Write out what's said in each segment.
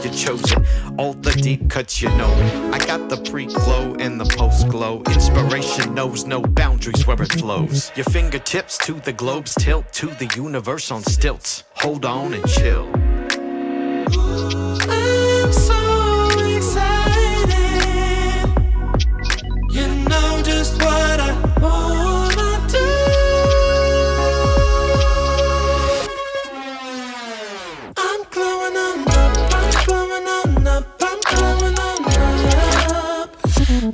you're chosen. All the deep cuts, you know it. I got the pre-glow and the post-glow. Inspiration knows no boundaries where it flows. Your fingertips to the globe's tilt, to the universe on stilts. Hold on and chill. I'm so excited. You know just what I wanna do. I'm glowing on up, I'm glowing on up, I'm glowing on up.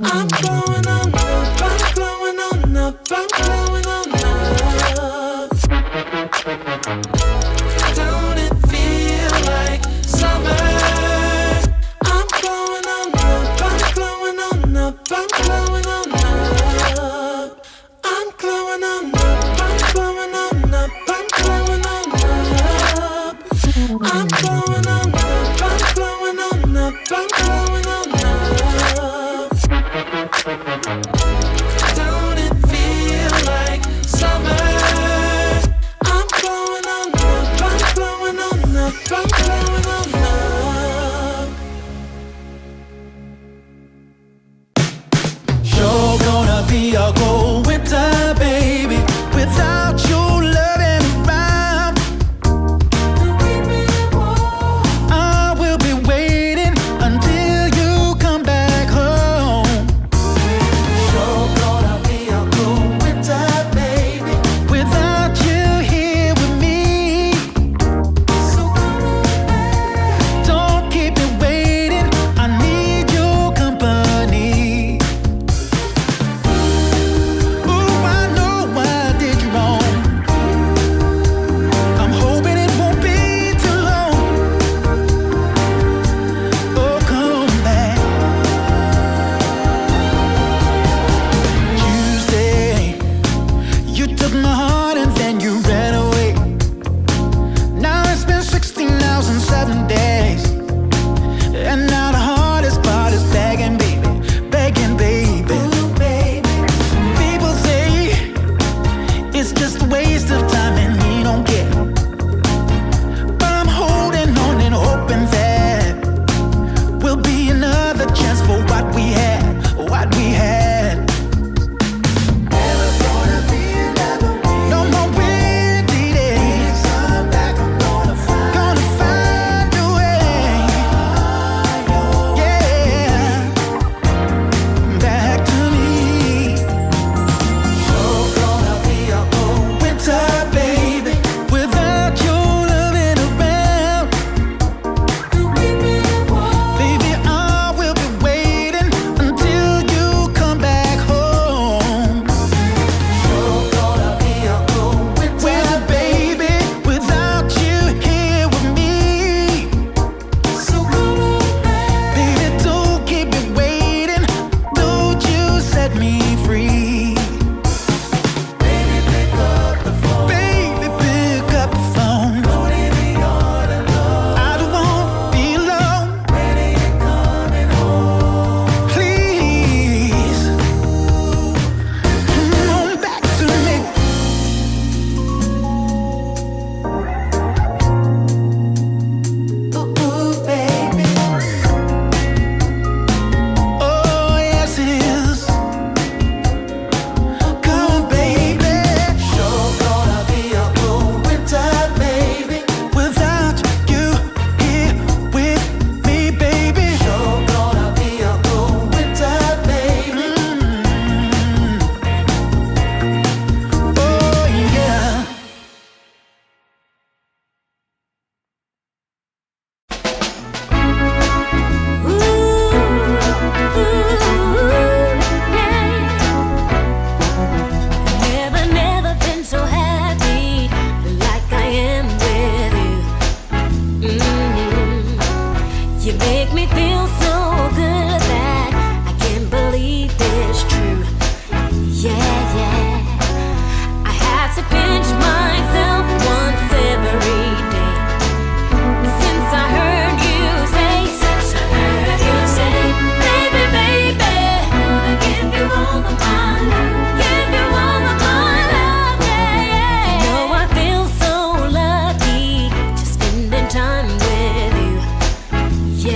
I'm glowing on up, I'm glowing on up, I'm glowing on up. Don't it feel like summer? I'm glowing on up, I'm glowing on up, I'm glowing on up. I'm glowing on up, I'm glowing on up, I'm glowing on up. I'm glowing on up, I'm glowing on up, I'm glowing on up. Don't it feel like summer? I'm glowing on up, I'm glowing on up, I'm glowing on up. You're gonna be a gold winter, baby, without you loving around. I will be waiting until you come back home. You're gonna be a gold winter, baby, without you here with me. Don't keep me waiting, I need your company. Ooh, I know I did you wrong. I'm hoping it won't be too long. Oh, come back. Tuesday, you took my heart and then you ran away. Now it's been 16 hours and 7 days. And now the hardest part is begging, baby, begging, baby. People say it's just a waste of time and we don't care. But I'm holding on and hoping that will be another chance for what we had, what we had. Never gonna be another way. No more windy days. Come back, I'm gonna find a way. Yeah, back to me. You're gonna be a cold winter, baby, without your loving around. Baby, I will be waiting until you come back home. You're gonna be a cold winter, baby, without you here with me. So come on back. Baby, don't keep me waiting. Don't you set me free. Baby, pick up the phone. Baby, pick up the phone. Don't leave me all alone. I don't want to be alone. When are you coming home? Please, come on back to me. Ooh, baby. Oh, yes it is. Come on, baby. You're gonna be a cold winter, baby, without you here with me, baby. You're gonna be a cold winter, baby. Oh, yeah. Never been so happy like I am with you. You make me feel so good that I can't believe it's true. Yeah, yeah. I have to pinch myself once every day. Since I heard you say, baby, baby, wanna give you all of my love, give you all of my love, yeah, yeah. You know I feel so lucky just spending time with you. Yeah,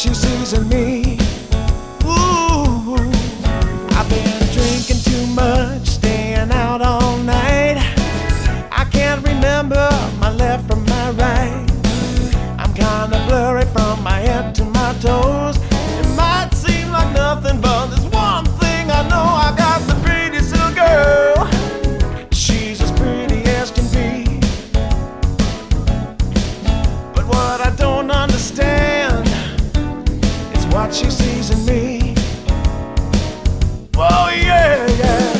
she sees in me. Ooh, I've been drinking too much, staying out all night. I can't remember my left from my right. I'm kinda blurry from my head to my toes. It might seem like nothing, but there's one thing I know. I got the prettiest little girl. She's as pretty as can be. But what I don't understand is what she sees in me. Oh yeah, yeah.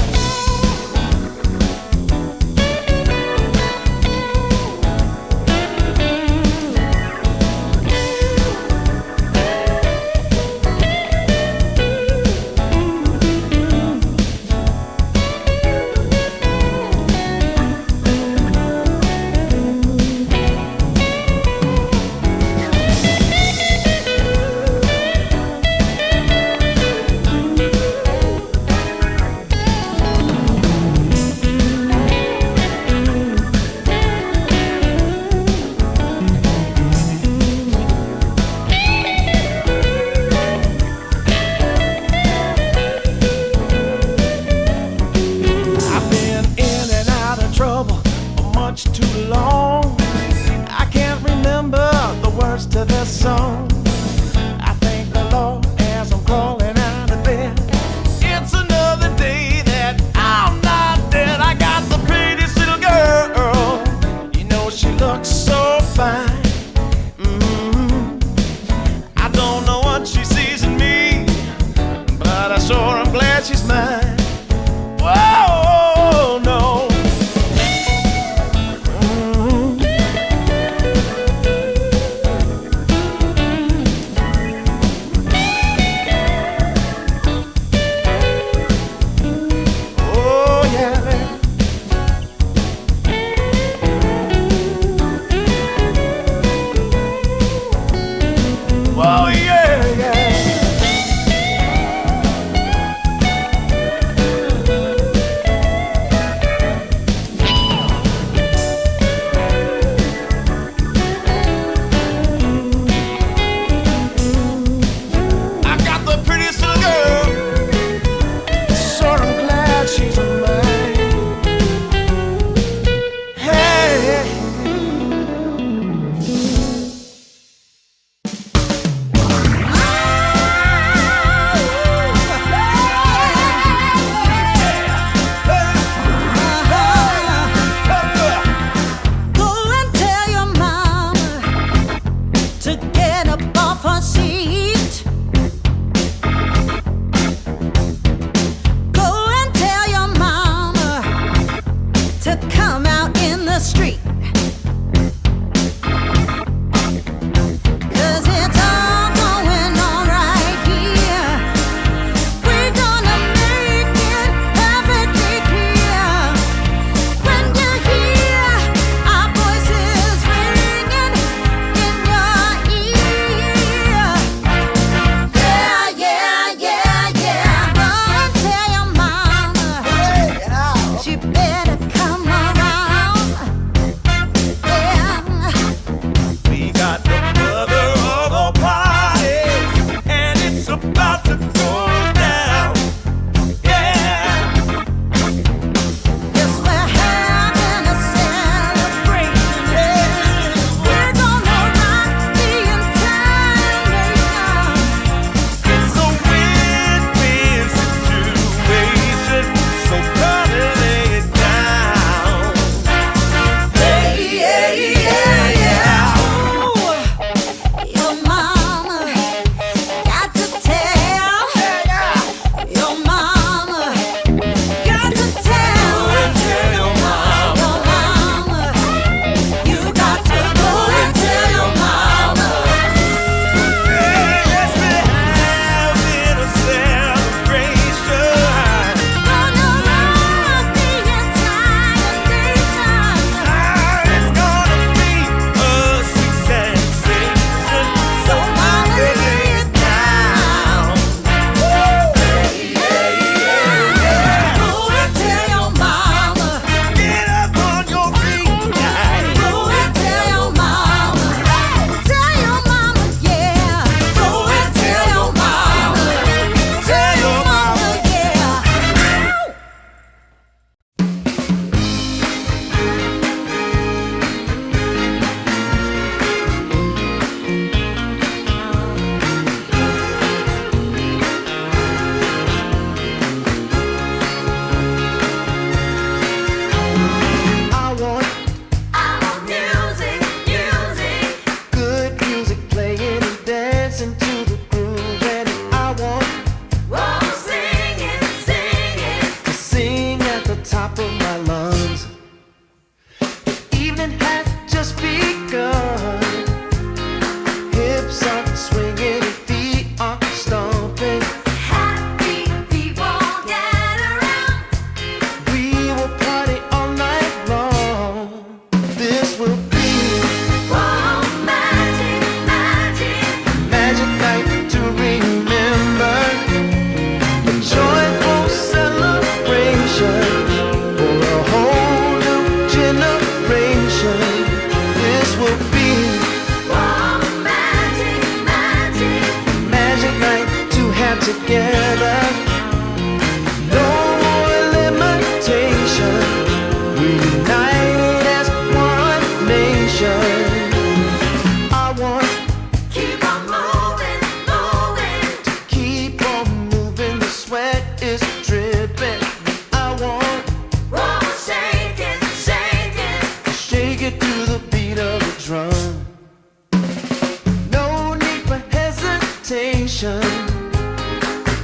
invitation.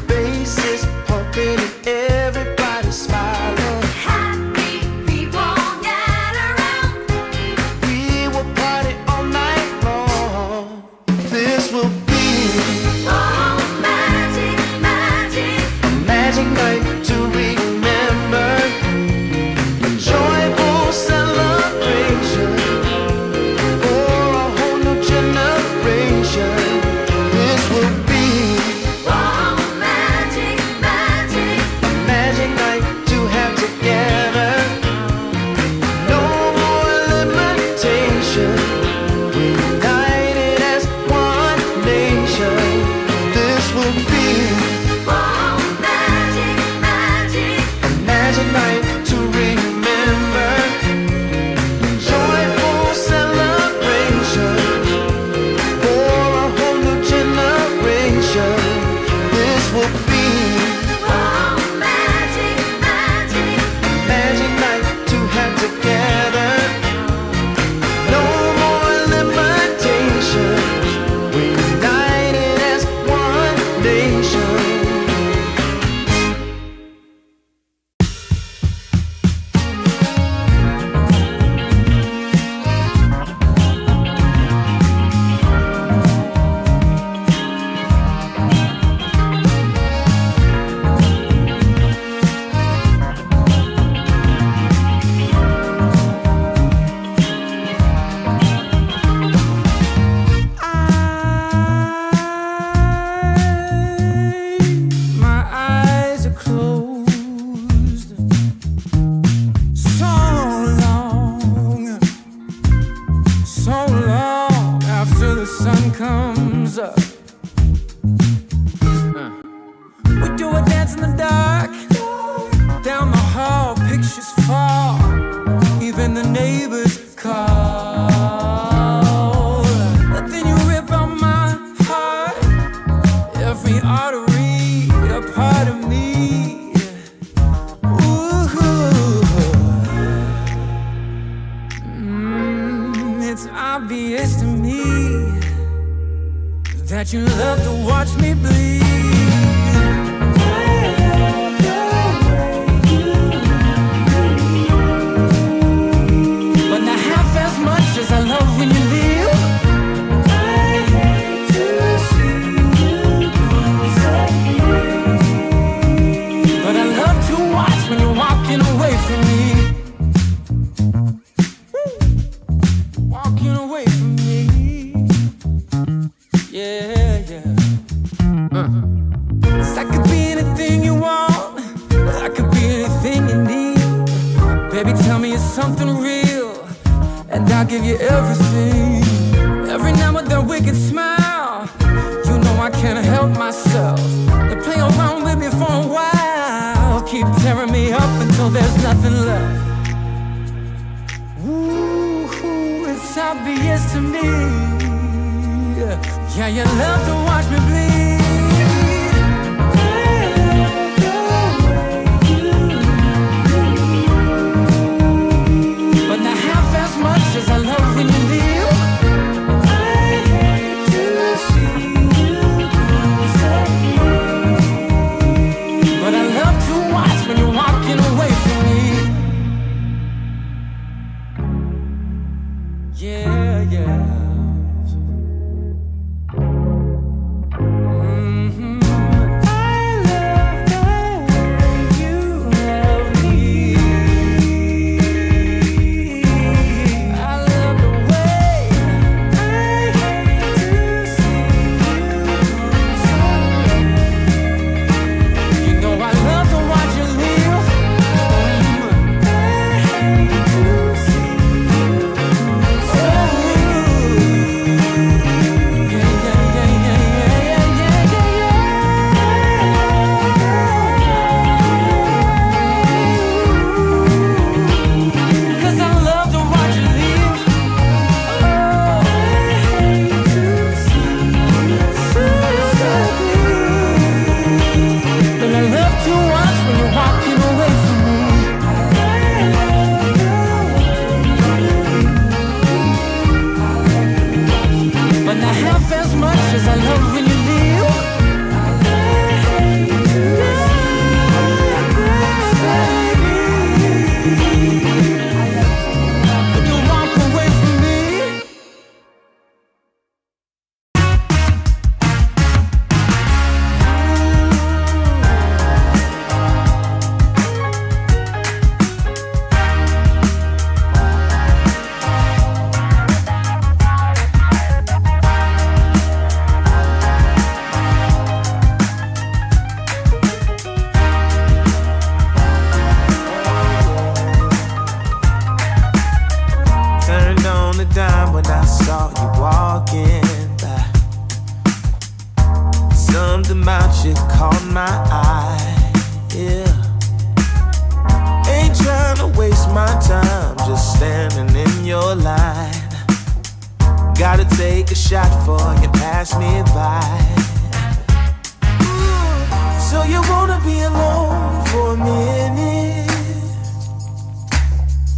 Bass is pumping and everybody's smiling. Happy people gather round. We will party all night long. This will be Oh, magic, magic. a magic night to remember. A joyful celebration for a whole new generation. This will be Oh, magic, magic. a magic night to have together. No more limitation. We're united as one nation. This will be Oh, magic, magic. a magic night to remember. Joyful celebration for a whole new generation. This will be Oh, magic, magic. a magic night to have together. No more limitation. We're united as one nation. My eyes are closed so long after the sun comes up. We do a dance in the dark, down the hall, pictures fall, even the neighbors call. But then you rip out my heart, every artery, a part of me. Ooh. It's obvious to me that you love to watch me bleed. But not half as much as I love when you leave. I hate to see you disappear. But I love to watch when you're walking away from me. Walking away from me. Yeah, yeah. 'Cause I could be anything you want. I could be anything you need. Baby, tell me it's something real, and I'll give you everything. Every now and then wicked smile. You know I can't help myself. They play around with me for a while, keep tearing me up until there's nothing left. Ooh, it's obvious to me. Yeah, you love to watch me bleed. But not half as much as I love when you leave. I hate to see you disappear. But I love to watch when you're walking away from me. Yeah, yeah. something about you caught my eye. Yeah. Ain't trying to waste my time, just standing in your line. Gotta take a shot for you pass me by. So you wanna be alone for a minute?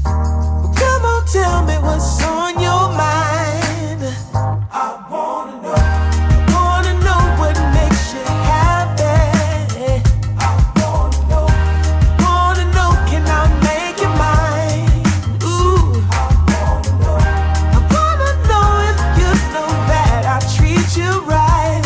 Well, come on, tell me what's on your mind. I wanna know what makes you happy. I wanna know, can I make you mine? Ooh, I wanna know if you know that I treat you right.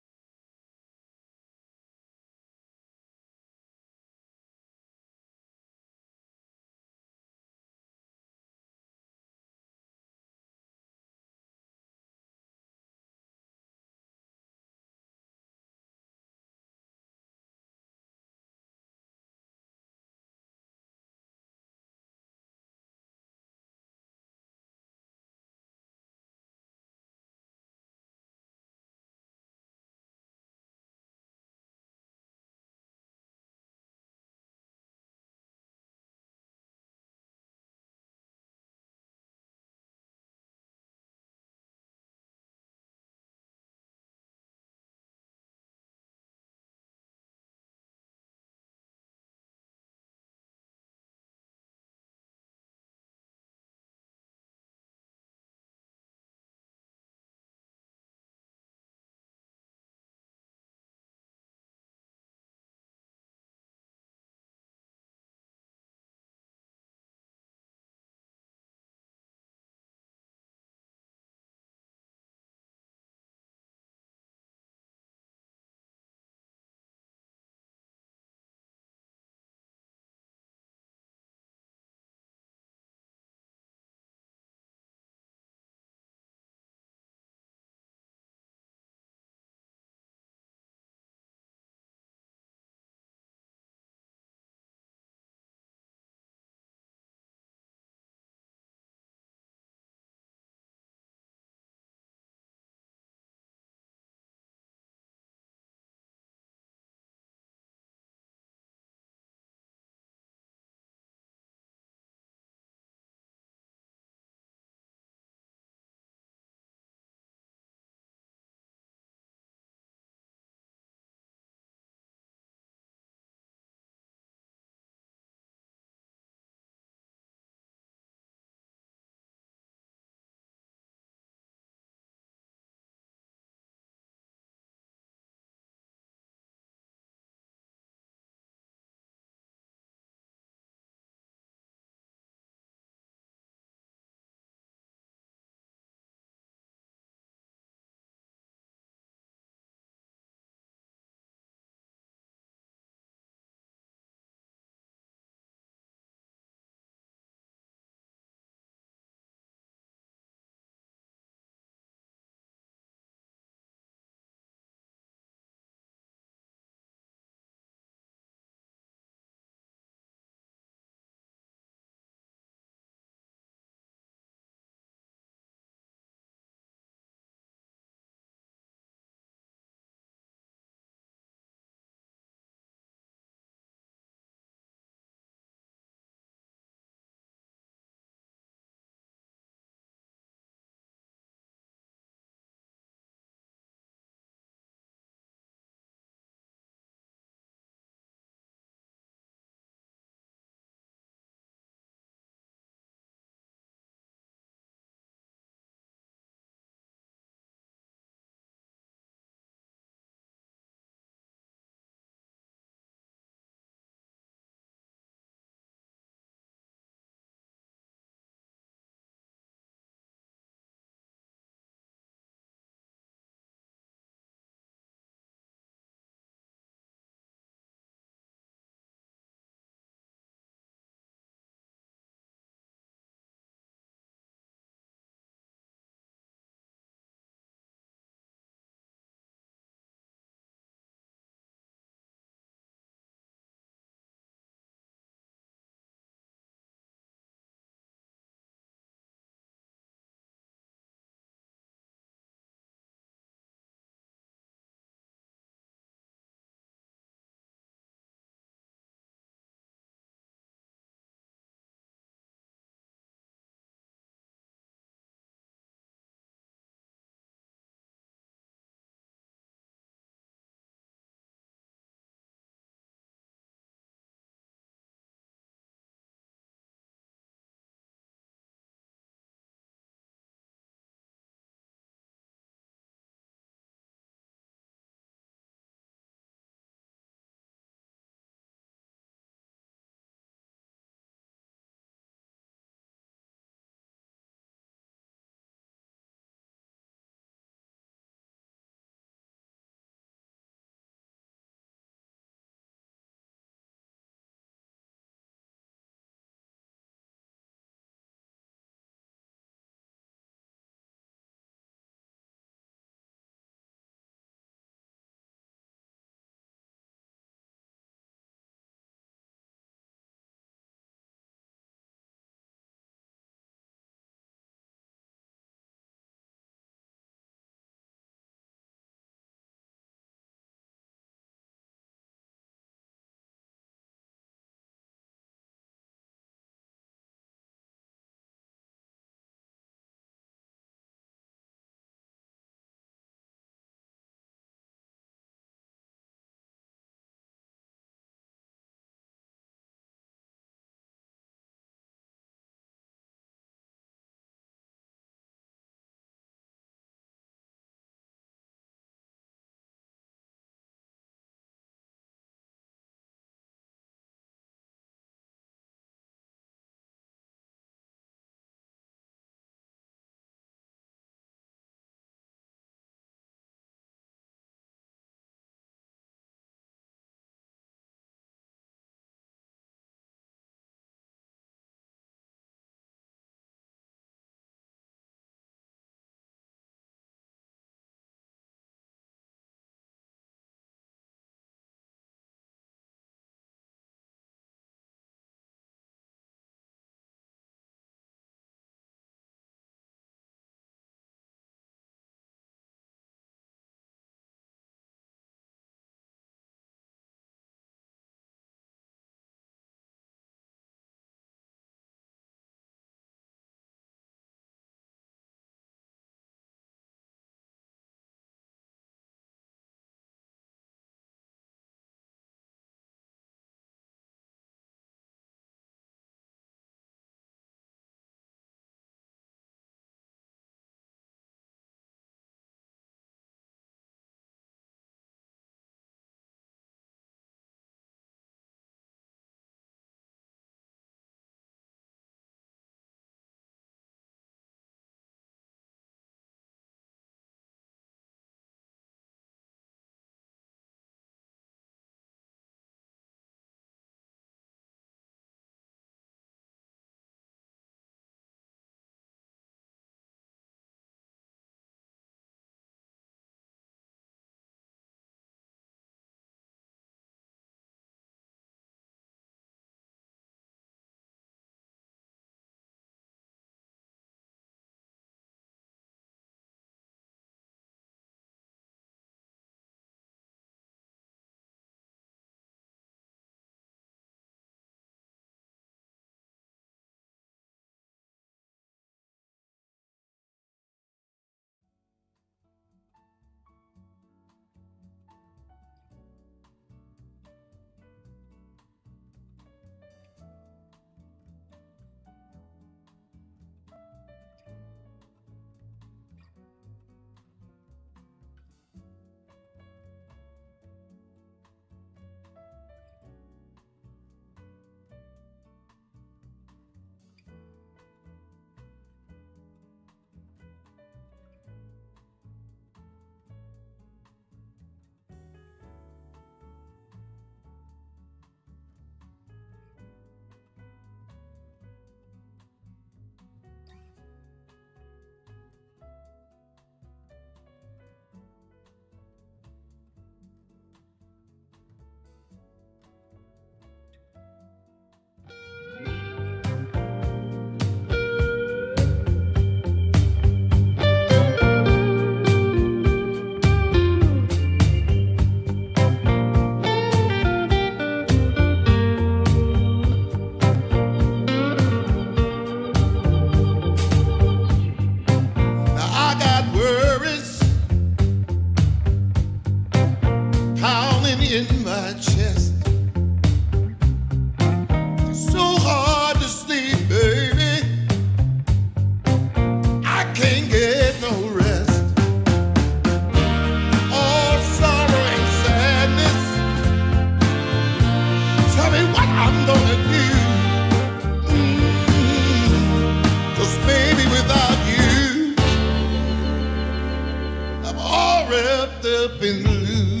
up in blue.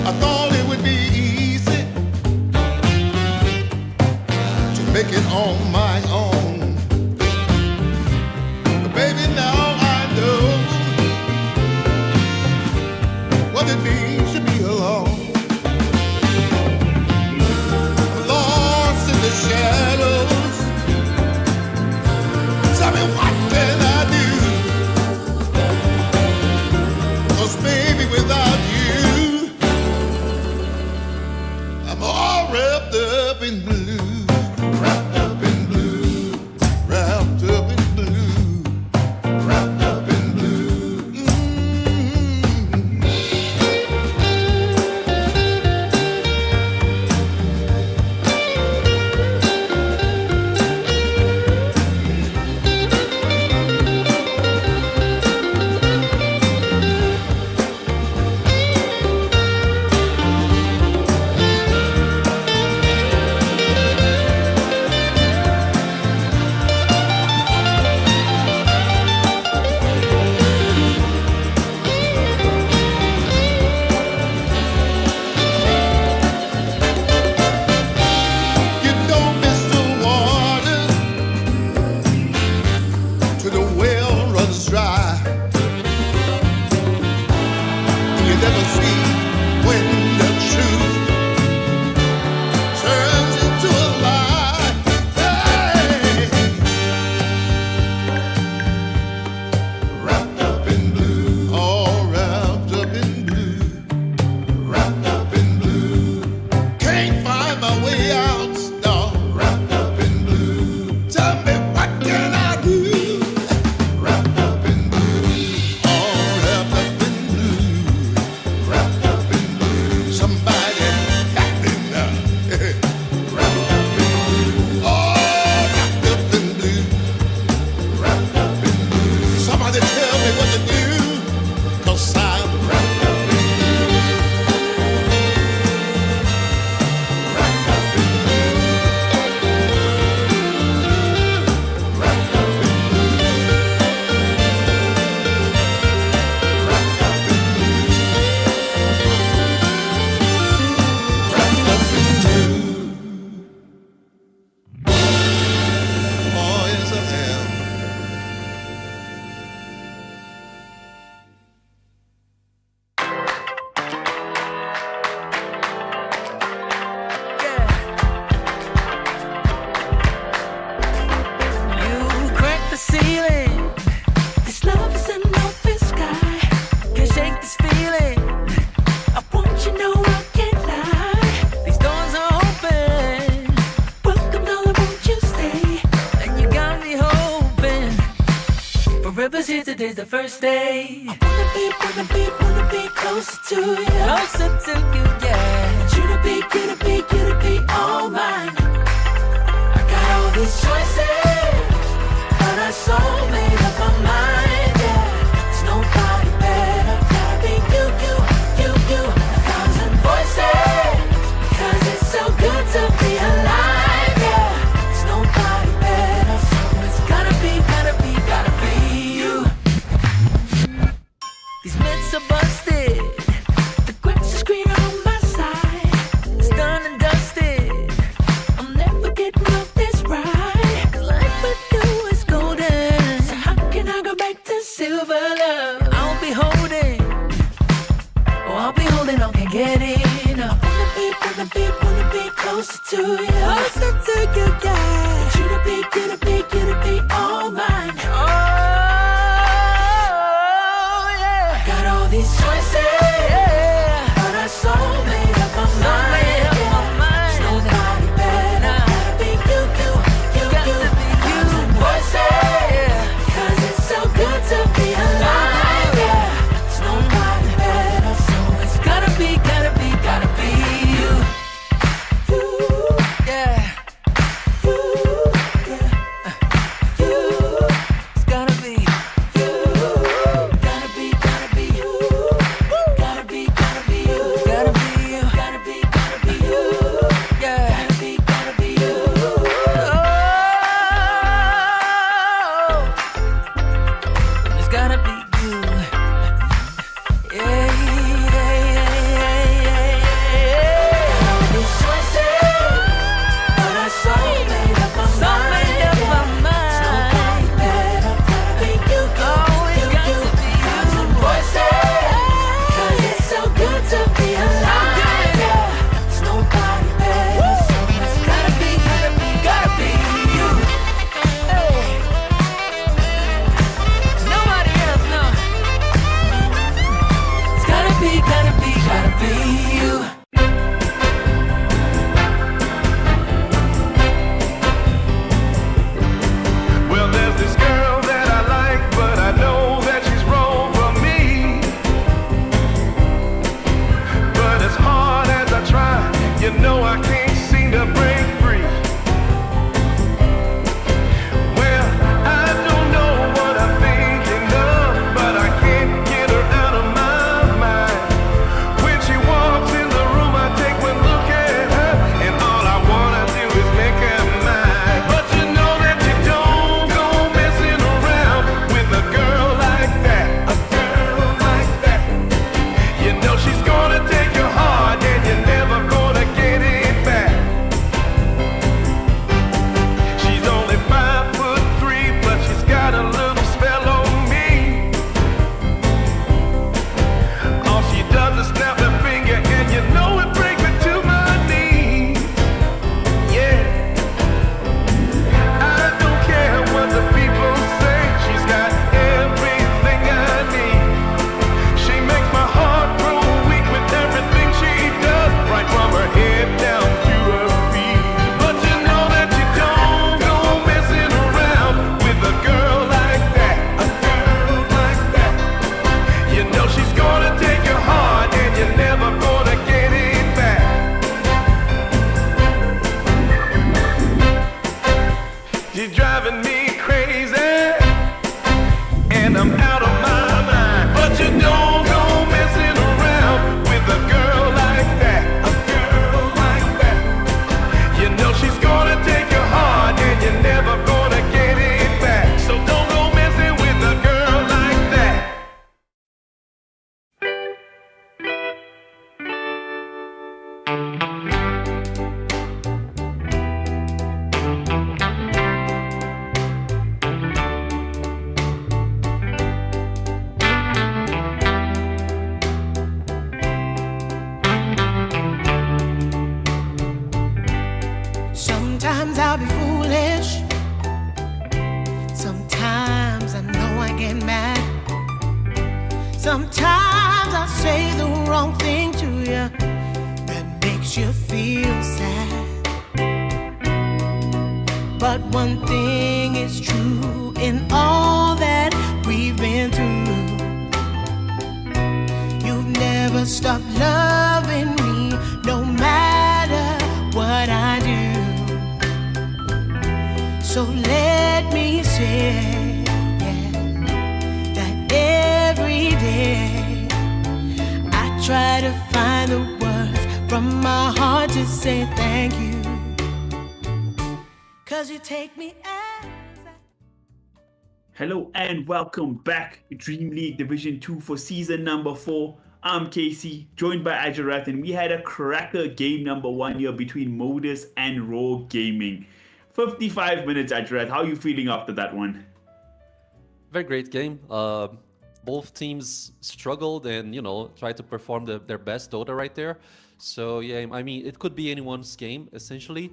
I thought it would be easy to make it on my own, but baby, now I know what it means to be alone. Lost in the shadows. Tell me, what can I do? 'Cause baby, without you, I'm all wrapped up in blue. Wrapped up in blue. Wrapped up in blue. Wrapped up in blue. You don't miss the water till the well runs dry. You never see when the truth turns into a lie. Hey. Wrapped up in blue, all wrapped up in blue. Wrapped up in blue, can't find my way out. No, wrapped up in blue. Tell me, what can I do? Wrapped up in blue, all wrapped up in blue. Wrapped up in blue, somebody help me now. Wrapped up in blue, all wrapped up in blue. Wrapped up in blue, somebody tell me what to do, 'cause I'm wrapped up in blue. Wrapped up in blue. Wrapped up in blue. Wrapped up in blue. Wrapped up in blue. Oh, yes, I am. You crack the ceiling. This love is an open sky. Can't shake this feeling. I want you to know I can't lie. These doors are open. Welcome, darling, won't you stay? And you got me hoping. Forever's here, today's the first day. I wanna be closer to you. Closer to you, yeah. You to be all mine. I got all these choices, but I so made up my mind, yeah. There's nobody better, gotta be you. A thousand voices, 'cause it's so good to be alive, yeah. There's nobody better, so it's gotta be you. These myths are busted, the grass is greener on my side. It's done and dusted, I'm never getting off this ride. 'Cause life gotta be you. Yeah, These choices, but I so made up my mind. It's nobody better, gotta be you. It's got to be you. Some voices, 'cause it's so good to be alive. It's nobody better, so it's gotta be you. Hey. Nobody else, no. It's gotta be you. Well, there's this girl that I like, but I know that she's wrong for me. But as hard as I try, you know I can't seem to break free. Well, I don't know what I'm thinking of, but I can't get her out of my mind. When she walks in the room, I take one look at her, and all I wanna do is make her mine. But you know that you don't go messing around with a girl like that. A girl like that. You know she's gonna take your heart, and you're never gonna get it back. She's only 5'3", but she's got a little spell on me. All she does is snap her finger, and you know it brings me to my knees. Yeah, I don't care what the people say. She's got everything I need. She makes my heart grow weak with everything she does, right from her head down to her feet. But you know that you don't go messing around with a girl like that. A girl like that. You know she's gonna take your heart, and you're never gonna get it back. She's driving me crazy, and I'm out of my mind. But you don't go messing around with a girl like that. A girl like that. You know she's gonna take your heart, and you're never gonna get it back. So don't go messing with a girl like that. Sometimes I'll be foolish. Sometimes I know I get mad. Sometimes I say the wrong thing to you that makes you feel sad. But one thing is true in all that we've been through. You've never stopped loving me, no matter what I do. So let me say, yeah, that every day I try to find the words from my heart to say thank you. 'Cause you take me as Hello and welcome back to Dream League Division 2 for season number 4. I'm Casey, joined by Ajarath, and we had a cracker game number 1 here between Modus and Raw Gaming. 55 minutes, Ajarath. How are you feeling after that one? Very great game. Both teams struggled and, tried to perform their best Dota right there. So, yeah, I mean, it could be anyone's game, essentially.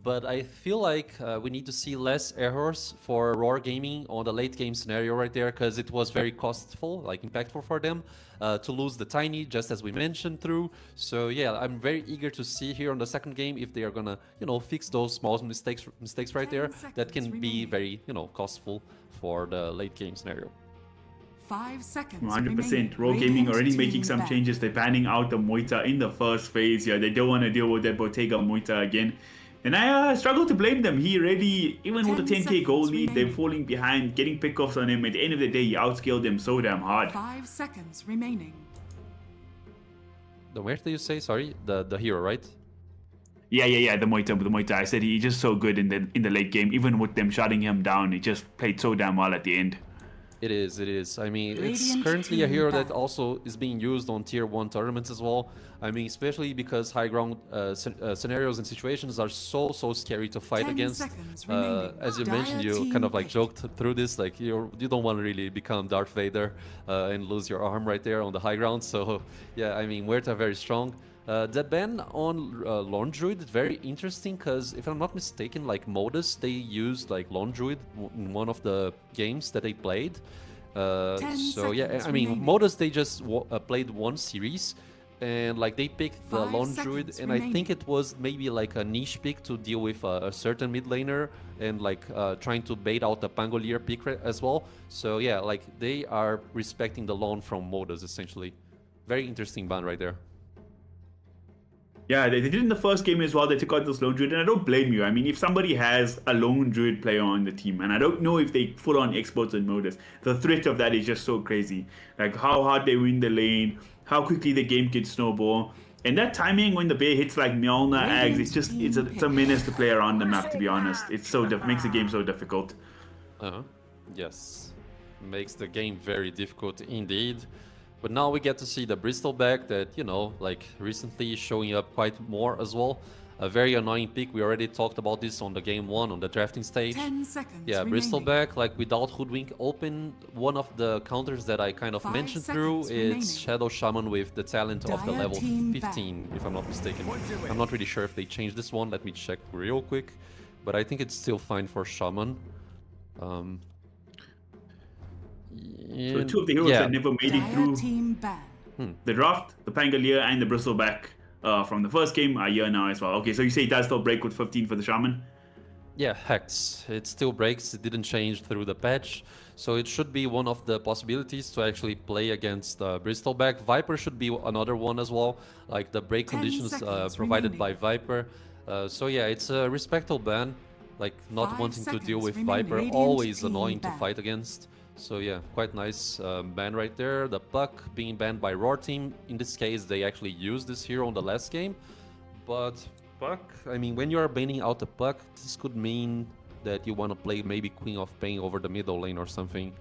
But I feel like we need to see less errors for Raw Gaming on the late game scenario right there, because it was very costful, like impactful for them to lose the Tiny, just as we mentioned through. So yeah, I'm very eager to see here on the second game if they are gonna, fix those small mistakes right there that can be very, costful for the late game scenario. 5 seconds. 100%. Raw Gaming already making some changes. They're banning out the Moita in the first phase. Yeah, they don't want to deal with that Bottega Moita again. And I struggle to blame them. He really, even with the 10k goal lead, they're falling behind, getting pickoffs on him. At the end of the day, he outscaled them so damn hard. 5 seconds remaining. The where did you say? Sorry, the hero, right? Yeah. The Moita. I said he's just so good in the late game. Even with them shutting him down, he just played so damn well at the end. It is, it is. I mean, it's Radiant currently a team hero that ban. also is being used on tier 1 tournaments as well. I mean, especially because high ground scenarios and situations are so scary to fight 10 against. seconds remaining. As you Dire mentioned, you team kind of like pick. joked through this, like you don't want to really become Darth Vader and lose your arm right there on the high ground. So yeah, I mean, Huerta very strong. The ban on Lone Druid is very interesting because if I'm not mistaken, like Modus, they used like Lone Druid in one of the games that they played. 10 So yeah, seconds I mean, remaining. Modus, they just played one series and like they picked the 5 Lone Druid, seconds and I think remaining. it was maybe like a niche pick to deal with a certain mid laner and like trying to bait out the Pangolier pick as well. So yeah, like they are respecting the Lone from Modus essentially. Very interesting ban right there. Yeah, they did in the first game as well. They took out this lone druid, and I don't blame you. I mean, if somebody has a lone druid player on the team, and I don't know if they full on experts and modus, the threat of that is just so crazy. Like how hard they win the lane, how quickly the game can snowball, and that timing when the bear hits like Mjolnir Ags, it's just it's a menace to play around the map. To be honest, it's so makes the game so difficult. Yes, makes the game very difficult indeed. But now we get to see the Bristleback that, you know, like recently showing up quite more as well. A very annoying pick. We already talked about this on the game 1 on the drafting stage. 10 seconds Yeah, remaining. Bristleback, like without Hoodwink open, one of the counters that I kind of 5 mentioned through seconds is remaining. Shadow Shaman with the talent of the Dire level team 15, if I'm not mistaken. I'm not really sure if they changed this one. Let me check real quick. But I think it's still fine for Shaman. So two of the heroes that never made it Dire through team ban. the draft, the Pangolier and the Bristleback from the first game are here now as well. Okay, so you say it does still break with 15 for the Shaman? Yeah, Hex. It still breaks. It didn't change through the patch. So it should be one of the possibilities to actually play against Bristleback. Viper should be another one as well, like the break 10 conditions seconds provided remaining. by Viper. So yeah, it's a respectable ban. Like not 5 wanting to deal seconds with remaining. Viper, Radiant always team annoying to ban. fight against. So yeah, quite nice ban right there. The Puck being banned by Roar Team. In this case, they actually used this hero on the last game. But Puck, I mean, when you are banning out the Puck, this could mean that you want to play maybe Queen of Pain over the middle lane or something.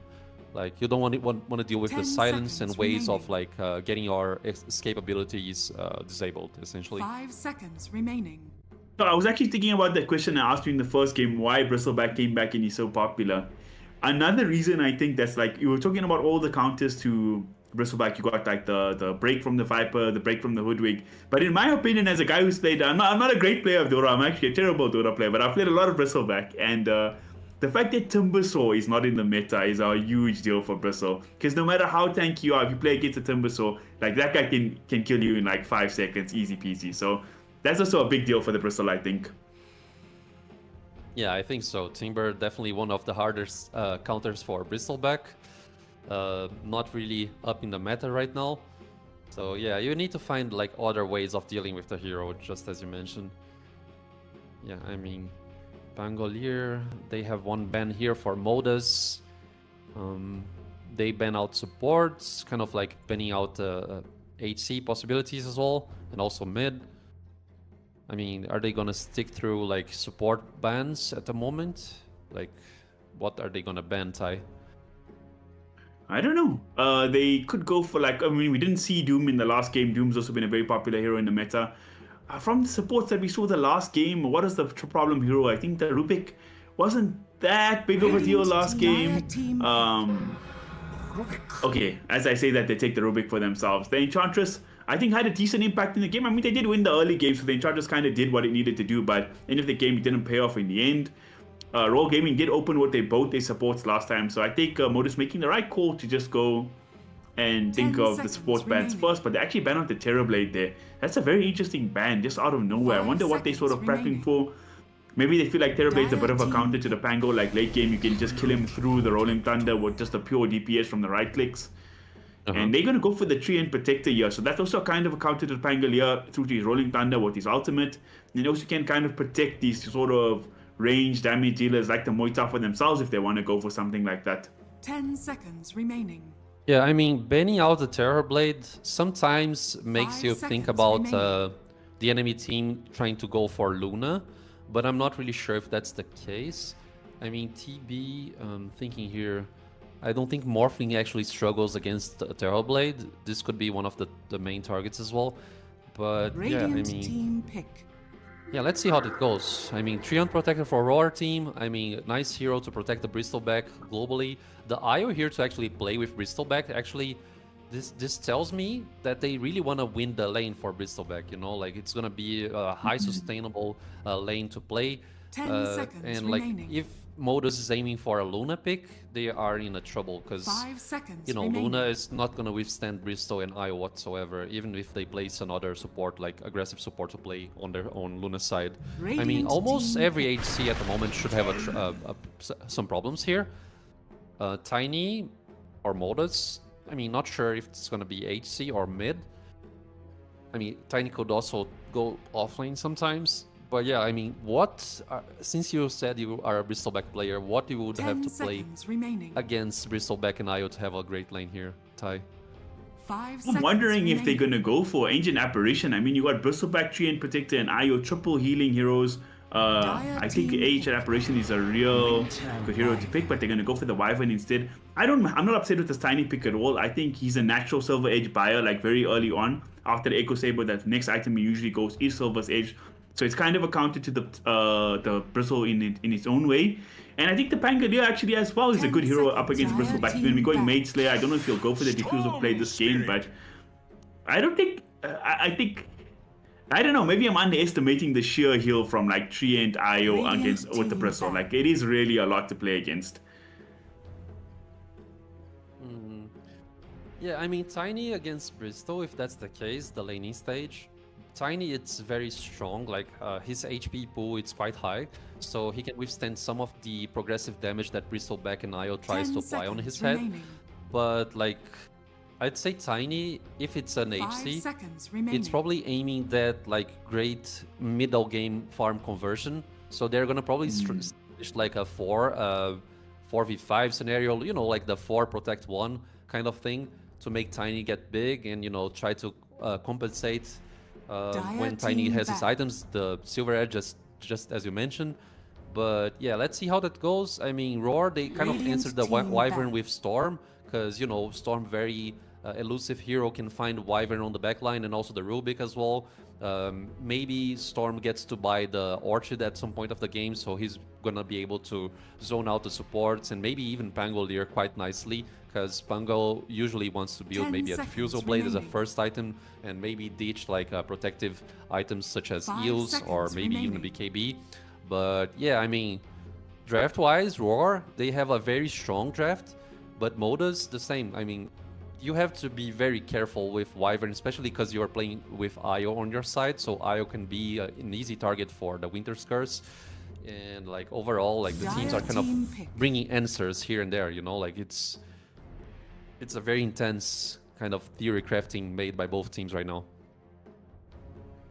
Like, you don't want to deal with 10 the silence and seconds ways of remaining. like getting your escape abilities disabled, essentially. 5 seconds remaining. So I was actually thinking about that question I asked you in the first game, why Bristleback came back and he's so popular. Another reason I think that's like, you were talking about all the counters to Bristleback. You got like the break from the Viper, the break from the Hoodwink. But in my opinion, as a guy who's played, I'm not a great player of Dota. I'm actually a terrible Dota player, but I've played a lot of Bristleback. And the fact that Timbersaw is not in the meta is a huge deal for Bristle. Because no matter how tanky you are, if you play against a Timbersaw, like that guy can kill you in like 5 seconds, easy peasy. So that's also a big deal for the Bristle, I think. Yeah, I think so. Timber definitely one of the hardest counters for Bristleback. Not really up in the meta right now. So yeah, you need to find like other ways of dealing with the hero, just as you mentioned. Yeah, I mean, Pangolier, they have one ban here for Modus. They ban out supports, kind of like banning out HC possibilities as well, and also mid. I mean, are they gonna stick through like support bans at the moment? Like, what are they gonna ban, Ty? I don't know. They could go for like, I mean, we didn't see Doom in the last game. Doom's also been a very popular hero in the meta. From the supports that we saw the last game, what is the problem hero? I think the Rubik wasn't that big of a deal last game. Okay, as I say that, they take the Rubik for themselves. The Enchantress, I think, had a decent impact in the game. I mean, they did win the early game, so the Enchantress kind of did what it needed to do, but end of the game, it didn't pay off in the end. Roll Gaming did open with both their supports last time, so I think Modus making the right call to just go and think 10 of the seconds sports bans remaining. first, but they actually banned out the Terrorblade there. That's a very interesting ban, just out of nowhere. I 5 wonder what they're sort of seconds prepping remaining. for. Maybe they feel like Terrorblade's a bit of a Dire counter team to the Pango, like late game you can just kill him through the Rolling Thunder with just a pure DPS from the right clicks. And they're going to go for the Tree and Protector here, so that's also kind of a counter to the Pangolier through to his Rolling Thunder with his ultimate. And also can kind of protect these sort of range damage dealers like the Moita for themselves if they want to go for something like that. 10 seconds remaining. Yeah, I mean, banning out the Terrorblade sometimes makes 5 you think seconds about remaining. the enemy team trying to go for Luna, but I'm not really sure if that's the case. I mean, TB, thinking here, I don't think Morphling actually struggles against Terrorblade. This could be one of the main targets as well. But yeah, I Radiant mean, team pick. yeah, let's see how that goes. I mean, Treant Protector for Roar team. I mean, nice hero to protect the Bristleback globally. The IO here to actually play with Bristleback. Actually, this tells me that they really want to win the lane for Bristleback. You know, like it's gonna be a high sustainable lane to play. 10 seconds And like remaining. if Modus is aiming for a Luna pick, they are in a trouble because 5 seconds you know remaining. Luna is not gonna withstand Bristow and Io whatsoever, even if they place another support like aggressive support to play on their own Luna side. I mean, Radiant almost team every HC at the moment should have some problems here. Tiny or Modus, I mean, not sure if it's gonna be HC or mid. I mean, Tiny could also go offlane sometimes. But yeah, I mean, since you said you are a Bristleback player, what you would have 10 to play seconds remaining. against Bristleback and IO to have a great lane here, Ty? 5 I'm seconds wondering if they're remaining. gonna go for Ancient Apparition. I mean, you got Bristleback, Treant Protector, and IO triple healing heroes. I think team Ancient Apparition is a real good hero to pick, but they're gonna go for the Wyvern instead. I'm not upset with this Tiny pick at all. I think he's a natural Silver Edge buyer, like very early on. After the Echo Saber, that next item he usually goes is Silver's Edge. So it's kind of a counter to the Bristle in its own way. And I think the Pangolier actually as well is a good hero up against Bristleback. When we're going Mage Slayer, I don't know if he'll go for the Diffusal play this game, but I don't think... I don't know, maybe I'm underestimating the sheer heal from like Treant IO against with the Bristle. Like, it is really a lot to play against. Yeah, I mean, Tiny against Bristow, if that's the case, the laning stage. Tiny, it's very strong, like his HP pool, it's quite high, so he can withstand some of the progressive damage that Bristleback and IO tries 10 to apply on his seconds head. remaining. But like, I'd say Tiny, if it's an 5 HC, seconds remaining. it's probably aiming that like great middle game farm conversion. So they're gonna probably establish like a 4v5 scenario, you know, like the 4 protect 1 kind of thing to make Tiny get big and, you know, try to compensate when Tiny team has his back. items, the Silver Edge, just as you mentioned. But yeah, let's see how that goes. I mean, Roar, they kind of Radiant answered the team Wyvern back. with Storm, because, you know, Storm very elusive hero, can find Wyvern on the backline and also the Rubik as well. Maybe Storm gets to buy the Orchid at some point of the game, so he's gonna be able to zone out the supports and maybe even Pangolier quite nicely, because Pango usually wants to build 10 maybe a seconds Diffusal Blade as a remaining. first item and maybe ditch like protective items such as 5 Eels or seconds maybe even a remaining. BKB. But yeah, I mean, draft-wise, Roar, they have a very strong draft, but Modus, the same. I mean, you have to be very careful with Wyvern, especially because you are playing with Io on your side, so Io can be an easy target for the Winter's Curse. And like overall, like the teams are kind Team of pick. bringing answers here and there, you know, like it's a very intense kind of theory crafting made by both teams right now.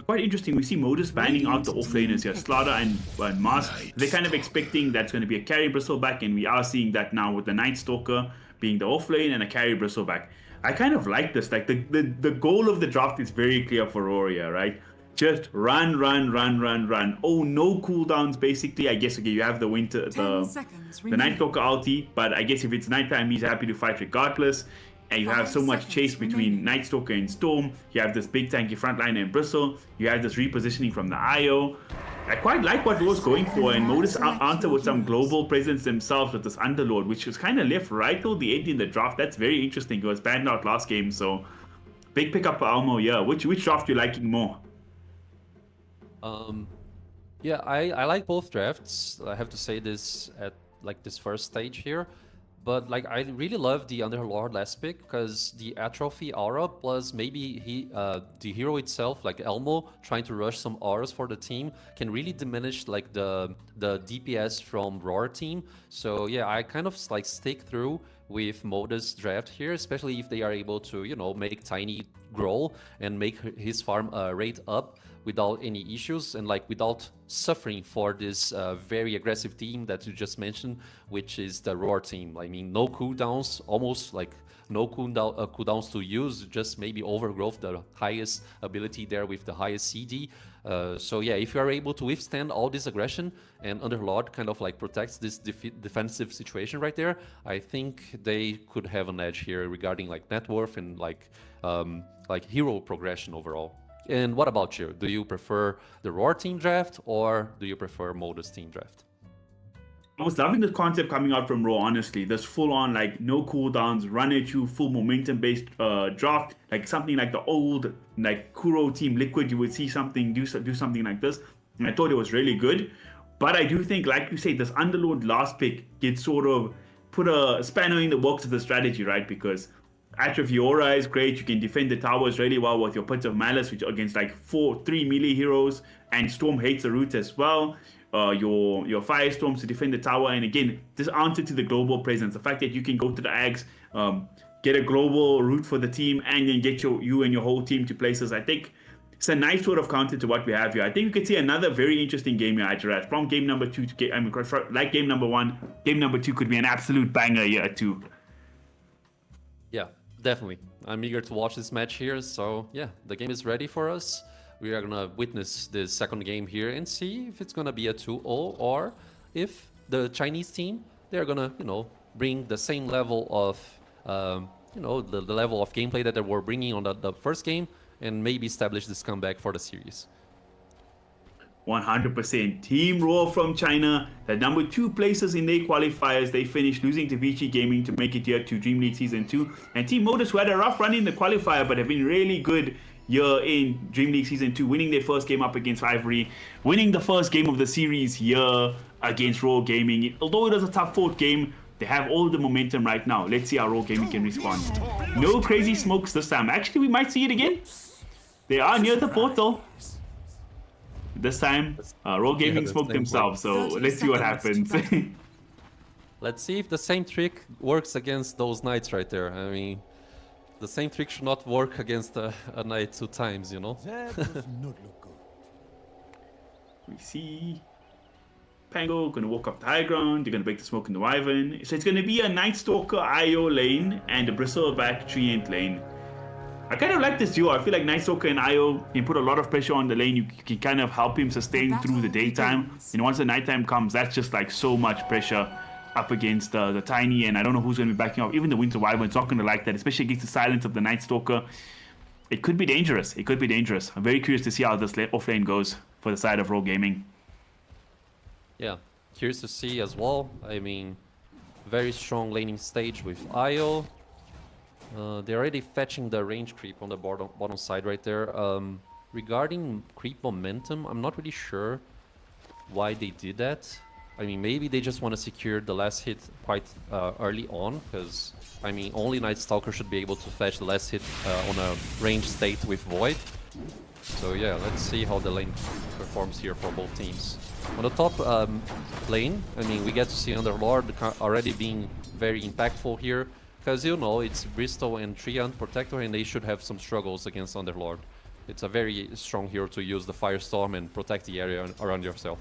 Quite interesting. We see Modus banning out the offlaners here, Slaughter and Mars. They're kind of expecting that's going to be a carry Bristleback, and we are seeing that now with the Night Stalker being the offlane and a carry Bristleback. I kind of like this. Like the goal of the draft is very clear for Roria, right? Just run. Oh, no cooldowns basically. I guess okay, you have the 10 seconds the Night Stalker ulti, but I guess if it's nighttime, he's happy to fight regardless. And you have 5 so much seconds chase between remaining. Night Stalker and Storm. You have this big tanky frontline and Bristle. You have this repositioning from the IO. I quite like what Roar's going for, and Modus answer with some global presence themselves with this Underlord, which was kind of left right till the end in the draft. That's very interesting. It was banned out last game, so big pickup for Almo. Yeah, which draft you liking more? Yeah, I like both drafts. I have to say this at like this first stage here. But like I really love the Underlord last pick because the Atrophy aura plus maybe the hero itself, like Elmo, trying to rush some auras for the team can really diminish like the DPS from Roar team. So yeah, I kind of like stick through with Modus draft here, especially if they are able to, you know, make Tiny grow and make his farm rate up without any issues and like without suffering for this very aggressive team that you just mentioned, which is the Roar team. I mean, no cooldowns, almost like no cooldowns to use, just maybe Overgrowth, the highest ability there with the highest CD. So yeah, if you are able to withstand all this aggression and Underlord kind of like protects this defensive situation right there, I think they could have an edge here regarding like net worth and like hero progression overall. And what about you? Do you prefer the Roar team draft or do you prefer Modus team draft? I was loving the concept coming out from Raw, honestly. This full-on, like, no cooldowns, run at you, full momentum-based draft, like something like the old, like, Kuro team Liquid, you would see something, do something like this. And I thought it was really good. But I do think, like you say, this Underlord last pick gets sort of put a spanner in the works of the strategy, right? Because Atrophy Aura is great. You can defend the towers really well with your Pits of Malice, which against like 3 melee heroes, and Storm hates the root as well. Your Firestorms to defend the tower, and again, this answer to the global presence, the fact that you can go to the Ags, get a global route for the team, and then get you and your whole team to places. I think it's a nice sort of counter to what we have here. I think we could see another very interesting game here, Ajrat. From game number 2 to like game number 1, game number 2 could be an absolute banger here too. Yeah, definitely. I'm eager to watch this match here. So yeah, the game is ready for us. We are gonna witness the second game here and see if it's gonna be a 2-0 or if the Chinese team, they're gonna, bring the same level of, the level of gameplay that they were bringing on the first game and maybe establish this comeback for the series. 100%. Team Roar from China, the number 2 places in their qualifiers. They finished losing to Vici Gaming to make it here to DreamLeague Season 2. And Team Modus, who had a rough run in the qualifier but have been really good here in DreamLeague Season 2, winning their first game up against Ivory, winning the first game of the series here against Raw Gaming. Although it was a tough fought game, they have all the momentum right now. Let's see how Raw Gaming can respond. No crazy smokes this time. Actually, we might see it again. They are near the portal. This time, Raw Gaming smoked themselves, so let's see what happens. Let's see if the same trick works against those knights right there. I mean, the same trick should not work against a knight 2 times, That does not look good. We see Pango gonna walk up the high ground. They're gonna break the smoke in the Wyvern. So it's gonna be a Night Stalker IO lane and a Bristleback Treant lane. I kind of like this duo. I feel like Night Stalker and IO can put a lot of pressure on the lane. You can kind of help him sustain through the daytime. And once the nighttime comes, that's just like so much pressure up against the Tiny, and I don't know who's going to be backing up. Even the Winter Wyvern's not going to like that, especially against the silence of the Night Stalker. It could be dangerous. It could be dangerous. I'm very curious to see how this off lane goes for the side of Raw Gaming. Yeah, curious to see as well. I mean, very strong laning stage with IO. They're already fetching the range creep on the bottom side right there. Regarding creep momentum, I'm not really sure why they did that. I mean, maybe they just want to secure the last hit quite early on, because, I mean, only Night Stalker should be able to fetch the last hit on a range state with Void. So yeah, let's see how the lane performs here for both teams. On the top lane, I mean, we get to see Underlord already being very impactful here, because, it's Bristol and Treant Protector, and they should have some struggles against Underlord. It's a very strong hero to use the Firestorm and protect the area around yourself.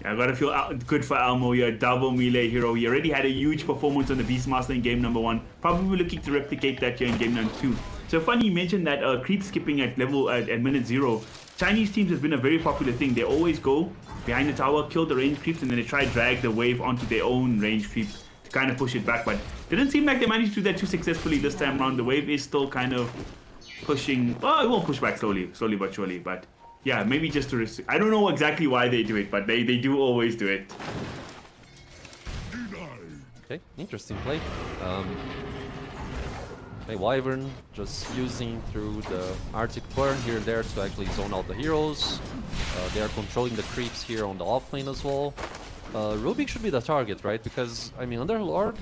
Yeah, I gotta feel good for Almo here, double melee hero. He already had a huge performance on the Beastmaster in game number 1. Probably looking to replicate that here in game number 2. So funny you mentioned that creep skipping at minute 0. Chinese teams has been a very popular thing. They always go behind the tower, kill the range creeps, and then they try to drag the wave onto their own range creep to kind of push it back. But didn't seem like they managed to do that too successfully this time around. The wave is still kind of pushing. Well, it won't push back slowly but surely. But yeah, maybe just to risk. I don't know exactly why they do it, but they do always do it. Okay, interesting play. Okay, Wyvern just using through the Arctic Burn here and there to actually zone out the heroes. They are controlling the creeps here on the offlane as well. Rubik should be the target, right? Because, I mean, Underlord,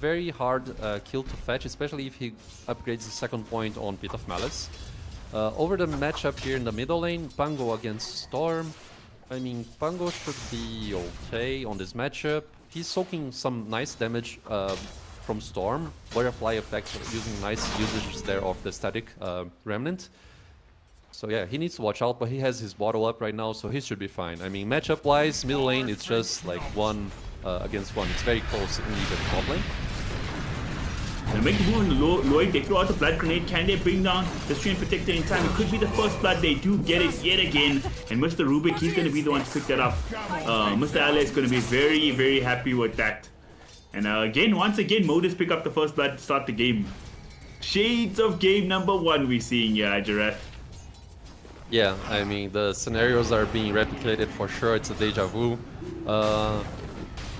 very hard kill to fetch, especially if he upgrades the second point on Pit of Malice. Over the matchup here in the middle lane, Pango against Storm. I mean, Pango should be okay on this matchup. He's soaking some nice damage from Storm. Butterfly effect using nice usages there of the static Remnant. So yeah, he needs to watch out, but he has his bottle up right now, so he should be fine. I mean, matchup-wise, middle lane, it's just like 1 against 1. It's very close in even top lane. They make the move on the Lloyd. They throw out the blood grenade. Can they bring down the Stream Protector in time? It could be the first blood. They do get it yet again. And Mr. Rubik, he's going to be the one to pick that up. Mr. Ale is going to be very, very happy with that. And once again, Modus pick up the first blood to start the game. Shades of game number 1 we're seeing here, Giraffe. Yeah, I mean, the scenarios are being replicated for sure. It's a deja vu.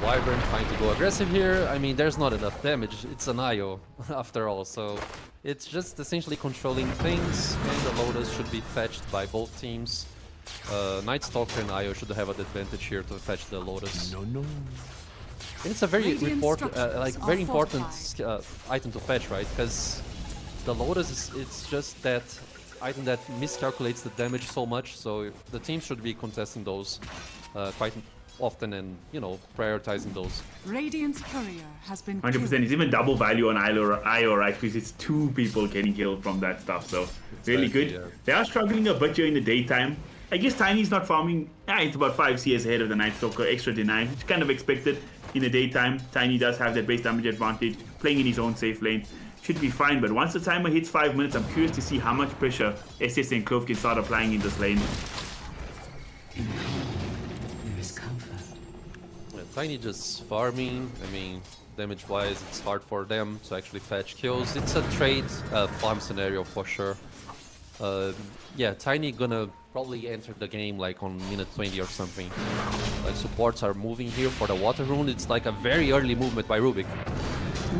Wyvern trying to go aggressive here. I mean, there's not enough damage. It's an IO after all, so it's just essentially controlling things, and the Lotus should be fetched by both teams. Night Stalker and IO should have an advantage here to fetch the Lotus. And it's a very important item to fetch, right? Because the Lotus it's just that item that miscalculates the damage so much, so the team should be contesting those quite often and, you know, prioritizing those. Radiant's courier has been 100%. It's even double value on IO, right? Because it's 2 people getting killed from that stuff, so really good. Yeah. They are struggling a bit here in the daytime. I guess Tiny's not farming. It's about 5 CS ahead of the Night Stalker, extra deny. It's kind of expected in the daytime. Tiny does have that base damage advantage, playing in his own safe lane. Should be fine, but once the timer hits 5 minutes, I'm curious to see how much pressure SS and Clove can start applying in this lane. Tiny just farming. I mean, damage-wise, it's hard for them to actually fetch kills. It's a trade farm scenario for sure. Yeah, Tiny gonna probably enter the game like on minute 20 or something. Like supports are moving here for the water rune. It's like a very early movement by Rubik.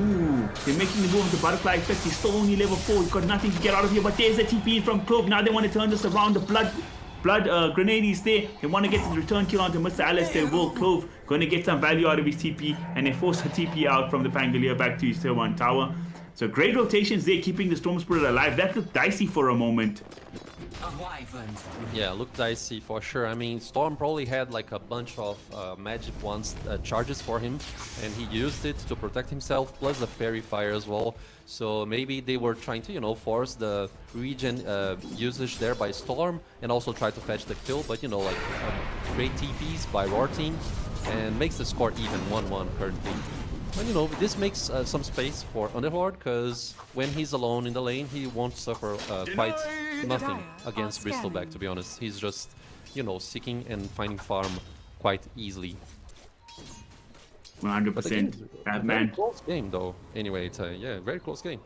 Ooh, they're making the move with the butterfly effect. He's still only level 4. He's got nothing to get out of here, but there's the TP from Clove. Now they want to turn this around. The blood grenade is there. They want to get the return kill onto Mr. Alistair. Will Clove going to get some value out of his TP, and they force the TP out from the Pangolier back to his tier 1 tower. So great rotations there, keeping the Storm Spirit alive. That looked dicey for a moment. Yeah, looked dicey for sure. I mean, Storm probably had like a bunch of magic ones charges for him, and he used it to protect himself, plus the Fairy Fire as well. So maybe they were trying to, you know, force the regen usage there by Storm, and also try to fetch the kill. But, you know, like great TPs by Roar team, and makes the score even 1-1 currently. But, you know, this makes some space for Underlord, because when he's alone in the lane, he won't suffer quite nothing against Bristleback, to be honest. He's just, you know, seeking and finding farm quite easily. 100%. That man. Very close game, though. Anyway, yeah, very close game.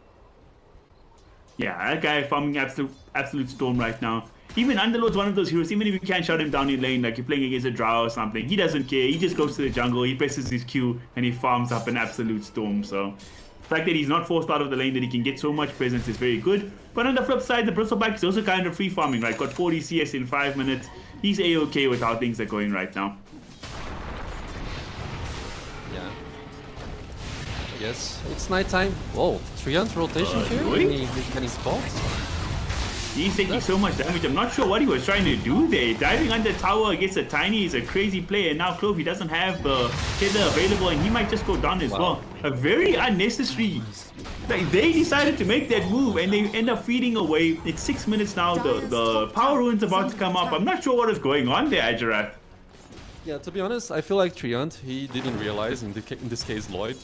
Yeah, that guy farming absolute storm right now. Even Underlord's one of those heroes, even if you can't shut him down in lane, like you're playing against a Drow or something, he doesn't care. He just goes to the jungle, he presses his Q, and he farms up an absolute storm. So the fact that he's not forced out of the lane, that he can get so much presence is very good. But on the flip side, the Bristleback is also kind of free farming, right? Got 40 CS in 5 minutes. He's A-okay with how things are going right now. Yeah. Yes, it's nighttime. Whoa, Triumph rotation here? Any spots? He's taking so much damage. I'm not sure what he was trying to do there. Diving under tower against a Tiny is a crazy play, and now Clove, he doesn't have the tether available, and he might just go down as well. A very unnecessary. Like, they decided to make that move, and they end up feeding away. It's 6 minutes now. The power rune's about to come up. I'm not sure what is going on there, Ajarath. Yeah, to be honest, I feel like Triumph, he didn't realize, in this case Lloyd,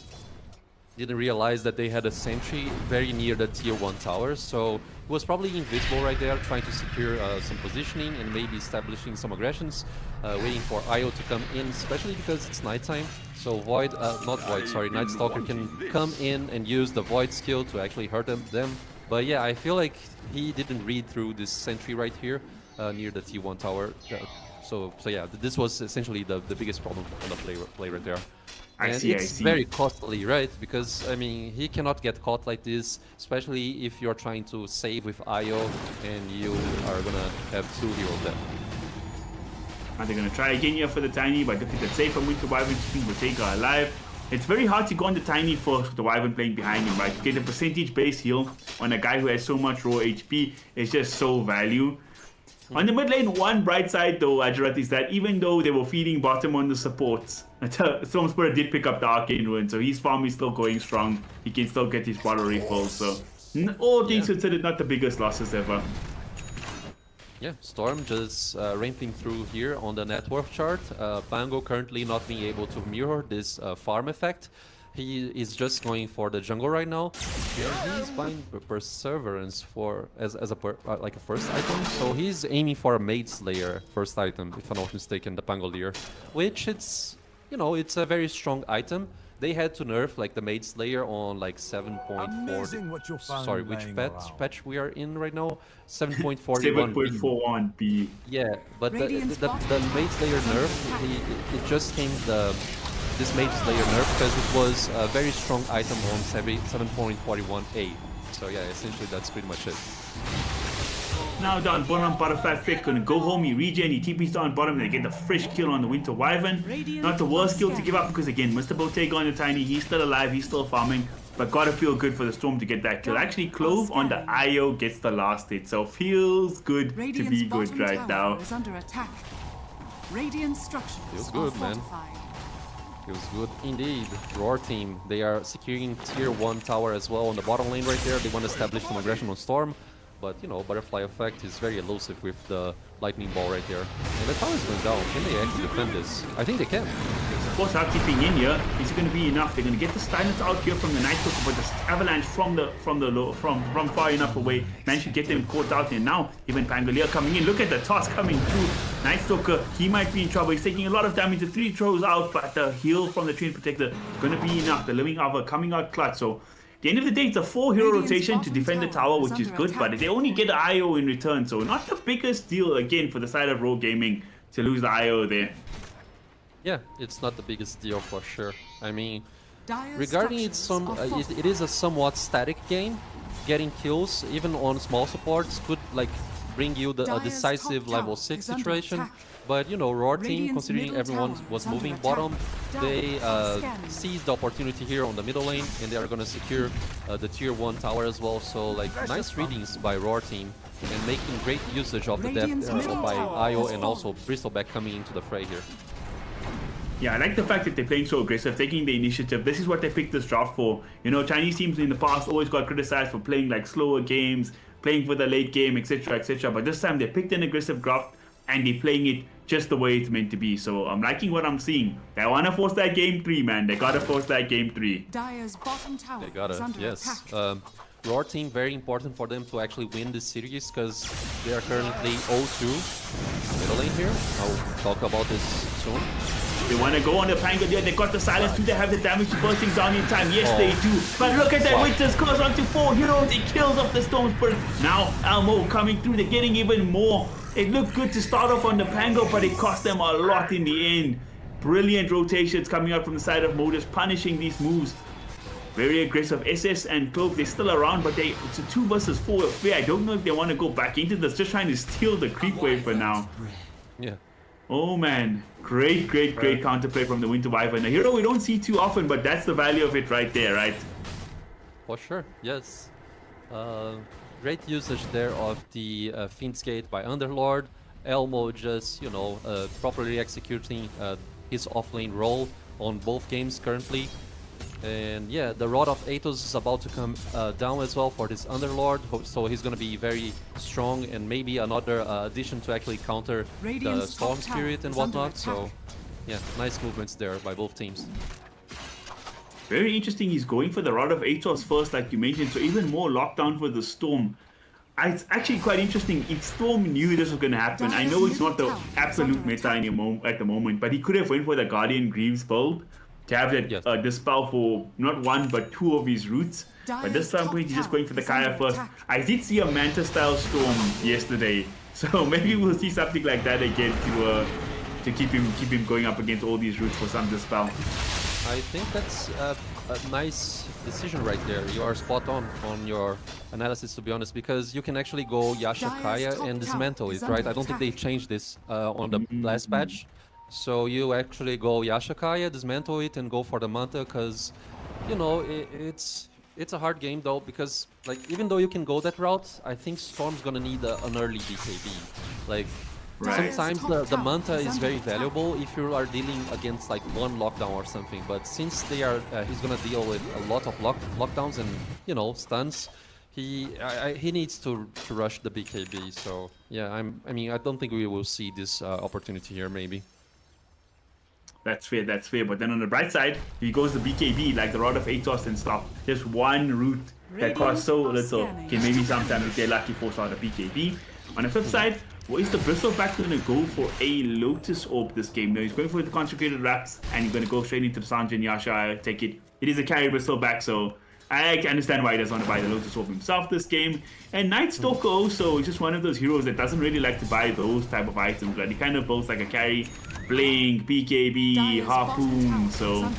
didn't realize that they had a sentry very near the tier 1 tower, so he was probably invisible right there, trying to secure some positioning and maybe establishing some aggressions, waiting for IO to come in, especially because it's nighttime. So Night Stalker can come in and use the Void skill to actually hurt them. But yeah, I feel like he didn't read through this sentry right here near the T1 tower. So yeah, this was essentially the biggest problem on the play right there. I see. Very costly, right? Because, I mean, he cannot get caught like this, especially if you're trying to save with IO and you are gonna have 2 heroes there. Are they gonna try again here for the Tiny, but looking at safe from Winter Wyvern, keeping Bottega alive. It's very hard to go on the Tiny for the Wyvern playing behind him, right? To get a percentage base heal on a guy who has so much raw HP is just so value. On the mid lane, one bright side though, Ajarath, is that even though they were feeding bottom on the supports, Storm Spirit did pick up the Arcane Rune, so his farm is still going strong. He can still get his bottle refills, so all things considered, not the biggest losses ever. Yeah, Storm just ramping through here on the net worth chart. Pango currently not being able to mirror this farm effect. He is just going for the jungle right now. Yeah, he's buying Perseverance for as like a first item. So he's aiming for a Maid Slayer first item, if I'm not mistaken, the Pangolier, which it's it's a very strong item. They had to nerf like the Maid Slayer on like 7.4. Sorry, which patch we are in right now? 7.41. 7.41 B. Yeah, but the Maid Slayer nerf, it just came this Mage Slayer nerf because it was a very strong item on 7.41A. So yeah, essentially that's pretty much it. Now down bottom, Butterfly Fick gonna go home, he regen, he TP's down bottom, they get the fresh kill on the Winter Wyvern. Not the worst kill to give up because again, Mr. Bottega on the Tiny, he's still alive, he's still farming, but gotta feel good for the Storm to get that kill. Actually, Clove on the IO gets the last hit, so feels good to be good right now. Is under attack. Radiant structures Feels good, are man. fortified. Feels good indeed. Roar team, they are securing tier 1 tower as well on the bottom lane right there. They want to establish some aggression on Storm. But, Butterfly Effect is very elusive with the Lightning Ball right there. And the tower is going down. Can they actually defend this? I think they can. Of course, out keeping in here is going to be enough. They're going to get the silence out here from the Night Stalker, but the avalanche from far enough away managed to get them caught out. And now even Pangolier coming in. Look at the toss coming through. Night Stalker, he might be in trouble. He's taking a lot of damage. The 3 throws out, but the heal from the Treant Protector is going to be enough. The Living Hour coming out clutch. So at the end of the day, it's a 4-hero rotation to defend the tower, which is good, but they only get the IO in return, so not the biggest deal, again, for the side of Rogue Gaming to lose the IO there. Yeah, it's not the biggest deal for sure. I mean, Dire regarding it, structures are it is a somewhat static game. Getting kills, even on small supports, could like bring you a Dire's decisive top level tower 6 is under situation. attack. But Roar team, Radiant's considering middle everyone tower was is under moving attack. bottom, they Dire scanning. seized the opportunity here on the middle lane, and they are gonna secure the tier 1 tower as well. So like nice readings by Roar team, and making great usage of the Radiant's depth middle by tower IO has and also Bristleback coming into the fray here. Yeah, I like the fact that they're playing so aggressive, taking the initiative. This is what they picked this draft for. Chinese teams in the past always got criticized for playing like slower games, playing for the late game, etc., etc. But this time they picked an aggressive draft and they're playing it just the way it's meant to be. So I'm liking what I'm seeing. They want to force that game 3, man. They gotta force that game 3. Dire's bottom tower They is gotta, under yes. attack. Roar team, very important for them to actually win this series because they are currently 0-2 middle lane here. I'll talk about this soon. They want to go on the Pangolier. They got the silence. Do they have the damage to bursting down in time? Yes, they do. But look at that. Wow. Winter's Curse onto 4 heroes. It kills off the Storm Spirit. Now Elmo coming through. They're getting even more. It looked good to start off on the Pango, but it cost them a lot in the end. Brilliant rotations coming out from the side of Modus, punishing these moves. Very aggressive. SS and Clove, they're still around, but it's a 2 versus 4 affair. I don't know if they want to go back into this, just trying to steal the creep wave for now. Yeah. Oh man, great counterplay from the Winter Wyvern. A hero we don't see too often, but that's the value of it right there, right? For sure, yes. Great usage there of the Fiend's Gate by Underlord. Elmo just, properly executing his offlane role on both games currently. And yeah, the Rod of Athos is about to come down as well for this Underlord, so he's going to be very strong and maybe another addition to actually counter the Radiant's Storm top Spirit tower and is under whatnot. So attack. yeah, nice movements there by both teams. Very interesting. He's going for the Rod of Athos first, like you mentioned, so even more lockdown for the Storm. It's actually quite interesting. If Storm knew this was going to happen, I know it's not the absolute meta at the moment, but he could have went for the Guardian Greaves build to have that dispel for not 1 but 2 of his roots. But this time he's just going for the Kaya first. I did see a Manta style Storm yesterday, so maybe we'll see something like that again to keep him going up against all these roots for some dispel. I think that's a nice decision right there. You are spot on your analysis, to be honest, because you can actually go Yasha Kaya and dismantle it, right? I don't think they changed this on the last patch. So you actually go Yasha Kaya, dismantle it, and go for the Manta, because, it's a hard game though, because like even though you can go that route, I think Storm's gonna need an early BKB. Like sometimes the Manta is very valuable if you are dealing against like 1 lockdown or something, but since he's gonna deal with a lot of lockdowns and stuns, he needs to rush the BKB. So yeah, I mean, I don't think we will see this opportunity here. Maybe. That's fair, that's fair. But then on the bright side, he goes the BKB, like the Rod of Atos and stuff. Just one route that costs so little. Okay, maybe sometimes if they're lucky, force out a BKB. On the flip side, what is the Bristleback going to go for a Lotus Orb this game? No, he's going for the Consecrated Wraps, and he's going to go straight into the Sanjin Yasha. I take it. It is a carry Bristleback, so I can understand why he doesn't want to buy the Lotus Orb himself this game. And Night Stalker also is just one of those heroes that doesn't really like to buy those type of items, right? He kind of builds like a carry, Blink, BKB, Harpoon, so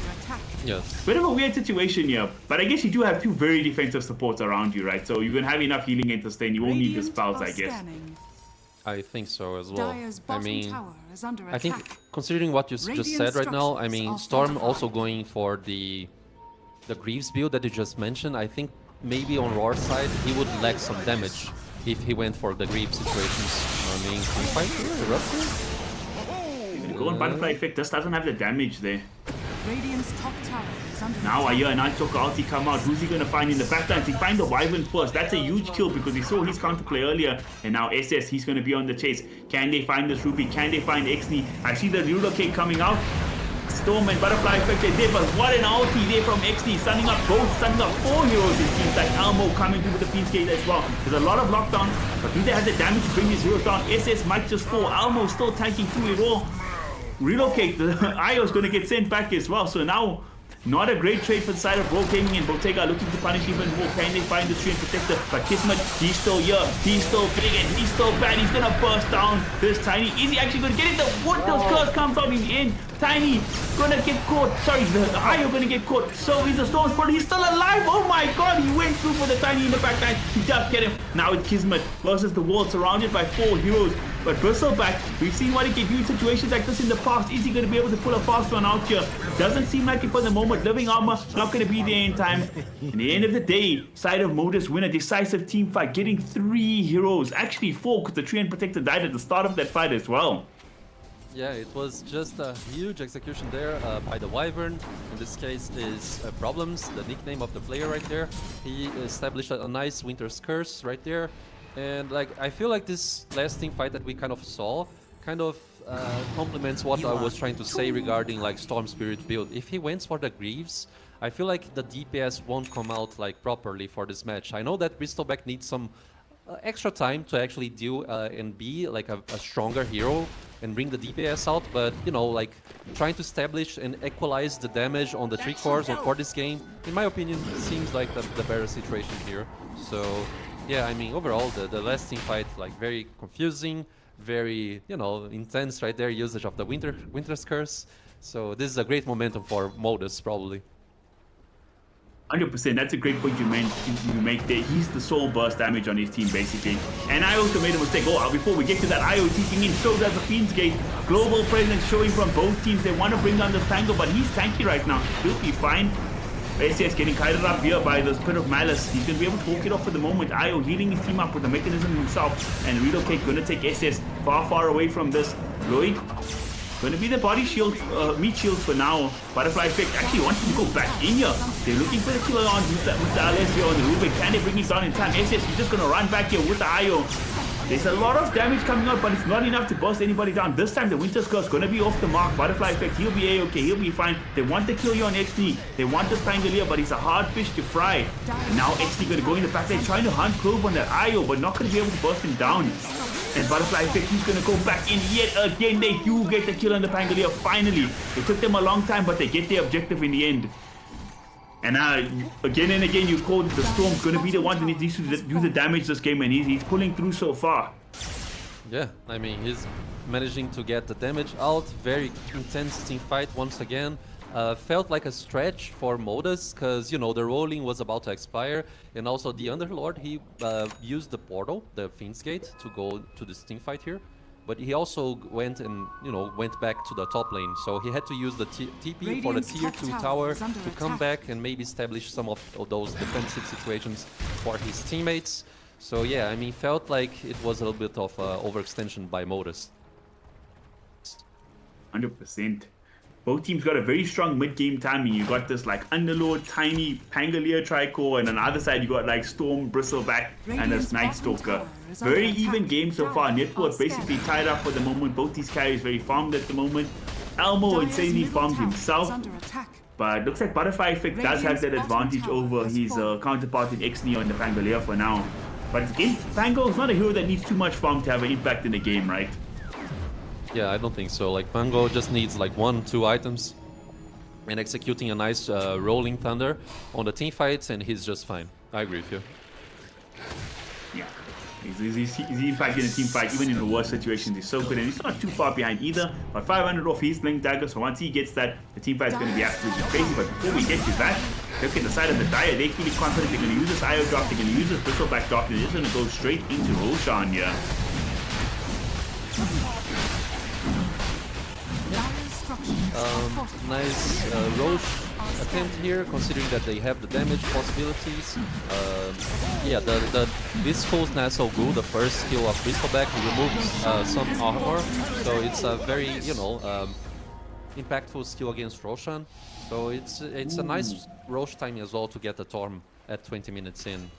Yes. bit of a weird situation here. But I guess you do have two very defensive supports around you, right? So you can have enough healing and sustain. You won't need the spells, I guess. I think so as well. Dire's I bottom mean, tower is under I think attack. considering what you just said right now, I structures mean, are Storm fortified. also going for the Greaves build that you just mentioned. I think maybe on Roar side he would lack some damage if he went for the Greaves situations. I mean, team fight here, roughly. Go on Butterfly Effect just doesn't have the damage there. Radiant's top tower is under Now I attack. hear a Night Stalker ulti come out. Who's he going to find in the backline? He find the Wyvern first. That's a huge kill because he saw his counterplay earlier. And now SS, he's going to be on the chase. Can they find this Ruby? Can they find Exney? I see the relocate coming out. Storm and Butterfly Effect are there, but what an ulti there from XD, stunning up 4 heroes. It seems like Elmo coming through with the Fiend's Gate as well. There's a lot of lockdown, but do they have the damage to bring these heroes down? SS might just fall. Elmo still tanking through it all. Relocate, the IO is going to get sent back as well. So now, not a great trade for the side of Rogue Gaming and Bottega looking to punish even more. Can they find the Treant Protector? But Kismet, he's still here, he's still big, and he's still bad. He's going to burst down this Tiny. Is he actually going to get it? The Wood Those curse comes out in the end. Tiny going to get caught. Sorry, the IO going to get caught. So he's a Storm Spirit. He's still alive. Oh my god, he went through for the Tiny in the back line. He does get him. Now it's Kismet versus the wall surrounded by 4 heroes. But Bristleback, we've seen what he can do in situations like this in the past. Is he going to be able to pull a fast one out here? Doesn't seem like it for the moment. Living Armor, not going to be there in time. In the end of the day, side of Modus win a decisive team fight, getting 3 heroes. Actually 4, because the Treant Protector died at the start of that fight as well. Yeah, it was just a huge execution there by the Wyvern. In this case is Problems, the nickname of the player right there. He established a nice Winter's Curse right there. And like, I feel like this last team fight that we kind of saw kind of complements what I was trying to say regarding like Storm Spirit build. If he went for the Greaves, I feel like the DPS won't come out like properly for this match. I know that Bristleback needs some extra time to actually deal and be like a stronger hero and bring the DPS out, but you know, like trying to establish and equalize the damage on the 3 cores for this game, in my opinion, seems like the better situation here. So yeah, I mean, overall, the last team fight, like, very confusing, very, you know, intense right there, usage of the Winter's Curse. So this is a great momentum for Modus, probably. 100%, that's a great point you make there. He's the sole burst damage on his team, basically. And I also made a mistake. Oh, before we get to that, IO teeping in, so does the Fiend's Gate. Global presence showing from both teams. They want to bring down this Tango, but he's tanky right now. He'll be fine. SS getting kited up here by the Spirit of Malice. He's going to be able to walk it off for the moment. IO healing his team up with the mechanism himself. And Relocate going to take SS far away from this. Lloyd going to be the body shield, meat shields for now. Butterfly Effect actually wants to go back in here. They're looking for the killer on Mr. Alessio on the Rubik. Can they bring it down in time? SS, he's just going to run back here with the IO. There's a lot of damage coming out, but it's not enough to burst anybody down. This time, the Winter's Curse is going to be off the mark. Butterfly Effect, he'll be A-okay, he'll be fine. They want to kill you on XD. They want this Pangolier, but he's a hard fish to fry. And now XD going to go in the back there, trying to hunt Clove on that IO, but not going to be able to burst him down. And Butterfly Effect, he's going to go back in yet again. They do get the kill on the Pangolier, finally. It took them a long time, but they get their objective in the end. And again and again, you called the Storm's going to be the one that needs to do the damage this game, and he's pulling through so far. Yeah, I mean, he's managing to get the damage out. Very intense team fight once again. Felt like a stretch for Modus because, you know, the rolling was about to expire. And also the Underlord, he used the portal, the Fiend's Gate, to go to this team fight here. But he also went and, you know, went back to the top lane. So he had to use the TP for the tier 2 tower to come back and maybe establish some of those defensive situations for his teammates. So yeah, I mean, felt like it was a little bit of overextension by Modus. 100%. both teams got a very strong mid-game timing. You got this like Underlord, Tiny, Pangolier Tricore, and on the other side you got like Storm, Bristleback, and this Night Stalker. Very even game so far. Network basically tied up for the moment. Both these carries very farmed at the moment. Elmo insanely farmed himself. But looks like Butterfly Effect does have that advantage over his counterpart in X-Neo and the Pangolier for now. But again, Pango is not a hero that needs too much farm to have an impact in the game, right? Yeah, I don't think so. Like Pango just needs like 1-2 items and executing a nice rolling thunder on the team fights, and he's just fine. I agree with you. Yeah, his impact in a team fight, even in the worst situations, is so good, and he's not too far behind either. But 500 off his Blink Dagger, so once he gets that, the team fight is going to be absolutely crazy. But before we get to that, look at the side of the Dire. They're feeling confident. They're going to use this IO drop. They're going to use this Bristleback drop. They're just going to go straight into Roshan here. Nice Roche attempt here, considering that they have the damage possibilities. Yeah, the Visco's Nassau Goo, the first skill of Bristleback, removes some armor, so it's a very, you know, impactful skill against Roshan. So it's a nice Roche timing as well to get the Torm at 20 minutes in.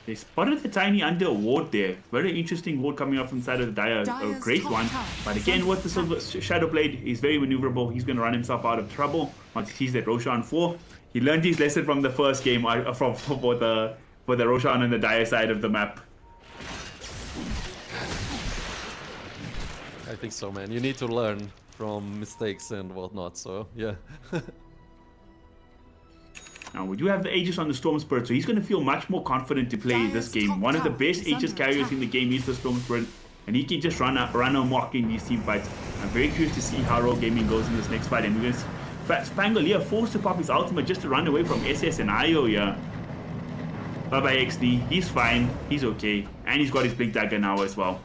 They spotted the Tiny under a ward there. Very interesting ward coming up from the side of the Dire. A great one. But again, with the Silver Shadow Blade, he's very maneuverable. He's going to run himself out of trouble once he sees that Roshan 4. He learned his lesson from the first game for the Roshan on the Dire side of the map. I think so, man. You need to learn from mistakes and whatnot, so yeah. Now, we do have the Aegis on the Storm Spirit, so he's going to feel much more confident to play this game. One of the best Aegis carriers in the game is the Storm Spirit, and he can just run amok in these team fights. I'm very curious to see how Rogue Gaming goes in this next fight, and we're going to see Pangolier forced to pop his ultimate just to run away from SS and IO here. Bye-bye XD, he's fine, he's okay, and he's got his Blink Dagger now as well.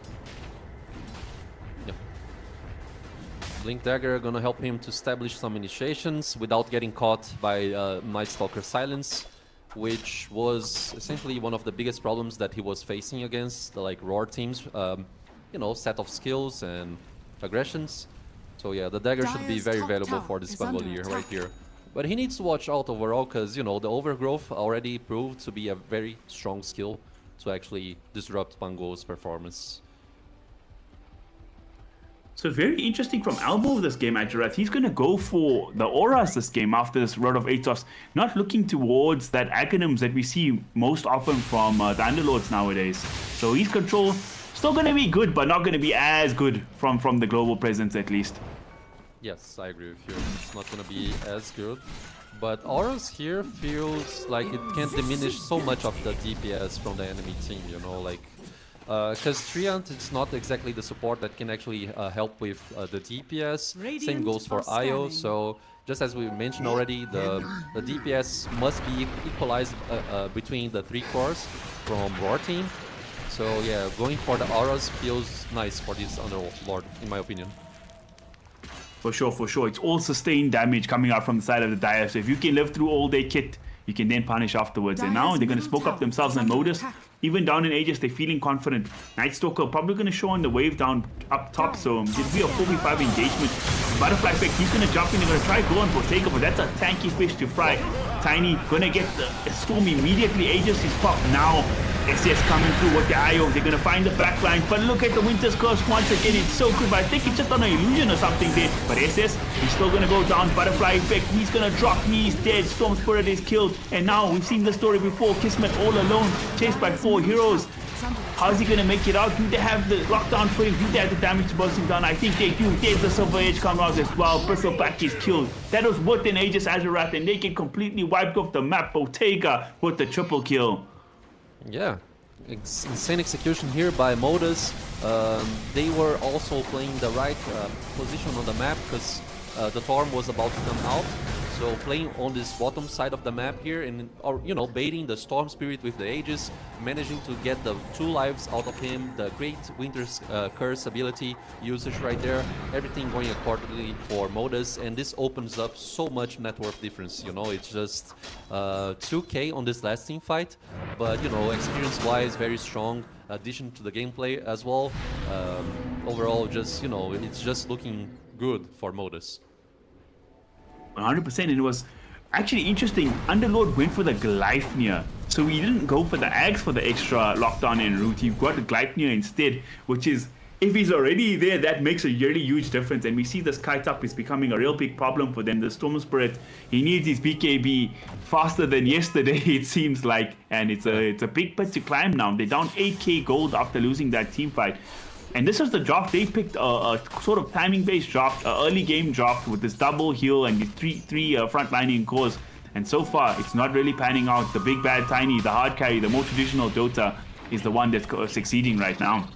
Blink Dagger gonna help him to establish some initiations without getting caught by Night Stalker Silence, which was essentially one of the biggest problems that he was facing against the like Roar teams. You know, set of skills and aggressions. So yeah, the dagger should be very valuable for this Pangolier right here. But he needs to watch out overall, because you know the Overgrowth already proved to be a very strong skill to actually disrupt Pango's performance. So very interesting from Elbow this game, actually. He's going to go for the auras this game after this Rod of Atos, not looking towards that Aghanim's that we see most often from the Underlords nowadays. So his control still going to be good, but not going to be as good from the global presence at least. Yes, I agree with you. It's not going to be as good. But auras here feels like it can diminish so much of the DPS from the enemy team, you know, like... Because Treant, it's not exactly the support that can actually help with the DPS. Same goes for IO, so just as we mentioned already, the DPS must be equalized between the 3 cores from Roar team. So yeah, going for the auras feels nice for this Underlord, in my opinion. For sure. It's all sustained damage coming out from the side of the Dire, so if you can live through all their kit, you can then punish afterwards. And now they're going to smoke up themselves and Modus. Even down in Aegis, they're feeling confident. Night Stalker probably going to show on the wave down up top, so it'll be a 4v5 engagement. Butterfly Effect, he's going to jump in, they're going to try go on Protego, but that's a tanky fish to fry. Tiny going to get the Storm immediately. Aegis is popped now. SS coming through with the IO. They're going to find the backline, but look at the Winter's Curse once again. It's so good, but I think it's just on an illusion or something there. But SS, he's still going to go down. Butterfly Effect, he's going to drop me. He's dead. Storm Spirit is killed. And now we've seen this story before. Kismet all alone, chased by 4 heroes. How's he going to make it out? Do they have the lockdown for him? Do they have the damage to burst him down? I think they do. There's the Silver Edge coming out as well. Bristleback is killed. That was worth an Aegis Azurath, and they get completely wiped off the map. Bottega with the triple kill. Yeah, insane execution here by Modus. They were also playing the right position on the map, because the Torm was about to come out. So playing on this bottom side of the map here, and you know, baiting the Storm Spirit with the Aegis, managing to get the 2 lives out of him, the great Winter's Curse ability usage right there, everything going accordingly for Modus, and this opens up so much net worth difference. You know, it's just 2k on this last team fight, but you know, experience-wise, very strong addition to the gameplay as well. Overall, just, you know, it's just looking good for Modus. 100%, and it was actually interesting. Underlord went for the Gleipnir, so he didn't go for the Axe for the extra lockdown and route. He got the Gleipnir instead, which is, if he's already there, that makes a really huge difference. And we see this kite up is becoming a real big problem for them. The Storm Spirit, he needs his BKB faster than yesterday, it seems like, and it's a big pit to climb now. They're down 8k gold after losing that team fight. And this was the draft. They picked a sort of timing-based draft, an early game draft with this double heal and these three frontlining cores. And so far, it's not really panning out. The big bad Tiny, the hard carry, the more traditional Dota is the one that's succeeding right now.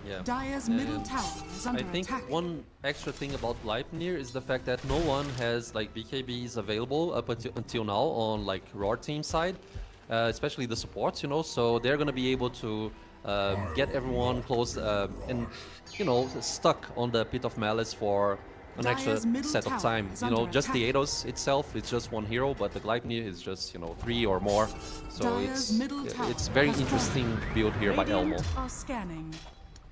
Yeah. Dire's middle tower is under I think attack. one extra thing about Gleipnir is the fact that no one has like BKBs available up until now on like Roar team side, especially the supports, you know. So they're gonna be able to get everyone close and you know stuck on the Pit of Malice for an extra Dire's middle set of tower time. is You know, under just the attack. Ados itself, it's just one hero, but the Gleipnir is just, you know, 3 or more. So Dire's middle tower it's very has fallen. interesting build here by Elmo. Radiant are scanning.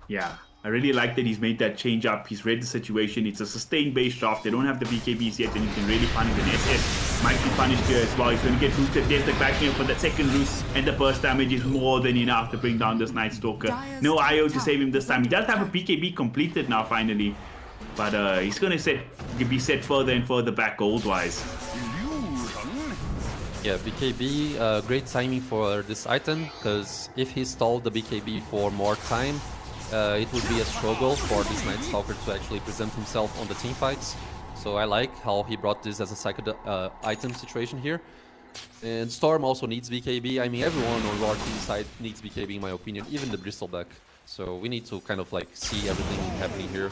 Yeah, I really like that he's made that change up. He's read the situation. It's a sustained base draft. They don't have the BKBs yet, and he can really punish an SF. Might be punished here as well. He's going to get boosted. There's the back here for that second root, and the burst damage is more than enough to bring down this Night Stalker. No IO to save him this time. He does have a BKB completed now, finally. But he's going to be set further and further back gold-wise. Yeah, BKB, great timing for this item, because if he stalled the BKB for more time, it would be a struggle for this Night Stalker to actually present himself on the team fights. So I like how he brought this as a second item situation here. And Storm also needs BKB. I mean, everyone on Roar team side needs BKB in my opinion, even the Bristleback. So we need to kind of like see everything happening here.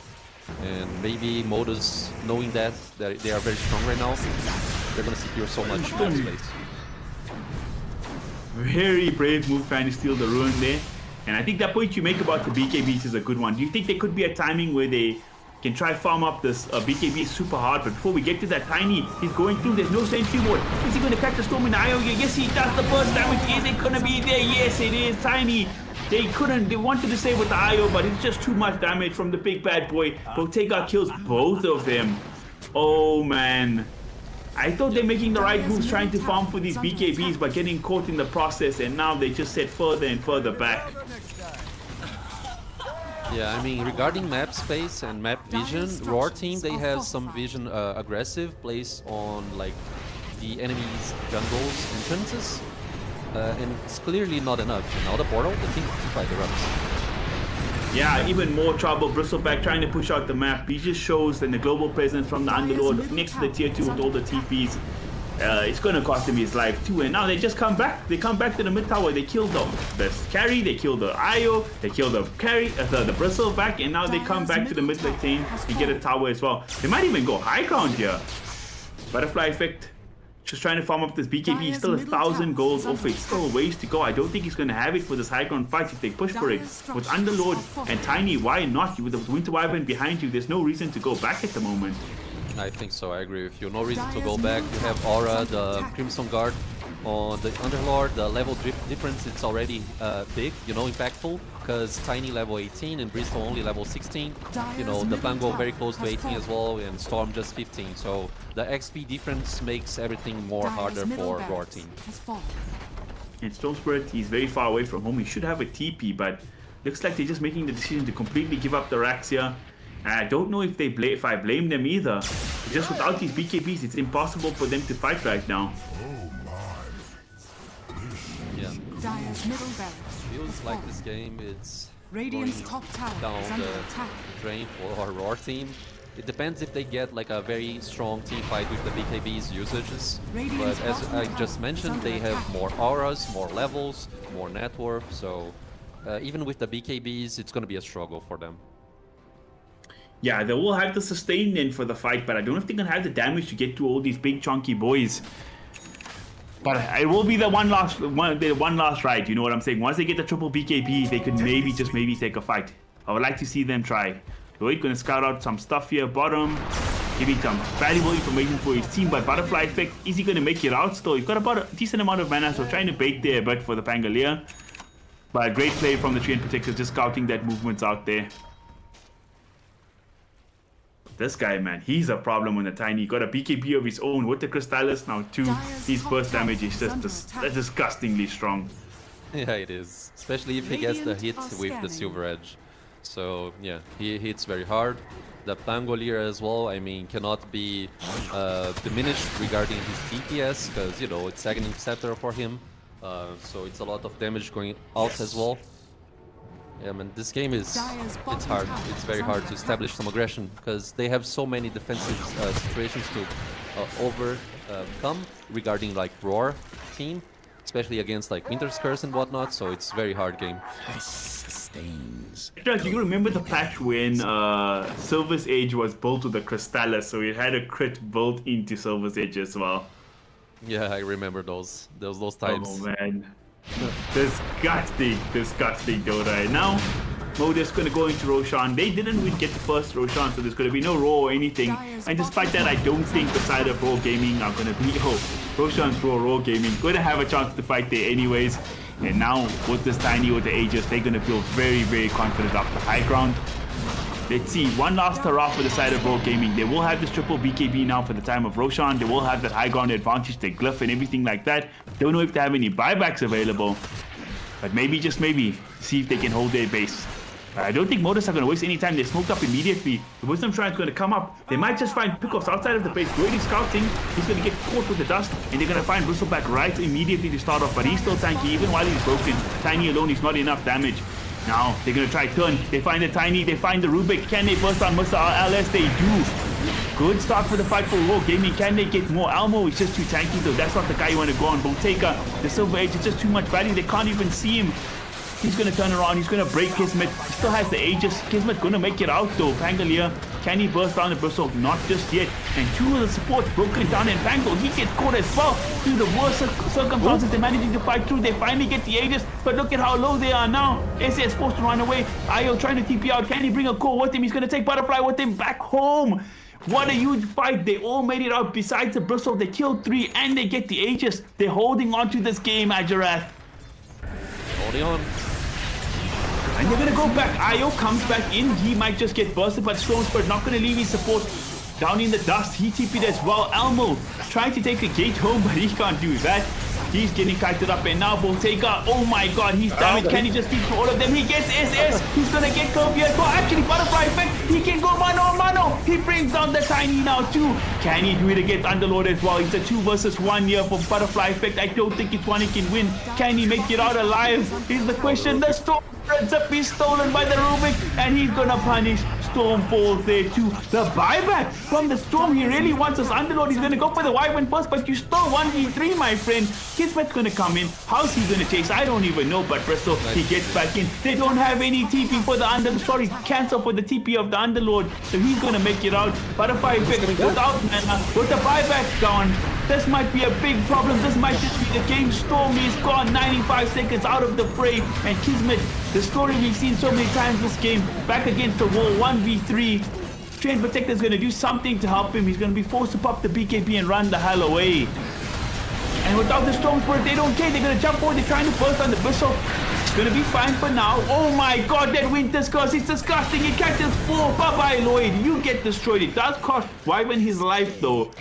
And maybe Modus, knowing that they are very strong right now, they're gonna secure so much space. Very brave move trying to steal the Ruin there. And I think that point you make about the BKBs is a good one. Do you think there could be a timing where they can try farm up this BKB super hard, but before we get to that Tiny, he's going through, there's no sentry ward. Is he going to catch the Storm in the IO? Yes, he does. The burst damage, is it going to be there? Yes, it is. Tiny. They wanted to save with the IO, but it's just too much damage from the big bad boy. Bottega kills both of them. Oh, man. I thought they're making the right moves trying to farm for these BKBs, but getting caught in the process, and now they just set further and further back. Yeah, I mean, regarding map space and map vision, Roar team, they have some vision aggressive placed on like the enemy's jungles entrances, and it's clearly not enough. Now the portal, the team fight erupts. Yeah, even more trouble. Bristleback trying to push out the map. He just shows then the global presence from the Underlord next to the tier 2 with all the TPs. It's going to cost him his life too. And now they just come back. They come back to the mid tower. They kill the carry. They kill the IO. They kill the carry, the Bristleback. And now they come back to the mid lane and get a tower as well. They might even go high ground here. Butterfly effect. Just trying to farm up this BKB. Still 1,000 gold off it. Still a ways to go. I don't think he's going to have it for this high ground fight if they push for it. With Underlord and Tiny, why not? With the Winter Wyvern behind you, there's no reason to go back at the moment. I think so, I agree with you. No reason to go back. You have Aura, the Crimson Guard on the Underlord. The level difference, it's already big, you know, impactful. Because Tiny level 18 and Bristol only level 16. You know, the Plango very close to 18 as well, and Storm just 15. So the XP difference makes everything more harder for Roar team. And Storm Spirit, he's very far away from home. He should have a TP, but looks like they're just making the decision to completely give up the racks here. And I don't know if I blame them either. Just without these BKBs, it's impossible for them to fight right now. Yeah. Dire's middle barracks Feels like this game it's Radiant's going top tower is down under the attack. drain for our Roar team. It depends if they get like a very strong team fight with the BKB's usages. But as I just mentioned, they have more auras, more levels, more net worth. So even with the BKBs, it's going to be a struggle for them. Yeah, they will have the sustain then for the fight, but I don't know if they're going to have the damage to get to all these big chunky boys. But it will be the one last ride, you know what I'm saying? Once they get the triple BKB, they could maybe take a fight. I would like to see them try. Lloyd gonna scout out some stuff here, bottom, giving some valuable information for his team. But Butterfly Effect, is he gonna make it out still? He's got about a decent amount of mana, so trying to bait there a bit for the Pangolier. But great play from the Treant Protector, just scouting that movements out there. This guy, man, he's a problem on the Tiny. Got a BKB of his own with the Crystallis now too. His burst damage is just disgustingly strong. Yeah, it is. Especially if he gets the hit with the Silver Edge. So, yeah, he hits very hard. The Pangolier as well, I mean, cannot be diminished regarding his DPS, because, you know, it's Aghanim Scepter for him. So it's a lot of damage going out as well. Yeah, man, this game is, it's hard. It's very hard to establish some aggression, because they have so many defensive situations to overcome regarding, like, Roar team. Especially against like Winter's Curse and whatnot, so it's very hard game. Do you remember the patch when Silver's Edge was built with the Crystallis, so it had a crit built into Silver's Edge as well? Yeah, I remember those times. Oh man, disgusting Dota. And now Modus gonna go into Roshan. They didn't really get the first Roshan, so there's gonna be no Raw or anything. And despite that, I don't think the side of Raw Gaming are gonna be Roshan's Raw Gaming gonna have a chance to fight there anyways. And now with this Tiny with the Aegis, they're gonna feel very, very confident up the high ground. Let's see, one last hurrah for the side of Raw Gaming. They will have this triple BKB now for the time of Roshan. They will have that high ground advantage, the glyph and everything like that. Don't know if they have any buybacks available, but maybe, just maybe, see if they can hold their base. I don't think Modus are going to waste any time. They smoked up immediately. The Wisdom Shrine is going to come up. They might just find pickoffs outside of the base. Really scouting. He's going to get caught with the dust, and they're going to find Bristleback right immediately to start off. But he's still tanky even while he's broken. Tiny alone is not enough damage. Now they're going to try turn. They find the Tiny. They find the Rubik. Can they burst on Mr. LS? They do. Good start for the fight for Raw Gaming. Can they get more? Elmo is just too tanky though. That's not the guy you want to go on. Boteka, the Silver Edge is just too much value. They can't even see him. He's going to turn around. He's going to break Kismet. He still has the Aegis. Kismet going to make it out though. Pangolier, can he burst down the Bristle? Not just yet. And two of the supports broken down, and Pango, he gets caught as well. Through the worst circumstances, they're managing to fight through. They finally get the Aegis, but look at how low they are now. SS forced to run away. Io trying to TP out. Can he bring a core with him? He's going to take Butterfly with him back home. What a huge fight. They all made it out besides the Bristle. They killed 3 and they get the Aegis. They're holding on to this game, Ajarath. Holding on. And they're going to go back. Io comes back in. He might just get bursted, but Stormspurt not going to leave his support down in the dust. He TP'd as well. Elmo trying to take a gate home, but he can't do that. He's getting kited up, and now Boteka, oh my god, he's damaged. Can he just keep all of them? He gets SS. He's going to get Kirby as well. Actually, Butterfly effect. He can go mano. He brings down the Tiny now too. Can he do it against Underlord as well? It's a 2 versus 1 here for Butterfly effect. I don't think it's one he can win. Can he make it out alive? Is the question. The Storm Zip is stolen by the Rubik, and he's gonna punish. Storm falls there too. The buyback from the Storm. He really wants us Underlord. He's gonna go for the Wyvern first, but you still 1v3, my friend. Kismet's gonna come in. How's he gonna chase? I don't even know, but Bristol, he gets back in. They don't have any TP for the cancel for the TP of the Underlord, so he's gonna make it out. Butterfly effect without mana, with the buyback down. This might be a big problem. This might just be the game. Storm is gone. 95 seconds out of the fray. And Kismet, the story we've seen so many times this game, back against the wall, 1v3. Train Protector is going to do something to help him. He's going to be forced to pop the BKB and run the hell away. And without the Storm Spirit, they don't care. They're going to jump forward. They're trying to burst on the Bristle. It's going to be fine for now. Oh my god, that Winter's Curse. It's disgusting. It catches 4. Bye-bye, Lloyd. You get destroyed. It does cost Wyvern his life, though.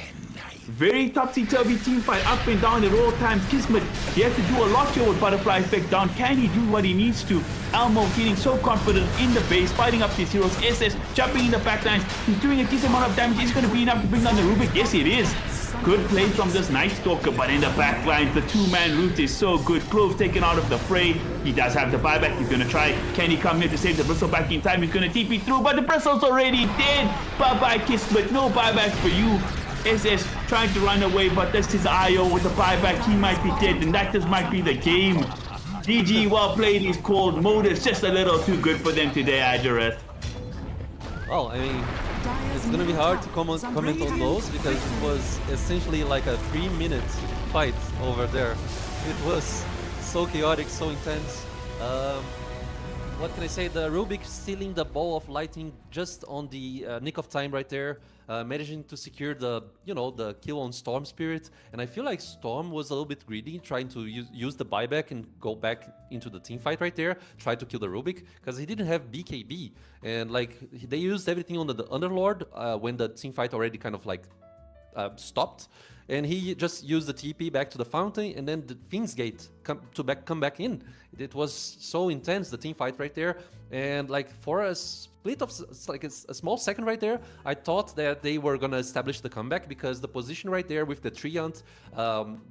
Very topsy-turvy team fight, up and down at all times. Kismet, he has to do a lot here with Butterfly effect down. Can he do what he needs to? Elmo feeling so confident in the base, fighting up these heroes. SS jumping in the backlines. He's doing a decent amount of damage. Is going to be enough to bring down the Rubik? Yes, it is. Good play from this Night Stalker, but in the backlines, the 2-man route is so good. Clove taken out of the fray. He does have the buyback. He's going to try. Can he come here to save the Bristle back in time? He's going to TP through, but the Bristle's already dead. Bye-bye, Kismet. No buyback for you. SS trying to run away, but this is Io with the buyback. He might be dead, and that just might be the game. GG, well played, is called. Modus just a little too good for them today, Ajarath. Well, I mean, it's gonna be hard to comment on those, because it was essentially like a 3-minute fight over there. It was so chaotic, so intense. what can I say? The Rubik stealing the ball of lightning just on the nick of time right there, managing to secure the the kill on Storm Spirit. And I feel like Storm was a little bit greedy, trying to use the buyback and go back into the team fight right there, try to kill the Rubik because he didn't have BKB, and like they used everything on the Underlord when the team fight already kind of like stopped. And he just used the TP back to the fountain, and then the Fiend's Gate come back in. It was so intense, the team fight right there. And like for a split of like a small second right there, I thought that they were gonna establish the comeback because the position right there with the Treant,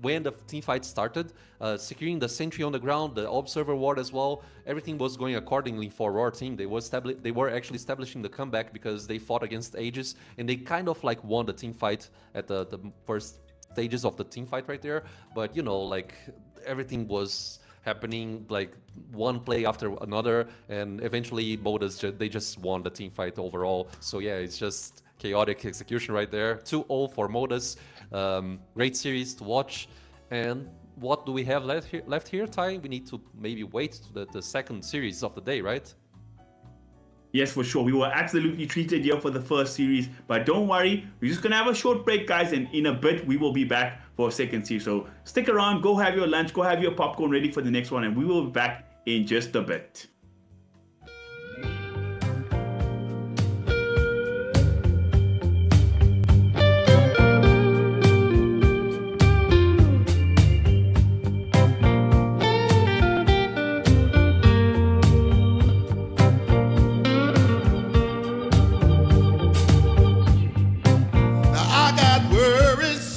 when the team fight started, securing the sentry on the ground, the observer ward as well, everything was going accordingly for Roar team. They were actually establishing the comeback because they fought against Aegis, and they kind of like won the team fight at the first stages of the team fight right there. But like everything was happening like one play after another, and eventually Modus they just won the team fight overall. So yeah, it's just chaotic execution right there. 2-0 for Modus. Great series to watch. And what do we have left here, Ty? We need to maybe wait to the second series of the day, right? Yes, for sure. We were absolutely treated here for the first series, but don't worry. We're just going to have a short break, guys, and in a bit, we will be back for a second series. So stick around, go have your lunch, go have your popcorn ready for the next one, and we will be back in just a bit. Now I got worries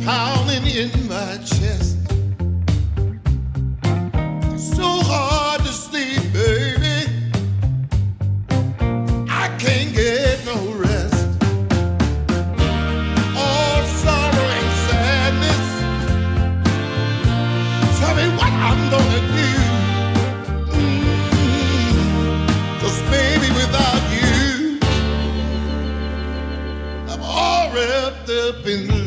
pounding in my chest. So hard to sleep, baby. I can't get no rest. All sorrow and sadness. Tell me what I'm gonna do. 'Cause baby, without you, I'm all wrapped up in blue.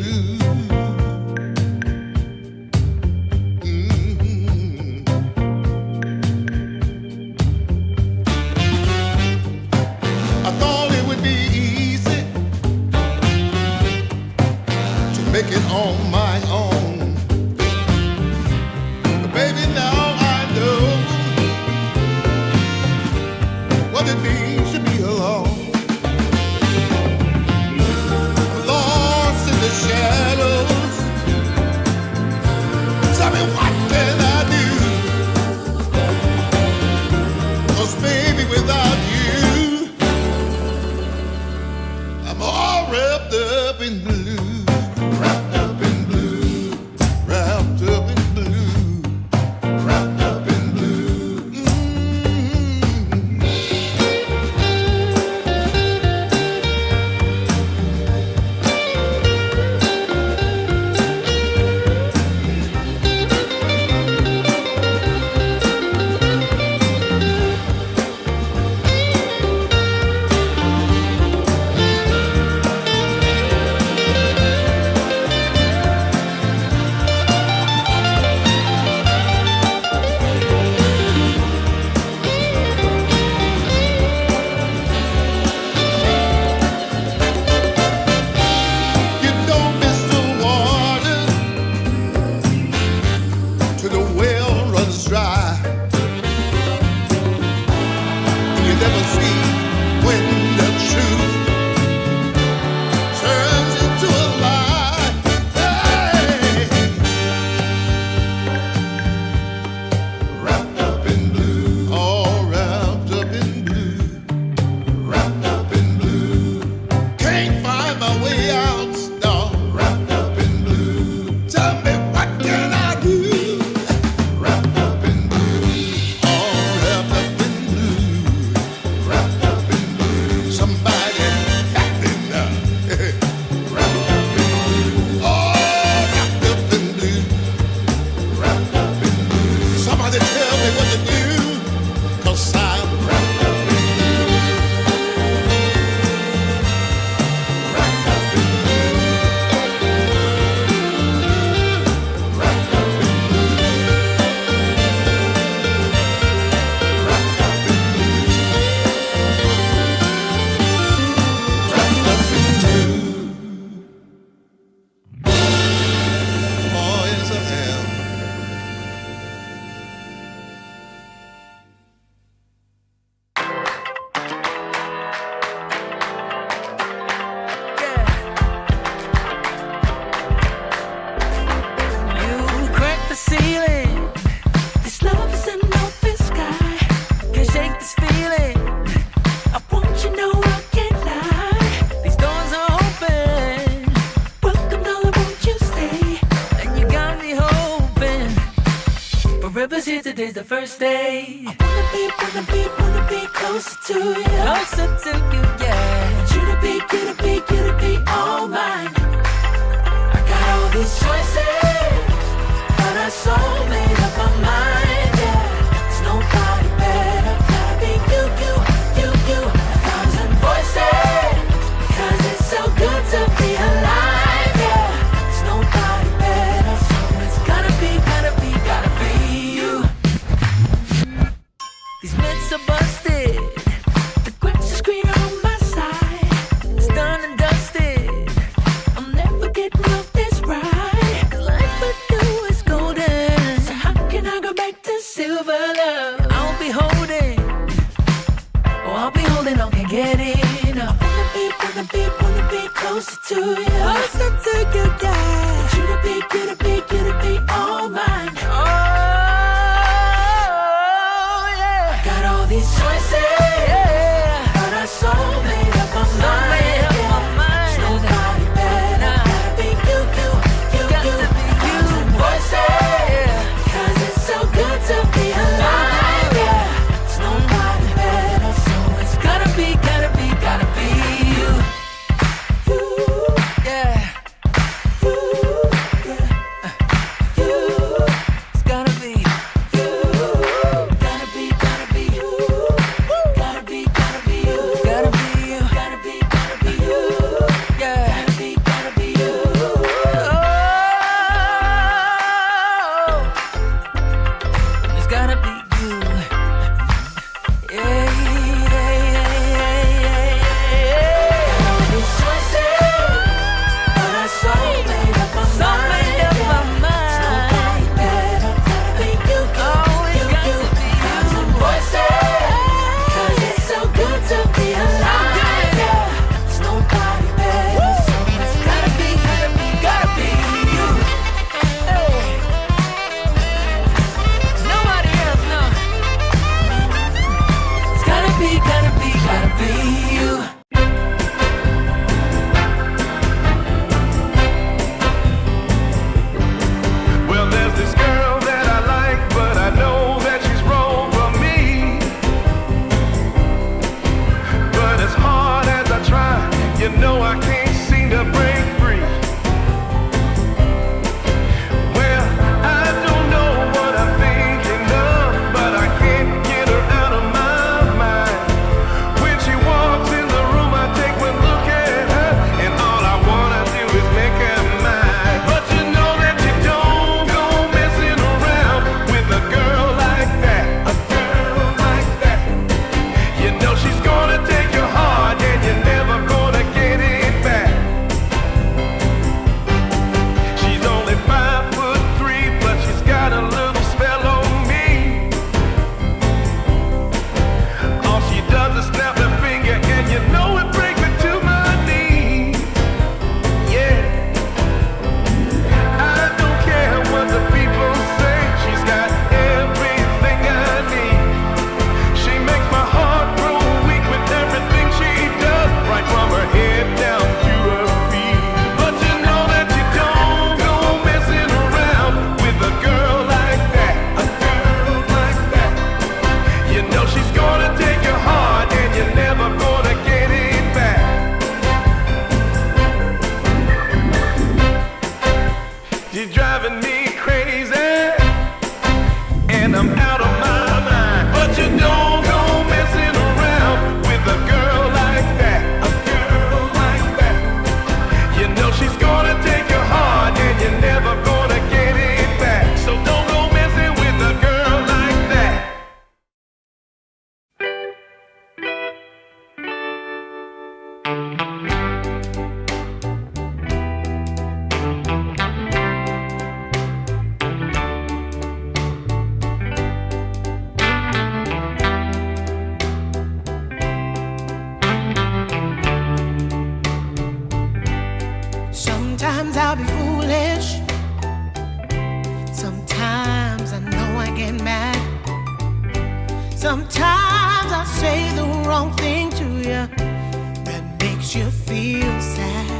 I thought it would be easy to make it on my own. But baby, now I know what it means to be alone. I'm lost in the shadows. Tell me what can I do? 'Cause baby, without you, I'm all wrapped up in blue. Wrapped up in blue. 'cause here today's the first day. I wanna be closer to you. Closer to you, yeah. Want you to be all mine. I got all these choices, but I so made up my mind, yeah. There's nobody better, gotta be you. 1,000 voices, 'cause it's so good to be alive, yeah. There's nobody better, so it's gotta be you. These myths are busted, the grass is greener on my side. It's done and dusted, I'm never getting off this ride. 'Cause life with you is golden, so how can I go back to silver love? I'll be holding on, can't get enough. Wanna be closer to you. Closer to you, yeah. Want you to be all mine. Oh, yeah. Got all these choices, yeah, but I so made up my mind. There's nobody better, gotta be you. Got to be you. Voices, yeah, 'cause it's so good to be alive, yeah. There's nobody better, so it's gotta be you. Yeah. It's gotta be you. Gotta be you. Gotta be you. Gotta be you. Yeah. Gotta be you. Oh. It's gotta be you. Yeah. All these choices, but I so made up my mind. It's nobody better, gotta be you. Thousand voices, 'cause it's so good to be alive, yeah. It's nobody better, so it's gotta be you. Hey. Nobody else, no. It's gotta be you. Well, there's this girl that I like, but I know that she's wrong for me. But as hard as I try, you know I can't seem to break free. Well, I don't know what I'm thinking of, but I can't get her out of my mind. When she walks in the room, I take one look at her, and all I wanna do is make her mine. But you know that you don't go messing around with a girl like that. You know she's gonna take your heart, and you're never gonna get it back. She's only 5'3", but she's got a little spell on me. All she does is snap her finger, and you know it brings me to my knees. Yeah, I don't care what the people say. She's got everything I need. She makes my heart grow weak with everything she does, right from her head down to her feet. But you know that you don't go messing around with a girl like that. You know she's gonna take your heart, and you're never gonna get it back. She's driving me crazy, and I'm out of my mind. But you don't go messing around with a girl like that. You know she's gonna take your heart, and you're never gonna get it back. So don't go messing with a girl like that. Sometimes I'll be foolish. Sometimes I know I get mad. Sometimes I say the wrong thing to you that makes you feel sad.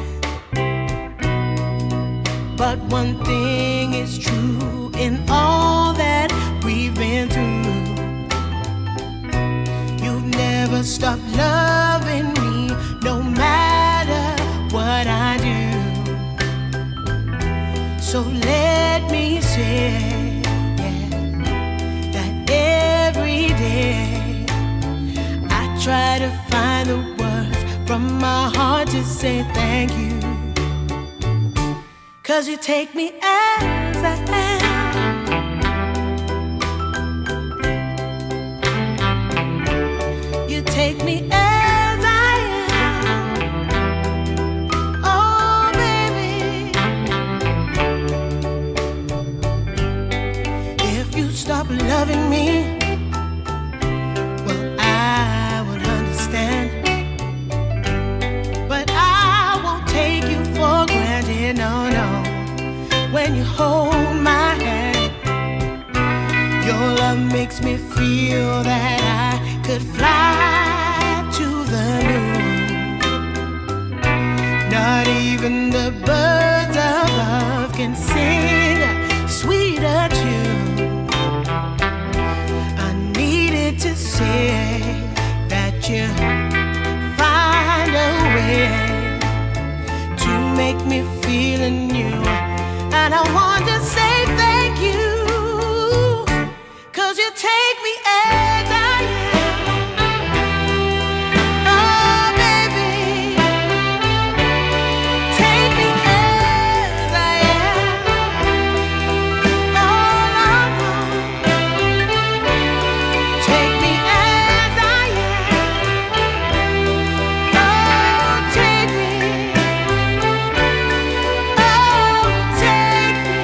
But one thing is true in all that we've stop loving me no matter what I do. So let me say, yeah, that every day I try to find the words from my heart to say thank you. 'Cause you take me as I am. You take me as I am. Oh, baby. If you stop loving me, well, I would understand. But I won't take you for granted, no, no. When you hold my hand, your love makes me feel that I could fly to the moon. Not even the birds above can sing a sweeter tune. I needed to say that you find a way to make me feel anew. And I want to say thank you, 'cause you take me as I am. Oh, baby, take me as I am. Oh, Lord, take me as I am. Oh, take me. Oh, take me.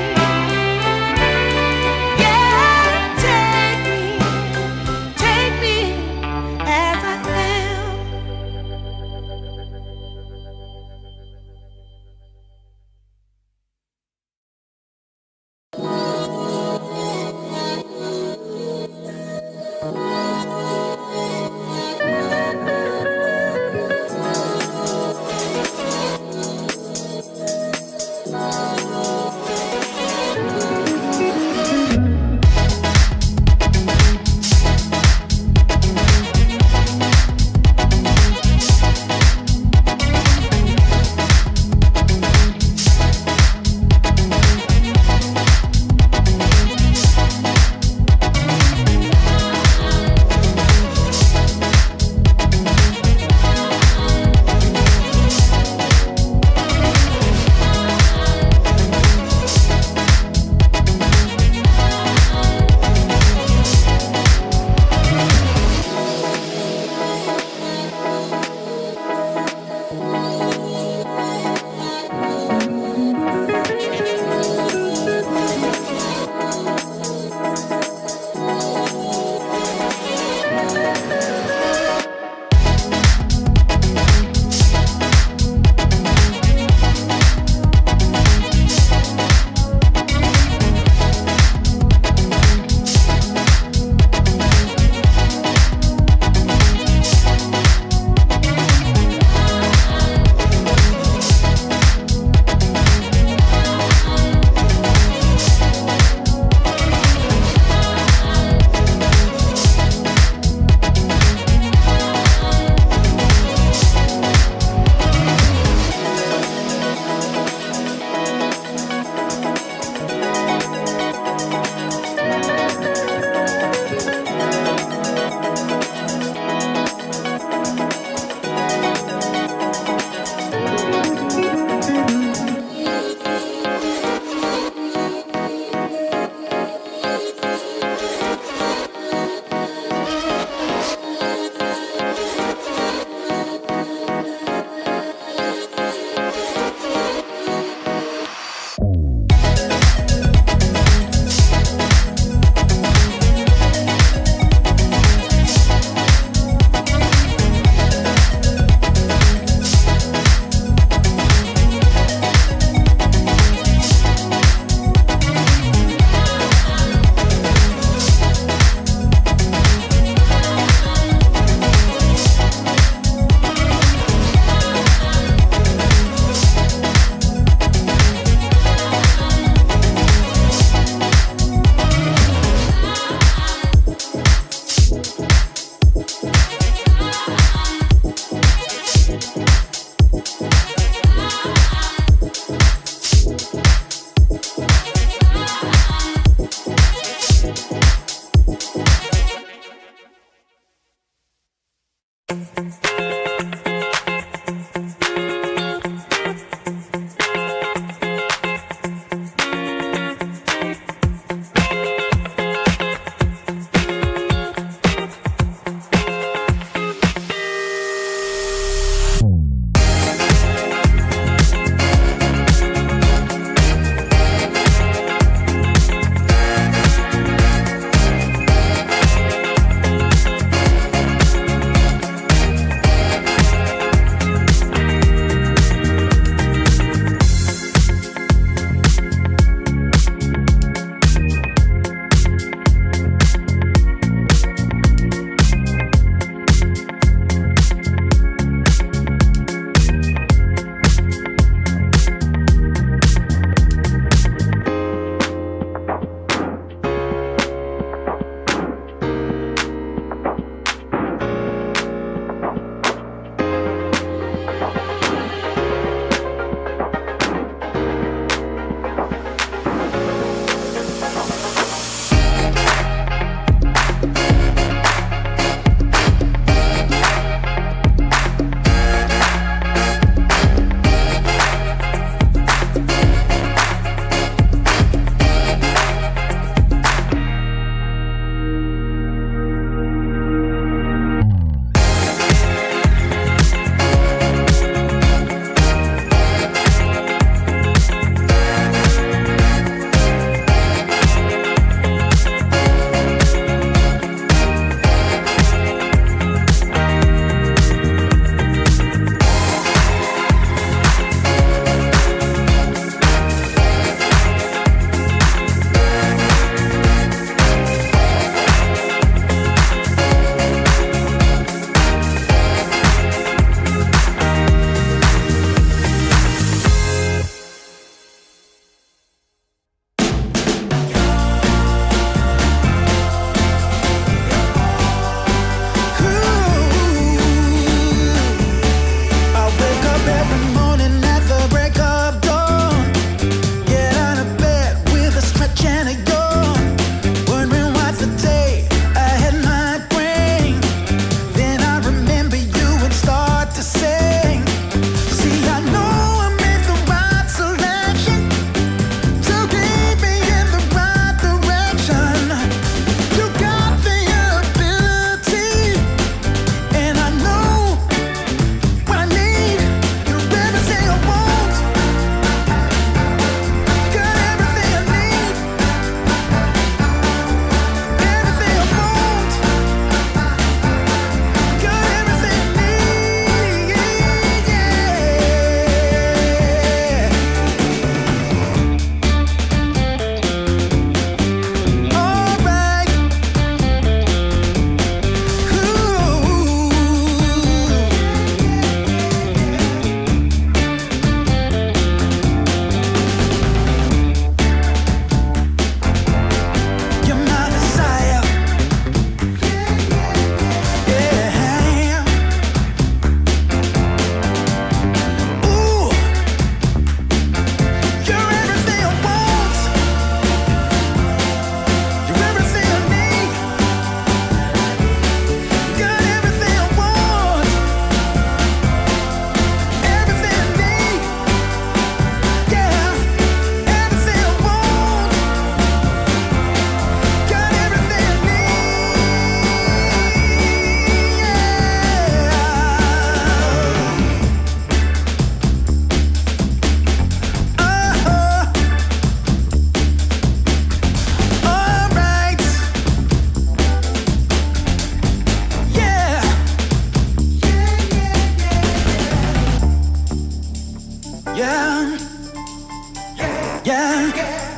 Yeah,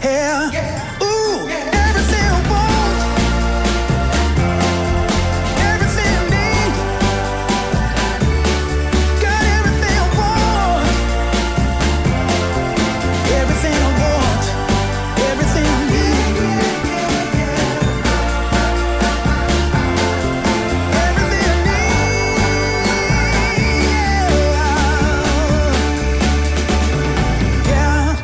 yeah. Ooh, everything I want, everything I need. Got everything I want, everything I want, everything I need. Everything I need, yeah.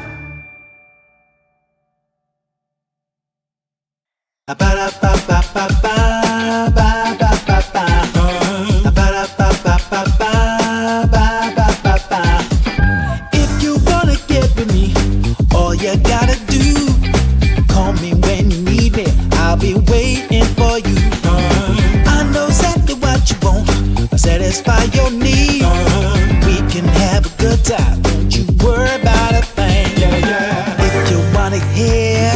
If you wanna get with me, all you gotta do, call me when you need me. I'll be waiting for you. I know exactly what you want, satisfy your need. We can have a good time, don't you worry about a thing. If you want it here,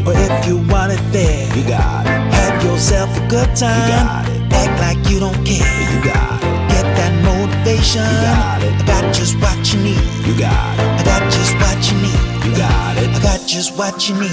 or if you want it there, you got it. Have yourself a good time, act like you don't care. You got it. Get that motivation, you got it. I got just what you need. You got it. I got just what you need. You got it. I got just what you need.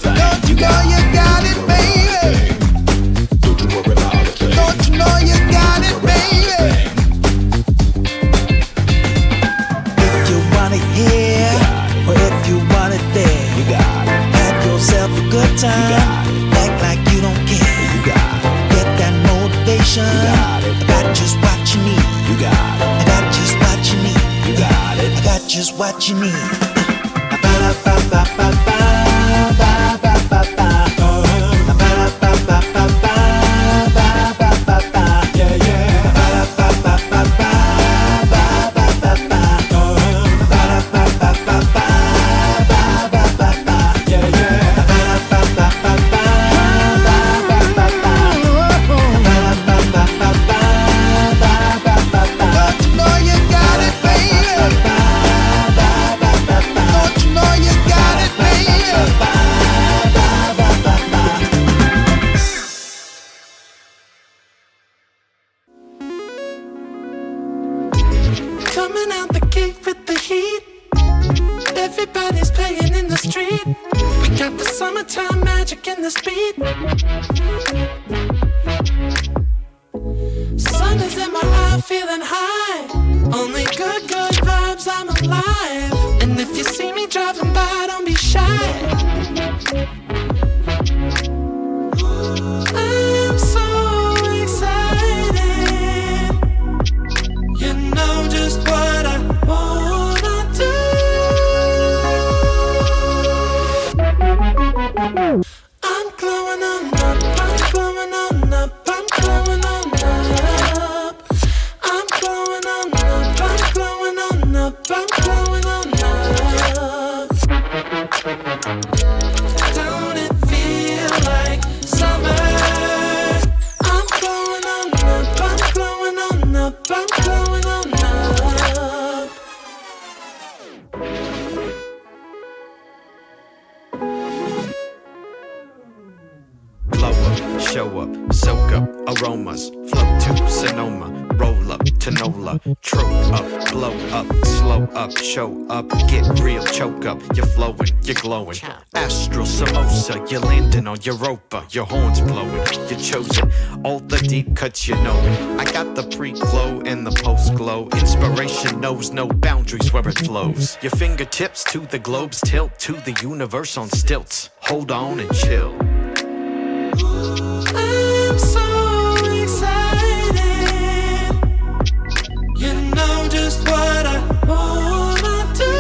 Don't you know you got it, baby? Don't you know you got it, baby? If you want it here, or if you want it there, you got it. Have yourself a good time, act like you don't care. You got it. Get that motivation, you got it. I got just what you need. You got it. I got just what you need. You got it. I got just what you need. Don't you know you got it, baby? Don't you know you got it, baby? Coming out the gate with the heat. Everybody's playing in the street. We got the summertime magic in this beat. Sun is in my eye, feeling high. Only good vibes, I'm alive. And if you see me driving by, don't be shy. I'm so excited. You know just what I wanna do. I'm glowing on up, I'm glowing on up, I'm glowing on up. I'm glowing on up, I'm glowing on up, I'm glowing on up. Don't it feel like summer? I'm glowing on up, I'm glowing on up, I'm glowing on up. Blow up, show up, soak up aromas, float to Sonoma, roll up to Nola, trope up, blow up, slow up, show up, get real, choke up, you're flowing, you're glowing. Astral samosa, you're landing on Europa, your horns blowing, you're chosen. All the deep cuts, you know it. I got the pre-glow and the post-glow. Inspiration knows no boundaries where it flows. Your fingertips to the globes tilt to the universe on stilts. Hold on and chill. I'm so excited. You know just what I wanna do.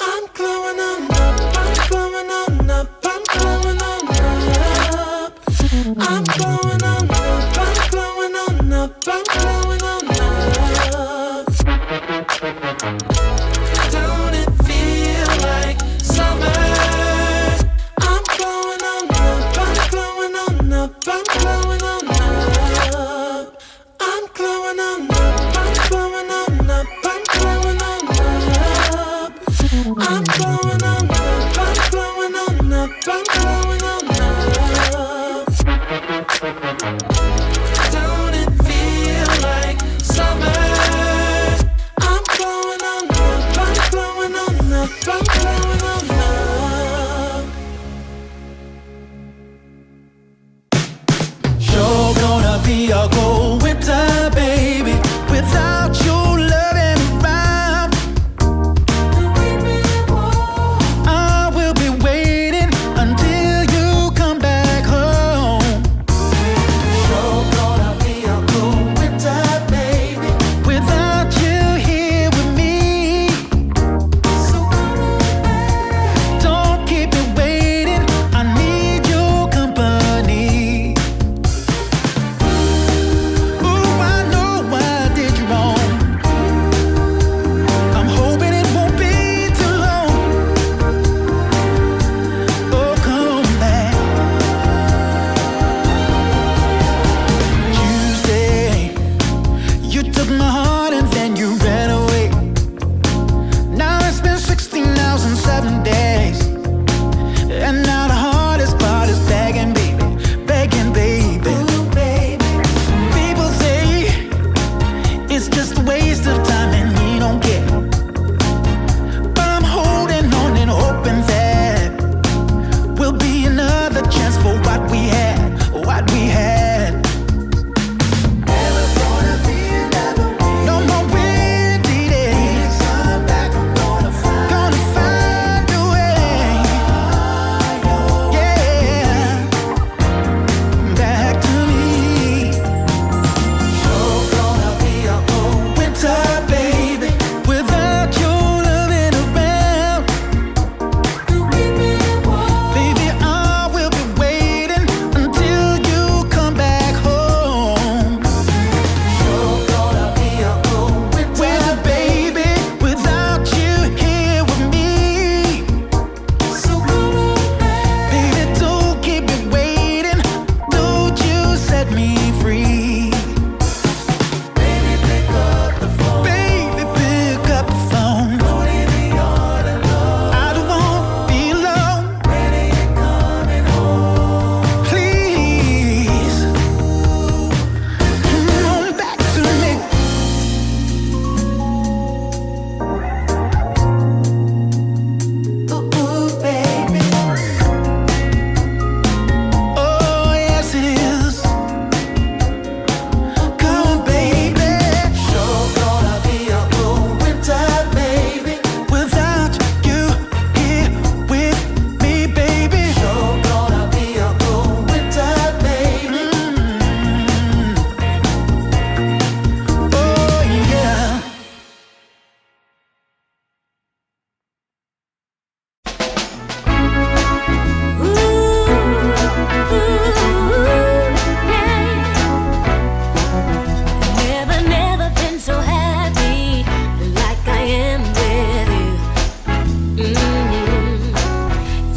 I'm glowing on up, I'm glowing on up, I'm glowing on up. I'm glowing on up, I'm glowing on up, I'm glowing on up. Don't it feel like summer?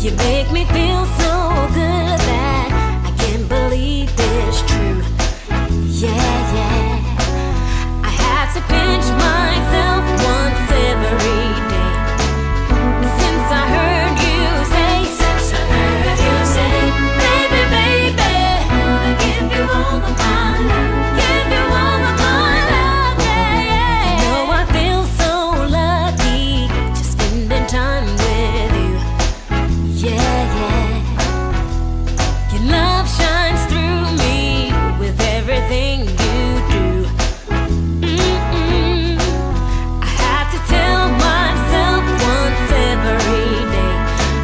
You make me feel so good that I can't believe it's true. Yeah, yeah. I have to pinch myself once every day. Since I heard you say, baby, baby, wanna give you all of my love, give you all of my love, yeah, yeah. You know I feel so lucky just spending time with you. Yeah, yeah. Your love shines through me with everything you do. I have to tell myself once every day.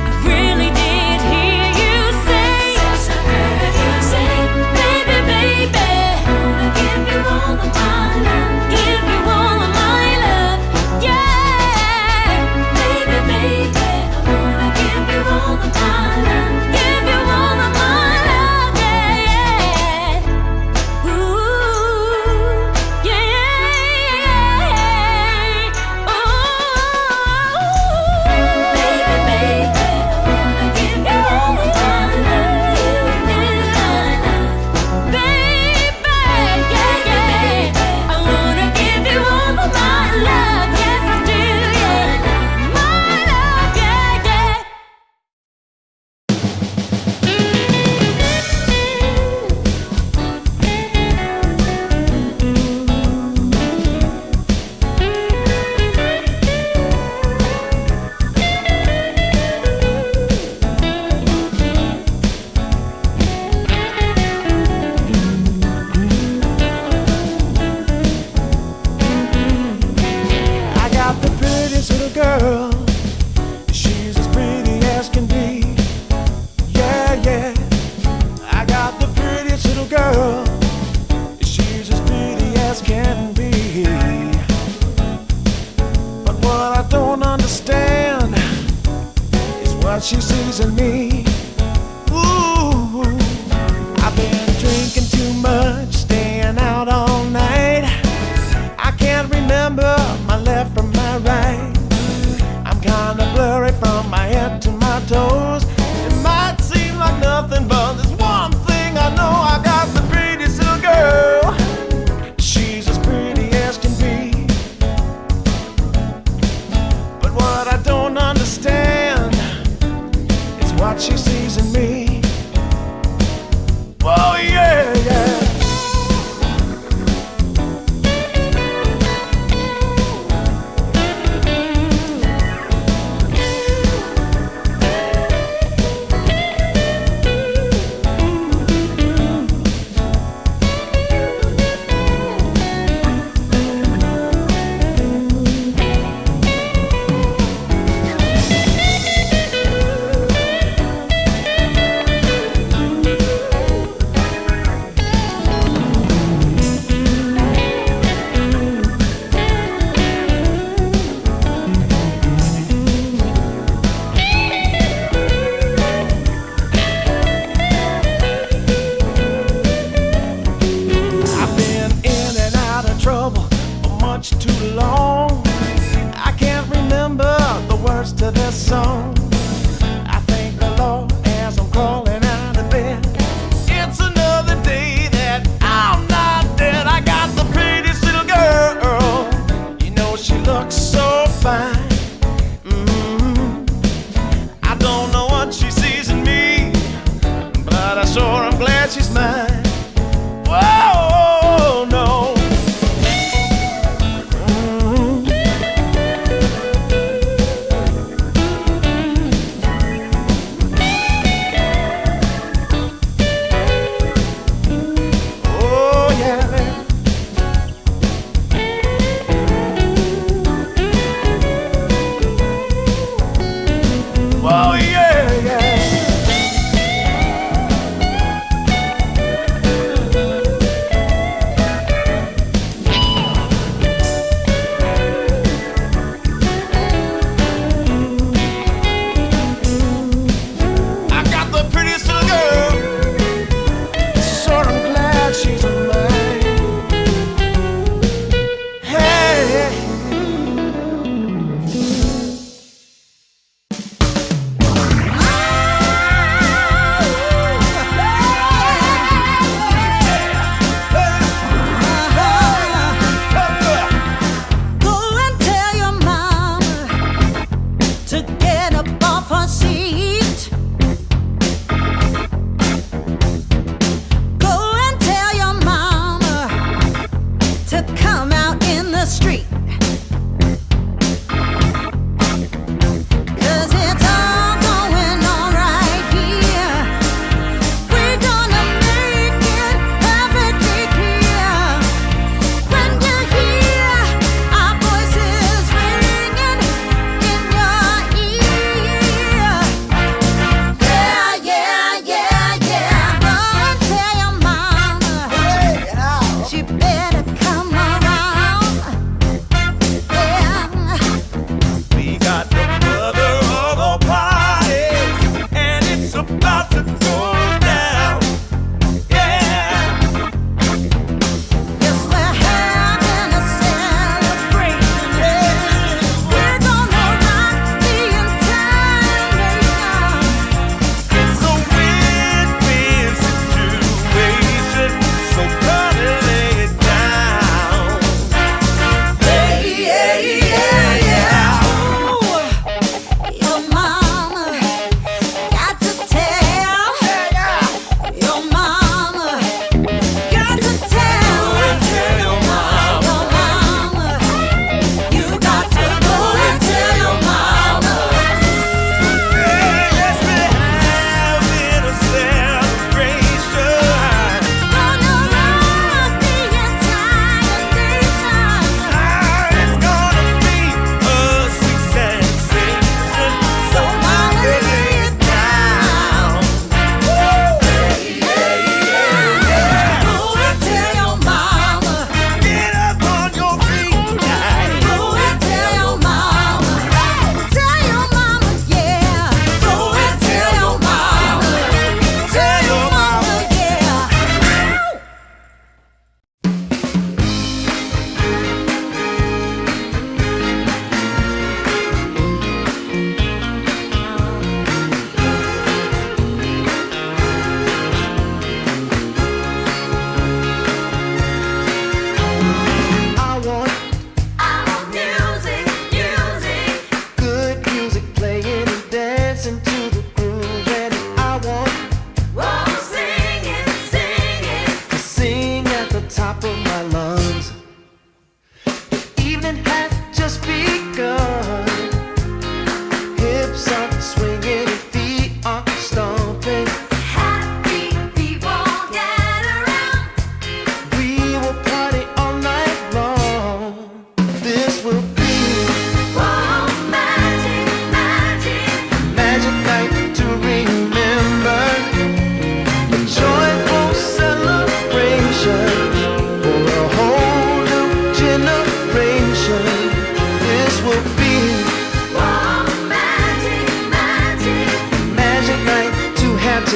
I really did hear you say. Since I heard you say, baby, baby, wanna give you all of my love, give you all of my love, yeah. Baby, baby, I wanna give you all of my love, give you all of my love, yeah, yeah. Ooh, yeah, yeah. Oh, baby, baby, I wanna give you all of my love, give you my love, baby, yeah, yeah. I wanna give you all of my love, yes I do, yeah. My love, yeah, yeah. I got the prettiest little girl. She's as pretty as can be. Yeah, yeah. I got the prettiest little girl. She's as pretty as can be. But what I don't understand is what she sees in me. Ooh, I've been drinking too much, staying out all night. I can't remember my left from my right. I'm kinda blurry from my head to my toes. It might seem like nothing, but there's one thing I know. I got the prettiest little girl. She's as pretty as can be. But what I don't understand is what she sees in me. Oh yeah, yeah.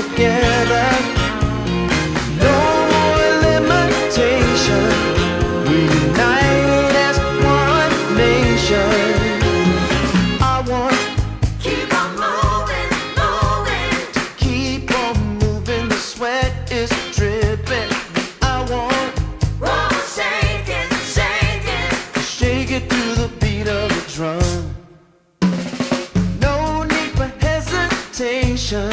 together. No more limitation. We united as one nation. I want Keep on moving, moving. keep on moving. The sweat is dripping. I want Whoa, shake it, shake it. to shake it to the beat of the drum. No need for hesitation.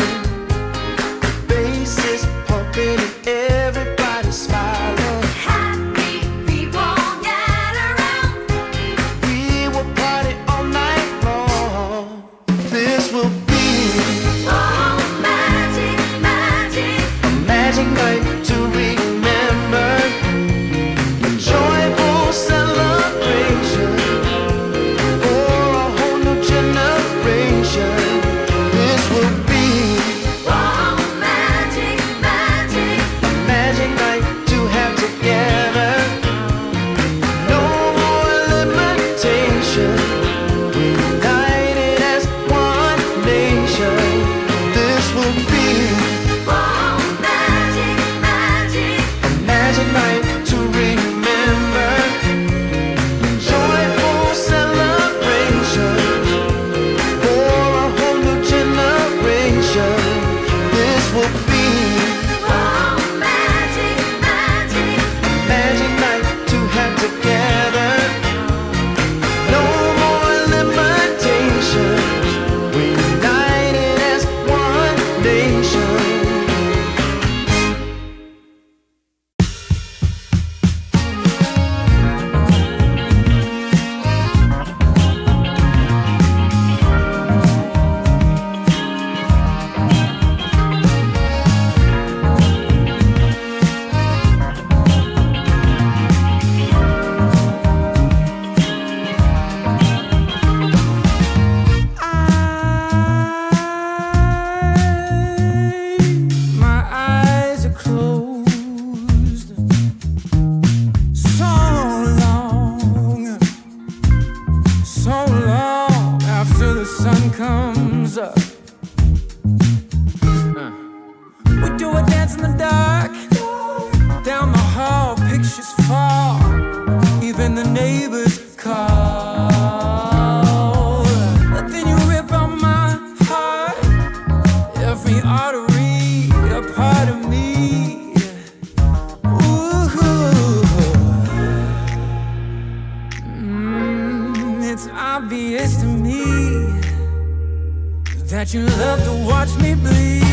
The bass is pumping and everybody's smiling. Happy people gather round. We will party all night long. This will be Oh, magic, magic. a magic night to remember. A joyful celebration for a whole new generation. This will be Oh, magic, magic. a magic night to have together. No more limitation. We're united as one nation. This will be Oh, magic, magic. a magic night to remember. Joyful celebration for a whole new generation. This will be Oh, magic, magic. a magic night to have together. No more limitations. We're united as one nation. My eyes are closed so long after the sun comes up. We do a dance in the dark, down the hall, pictures fall, even the neighbors call. But then you rip out my heart, every artery, a part of me. Ooh, it's obvious to me that you love to watch me bleed.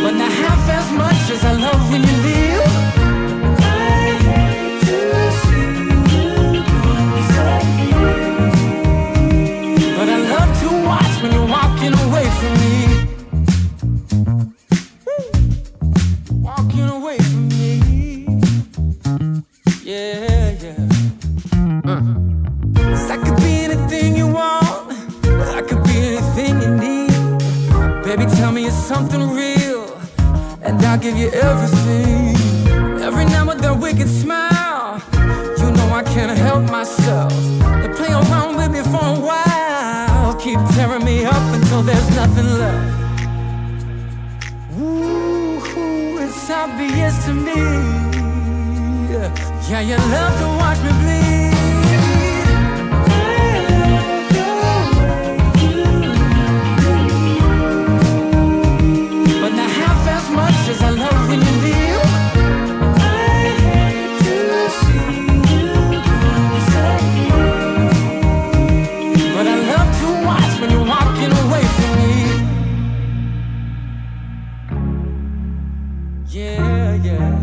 But not half as much as I love when you leave. I hate to see you lose again. But I love to watch when you're walking away from me. Walking away from me. Yeah, yeah. 'Cause I could be anything you want. I could be anything you need. Baby, tell me it's something real, and I'll give you everything. Every now and then wicked smile. You know I can't help myself. They play around with me for a while, keep tearing me up until there's nothing left. Ooh, it's obvious to me. Yeah, you love to watch me bleed. But not half as much as I love when you leave. I hate to see you lose again. But I love to watch when you're walking away from me. Yeah, yeah.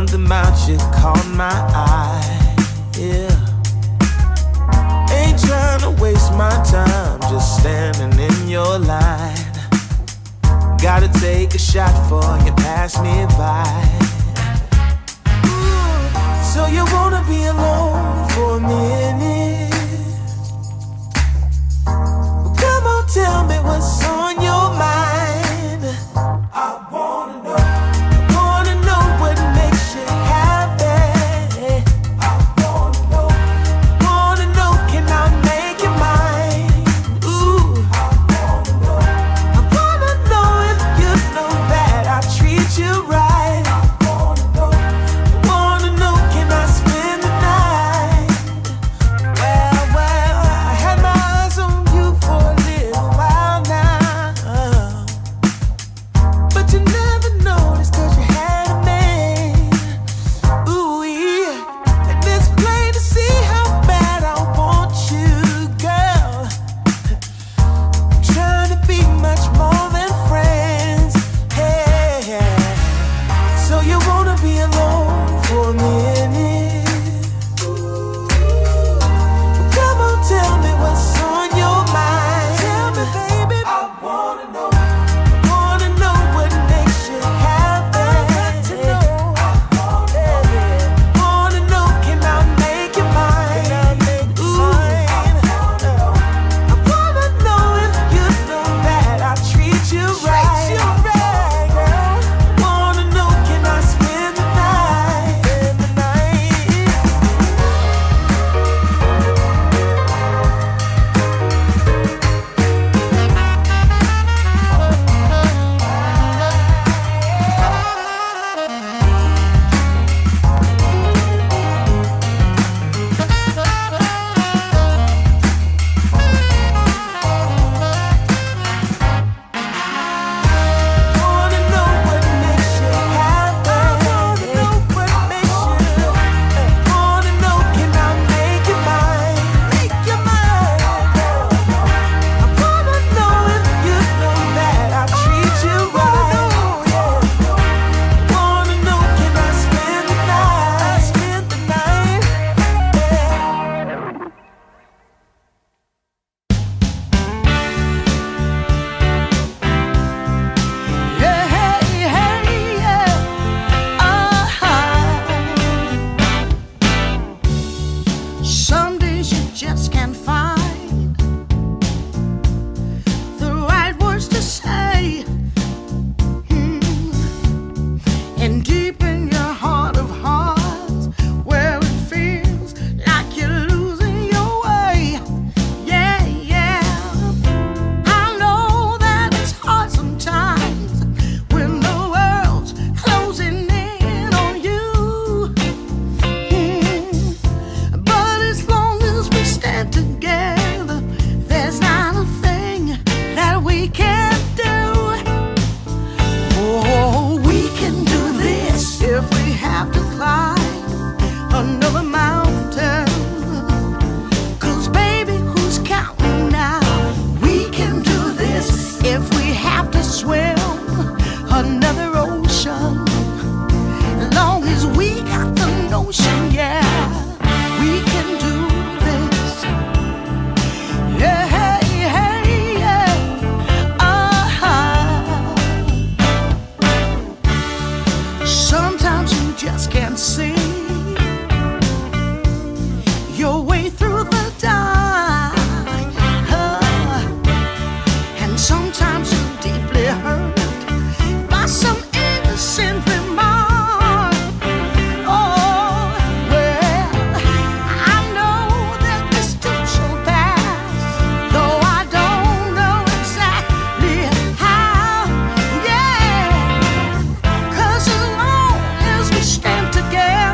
something about you caught my eye. Yeah. Ain't trying to waste my time, just standing in your line. Gotta take a shot before you pass me by. So you wanna be alone for a minute? Well, come on, tell me what's on your mind. I wanna know what makes you happy. I wanna know, can I make you mine? Ooh, I wanna know if you know that I treat you right. Wanna know, can I spend the night? Well, I had my eyes on you for a little while now, but you never noticed 'cause you had a man. Ooh, yeah, and it's plain to see how bad I want you, girl. I'm trying to be much more than friends. Hey, so you wanna be alone for a minute? Well, come on, tell me what's on your mind. Tell me, baby. I wanna know what makes you happy. Wanna know, can I make you mine? Ooh, I wanna know if you know that I treat you right. Wanna know, can I spend the night? Wanna know what makes you happy. Wanna know, can I make you mine? I wanna know if you know that I treat you right. Wanna know, can I spend the night? Yeah, hey, yeah. Some days you just can't find the right words to say. And deep in your heart of hearts, where it feels like you're losing your way. Yeah, yeah. I know that it's hard sometimes when the world's closing in on you. But as long as we stand together, there's not a thing that we can't do. Oh, we can do this if we have to climb another mountain. 'Cause baby, who's counting now? We can do this if we have to swim another ocean. As long as we got the notion, yeah, we can do this. Yeah, hey, yeah. Sometimes you just can't see your way through the dark. And sometimes you're deeply hurt by some innocent remark. Oh, well, I know that this too shall pass, though I don't know exactly how. Yeah, 'cause as long as we stand together,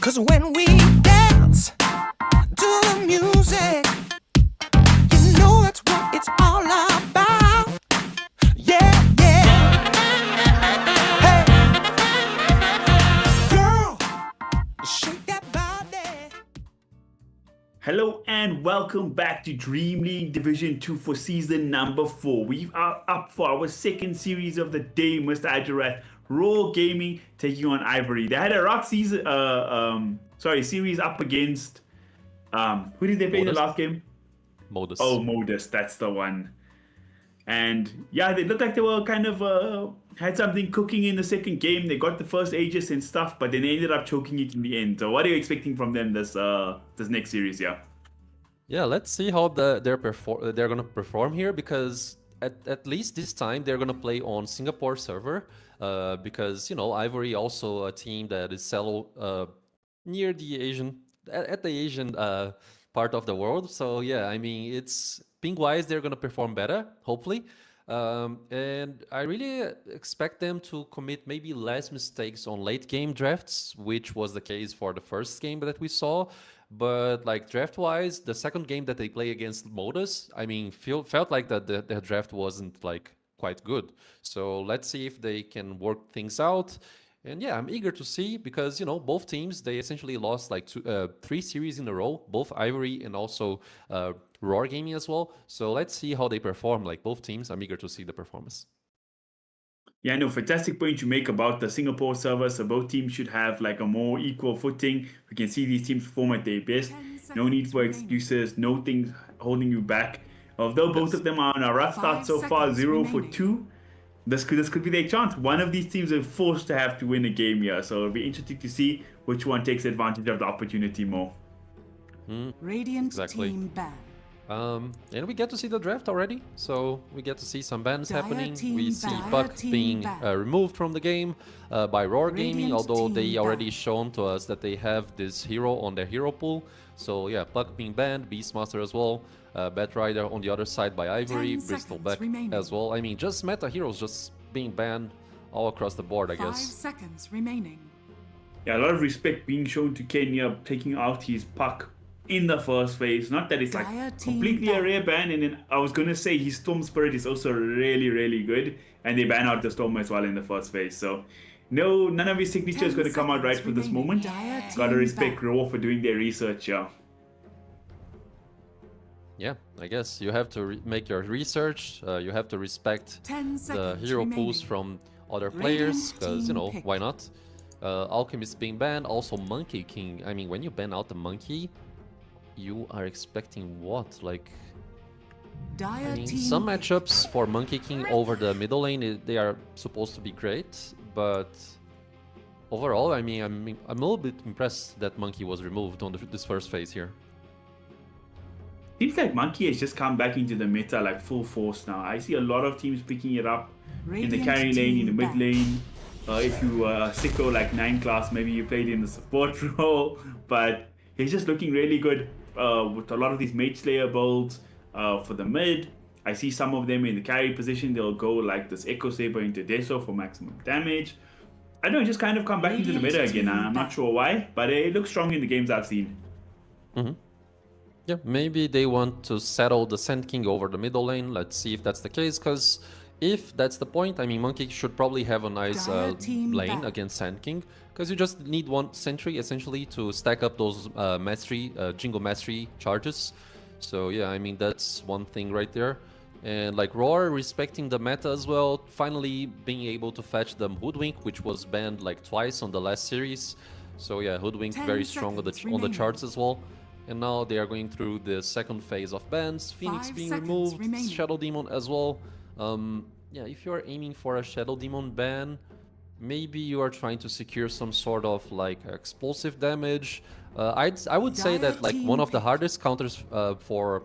'Cause when we dance to the music, you know that's what it's all about. Yeah, yeah. Hey, girl, shake that body. Hello and welcome back to Dream League Division 2 for season number 4. We are up for our second series of the day, Mr. Ajarat. Raw Gaming taking on Ivory. They had a rock series up against who did they play in the last game? Modus. Oh, Modus, that's the one. And yeah, they looked like they were kind of had something cooking in the second game. They got the first Aegis and stuff, but then they ended up choking it in the end. So what are you expecting from them this next series? Yeah, let's see how they're gonna perform here, because at least this time they're gonna play on Singapore server, because you know Ivory also a team that is near the Asian part of the world. So yeah, I mean it's ping wise they're gonna perform better, hopefully. And I really expect them to commit maybe less mistakes on late game drafts, which was the case for the first game that we saw. But like draft wise, the second game that they play against Modus, I mean, felt like that the draft wasn't like quite good. So let's see if they can work things out. And yeah, I'm eager to see, because you know both teams, they essentially lost like 3 series in a row, both Ivory and also Roar Gaming as well. So let's see how they perform. Like both teams, I'm eager to see the performance. Yeah, no, fantastic point you make about the Singapore server. So both teams should have like a more equal footing. We can see these teams perform at their best. No need for excuses, no things holding you back. Although both of them are on a rough start so far, 0 for 2. This could be their chance. One of these teams are forced to have to win a game here. So it'll be interesting to see which one takes advantage of the opportunity more. Radiant team ban. And we get to see the draft already, so we get to see some bans Dire happening. team We see ban. Puck Dire team being ban. removed from the game by Roar Gaming, Radiant although they team already ban. shown to us that they have this hero on their hero pool. So yeah, Puck being banned, Beastmaster as well, Batrider on the other side by Ivory, 10 Bristleback seconds remaining. as well. I mean, just meta heroes just being banned all across the board, I 5 guess. seconds remaining. Yeah, a lot of respect being shown to Kenya taking out his Puck in the first phase. Not that it's like Dire team completely a ban. rare ban, and then I was gonna say his Storm Spirit is also really, really good, and they ban out the Storm as well in the first phase. So no, none of his signature is 10 gonna come out right seconds for this remaining. moment. Dire Gotta team respect ban. Raw for doing their research, yeah. Yeah, I guess you have to make your research. You have to respect 10 the seconds hero remaining. pools from other Radiant players, because you team know pick. why not? Alchemist being banned, also Monkey King. I mean, when you ban out the monkey, you are expecting what? Like, Dire I mean, team some pick. matchups for Monkey King over the middle lane, they are supposed to be great, but overall, I mean, I'm a little bit impressed that Monkey was removed on this first phase here. Seems like Monkey has just come back into the meta like full force now. I see a lot of teams picking it up in the Radiant carry lane, in the team mid ban. lane. If you sicko like 9 class, maybe you played in the support role, but he's just looking really good with a lot of these Mage Slayer builds for the mid. I see some of them in the carry position. They'll go like this Echo Saber into Deso for maximum damage. I don't know, just kind of come back into the meta again. I'm not sure why, but it looks strong in the games I've seen. Yeah, maybe they want to settle the Sand King over the middle lane. Let's see if that's the case, because if that's the point, I mean, Monkey should probably have a nice Dire team lane ban. against Sand King, because you just need one sentry, essentially, to stack up those Jingle Mastery charges. So yeah, I mean, that's one thing right there. And like Roar respecting the meta as well, finally being able to fetch them Hoodwink, which was banned like twice on the last series. So yeah, Hoodwink 10 very strong on the seconds charts as well. And now they are going through the second phase of bans. Phoenix 5 being seconds removed, remaining. Shadow Demon as well. Yeah, if you're aiming for a Shadow Demon ban, maybe you are trying to secure some sort of like explosive damage. I would say Dire that like team one of the pick. hardest counters for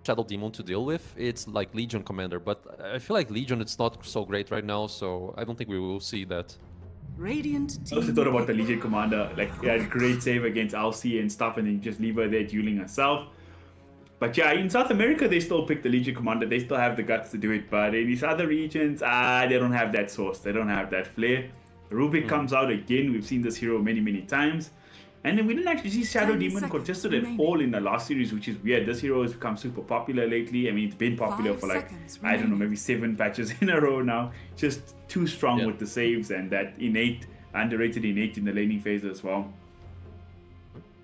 Shadow Demon to deal with, it's like Legion Commander, but I feel like Legion it's not so great right now, so I don't think we will see that. Radiant I also team thought about the pick. Legion Commander, like he had a great save against Alcy and stuff, and then just leave her there dueling herself. But yeah, in South America, they still pick the Legion Commander. They still have the guts to do it. But in these other regions, they don't have that source. They don't have that flair. Rubik comes out again. We've seen this hero many, many times. And then we didn't actually see Shadow 10 Demon seconds contested at remaining. all in the last series, which is weird. This hero has become super popular lately. I mean, it's been popular 5 for like, seconds I don't know, remaining. maybe 7 patches in a row now. Just too strong Yeah. with the saves and that innate, underrated innate in the laning phase as well.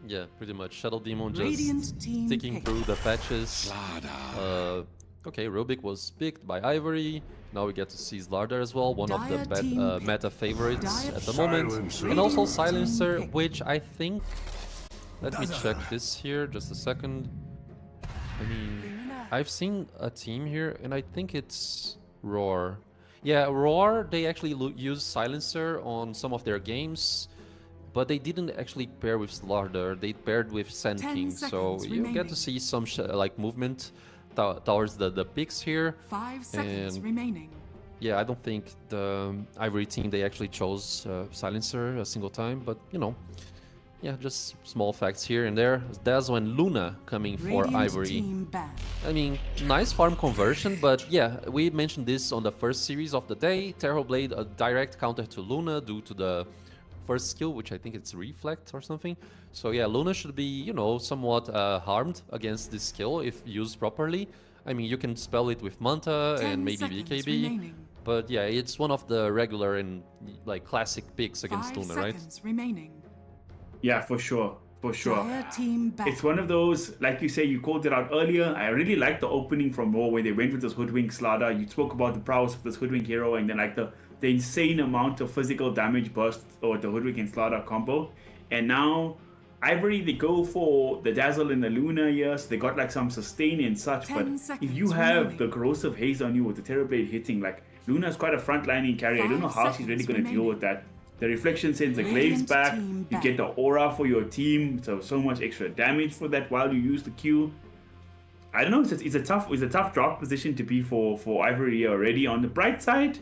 Yeah, pretty much. Shadow Demon just Radiant team sticking pick. through the patches. Okay, Rubik was picked by Ivory. Now we get to see Slardar as well, one of Dire the team pick. meta favorites Dire at the moment. Silencer. And also Radiant team Silencer, pick. which I think... Let me check this here, just a second. I mean, I've seen a team here, and I think it's Roar. Yeah, Roar, they actually use Silencer on some of their games, but they didn't actually pair with Slardar. They paired with Sand 10 King, so seconds you get remaining. to see some like movement towards the picks here. 5 seconds And- remaining. Yeah, I don't think the Ivory team, they actually chose Silencer a single time, but you know, yeah, just small facts here and there. That's when Luna coming for Radiant Ivory. team banned. I mean, nice farm conversion, but yeah, we mentioned this on the first series of the day. Terrorblade, a direct counter to Luna due to the first skill, which I think it's Reflect or something. So yeah, Luna should be, you know, somewhat harmed against this skill if used properly. I mean, you can spell it with Manta 10 and maybe seconds BKB. remaining. But yeah, it's one of the regular and like classic picks 5 against Luna, right? seconds remaining. Yeah, for sure. For sure. Dire team banned. It's one of those, like you say, you called it out earlier. I really like the opening from Raw where they went with this Hoodwink Slardar. You spoke about the prowess of this Hoodwink hero and then like the insane amount of physical damage burst or the Hoodwink and Slardar combo. And now Ivory, they go for the Dazzle and the Luna here, so they got like some sustain and such. 10 But if seconds you have remaining. the Corrosive Haze on you with the Terrorblade hitting, like Luna's quite a frontlining carry. I don't know 5 how she's really seconds going to deal remaining. with that. The reflection sends the glaives Radiant back. team You get the aura for your team, so much extra damage for that while you use the Q. I don't know. It's a tough drop position to be for Ivory here already. On the bright side,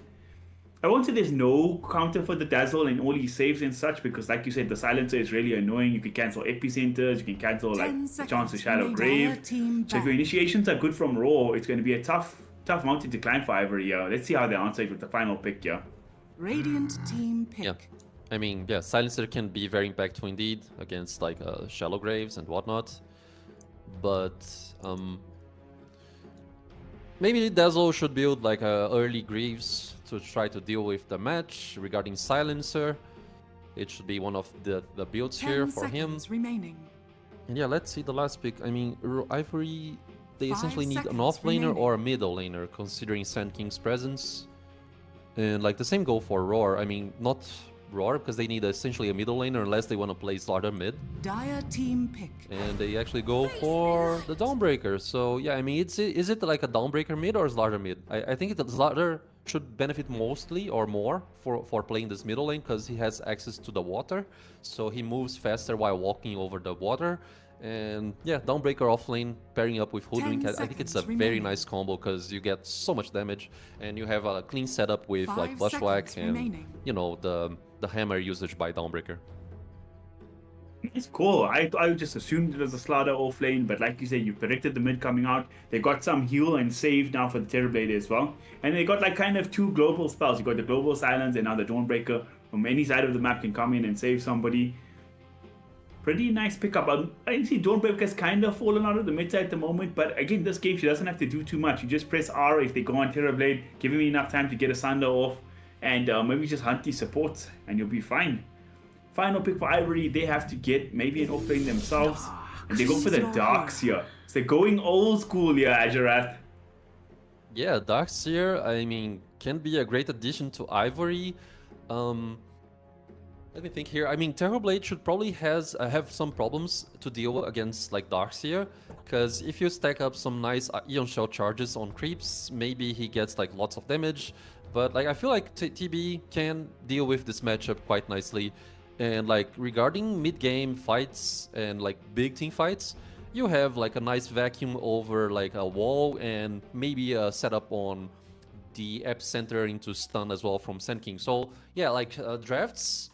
I won't say there's no counter for the Dazzle and all these saves and such because, like you said, the Silencer is really annoying. You can cancel Epicenters, you can cancel 10 like the chance to seconds Shadow remaining. Grave. Dire team So if your banned. initiations are good from Raw, it's going to be a tough mountain to climb for Ivory here. Let's see how they answer it with the final pick here. Radiant team pick. Yeah. I mean, yeah, Silencer can be very impactful indeed against like Shallow Graves and whatnot. But maybe Dazzle should build like early Greaves to try to deal with the match regarding Silencer. It should be one of the builds 10 here for him. seconds remaining. And yeah, let's see the last pick. I mean, Ivory, they 5 essentially need an seconds off laner remaining. or a middle laner, considering Sand King's presence. And like the same go for Roar. I mean, not Roar, because they need essentially a middle laner unless they want to play Slardar mid. Dire team pick. And they actually go for the Dawnbreaker. So yeah, I mean, is it like a Dawnbreaker mid or Slardar mid? I think that Slardar should benefit mostly or more for playing this middle lane because he has access to the water. So he moves faster while walking over the water. And yeah, Dawnbreaker off lane pairing up with Hoodwink, 10 I think it's a seconds very remaining. nice combo because you get so much damage and you have a clean setup with 5 like Bushwhack seconds and remaining. you know the hammer usage by Dawnbreaker. It's cool. I just assumed it was a Slaughter off lane, but like you said, you predicted the mid coming out. They got some heal and save now for the Terrorblade as well. And they got like kind of two global spells. You got the Global Silence and now the Dawnbreaker from any side of the map can come in and save somebody. Pretty nice pickup. I see Dawnbreaker's kind of fallen out of the mid side at the moment, but again, this game she doesn't have to do too much. You just press R if they go on Terrorblade, giving me enough time to get a Sunder off, and maybe just hunt these supports, and you'll be fine. Final pick for Ivory, they have to get maybe an off lane themselves, and they go for the Darks here. So they're going old school here, Ajarath. Yeah, Darkseer, I mean, can be a great addition to Ivory. Let me think here. I mean, Terrorblade should probably have some problems to deal against like Darkseer, because if you stack up some nice Ion Shell charges on creeps, maybe he gets like lots of damage. But like I feel like TB can deal with this matchup quite nicely. And like regarding mid-game fights and like big team fights, you have like a nice vacuum over like a wall and maybe a setup on the epicenter into stun as well from Sand King. So yeah, like drafts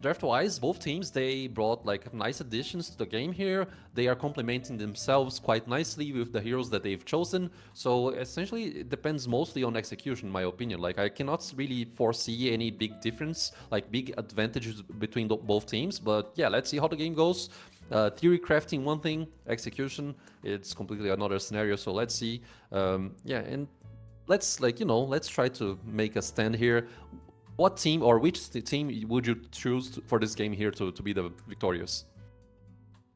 draft-wise, both teams, they brought like nice additions to the game here. They are complementing themselves quite nicely with the heroes that they've chosen. So essentially, it depends mostly on execution, in my opinion. Like I cannot really foresee any big difference, like big advantages between both teams. But yeah, let's see how the game goes. Theory crafting one thing, execution it's completely another scenario. So let's see. Yeah, and let's let's try to make a stand here. What team or which team would you choose for this game here to be the victorious?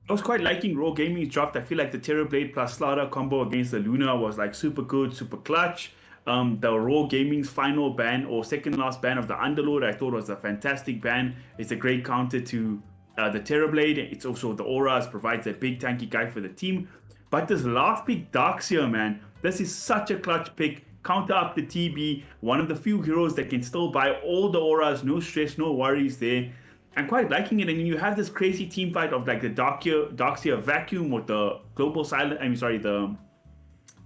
I was quite liking Raw Gaming's draft. I feel like the Terrorblade plus Slaughter combo against the Luna was like super good, super clutch. The Raw Gaming's final ban or second last ban of the Underlord I thought was a fantastic ban. It's a great counter to the Terrorblade. It's also the auras, provides a big tanky guy for the team. But this last pick, Darkseer, man, this is such a clutch pick. Counter up the TB, one of the few heroes that can still buy all the auras, no stress, no worries there. I'm quite liking it. And then you have this crazy team fight of like the Darkseer Vacuum with the Global Silent,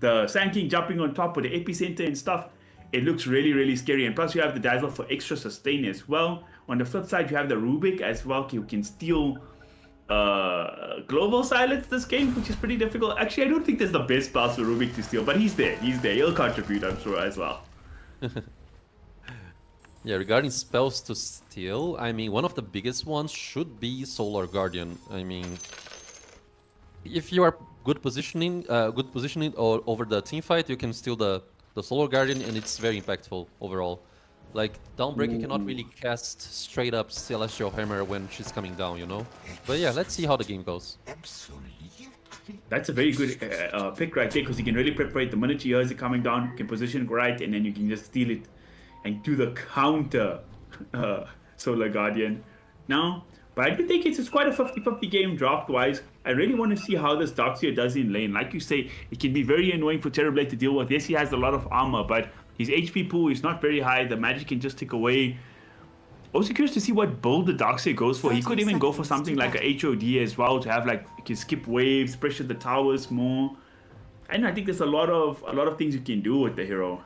the Sand King jumping on top with the Epicenter and stuff. It looks really, really scary. And plus you have the Dazzle for extra sustain as well. On the flip side, you have the Rubik as well, who can steal Global Silence this game, which is pretty difficult. Actually, I don't think there's the best pass for Rubik to steal, but he's there. He'll contribute, I'm sure, as well. Yeah, regarding spells to steal, I mean, one of the biggest ones should be Solar Guardian. I mean, if you are good positioning over the team fight, you can steal the Solar Guardian, and it's very impactful overall. Like, Dawnbreaker cannot really cast straight up Celestial Hammer when she's coming down, you know? But yeah, let's see how the game goes. That's a very good pick right there, because you can really preparate the minute you hears it coming down, you can position it right, and then you can just steal it and do the counter Solar Guardian. Now, but I do think it's quite a 50-50 game draft-wise. I really want to see how this Darkseer does in lane. Like you say, it can be very annoying for Terrorblade to deal with. Yes, he has a lot of armor, but his HP pool is not very high. The magic can just tick away. Also curious to see what build the Darkseer goes for. He could even go for something like a HOD as well, to have like, he can skip waves, pressure the towers more. And I think there's a lot of things you can do with the hero.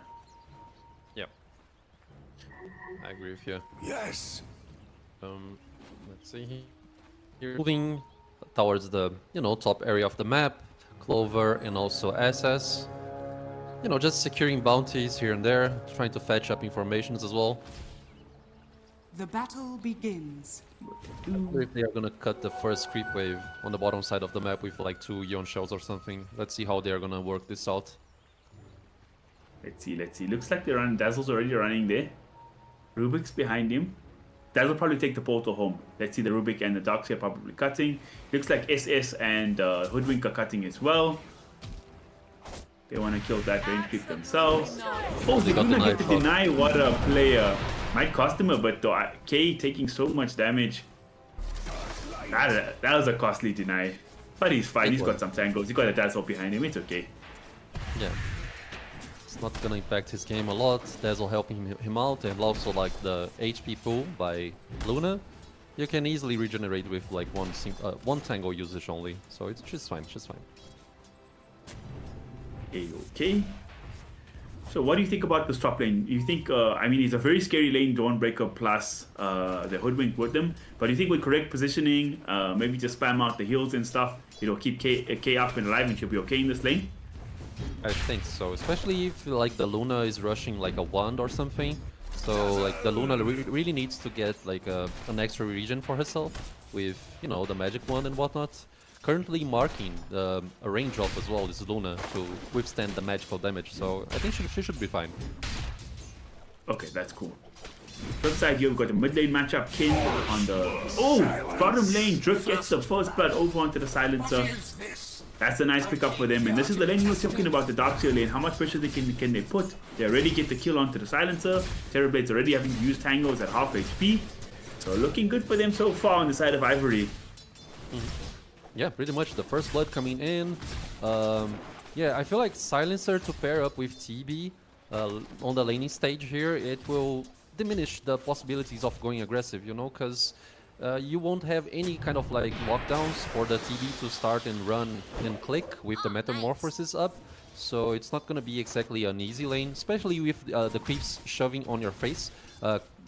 Yeah, I agree with you. Yes. Let's see here. Moving towards the top area of the map, Clover and also SS. Just securing bounties here and there, trying to fetch up informations as well. The battle begins. I wonder if they are gonna cut the first creep wave on the bottom side of the map with like 2 Ion Shells or something. Let's see how they are gonna work this out. Let's see. Looks like they're running. Dazzle's already running there. Rubik's behind him. Dazzle probably take the portal home. Let's see the Rubik and the Darkseer probably cutting. Looks like SS and Hoodwink are cutting as well. They want to kill that range pick themselves. Oh, they do not get to deny. What a player. Might cost him a bit though. K taking so much damage. That was a costly deny. But he's fine. He's got some tangles. He got a Dazzle behind him. It's okay. Yeah. It's not gonna impact his game a lot. Dazzle helping him out, and also like the HP pool by Luna. You can easily regenerate with like one tango usage only. So she's fine. She's fine. Okay. So what do you think about this top lane? You think, I mean, it's a very scary lane, Dawnbreaker plus the Hoodwink with them. But do you think with correct positioning, maybe just spam out the heals and stuff, it'll keep K up and alive and she'll be okay in this lane? I think so, especially if like the Luna is rushing like a wand or something. So like the Luna really needs to get like an extra regen for herself with, the magic wand and whatnot. Currently marking a range drop as well, this Luna, to withstand the magical damage, so I think she should be fine. Okay, that's cool. Flip side here, we've got the mid lane matchup, Kin on the... Oh! Bottom lane, Drift gets the first blood over onto the Silencer. That's a nice pickup for them, and this is the lane you were talking about, the Darkseer lane. How much pressure can they put? They already get the kill onto the Silencer. Terrorblade's already having to use tangles at half HP. So looking good for them so far on the side of Ivory. Yeah, pretty much the first blood coming in. Yeah, I feel like Silencer to pair up with TB on the laning stage here, it will diminish the possibilities of going aggressive, because you won't have any kind of like lockdowns for the TB to start and run and click with the Metamorphosis up. So it's not going to be exactly an easy lane, especially with the creeps shoving on your face.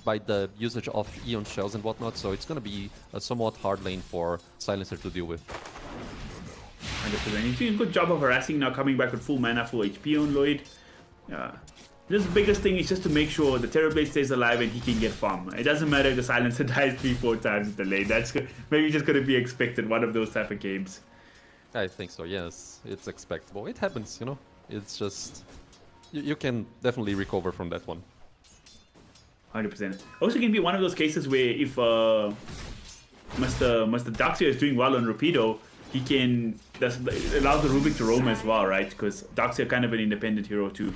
by the usage of Eon Shells and whatnot, so it's gonna be a somewhat hard lane for Silencer to deal with. 100%. He's doing a good job of harassing now, coming back with full mana, full HP on Lloyd. Just the biggest thing is just to make sure the Terrorblade stays alive and he can get farm. It doesn't matter if the Silencer dies 3-4 times in the lane. That's maybe just going to be expected, one of those type of games. I think so, yes. It's expectable. It happens, you know? It's just... You can definitely recover from that one. 100%. Also can be one of those cases where if Mr. Darkseer is doing well on Rapido, he can... It allows the Rubik to roam as well, right? Because Darkseer kind of an independent hero too.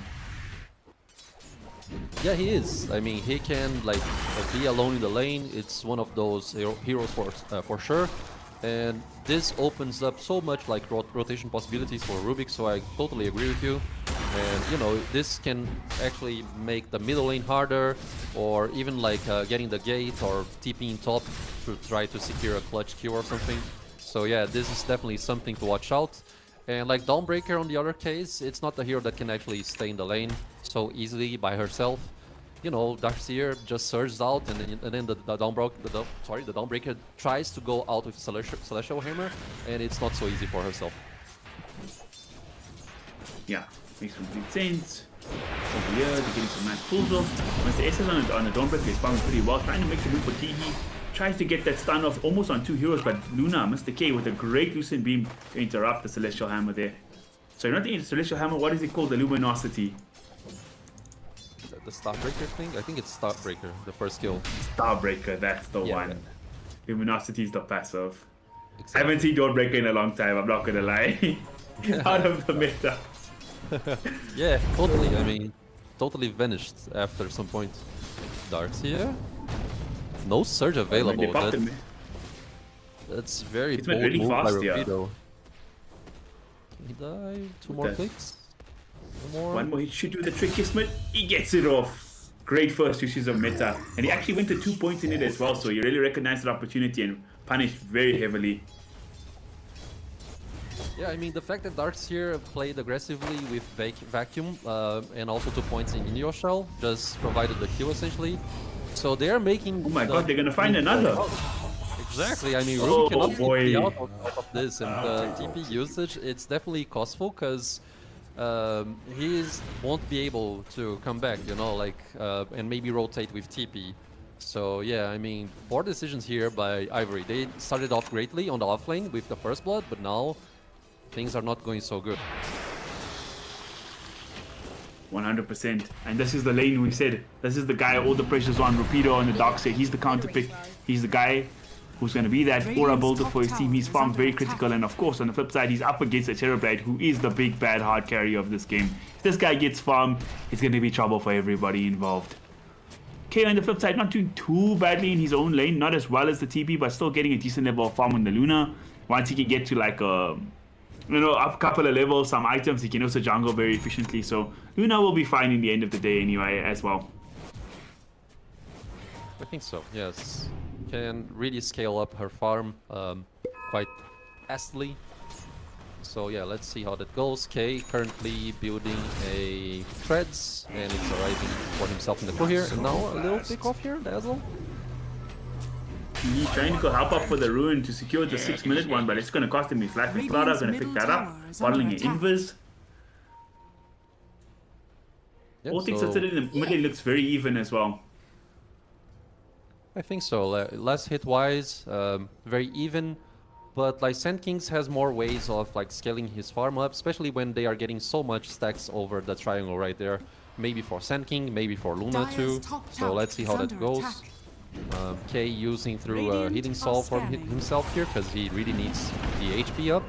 Yeah, he is. I mean, he can like be alone in the lane. It's one of those heroes for sure. And this opens up so much like rotation possibilities for Rubik, so I totally agree with you. And you know, this can actually make the middle lane harder, or even like getting the gate or TPing top to try to secure a clutch Q or something. So yeah, this is definitely something to watch out. And like Dawnbreaker on the other case, it's not a hero that can actually stay in the lane so easily by herself. You know, Darkseer just surges out, and then the Dawnbreaker tries to go out with Celestial Hammer, and it's not so easy for herself. Yeah, makes complete sense. Over here, they're getting some nice pulls off. Mr. S is on the Dawnbreaker is farming pretty well, trying to make the move for Teehee. Tries to get that stun off almost on two heroes, but Luna, Mr. K, with a great Lucent Beam to interrupt the Celestial Hammer there. Sorry, not the Celestial Hammer, what is it called? The Luminosity. The Starbreaker thing? I think it's Starbreaker, the first skill. Starbreaker, that's the one. Yeah. Luminosity is the passive. Exactly. I haven't seen Dawnbreaker in a long time, I'm not gonna lie. Out of the meta. Yeah, totally. I mean, totally vanished after some point. Darkseer? No surge available. That's very It's bold really move fast, by yeah. Rapido. Can he die? Two more clicks? One more, he should do the trick, Kismet. He gets it off. Great first uses of meta. And he actually went to 2 points in it as well, so he really recognized the opportunity and punished very heavily. Yeah, I mean, the fact that Darkseer played aggressively with Vacuum and also 2 points in your shell just provided the kill essentially. So they're making... Oh my god, they're gonna find another! Exactly, I mean, Ruby cannot boy. get out of this, and the TP usage, it's definitely costful, because he won't be able to come back, you know, like, and maybe rotate with TP. So yeah, I mean, poor decisions here by Ivory. They started off greatly on the offlane with the first blood, but now things are not going so good. 100%. And this is the lane we said. This is the guy all the pressure's on. Rapido on the Darkseer. He's the counter pick. He's the guy who's going to be that aura builder for his team. He's farmed very critical. And of course, on the flip side, he's up against a Terrorblade, who is the big bad hard carry of this game. If this guy gets farmed, it's going to be trouble for everybody involved. K on the flip side, not doing too badly in his own lane. Not as well as the TP, but still getting a decent level of farm on the Luna. Once he can get to like a... you know, up a couple of levels, some items, he can also jungle very efficiently. So Luna will be fine in the end of the day anyway as well. I think so, yes. Can really scale up her farm quite fastly. So yeah, let's see how that goes. K currently building a Treads, and it's arriving for himself in the core here. And now a little pick off here, Dazzle. He's trying to go help up for the Ruin to secure the 6-minute one, but it's going to cost him his life. Estrada's going to pick that up, bottling an Invis. Yep, All things considered, in the middle looks very even as well. I think so. Less hit-wise, very even. But like Sand Kings has more ways of like scaling his farm up, especially when they are getting so much stacks over the triangle right there. Maybe for Sand King, maybe for Luna too. So let's see how that goes. K using through Healing Soul for himself here, because he really needs the HP up.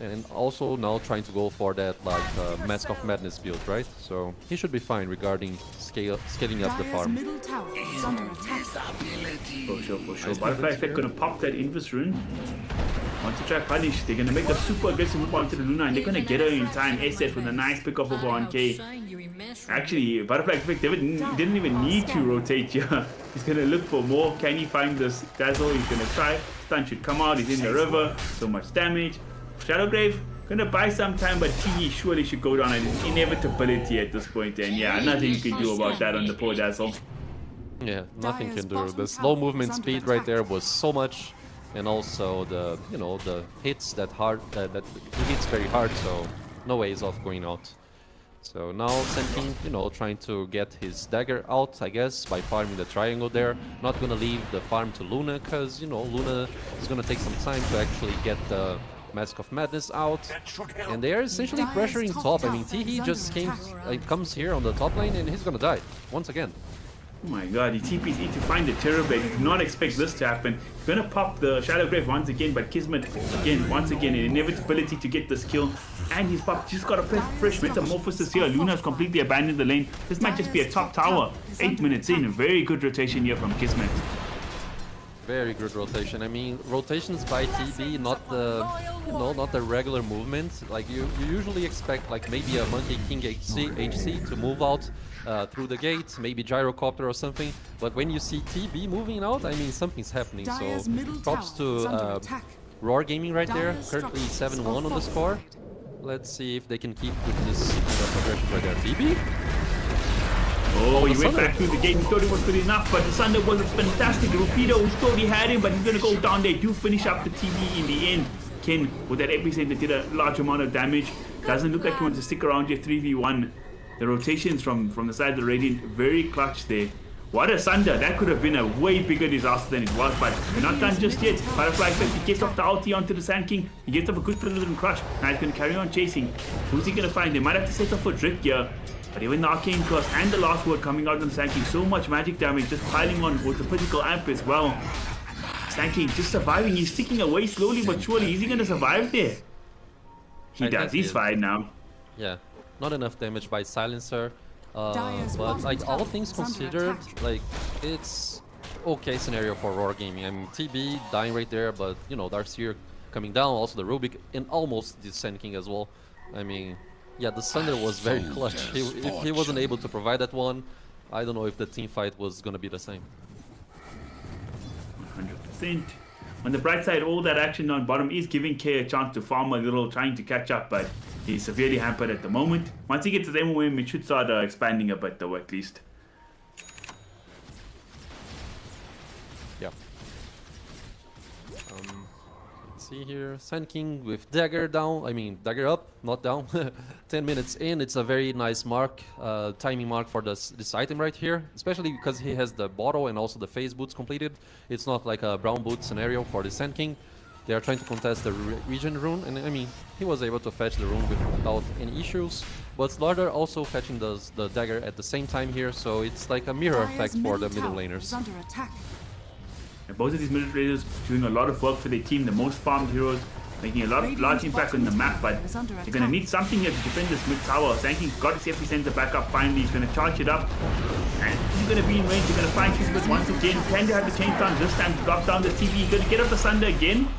And also now trying to go for that like Mask of Madness build, right? So he should be fine regarding scaling up the farm. For sure, for sure. Butterfly Effect gonna pop that Invis Rune. Want to try punish. They're gonna make a super aggressive move onto the Luna, and they're gonna get her in time. SS with a nice pick off over on K. Actually, Butterfly Effect didn't even need to rotate here. He's gonna look for more. Can he find this Dazzle? He's gonna try. Stun should come out. He's in the river. So much damage. Shadowgrave Gonna buy some time, but TE surely should go down, and it's inevitability at this point. And yeah, nothing you can do about that on the poor Dazzle. Yeah, nothing can do. The slow movement speed right there was so much, and also the the hits that he hits very hard, so no ways of going out. So now Senking, trying to get his dagger out, I guess, by farming the triangle there. Not gonna leave the farm to Luna, because Luna is gonna take some time to actually get the Mask of Madness out, and they are essentially pressuring top. I mean, Teehee just comes here on the top lane, and he's gonna die once again. Oh my god, he TP's E to find the Terrorblade. He did not expect this to happen. He's gonna pop the Shadow Grave once again, but Kismet, once again, an inevitability to get this kill. And he's popped, just got a fresh Metamorphosis here. Luna's completely abandoned the lane. This might just be a top tower. 8 minutes in, a very good rotation here from Kismet. Very good rotation. I mean, rotations by TB, not the regular movement. Like you usually expect like maybe a Monkey King HC to move out through the gate, maybe gyrocopter or something. But when you see TB moving out, I mean something's happening. So props to Roar Gaming right there. Currently 7-1 on the score. Let's see if they can keep with this kind of progression right there. TB. Oh, he went back through the gate. He thought it was good enough, but the Sunder was a fantastic. Rapido, he thought he had him, but he's going to go down. They do finish up the TV in the end. Ken, with that epicenter, did a large amount of damage. Doesn't look like he wants to stick around here 3v1. The rotations from the side of the Radiant, very clutch there. What a Sunder. That could have been a way bigger disaster than it was, but we're not done just yet. Butterfly effect, he gets off the ulti onto the Sand King. He gets off a good Predator Crush. Now he's going to carry on chasing. Who's he going to find? They might have to set up for Drake here. But even the Arcane Curse and the last word coming out on Sand King, so much magic damage just piling on with the physical amp as well. Sand King just surviving. He's sticking away slowly but surely. Is he going to survive there? He does. He's fine now. Yeah, not enough damage by Silencer. But like all things considered, like it's okay scenario for Roar Gaming. I mean, TB dying right there, but Darkseer coming down, also the Rubik, and almost the Sand King as well. I mean, yeah, the Sunder was very clutch. If he wasn't able to provide that one, I don't know if the team fight was gonna be the same. 100%. On the bright side, all that action on bottom is giving K a chance to farm a little, trying to catch up, but he's severely hampered at the moment. Once he gets his MOM, it should start expanding a bit though, at least. Yeah. Let's see here. Sand King with dagger down. I mean, dagger up, not down. 10 minutes in. It's a very nice mark, timing mark for this item right here, especially because he has the bottle and also the phase boots completed. It's not like a brown boot scenario for the Sand King. They are trying to contest the region rune, and I mean, he was able to fetch the rune without any issues. But Slardar also fetching the dagger at the same time here, so it's like a mirror effect for the middle laners. And both of these middle laners doing a lot of work for their team, the most farmed heroes, making a large impact on the map, but they're going to need something here to defend this mid tower. Sand King's got his epicenter back up finally. He's going to charge it up, and he's going to be in range. He's going to find Kismet once again. Can they have the chain down this time to drop down the TV? He's going to get up the Sunder again.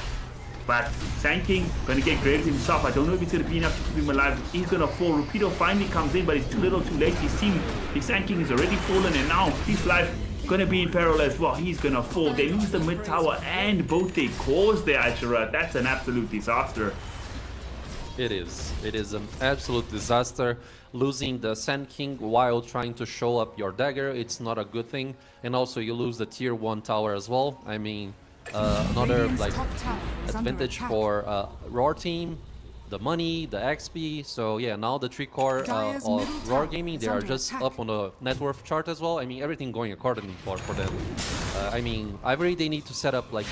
But Sand King going to get graves himself. I don't know if it's going to be enough to keep him alive. He's going to fall. Rapido finally comes in, but it's too little too late. His team, his Sand King is already fallen, and now his life going to be in peril as well. He's going to fall. They lose the mid tower and both their cores there, Ashura. That's an absolute disaster. It is. It is an absolute disaster. Losing the Sand King while trying to show up your dagger, it's not a good thing. And also you lose the tier 1 tower as well. I mean, another like advantage for Roar team, the money, the XP. So yeah, now the 3 core of Roar Gaming, they are just up on the net worth chart as well. I mean, everything going accordingly for them. I mean, Ivory, they need to set up like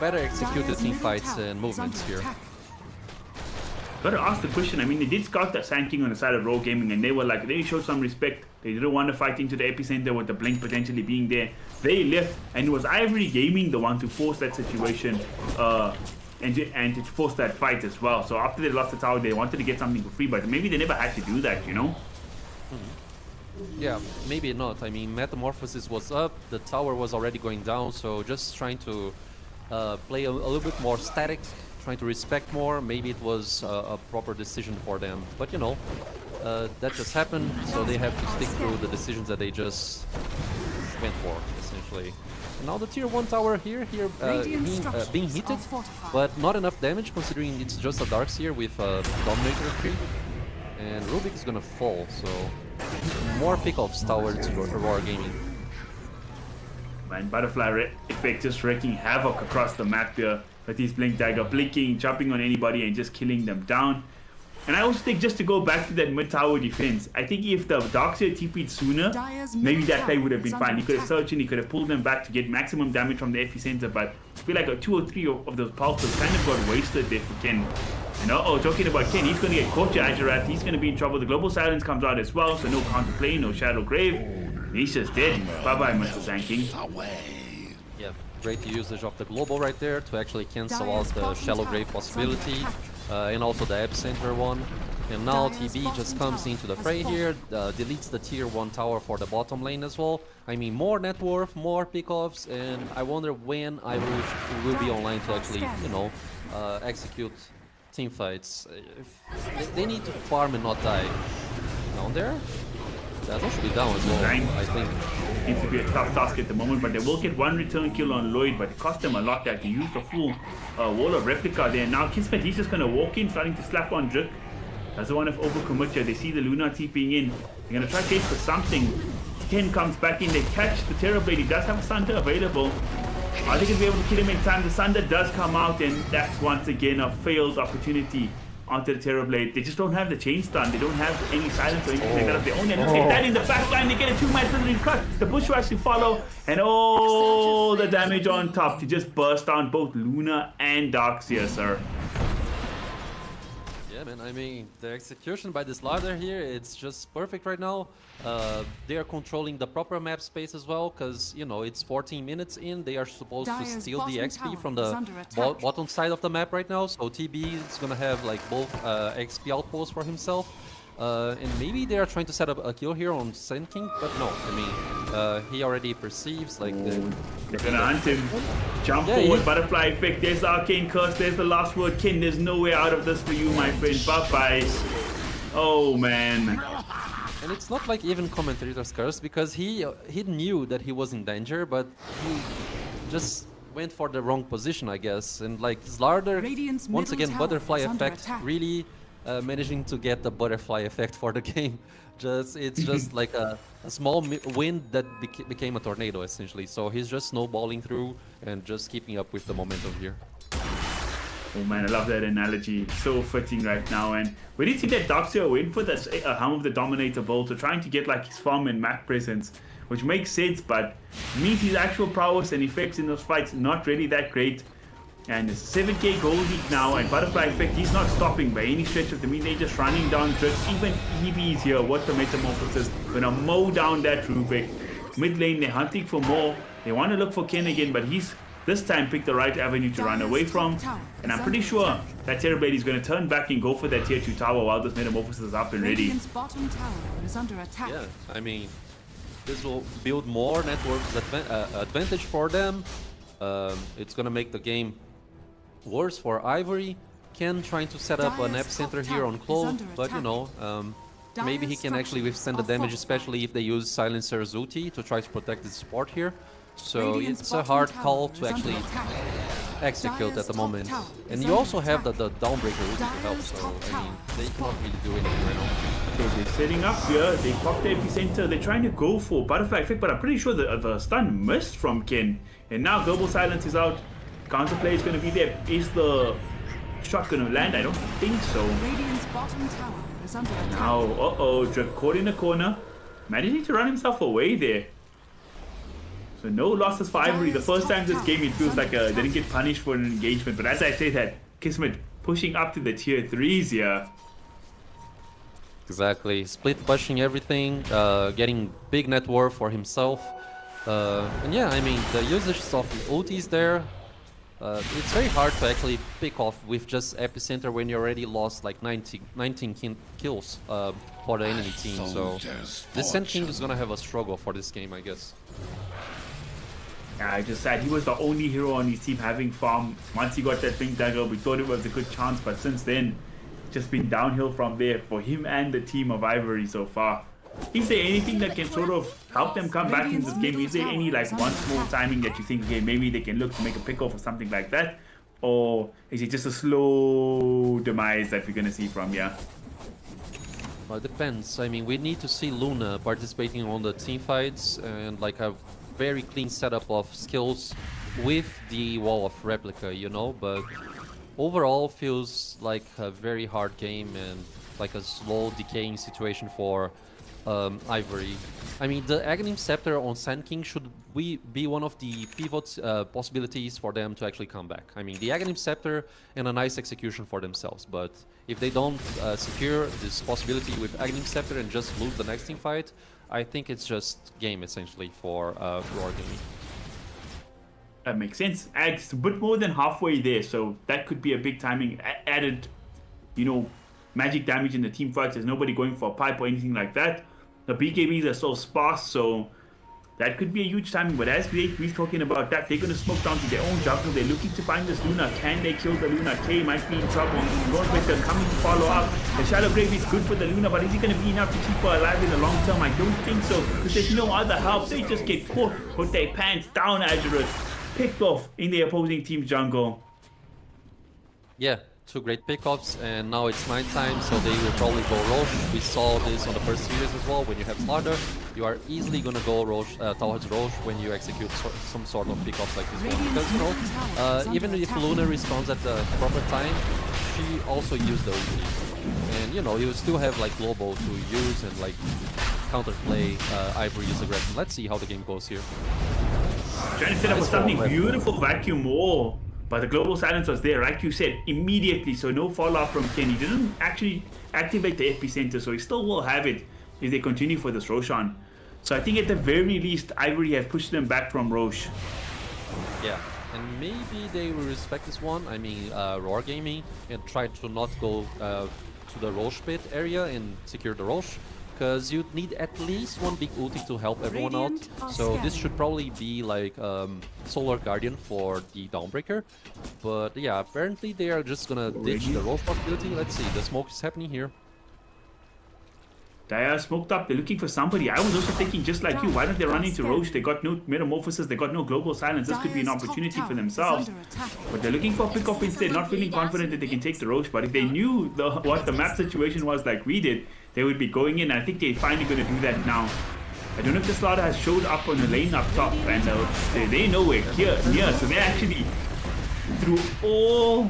better executed team fights and movements here. Gotta ask the question. I mean, they did scout that Sand King on the side of Roar Gaming, and they were like, they showed some respect. They didn't want to fight into the epicenter with the blink potentially being there. They left, and it was Ivory Gaming the one to force that situation and to force that fight as well. So after they lost the tower, they wanted to get something for free, but maybe they never had to do that, you know? Yeah, maybe not. I mean, Metamorphosis was up, the tower was already going down, so just trying to play a little bit more static, trying to respect more. Maybe it was a proper decision for them, but you know, that just happened, so they have to stick through the decisions that they just went for, essentially. And now the tier 1 tower here being heated, but not enough damage considering it's just a Darkseer with Dominator tree. And Rubik is gonna fall, so more pickoffs towards Aurora Gaming. Man, Butterfly Effect just wreaking havoc across the map here with his Blink Dagger, blinking, jumping on anybody and just killing them down. And I also think, just to go back to that mid-tower defense, I think if the Darkseer TP'd sooner, maybe that play would have been fine. He could have searched and he could have pulled them back to get maximum damage from the epicenter, but I feel like 2 or 3 of those pulses kind of got wasted there for Ken. And talking about Ken, he's going to get caught to Azurat. He's going to be in trouble. The Global Silence comes out as well, so no counterplay, no Shadow Grave. And he's just dead. Bye-bye, Mr. Sand King. Yeah, great usage of the Global right there to actually cancel out the Shallow Grave possibility. And also the epicenter one. And now TB just comes into the fray here, deletes the tier 1 tower for the bottom lane as well. I mean, more net worth, more pickoffs, and I wonder when Ivory will be online to actually, execute team fights. They need to farm and not die. Down there? That should be down as well, I think. Seems to be a tough task at the moment, but they will get 1 return kill on Lloyd, but it cost them a lot that to use the full wall of replica there. Now Kismet, he's just going to walk in, starting to slap on Drik. Doesn't want to overcommit here. They see the Luna TPing in. They're going to try to chase for something. Ken comes back in. They catch the Terrorblade. He does have a Sunder available. Are they going to be able to kill him in time? The Sunder does come out, and that's once again a failed opportunity onto the Terrorblade. They just don't have the chain stun. They don't have any silence or anything like that of their own. And look at that in the back line. They get a 2-man suddenly cut. The push rush to follow. And all the damage on top to just burst down both Luna and Darkseer, sir. Yeah, man, I mean, the execution by this ladder here, it's just perfect right now. They are controlling the proper map space as well, because, it's 14 minutes in. They are supposed to steal the XP from the bottom side of the map right now. So TB is going to have, both XP outposts for himself. And maybe they are trying to set up a kill here on Sand King, but no, I mean, he already perceives, they're gonna hunt him. Jump forward, Butterfly Effect. There's the Arcane Curse. There's the last word. Ken, there's no way out of this for you, my friend. Bye-bye. Oh, man. And it's not like even Commentator's Curse, because he knew that he was in danger, but he just went for the wrong position, I guess. And Slardar, once again, Butterfly Effect, really managing to get the Butterfly Effect for the game. It's just like a small wind that became a tornado, essentially. So he's just snowballing through and just keeping up with the momentum here. Oh man, I love that analogy. So fitting right now. And we did see that Darkseer went for this Helm of the Dominator build, so trying to get his farm and map presence, which makes sense, but meet his actual prowess and effects in those fights, not really that great. And it's 7k gold lead now, and Butterfly Effect, he's not stopping by any stretch of the mean. They're just running down Drik. Even EB's here, what the Metamorphosis, gonna mow down that Rubik. Mid lane, they're hunting for more. They want to look for Ken again, but he's this time picked the right avenue to run away from. And I'm pretty sure that Terrorblade is going to turn back and go for that tier 2 tower while this Metamorphosis is up and ready. Bottom tower is under attack. Yeah, I mean, this will build more network advantage for them. It's going to make the game worse for Ivory. Ken trying to set up an epicenter here on Clove, but maybe he can actually withstand the damage, especially if they use Silencer's ulti to try to protect the support here. So it's a hard call to actually execute at the moment. And you also have the Downbreaker ulti to help, so I mean, they cannot really do anything right now. So they're setting up here, they pop the epicenter, they're trying to go for Butterfly Effect, but I'm pretty sure the stun missed from Ken. And now Global Silence is out, counterplay is going to be there. Is the shot going to land? I don't think so. Radiant's bottom tower is under attack. Now, Drik caught in a corner, managing to run himself away there. So no losses for Ivory. The first time this game, it feels like they didn't get punished for an engagement. But as I said, that Kismet pushing up to the tier 3s here. Exactly. Split pushing everything, getting big net worth for himself. And yeah, I mean, the usage of ultis there, it's very hard to actually pick off with just epicenter when you already lost like 19 kills for the enemy team. So this Sand King is gonna have a struggle for this game, I guess. Yeah, I just said he was the only hero on his team having farm. Once he got that Blink Dagger, we thought it was a good chance, but since then, just been downhill from there for him and the team of Ivory so far. Is there anything that can sort of help them come back into this game? Is there any like one small timing that you think, okay, maybe they can look to make a pick off or something like that? Or is it just a slow demise that we're gonna see from here? Well, it depends. I mean, we need to see Luna participating on the team fights and like a very clean setup of skills with the wall of replica, you know, but overall feels like a very hard game and like a slow decaying situation for Ivory. I mean, the Aghanim Scepter on Sand King should be one of the pivot possibilities for them to actually come back. I mean, the Aghanim Scepter and a nice execution for themselves, but if they don't secure this possibility with Aghanim Scepter and just lose the next team fight, I think it's just game essentially for Roar Gaming. That makes sense. Ag's a bit more than halfway there, so that could be a big timing added, you know, magic damage in the team fights. There's nobody going for a pipe or anything like that. The BKBs are so sparse, so that could be a huge timing. But as we're talking about that, they're going to smoke down to their own jungle. They're looking to find this Luna. Can they kill the Luna? K might be in trouble. Northwestern coming to follow up. The Shadow Grave is good for the Luna, but is it going to be enough to keep her alive in the long term? I don't think so, because there's no other help. They just get caught with their pants down, Azurus. Picked off in the opposing team's jungle. Yeah, two great pickoffs, and now it's nighttime, so they will probably go Roche. We saw this on the first series as well. When you have Slaughter, you are easily gonna go Roche, towards Roche when you execute some sort of pickoffs like this one. Because, you know, even if Luna responds at the proper time, she also used the ulti. And, you know, you still have, like, Lobo to use and, like, counterplay Ivory's aggression. Let's see how the game goes here. Trying to set up something beautiful vacuum wall, but the global silence was there, like you said, immediately, so no fallout from Ken. He didn't actually activate the epicenter, so he still will have it if they continue for this Roshan. So I think at the very least, Ivory has pushed them back from Roche. Yeah, and maybe they will respect this one. I mean, Roar Gaming, and try to not go to the Roche pit area and secure the Roche, because you need at least one big ulti to help everyone out. So this should probably be like Solar Guardian for the Dawnbreaker. But yeah, apparently they are just gonna ditch the Roche possibility. Let's see, the smoke is happening here. They are smoked up, they're looking for somebody. I was also thinking just like you, why don't they run into Roche? They got no Metamorphosis, they got no global silence. This could be an opportunity for themselves. But they're looking for a pick-off instead, not feeling confident that they can take the Roche. But if they knew what the map situation was like we did, they would be going in. I think they're finally going to do that now. I don't know if the Slaughter has showed up on the lane up top, and they know we're near, so they're actually, through all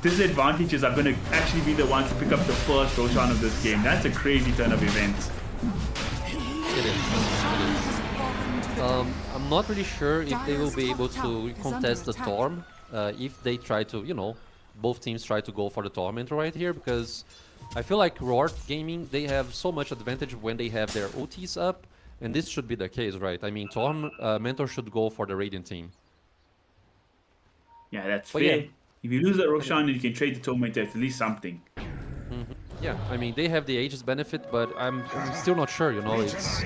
disadvantages, are going to actually be the ones to pick up the first Roshan of this game. That's a crazy turn of events. It is. I'm not really sure if they will be able to contest the Torm if they try to, you know, both teams try to go for the Tormentor right here, because I feel like Roar Gaming, they have so much advantage when they have their OTs up, and this should be the case, right? I mean, Tormentor should go for the Radiant team. Yeah, that's fair. Yeah. If you lose the Roshan, you can trade the Tormentor, it's at least something. Yeah, I mean, they have the Aegis benefit, but I'm still not sure, you know, it's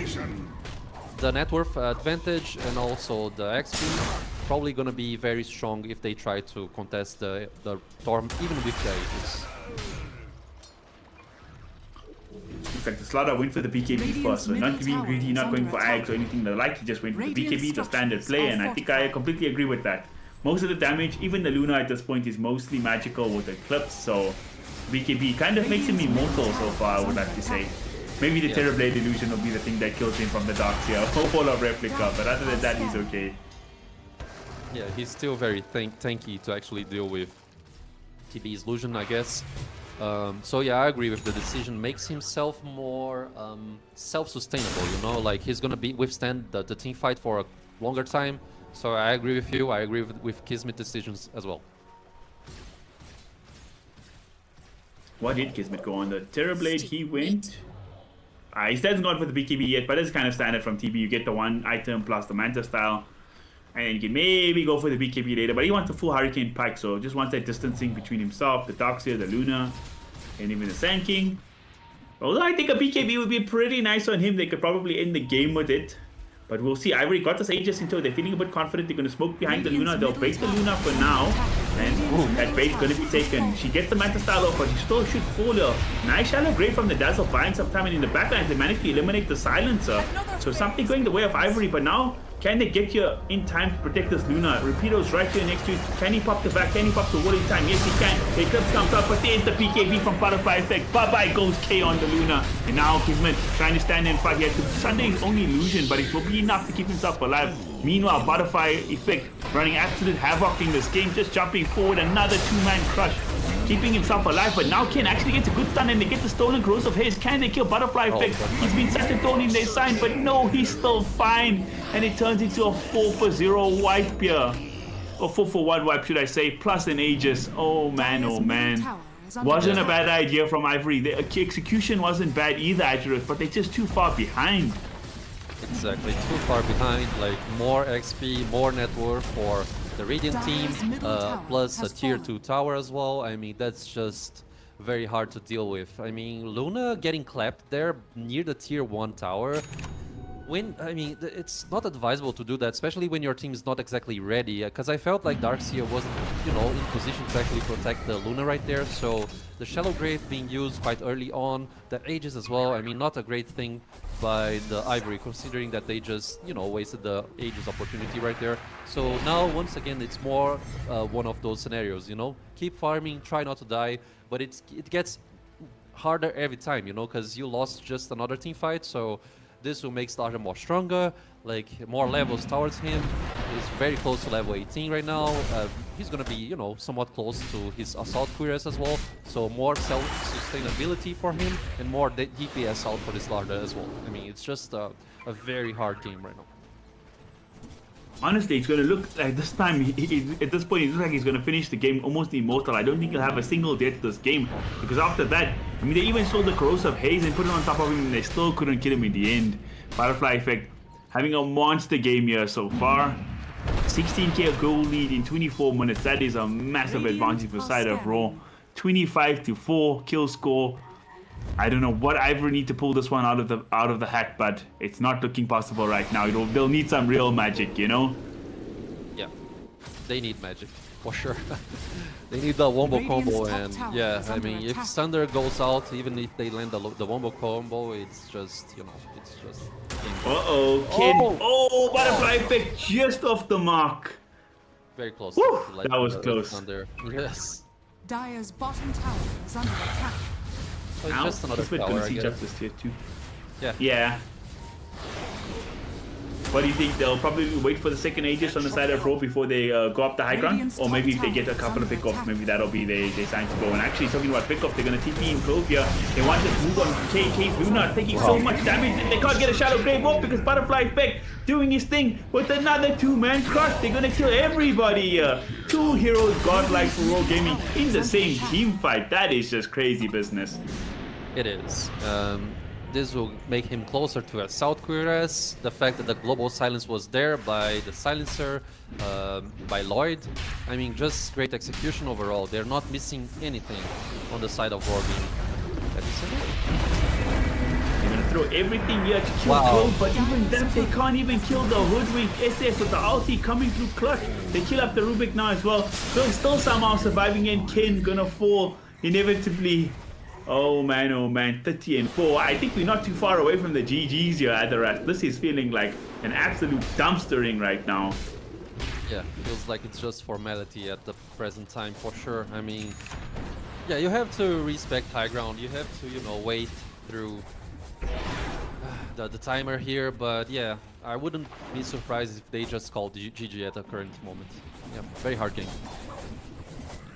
the net worth advantage and also the XP probably gonna be very strong if they try to contest the Torm, even with the Aegis. In fact, the Slaughter went for the BKB first, so not being greedy, not going for Ags or anything like, he just went for the BKB, the standard play, and I think I completely agree with that. Most of the damage, even the Luna at this point, is mostly magical with Eclipse, so BKB kind of makes him immortal so far, I would like to say. Maybe the Terrorblade illusion will be the thing that kills him from the dark tier, whole of replica, but other than that, he's okay. Yeah, he's still very tanky to actually deal with TB's illusion, I guess. So yeah, I agree with the decision. Makes himself more self-sustainable, you know, like he's gonna withstand the team fight for a longer time. So I agree with you. I agree with Kismet decisions as well. What did Kismet go on? The Terrorblade, he went. He hasn't gone for the BKB yet, but it's kind of standard from TB. You get the one item plus the Manta style, and then you can maybe go for the BKB later. But he wants a full Hurricane Pike, so just wants that distancing between himself, the Darkseer, the Luna, and even the Sand King. Although I think a BKB would be pretty nice on him. They could probably end the game with it. But we'll see. Ivory got this Aegis into it. They're feeling a bit confident. They're going to smoke behind the Luna. They'll bait the Luna for now. And that bait's going to be taken. She gets the Manta style off, but she still should fall her. Nice shallow grave from the Dazzle, buying some time. And in the backline, they managed to eliminate the Silencer. So something going the way of Ivory. But now, can they get here in time to protect this Luna? Rapido's right here next to it. Can he pop the back? Can he pop the wall in time? Yes, he can. The Eclipse comes up, but there's the PKB from Butterfly Effect. Bye-bye goes K on the Luna. And now Kismet trying to stand and fight here. Sunday's only illusion, but it will be enough to keep himself alive. Meanwhile, Butterfly Effect running absolute havoc in this game, just jumping forward. Another two-man crush, keeping himself alive. But now Ken actually gets a good stun and they get the stolen Grows of Haze. Can they kill Butterfly Effect? He's been such a thorn in their side, but no, he's still fine. And it turns into a 4-for-0 wipe here. Or 4-for-1 wipe, should I say, plus an Aegis. Oh man, oh man. Wasn't a bad idea from Ivory. The execution wasn't bad either, Idris, but they're just too far behind. Exactly, too far behind. Like more XP, more net worth for the Radiant team, plus a tier 2 tower as well. I mean, that's just very hard to deal with. I mean, Luna getting clapped there near the tier 1 tower. It's not advisable to do that, especially when your team is not exactly ready, because I felt like Darkseer wasn't, in position to actually protect the Luna right there. So the Shallow Grave being used quite early on, the Aegis as well, I mean, not a great thing by the Ivory, considering that they just, wasted the Aegis opportunity right there. So now, once again, it's more one of those scenarios, keep farming, try not to die, but it gets harder every time, because you lost just another team fight. So this will make Starter more stronger, like more levels towards him. He's very close to level 18 right now. He's gonna be, somewhat close to his Assault Cuirass as well. So more self-sustainability for him and more DPS out for this Starter as well. I mean, it's just a very hard game right now. Honestly, it's going to look like this time, at this point, it looks like he's going to finish the game almost immortal. I don't think he'll have a single death this game, because after that, I mean, they even saw the Corrosive Haze and put it on top of him, and they still couldn't kill him in the end. Butterfly Effect having a monster game here so far. 16k goal lead in 24 minutes. That is a massive advantage for side of Raw. 25-4 kill score. I don't know what Ivory need to pull this one out of the hat, but it's not looking possible right now. They'll need some real magic, Yeah, they need magic for sure. They need the wombo combo, and yeah, I mean, if Thunder goes out, even if they land the wombo combo, it's just, it's just. Kid. Oh, Butterfly Effect just off the mark. Very close. Woo, that was close. Thunder. Yes. Dire's bottom tower is under attack. So it's just another tower, I guess. Justice tier 2. Yeah. Yeah. What do you think? They'll probably wait for the second Aegis on the side of Raw before they go up the high ground? Or maybe if they get a couple of pick-offs, maybe that'll be their sign to go. And actually, talking about pick-off, they're going to TP in Clove here. They want this move on KK's Luna, taking so much damage that they can't get a Shadow Grave off because Butterfly Effect doing his thing with another two-man crush. They're going to kill everybody here. Two heroes godlike for Raw Gaming in the same team fight. That is just crazy business. It is. This will make him closer to a South Cuirass. The fact that the Global Silence was there by the Silencer, by Lloyd. I mean, just great execution overall. They're not missing anything on the side of Wargaming. They're gonna throw everything here to kill Clove, but even them, they can't even kill the Hoodwink SS with the ulti coming through clutch. They kill up the Rubik now as well. So still somehow surviving, and Ken gonna fall inevitably. Oh man, 30-4. I think we're not too far away from the GGs here, Adorat. This is feeling like an absolute dumpstering right now. Yeah, feels like it's just formality at the present time for sure. I mean, yeah, you have to respect high ground. You have to, wait through the timer here. But yeah, I wouldn't be surprised if they just called GG at the current moment. Yeah, very hard game.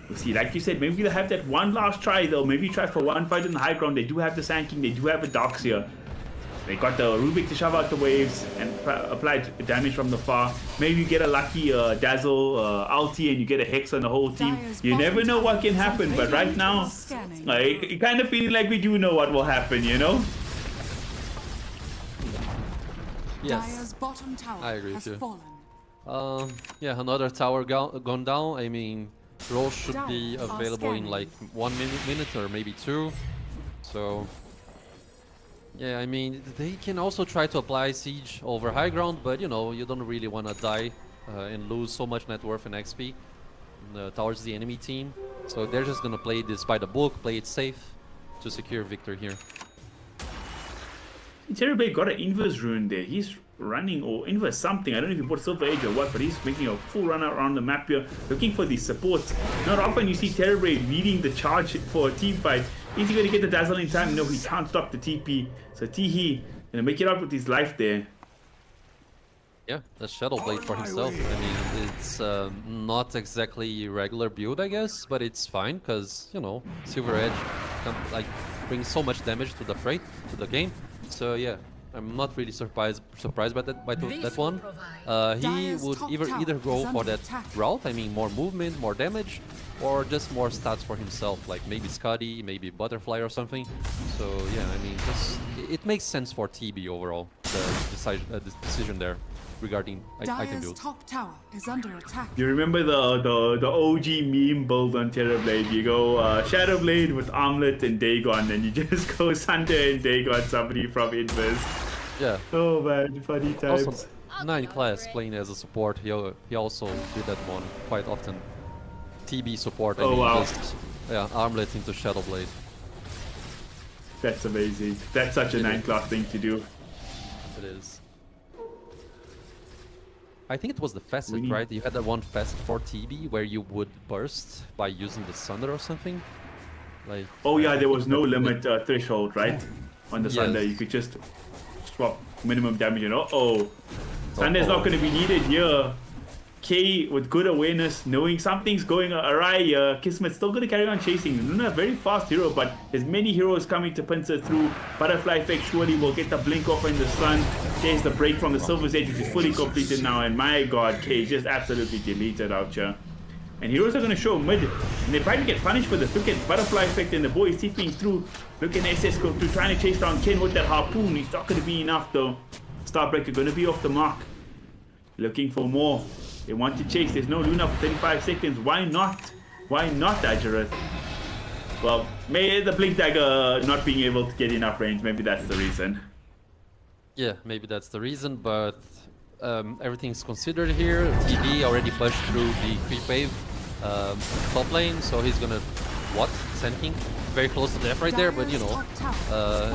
We'll see, like you said, maybe they'll have that one last try though. Maybe try for one fight in the high ground. They do have the Sand King, they do have a Darkseer. They got the Rubik to shove out the waves and apply damage from the far. Maybe you get a lucky Dazzle ulti and you get a Hex on the whole team. You never know what can happen, but right now, you kind of feeling like we do know what will happen, Yes. Dire's bottom tower I agree with has you. fallen. Yeah, another tower gone down. I mean, Rose should be available in like 1 minute or maybe 2. So Yeah, I mean, they can also try to apply siege over high ground, but you know, you don't really want to die and lose so much net worth and XP towards the enemy team. So they're just gonna play this by the book, play it safe to secure victory here. Heartbreak got an inverse rune there. He's running or inverse something. I don't know if he put Silver Age or what, but he's making a full run around the map here, looking for the support. Not often you see Heartbreak leading the charge for a team fight. Is he going to get the dazzle in time? No, he can't stop the TP. So Tihi gonna make it up with his life there. Yeah, the Shadow Blade for himself. I mean, it's not exactly regular build, I guess, but it's fine because, you know, Silver Edge like brings so much damage to the freight, to the game. So yeah, I'm not really surprised by that one. He would either go for that route, I mean, more movement, more damage, or just more stats for himself, like maybe Scuddy, maybe Butterfly or something. So yeah, I mean, it makes sense for TB overall, the decision there regarding item build. Top tower is under attack. You remember the OG meme build on Terrorblade? You go Shadowblade with Armlet and Dagon, and you just go Sunder and Dagon, somebody from Inverse. Yeah. Oh man, funny times. Also, 9 class playing as a support, he also did that one quite often. TB support, I mean, wow. just Armlet into Shadowblade. That's amazing. That's such a 9 class thing to do. It is. I think it was the facet, right? You had that one facet for TB where you would burst by using the Sunder or something. Like. Oh yeah, there was no limit threshold, right? On the Sunder, you could just swap minimum damage. And Sunder's not going to be needed here. K with good awareness, knowing something's going awry. Kismet's still going to carry on chasing. Luna, very fast hero, but there's many heroes coming to pinch her through. Butterfly effect surely will get the blink off in the sun. There's the break from the Silver's Edge, which is fully completed now. And my god, K just absolutely deleted out here. And heroes are going to show mid. And they probably get punished for this. Look at Butterfly effect and the boy is TPing through. Look at SS go through, trying to chase down Ken with that harpoon. He's not going to be enough though. Starbreaker going to be off the mark. Looking for more. They want to chase. There's no Luna for 35 seconds. Why not? Why not, Ajareth? Well, maybe the Blink Dagger not being able to get enough range. Maybe that's the reason. Yeah, maybe that's the reason, but everything's considered here. TB already pushed through the creep wave top lane, so he's gonna, Sand King? Very close to death right there, but you know,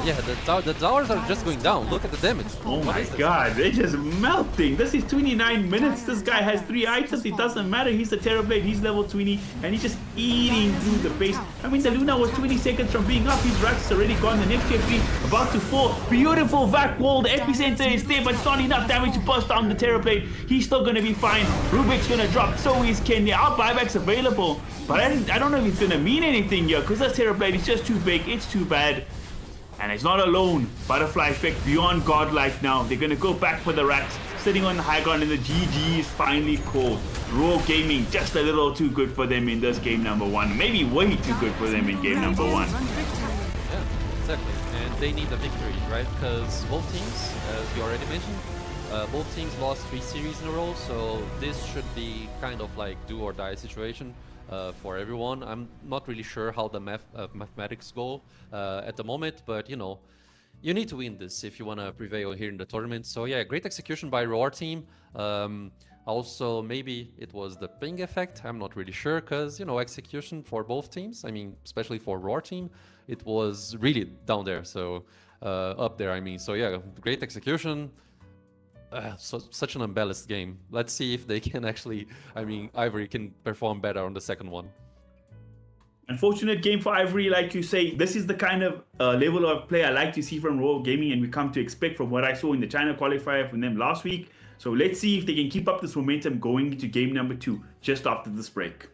yeah, the towers are just going down. Look at the damage. Oh my god, they're just melting. This is 29 minutes. This guy has 3 items. It doesn't matter. He's the Terrorblade. He's level 20, and he's just eating through the base. I mean, the Luna was 20 seconds from being up. His Rax is already gone. The next tier 3 about to fall. Beautiful vac wall. The epicenter is there, but it's not enough damage to burst down the Terrorblade. He's still gonna be fine. Rubik's gonna drop. So is Ken. The out buyback's available, but I don't know if it's gonna mean anything here, because this Terrorblade is just too big. It's too bad. And it's not alone. Butterfly effect beyond godlike now. They're gonna go back for the rats. Sitting on the high ground, and the GG is finally called. Raw Gaming just a little too good for them in this game number 1. Maybe way too good for them in game number 1. Yeah, exactly. And they need a victory, right? Because both teams, as you already mentioned, both teams lost 3 series in a row. So this should be kind of like do or die situation. For everyone. I'm not really sure how the mathematics go at the moment, but you know, you need to win this if you want to prevail here in the tournament. So yeah, great execution by Roar team. Also, maybe it was the ping effect. I'm not really sure, because you know, execution for both teams, I mean, especially for Roar team, it was really down there. So up there, I mean. So yeah, great execution. Such an unbalanced game. Let's see if they can actually, I mean, Ivory can perform better on the second one. Unfortunate game for Ivory, like you say. This is the kind of level of play I like to see from Royal Gaming, and we come to expect from what I saw in the China qualifier from them last week. So let's see if they can keep up this momentum going into game number 2, just after this break.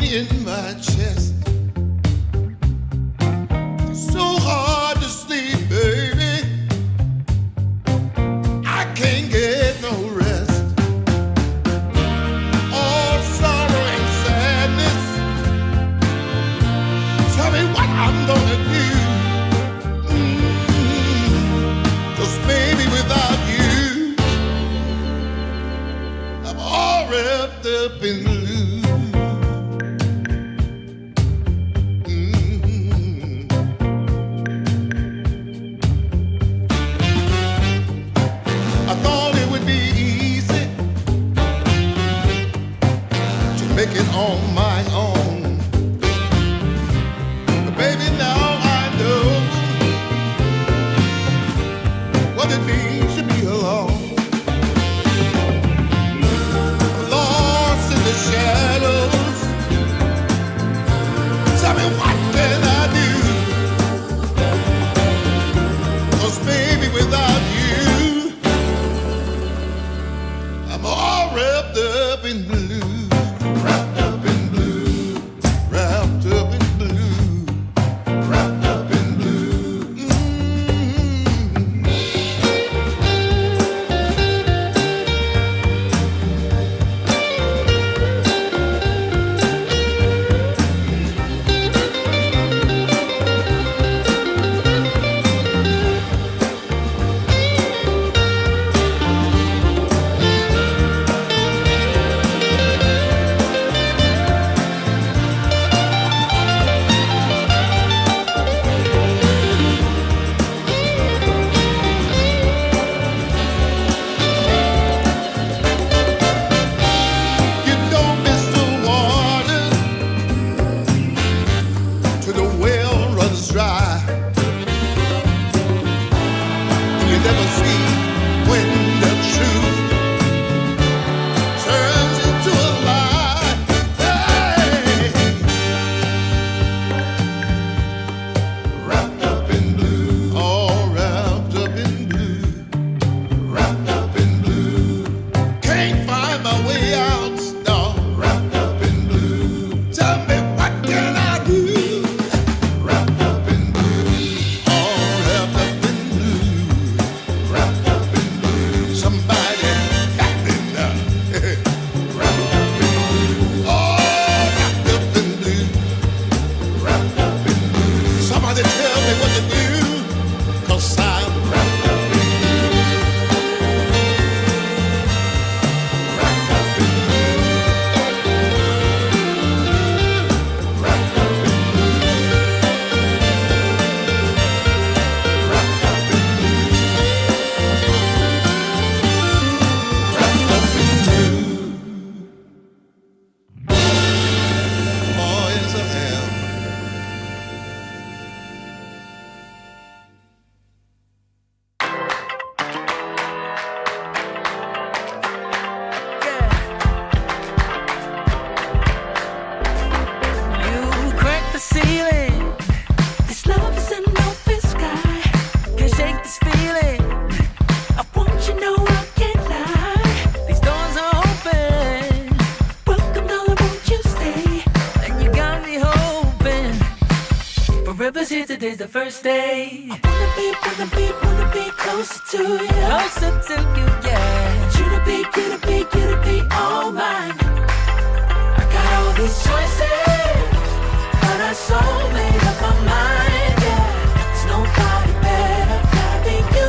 In my chest, so hard to sleep, baby. I can't get on my own. But baby, now I know what it means to be alone. I'm lost in the shadows. Tell me, what can I do? 'Cause baby, without you, I'm all wrapped up in blue. Wrapped up in blue. Wrapped up in blue. Wrapped up in blue. You don't miss the water till the well runs dry. And you never see when the truth turns into a lie. Hey! Wrapped up in blue, all wrapped up in blue. Wrapped up in blue. Can't find my way out, no. Wrapped up in blue. Tell me, what can I do? Wrapped up in blue. All wrapped up in blue. Wrapped up in blue. Somebody got me now. Wrapped up in blue. All wrapped up in blue. Wrapped up in blue. Somebody tell me what to do, 'cause I'm wrapped up in blue. Wrapped up in blue. Wrapped up in blue. Wrapped up in blue. Wrapped up in blue. Oh, yes, I am. You crack the ceiling. This love is an open sky. Can't shake this feeling. I want you to know I can't lie. These doors are open. Welcome, darling, won't you stay? And you got me hoping. Forever's here, today's the first day. I wanna be closer to you. Closer to you, yeah. Want you to be all mine. I got all these choices, but I so made up my mind, yeah. There's nobody better, gotta be you.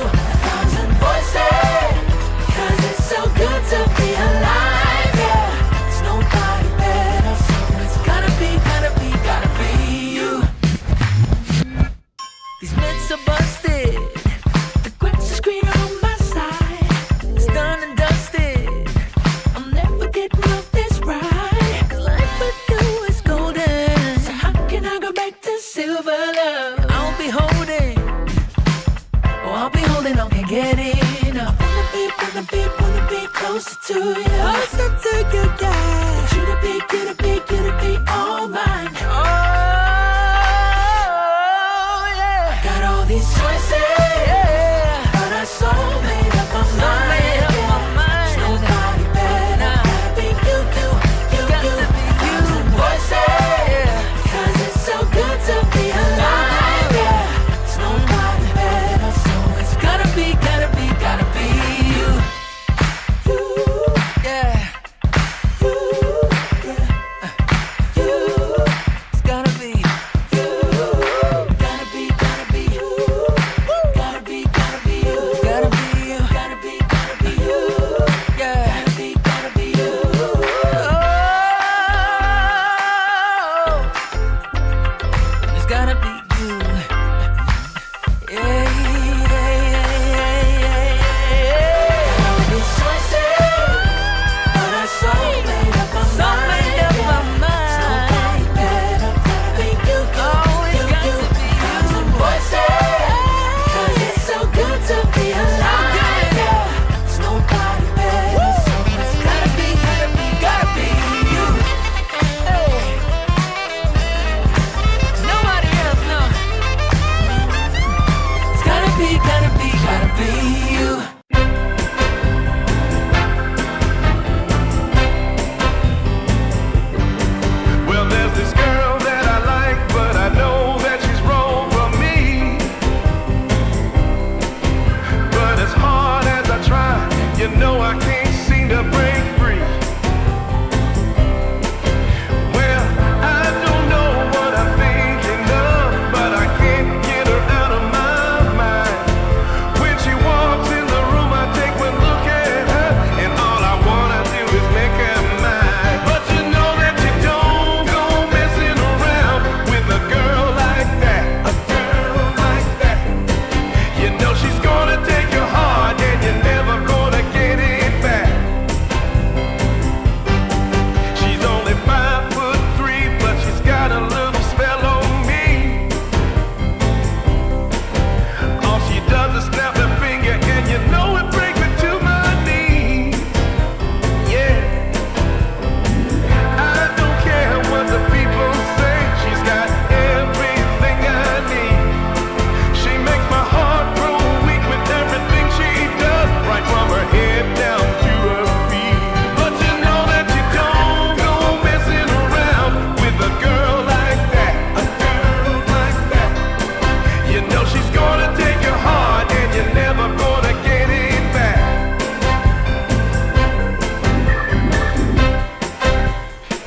A thousand voices, 'cause it's so good to be alive, yeah. There's nobody better, so it's gotta be you. These myths are busted, the grass is greener on my side. It's done and dusted, I'm never getting off this ride.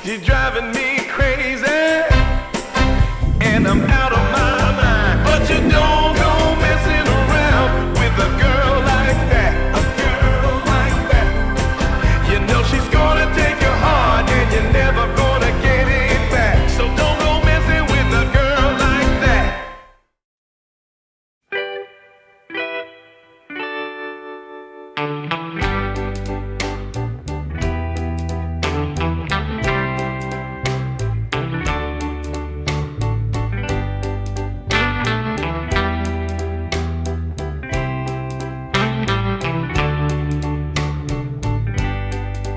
She's driving me crazy, and I'm out of my mind. But you don't go messing around with a girl like that. A girl like that. You know she's gonna take your heart, and you're never gonna get it back. So don't go messing with a girl like that.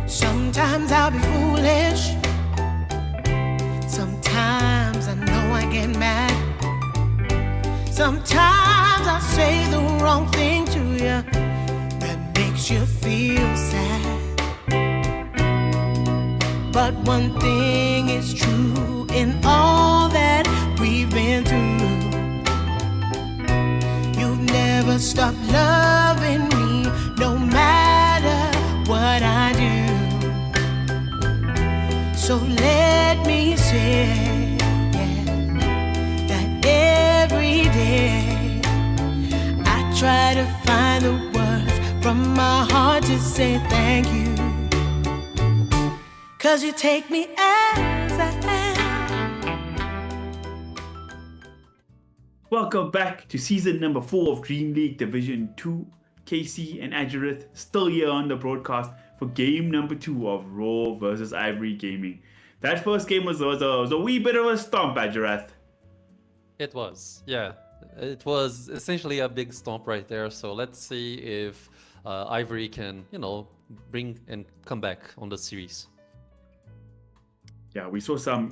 Sometimes I'll be foolish. Sometimes I know I get mad. Sometimes I say the wrong thing to you that makes you feel sad. But one thing is true in all that we've been through. You've never stopped loving me, no matter what I do. So let me say, yeah, that every day I try to find the words from my heart to say thank you. 'Cause you take me as I am. Welcome back to season number 4 of DreamLeague Division 2. Casey and Ajarath still here on the broadcast for game number 2 of Raw versus Ivory Gaming. That first game was a wee bit of a stomp, Ajarath. It was, yeah. It was essentially a big stomp right there. So let's see if Ivory can, bring and come back on the series. Yeah, we saw some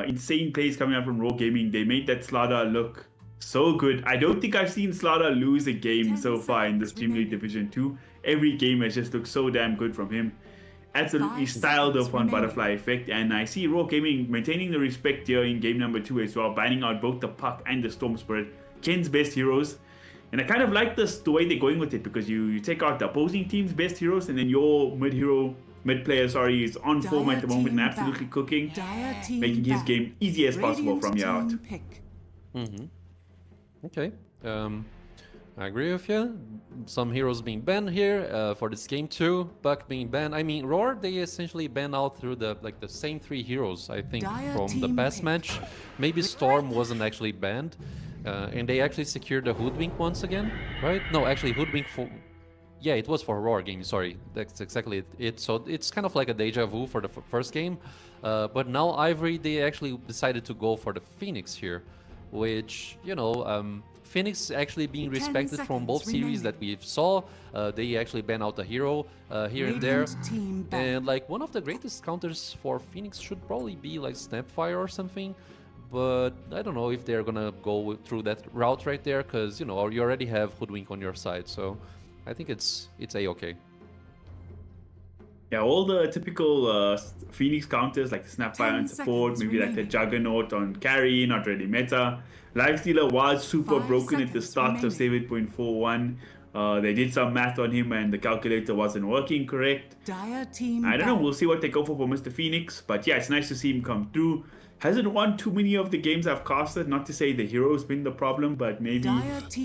insane plays coming out from Raw Gaming. They made that Slaughter look so good. I don't think I've seen Slaughter lose a game so far in this DreamLeague Division 2. Every game has just looked so damn good from him. Absolutely styled off on Butterfly Effect. And I see Raw Gaming maintaining the respect here in game number 2 as well, banning out both the Puck and the Storm Spirit, Ken's best heroes. And I kind of like the way they're going with it, because you take out the opposing team's best heroes, and then your mid player is on form at the moment and absolutely cooking, making his game easy as possible from here out. Okay, I agree with you. Some heroes being banned here for this game too. Buck being banned. I mean, Roar, they essentially ban out through the same 3 heroes, I think, from the past match. Maybe Storm wasn't actually banned, and they actually secured the Hoodwink once again, right? No, actually Hoodwink for... Yeah, it was for Roar game, sorry. That's exactly it. So it's kind of like a deja vu for the first game. But now Ivory, they actually decided to go for the Phoenix here, which, Phoenix actually being respected from both series that we saw. They actually ban out a hero here and there. And like one of the greatest counters for Phoenix should probably be like Snapfire or something. But I don't know if they're gonna go through that route right there, because you already have Hoodwink on your side. So I think it's a-okay. Yeah, all the typical Phoenix counters like the Snapfire on support, maybe like the Juggernaut on carry, not really meta. Lifestealer was super broken at the start of 7.41. They did some math on him and the calculator wasn't working correct. I don't know, we'll see what they go for Mr. Phoenix. But yeah, it's nice to see him come through. Hasn't won too many of the games I've casted, not to say the hero's been the problem, but maybe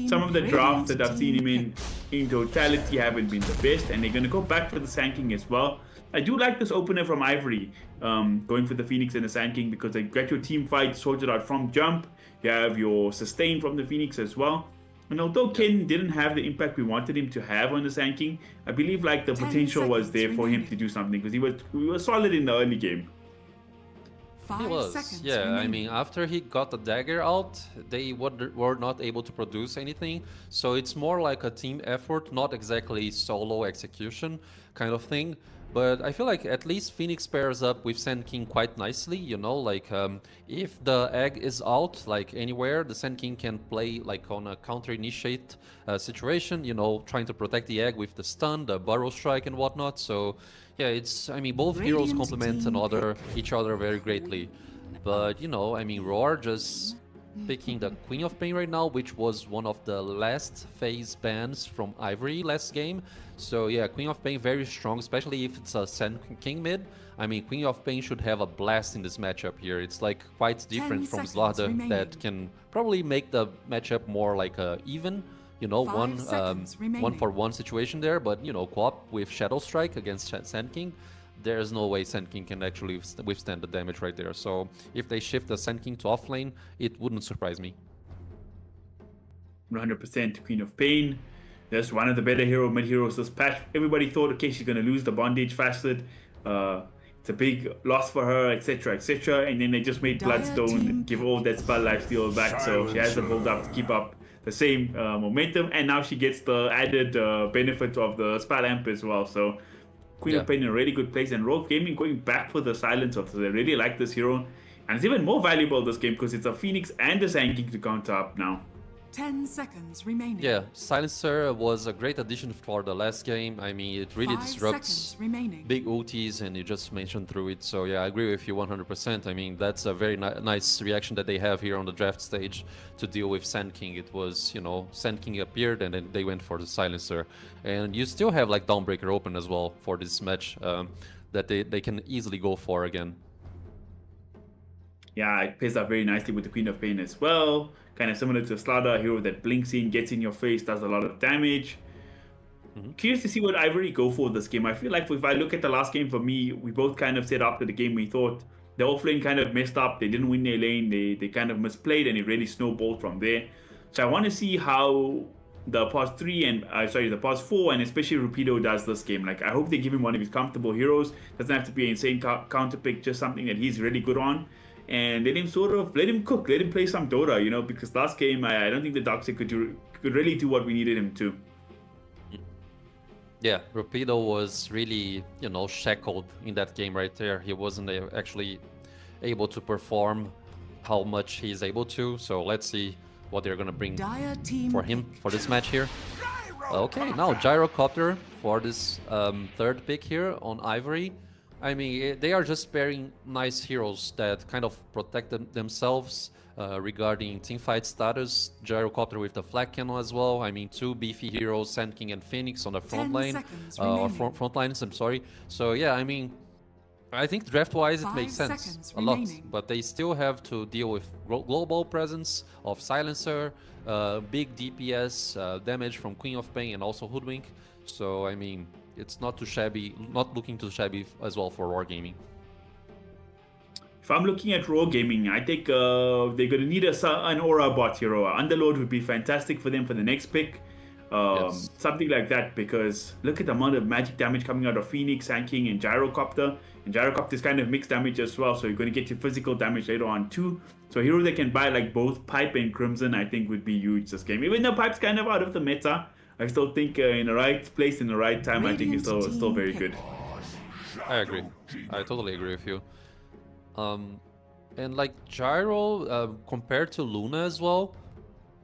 some of the drafts that I've seen him in totality haven't been the best, and they're going to go back for the Sand King as well. I do like this opener from Ivory, going for the Phoenix and the Sand King, because they get your team fight sorted out from jump. You have your sustain from the Phoenix as well. And although Ken didn't have the impact we wanted him to have on the Sand King, I believe like the potential was there for him to do something, because he was solid in the early game. He was, yeah. I mean, after he got the dagger out, they were not able to produce anything. So it's more like a team effort, not exactly solo execution kind of thing. But I feel like at least Phoenix pairs up with Sand King quite nicely, if the egg is out, like anywhere, the Sand King can play like on a counter-initiate situation, trying to protect the egg with the stun, the burrow strike and whatnot. So yeah, both heroes complement each other very greatly. But, Roar just picking the Queen of Pain right now, which was one of the last phase bans from Ivory last game. So yeah, Queen of Pain very strong, especially if it's a Sand King mid. I mean, Queen of Pain should have a blast in this matchup here. It's like quite different from seconds Zlarda remaining. that can probably make the matchup more like even, you know, 5 seconds one remaining. for one situation there. But you know, co-op with Shadow Strike against Sand King, there's no way Sand King can actually withstand the damage right there. So if they shift the Sand King to offlane, it wouldn't surprise me. 100% Queen of Pain. That's one of the better mid heroes this patch. Everybody thought, okay, she's gonna lose the bondage facet. It's a big loss for her, etc., etc. And then they just made Dire Bloodstone team give all that spell lifesteal back, so she has to build up to keep up the same momentum. And now she gets the added benefit of the spell amp as well. So Queen of Pain in a really good place, and Rogue Gaming going back for the silencer. So they really like this hero, and it's even more valuable this game because it's a Phoenix and a Sand King to counter up now. 10 seconds remaining. Yeah, Silencer was a great addition for the last game. I mean, it really 5 disrupts seconds remaining. big ultis, and you just mentioned through it. So yeah, I agree with you 100%. I mean, that's a very nice reaction that they have here on the draft stage to deal with Sand King. It was, you know, Sand King appeared and then they went for the Silencer. And you still have like Dawnbreaker open as well for this match that they can easily go for again. Yeah, it pairs up very nicely with the Queen of Pain as well. Kind of similar to Slaughter, a hero that blinks in, gets in your face, does a lot of damage. Curious to see what Ivory go for this game. I feel like if I look at the last game for me, we both kind of said after the game we thought the offlane kind of messed up. They didn't win their lane. They kind of misplayed, and it really snowballed from there. So I want to see how the past 3 and the past 4 and especially Rupido does this game. Like, I hope they give him one of his comfortable heroes. Doesn't have to be an insane counter pick, just something that he's really good on. And let him cook, let him play some Dota, you know, because last game I don't think the Darkseid could really do what we needed him to. Yeah, Rupido was really, you know, shackled in that game right there. He wasn't actually able to perform how much he's able to. So let's see what they're gonna bring Dire team for him for this match here. Okay, now Gyrocopter for this third pick here on Ivory. I mean, they are just pairing nice heroes that kind of protect themselves regarding teamfight status. Gyrocopter with the flag cannon as well. I mean, 2 beefy heroes, Sand King and Phoenix on the front 10 lane. seconds Or remaining. front lines, I'm sorry. So yeah, I mean, I think draft-wise it 5 makes sense seconds a lot. remaining. But they still have to deal with global presence of Silencer, big DPS damage from Queen of Pain and also Hoodwink. So I mean, it's not too shabby, not looking too shabby as well for Wargaming. If I'm looking at Raw Gaming, I think they're going to need an Aura bot hero. Underlord would be fantastic for them for the next pick. Yes. Something like that, because look at the amount of magic damage coming out of Phoenix, Sand King, and Gyrocopter. And Gyrocopter is kind of mixed damage as well, so you're going to get your physical damage later on too. So a hero that can buy like both Pipe and Crimson, I think would be huge this game. Even though Pipe's kind of out of the meta, I still think in the right place, in the right time, I think it's still very good. I agree. I totally agree with you. And like Gyro, compared to Luna as well,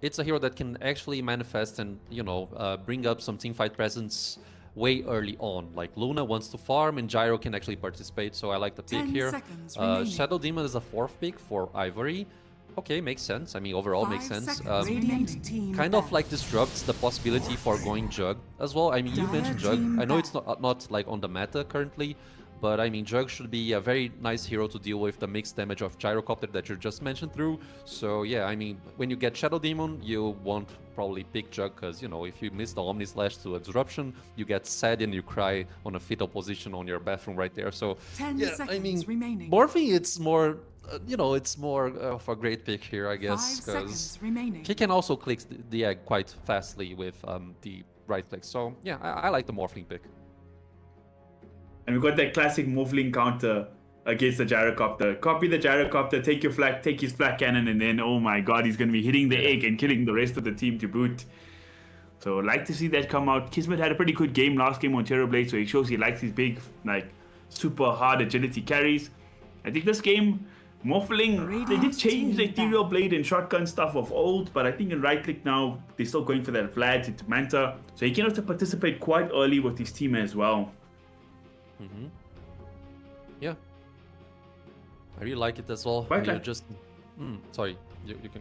it's a hero that can actually manifest and, you know, bring up some teamfight presence way early on. Like Luna wants to farm and Gyro can actually participate, so I like the pick 10 here. seconds remaining. Shadow Demon is a 4th pick for Ivory. Okay, makes sense. I mean, overall 5 makes sense. seconds remaining. Team Kind of back. like disrupts the possibility for going Jug as well. I mean, you Dire mentioned Jug. team I know it's back. not like on the meta currently, but I mean, Jug should be a very nice hero to deal with the mixed damage of Gyrocopter that you just mentioned through. So yeah, I mean, when you get Shadow Demon, you won't probably pick Jug because, you know, if you miss the Omni Slash to a disruption, you get sad and you cry on a fetal position on your bathroom right there. So 10 yeah, I seconds mean, remaining. Morphe, it's more, you know, it's more of a great pick here, I 5 guess, because seconds remaining. he can also click the egg quite fastly with the right click. So yeah, I like the Morphling pick. And we've got that classic Morphling counter against the Gyrocopter. Copy the Gyrocopter, take his flag cannon, and then, oh my god, he's going to be hitting the egg and killing the rest of the team to boot. So I'd like to see that come out. Kismet had a pretty good game last game on Terrorblade, so he shows he likes his big, like, super hard agility carries. I think this game, Morphling, they did change the Ethereal Blade and shotgun stuff of old, but I think in right click now, they're still going for that Vlad into Manta. So he can also participate quite early with his team as well. Yeah, I really like it as well. Right, You like- just sorry, you can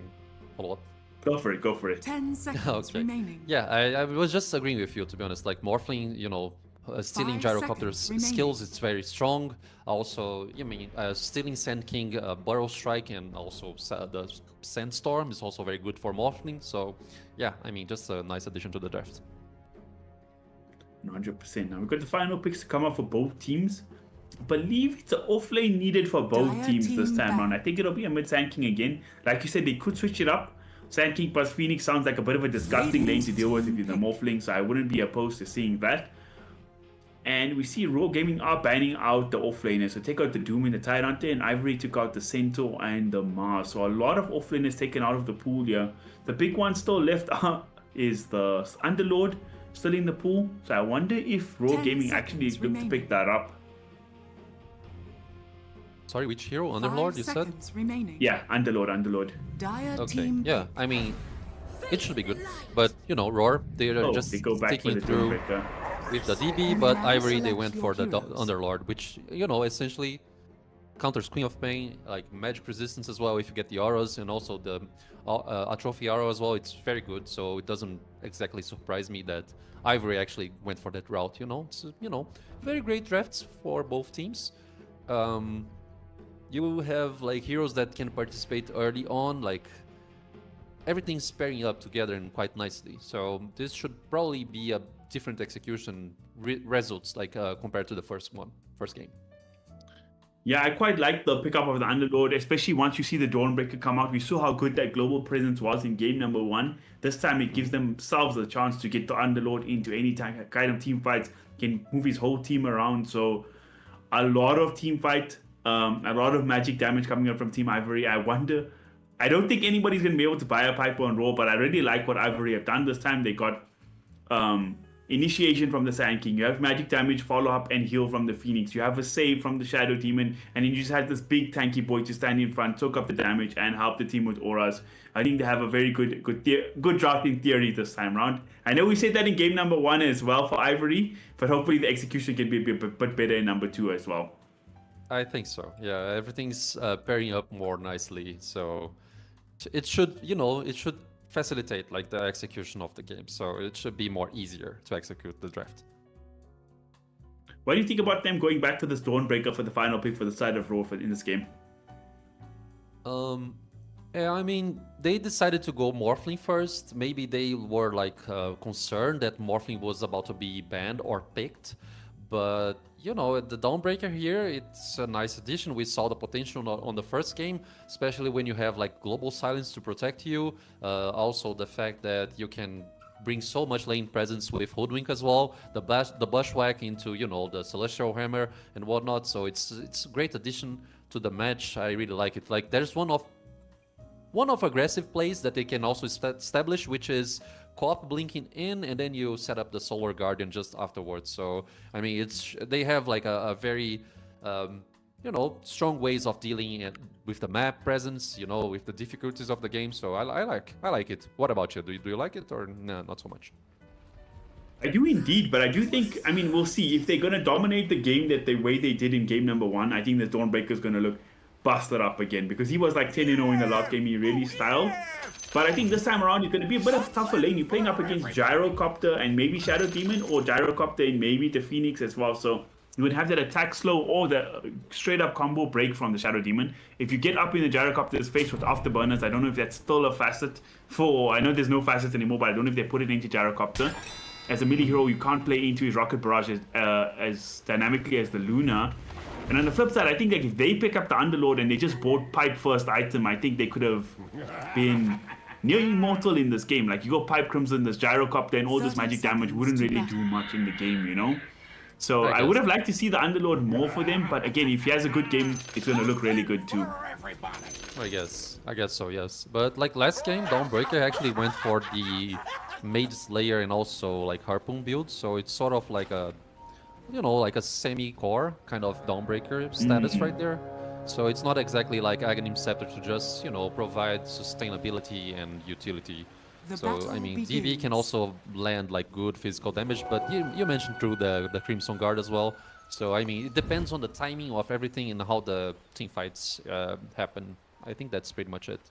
follow up. Go for it. 10 seconds Okay. remaining. Yeah, I was just agreeing with you, to be honest. Like Morphling, you know, stealing 5 gyrocopter's seconds skills, it's very strong. Also, stealing Sand King Burrow Strike and also the Sandstorm is also very good for Morphling. So, yeah, I mean, just a nice addition to the draft. 100%. Now we've got the final picks to come up for both teams. I believe it's an offlane needed for both Dire teams this team time back. around. I think it'll be a mid Sand King again. Like you said, they could switch it up. Sand King plus Phoenix sounds like a bit of a disgusting lane to deal with if you're the Morphling, so I wouldn't be opposed to seeing that. And we see Raw Gaming are banning out the offlaners. So take out the Doom and the Tyrante, and Ivory took out the Centaur and the Mars. So a lot of offlaners taken out of the pool here. The big one still left is the Underlord, still in the pool. So I wonder if Raw 10 Gaming actually seconds looked to remaining. pick that up. Sorry, which hero? 5 Underlord, you said? seconds remaining. Yeah, Underlord. Dire Okay, team yeah, I mean, it should be good. But, you know, Roar, they're Oh, just they go back for sticking the through Dawnbreaker. with the DB, but Now Ivory, they select went your for the heroes. Underlord, which, you know, essentially counters Queen of Pain, like magic resistance as well if you get the auras, and also the Atrophy Aura as well. It's very good, so it doesn't exactly surprise me that Ivory actually went for that route, you know. It's, you know, very great drafts for both teams. You have like heroes that can participate early on, like everything's pairing up together and quite nicely. So this should probably be a different execution results like compared to the first game. Yeah, I quite like the pickup of the Underlord, especially once you see the Dawnbreaker come out. We saw how good that global presence was in game number 1. This time it gives themselves a chance to get the Underlord into any kind of team fights, can move his whole team around. So a lot of team fight, a lot of magic damage coming up from Team Ivory. I don't think anybody's going to be able to buy a Piper on Raw, but I really like what Ivory have done this time. They got initiation from the Sand King, you have magic damage, follow up, and heal from the Phoenix. You have a save from the Shadow Demon, and then you just had this big tanky boy to stand in front, soak up the damage, and help the team with auras. I think they have a very good drafting theory this time around. I know we said that in game number 1 as well for Ivory, but hopefully the execution can be a bit better in number 2 as well. I think so. Yeah, everything's pairing up more nicely, so it should, you know, it should facilitate like the execution of the game, so it should be more easier to execute the draft. What do you think about them going back to this Dawnbreaker for the final pick for the side of Raw in this game? Yeah, I mean, they decided to go Morphling first. Maybe they were like concerned that Morphling was about to be banned or picked. But, you know, the Dawnbreaker here, it's a nice addition. We saw the potential on the first game, especially when you have like global silence to protect you. Also the fact that you can bring so much lane presence with Hoodwink as well. The Bushwhack into, you know, the Celestial Hammer and whatnot. So it's a great addition to the match. I really like it. Like there's one of aggressive plays that they can also establish, which is co-op blinking in, and then you set up the Solar Guardian just afterwards. So I mean, they have like a very you know, strong ways of dealing with the map presence, you know, with the difficulties of the game. So I like it. What about you? Do you like it, or no, not so much? I do indeed, but I do think, I mean, we'll see. If they're going to dominate the game the way they did in game number 1, I think the Dawnbreaker is going to look busted up again, because he was like 10-0 in the last game. He really styled. But I think this time around, you're going to be a bit of a tougher lane. You're playing up against Gyrocopter and maybe Shadow Demon, or Gyrocopter and maybe the Phoenix as well. So you would have that attack slow or the straight up combo break from the Shadow Demon. If you get up in the Gyrocopter's face with afterburners, I don't know if that's still a facet for, I know there's no facets anymore, but I don't know if they put it into Gyrocopter. As a melee hero, you can't play into his Rocket Barrage as dynamically as the Luna. And on the flip side, I think like if they pick up the Underlord and they just bought Pipe first item, I think they could have been near immortal in this game. Like you go Pipe Crimson, this Gyrocopter, and all this magic damage wouldn't really do much in the game, you know? So I would have liked to see the Underlord more for them, but again, if he has a good game, it's going to look really good too. I guess so, yes. But like last game, Dawnbreaker actually went for the Mage Slayer and also like Harpoon build, so it's sort of like a, you know, like a semi-core kind of Dawnbreaker status right there. So it's not exactly like Aghanim Scepter to just, you know, provide sustainability and utility. So, I mean, DB can also land like good physical damage, but you mentioned through the Crimson Guard as well. So, I mean, it depends on the timing of everything and how the team fights happen. I think that's pretty much it.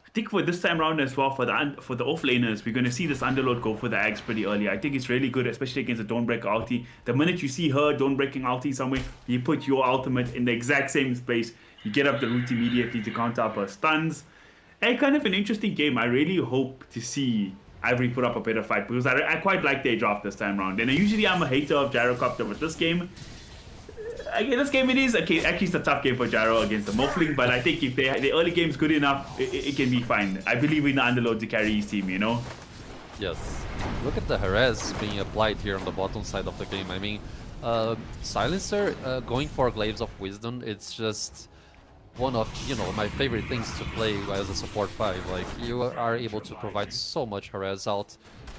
I think for this time around as well, for the off laners, we're going to see this Underlord go for the Axe pretty early. I think it's really good, especially against the Dawnbreaker ulti. The minute you see her Dawnbreaking ulti somewhere, you put your ultimate in the exact same space. You get up the route immediately to counter up her stuns. And kind of an interesting game. I really hope to see Ivory put up a better fight because I quite like their draft this time around. And usually I'm a hater of Gyrocopter, but this game, it is okay. Actually, it's a tough game for Gyro against the Morphling, but I think if the early game's good enough, it can be fine. I believe in the Underlord to carry his team, you know? Yes. Look at the harass being applied here on the bottom side of the game. I mean, Silencer going for Glaives of Wisdom, it's just one of, my favorite things to play as a support 5. Like, you are able to provide so much harass out,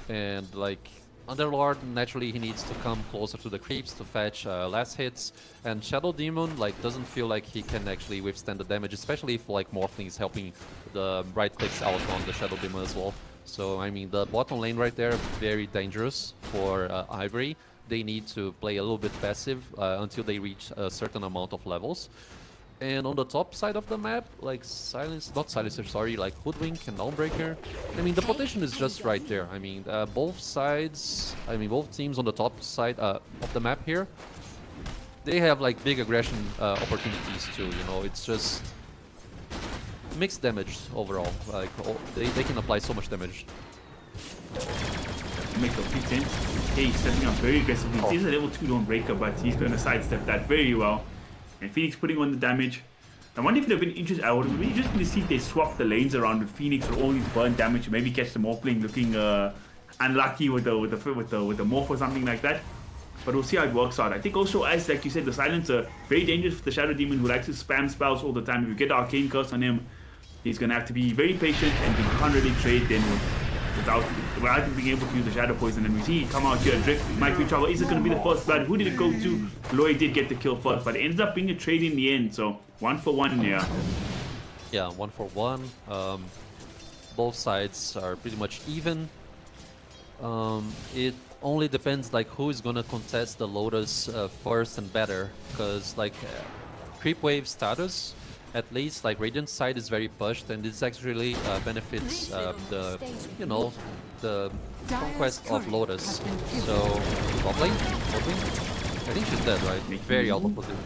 and like, Underlord, naturally he needs to come closer to the creeps to fetch last hits, and Shadow Demon doesn't feel like he can actually withstand the damage, especially if Morphling is helping the right clicks out on the Shadow Demon as well. So I mean, the bottom lane right there, very dangerous for Ivory. They need to play a little bit passive until they reach a certain amount of levels. And on the top side of the map, Hoodwink and Dawnbreaker, I mean, the potential is just right there. I mean, both teams on the top side of the map here, they have big aggression opportunities too, it's just mixed damage overall. They can apply so much damage. Make complete sense. Hey, he's stepping up very aggressively. He's a level 2 Dawnbreaker, but he's going to sidestep that very well. And Phoenix putting on the damage. I wonder if they've been interested. I would be interested to see if they swap the lanes around with Phoenix for all these burn damage. Maybe catch the Morphling looking unlucky with the Morph or something like that. But we'll see how it works out. I think also, as like you said, the Silencer very dangerous for the Shadow Demon who likes to spam spells all the time. If you get the Arcane Curse on him, he's gonna have to be very patient, and you can't really trade then without being able to use the Shadow Poison. And we see come out here, Drift might be trouble. Is it going to be the first blood? Who did it go to? Lloyd did get the kill first, but it ends up being a trade in the end. So 1-for-1 here. Yeah, 1-for-1. Both sides are pretty much even. It only depends who is going to contest the Lotus first and better, because creep wave status, at least Radiant side is very pushed, and this actually benefits the conquest of Lotus. So top lane, I think she's dead, right? Very out of position.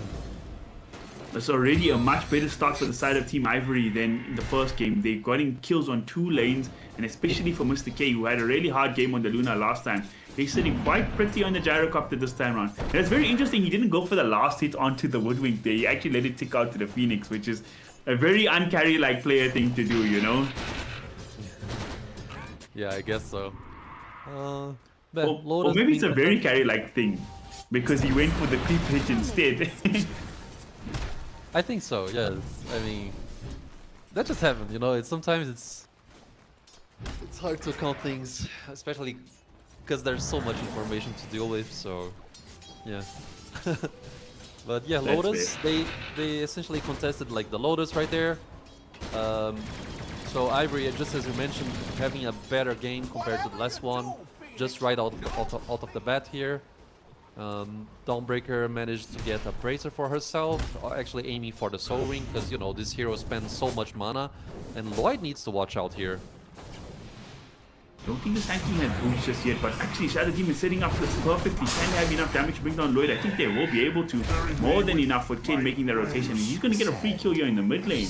It's already a much better start for the side of Team Ivory than in the first game. They've gotten kills on 2 lanes, and especially for Mr. K, who had a really hard game on the Luna last time. He's sitting quite pretty on the Gyrocopter this time around. And it's very interesting, he didn't go for the last hit onto the Woodwink there. He actually let it tick out to the Phoenix, which is a very uncarry-like player thing to do, Yeah, I guess so. Or maybe it's a very carry-like thing, because he went for the creep hit instead. I think so, yes. I mean, that just happened, sometimes it's hard to count things, especially because there's so much information to deal with, so yeah. But yeah, Lotus, they essentially contested the Lotus right there. So Ivory, just as you mentioned, having a better game compared to the last one, just right out of the bat here. Dawnbreaker managed to get a Bracer for herself, actually aiming for the Soul Ring, because this hero spends so much mana, and Lloyd needs to watch out here. I don't think this tanking has boots just yet, but actually Shadow Demon is setting up this perfectly. Can they have enough damage to bring down Lloyd? I think they will be able to. More than enough with Ken making the rotation. And he's going to get a free kill here in the mid lane.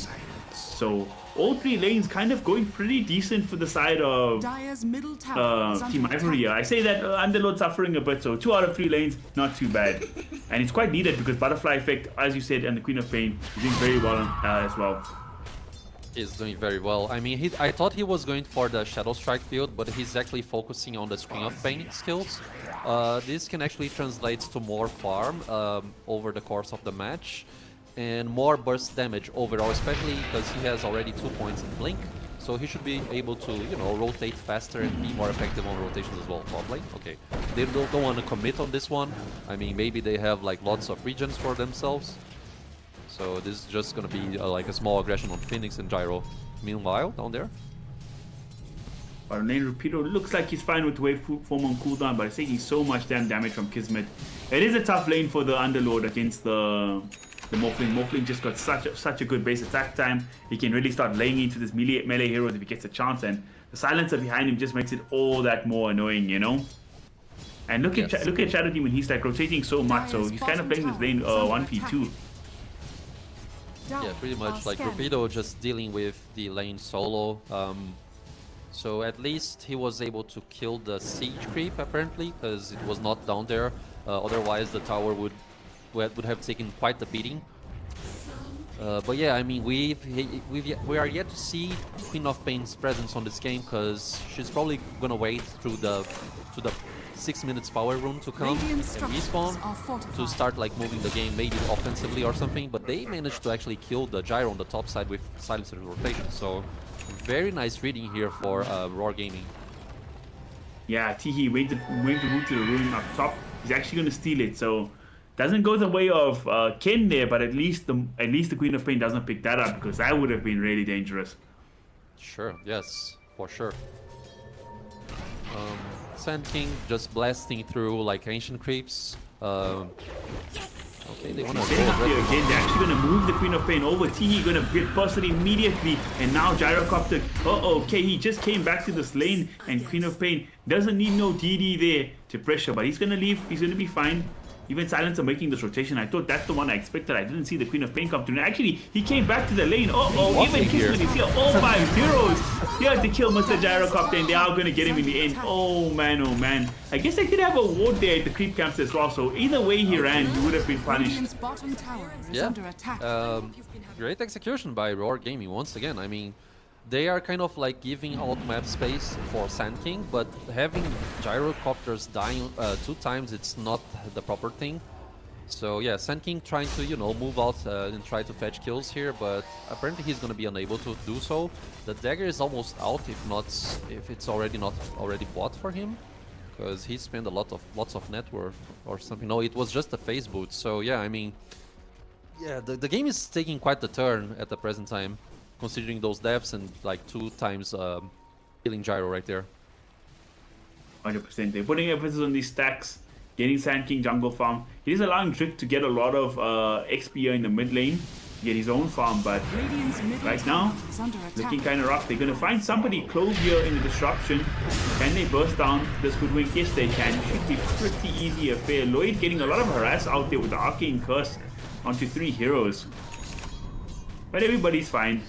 So all 3 lanes kind of going pretty decent for the side of Team Ivory. I say that Underlord suffering a bit, so 2 out of 3 lanes, not too bad. And it's quite needed because Butterfly Effect, as you said, and the Queen of Pain is doing very well as well. Is doing very well. I mean, I thought he was going for the Shadow Strike field, but he's actually focusing on the Screen of Pain skills. This can actually translate to more farm over the course of the match, and more burst damage overall, especially because he has already 2 points in Blink, so he should be able to, rotate faster and be more effective on rotations as well. Top lane, okay. They don't want to commit on this one. I mean, maybe they have lots of regions for themselves. So this is just gonna be a small aggression on Phoenix and Gyro. Meanwhile, down there. Our lane Rapido looks like he's fine with wave form on cooldown, but it's taking so much damage from Kismet. It is a tough lane for the Underlord against the the Morphling. Morphling just got such a good base attack time. He can really start laying into this melee heroes if he gets a chance, and the silencer behind him just makes it all that more annoying, you know? And look at Shadow Demon, he's like rotating so much, so he's kind of playing this lane 1v2. Yeah, pretty much like Rapido just dealing with the lane solo. So at least he was able to kill the siege creep apparently, because it was not down there. Otherwise the tower would have taken quite the beating. But yeah, I mean we are yet to see Queen of Pain's presence on this game, because she's probably gonna wait through the 6 minutes power rune to come and respawn to start like moving the game maybe offensively or something, but they managed to actually kill the gyro on the top side with silencer rotation, so very nice reading here for Roar Gaming. Yeah, Tihi went to move to the rune up top. He's actually going to steal it, so doesn't go the way of Ken there, but at least the Queen of Pain doesn't pick that up, because that would have been really dangerous. Sure, yes, for sure. Sand King just blasting through like ancient creeps. Okay, they want to Setting up here again, they're actually going to move the Queen of Pain over. Tihi going to get busted immediately, and now Gyrocopter. Okay, he just came back to this lane, and Queen of Pain doesn't need no DD there to pressure, but he's going to leave. He's going to be fine. Even Silencer making this rotation, I thought that's the one I expected. I didn't see the Queen of Pain come through. Actually, he came back to the lane. Even Kismet is here. All 5 heroes here to kill Mr. Gyrocopter, and they are going to get him in the end. Oh man. I guess they could have a ward there at the creep camps as well, so either way he ran, he would have been punished. Yeah, great execution by Roar Gaming once again. I mean, they are kind of like giving out map space for Sand King, but having Gyrocopters dying 2 times, it's not the proper thing. So yeah, Sand King trying to, you know, move out and try to fetch kills here, but apparently he's gonna be unable to do so. The dagger is almost out, if it's already not already bought for him, because he spent lots of net worth or something. No, it was just a phase boot. So yeah, I mean, yeah, the game is taking quite the turn at the present time, considering those deaths and like 2 times killing Gyro right there. 100%. They're putting emphasis on these stacks, getting Sand King jungle farm. It is allowing Drick to get a lot of XP here in the mid lane, get his own farm, but right now, looking kind of rough. They're going to find somebody close here in the disruption. Can they burst down this hoodwink? Yes, they can. Should be pretty easy affair. Lloyd getting a lot of harass out there with the Arcane Curse onto 3 heroes. But everybody's fine.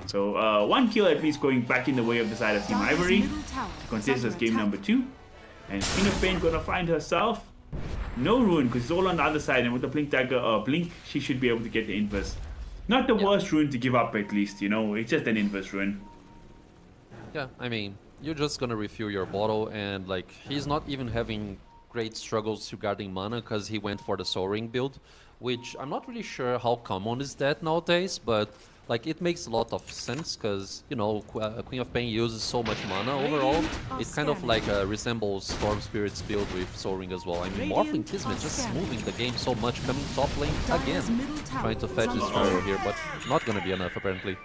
So 1 kill at least going back in the way of the side of Team Ivory to contest this game number 2. And Queen of Pain gonna find herself no rune, because it's all on the other side, and with the Blink Dagger Blink, she should be able to get the inverse. Not the worst rune to give up, at least, you know, it's just an inverse rune. Yeah, I mean, you're just gonna refill your bottle, and like, he's not even having great struggles regarding mana, because he went for the Soul Ring build, which I'm not really sure how common is that nowadays, but like, it makes a lot of sense, because, you know, Queen of Pain uses so much mana overall. It kind of like resembles Storm Spirit's build with Soul Ring as well. I mean, Morphling Kismet just moving the game so much, coming top lane again, trying to fetch this gyro here, but not gonna be enough apparently.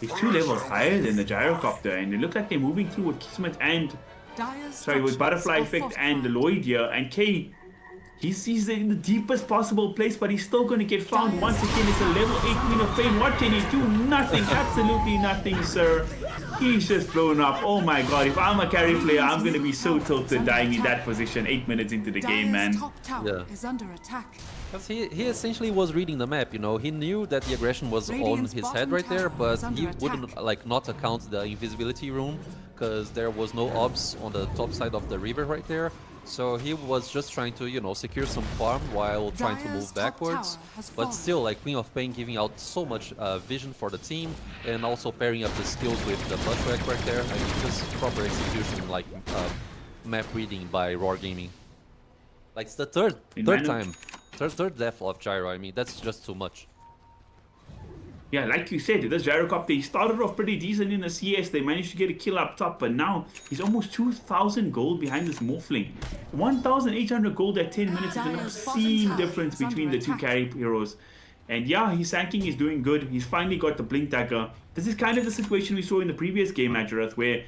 He's 2 levels higher than the Gyrocopter, and they look like they're moving through with Kismet and... with Butterfly Effect and the Lloyd here, and K... He's in the deepest possible place, but he's still going to get found once again. It's a level 8 Queen of Pain. What can he do? Nothing. Absolutely nothing, sir. He's just blown up. Oh my god. If I'm a carry player, I'm going to be so tilted dying in that position 8 minutes into the game, man. Yeah. Because he essentially was reading the map, you know. He knew that the aggression was on his head right there, but he wouldn't like not account the invisibility rune, because there was no obs on the top side of the river right there. So he was just trying to, you know, secure some farm while trying to move backwards. But still, like, Queen of Pain giving out so much vision for the team, and also pairing up the skills with the Bushwhack right there. I mean, just proper execution, like map reading by Roar Gaming. Like, it's the third death of Gyro. I mean, that's just too much. Yeah, like you said, this Gyrocopter, he started off pretty decent in the CS. They managed to get a kill up top, but now he's almost 2,000 gold behind this Morphling. 1,800 gold at 10 minutes is an obscene difference between the 2 carry heroes. And yeah, his Sand King is doing good. He's finally got the Blink Dagger. This is kind of the situation we saw in the previous game, Ajareth, where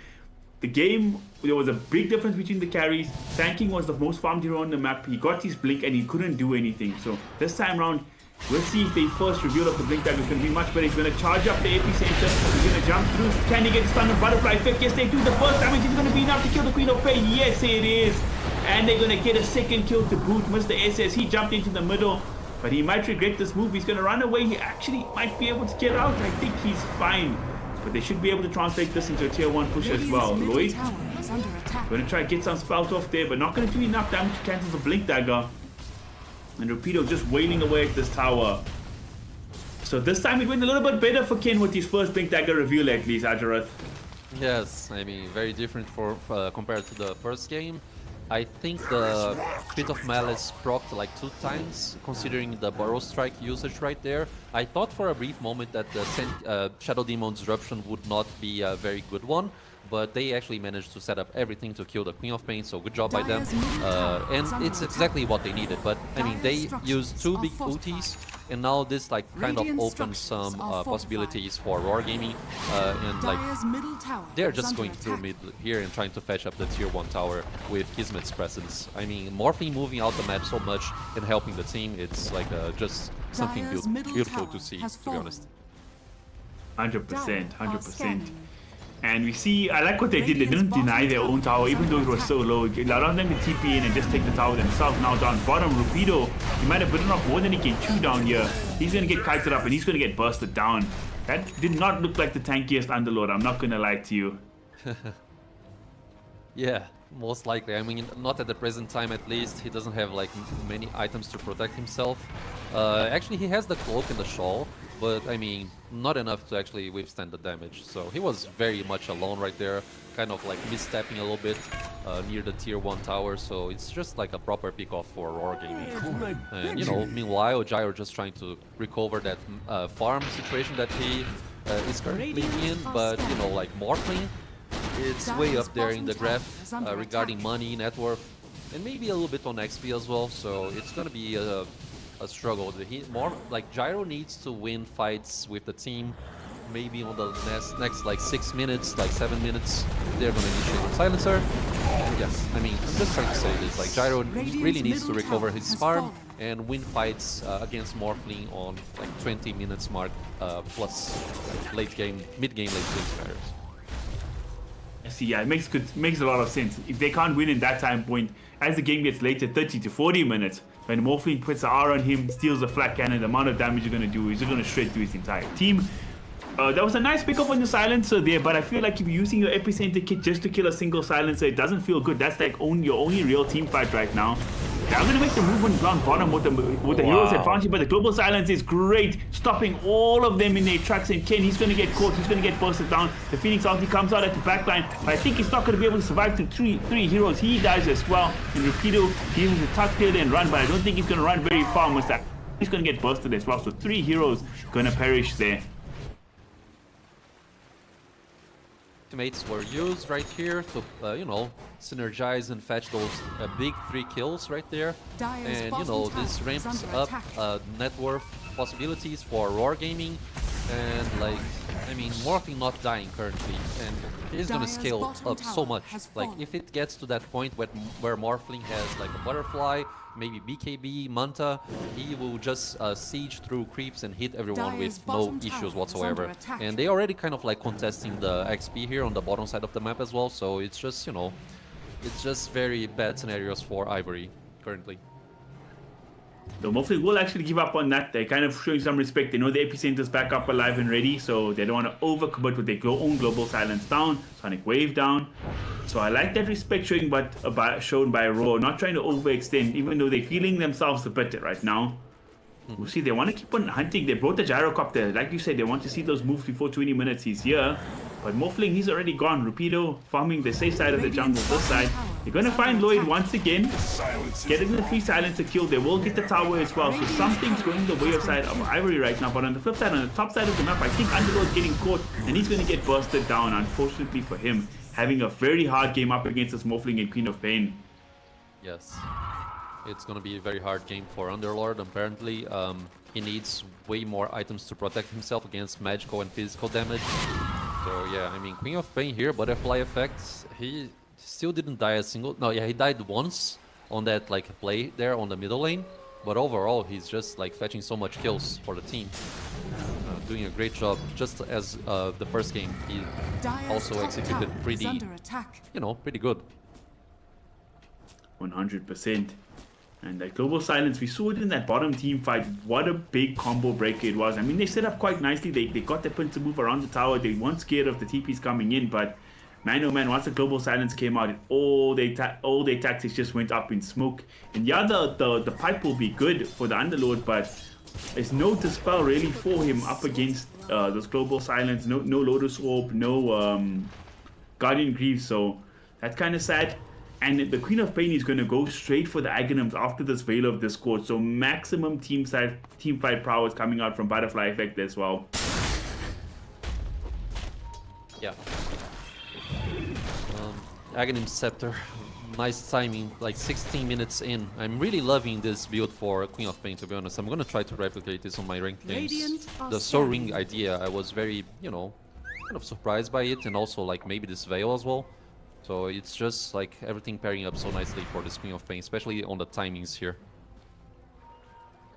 the game, there was a big difference between the carries. Sand King was the most farmed hero on the map. He got his Blink and he couldn't do anything. So this time around, We'll see if the first reveal of the Blink Dagger is going to be much better. He's going to charge up the epicenter. He's going to jump through. Can he get stun on butterfly effect? Yes, they do. The first damage is going to be enough to kill the Queen of Pain. Yes, it is. And they're going to get a second kill to boot. Mr. SS, he jumped into the middle, but he might regret this move. He's going to run away. He actually might be able to get out. I think he's fine. But they should be able to translate this into a tier 1 push as well. Lloyd going to try to get some spells off there, but not going to do enough damage to cancel the Blink Dagger. And Rapido just wailing away at this tower. So this time it went a little bit better for Ken with his first Blink Dagger reveal at least, Ajarath. Yes, I mean, very different for compared to the first game. I think the Pit of Malice procced like 2 times, considering the Burrow Strike usage right there. I thought for a brief moment that the Shadow Demon Disruption would not be a very good one, but they actually managed to set up everything to kill the Queen of Pain, so good job by them. And it's exactly what they needed, but I mean, they used 2 big ultis, and now this like kind of opens some possibilities for Wargaming, and like they're just going through mid here and trying to fetch up the tier 1 tower with Kismet's presence. I mean, Morphling moving out the map so much and helping the team, it's like just something beautiful to see, to be honest. 100%, 100%. And we see, I like what they did. They didn't deny their own tower, even though it was so low. It allowed them to TP in and just take the tower themselves. Now down bottom, Rupido, he might have bitten off more than he can chew down here. He's going to get kited up and he's going to get bursted down. That did not look like the tankiest Underlord, I'm not going to lie to you. Yeah, most likely. I mean, not at the present time at least. He doesn't have like many items to protect himself. Actually, he has the cloak and the shawl, but I mean, not enough to actually withstand the damage. So he was very much alone right there, kind of like misstepping a little bit near the tier 1 tower. So it's just like a proper pick-off for Wargaming. And you know, meanwhile, Gyro just trying to recover that farm situation that he is currently in. But you know, like Morphling, it's way up there in the graph regarding money, net worth, and maybe a little bit on XP as well. So it's gonna be a struggle. More like Gyro needs to win fights with the team. Maybe on the next like 6 minutes, like 7 minutes, they're gonna initiate the silencer. Yes, I mean, I'm just trying to say this. Like Gyro really needs to recover his farm and win fights against Morphling on like 20 minutes mark plus like late game, mid game, late game scenarios. See, yeah, it makes a lot of sense. If they can't win in that time point, as the game gets later, 30 to 40 minutes, when Morphling puts the R on him, steals the flak cannon, the amount of damage you're going to do is you're going to shred through his entire team. That was a nice pickup on the silencer there, but I feel like if you're using your epicenter kit just to kill a single silencer, it doesn't feel good. That's like your only real team fight right now. They're going to make the move on ground bottom with the hero's advantage, but the global silence is great, stopping all of them in their tracks. And Ken, he's going to get caught, he's going to get bursted down. The Phoenix ulti comes out at the back line, but I think he's not going to be able to survive through three heroes. He dies as well. And Rapido, he uses a tuck tail and run, but I don't think he's going to run very far. He's going to get bursted as well. So 3 heroes going to perish there. Ultimates were used right here to, you know, synergize and fetch those big 3 kills right there. And, you know, this ramps up net worth possibilities for Wargaming. And, like, I mean, Morphling not dying currently, and he's gonna scale up so much. Like, if it gets to that point where Morphling has, like, a butterfly, maybe BKB, Manta, he will just siege through creeps and hit everyone with no issues whatsoever. And they already kind of like contesting the XP here on the bottom side of the map as well, so it's just, you know, it's just very bad scenarios for Ivory currently. So Morphling will actually give up on that. They're kind of showing some respect. They know the epicenter's back up alive and ready, so they don't want to overcommit with their own global silence down, sonic wave down. So I like that respect shown by Raw, not trying to overextend, even though they're feeling themselves a bit right now. We'll see, they want to keep on hunting. They brought the gyrocopter. Like you said, they want to see those moves before 20 minutes. He's here. But Morphling, he's already gone. Rapido farming the safe side of the jungle this side. They're going to find Lloyd once again. Getting the free silencer kill. They will get the tower as well. So something's going the way of side of Ivory right now. But on the flip side, on the top side of the map, I think Underlord's getting caught. And he's going to get bursted down, unfortunately for him. Having a very hard game up against this Morphling and Queen of Pain. Yes. It's gonna be a very hard game for Underlord, apparently. He needs way more items to protect himself against magical and physical damage. So yeah, I mean, Queen of Pain here, butterfly effects. He still didn't die a single... No, yeah, he died once on that like play there on the middle lane. But overall, he's just like fetching so much kills for the team. Doing a great job, just as the first game, he Dire's also top executed tower is pretty, under attack. pretty good. 100%. And that global silence, we saw it in that bottom team fight. What a big combo breaker it was. I mean, they set up quite nicely. They got their pin to move around the tower. They weren't scared of the TPs coming in, but man, oh man, once the global silence came out, all their tactics just went up in smoke. And yeah, the pipe will be good for the Underlord, but there's no dispel really for him up against those global silence. No Lotus Orb, no Guardian Greaves, so that's kind of sad. And the Queen of Pain is going to go straight for the Aghanims after this Veil of Discord. So maximum team fight prowess coming out from Butterfly Effect as well. Yeah. Aghanim Scepter. Nice timing, like 16 minutes in. I'm really loving this build for Queen of Pain, to be honest. I'm going to try to replicate this on my ranked games. Radiant are The Soul scanning. Ring idea, I was very, kind of surprised by it. And also, like, maybe this Veil as well. So it's just like everything pairing up so nicely for this Queen of Pain, especially on the timings here.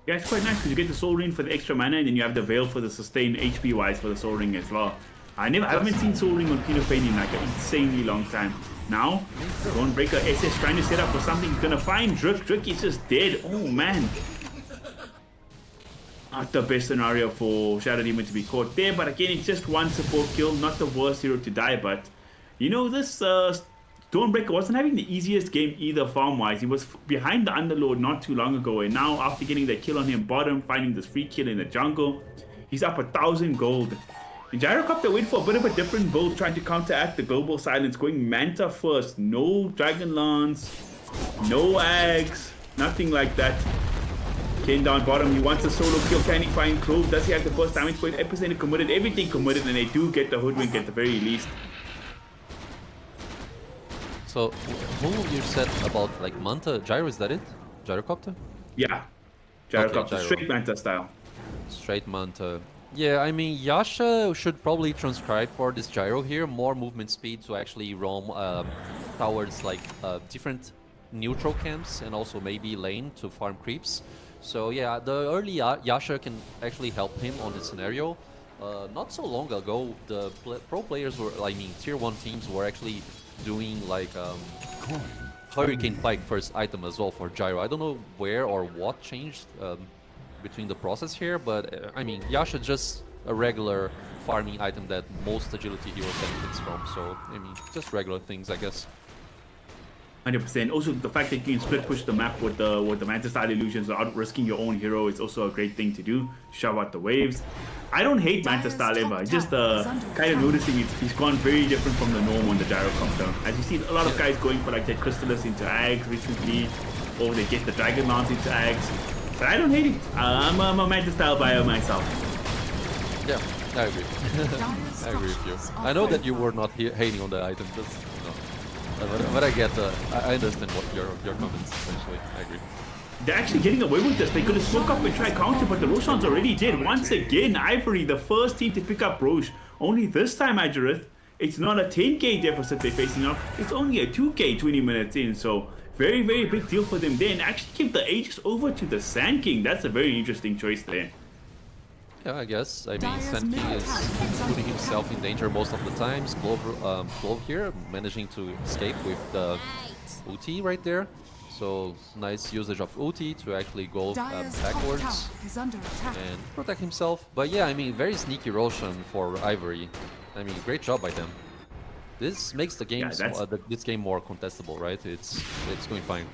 Yeah, it's quite nice because you get the Soul Ring for the extra mana, and then you have the Veil for the sustain HP wise for the Soul Ring as well. I haven't seen Soul Ring on Queen of Pain in like an insanely long time. Now, Dawnbreaker SS trying to set up for something. He's gonna find Druk. Druk is just dead. Oh man. Not the best scenario for Shadow Demon to be caught there, but again, it's just one support kill, not the worst hero to die, but this Dawnbreaker wasn't having the easiest game either farm-wise. He was behind the Underlord not too long ago, and now after getting that kill on him bottom, finding this free kill in the jungle, he's up 1,000 gold. And Gyrocopter went for a bit of a different build, trying to counteract the global silence, going Manta first. No Dragon Lance, no Ags, nothing like that. Came down bottom, he wants a solo kill. Can he find Clove? Does he have the first damage point? Epicenter committed, everything committed, and they do get the Hoodwink at the very least. So, who you said about like Manta? Gyro, is that it? Gyrocopter? Yeah, Gyrocopter, Gyro. straight Manta style. Straight Manta. Yeah, I mean, Yasha should probably transcribe for this Gyro here, more movement speed to actually roam towards like different neutral camps and also maybe lane to farm creeps. So yeah, the early Yasha can actually help him on this scenario. Not so long ago, the pro players were, tier 1 teams were actually doing like Hurricane Pike first item as well for Gyro. I don't know where or what changed between the process here, but I mean, Yasha just a regular farming item that most agility heroes benefits from. So I mean, just regular things, I guess. 100%. Also, the fact that you can split push the map with the Manta style illusions without risking your own hero is also a great thing to do. Shove out the waves. I don't hate Manta style ever. Just kind of noticing he's gone very different from the norm on the Gyrocopter. As you see, a lot of guys going for like that Crystallis into Ags recently, or they get the Dragon Lance into Ags. But I don't hate it. I'm a Manta style buyer myself. Yeah, I agree. I agree with you. I know that you were not hating on the item, just but I get I understand what your comments essentially. I agree. They're actually getting away with this. They could have smoke up and try counter, but the Roshan's already did. Once again, Ivory, the first team to pick up Roche. Only this time, Ajareth, it's not a 10k deficit they're facing up. It's only a 2k 20 minutes in. So very, very big deal for them there. And actually give the Aegis over to the Sand King. That's a very interesting choice there. Yeah, I guess. I mean, Sand King is putting himself in danger most of the times. Clove here, managing to escape with the ulti right there. So, nice usage of ulti to actually go backwards and protect himself. But yeah, I mean, very sneaky Roshan for Ivory. I mean, great job by them. This makes the game this game more contestable, right? It's going fine.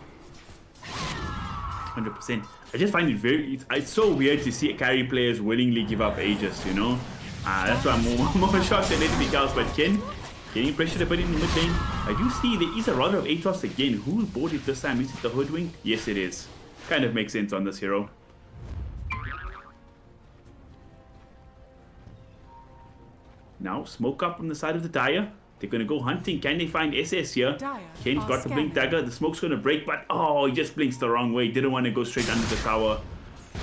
100%. I just find it it's so weird to see carry players willingly give up Aegis, you know? That's why I'm more shocked than anything else. But Ken, getting pressured a bit in the mid lane. I do see there is a lot of Atos again. Who bought it this time? Is it the Hoodwink? Yes, it is. Kind of makes sense on this hero. Now, smoke up on the side of the Dire. They're going to go hunting. Can they find SS here? Kane's got the blink dagger. The smoke's going to break, but oh, he just blinks the wrong way. Didn't want to go straight under the tower.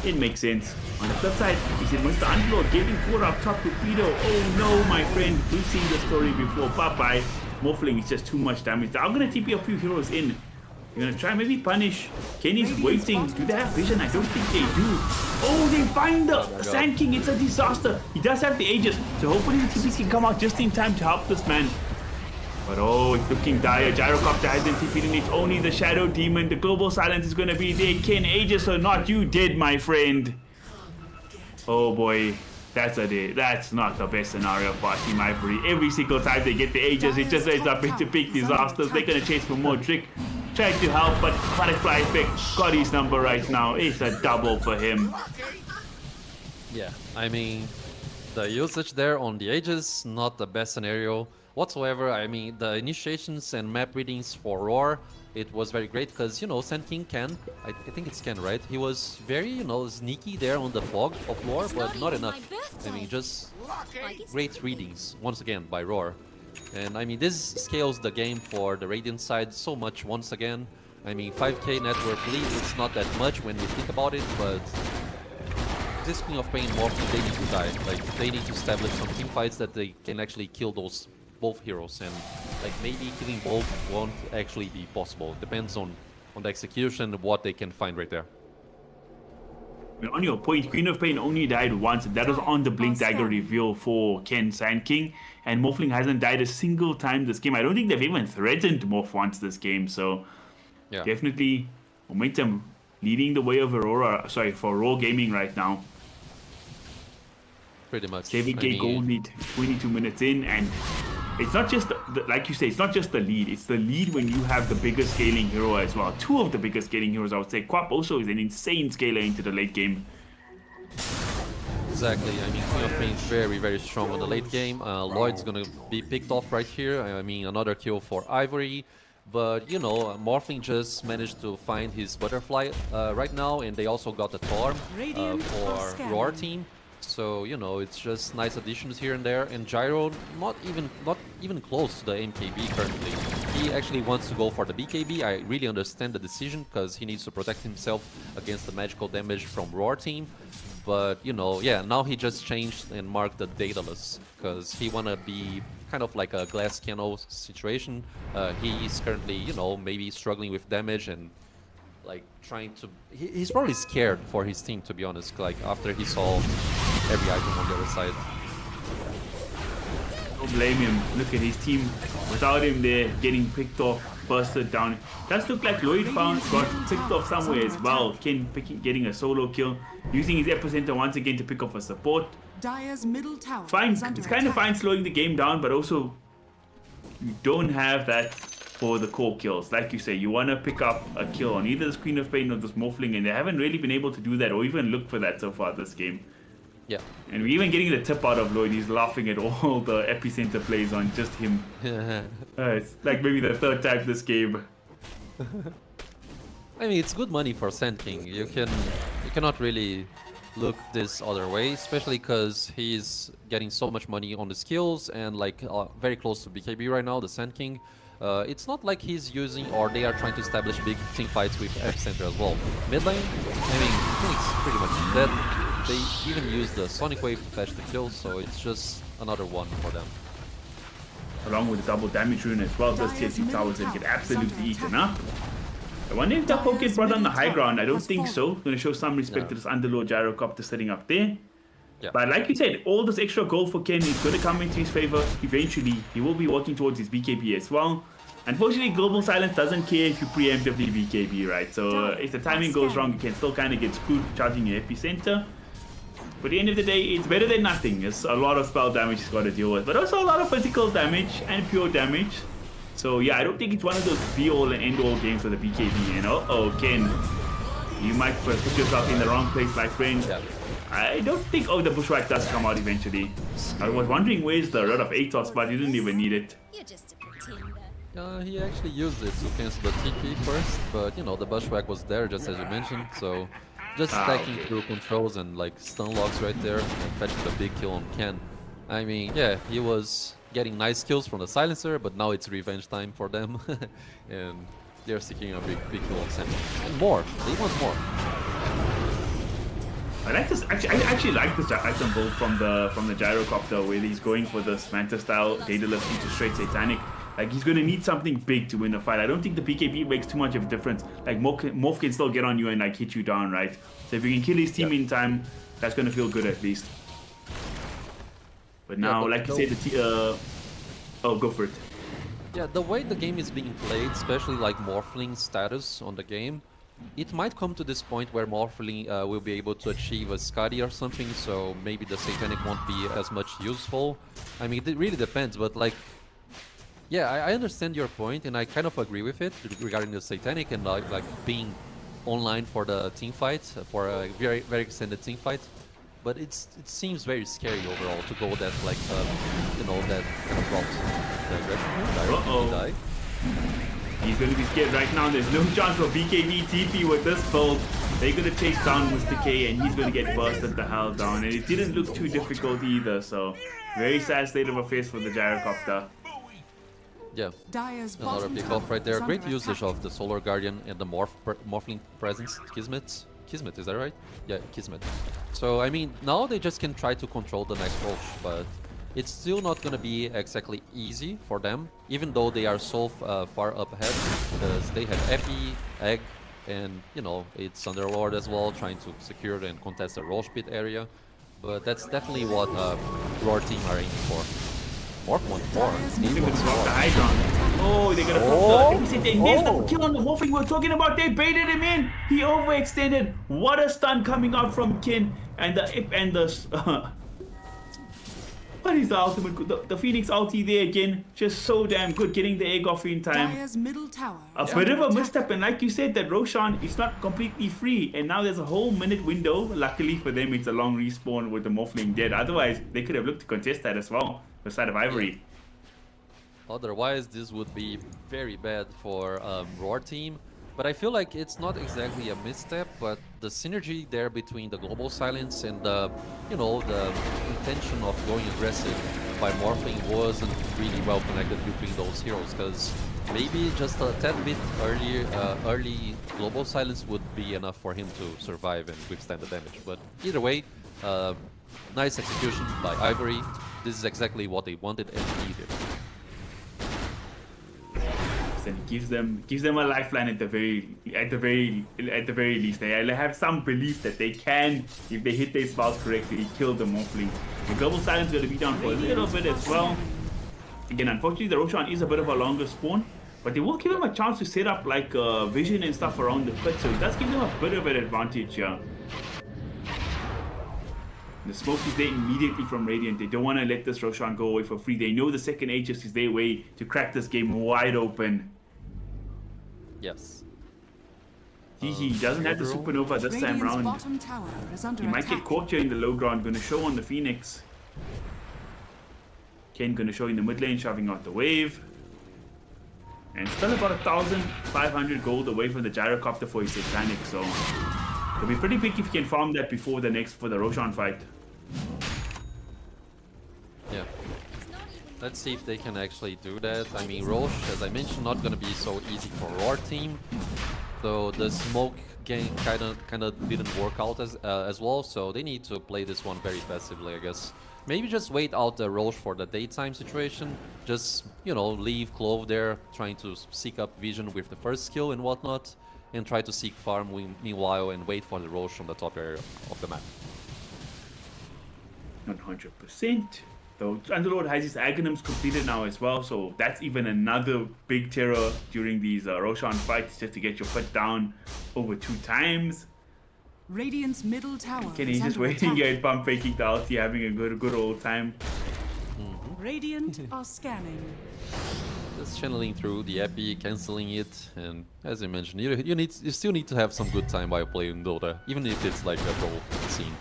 It makes sense. On the flip side, is it Mr. Underlord getting caught up top with Pedo? Oh no, my friend. We've seen this story before. Bye-bye. Morphling is just too much damage. I'm going to TP a few heroes in. You're gonna try maybe punish. Kenny's waiting. Do they have vision? I don't think they do. Oh, they find the Sand King. It's a disaster. He does have the Aegis, so hopefully the TPs can come out just in time to help this man. But oh, it's looking dire. Gyrocopter hasn't TP'd in. It's only the Shadow Demon. The Global Silence is gonna be there. Ken, Aegis or not, you dead, my friend. Oh boy. That's not the best scenario for Team Ivory. Every single time they get the Aegis, it just ends up into big disasters. They're gonna chase for more Trick. Tried to help, but Butterfly Effect got his number right now. It's a double for him. Yeah, I mean, the usage there on the Aegis, not the best scenario whatsoever. I mean, the initiations and map readings for Roar, it was very great because, you know, Sand King can, I think it's Ken, right? He was very, you know, sneaky there on the fog of Roar, but not enough. I mean, just great readings, once again, by Roar. And I mean, this scales the game for the Radiant side so much once again. I mean, 5k net worth lead, it's not that much when we think about it, but this King of Pain Morphin, they need to die. Like, they need to establish some team fights that they can actually kill those both heroes, and like maybe killing both won't actually be possible. It depends on the execution, what they can find right there. On your point, Queen of Pain only died once, and that was on the Blink Dagger reveal for Ken Sand King, and Morphling hasn't died a single time this game. I don't think they've even threatened Morph once this game, so yeah, definitely Momentum leading the way of Aurora, sorry, for Raw Gaming right now. Pretty much. 7k gold lead, 22 minutes in, and it's not just, like you say, it's not just the lead. It's the lead when you have the biggest scaling hero as well. Two of the biggest scaling heroes, I would say. Quap also is an insane scaler into the late game. Exactly. I mean, King of Pain is very, very strong on the late game. Lloyd's gonna be picked off right here. I mean, another kill for Ivory. But, you know, Morphling just managed to find his Butterfly right now. And they also got the Torm for Roar team. So, you know, it's just nice additions here and there. And Gyro, not even close to the MKB currently. He actually wants to go for the BKB. I really understand the decision because he needs to protect himself against the magical damage from Roar team. But, you know, yeah, now he just changed and marked the Daedalus because he wanna be kind of like a Glass Cannon situation. He's currently, you know, maybe struggling with damage and like trying to, he's probably scared for his team, to be honest, like after he saw every item on the other side. Don't blame him. Look at his team without him there getting picked off, bursted down. Does look like Lloyd got picked off somewhere as well. Ken getting a solo kill, using his epicenter once again to pick off a support. Dire's middle tower Fine, is under it's kind of fine slowing the game down, but also you don't have that for the core kills. Like you say, you want to pick up a kill on either the Queen of Pain or this Morphling, and they haven't really been able to do that or even look for that so far this game. Yeah. And we're even getting the tip out of Lloyd. He's laughing at all the epicenter plays on just him. It's like maybe the third time this game. I mean, it's good money for Sand King. You cannot really look this other way, especially because he's getting so much money on the skills and like very close to BKB right now, the Sand King. It's not like he's using or they are trying to establish big team fights with epicenter as well. Mid lane, I mean, Phoenix pretty much dead. They even use the Sonic Wave to fetch the kills, so it's just another one for them. Along with the double damage rune as well, those tier 2 towers that get absolutely eaten up. I wonder if that poke gets brought on the high ground. I don't think so. Gonna show some respect to this Underlord Gyrocopter sitting up there. Yeah. But like you said, all this extra gold for Ken is going to come into his favor. Eventually, he will be working towards his BKB as well. Unfortunately, Global Silence doesn't care if you preemptively BKB, right? So if the timing goes wrong, you can still kind of get screwed charging your epicenter. But at the end of the day, it's better than nothing. It's a lot of spell damage he's got to deal with, but also a lot of physical damage and pure damage. So yeah, I don't think it's one of those be-all and end-all games for the BKB, you know? Oh, Ken, you might put yourself in the wrong place, my friend. Yeah. I don't think, oh, the Bushwhack does come out eventually. I was wondering where's the Rod of Atos, but he didn't even need it. You're just a pretender. He actually used it to cancel the TP first, but you know, the Bushwhack was there just as you mentioned, so just stacking through controls and like stun locks right there and fetching the big kill on Ken. I mean, yeah, he was getting nice kills from the silencer, but now it's revenge time for them. And they're seeking a big kill on Sam. And more, they want more. I like this. Actually, I actually like this item build from the Gyrocopter, where he's going for this Manta style Daedalus into straight Satanic. Like, he's going to need something big to win the fight. I don't think the BKB makes too much of a difference. Like, Morph can still get on you and, like, hit you down, right? So if you can kill his team in time, that's going to feel good at least. But now, but like you said, oh, go for it. Yeah, the way the game is being played, especially like Morphling status on the game, it might come to this point where Morphling will be able to achieve a Scotty or something, so maybe the Satanic won't be as much useful. I mean, it really depends, but like, yeah, I understand your point, and I kind of agree with it regarding the Satanic and like being online for the team fight, for a very, very extended team fight. But it seems very scary overall to go that, like, you know, that kind of route. The aggression die. He's going to be scared right now. There's no chance for BKB TP with this build. They're going to chase down Mr. K, and he's going to get bursted the hell down. And it didn't look too difficult either, so very sad state of affairs for the gyrocopter. Yeah, Dyer's another bottom pick tower off right there. is Great under usage attack. of the Solar Guardian and the Morphling presence. Kismet, is that right? Yeah, Kismet. So, I mean, now they just can try to control the next Roach, but it's still not going to be exactly easy for them, even though they are so far up ahead, because they have Epi, Egg, and, you know, it's Underlord as well, trying to secure and contest the Roach pit area. But that's definitely what Roar team are aiming for. Morph 1-4. They're going to drop the Hydron. Oh, they're going to pop the... They missed the kill on the Morphling we were talking about. They baited him in. He overextended. What a stun coming out from Kin. And the... What is the ultimate? The Phoenix ulti there again. Just so damn good. Getting the egg off in time. Dyer's middle tower A is bit under of a attack. misstep, and like you said, that Roshan is not completely free, and now there's a whole minute window. Luckily for them, it's a long respawn with the Morphling dead. Otherwise, they could have looked to contest that as well, the side of Ivory. Otherwise, this would be very bad for Roar team. But I feel like it's not exactly a misstep, but the synergy there between the Global Silence and the, you know, the intention of going aggressive by Morphling wasn't really well connected between those heroes, because maybe just a tad bit early Global Silence would be enough for him to survive and withstand the damage. But either way, nice execution by Ivory. This is exactly what they wanted and needed. And gives them a lifeline at the very least. They have some belief that they can, if they hit their spells correctly, kill the Morphling. The Global Silence is going to be down for a little bit as well. Again, unfortunately, the Roshan is a bit of a longer spawn, but they will give him a chance to set up like vision and stuff around the pit, so it does give them a bit of an advantage here. The smoke is there immediately from Radiant. They don't want to let this Roshan go away for free. They know the second Aegis is their way to crack this game wide open. Yes. He doesn't have the Supernova this time Radiant's around. bottom tower is under He might attack. get caught here in the low ground. Going to show on the Phoenix. Ken going to show in the mid lane, shoving out the wave. And still about 1,500 gold away from the gyrocopter for his Satanic. So it'll be pretty big if he can farm that before the Roshan fight. Yeah. Let's see if they can actually do that. I mean, Roche, as I mentioned, not gonna be so easy for Roar team. So the smoke game kind of didn't work out as well. So they need to play this one very passively, I guess. Maybe just wait out the Roche for the daytime situation. Just, you know, leave Clove there, trying to seek up vision with the first skill and whatnot, and try to seek farm meanwhile and wait for the Roche on the top area of the map. 100%. So Underlord has his Aghanims completed now as well, so that's even another big terror during these Roshan fights, just to get your foot down over 2 times. Radiant's middle tower Kenny's is just under waiting attack. here at pump faking the ulti, having a good old time. Radiant are scanning. Just channeling through the Epi, cancelling it, and as I mentioned, you still need to have some good time while playing Dota, even if it's like a goal scene.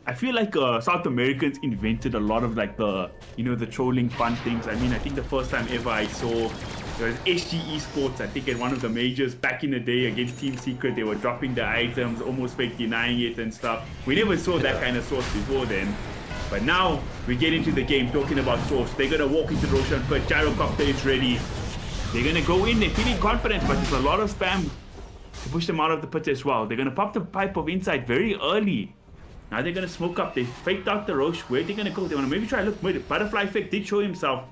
I feel like South Americans invented a lot of like the trolling fun things. I mean, I think the first time ever I saw there was SG Esports, I think at one of the majors back in the day against Team Secret, they were dropping the items, almost fake denying it and stuff. We never saw that kind of source before then. But now we get into the game talking about source. They're gonna walk into Roshan, but Gyrocopter is ready. They're gonna go in, they're feeling confident, but there's a lot of spam to push them out of the pit as well. They're gonna pop the pipe of insight very early. Now they're gonna smoke up. They faked out the Roche. Where are they gonna go? They wanna maybe try to look mid. Butterfly effect did show himself.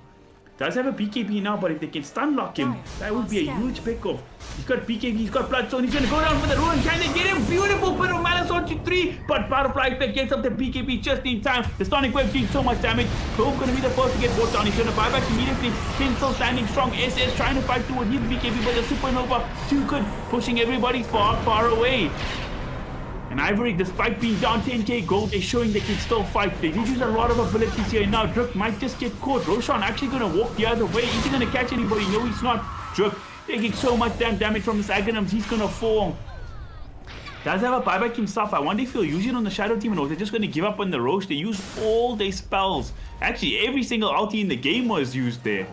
Does have a BKB now, but if they can stun lock him, that would be a huge pickoff. He's got BKB, he's got Bloodstone, he's gonna go down for the ruin. Can they get him? Beautiful bit of Malice onto 3, but Butterfly Effect gets up the BKB just in time. The Sonic Wave doing so much damage. Cove gonna be the first to get brought down. He's gonna buy back immediately. Finn still standing strong. SS trying to fight through with his BKB, but the Supernova too good, pushing everybody far, far away. And Ivory, despite being down 10k gold, they're showing they can still fight. They did use a lot of abilities here. Now Druk might just get caught. Roshan actually going to walk the other way. Is he going to catch anybody? No, he's not. Druk taking so much damage from his Aghanims. He's going to fall. Does have a buyback himself. I wonder if he'll use it on the Shadow team or they're just going to give up on the Roche. They use all their spells. Actually, every single ulti in the game was used there.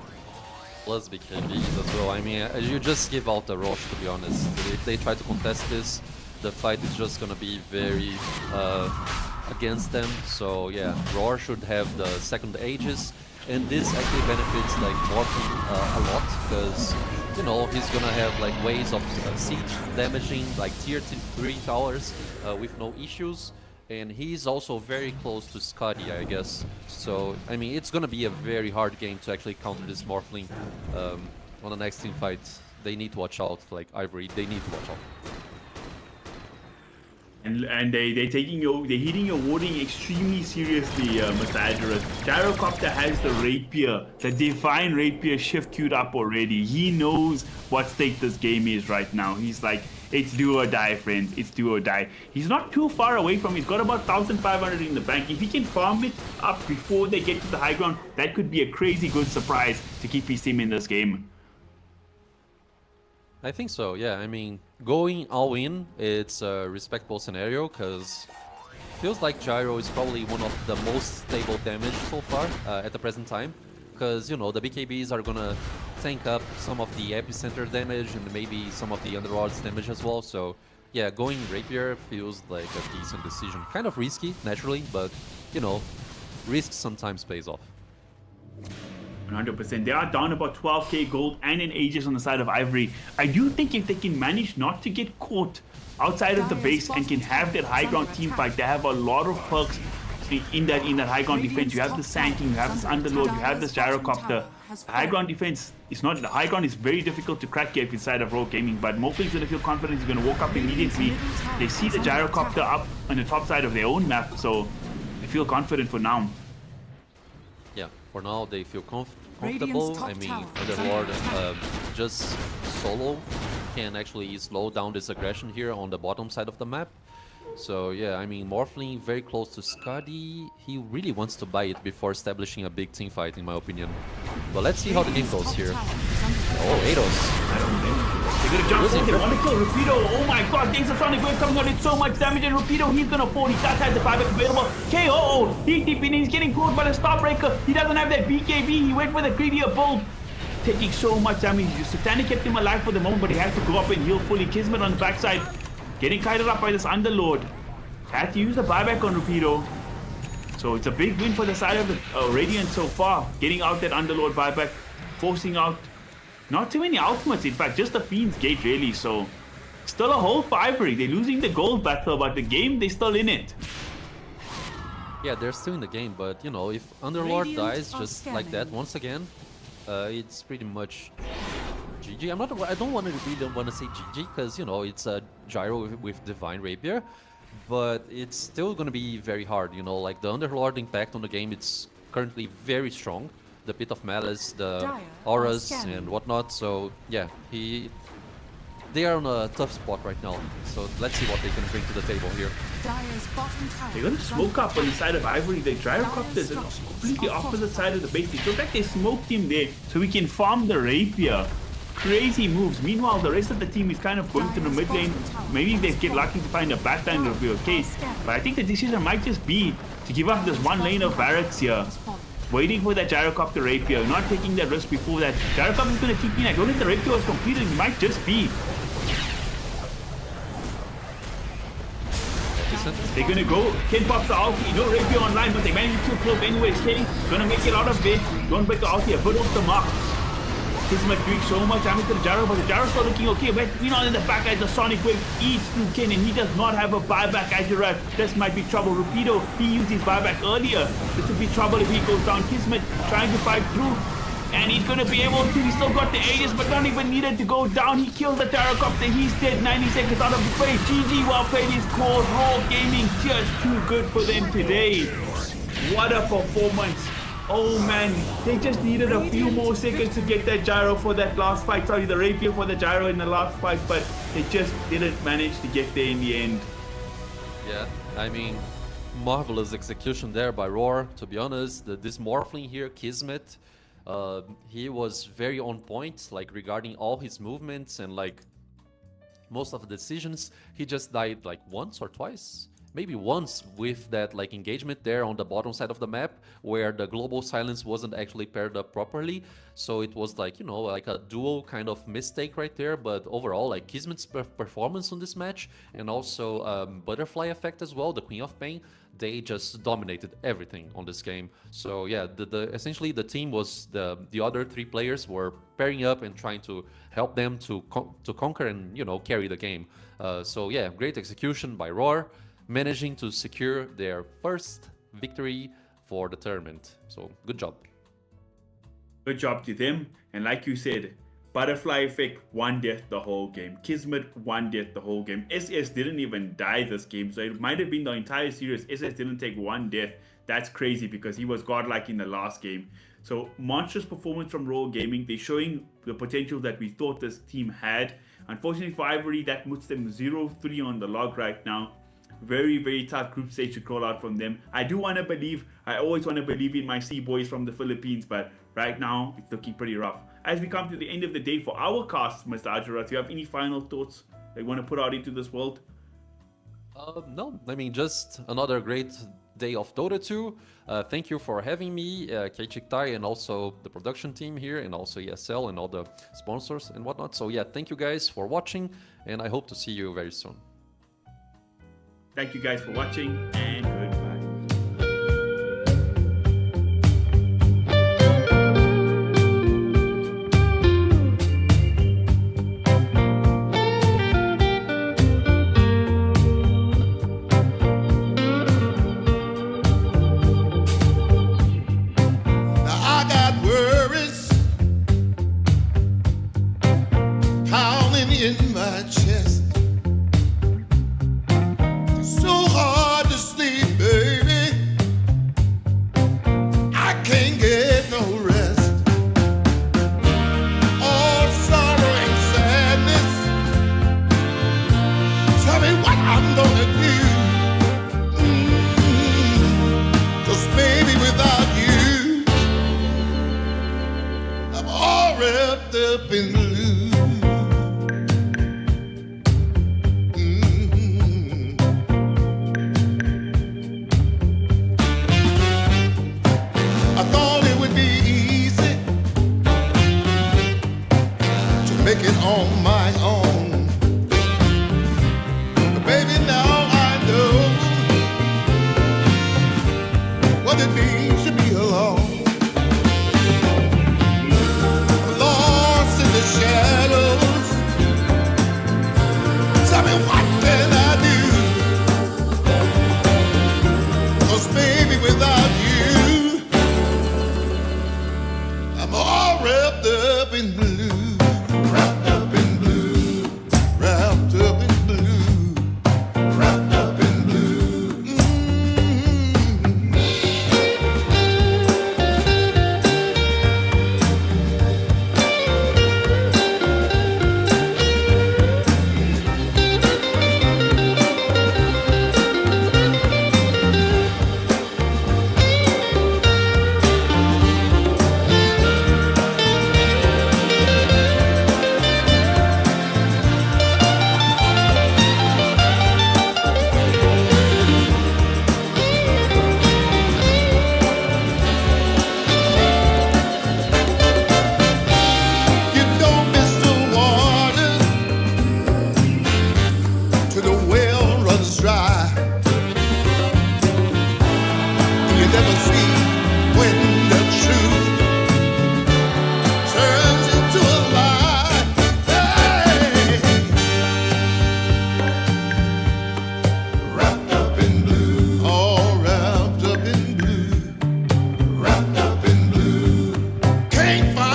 Plus BKBs as well. I mean, you just give out the Roche, to be honest. If they try to contest this, the fight is just gonna be very against them. So yeah, Roar should have the second Aegis, and this actually benefits like Morphin a lot because you know he's gonna have like ways of siege damaging like tier 3 towers with no issues, and he's also very close to Skadi, I guess. So I mean, it's gonna be a very hard game to actually counter this Morphling on the next team fight. They need to watch out, like Ivory. They need to watch out. And they're hitting your warding extremely seriously, Mr. Adderus. Gyrocopter has the rapier, the divine rapier shift queued up already. He knows what state this game is right now. He's like, it's do or die, friends. It's do or die. He's not too far away from. He's got about 1,500 in the bank. If he can farm it up before they get to the high ground, that could be a crazy good surprise to keep his team in this game. I think so, yeah. I mean, going all in, it's a respectable scenario because feels like Gyro is probably one of the most stable damage so far at the present time. Because, you know, the BKBs are gonna tank up some of the epicenter damage and maybe some of the Underlord's damage as well. So, yeah, going Rapier feels like a decent decision. Kind of risky, naturally, but, you know, risk sometimes pays off. 100%. They are down about 12k gold and an Aegis on the side of Ivory. I do think if they can manage not to get caught outside of the base and can have that high ground team fight, they have a lot of perks in that high ground defense. You have the Sand King, you have this Underlord, you have this Gyrocopter. The high ground defense is not, the high ground is very difficult to crack here if inside of Rogue Gaming, but Morphling's gonna feel confident. He's gonna walk up immediately. They see the Gyrocopter up on the top side of their own map, so they feel confident for now. Yeah, for now they feel comfortable. I mean, Underlord just solo can actually slow down this aggression here on the bottom side of the map. So yeah, I mean, Morphling very close to Skadi. He really wants to buy it before establishing a big team fight, in my opinion. But let's see how the game goes here. Oh, Ados. They're gonna jump in, they want to kill Rapido. Oh my god, there's a Sonic Wave coming out, it's so much damage, and Rapido, he's gonna fall. He does have the buyback available. KO, he's deep in, he's getting caught by the Starbreaker. He doesn't have that BKB, he went for the greedier build. Taking so much damage. Satanic kept him alive for the moment, but he has to go up and heal fully. Kismet on the backside, getting kited up by this Underlord. Had to use the buyback on Rapido. So it's a big win for the side of the Radiant so far. Getting out that Underlord buyback, forcing out not too many ultimates, in fact, just the Fiend's Gate really. So still a hold for Ivory. They're losing the gold battle, but the game, they're still in it. Yeah, they're still in the game, but you know, if Underlord dies just like that once again, it's pretty much GG. I don't really want to say GG because you know it's a Gyro with Divine Rapier, but it's still gonna be very hard. You know, like the Underlord impact on the game, it's currently very strong. The Pit of Malice, the auras and whatnot. So yeah, they are on a tough spot right now. So let's see what they can bring to the table here. They're gonna smoke up on the side of Ivory. The Gyrocopter is on the completely opposite side of the base. So in fact, they smoked him there so we can farm the Rapier. Crazy moves. Meanwhile, the rest of the team is kind of going to the mid lane. Maybe if they get lucky to find a backline, it'll be okay. But I think the decision might just be to give up this one lane of barracks here. Waiting for that Gyrocopter Rapier, not taking that risk before that. Gyrocopter is going to keep in. I don't think the Rapier was completed. It might just be. They're going to go. Ken pops the ulti. No Rapier online, but they managed to kill anyways. Kenny going to make it out of bed. Don't break the ulti. A bit off the mark. Kismet doing so much damage to the Gyro, but the Gyro's still looking okay. But Phenon in the back as the Sonic Wave eats through Ken, and he does not have a buyback as you right. This might be trouble. Rapido, he used his buyback earlier. This would be trouble if he goes down. Kismet trying to fight through. And he's going to be able to, he's still got the Aegis, but not even needed to go down. He killed the Terracopter. He's dead 90 seconds out of the play. GG, well played, his cause. Raw Gaming just too good for them today. What a performance. Oh man, they just needed a few more seconds to get that gyro for that last fight. Sorry, the rapier for the gyro in the last fight, but they just didn't manage to get there in the end. Yeah, I mean, marvelous execution there by Roar, to be honest. This Morphling here, Kismet, he was very on point, like regarding all his movements and like most of the decisions. He just died like once or twice. Maybe once with that like engagement there on the bottom side of the map where the global silence wasn't actually paired up properly. So it was like, you know, like a dual kind of mistake right there. But overall, like Kismet's performance on this match and also Butterfly Effect as well, the Queen of Pain, they just dominated everything on this game. So yeah, essentially the team was, the other three players were pairing up and trying to help them to conquer and, you know, carry the game. So yeah, great execution by Roar, managing to secure their first victory for the tournament. So good job. Good job to them. And like you said, Butterfly Effect won death the whole game. Kismet won death the whole game. SS didn't even die this game. So it might have been the entire series. SS didn't take one death. That's crazy because he was godlike in the last game. So monstrous performance from Raw Gaming. They're showing the potential that we thought this team had. Unfortunately for Ivory, that puts them 0-3 on the log right now. Very, very tough group stage to crawl out from them. I do want to believe, I always want to believe in my sea boys from the Philippines, but right now it's looking pretty rough. As we come to the end of the day for our cast, Mr. Ajarat, do you have any final thoughts that you want to put out into this world? No, I mean, just another great day of Dota 2. Thank you for having me, Keichik-Tai, and also the production team here, and also ESL and all the sponsors and whatnot. So yeah, thank you guys for watching, and I hope to see you very soon. Thank you guys for watching, and goodbye. Now I got worries pounding in my chest. So hard to sleep, baby. I can't get no rest. All sorrow and sadness. Tell me what I'm gonna do. 'Cause baby, without you, I'm all wrapped up in blue. I thought it would be easy to make it on my own. But baby, now I know what it means to be alone. I'm lost in the shadows. Tell me what can I do? 'Cause baby, without you, I'm all wrapped up in blue. Wrapped up in blue. Wrapped up in blue. Wrapped up in blue. You don't miss the water till the well runs dry. You never see when the truth turns into a lie. Hey. Wrapped up in blue, all wrapped up in blue, wrapped up in blue. Can't find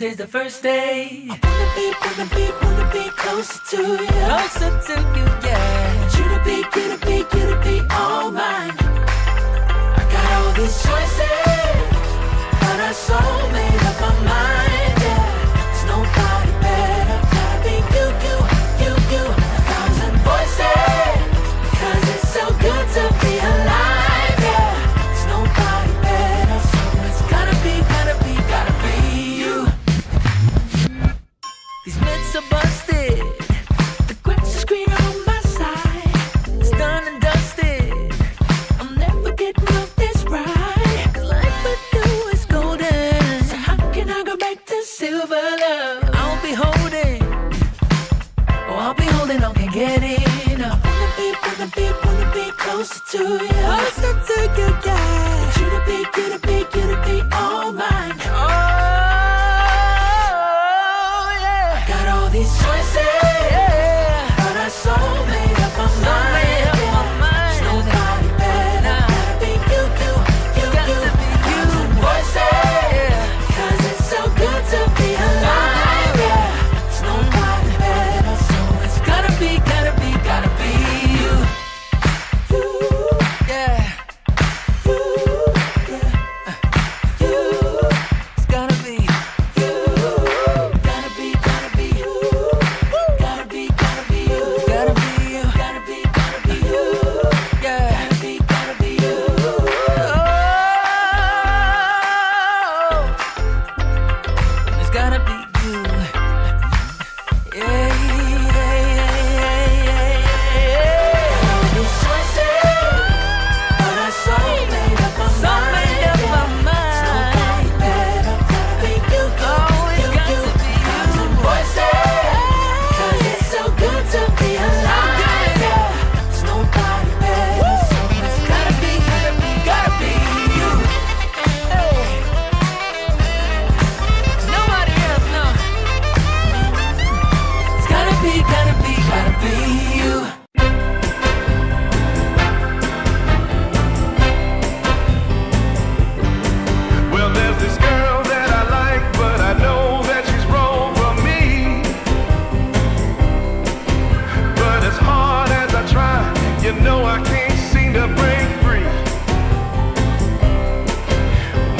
today's the first day. I wanna be closer to you. Closer to you, yeah. You to be all mine. I got all these choices, but I so made up my mind, yeah. There's nobody better. Gotta be you. 1,000 voices, 'cause it's so good to be alive, yeah. There's nobody better, so it's gotta be you. These myths are busted. The grass is greener on my side. It's done and dusted. I'm never getting off this ride. Life with you is golden. So how can I go back to silver love? I'll be holding on, can't get enough. Wanna be closer to you. Closer to you, yeah. You to be all mine. Oh, yeah. Got all these choices, yeah. But I so made up my mind. There's nobody better. Gotta be you. Got to be you. Voices, yeah. 'Cause it's so good to be alive, yeah. There's nobody better, so it's gotta be you. Yeah. It's gotta be you. Gotta be you. Gotta be you. Gotta be you. Yeah. Gotta be you. Oh. It's gotta be you. Yeah. These choices, but I so made up my mind. Nobody better. Gotta be you. Voices, 'cause it's so good to be alive. Yeah. There's nobody better, so it's gotta be you. Hey. Nobody else, no. It's gotta be you. Well, there's this girl that I like, but I know that she's wrong for me. But as hard as I try, you know I can't seem to break free.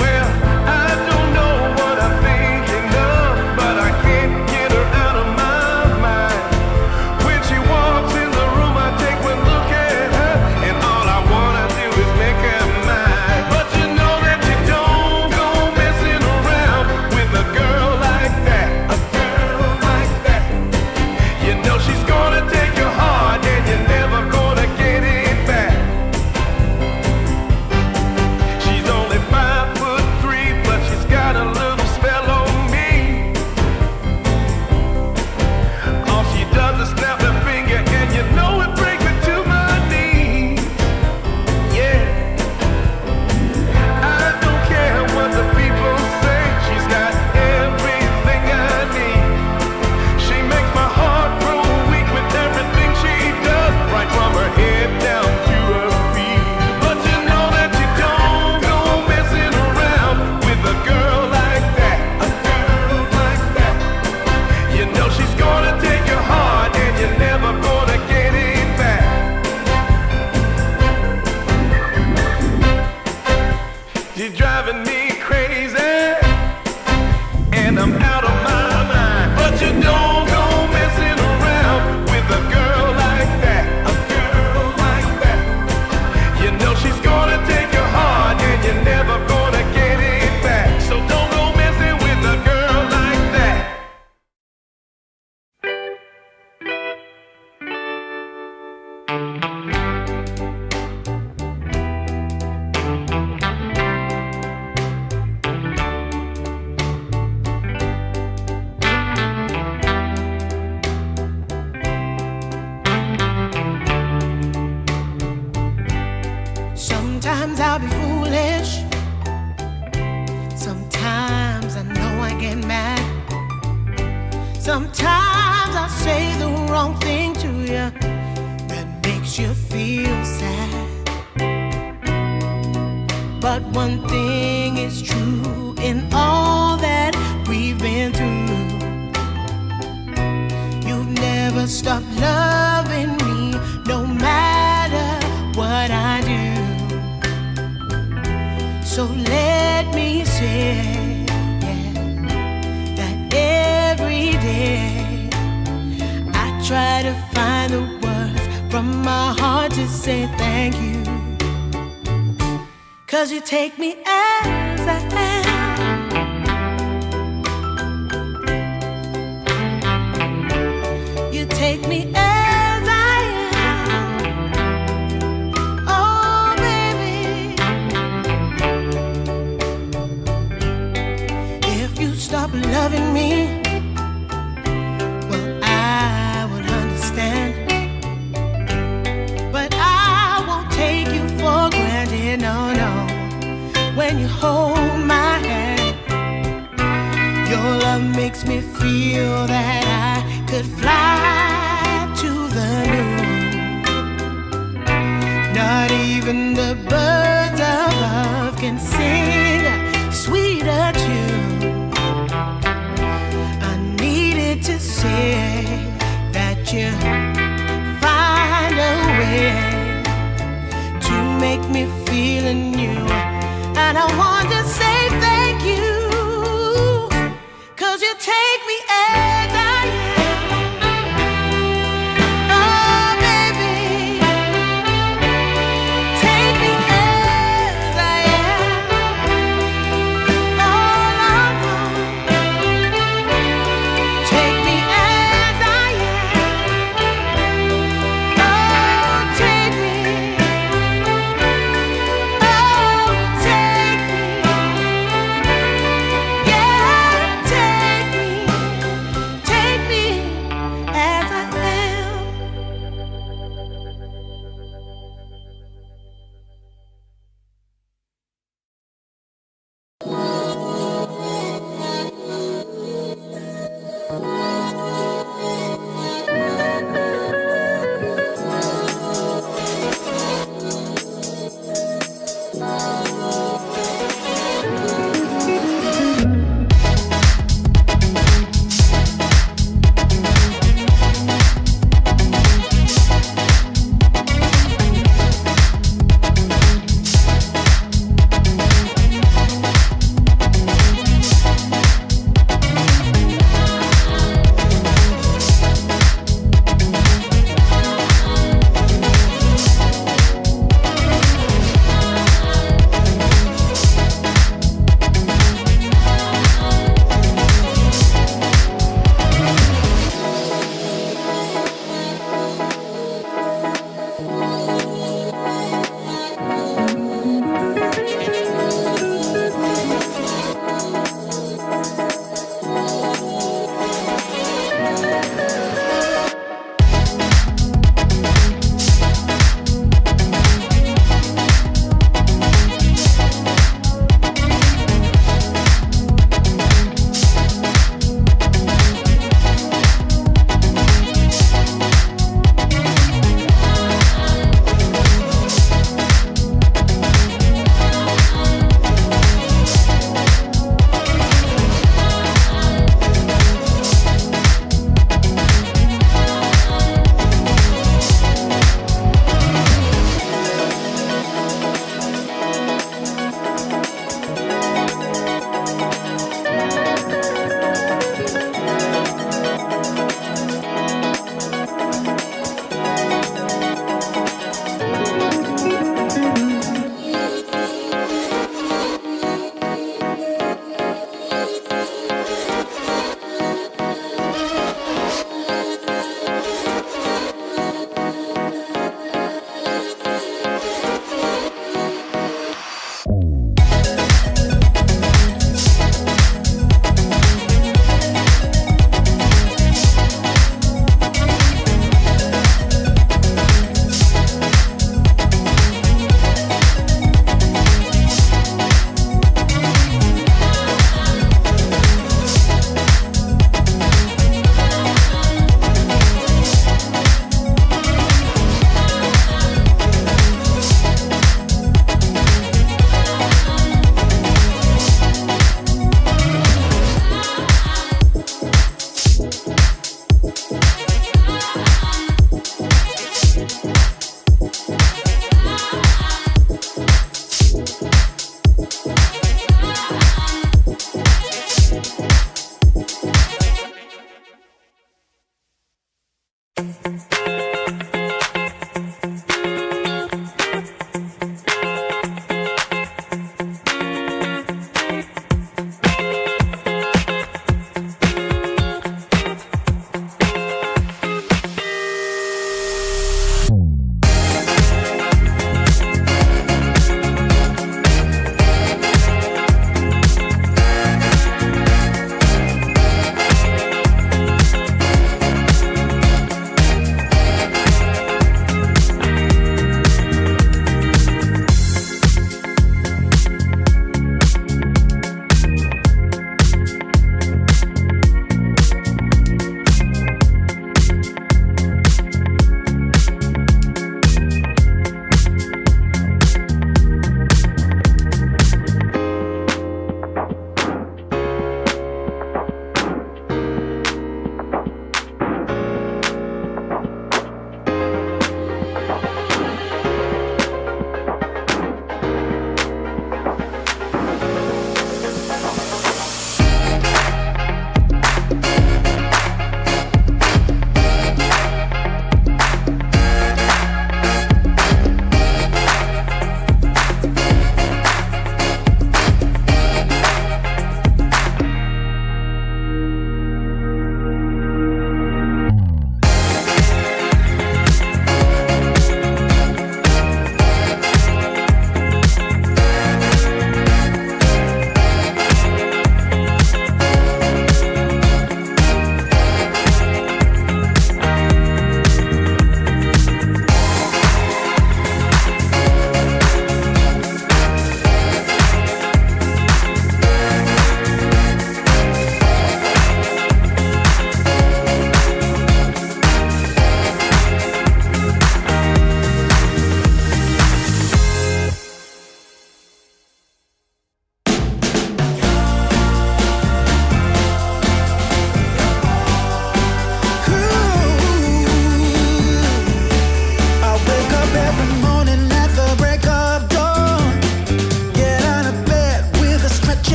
Well, I don't know what I'm thinking of, but I can't get her out of my mind. When she walks in the room, I take one look at her, and all I wanna do is make her mine. But you know that you don't go messing around with a girl like that. You know she's gonna take your heart, and you're never gonna get it back. She's only 5'3", but she's got a little spell on me. All she does is snap her finger, and you know it brings me to my knees. Yeah, I don't care what the people say. She's got everything I need. She makes my heart grow weak with everything she does, right from her head down to her feet. But you know that you don't go messing around with a girl like that. You know she's gonna take your heart, and you're never gonna get it back. She's driving me crazy, and I'm out of my mind. But you don't go messing around with a girl like that. You know she's gonna take your heart, and you're never gonna get it back. So don't go messing with a girl like that. Sometimes I'll be foolish. Sometimes I know I get mad. Sometimes I say the wrong thing to you that makes you feel sad. But one thing is true in all that we've been through. You've never stopped loving me, no matter what I do. So let me say, yeah, that every day I try to find the words from my heart to say thank you. 'Cause you take me as I am. You take me as I am. Oh, baby. If you stop loving me, well, I would understand. But I won't take you for granted, no, no. When you hold my hand, your love makes me feel that I could fly to the moon. Not even the birds above can sing a sweeter tune. I needed to say that you find a way to make me feel anew. And I want to say thank you, 'cause you take me as I am. Oh, baby, take me as I am. Oh, Lord, take me as I am. Oh, take me. Oh, take me.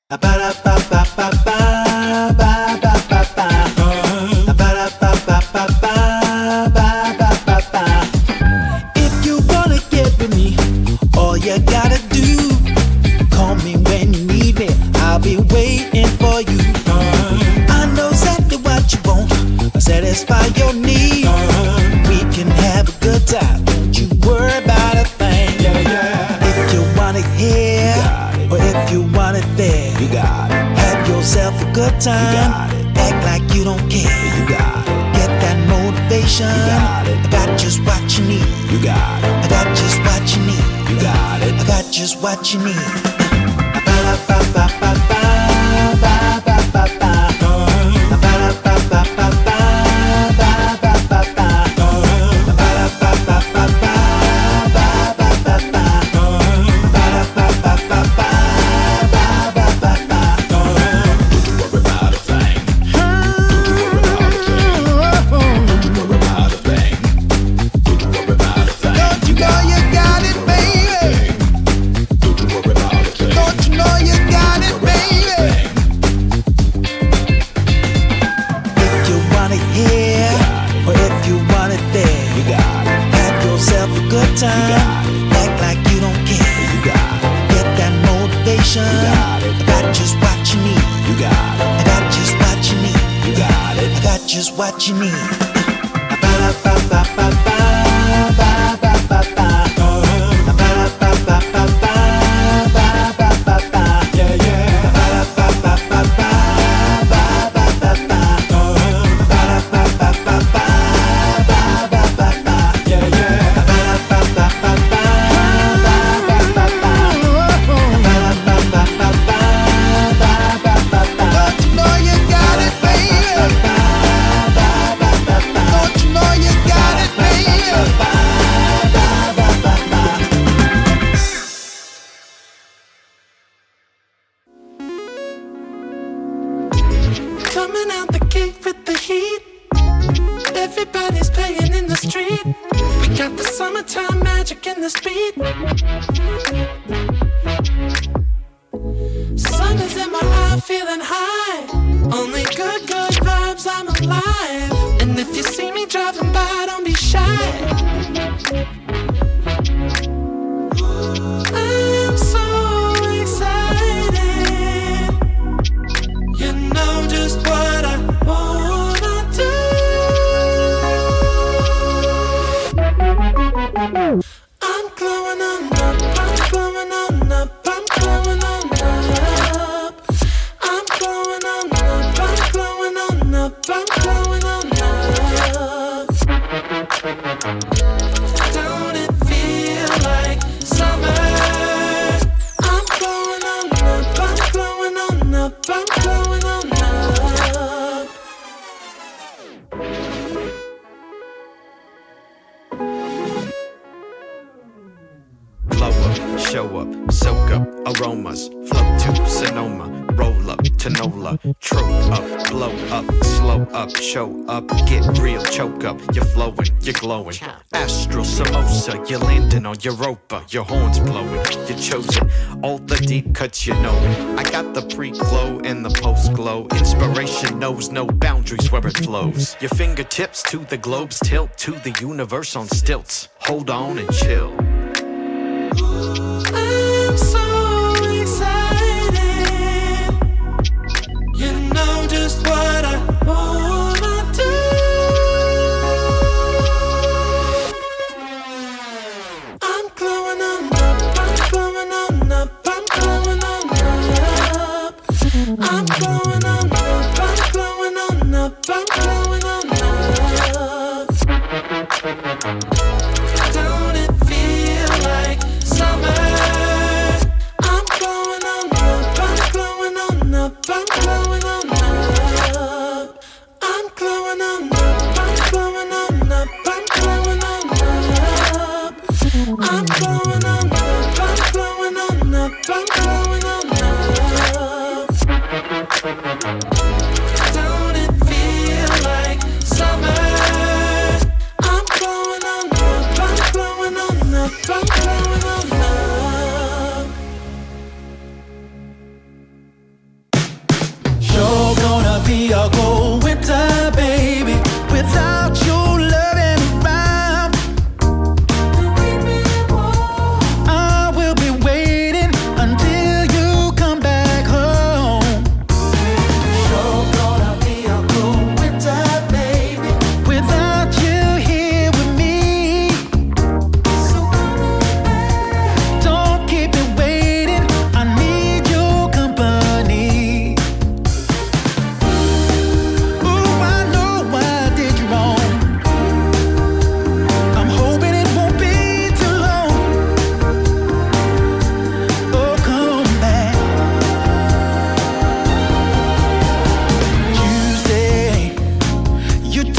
Ba-da-ba-ba-ba-ba, ba-da-ba-ba. satisfy your need. We can have a good time. Don't you worry about a thing. If you want it here, or if you want it there, you got it. Have yourself a good time. Act like you don't care. You got it. Get that motivation. You got it. I got just what you need. You got it. I got just what you need. You got it. I got just what you need. What you need. Coming out the gate with the heat. Everybody's playing in the street. We got the summertime magic in this beat. Sun is in my eye, feeling high. Only good vibes, I'm alive. And if you see me driving by, don't be shy. I'm so excited. You know just what I wanna do. I'm glowing on up, I'm glowing on up, I'm glowing on up. I'm glowing on up, I'm glowing on up, I'm glowing on up. Don't it feel like summer? I'm glowing on up, I'm glowing on up, I'm glowing on up. Glow up, show up, soak up aromas, float to Sonoma, roll up to Nola, trope up, blow up, slow up, show up, get real, choke up, you're flowing, you're glowing. Astral samosa, you're landing on Europa, your horns blowing, you're chosen, all the deep cuts you know it. I got the pre-glow and the post-glow, inspiration knows no boundaries where it flows. Your fingertips to the globes tilt to the universe on stilts, hold on and chill. I'm so excited. You know just what I wanna do. I'm glowing on up, I'm glowing on up, I'm glowing on up. I'm glowing on up, I'm glowing on up, I'm glowing on up. Don't it feel like summer? I'm glowing on up, I'm glowing on up, I'm glowing on up. I'm glowing on up, I'm glowing on up, I'm glowing on up. I'm glowing on up, I'm glowing on up, I'm glowing on up. Don't it feel like summer? I'm glowing on up.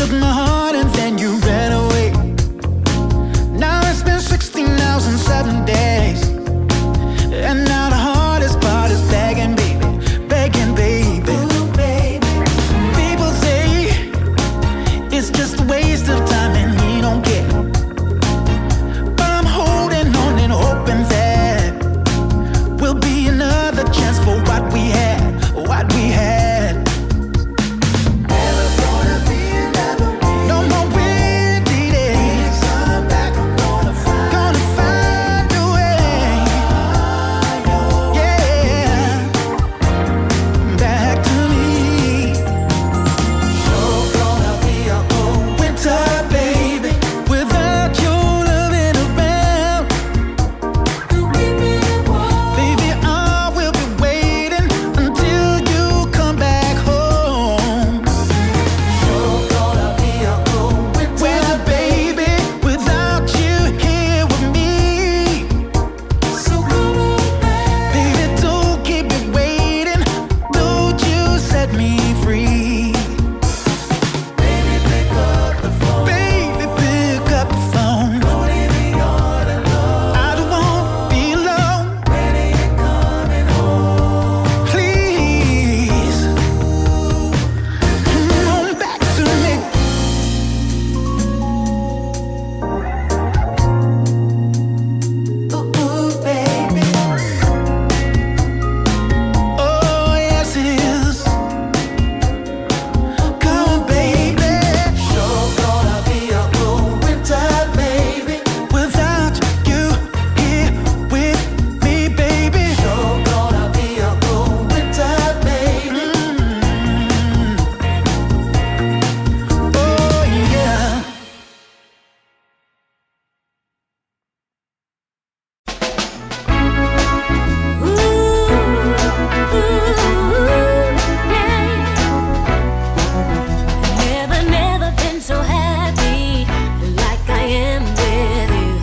took my heart and then you ran away. Now it's been 16 hours and 7 days. And now the hardest part is begging, baby, begging, baby. Ooh, baby. People say it's just a waste of time and we don't care. But I'm holding on and hoping that will be another chance for what we had, what we had. Never gonna be another way. No more windy days. Come back, I'm gonna find a way. Yeah, back to me. You're gonna be a cold winter, baby, without your loving around. Baby, I will be waiting until you come back home. You're gonna be a cold winter, baby, without you here with me. So come on back. Baby, don't keep me waiting. Don't you set me free. Baby, pick up the phone. Baby, pick up the phone. Don't leave me all alone. I don't want to be alone. When are you coming home? Please, come on back to me. Ooh, baby. Oh, yes it is. Come on, baby. You're gonna be a cold winter, baby, without you here with me, baby. You're gonna be a cold winter, baby. Oh, yeah. Never been so happy like I am with you.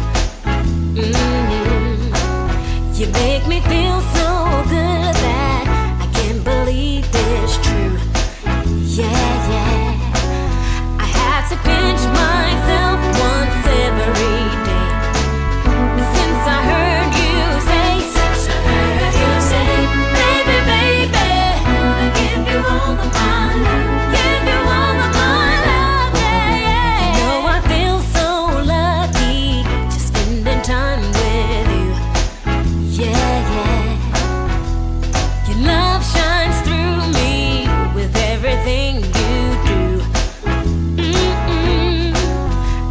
You make me feel so good that I can't believe it's true. Yeah, yeah. I had to pinch myself once every day. Since I heard you say, baby, baby, wanna give you all of my love, give you all of my love, yeah, yeah. You know I feel so lucky just spending time with you, yeah, yeah. Your love shines through me with everything you do.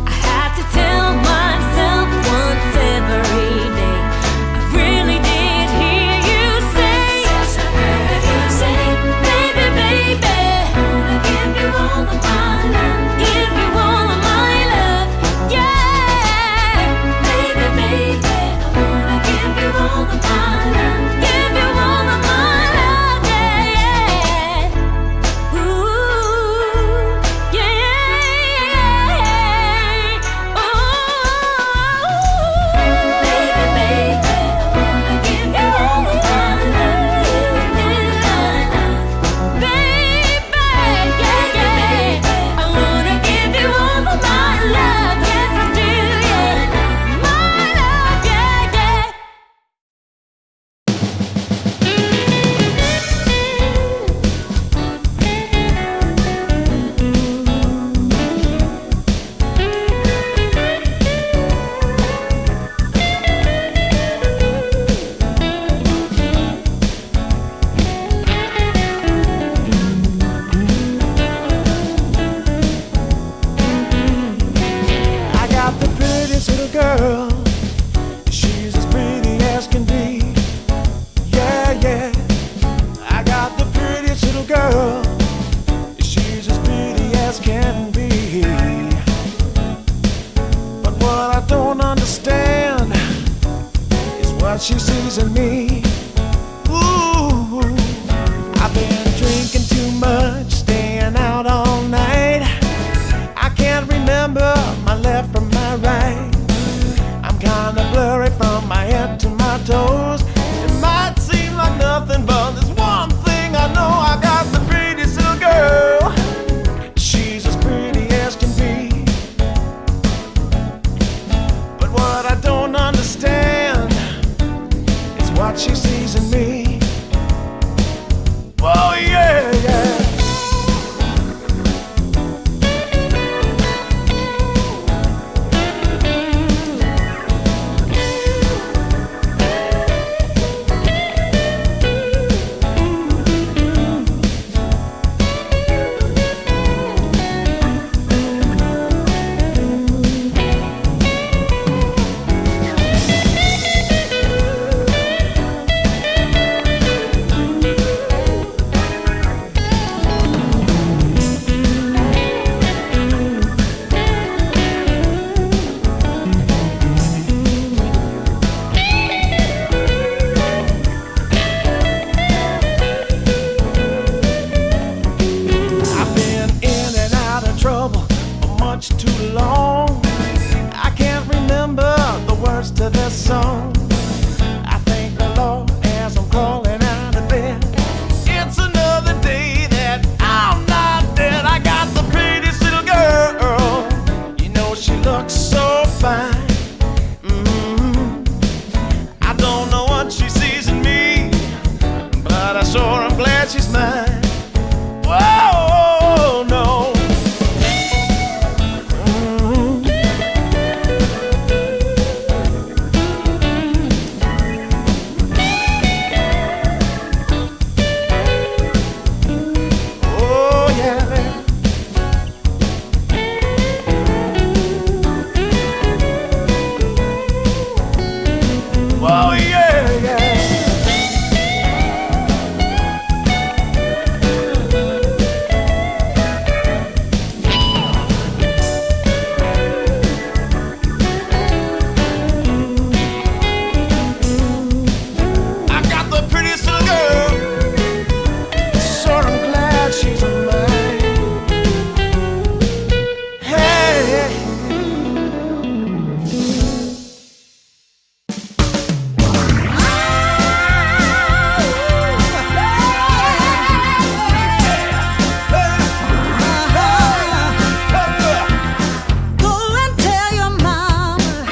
I had to tell myself once every day. I really did hear you say, baby, baby, wanna give you all of my love, give you all of my love, yeah. Baby, baby, I wanna give you all of my love, give you all of my love, yeah, yeah. Ooh, yeah, oh. Baby, baby, I wanna give you all of my love, baby, yeah, I wanna give you all of my love, yes I do, yeah, my love, yeah, yeah. I got the prettiest little girl. She's as pretty as can be. Yeah, yeah. I got the prettiest little girl. She's as pretty as can be. But what I don't understand is what she sees in me. Ooh, I've been drinking too much, staying out all night. I can't remember my left from my right. I'm kinda blurry from my head to my toes. It might seem like nothing, but there's one thing I know. I got the prettiest little girl. She's as pretty as song. I thank the Lord as I'm crawling out of bed. It's another day that I'm not dead. I got the prettiest little girl. You know she looks so fine. I don't know what she sees in me, but I sure am glad she's mine. Whoa, no. Oh, yeah. Whoa, yeah, yeah. I got the prettiest little girl. Sure, I'm glad she's mine. Hey. Go and tell your mama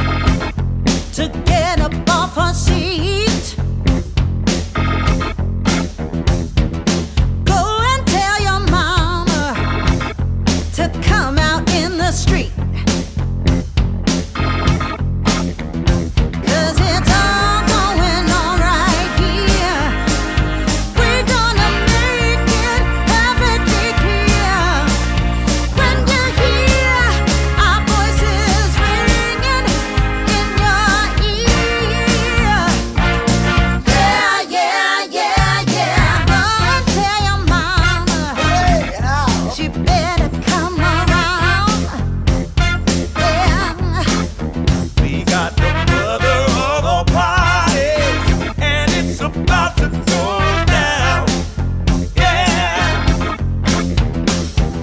to get up off her seat. Go and tell your mama to come out in the street. 'Cause it's all going on right here. We're gonna make it perfectly clear. When you hear our voices ringing in your ear. Yeah, yeah, yeah, yeah. Go and tell your mama she better come around. Yeah. We got the mother of all parties, and it's about to go down. Yeah.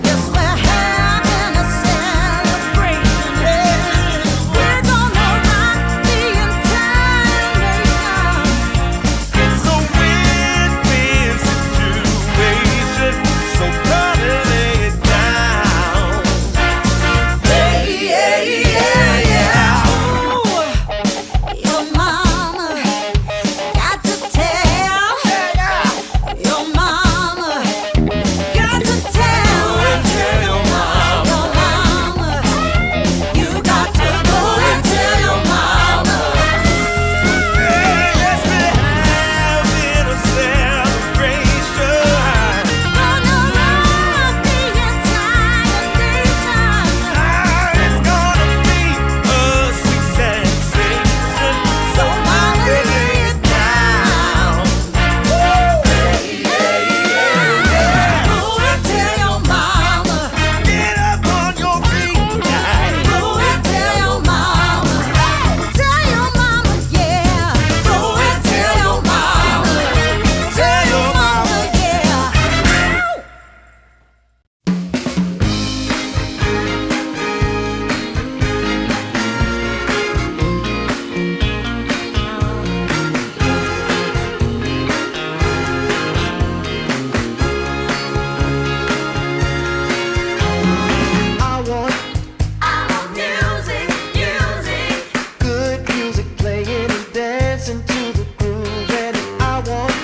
Yes, we're having a celebration. We're gonna rock the entire nation. It's a win-win situation, so come and lay it down. Yeah, yeah, yeah, yeah. Your mama got to tell. Your mama got to tell. Tell your mama. Your mama, you got to go and tell your mama. Yes, we're having a celebration. Gonna rock the entire nation. It's gonna be a sweet sensation, so mama lay it down. Go and tell your mama. Get up on your feet, guys. Go and tell your mama. Tell your mama, yeah. Go and tell your mama. Tell your mama, yeah. I want Music, music. good music playing and dancing to the groove, and I want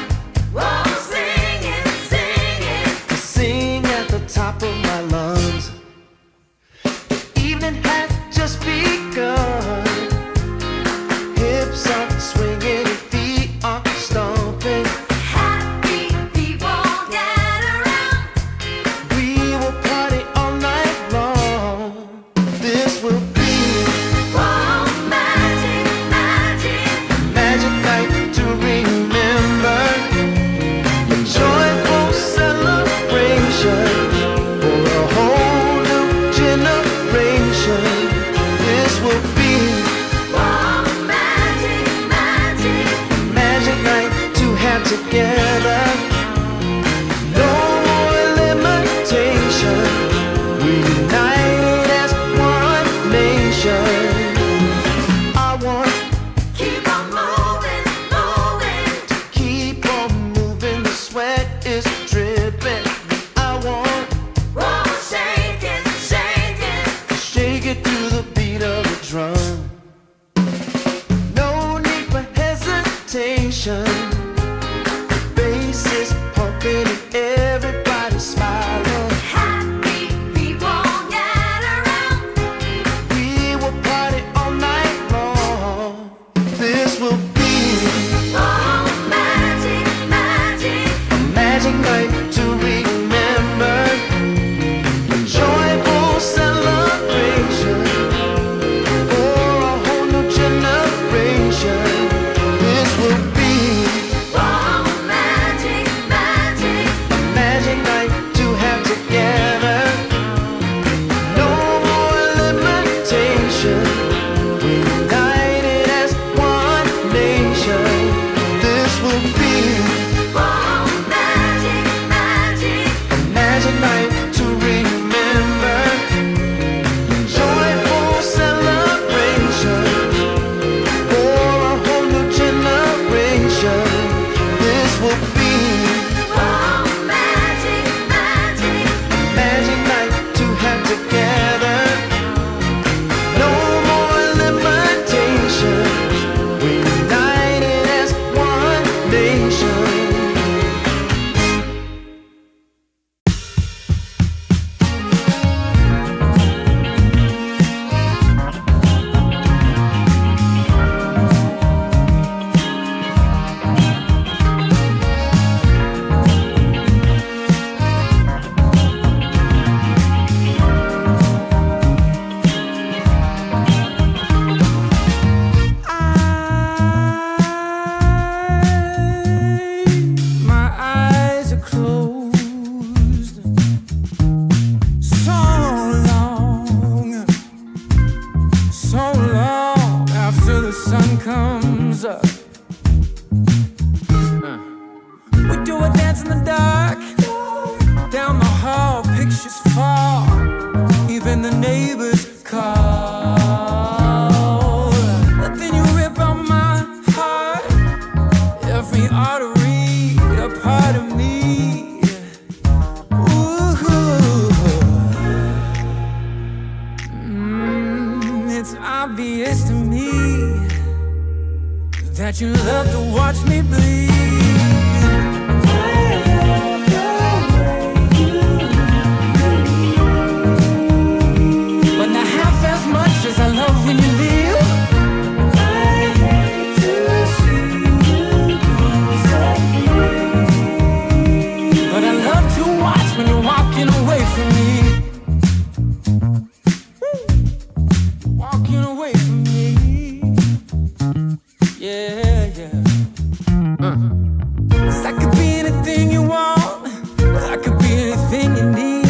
Oh, sing it, sing it. to sing at the top of my lungs. The evening has just begun. Hips are swinging and feet are stomping. Happy people gather round. We will party all night long. This will be Oh, magic, magic. magic night to remember. A joyful celebration for a whole new generation. This will nation. Faces pumping and everybody smiling. Happy people gather round. We will party all night long. This will be Oh, magic, magic. a magic night to remember. A joyful celebration for a whole new generation. This will be Oh, magic, magic. a magic night to have together. No more limitation. We're united as one nation. This will be Oh, magic, magic. a magic night to remember. Joyful celebration for a whole new generation. This will be Oh, magic, magic. a magic night to have together. No more limitations. We're united as one nation. My eyes are closed so long after the sun comes up. We do a dance in the dark, down the hall, pictures fall, even the neighbors call. But then you rip out my heart, every artery, a part of me. Ooh, it's obvious to me that you love to watch me bleed. But not half as much as I love when you leave. I hate to see you upset. But I love to watch when you're walking away from me. Walking away from me. Yeah, yeah. 'Cause I could be anything you want. I could be anything you need.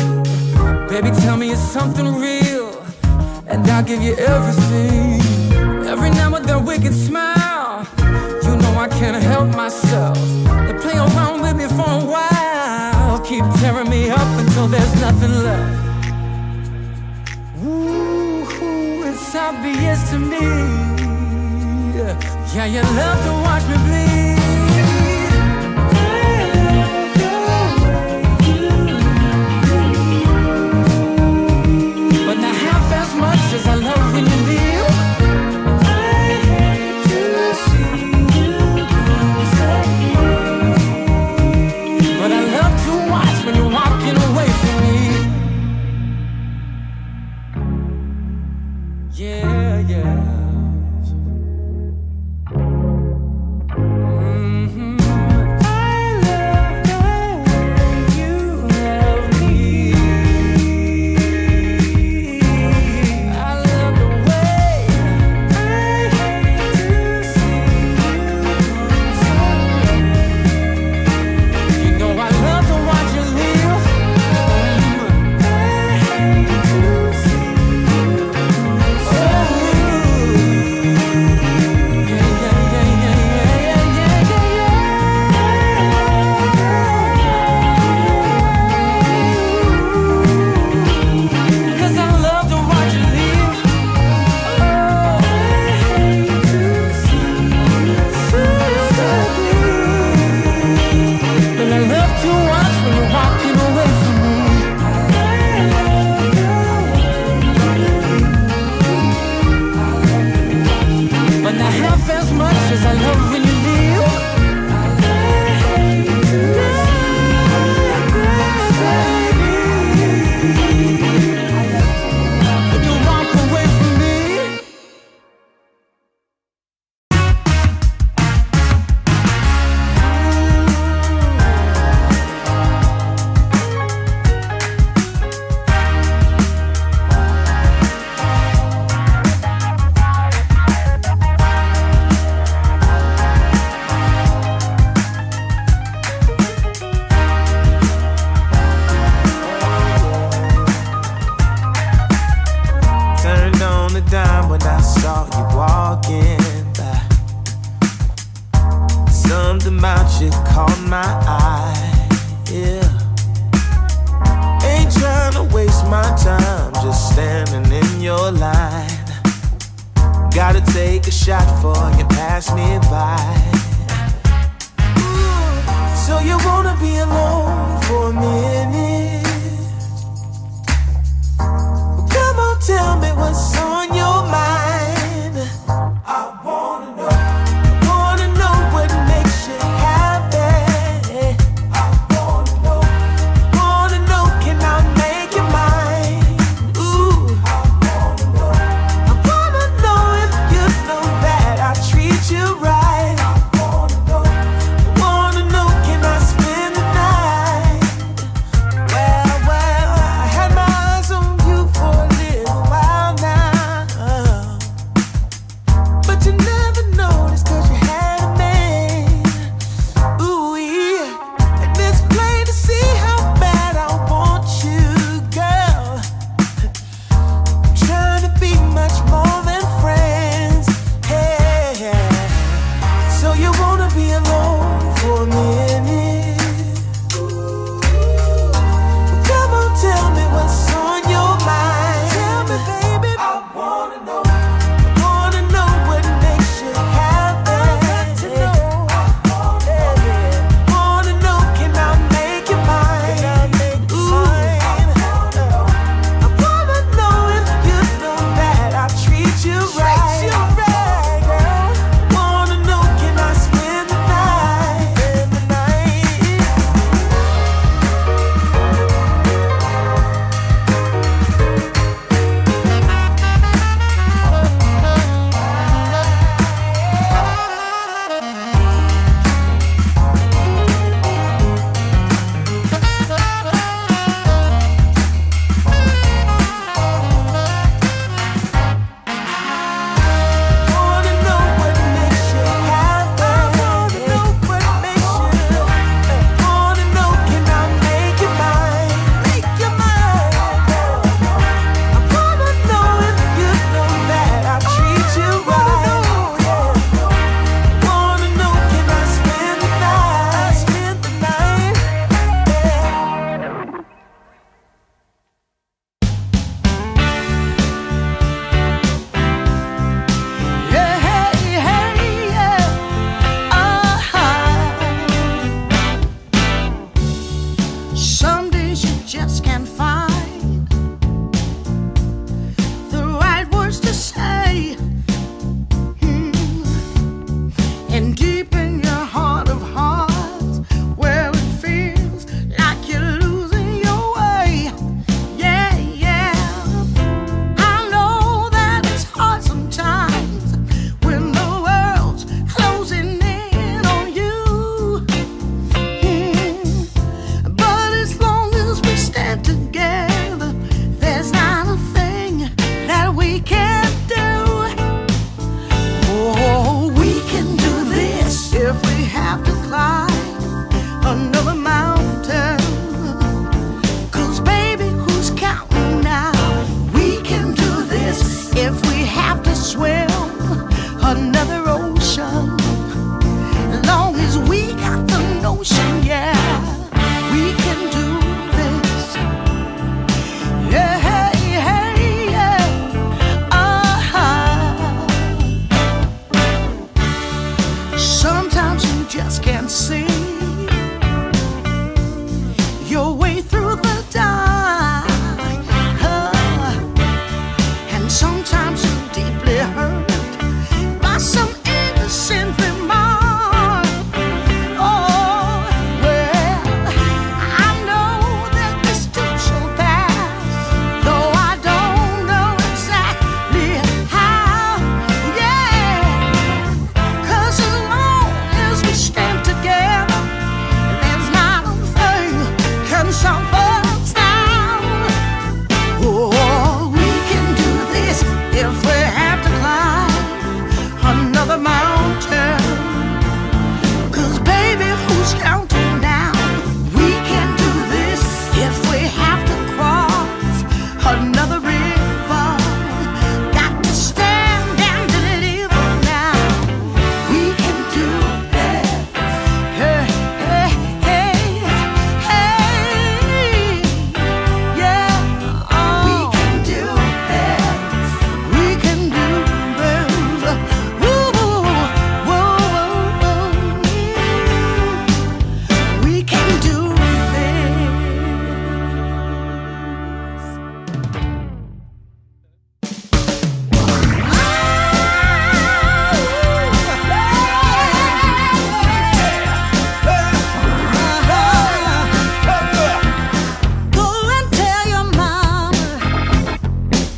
Baby, tell me it's something real, and I'll give you everything. Every now and then wicked smile. You know I can't help myself. They play around with me for a while, keep tearing me up until there's nothing left. Ooh, it's obvious to me. Yeah, you love to watch me bleed. But not half as much as I love when you leave. I hate to see you upset. But I love to watch when you're walking away from me. Yeah, yeah. dime when I saw you walking by. Something about you caught my eye, yeah. Ain't trying to waste my time, just standing in your line. Gotta take a shot before you pass me by. So you wanna be alone for a minute? Well, come on, tell me what's on your mind. I wanna know what makes you happy. I wanna know, can I make you mine? Ooh, I wanna know if you know that I treat you right. Together, there's not a thing that we can't do.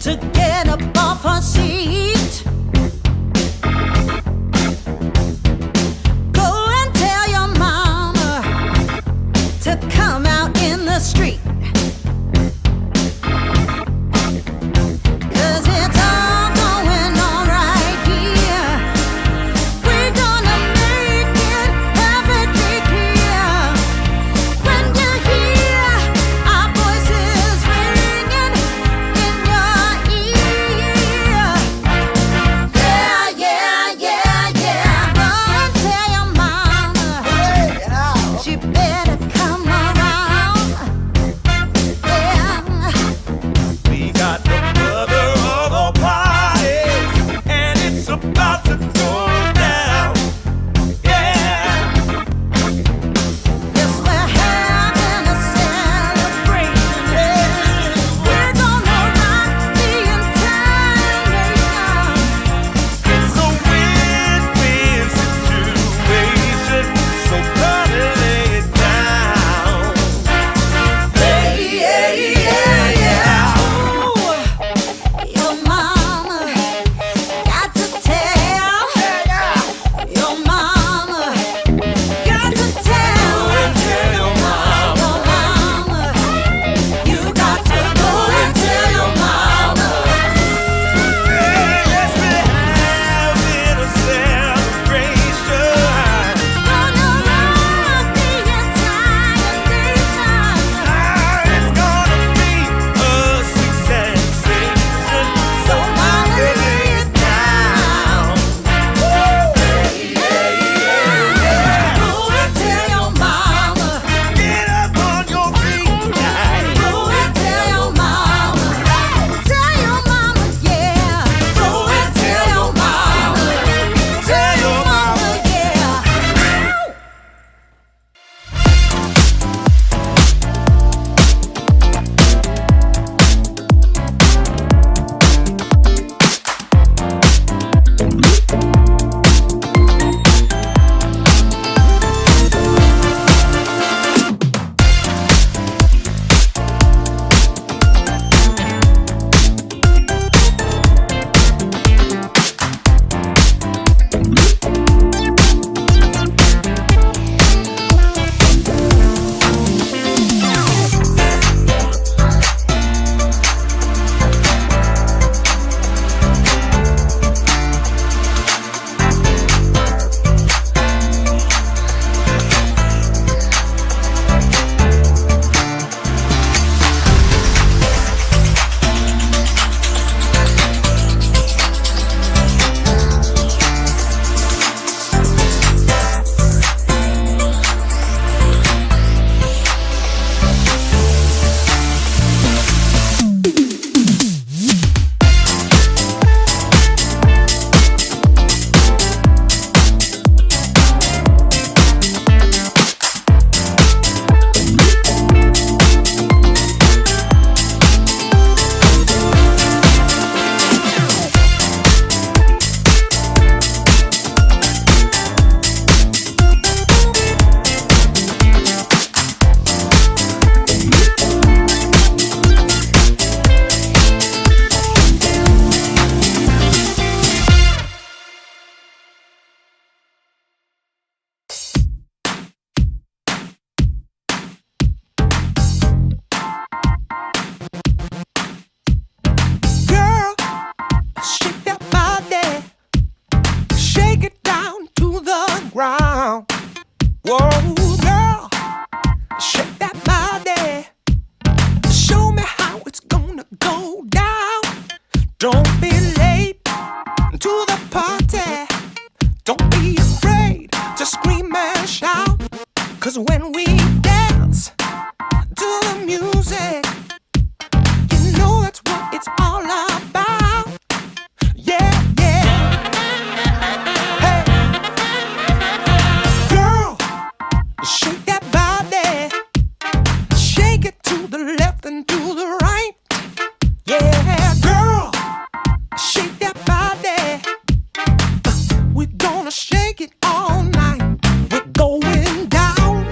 to get up off her seat. Go and tell your mama to come out in the street. 'Cause it's all going on right here. We're gonna make it perfectly clear. When you hear our voices ringing in your ear. Yeah, yeah, yeah, yeah. Run, tell your mama she better come around. Yeah. We got the mother of all parties, and it's about to go down. Yeah. Yes, we're having a celebration. We're gonna rock the entire nation. It's a win-win situation, so come and lay it down. Yeah, yeah, yeah, yeah. Ooh, your mama got to tell. Your mama got to tell. Tell your mama. Your mama, you got to go and tell your mama. Yes, we're having a celebration. Gonna rock the entire nation. It's gonna be a sweet sensation, So mama, lay it down. Go and tell your mama. Get up on your feet tonight. Go and tell your mama. Tell your mama, yeah. Go and tell your mama. Tell your mama, yeah. Girl, shake that body, shake it down to the ground. Whoa, girl, shake that body, show me how it's gonna go down. Don't be late to the party, don't be afraid to scream and shout. 'Cause when we dance to the music, you know that's what it's all about. Yeah, yeah. Hey, girl, shake that body, shake it to the left and to the right. Yeah, girl, shake that body. We're gonna shake it all night. We're going down.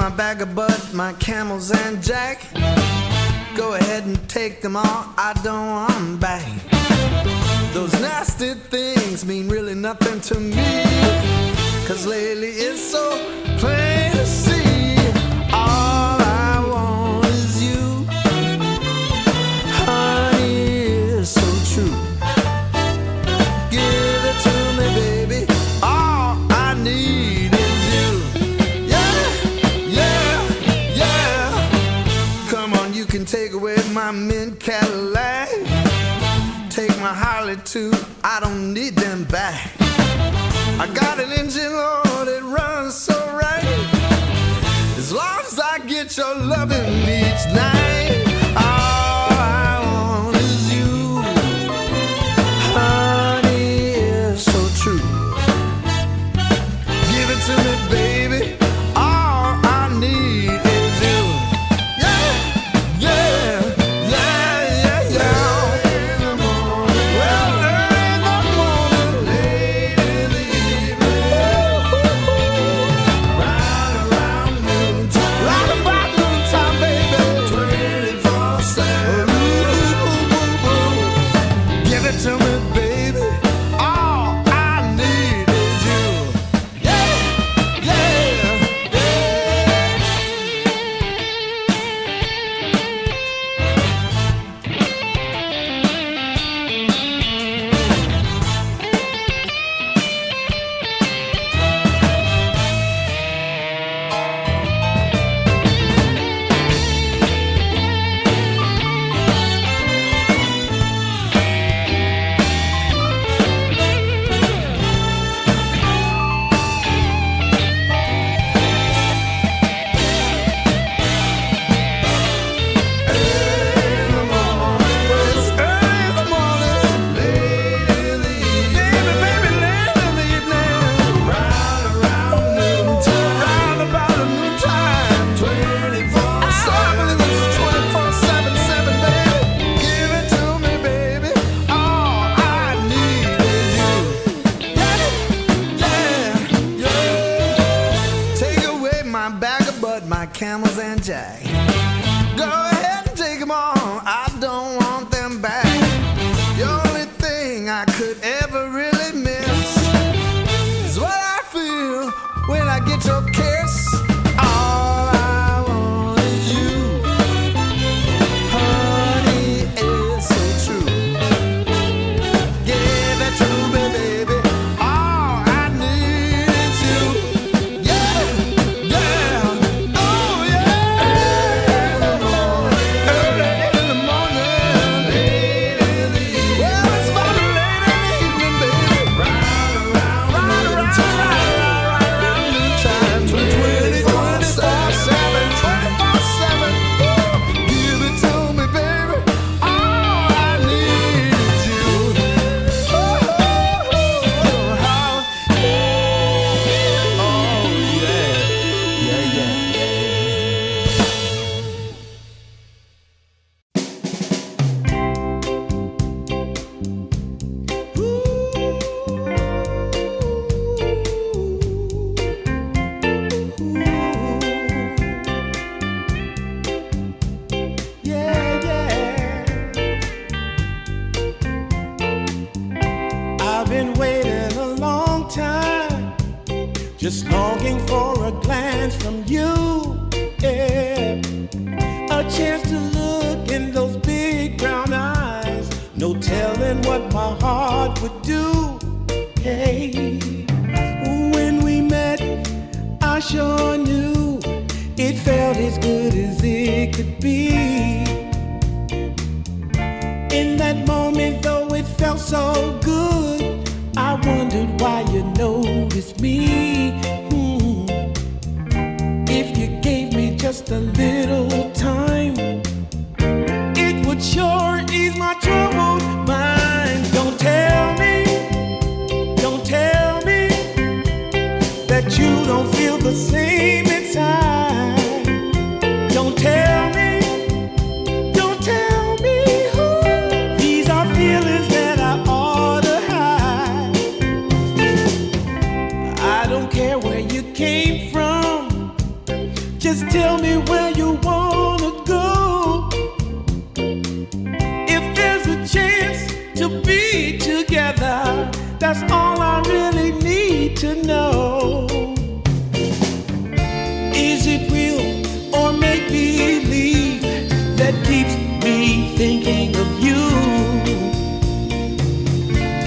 my bag of bud, my camels and jack. Go ahead and take them all, I don't want them back. Those nasty things mean really nothing to me, 'cause lately it's so plain to see. All I want is you, honey, is so true. Give it to me, baby, all I need is you. Yeah, yeah, yeah. Come on, you can take away my mint Cadillac, take my Harley too, I don't need them back. I got an engine, Lord, it runs so right. As long as I get your loving each night, all I want is you, honey, is so true. Give it to me, baby, all I need is you. Yeah, yeah, yeah, yeah, yeah. In the morning, well, early in the morning, late in the evening, right around noontime, right about noontime, baby, 24/7. Give it to me, baby, all I need is you. Yeah, yeah, yeah. Camels and jack. Go ahead and take them all, I don't want them back. The only thing I could ever really miss is what I feel when I get your kiss. All I want is you, honey, is so true. Give it to me, baby, all I need is you. Yeah, yeah. Just longing for a glance from you, yeah. A chance to look in those big brown eyes. No telling what my heart would do, hey. When we met, I sure knew it felt as good as it could be. In that moment, though it felt so good, I wondered why you noticed me. If you gave me just a little time, it would sure ease my troubled mind. Don't tell me that you don't feel the same inside. Don't tell me, these are feelings that I ought to hide. I don't care where you came from, Just tell me where you wanna go. If there's a chance to be together, that's all I really need to know. Is it real or make believe that keeps me thinking of you?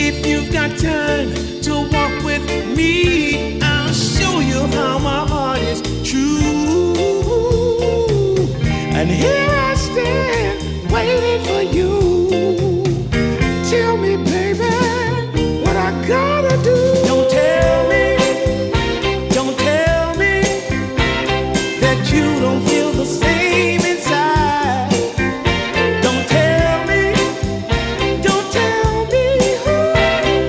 If you've got time to walk with me, I'll show you how my heart is true. And here I stand, waiting for you. Tell me, baby, what I gotta do. Don't tell me that you don't feel the same inside. Don't tell me,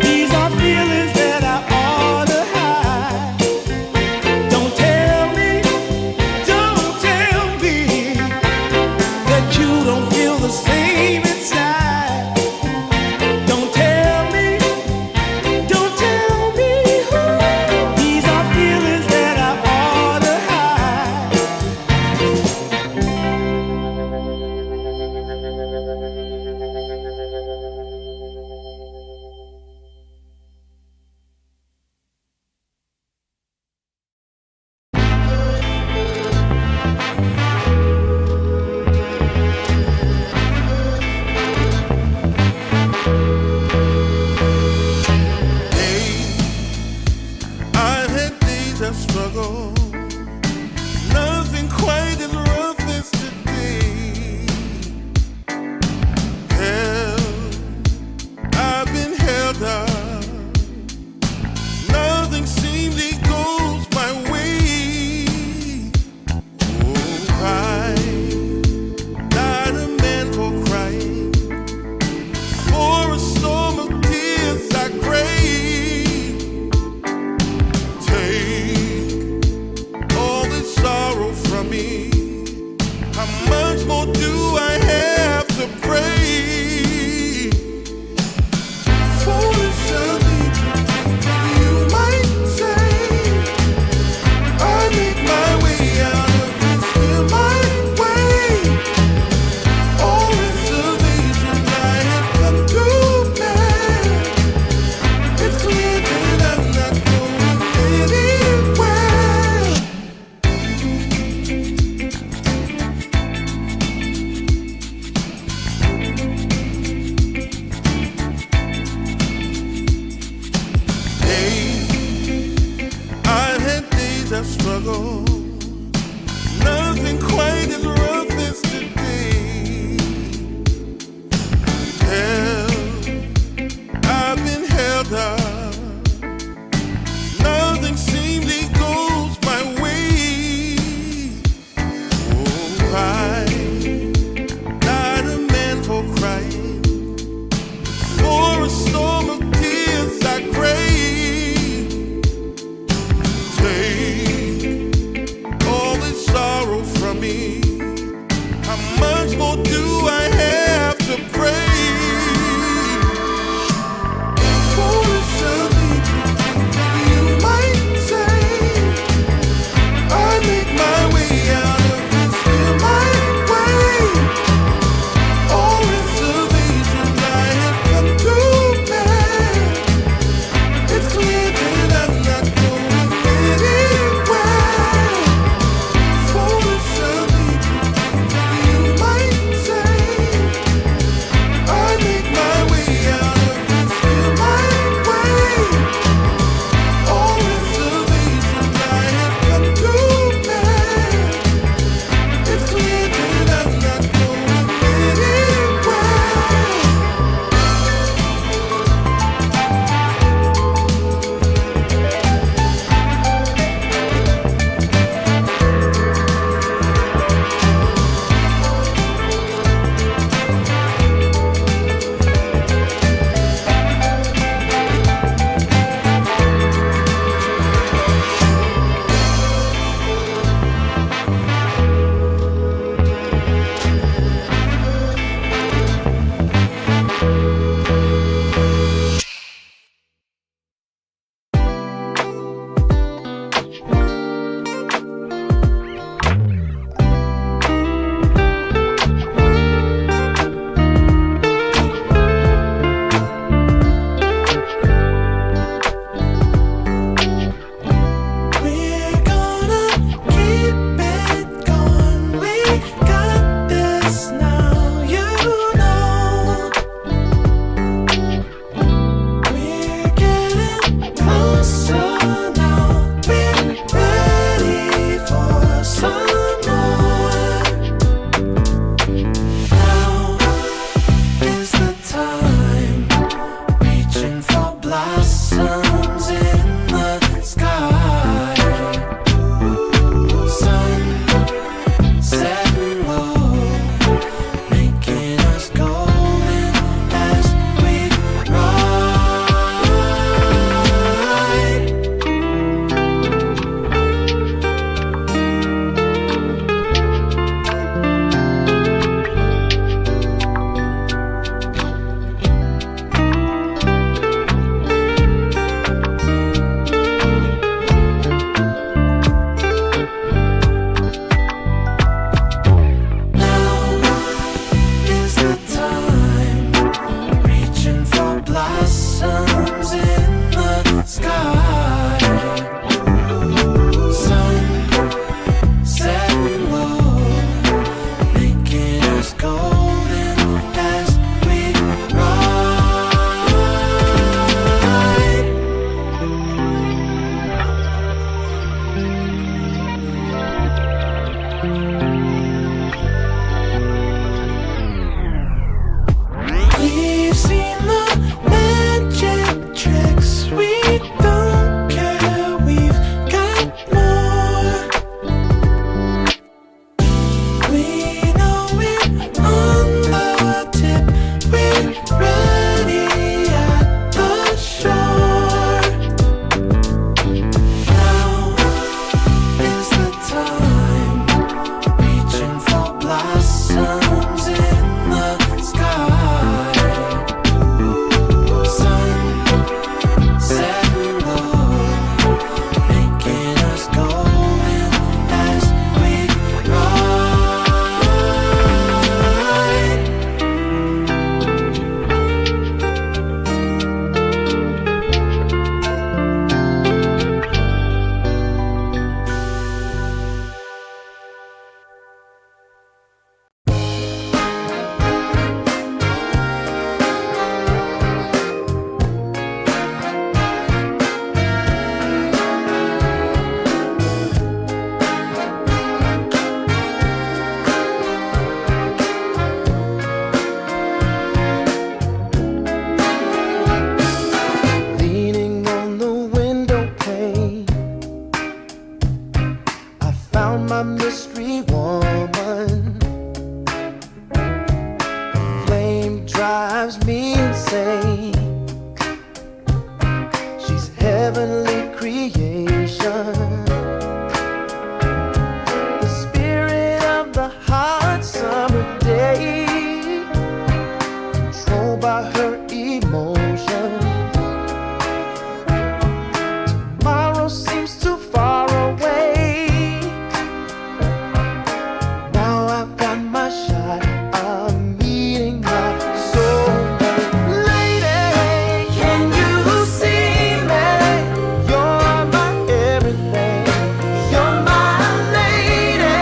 these are feelings that I ought to hide. Don't tell me that you don't feel the same inside. Don't tell me, these are feelings that I ought to hide. I've had days of struggle, nothing quite as rough as today. Hell, I've been held up, nothing seemingly goes my way. Oh, I, not a man for crying, for a storm of tears I crave. Take all this sorrow from me. How much more do I have to pray? Foolish of me, you might say. I make my way out of this, feel my way. All reservations I have come to bear. It's clear that I'm not going anywhere. I've had days of struggle, nothing quite as rough as today. Hell, I've been held up, nothing seemingly goes my way. Oh, I, not a man for crying, for a storm of tears I crave. Take We've seen the magic tricks. We don't care. We've got more. We know we're on the tip. We're ready at the shore. Now is the time. Reaching for blossoms in the sky. Sun, setting low, making us golden as we ride. Leaning on the window pane, I found my mystery woman. The flame drives me insane. She's heavenly creation, the spirit of the hot summer day, controlled by her emotion. Tomorrow seems too far away. Now I've got my shot. I'm meeting my soulmate. Lady, can you see me? You're my everything. You're my lady.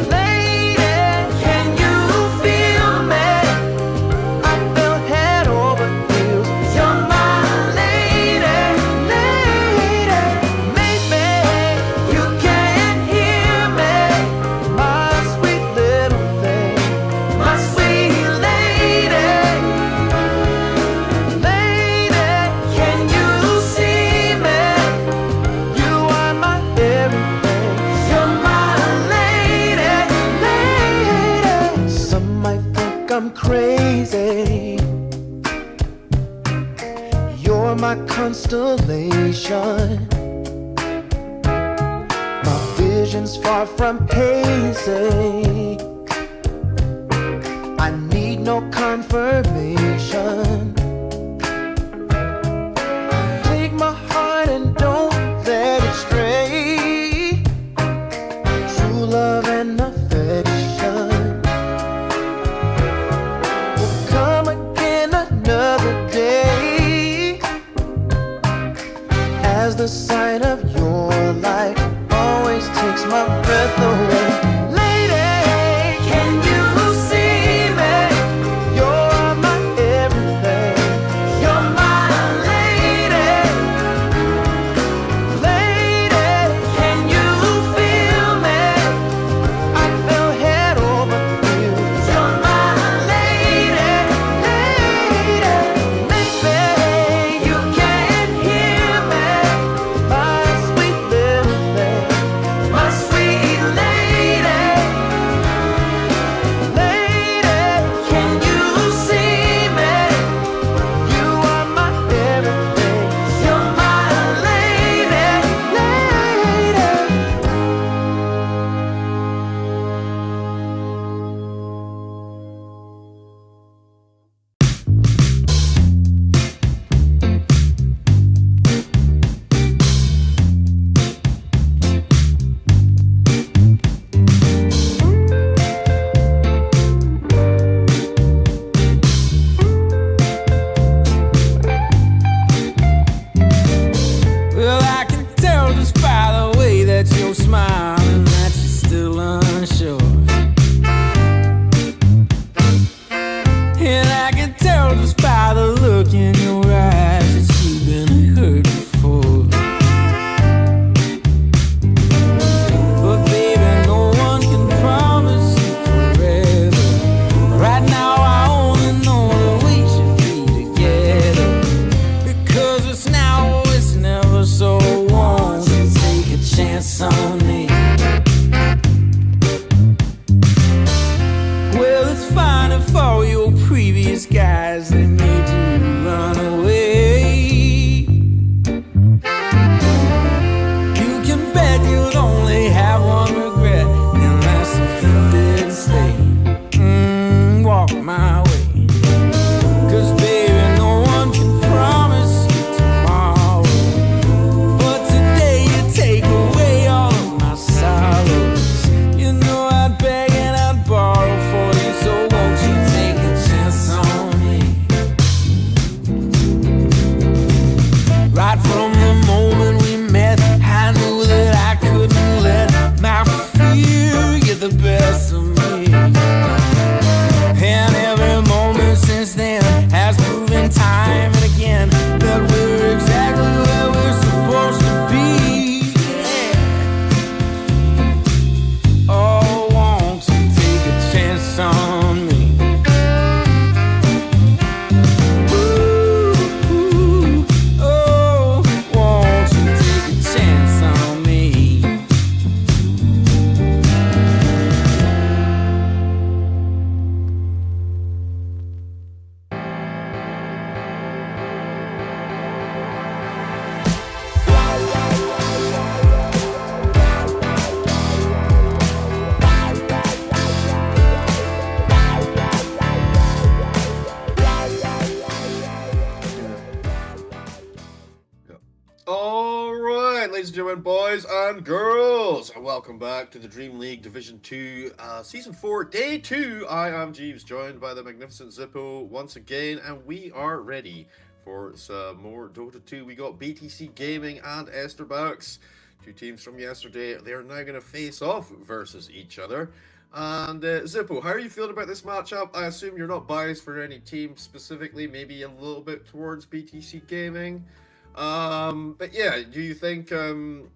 Lady, can you feel me? I feel head over heels. You're my lady, lady. Maybe you can't hear me, my sweet little thing, my sweet lady. Lady, can you see me? You are my everything. You're my lady, lady. Some might think I'm crazy. You're my constellation. My vision's far from hazy. I need no confirmation. Take my heart and don't let it stray. True love and affection will come again another day. As the sight of your light always takes my breath away. Lady, can you see me? You're my everything. You're my lady. Lady, can you feel me? I feel head over heels. You're my lady, lady. Maybe you can't hear me, my sweet little thing, my sweet lady. gentlemen, boys and girls, and welcome back to the Dream League Division 2, Season 4, Day 2. I am Jeeves, joined by the magnificent Zippo once again, and we are ready for some more Dota 2. We got BTC Gaming and Estar, two teams from yesterday. They are now going to face off versus each other. And Zippo, how are you feeling about this matchup? I assume you're not biased for any team specifically, maybe a little bit towards BTC Gaming. But yeah, do you think we're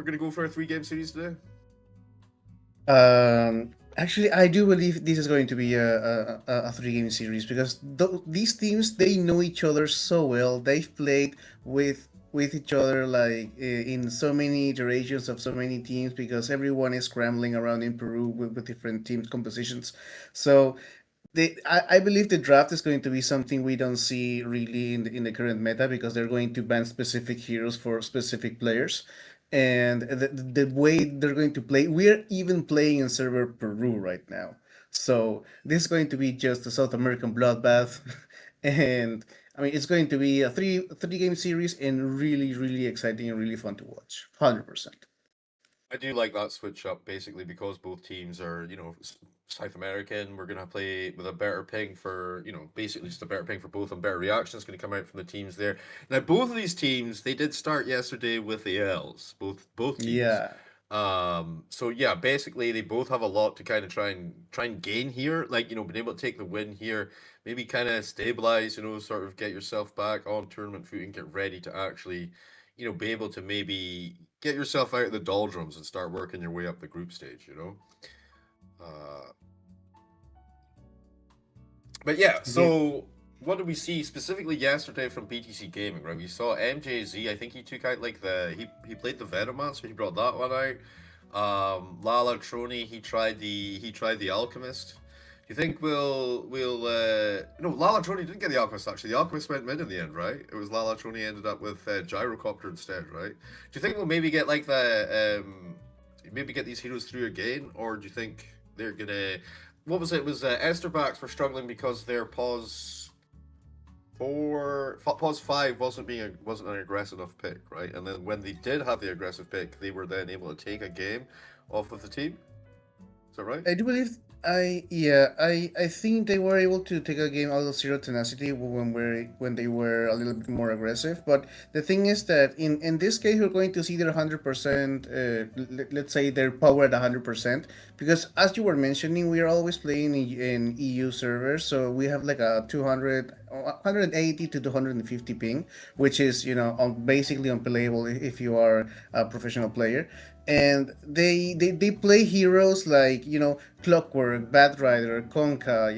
gonna go for a 3-game series today? Actually, I do believe this is going to be a 3-game series because these teams, they know each other so well. They've played with each other like in so many iterations of so many teams because everyone is scrambling around in Peru with different team compositions. So I believe the draft is going to be something we don't see really in the current meta because they're going to ban specific heroes for specific players. And the way they're going to play, we're even playing in server Peru right now. So this is going to be just a South American bloodbath. And I mean, it's going to be a three-game series and really, really exciting and really fun to watch. 100%. I do like that switch up basically because both teams are, South American. We're going to play with a better ping for, basically just a better ping for both and better reactions going to come out from the teams there. Now, both of these teams, they did start yesterday with the L's, both teams. Yeah. So yeah, basically they both have a lot to kind of try and gain here, like, being able to take the win here, maybe kind of stabilize, sort of get yourself back on tournament footing, get ready to actually, be able to maybe get yourself out of the doldrums and start working your way up the group stage, But yeah, so what did we see specifically yesterday from BTC Gaming, right? We saw MJZ, I think he took out like he played the Venomancer, he brought that one out. Lala Trony, he tried the Alchemist. Do you think no, Lala Trony didn't get the Alchemist actually. The Alchemist went mid in the end, right? It was Lala Trony ended up with Gyrocopter instead, right? Do you think we'll maybe get like maybe get these heroes through again, or do you think they're gonna? What was it? It was Estar were struggling because their pause 5 wasn't an aggressive enough pick, right? And then when they did have the aggressive pick, they were then able to take a game off of the team. Is that right? I do believe I think they were able to take a game out of Zero Tenacity when they were a little bit more aggressive. But the thing is that in this case we're going to see their 100%, let's say their power at 100%, because as you were mentioning, we are always playing in EU servers, so we have like a 180 to 250 ping, which is basically unplayable if you are a professional player. And they play heroes like Clockwork, Batrider, Conka,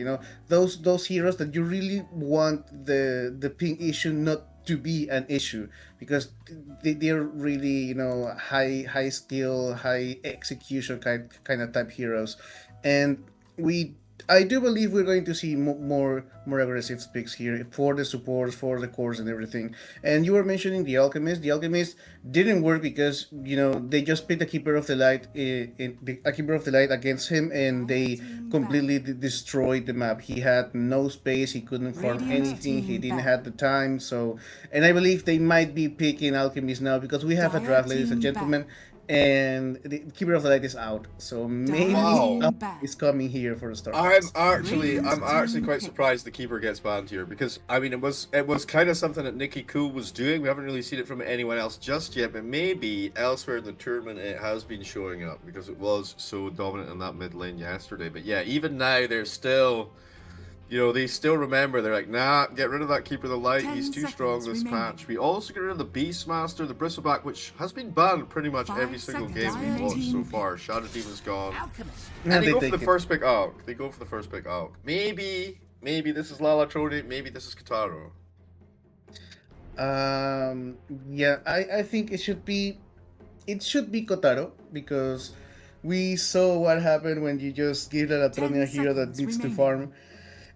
those heroes that you really want the ping issue not to be an issue because they're really high skill, high execution kind of type heroes, and I do believe we're going to see more aggressive picks here for the supports, for the cores and everything. And you were mentioning the Alchemist. The Alchemist didn't work because they just picked a Keeper of the Light, against him, and they completely destroyed the map. He had no space. He couldn't farm anything. He didn't have the time. So, and I believe they might be picking Alchemist now because we have a draft, ladies and gentlemen. And the Keeper of the Light is out, so maybe is coming here for the start. I'm actually quite surprised the Keeper gets banned here because I mean it was kind of something that Nikki Cool was doing. We haven't really seen it from anyone else just yet, but maybe elsewhere in the tournament it has been showing up because it was so dominant in that mid lane yesterday. But yeah, even now they're still. They still remember, they're like, nah, get rid of that Keeper of the Light, he's too strong this patch. We also get rid of the Beastmaster, the Bristleback, which has been banned pretty much every single game we've watched so far. Shadow Demon's gone. And they go for the first pick out. Maybe this is Lala Trony, maybe this is Kataro. Yeah, I think it should be Kotaro, because we saw what happened when you just give Lala Trony a hero that needs to farm.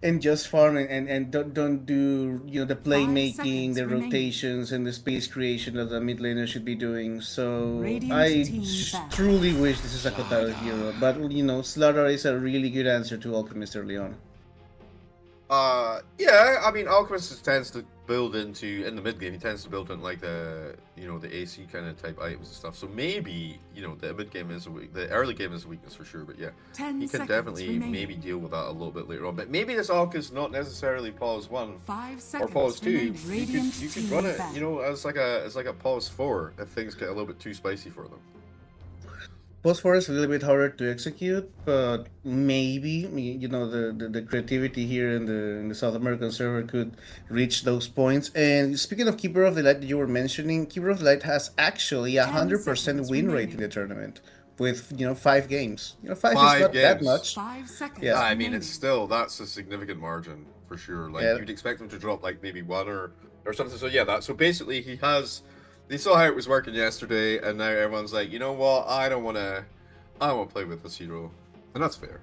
And just farm and don't do the playmaking, the rotations, and the space creation that the mid laner should be doing. So I truly wish this is a Kotaro hero, but Slaughter is a really good answer to Alchemist early on. Yeah, I mean, Alchemist tends to build into, in the mid game, he tends to build in like the, the AC kind of type items and stuff. So maybe, the mid game is the early game is a weakness for sure, but yeah, 10 he can seconds definitely remaining. maybe deal with that a little bit later on. But maybe this Alch is not necessarily pause 1 5 or seconds pause 2. remaining. You Radiant could team run it, back. as like a pause 4 if things get a little bit too spicy for them. Post 4 is a little bit harder to execute, but maybe the creativity here in the South American server could reach those points. And speaking of Keeper of the Light that you were mentioning, Keeper of the Light has actually 100% seconds win rate remaining. in the tournament with 5 games. 5 is 5 not that games. much. 5 seconds. Yeah. I mean, remaining. it's still, that's a significant margin for sure. Like, Yeah. you'd expect him to drop like maybe 1 or something. So yeah, so basically they saw how it was working yesterday, and now everyone's like, you know what, I don't want to play with this hero, and that's fair.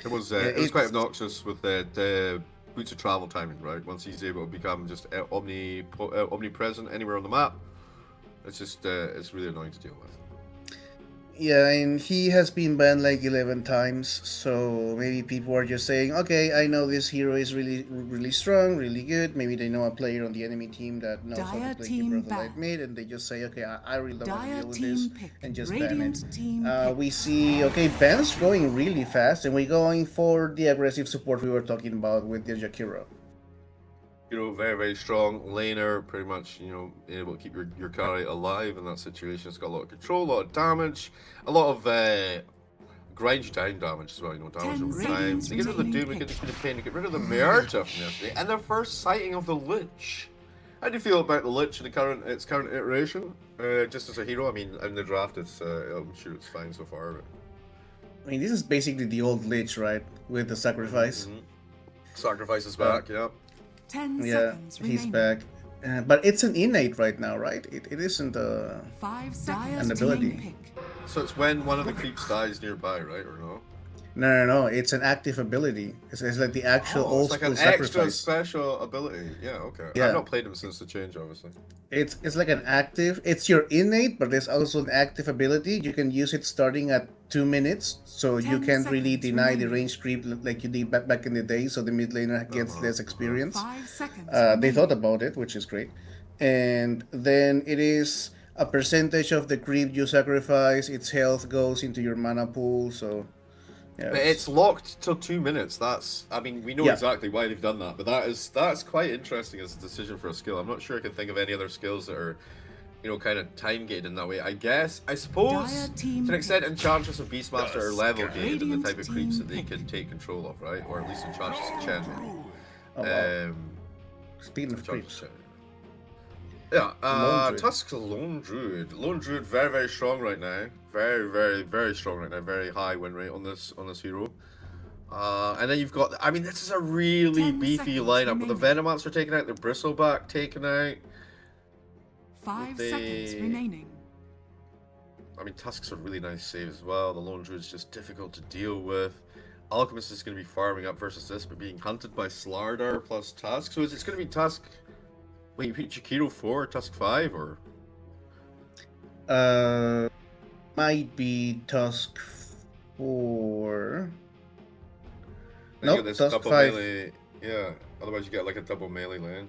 It was quite obnoxious with the boots of travel timing, right? Once he's able to become just omnipresent anywhere on the map, it's just it's really annoying to deal with. Yeah, and he has been banned like 11 times, so maybe people are just saying, okay, I know this hero is really, really strong, really good. Maybe they know a player on the enemy team that knows how Dire to play team Keeper of the back. Light mid, and they just say, okay, I really don't want to Dire deal with team this, pick. and just ban it. Radiant team pick. We see, okay, Ben's going really fast, and we're going for the aggressive support we were talking about with the Jakiro. Very, very strong laner, pretty much, able to keep your carry alive in that situation. It's got a lot of control, a lot of damage, a lot of grind you down damage as well, damage 10 over time. seconds They get rid of the Doom, remaining. they get rid of the Pain, they get rid of the Murta from yesterday, and their first sighting of the Lich. How do you feel about the Lich in its current iteration? Just as a hero, I mean, in the draft, I'm sure it's fine so far. But... I mean, this is basically the old Lich, right? With the sacrifice. Mm-hmm. Sacrifice is back, yeah. 10 Yeah, seconds he's remaining. back. But it's an innate right now, right? It isn't 5 seconds. An ability. Team pick. So it's when one of the creeps dies nearby, right, or no? No. It's an active ability. It's like the actual Oh, old it's like school an extra sacrifice. special ability. Yeah, okay. Yeah. I've not played him since the change, obviously. It's like an active. It's your innate, but there's also an active ability. You can use it starting at 2 minutes, so you 10 can't really seconds deny the remaining. range creep like you did back in the day. So the mid laner gets less experience. 5 seconds. They remaining. thought about it, which is great. And then it is a percentage of the creep you sacrifice. Its health goes into your mana pool. So yeah, But it's locked till 2 minutes. We know Yeah. exactly why they've done that, but that's quite interesting as a decision for a skill. I'm not sure I can think of any other skills that are, kind of time gated in that way. I suppose, Dire to team an extent, pick. Enchantress and Beastmaster are level gated in the Radiant type of creeps that they team can take control of, right? Or at least Enchantress and Chen. Oh, wow. Um, Speaking of Enchantress creeps, Chen. Yeah, Lone Druid. Tusk's a Lone Druid. Lone Druid very, very strong right now. Very, very, very strong right now. Very high win rate on this hero. And then you've got, this is a really 10 beefy seconds lineup with the remaining. Venomancer taken out, the Bristleback taken out. 5 They- seconds remaining. Tusk's a really nice save as well. The Lone Druid's just difficult to deal with. Alchemist is going to be farming up versus this, but being hunted by Slardar plus Tusk. So it's going to be Tusk. Wait, you put Jakiro 4, Tusk 5, or? might be Tusk 4. Then you Nope, get this Tusk double 5. melee. Yeah, otherwise you get like a double melee lane.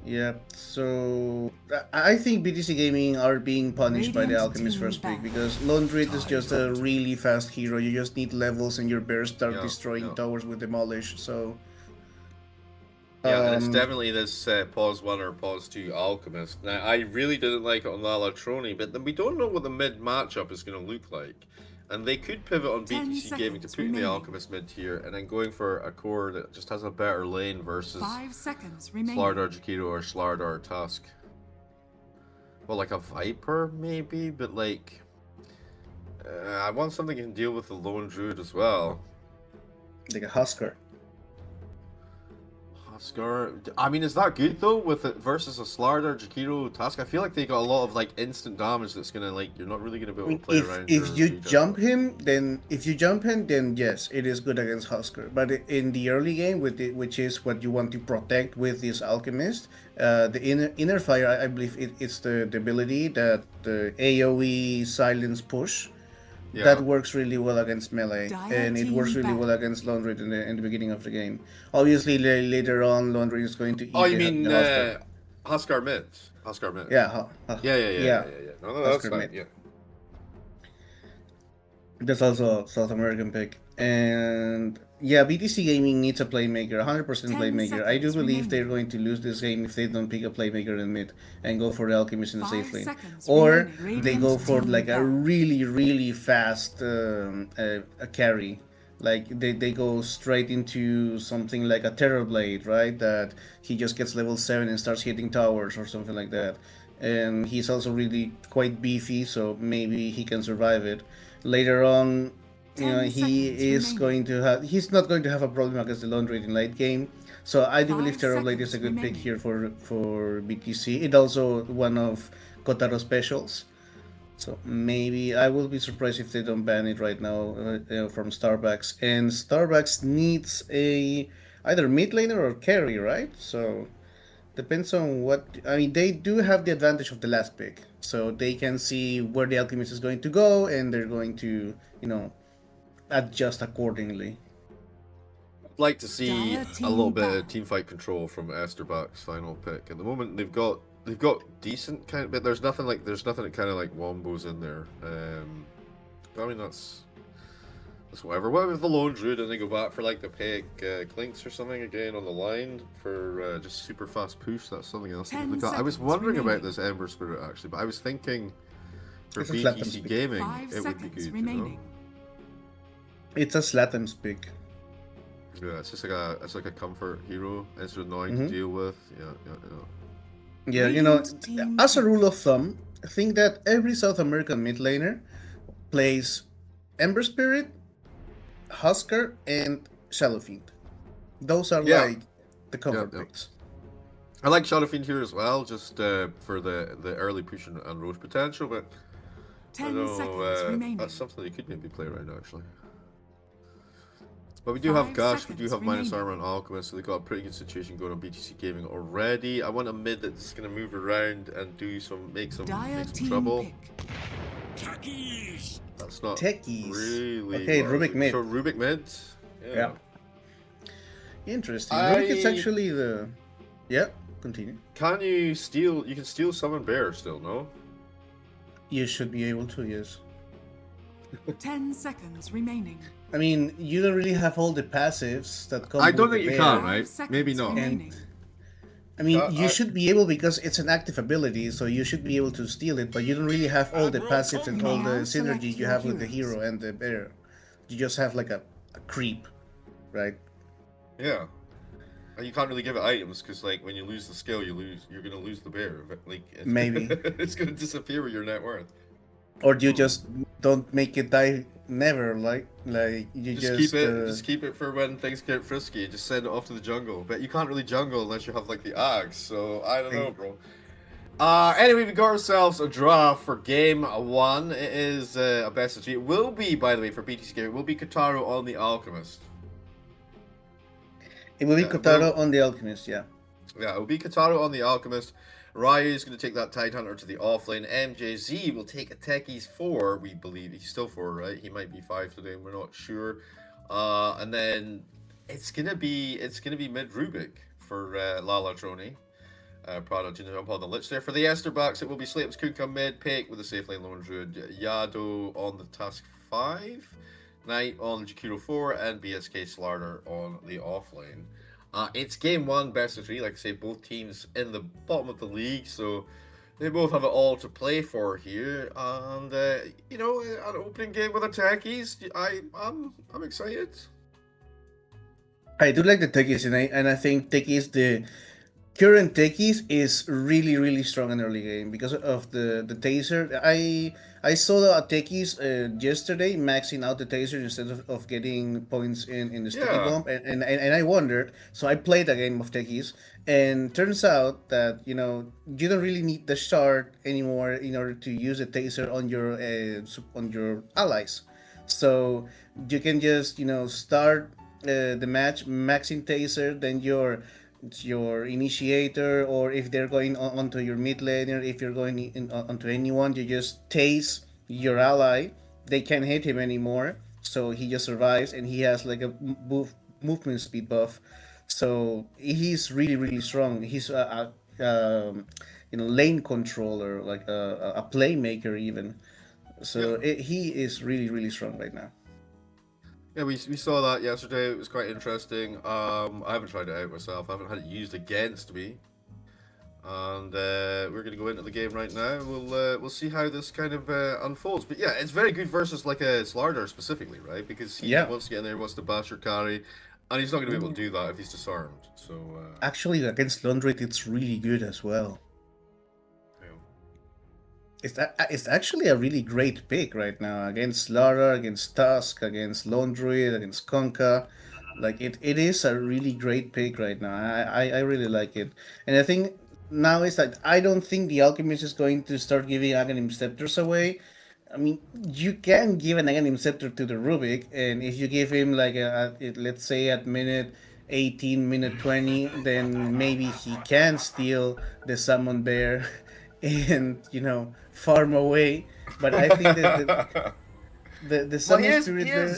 Yeah, so I think BTC Gaming are being punished by the Radiant Alchemist team first pick back. because Lone Druid is just a really fast hero. You just need levels and your bears start Yeah, destroying yeah. towers with Demolish. So Yeah, and it's Um, definitely this pause 1 or pause 2 Alchemist. Now, I really didn't like it on Lala Trony, but then we don't know what the mid matchup is going to look like. And they could pivot on 10 BTC Gaming to seconds put in the remaining. Alchemist mid tier and then going for a core that just has a better lane versus 5 seconds remaining. Slardar Jakiro or Slardar Tusk. Well, like a Viper, maybe, but like... I want something that can deal with the Lone Druid as well. like a Husker. Husker. Is that good though with it versus a Slardar, Jakiro, Tusk? I feel like they got a lot of like instant damage that's gonna you're not really gonna be able to play around. If you your jump him, then yes, it is good against Husker. But in the early game, which is what you want to protect with this Alchemist, the inner fire, I believe it's the ability that the AOE silence push. that works really well against melee, Dire and it works team really well back. against Laundry in the beginning of the game. Obviously, later on, Laundry is going to eat Oh, you the, mean the Husker. Huskar Mid? Huskar Mid. Yeah, Yeah. No, that's Husker fine. mid. Yeah. That's also a South American pick. And yeah, BTC Gaming needs a playmaker, 100% 10 playmaker. I do seconds believe they're remaining. going to lose this game if they don't pick a playmaker in mid and go for the Alchemist in the 5 safe lane. seconds Or remaining. they go Radiant for team like a back. really fast a carry. Like they go straight into something like a Terror Blade, right? That he just gets level 7 and starts hitting towers or something like that. And he's also really quite beefy, so maybe he can survive it. Later on, 10 he seconds is remaining. going to have, he's not going to have a problem against the Laundry in late game. So I do 5 believe Terror Blade is a seconds good pick remaining. here for BTC. It's also one of Kotaro specials. So maybe I will be surprised if they don't ban it right now from Starbucks. And Starbucks needs a either mid laner or carry, right? So depends on what. I mean, they do have the advantage of the last pick, so they can see where the Alchemist is going to go, and they're going to, adjust accordingly. I'd like to see Dire a little team bit of back. team fight control from Esterbuck's final pick. At the moment, they've got decent kind of, but there's nothing that kind of like wombos in there. I mean that's whatever. What if the lone druid and they go back for like the pick Clinks or something again on the line for just super fast push? That's something else. 10 Look at. I was seconds wondering about remaining. this Ember Spirit actually, but I was thinking for It's a Slatum BTC pick. Gaming 5 it would be seconds good. remaining. It's a Slatum's pick. Yeah, it's just like a comfort hero. It's annoying Mm-hmm. to deal with. Yeah. Yeah, Radiant team as a rule of thumb, think that every South American mid laner plays Ember Spirit, Husker, and Shadowfiend. Those are Yeah. like the comfort Yeah. picks. I like Shadowfiend here as well, just for the early push and roach potential, but I 10 know seconds remaining. that's something you could maybe play right now, actually. But we do have 5 Gash, we do seconds have minus remaining. armor and Alchemist, so they've got a pretty good situation going on BTC Gaming already. I want a mid that's going to move around and make some Dire team trouble. pick. That's not Techies. really. Okay, what I was Rubik looking- mid. So Rubik mid. Yeah. Interesting. Rubik is actually the. Yeah, continue. You can steal summon bear still, no? You should be able to, yes. 10 seconds remaining. I mean, you don't really have all the passives that come I don't with think the you bear. can, right? 5 seconds Maybe not. remaining. I mean, I- you should be able because it's an active ability, so you should be able to steal it, but you don't really have all the passives and all the Now select synergy you your have with the heroes. hero and the bear. You just have like a creep, right? Yeah. And you can't really give it items because, like, when you lose the skill, you're gonna lose the bear. But, like, Maybe. it's gonna disappear with your net worth. Or you just don't make it die never, like you Just keep it for when things get frisky. Just send it off to the jungle. But you can't really jungle unless you have like the axe. So I don't know, bro. Anyway, we got ourselves a draw for game 1. It is a best of 3. It will be, by the way, for BTC Game, it will be Kotaro on the Alchemist. It will be Yeah, Kotaro on the Alchemist, yeah. Yeah, it will be Kotaro on the Alchemist. Ryu is going to take that Tidehunter to the offlane. MJZ will take a Techies 4, we believe. He's still 4, right? He might be 5 today, we're not sure. And then it's gonna be mid Rubik for Lala Troni. Prada to jump on the Lich there. For the Esterbucks, it will be Slate's Kunkka mid, Pick with the safe lane Lone Druid, Yado on the Task 5, Knight on Jakiro 4, and BSK Slarder on the offlane. It's game 1, best of 3. Like I say, both teams in the bottom of the league, so they both have it all to play for here. And an opening game with the Techies, I'm excited. I do like the Techies, and I think Techies, the current Techies is really, really strong in early game because of the taser. I saw the Techies yesterday maxing out the taser instead of getting points in the sticky Yeah. bomb, and I wondered. So I played a game of Techies, and turns out that you don't really need the shard anymore in order to use the taser on your allies. So you can just start the match maxing taser, then your initiator, or if they're going onto your mid laner, if you're going onto anyone, you just tase your ally, they can't hit him anymore, so he just survives, and he has like a movement speed buff, so he's really strong. He's lane controller, like a playmaker even. So he is really strong right now. Yeah, we saw that yesterday. It was quite interesting. I haven't tried it out myself. I haven't had it used against me. And we're going to go into the game right now. We'll see how this kind of unfolds. But yeah, it's very good versus like a Slardar specifically, right? Because he wants to get in there, wants to bash your carry, and he's not going to be able to do that if he's disarmed. So actually, against Laundry, it's really good as well. It's actually a really great pick right now against Lara, against Tusk, against Laundry, against Conka. Like it is a really great pick right now. I really like it, and I think now is that I don't think the Alchemist is going to start giving Aghanim Scepters away. I mean, you can give an Aghanim Scepter to the Rubik, and if you give him like let's say at minute 18, minute 20, then maybe he can steal the Summon Bear and farm away. But I think that the Summon Spirit Bear,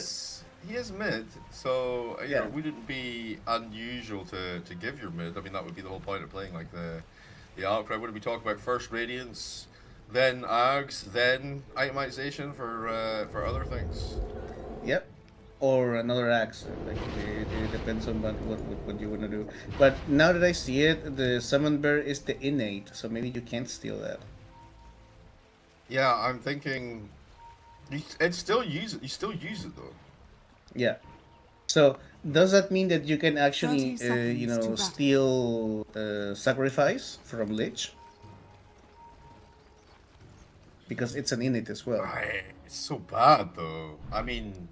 he is mid, so it wouldn't be unusual to give your mid. I mean, that would be the whole point of playing like the outcry. What did we talk about? First Radiance, then Ags, then itemization for other things. Yep, or another axe. Like it depends on what you want to do. But now that I see it, the Summon Bear is the innate, so maybe you can't steal that. Yeah, I'm thinking. You still use it though. Yeah. So does that mean that you can actually, steal sacrifice from Lich? Because it's an innate as well. It's so bad though. I mean,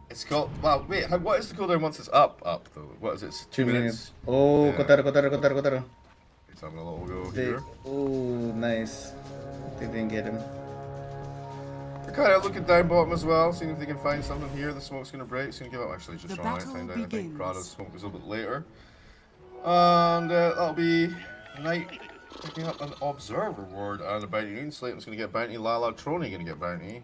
it's got. Well, wait. What is the cooldown once it's up though? What is it? 2 minutes. Oh, yeah. Kotaro. He's having a little go here. Oh, nice. They didn't get him. They're kind of looking down bottom as well, seeing if they can find something here. The smoke's going to break. It's going to give up. Actually, just trying to find out. I think Prada's smoke was a little bit later. And that'll be Knight picking up an Observer Ward and a Bounty. Slayton's going to get Bounty. Lala Trony going to get Bounty.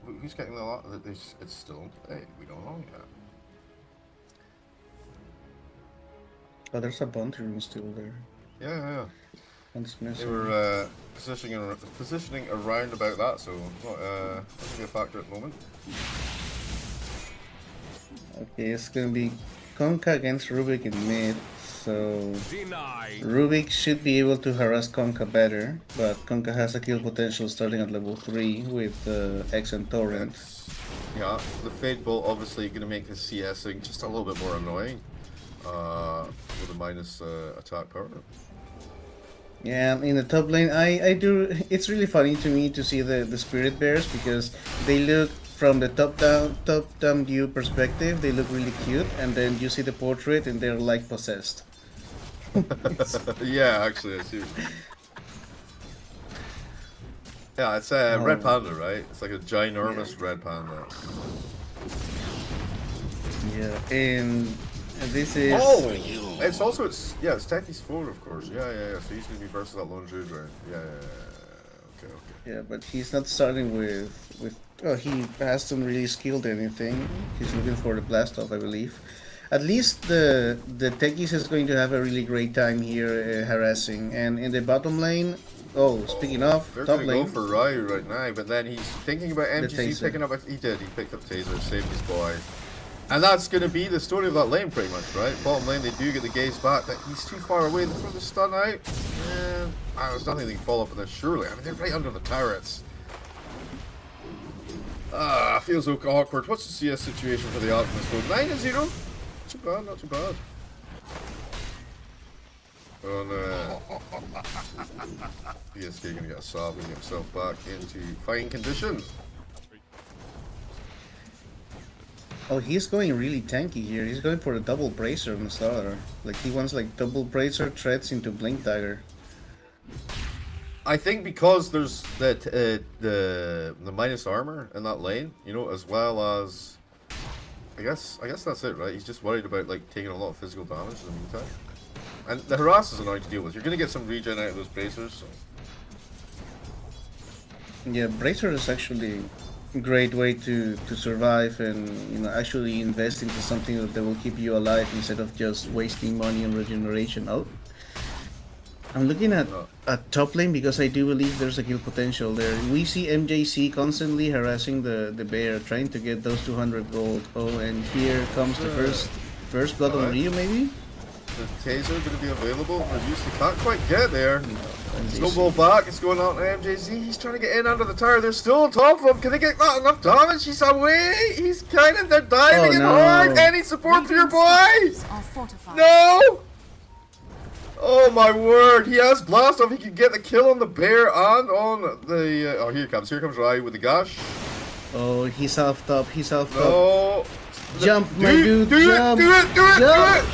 Who's getting the lot? It's still in play. We don't know yet. Oh, there's a bounty room still there. Yeah. One's missing. They were positioning around about that, so not going to be a factor at the moment. Okay, it's going to be Conka against Rubik in mid, so Rubik should be able to harass Conka better, but Conka has a kill potential starting at level 3 with X and Torrent. Yeah, the Fade Bolt obviously going to make his CSing just a little bit more annoying with a minus attack power. Yeah, in the top lane, I do. It's really funny to me to see the Spirit Bears because they look from the top down view perspective. They look really cute, and then you see the portrait, and they're like possessed. Yeah, actually, I see. Yeah, it's a red panda, right? It's like a ginormous red panda. Yeah, and this is. Oh, it's Techie's 4, of course. Yeah. So he's gonna be versus that lone druid, right? Yeah. Okay. Yeah, but he's not starting with. Oh, he hasn't really skilled anything. He's looking for the blast off, I believe. At least the Techies is going to have a really great time here harassing. And in the bottom lane, speaking of they're top gonna lane, go for Ryu right now, but then he's thinking about MGC picking up. He picked up Taser, saved his boy. And that's going to be the story of that lane, pretty much, right? Bottom lane, they do get the gaze back, but he's too far away. They throw the stun out. Yeah, there's nothing they can follow up with this, surely. I mean, they're right under the turrets. Feels so awkward. What's the CS situation for the Alchemist? 9-0? Not too bad. Oh no. BSK going to get a salve and get himself back into fighting condition. oh, he's going really tanky here. He's going for a double bracer on the starter. Like he wants like double bracer threads into Blink Dagger. I think because there's that the minus armor in that lane, as well as I guess that's it, right? He's just worried about like taking a lot of physical damage in the meantime. And the harass is annoying to deal with. You're gonna get some regen out of those bracers. So. Yeah, Bracer is actually a great way to survive and actually invest into something that will keep you alive instead of just wasting money on regeneration. Oh, I'm looking at top lane because I do believe there's a kill potential there. We see MJC constantly harassing the bear, trying to get those 200 gold. Oh, and here comes the first blood on Ryu, maybe? The taser going to be available for use. They can't quite get there. Snowball back. It's going out to MJZ. He's trying to get in under the tower. They're still on top of him. Can they get that enough damage? He's away. He's kind of. They're diving in hard. Any support for your boys? No. Oh my word. He has blast off. He can get the kill on the bear and on the. Oh, here he comes. Here comes Rai with the gash. Oh, he's half top. He's half top. No. Jump, my dude. Jump. Do it.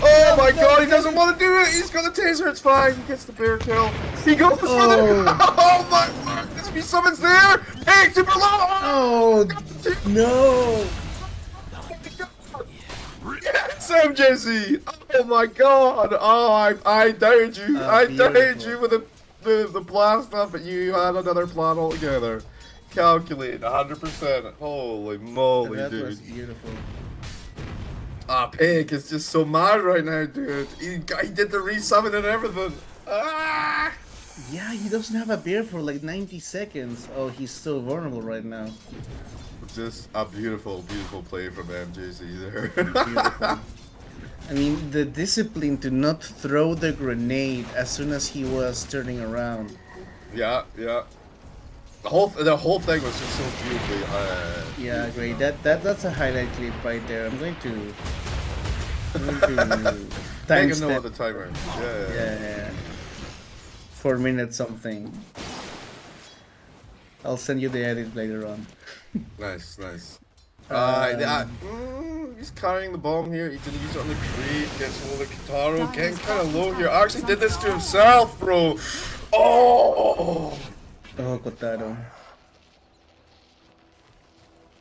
Oh my god, he doesn't want to do it! He's got the taser, it's fine. He gets the bear kill. He goes for the... Oh my word! This be summons there! Hey, super low! Oh, no! Yes, MJC! Oh my god! Oh, I doubted you. I doubted you with the blast off, but you had another plan altogether. Calculated, 100%. Holy moly, that dude. That was beautiful. Ah, Pig is just so mad right now, dude. He did the resummon and everything. Ah! Yeah, he doesn't have a bear for like 90 seconds. Oh, he's so vulnerable right now. Just a beautiful, beautiful play from MJC there. Beautiful. I mean, the discipline to not throw the grenade as soon as he was turning around. Yeah. The whole thing was just so beautifully. Yeah, great. That's a highlight clip right there. I'm going to Make a note of the timer. Yeah. 4 minutes something. I'll send you the edit later on. Nice. He's carrying the bomb here. He didn't use it on the creep. Gets hold of Kitaro. Getting kind of low here. Actually did this to himself, bro. Oh, Kotaro.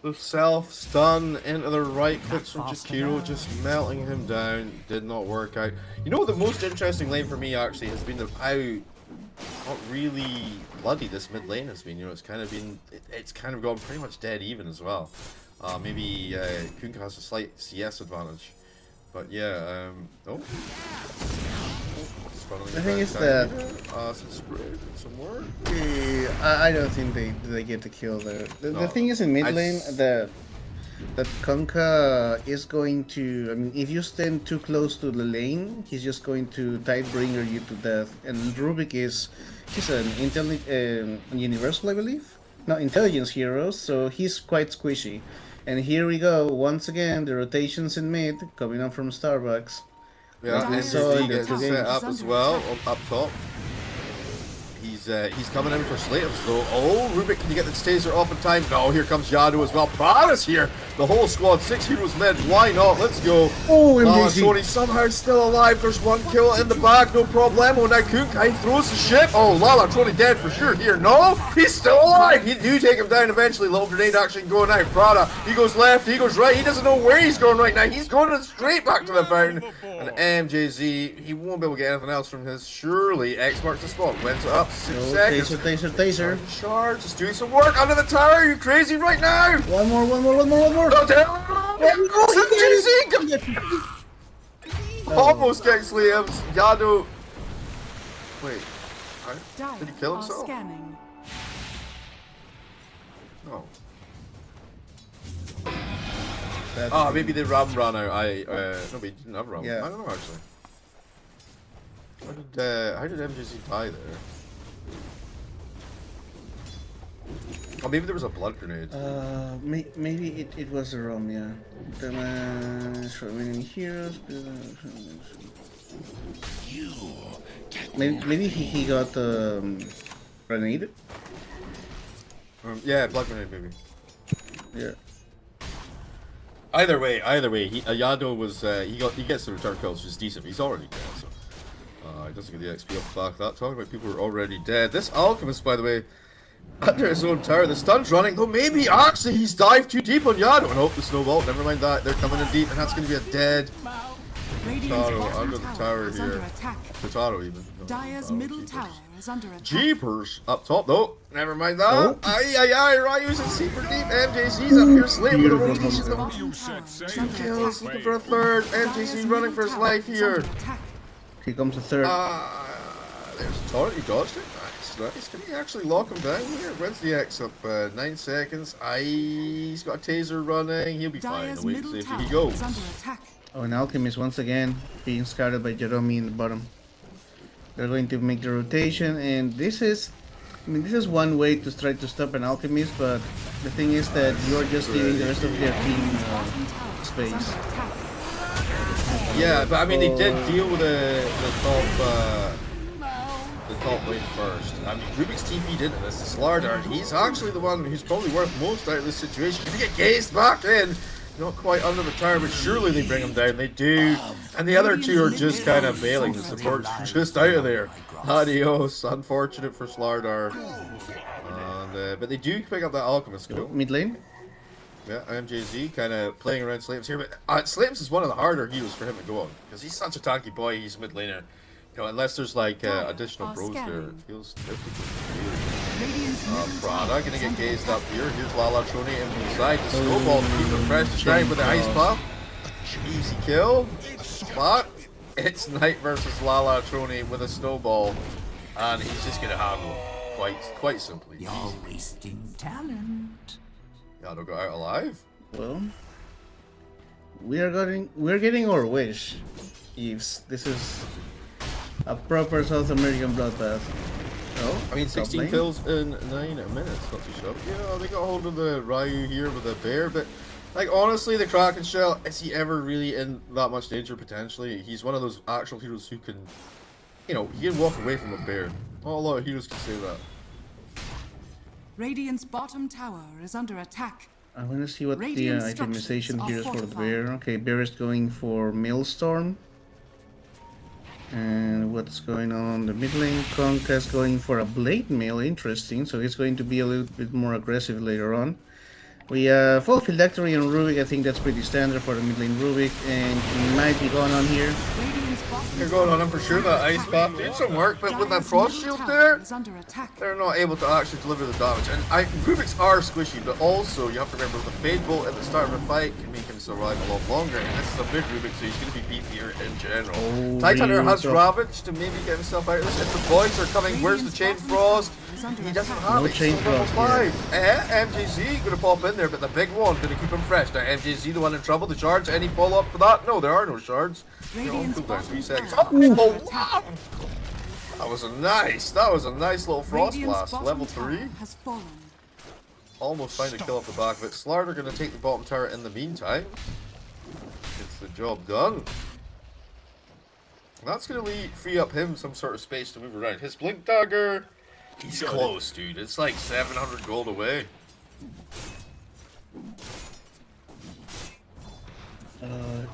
The self-stun into the right clicks from Jakiro, just melting him down. Did not work out. You know what the most interesting lane for me actually has been how not really bloody this mid lane has been. You know, it's kind of gone pretty much dead even as well. Maybe Kunkka has a slight CS advantage. But yeah, The thing is that some work. I don't think they get the kill there. The thing is in mid lane that Kunkka is going to. I mean, if you stand too close to the lane, he's just going to Tidebringer you to death. And Rubik he's an universal, I believe. No, intelligence hero, so he's quite squishy. And here we go once again. The rotations in mid coming up from Starbucks. Yeah, SSD gets set up as well up top. He's coming in for Slaters though. Oh, Rubik, can you get the taser off in time? No, here comes Yado as well. Paris here. The whole squad, 6 heroes mid. Why not? Let's go. Oh, Tony somehow still alive. There's one kill in the bag, no problemo. Now Kunkka throws the ship. Oh, Lala, Tony dead for sure here. No, he's still alive. You do take him down eventually. Little grenade action going out. Prada, he goes left, he goes right. He doesn't know where he's going right now. He's going straight back to the fountain. And MJZ, he won't be able to get anything else from his. Surely X marks the spot. Wins it up. 6 seconds. Taser. Charge, just doing some work under the tower. Are you crazy right now? One more. Almost getting slams. Yado. Wait. Did he kill himself? Scanning. No. Maybe the ram ran out. No, we didn't have ram. Yeah. I don't know actually. How did MJC die there? Oh, maybe there was a blood grenade. Maybe it was a rom, yeah. Remaining heroes. Maybe he got grenade. Yeah, blood grenade maybe. Yeah. Either way, Yado was he gets the return kills, which is decent. But he's already dead, so he doesn't get the XP off the back of that. Talking about people who are already dead. This Alchemist, by the way, under his own tower, the stun's running. Though maybe actually he's dived too deep on Yado. And hope the snowball. Never mind that. They're coming in deep, and that's going to be a dead Taro under the tower here. Taro even. Dire's middle tower is under attack. Jeepers! Up top though. Never mind that. Oh. Aye. Ryu's in super deep. MJC's up here slating with a Beautiful rotation. combo. Bottom tower is Two under kills, attack. looking for a third. MJC running for his life here. Attack. Here comes the third. There's a turret. He dodged it. Nice. Can he actually lock him down here? When's the X up? 9 seconds. He's got a taser running. He'll be fine. Dire's Away to middle safety tower he goes. is under attack. Oh, and Alchemist once again being scouted by Jerome in the bottom. They're going to make the rotation, and this is one way to try to stop an Alchemist, but the thing is that you're just leaving the rest of their team Bottom tower is space. under attack. Yeah, but I mean, they did deal with the top lane first. I mean, Rubik's TP did this to Slardar. He's actually the one who's probably worth most out of this situation. Can he get gazed back in? Not quite under the tower, but surely they bring him down. They do. And the other two are just kind of bailing. The support's just out of there. Adios. Unfortunate for Slardar. And, but they do pick up that Alchemist kill. Mid lane. Yeah, MJZ kind of playing around Slames here, but Slames is one of the harder heroes for him to go on because he's such a tanky boy. He's mid laner, you know. Unless there's like additional bros there, it feels difficult. Prada gonna get gazed up here. Here's Lala Trony in from the side. The snowball to keep him fresh. Starting with the ice puff. Easy kill, but it's Knight versus Lala Trony with a snowball, and he's just gonna handle quite simply. You're wasting talent. Yado got out alive. Well, we're getting our wish. Eves, this is a proper South American bloodbath. Oh, I mean, top 16 lane. kills in 9 minutes, not too shabby. Yeah, they got hold of the Ryu here with a bear, but like honestly, the Kraken Shell, is he ever really in that much danger potentially? He's one of those actual heroes who can, you know, he can walk away from a bear. Not a lot of heroes can say that. Radiant's bottom tower is under attack. I want to see what the Radiant itemization structures here is are for the fortified. bear. Okay, bear is going for Maelstrom. And what's going on the mid lane? Conka's going for a Blade Mail, interesting. So he's going to be a little bit more aggressive later on. We full Phylactery and Rubik, I think that's pretty standard for the mid lane Rubik. And he might be going on here. Radiant's bottom They're going on him for sure, that ice buff did some work, but with that frost shield there, is under attack. they're not able to actually deliver the damage. And Rubiks are squishy, but also you have to remember the Fade Bolt at the start of a fight can make him survive a lot longer. And this is a mid Rubik, so he's going to be beefier in general. Oh, Tight Hunter has really? Ravage to maybe get himself out of this. If the boys are coming, where's the Chain Frost? He doesn't have No it. Chain He's level Frost, 5. MJZ going to pop in there, but the big one going to keep him fresh. Now MJZ the one in trouble. The shards, any follow up for that? No, there are no shards. They're on Radiant's cooldown, 3 bottom seconds. tower Oh, is under wow. attack. That was a nice little frost Radiant's blast. bottom Level tower 3. has fallen. Almost find a kill off the back of it. Slardar going to take the bottom tower in the meantime. Gets the job done. And that's going to free up him some sort of space to move around. His Blink Dagger, he's close, dude. It's like 700 gold away.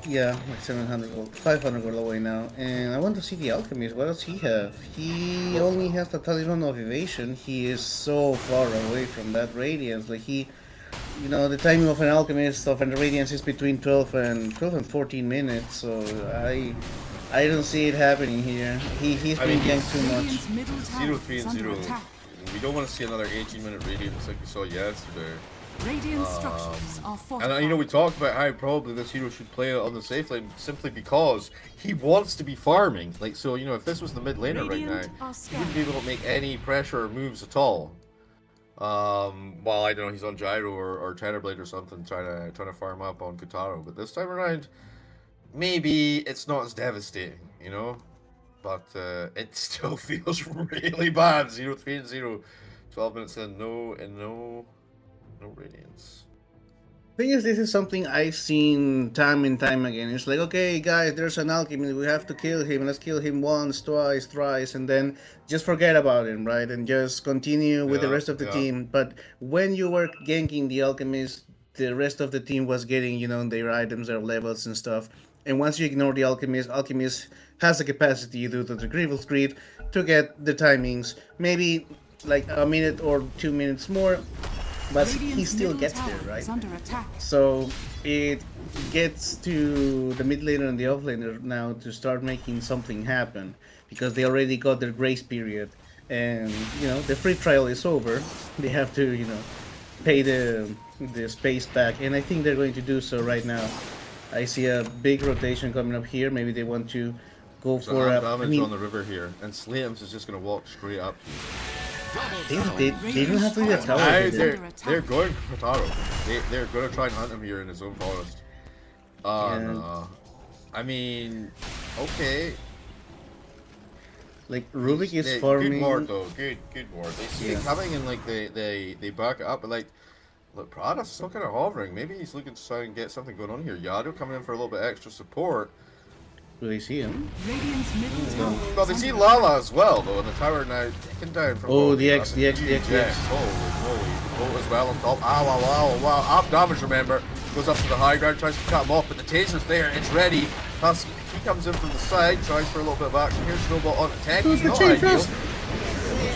Yeah, like 700 gold, 500 gold away now. And I want to see the Alchemist. What does he have? He only has the Talisman of Evasion. He is so far away from that Radiance. Like he, you know, the timing of an Alchemist of an Radiance is between 12 and 14 minutes. So I don't see it happening here. He's I been mean, yanked too much. Radiant's middle tower 0, 3, is and under 0. attack. We don't want to see another 18-minute Radiance like we saw yesterday. Radiant structures are fortified. And you know, we talked about how probably this hero should play on the safe lane simply because he wants to be farming. Like, so, you know, if this was the mid laner right now, Radiant are he wouldn't be able to make any pressure or moves at all. While I don't know, he's on Gyro or Tenorblade or something, trying to farm up on Kotaro. But this time around, maybe it's not as devastating, you know. But it still feels really bad. 0, 3, and 0. 12 minutes in, no Radiance. Thing is, this is something I've seen time and time again. It's like, okay, guys, there's an alchemist. We have to kill him. Let's kill him once, twice, thrice, and then just forget about him, right? And just continue with the rest of the team. But when you were ganking the alchemist, the rest of the team was getting, you know, their items, their levels and stuff. And once you ignore the alchemist has the capacity due to the Grievous Greed to get the timings, maybe like a minute or 2 minutes more. But he Radiant's still middle gets tower there, right? is under attack. So it gets to the mid laner and the off laner now to start making something happen because they already got their grace period. and the free trial is over. They have to pay the space back, and I think they're going to do so right now. I see a big rotation coming up here. Maybe they want to go So for a damage on the river here, and Slayham's is just going to walk straight up. They don't have to be a tower. Now here. they're going for Taro. They're going to try and hunt him here in his own forest. No. I mean, okay. Like Rubik is Yeah, farming. Good ward though. Good ward. They see it coming and like they back it up, but like look, Prada's still kind of hovering. Maybe he's looking to try and get something going on here. Yado coming in for a little bit extra support. Do they see him? Radiant's middle tower. Well, they see Lala as well though, and the tower now taken down from. Oh, below. the X. Holy moly! Bolt as well on top. Wow! Up damage. Remember, goes up to the high ground, tries to cut him off, but the taser's there. It's ready. Husky, he comes in from the side, tries for a little bit of action here. Snowball on attack. He's not ideal.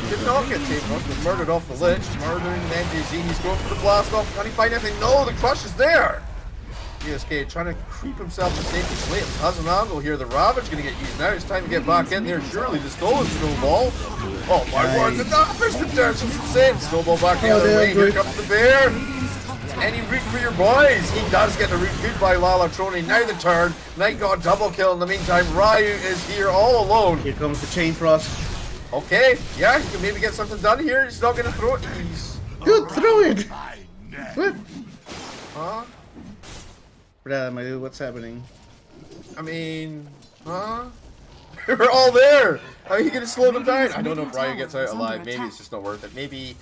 Did not get taken off, but murdered off the lich, murdering the MJZ. He's going for the blast off. Can he find anything? No, the crush is there. DSK trying to creep himself to safety. Slate has an angle here. The Ravage going to get used now. It's time to get back in there. Surely the stolen Snowball. Oh my word, the damage returns from insane. Snowball back the other way. Here comes the bear. Any root for your boys? He does get the root. Goodbye, Lala Trony. Now the turn. Night got double kill in the meantime. Ryu is here all alone. Here comes the Chain Frost. Okay, yeah, he can maybe get something done here. He's not going to throw it. He's... Dude, throw it! What? Huh? Brad, my dude, what's happening? I mean, huh? We're all there. How are you gonna slow them down? I don't know if Ryu gets out alive. Maybe it's just not worth it. Maybe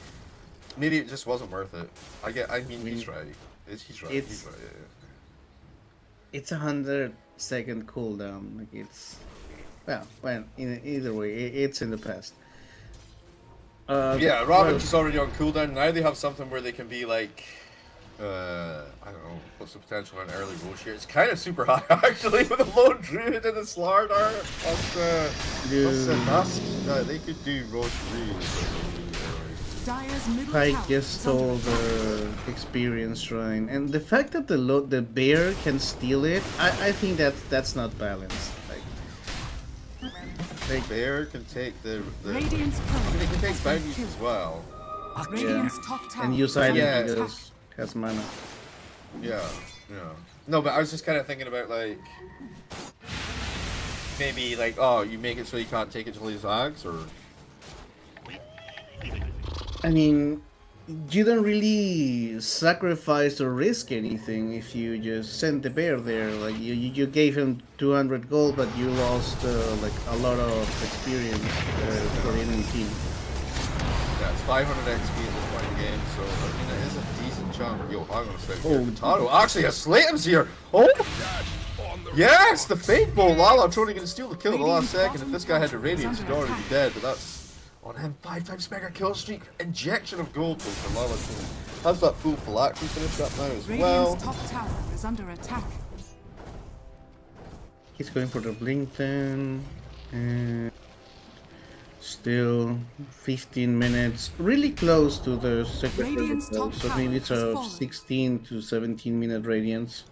it just wasn't worth it. I mean, he's right. He's right. He's right. Yeah. It's 100-second cooldown. Like it's well, in either way, it's in the past. Yeah, Ravage is already on cooldown. Now they have something where they can be like. I don't know, what's the potential on early Roche here? It's kind of super high actually with a lone druid and a Slardar. What's the task? They could do Roche druid. I guess stole the experience shrine, and the fact that the bear can steal it, I think that's not balanced. Like bear can take the Radiant's I mean, they can take bounties as well. Radiant's top tower. And use item Yeah. because has mana. Yeah. No, but I was just kind of thinking about like maybe like you make it so you can't take it till he's Ags or. I mean, you don't really sacrifice or risk anything if you just send the bear there. Like you gave him 200 gold, but you lost like a lot of experience for the enemy team. Yeah, it's 500 XP at this point in the game, so I mean it is a decent chunk. Yo, hang on a second. Oh, Taro actually has Slatem's here. Oh, yes, the Fate Bolt. Lala Trony gonna steal the kill at the last second. If this guy had the Radiance, he'd already be dead. But that's on him. 5 times mega kill streak. Injection of gold though for Lala Trony. Has that full phylactery finished up now as well. Radiant's top tower is under attack. He's going for the blink then. Still 15 minutes, really close to the second Radiant's top so tower maybe it's has a fallen. 16 to 17 minute radiance.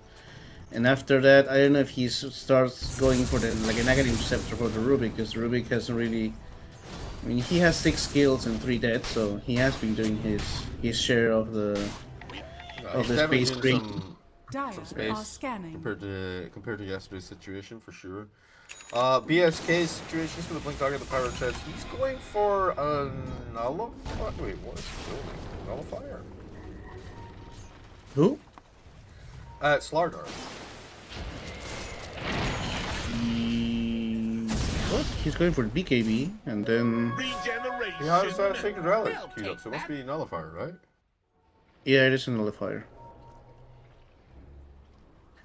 And after that, I don't know if he starts going for the like a negative scepter for the Rubik, because Rubik hasn't really. I mean, he has 6 kills and 3 dead, so he has been doing his share of the space break. Dire Some space are scanning. compared to yesterday's situation for sure. BSK's situation, he's going to blink target the power chest. He's going for a nullifier. Wait, what is he building? Nullifier? Who? Slardar. What? He's going for the BKB, and then He has Sacred Relic queued up, so it must be nullifier, right? yeah, it is a nullifier.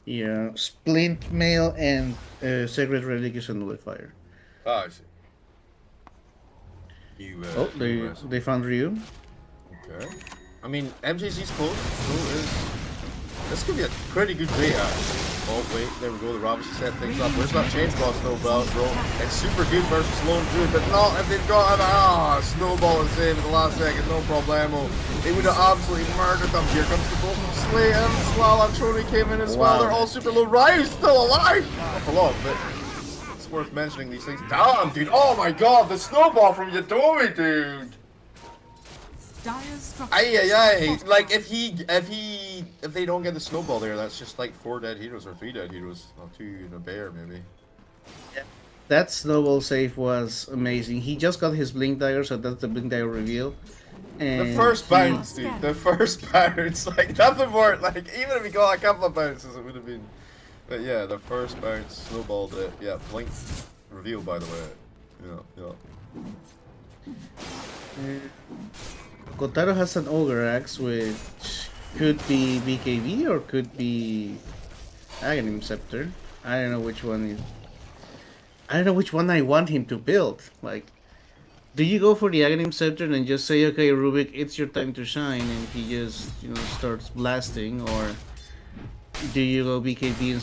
Yeah, Splint Mail and Sacred Relic is a nullifier. Ah, I see. Oh, they found Ryu. Okay. I mean, MJZ's close, so is... This could be a pretty good bait, actually. Oh, wait, there we go, the Ravage set things up. Where's that change boss snowball, bro? It's super good versus Lone Druid, but not if they've got an snowball and save at the last second, no problemo. They would have absolutely murdered them. Here comes the bolt from Slay and Slala Trony came in as well. They're all super low. Ryu's still alive! Not for long, but worth mentioning these things. Damn, dude! Oh my god, the snowball from Yadomi, dude! Dire's structures. Ay, ay, ay. Like, if they don't get the snowball there, that's just like 4 dead heroes or 3 dead heroes. Not 2 in a bear, maybe. That snowball save was amazing. He just got his blink dagger, so that's the blink dagger reveal. And The first bounce, dude. The first bounce. Like, nothing more. Like, even if he got a couple of bounces, it would have been. But yeah, the first bounce snowballed it. Yeah, blink reveal, by the way. Yeah. Kotaro has an ogre axe, which could be BKB or could be Aghanim Scepter. I don't know which one is. I don't know which one I want him to build. Like, do you go for the Aghanim Scepter and just say, okay, Rubik, it's your time to shine, and he just, starts blasting, or do you go BKB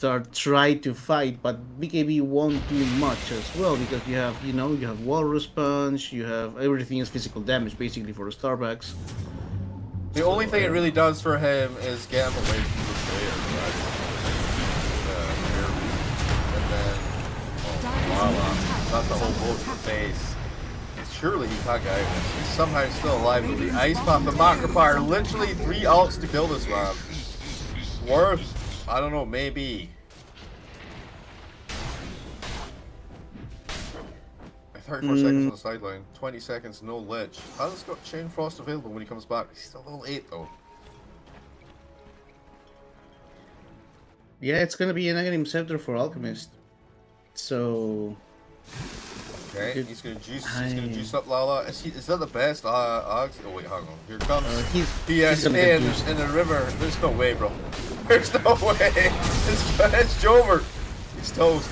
and try to fight, but BKB won't do much as well, because you have, you have Walrus Punch, you have everything is physical damage, basically, for the Starbucks. The only thing it really does for him is get him away from the player, right? And then, that's the whole blow to the face. Surely he can't get out of this. He's somehow still alive with the Ice Path and Macropire. Literally 3 ults to kill this man. Worth, I don't know, maybe. 34 seconds on the sideline, 20 seconds, no lich. Has got Chain Frost available when he comes back. He's still level 8 though. Yeah, it's gonna be an Aghanim Scepter for Alchemist. So... Okay, he's gonna juice up Lala. Is that the best? Oh wait, hang on. Here comes PS in the river. There's no way, bro. There's no way. It's Jover. He's toast.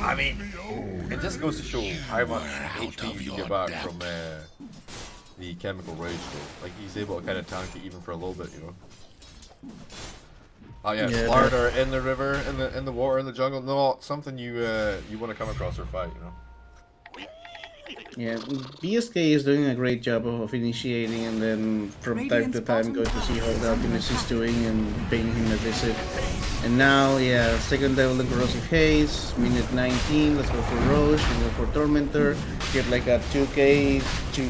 I mean, it just goes to show how much HP you can get back from the chemical rage. Though. Like he's able to kind of tank it even for a little bit, Oh yeah, Slarder in the river, in the water, in the jungle. Not something you want to come across or fight, Yeah, BSK is doing a great job of initiating, and then from time to time go to see how the Alchemist is doing and paying him a visit. And now, yeah, second level in Corrosive Haze, minute 19, let's go for Roche, and go for Tormentor, get like a 2k to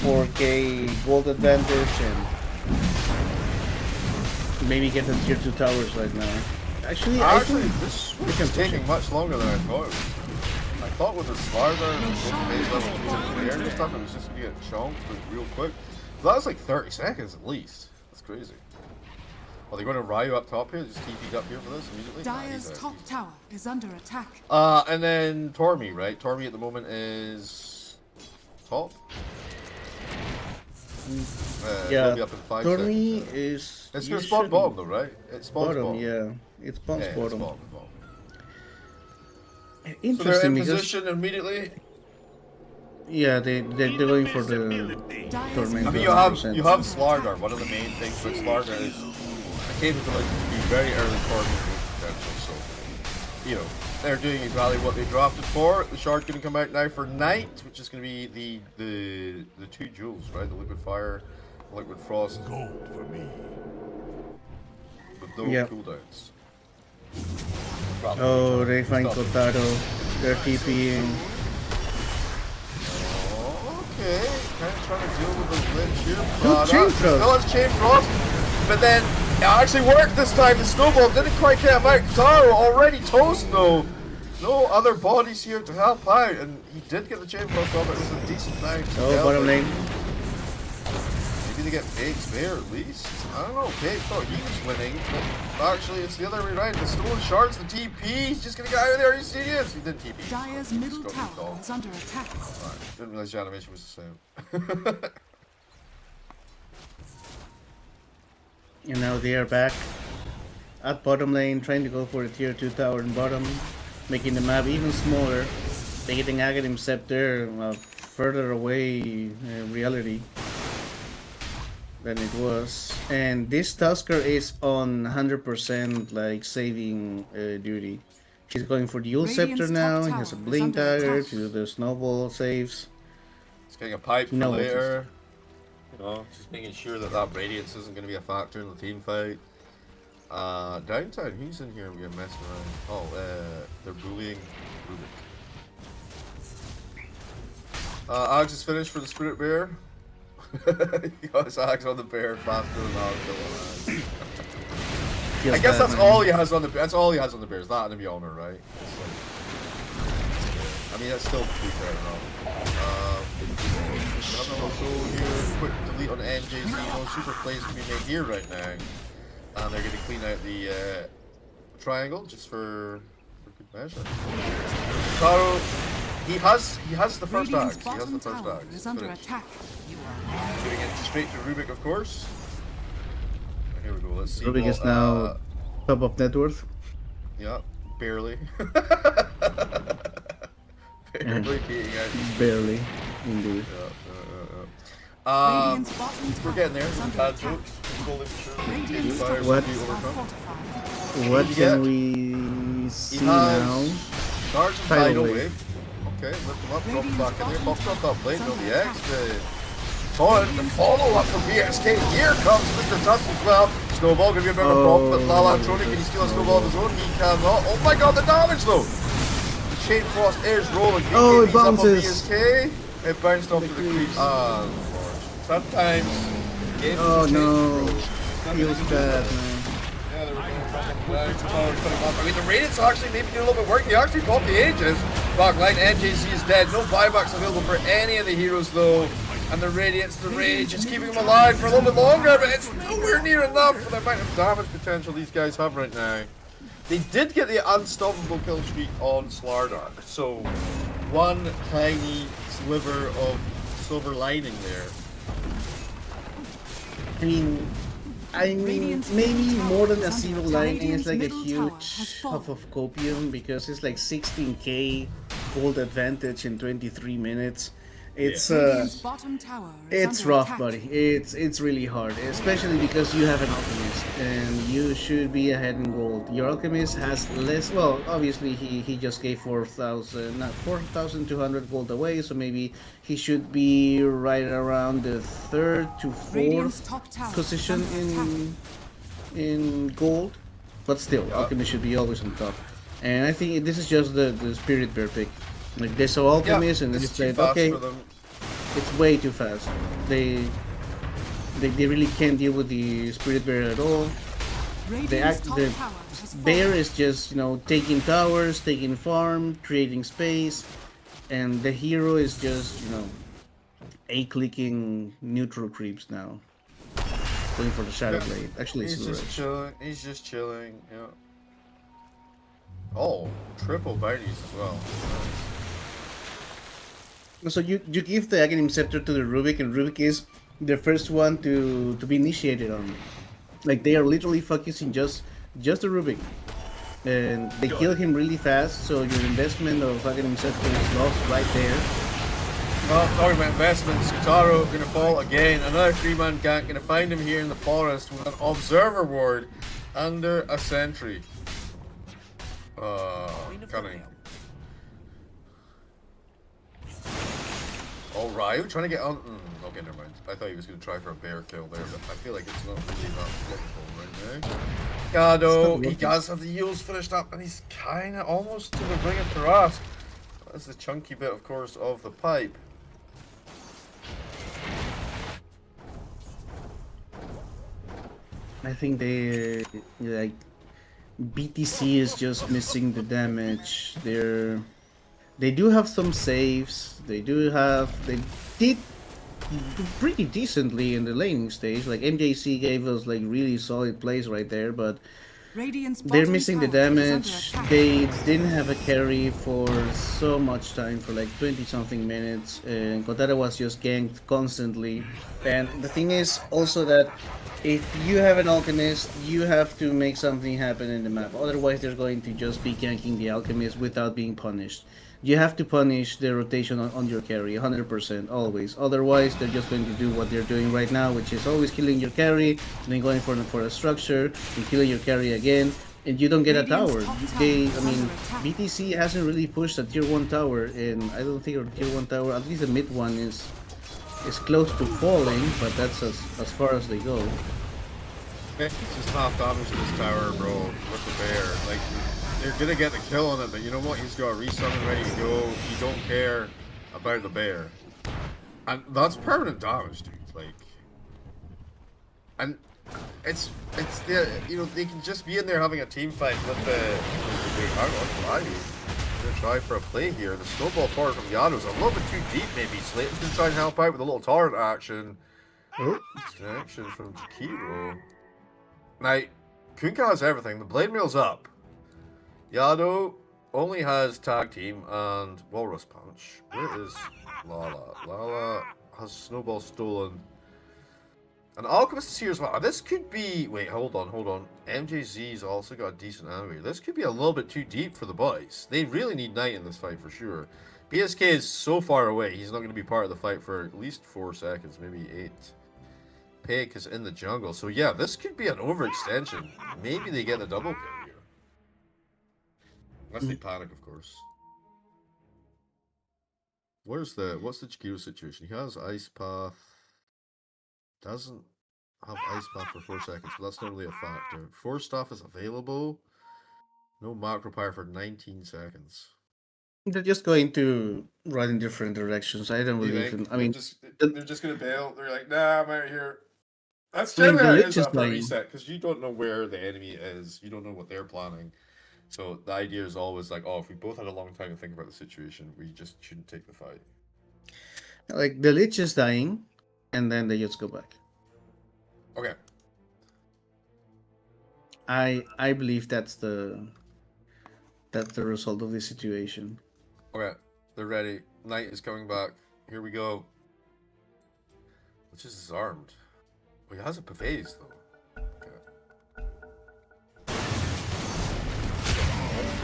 4k gold advantage, and maybe get the tier 2 towers right now. Actually, this is taking much longer than I thought. I thought with the Slarder and the base level and stuff, it was just gonna get chomped real quick. So that was like 30 seconds at least. That's crazy. Are they going to Ryu up top here? Just TP'd up here for this immediately? Dire's top tower is under attack. And then Tormy, right? Tormy at the moment is top. Yeah, up in 5 Tormy seconds, is... It's gonna spawn bottom though, right? It spawns bottom, bottom. yeah. It spawns bottom. Interesting, so they're in position immediately. Yeah, they're going for the Tormentor. I mean, you have Slarder. One of the main things with Slarder is the capability to be very early Tormentor potential. So, they're doing exactly what they drafted for. The shard going to come out now for Night, which is going to be the 2 jewels, right? The Liquid Fire, Liquid Frost. Gold for me. With no cooldowns. Oh, they find Kotaro. They're TPing. Okay, kind of trying to deal with the ledge here. Chain Frost. No, it's Chain Frost. But then it actually worked this time. The snowball didn't quite get him out. Kotaro already toast though. No other bodies here to help out, and he did get the Chain Frost off. It was a decent time. Oh, bottom lane. Maybe they get Bakes there at least. I don't know. Bakes thought he was winning, but actually it's the other way around. The stolen shards, the TP. He's just gonna get out of there. Are you serious? He did TP. Dire's middle tower is under attack. Right. Didn't realize the animation was the same. And now they are back at bottom lane, trying to go for a tier 2 tower in bottom, making the map even smaller. They're getting Aghanim Scepter further away reality than it was. And this Tusker is on 100% like saving duty. She's going for dual scepter now. He has a blink dagger to do the snowball saves. He's getting a pipe for later. Just making sure that radiance isn't going to be a factor in the team fight. Downtown, who's in here? We're messing around. Oh, they're bullying Rubik. Alex is finished for the Spirit Bear. He got Alex on the bear faster than Alex. I guess that's all he has on the. That's all he has on the bear. Is that enemy armor, right? It's like, I mean, that's still pretty fair enough. Another show here. Quick delete on NJ's. No super plays can be made here right now, and they're going to clean out the triangle just for good measure. Taro, he has the first axe. He has the first axe. Is under attack. Shooting it straight to Rubik, of course. Here we go. Let's see. Rubik is now top of net worth. Yeah, barely. Barely being out. Barely, indeed. We're getting there. Some bad jokes. What can we see now? Charge and tidal wave. Okay, lift him up, drop him back in there. Box off that blade, no the X. The follow-up from BXK. Here comes Mr. Tusk as well. Snowball gonna be a bit of a problem, but Lala Trony, can he steal a snowball of his own? He cannot. Oh my god, the damage though! The Chain Frost is rolling. Oh, it bounces. BSK. It bounced off to the creeps. Sometimes. Oh no. Feels bad, man. I mean, the Radiant's actually maybe doing a little bit of work. They actually got the Aegis. Backline, NJC is dead. No buybacks available for any of the heroes though. And the Radiant's the Rage is keeping him alive for a little bit longer, but it's nowhere near enough for the amount of damage potential these guys have right now. They did get the unstoppable kill streak on Slardar, so one tiny sliver of silver lining there. I mean, maybe more than a silver lining, it's like a huge huff of copium because it's like 16k gold advantage in 23 minutes. It's rough, buddy. It's really hard, especially because you have an alchemist and you should be ahead in gold. Your alchemist has less. Well, obviously he just gave 4,200 gold away, so maybe he should be right around the 3rd to 4th position in gold. But still, alchemist should be always on top. And I think this is just the Spirit Bear pick. Like they saw alchemist and they just said, okay, it's way too fast. They really can't deal with the Spirit Bear at all. The bear is just, you know, taking towers, taking farm, creating space, and the hero is just, you know, clicking neutral creeps now. Going for the Shadow Blade. Actually, he's just chilling. He's just chilling. Yeah. Oh, triple bounties as well. So you give the Aghanim Scepter to the Rubik, and Rubik is the first one to be initiated on. Like they are literally focusing just the Rubik, and they kill him really fast. So your investment of Aghanim Scepter is lost right there. Well, talking about investments, Taro gonna fall again. Another 3-man gank gonna find him here in the forest with an Observer Ward under a sentry. Coming. Oh, Ryu trying to get on. Okay, never mind. I thought he was going to try for a bear kill there, but I feel like it's not really that applicable right now. Gado, he does have the heals finished up, and he's kind of almost to the ring of Tarask. That's the chunky bit, of course, of the pipe. I think they like BTC is just missing the damage. They do have some saves. They did pretty decently in the laning stage. Like MJC gave us like really solid plays right there, but they're missing the damage. They didn't have a carry for so much time, for like 20 something minutes, and Kotaro was just ganked constantly. And the thing is also that if you have an alchemist, you have to make something happen in the map. Otherwise, they're going to just be ganking the alchemist without being punished. You have to punish the rotation on your carry 100%, always. Otherwise, they're just going to do what they're doing right now, which is always killing your carry, then going for a structure, and killing your carry again, and you don't get a tower. BTC hasn't really pushed a tier 1 tower, and I don't think our tier 1 tower, at least the mid one, is close to falling, but that's as far as they go. It's just half damage to this tower, bro, with the bear. Like, you're gonna get the kill on it, but you know what? He's got a resummon ready to go. You don't care about the bear. And that's permanent damage, dude. Like, and it's the, you know, they can just be in there having a team fight with the I'm gonna try for a play here. The snowball forward from Yano's a little bit too deep, maybe. Slayton's gonna try and help out with a little torrent action. Action from Jakiro. Now, Kunkka has everything. The blade mail's up. Yado only has tag team and walrus punch. Where is Lala? Lala has snowball stolen. And Alchemist is here as well. This could be... Wait, hold on. MJZ's also got a decent animator. This could be a little bit too deep for the boys. They really need Knight in this fight for sure. BSK is so far away. He's not going to be part of the fight for at least 4 seconds, maybe 8. Peck is in the jungle. So yeah, this could be an overextension. Maybe they get a double kill here. Unless they panic, of course. What's the Jakiro situation? He has Ice Path. Doesn't have Ice Path for 4 seconds, but that's not really a factor. 4 staff is available. No macro power for 19 seconds. They're just going to run in different directions. I don't really even... I mean... They're just going to bail. They're like, nah, I'm out here. That's generally how it is after a reset, because you don't know where the enemy is. You don't know what they're planning. So the idea is always like, oh, if we both had a long time to think about the situation, we just shouldn't take the fight. Like, the Lich is dying, and then they just go back. Okay. I believe that's the result of this situation. Okay, they're ready. Knight is coming back. Here we go. Which is armed. Well, he has a pavés though. Okay.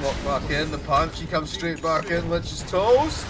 Lock back in, the punch, he comes straight back in, Lich is toast.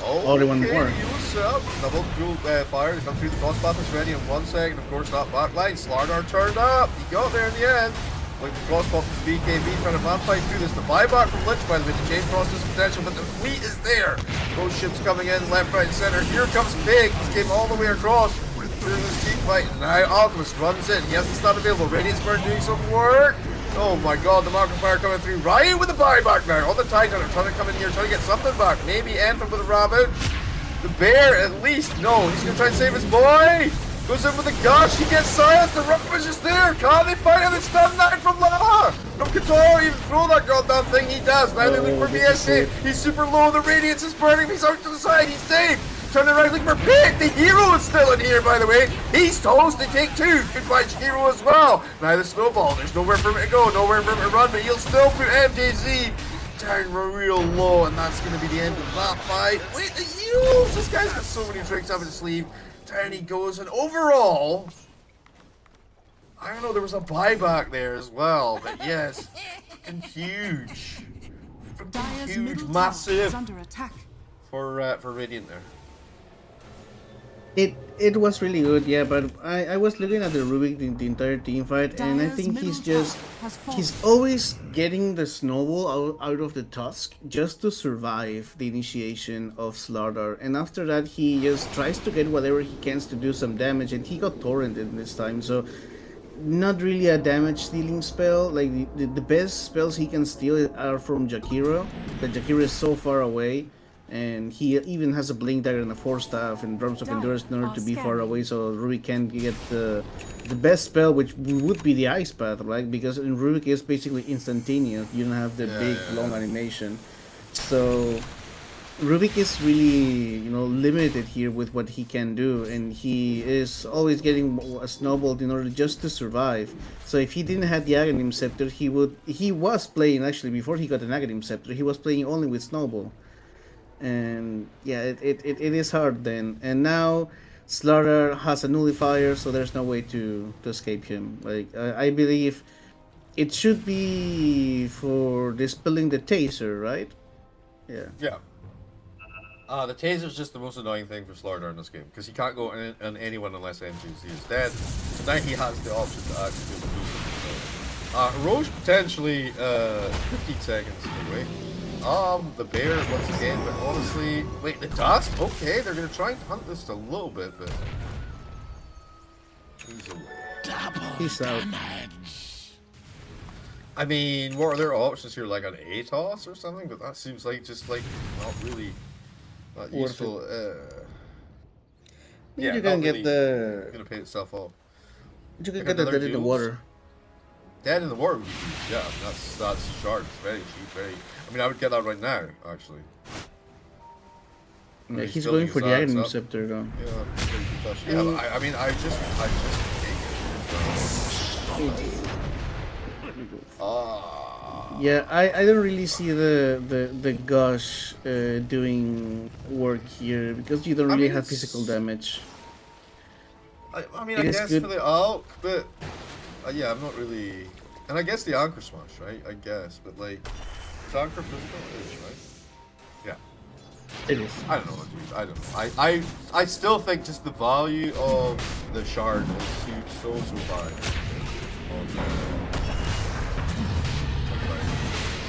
Oh, only one more. What's up? Double dual fire to come through the crosspath is ready in 1 second. Of course, that back line. Slardar turned up. He got there in the end. Like the crosspath from BKB trying to man fight through this. The buyback from Lich, by the way, the chain cross is potential, but the fleet is there. Those ships coming in left, right, and center. Here comes Big. He came all the way across through this team fight. Now Alchemist runs in. He has the start available. Radiance Burn doing some work. Oh my god, the Mark of Fire coming through right with the buyback now on the Titan. Trying to come in here, trying to get something back. Maybe Anthem with a Ravage. The bear, at least. No, he's going to try and save his boy. Goes in with a gush. He gets silenced. The Ravage is there. Can't they fight him? It's stun 9 from Lava. No Katoro even throw that goddamn thing. He does. Now they look for BSK. He's super low. The Radiance is burning. He's out to the side. He's safe. Turning around looking for Pig. The hero is still in here, by the way. He's toast. They take 2. Goodbye, hero as well. Now the snowball. There's nowhere for him to go. Nowhere for him to run. But he'll still put MJZ down real low. And that's going to be the end of that fight. Wait, the heroes. This guy's got so many tricks up his sleeve. Down he goes. And overall, I don't know. There was a buyback there as well. But yes, fucking huge. Dire's Huge, middle massive. tower is under attack. For Radiant there. It was really good, yeah, but I was looking at the Rubik the entire team fight, and I Dire's think middle he's always getting the snowball out of the tusk just to survive the initiation of Slardar, and after that he just tries to get whatever he can to do some damage, and he got torrented this time, so not really a damage stealing spell. Like the best spells he can steal are from Jakiro, but Jakiro is so far away. And he even has a Blink Dagger and a 4-staff and Drums of Endurance in order to be far away, so Rubik can't get the best spell, which would be the Ice Path, right? Because in Rubik is basically instantaneous. You don't have the big long animation. So Rubik is really, limited here with what he can do, and he is always getting snowballed in order just to survive. So if he didn't have the Aghanim Scepter, he was playing, actually, before he got an Aghanim Scepter, he was playing only with Snowball. And yeah, it is hard then. And now Slardar has a nullifier, so there's no way to escape him. Like I believe it should be for dispelling the taser, right? Yeah. Yeah. The taser's just the most annoying thing for Slardar in this game, because he can't go on anyone unless MJZ is dead. So now he has the option to actually do something. Roche potentially 15 seconds away. The bear once again, but honestly, wait, the dust? Okay, they're gonna try and hunt this a little bit, but he's away. Peace out. I mean, what are their options here? Like an ATOS or something? But that seems like just like not really that useful. Yeah, you not can get really the. gonna pay itself off. You can Like get the another dead in the duels? water. Dead in the water would be huge. Yeah, I mean, that's sharp. It's very cheap. Very. I mean, I would get that right now, actually. Yeah, He's he's building going for his the arms item up. scepter though. Yeah, very good touch. Yeah, but I mean, I just Yeah, I don't really see the gush doing work here because you don't really mean, have it's- physical damage. I mean, It I is guess good. for the Alk, but yeah, I'm not really. And I guess the Anchor Smash, right? I guess, but like, it's Anchor physical, it is, right? Yeah. It is. I don't know, dude. I don't know. I still think just the value of the shard is so high. On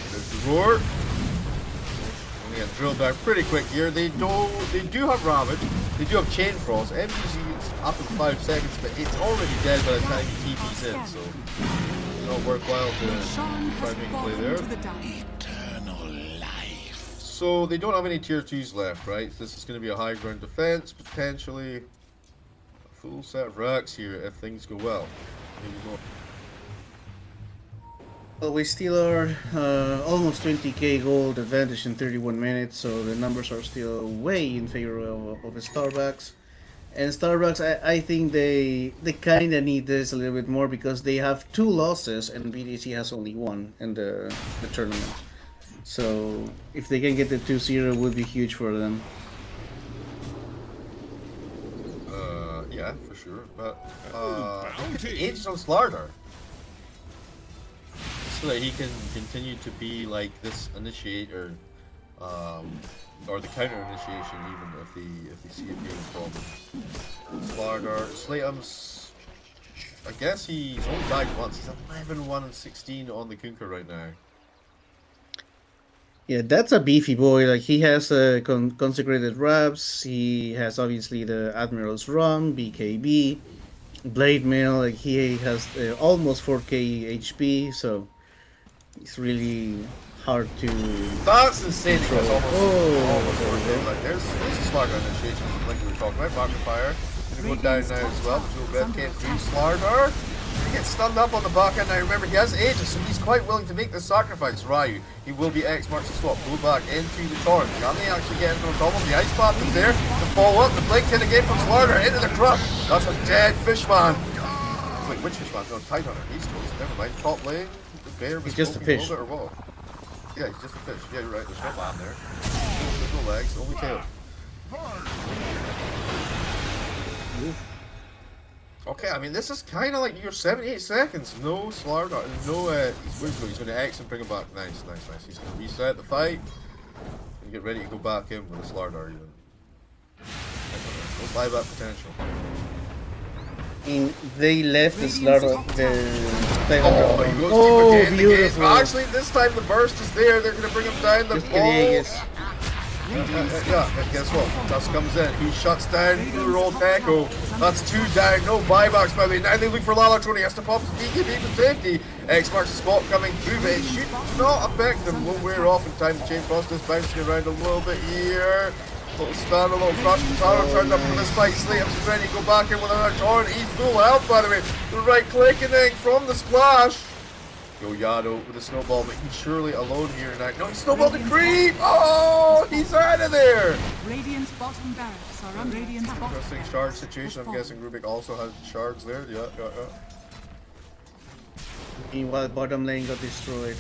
there's the roar. We get drilled down pretty quick here. They do have Ravage. They do have Chain Frost. MGZ is up in 5 seconds, but it's already dead by the time he TP's in, so not worthwhile to try and make a play there. So they don't have any tier 2s left, right? So this is going to be a high ground defense, potentially a full set of racks here if things go well. Maybe more. Well, we still are almost 20k gold advantage in 31 minutes, so the numbers are still way in favor of Starbucks. And Starbucks, I think they kind of need this a little bit more because they have 2 losses and BDC has only 1 in the tournament. So if they can get the 2-0, it would be huge for them. Yeah, for sure. But Aegis on Slardar, so that he can continue to be like this initiator, or the counter initiation, even if they see it being a problem. Slardar, Slatum's, I guess he's only died once. He's 11-1-16 on the Kunkka right now. Yeah, that's a beefy boy. Like he has consecrated wraps. He has obviously the Admiral's Rum, BKB, Blade Mail. Like he has almost 4k HP, so it's really hard to. That's insane. Because almost okay. like there's a Slardar initiation, like we were talking about. Market Fire gonna go down now as well. Joe Breath came through. Slardar, he gets stunned up on the back end now. Remember, he has Aegis, so he's quite willing to make the sacrifice. Ryu, he will be X marks the spot. Go back into the torrent. Can they actually get into a problem? The ice path is there. The follow up, the blink hit again from Slardar into the crop. That's a dead fishman. Wait, which fishman? No, Tidehunter. He's toast. Never mind. Top lane. The bear was He's just a smoking fish. bit or what? Yeah, he's just a fish. Yeah, you're right. There's no land there. There's no legs, only tail. Okay, I mean, this is kind of like your 78 seconds. No Slardar. No, he's going to X and bring him back. Nice. He's going to reset the fight and get ready to go back in with a Slardar even. No buyback potential. I mean, they left the Slardar. Oh, he goes Oh, deep again. beautiful. Actually, this time the burst is there. They're going to bring him down. The Just get Aegis. Yeah, guess what? Dust comes in. He shuts down the roll tackle. That's 2 down. No buybacks by the way. Now they look for Lalatrone. He has to pop the DKB for safety. X marks the spot coming through, but it should not affect him. Won't wear off in time. The chain frost is bouncing around a little bit here. Little stun, a little crush. Taro turned up for this fight. Slateup's ready to go back in with another torrent. He's full health, by the way. The right click and then from the splash. Go Yado with a snowball, but he's surely alone here now. No, he snowballed the creep! Oh, he's out of there! Radiant's bottom barracks are on Radiant's bottom Interesting barracks. shard situation. I'm guessing Rubik also had shards there. Yeah. Meanwhile, bottom lane got destroyed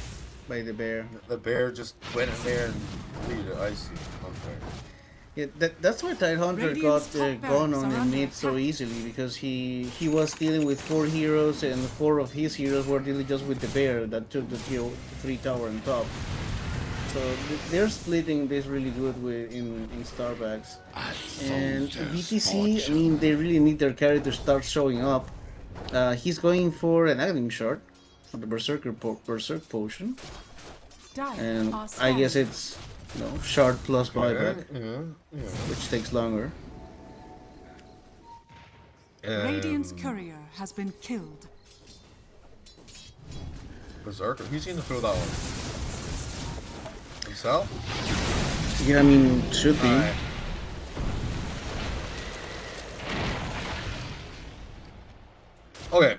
by the bear. The bear just went in there and deleted it. I see. Okay. Yeah, that's why Tidehunter got gone on the mid so easily because he was dealing with 4 heroes and 4 of his heroes were dealing just with the bear that took the tier 3 tower on top. So they're splitting this really good in Starbucks. And BTC, I mean, they really need their carry to start showing up. He's going for an Aghanim shard for the Berserk potion, and I guess it's shard plus buyback, which takes longer. Radiant's courier has been killed. Berserker. Who's going to throw that one? Himself? Yeah, I mean, should be. Alright. Okay.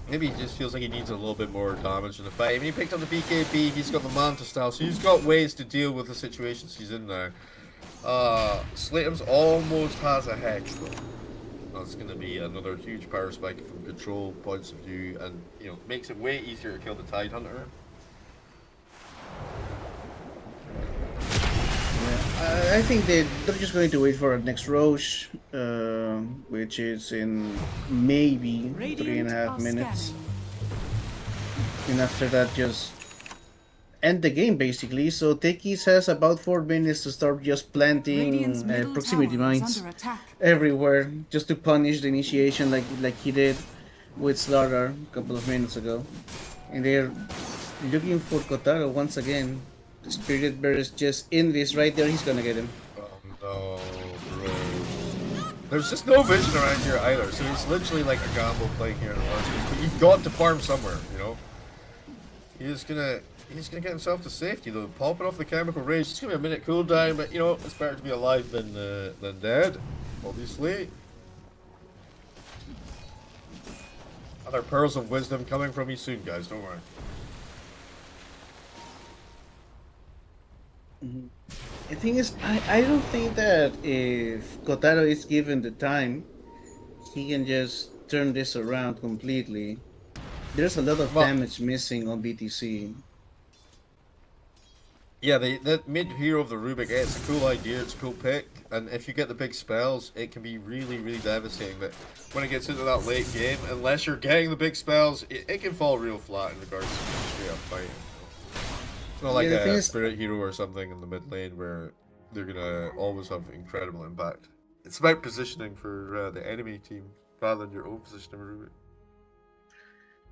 Maybe he just feels like he needs a little bit more damage in the fight. I mean, he picked up the BKB, he's got the Manta style, so he's got ways to deal with the situations he's in now. Slatum's almost has a Hex, though. That's going to be another huge power spike from control points of view, and, you know, makes it way easier to kill the Tide Hunter. Yeah, I think they're just going to wait for our next Roche, which is in maybe 3.5 minutes. And after that, just end the game basically. So Tekis has about 4 minutes to start just planting proximity mines everywhere, just to punish the initiation like he did with Slardar a couple of minutes ago. And they're looking for Kotaro once again. Spirit Bear is just in this right there. He's gonna get him. Oh no, bro. There's just no vision around here either, so it's literally like a gamble playing here in the first game. But you've got to farm somewhere, you know. He's gonna get himself to safety though. Popping off the chemical rage. It's gonna be a minute cooldown, but you know it's better to be alive than dead, obviously. Other pearls of wisdom coming from you soon, guys. Don't worry. The thing is, I don't think that if Kotaro is given the time, he can just turn this around completely. There's a lot of damage missing on BTC. Yeah, that mid-hero of the Rubik, it's a cool idea, it's a cool pick, and if you get the big spells, it can be really, really devastating, but when it gets into that late game, unless you're getting the big spells, it can fall real flat in regards to straight up fighting. It's not like a Spirit Hero or something in the mid lane where they're gonna always have incredible impact. It's about positioning for the enemy team rather than your own positioning, Rubik.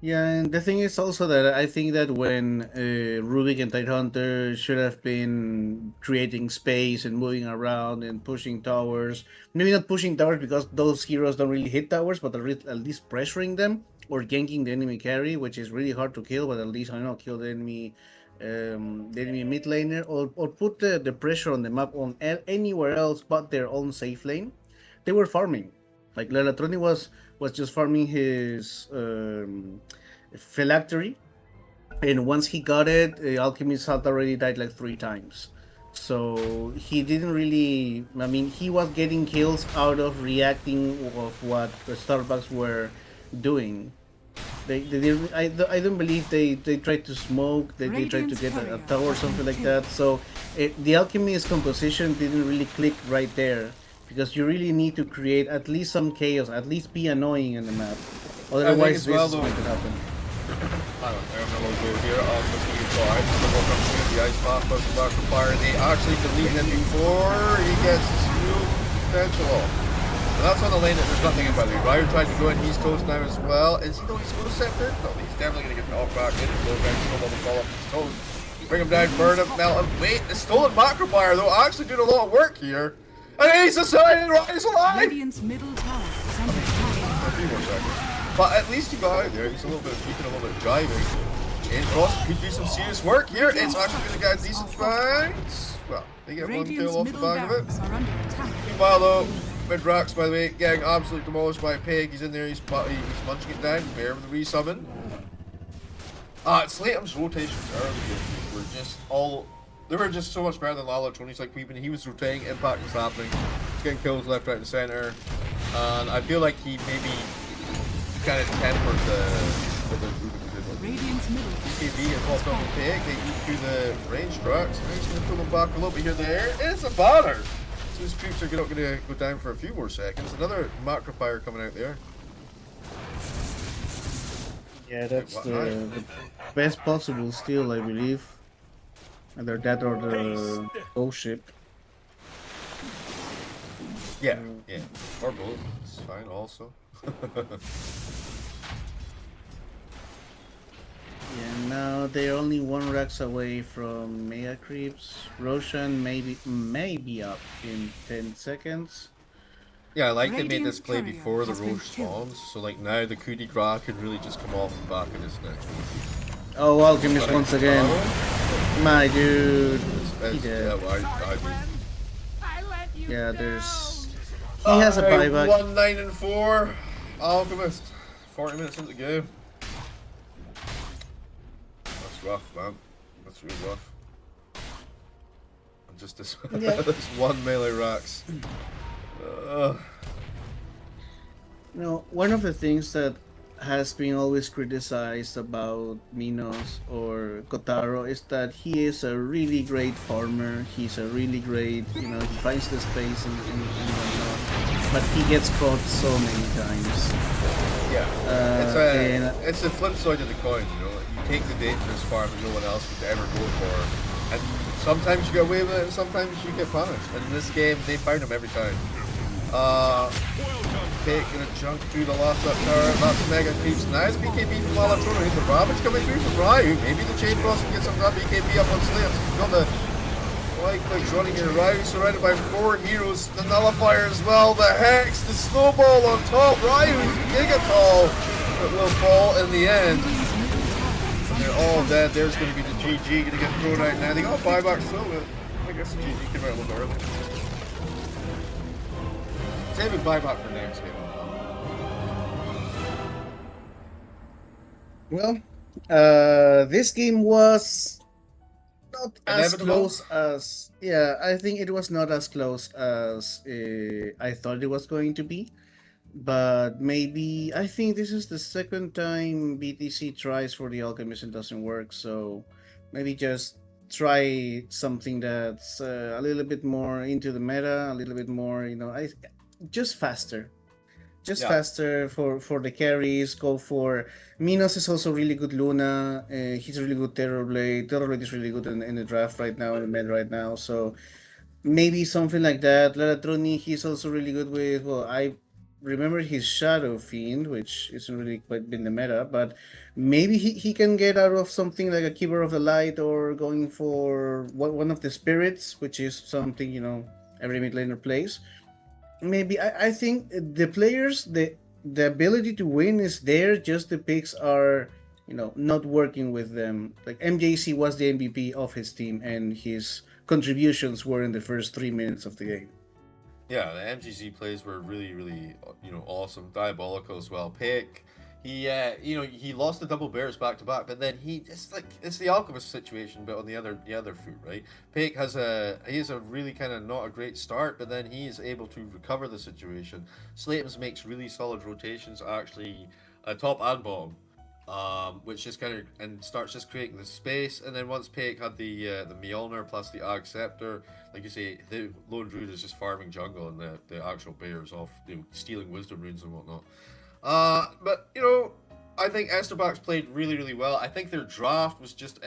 Yeah, and the thing is also that I think that when Rubik and Tidehunter should have been creating space and moving around and pushing towers, maybe not pushing towers because those heroes don't really hit towers, but at least pressuring them or ganking the enemy carry, which is really hard to kill, but at least, I don't know, kill the enemy mid laner, or put the pressure on the map on anywhere else but their own safe lane. They were farming. Like Lelatroni was just farming his phylactery, and once he got it, Alchemist had already died like 3 times. So he didn't really, I mean, he was getting kills out of reacting of what the Starbucks were doing. I don't believe they tried to smoke, they tried to get a tower or something like that. So the Alchemist composition didn't really click right there, because you really need to create at least some chaos, at least be annoying in the map. Otherwise, this is going to happen. I don't know what we're here. Looking inside, the ice path plus the dark fire, and they actually delete him before he gets his real potential off. And that's on the lane that there's nothing in by the way. Ryder tried to go in East Coast now as well. Is he going to go to center? No, he's definitely going to get the off back in. Low back, snowball to fall off East Coast. Bring him down, burn him, melt him. Wait, the stolen macro fire though, actually doing a lot of work here. And he's decided he's alive! Radiant's middle tower is under attack. A few more seconds. But at least he got out there. He's a little bit of peeking, a little bit of driving. And Frost could do some serious work here. It's actually going to get a decent fight. Well, they get one kill off the back of it. Meanwhile though, Midrax, by the way, getting absolutely demolished by a pig. He's in there, he's munching it down. Bear with the resummon. Slatum's rotations earlier were just all... They were just so much better than Lala Tony's like creeping. He was rotating, impact was happening. He's getting kills left, right, and center. And I feel like he maybe kind of tempered the Radiant's middle. BKB and popped up the pig. They eat through the range trucks. Now he's going to pull them back a little bit here and there. It's a batter! So his creeps are not going to go down for a few more seconds. Another macro fire coming out there. Yeah, that's the best possible steal, I believe. Either that or the ghost ship. Yeah, yeah. Or both. It's fine also. Yeah, now they're only 1 racks away from mega creeps. Roshan may be up in 10 seconds. Yeah, I like they made this Radiant's play courier before the has been Roche killed. spawns, so like now the coup de grace could really just come off the back of this next one. Oh, Alchemist once again. My dude. He Yeah, did. well, I Yeah, there's. He has a buyback. 1-9-4. Alchemist. 40 minutes into the game. That's rough, man. That's really rough. And just this, Yeah. this one melee racks. One of the things that has been always criticized about Minos or Kotaro is that he is a really great farmer. He's a really great, he finds the space and whatnot. But he gets caught so many times. Yeah. It's the flip side of the coin, you know. You take the dangerous farm that no one else would ever go for. And sometimes you get away with it and sometimes you get punished. And in this game, they found him every time. Pate gonna jump through the last up tower. That's mega creeps. Nice BKB from Alatrona. The Ravage coming through from Ryu. Maybe the Chain Frost can get some of that BKB up on Slayer. Got the white clicks running here. Ryu surrounded by 4 heroes. The Nullifier as well. The Hex. The Snowball on top. Ryu's Gigatall. It will fall in the end. They're all dead. There's going to be the GG going to get thrown out now. They got a buyback still, but I guess the GG came out a little early. Save a buyback for next game. Well, this game was not as Inevitable? close as. Yeah, I think it was not as close as I thought it was going to be. But maybe I think this is the second time BTC tries for the Alchemist and doesn't work. So maybe just try something that's a little bit more into the meta, a little bit more, just faster. Just faster for the carries. Go for Minos is also really good Luna. He's a really good Terrorblade. Terrorblade is really good in the draft right now, in the meta right now. So maybe something like that. Lalatroni, he's also really good with. Well, I remember his Shadow Fiend, which isn't really quite been the meta, but maybe he can get out of something like a Keeper of the Light or going for one of the spirits, which is something every mid laner plays. Maybe I think the players, the ability to win is there, just the picks are not working with them. Like MJC was the MVP of his team and his contributions were in the first 3 minutes of the game. Yeah, the MGC plays were really, really, awesome. Diabolical as well. Pick, he lost the double bears back to back, but then it's the Alchemist situation, but on the other foot, right? Pick he has a really kind of not a great start, but then he is able to recover the situation. Slatums makes really solid rotations, actually, top and bottom. Which just kind of starts just creating the space, and then once Pick had the Mjolnir plus the Ag Scepter, like you say, the Lone Druid is just farming jungle, and the actual bears off stealing wisdom runes and whatnot. But I think Esterback's played really, really well. I think their draft was just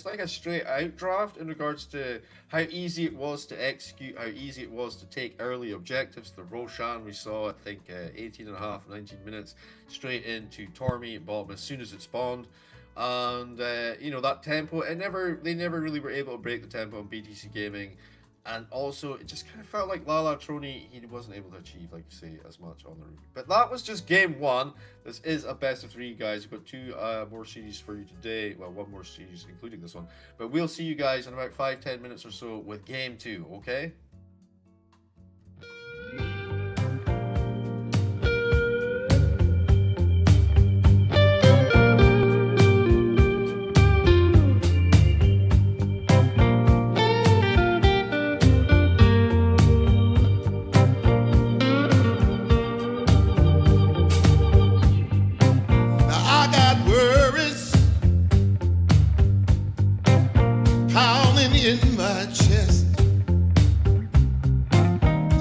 like a straight out draft in regards to how easy it was to execute, how easy it was to take early objectives. The Roshan we saw, I think 18 and a half, 19 minutes straight into Tormy bottom as soon as it spawned. And that tempo, they never really were able to break the tempo on BTC Gaming. And also, it just kind of felt like Lalatroni, he wasn't able to achieve, like you say, as much on the route. But that was just game 1. This is a best of 3, guys. We've got 2 more series for you today. Well, 1 more series, including this one. But we'll see you guys in about 5-10 minutes or so with game 2, okay? In my chest,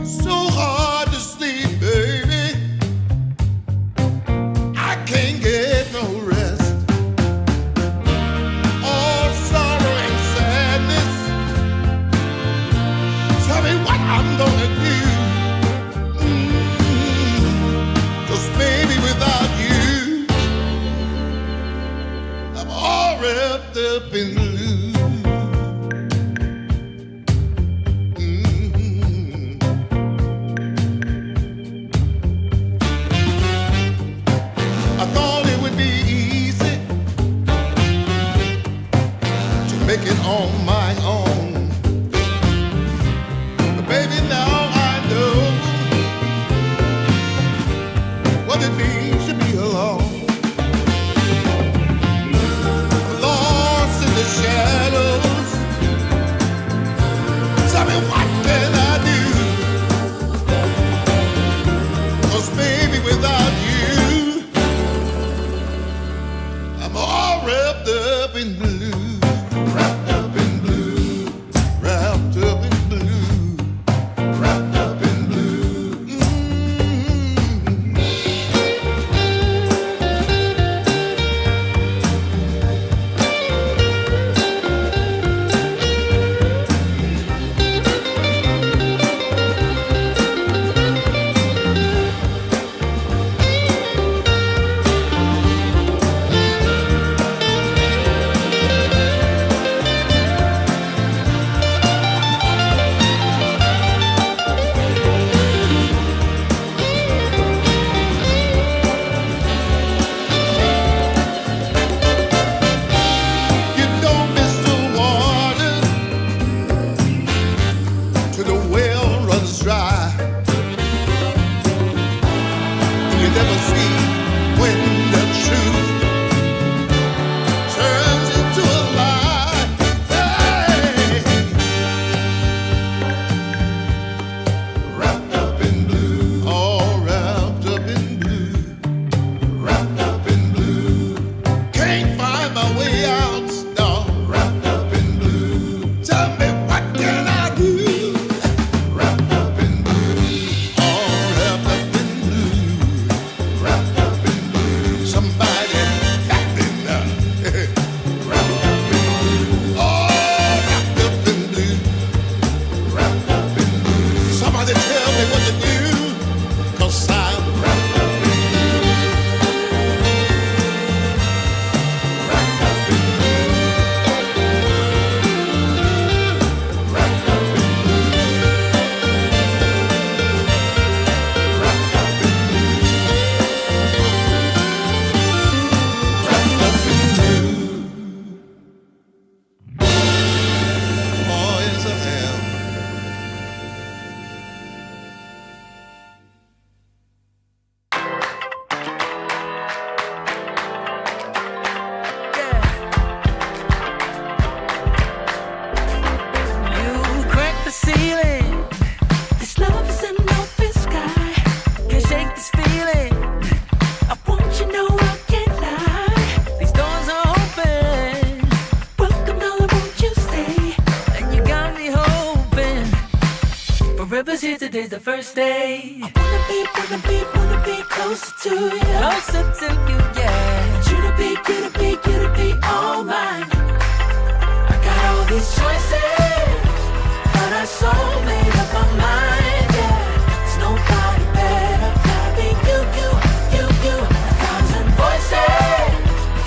so hard to sleep, baby. I can't get no rest. All sorrow and sadness. Tell me what I'm gonna do. 'Cause baby, without you, I'm all wrapped up in blue. without you. I'm all wrapped up in blue. Wrapped up in blue. Wrapped up in blue. Wrapped up in blue. You don't miss the water till the well runs dry. You never see when the truth turns into a lie. Hey. Wrapped up in blue, all wrapped up in blue. Wrapped up in blue, can't find my way out. No, wrapped up in blue. Tell me what can I do? Wrapped up in blue, all wrapped up in blue. Wrapped up in blue, somebody help me now. Wrapped up in blue, all wrapped up in blue. Wrapped up in blue, somebody tell me what to do, 'cause I'm wrapped up in blue. Wrapped up in blue. Wrapped up in blue. Wrapped up in blue. Wrapped up in blue. Oh, yes, I am. You crack the ceiling. This love is an open sky. Can't shake this feeling. I want you know I can't lie. These doors are open. Welcome, darling, won't you stay? And you got me hoping. Forever's here, today's the first day. I wanna be closer to you. Closer to you, yeah. You to be all mine. I got all these choices, but I so made up my mind, yeah. There's nobody better, gotta be you. 1,000 voices,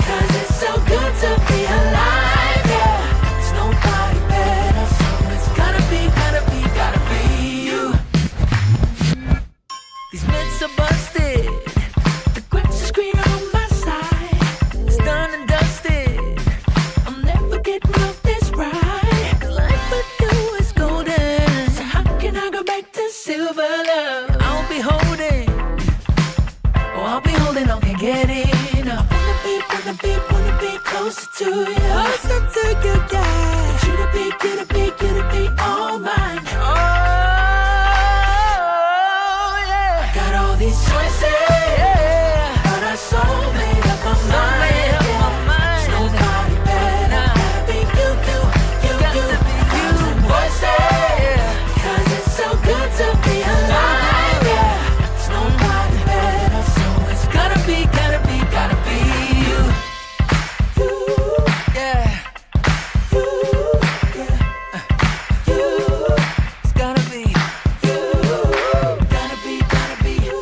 'cause it's so good to be alive, yeah. There's nobody better, so it's gotta be you. These myths are busted, the grass is greener on my side. It's done and dusted, I'm never getting off this ride. 'Cause life with you is golden, so how can I go back to silver love? I'll be holding on, can't get enough. Wanna be closer to you. Closer to you, yeah. You to be all mine. Oh, yeah. I got all these choices, yeah. But I so made up my mind. There's nobody better, gotta be you. Got to be you. 1,000 voices, yeah. 'Cause it's so good to be alive, yeah. There's nobody better, so it's gotta be you. Yeah. It's gotta be you. Gotta be you.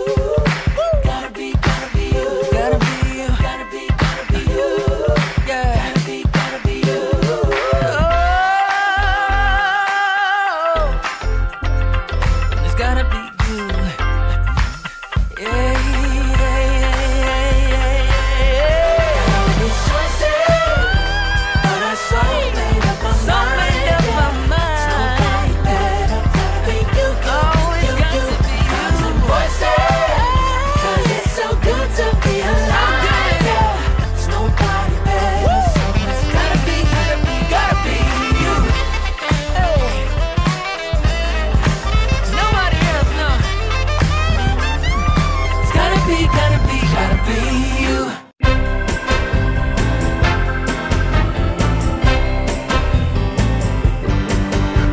be you.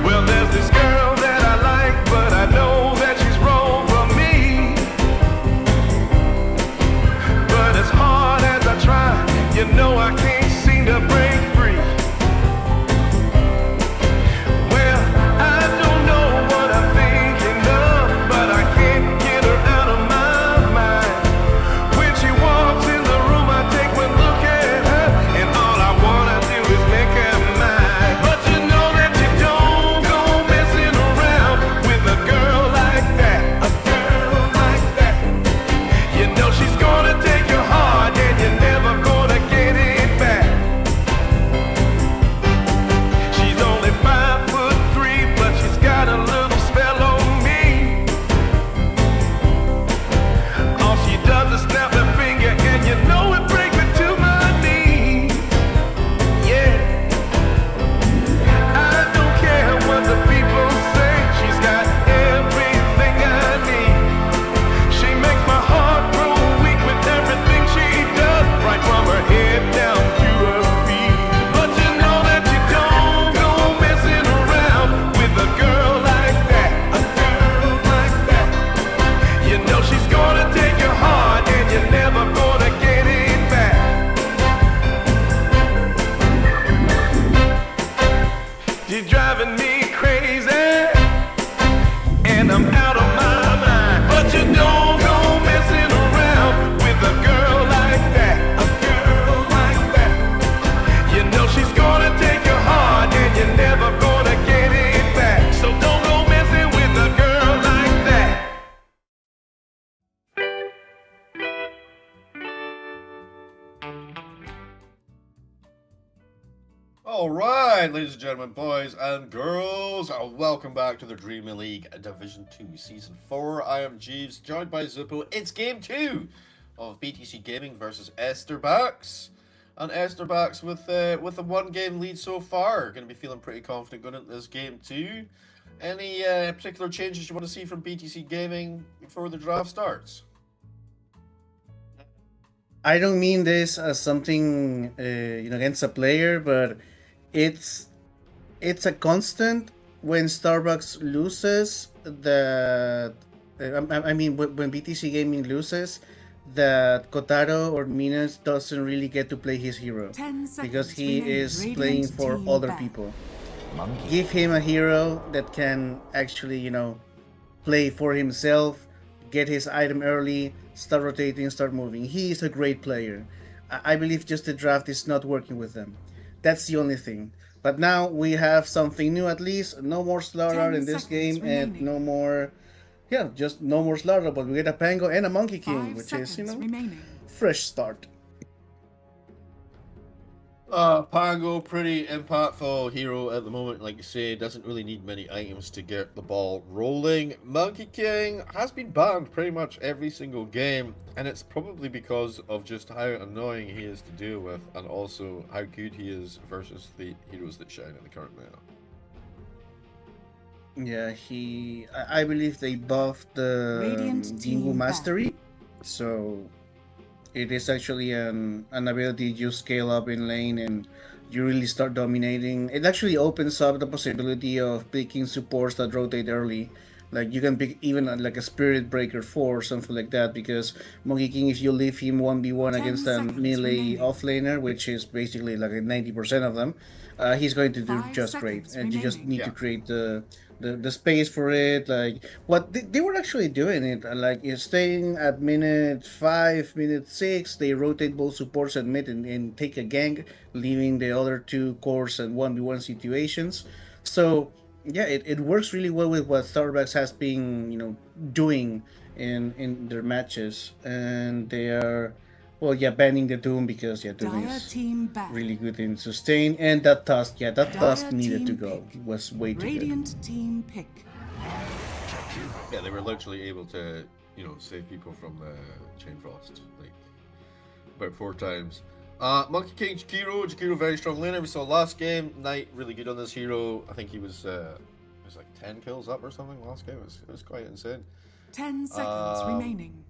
Well, there's this girl that I like, but I know that she's wrong for me. But as hard as I try, you know I can't seem to break free. Well, I don't know what I'm thinking of, but I can't get her out of my mind. When she walks in the room, I take one look at her, and all I wanna do is make her mine. But you know that you don't go messing around with a girl like that, a girl like that. You know she's gonna take your heart, and you're never gonna get it back. She's only 5'3", but she's got a little spell on me. All she does is snap her finger, and you know it brings me to my knees. Yeah, I don't care what the people say. She's got everything I need. She makes my heart grow weak with everything she does, right from her head down to her feet. But you know that you don't go messing around with a girl like that, a girl like that. You know she's gonna take your heart, and you're never gonna get it back. She's driving me crazy, and I'm out of my mind. But you don't go messing around with a girl like that, a girl like that. You know she's gonna take your heart, and you're never gonna get it back. So don't go messing with a girl like that. All right, ladies and gentlemen, boys and girls, welcome back to the DreamLeague Division 2 Season 4. I am Jeeves, joined by Zippo. It's Game 2 of BTC Gaming versus Estar. And Estar with a 1-game lead so far. Going to be feeling pretty confident going into this Game 2. Any particular changes you want to see from BTC Gaming before the draft starts? I don't mean this as something against a player, but it's a constant when Starbucks loses that I mean when BTC Gaming loses that Kotaro or Minas doesn't really get to play his hero 10 seconds because he remaining. is Radiant playing for team other back. people. Give him a hero that can actually play for himself, get his item early, start rotating, start moving. He is a great player. I believe just the draft is not working with them. That's the only thing. But now we have something new at least. No more Slaughter 10 in this game, seconds and remaining. no more, just no more Slaughter. But we get a Pango and a Monkey King, 5 which seconds is remaining. fresh start. Pango, pretty impactful hero at the moment, like you say, doesn't really need many items to get the ball rolling. Monkey King has been banned pretty much every single game, and it's probably because of just how annoying he is to deal with, and also how good he is versus the heroes that shine in the current meta. Yeah, I believe they buffed the Radiant Jingu team Mastery, so it is actually an ability you scale up in lane and you really start dominating. It actually opens up the possibility of picking supports that rotate early. Like you can pick even like a Spirit Breaker 4 or something like that, because Monkey King, if you leave him 1v1 10 against a seconds melee remaining. offlaner, which is basically like 90% of them, he's going to do 5 just great. seconds And you just remaining. need to Yeah. create the space for it. Like what they were actually doing it, like it's staying at minute 5, minute 6, they rotate both supports at mid and take a gank, leaving the other two cores and 1v1 situations. So yeah, it works really well with what Starbucks has been doing in their matches, and they are banning the Doom because Doom Dire is team back. really good in sustain, and that tusk Dire needed to team go. pick. It was way too good. Radiant team pick. Yeah, they were literally able to, save people from the Chain Frost, like, about 4 times. Monkey King, Jakiro very strong laner. We saw last game. Knight really good on this hero. I think he was like 10 kills up or something last game. It was quite insane. 10 seconds Um, remaining.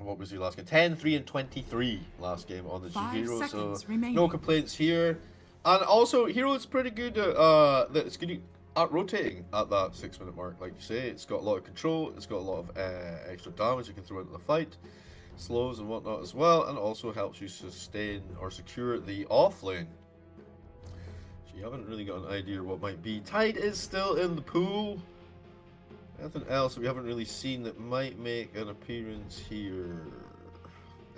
What was your last game? 10, 3, and 23 last game on the G 5 Hero. So seconds remaining. no complaints here. And also, Hero is pretty good it's good at rotating at that 6-minute mark. Like you say, it's got a lot of control. It's got a lot of extra damage you can throw into the fight, slows and whatnot as well, and also helps you sustain or secure the off lane. So you haven't really got an idea what might be. Tide is still in the pool. Anything else that we haven't really seen that might make an appearance here?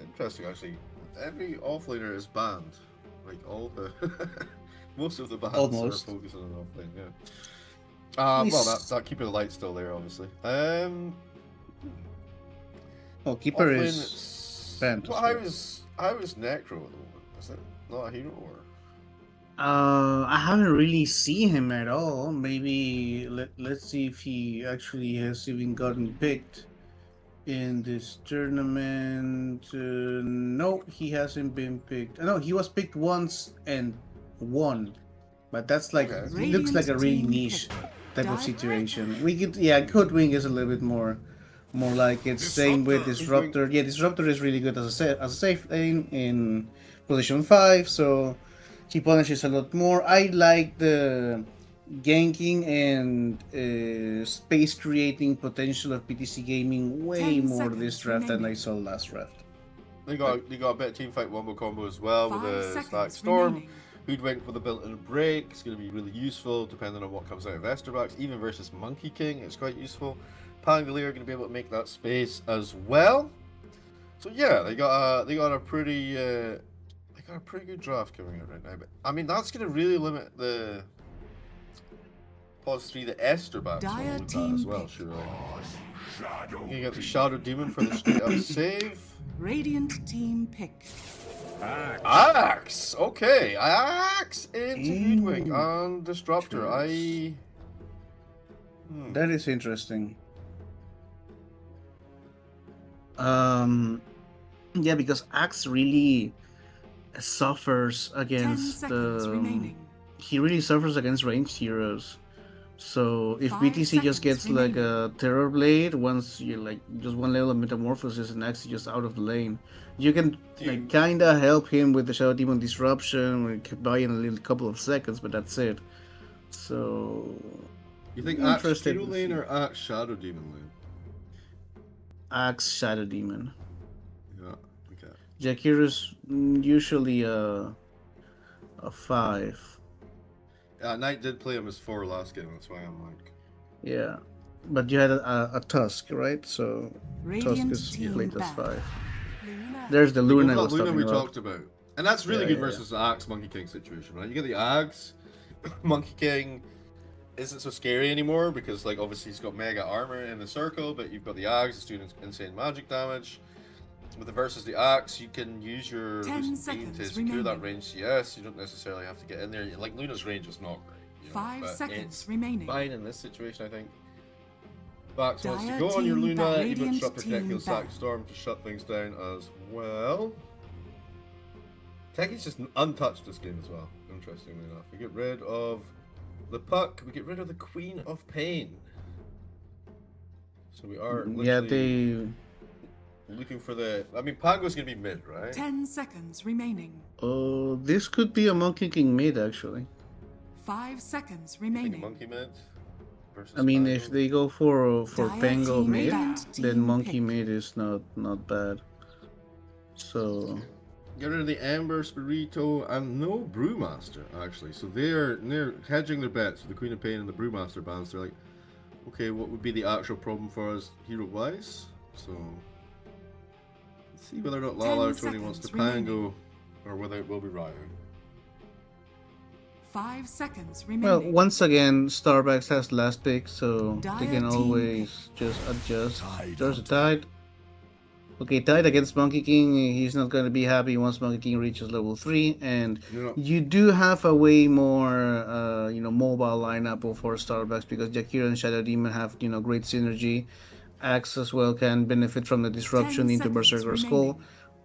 Interesting, actually. Every offlaner is banned. Like all the most of the bans Almost. are focusing on offlane. Yeah. Well, that keeper the light still there, obviously. Oh, keeper Offlane, is banned. Well, how is Necro at the moment? Is it not a hero or? I haven't really seen him at all. Maybe let's see if he actually has even gotten picked in this tournament. No, he hasn't been picked. No, he was picked once and won, but that's like Okay. it looks like a really niche type of situation. We could Codewing is a little bit more like it. Same with Disruptor. Yeah, Disruptor is really good as a safe lane in position 5, so he punishes a lot more. I like the ganking and space creating potential of PTC Gaming way 10 more seconds this draft than I remaining. saw last draft. They got a bit of teamfight wombo combo as well 5 with the Stack seconds Storm. remaining. Hoodwink with a built-in break. It's going to be really useful depending on what comes out of Estar. Even versus Monkey King, it's quite useful. Pangolier are going to be able to make that space as well. So yeah, they got a pretty good draft coming out right now. But I mean, that's going to really limit the pause 3 the Estar backs Dire with that team as well. pick. Surely. You get the Shadow Demon for the straight up save. Radiant team pick. Axe! Okay, Axe into Hoodwink and Disruptor. That is interesting. Yeah, because Axe really suffers 10 against seconds remaining. he really suffers against ranged heroes. So if 5 BTC just seconds gets like remaining. a Terror Blade, once you like just one level of Metamorphosis and Axe is just out of the lane, you can like kinda help him with the Shadow Demon Disruption, like, buy in a little couple of seconds, but that's it. So You think Axe interested Hero to lane see. or Axe Shadow Demon lane? Axe Shadow Demon. Yeah, okay. Jakiru's usually a 5. Knight did play him as 4 last game, that's why I'm like... Yeah, but you had a Tusk, right? So Tusk Radiant is team played as back. 5. There's the Luna I That was Luna talking we about. talked about. And that's really Yeah, good yeah, versus the Axe Monkey King situation, right? You get the Axe, Monkey King isn't so scary anymore because, like, obviously he's got mega armor in the circle, but you've got the Axe, it's doing insane magic damage. With the versus the Axe, you can use your 10 Boost Beam to seconds secure that remaining. range CS. You don't necessarily have to get in there. Like, Luna's range is not great. You know, 5 but seconds it's remaining. fine in this situation, I think. Bax wants to Dire go on your team Luna, back. even Radiant Disruptor team Technical Stack back. Storm to shut things down as well. Techie's just untouched this game as well, interestingly enough. We get rid of the Puck, we get rid of the Queen of Pain. So we are Yeah, literally they. looking for the... I mean, Pango's going to be mid, right? 10 seconds remaining. Oh, this could be a Monkey King mid actually. 5 seconds I think remaining. Monkey mid versus I mean, Pango. if they go for Dire Pango team mid, Radiant then team Monkey pick. mid is not bad. So Get rid of the Ember, Spirito, and no Brewmaster, actually. So they're hedging their bets with the Queen of Pain and the Brewmaster bans. They're like, okay, what would be the actual problem for us hero-wise? So, let's see whether or not 10 Lala Tony wants to seconds remaining. Pango, or whether it will be Ryu. 5 seconds well, remaining. once again, Starbucks has last pick, so they Dire can team always just adjust. There's a Tide. Okay, Tide against Monkey King. He's not going to be happy once Monkey King reaches level 3, and Yeah. you do have a way more, mobile lineup for Starbucks because Jakira and Shadow Demon have, great synergy. Axe as well can benefit from the disruption 10 into seconds Berserker Skull.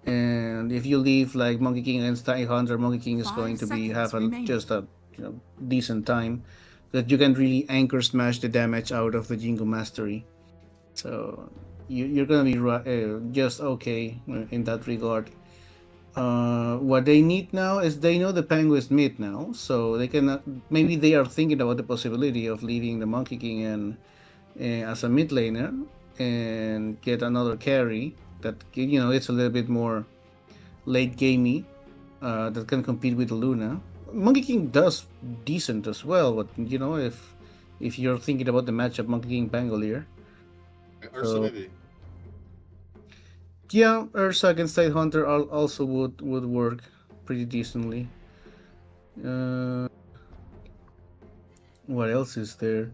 And if you leave like Monkey King against Tide Hunter, Monkey King is 5 going to be seconds remaining. just a decent time that you can really anchor smash the damage out of the Jingo Mastery. So you're gonna be just okay in that regard. What they need now is they know the Pango is mid now, so they can maybe they are thinking about the possibility of leaving the Monkey King and as a mid laner and get another carry that it's a little bit more late gamey that can compete with Luna. Monkey King does decent as well, but if you're thinking about the matchup Monkey King Pangolier. Ursa maybe. Yeah, Ursa against Tide Hunter also would work pretty decently. What else is there?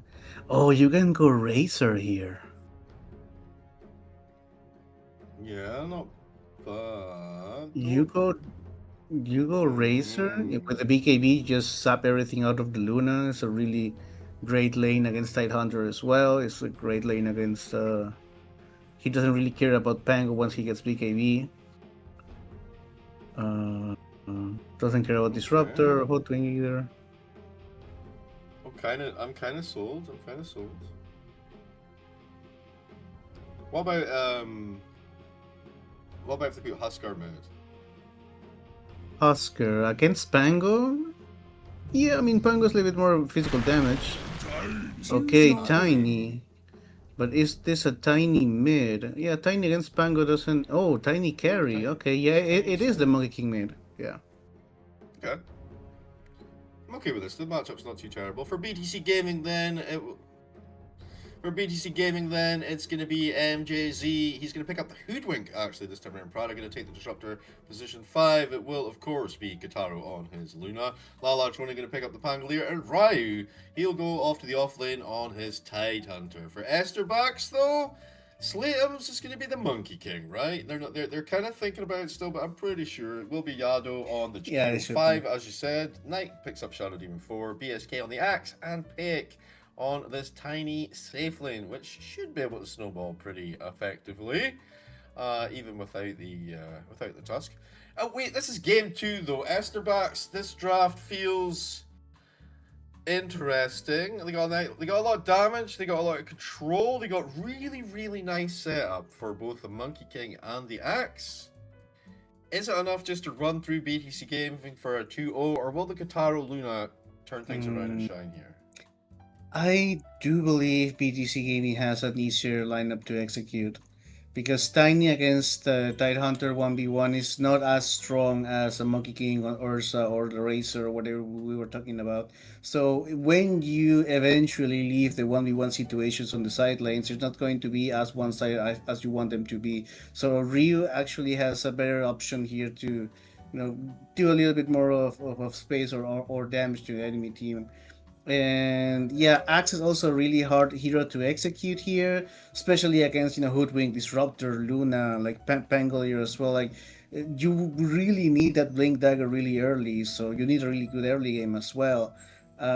Oh, you can go Razor here. Yeah, not bad. You go Razor with the BKB, just sap everything out of the Luna. It's a really great lane against Tide Hunter as well. It's a great lane against. He doesn't really care about Pango once he gets BKB. Doesn't care about Disruptor or Hotwing either. I'm kind of sold. What about if they put Huskar mid? Husker against Pango? Yeah, I mean Pango's a little bit more physical damage. Okay, Tiny. But is this a Tiny mid? Yeah, Tiny against Pango doesn't... Oh, Tiny carry. Okay, yeah, it is the Monkey King mid. Yeah. Okay. I'm okay with this. The matchup's not too terrible. For BTC Gaming then, it's going to be MJZ. He's going to pick up the Hoodwink, actually, this time around. Prada going to take the Disruptor, position 5. It will, of course, be Kataro on his Luna. Lala Trony going to pick up the Pangolier. And Ryu, he'll go off to the offlane on his Tide Hunter. For Esther backs, though, Slatum's just going to be the Monkey King, right? They're kind of thinking about it still, but I'm pretty sure it will be Yado on the Japan 5, as you said. Knight picks up Shadow Demon 4. BSK on the Axe. And Pick on this tiny safe lane, which should be able to snowball pretty effectively, even without the Tusk. Wait, this is game 2 though. Esterbacks, this draft feels interesting. They got a lot of damage, they got a lot of control, they got really nice setup for both the Monkey King and the Axe. Is it enough just to run through BTC Gaming for a 2-0, or will the Kataro Luna turn things around and shine here? I do believe BTC Gaming has an easier lineup to execute because Tiny against Tide Hunter 1v1 is not as strong as a Monkey King or Ursa or the Razor or whatever we were talking about. So when you eventually leave the 1v1 situations on the side lanes, it's not going to be as one-sided as you want them to be. So Ryu actually has a better option here to do a little bit more of space or damage to the enemy team. And yeah, Axe is also a really hard hero to execute here, especially against Hoodwink, Disruptor, Luna, like Pangolier as well. Like you really need that Blink Dagger really early, so you need a really good early game as well.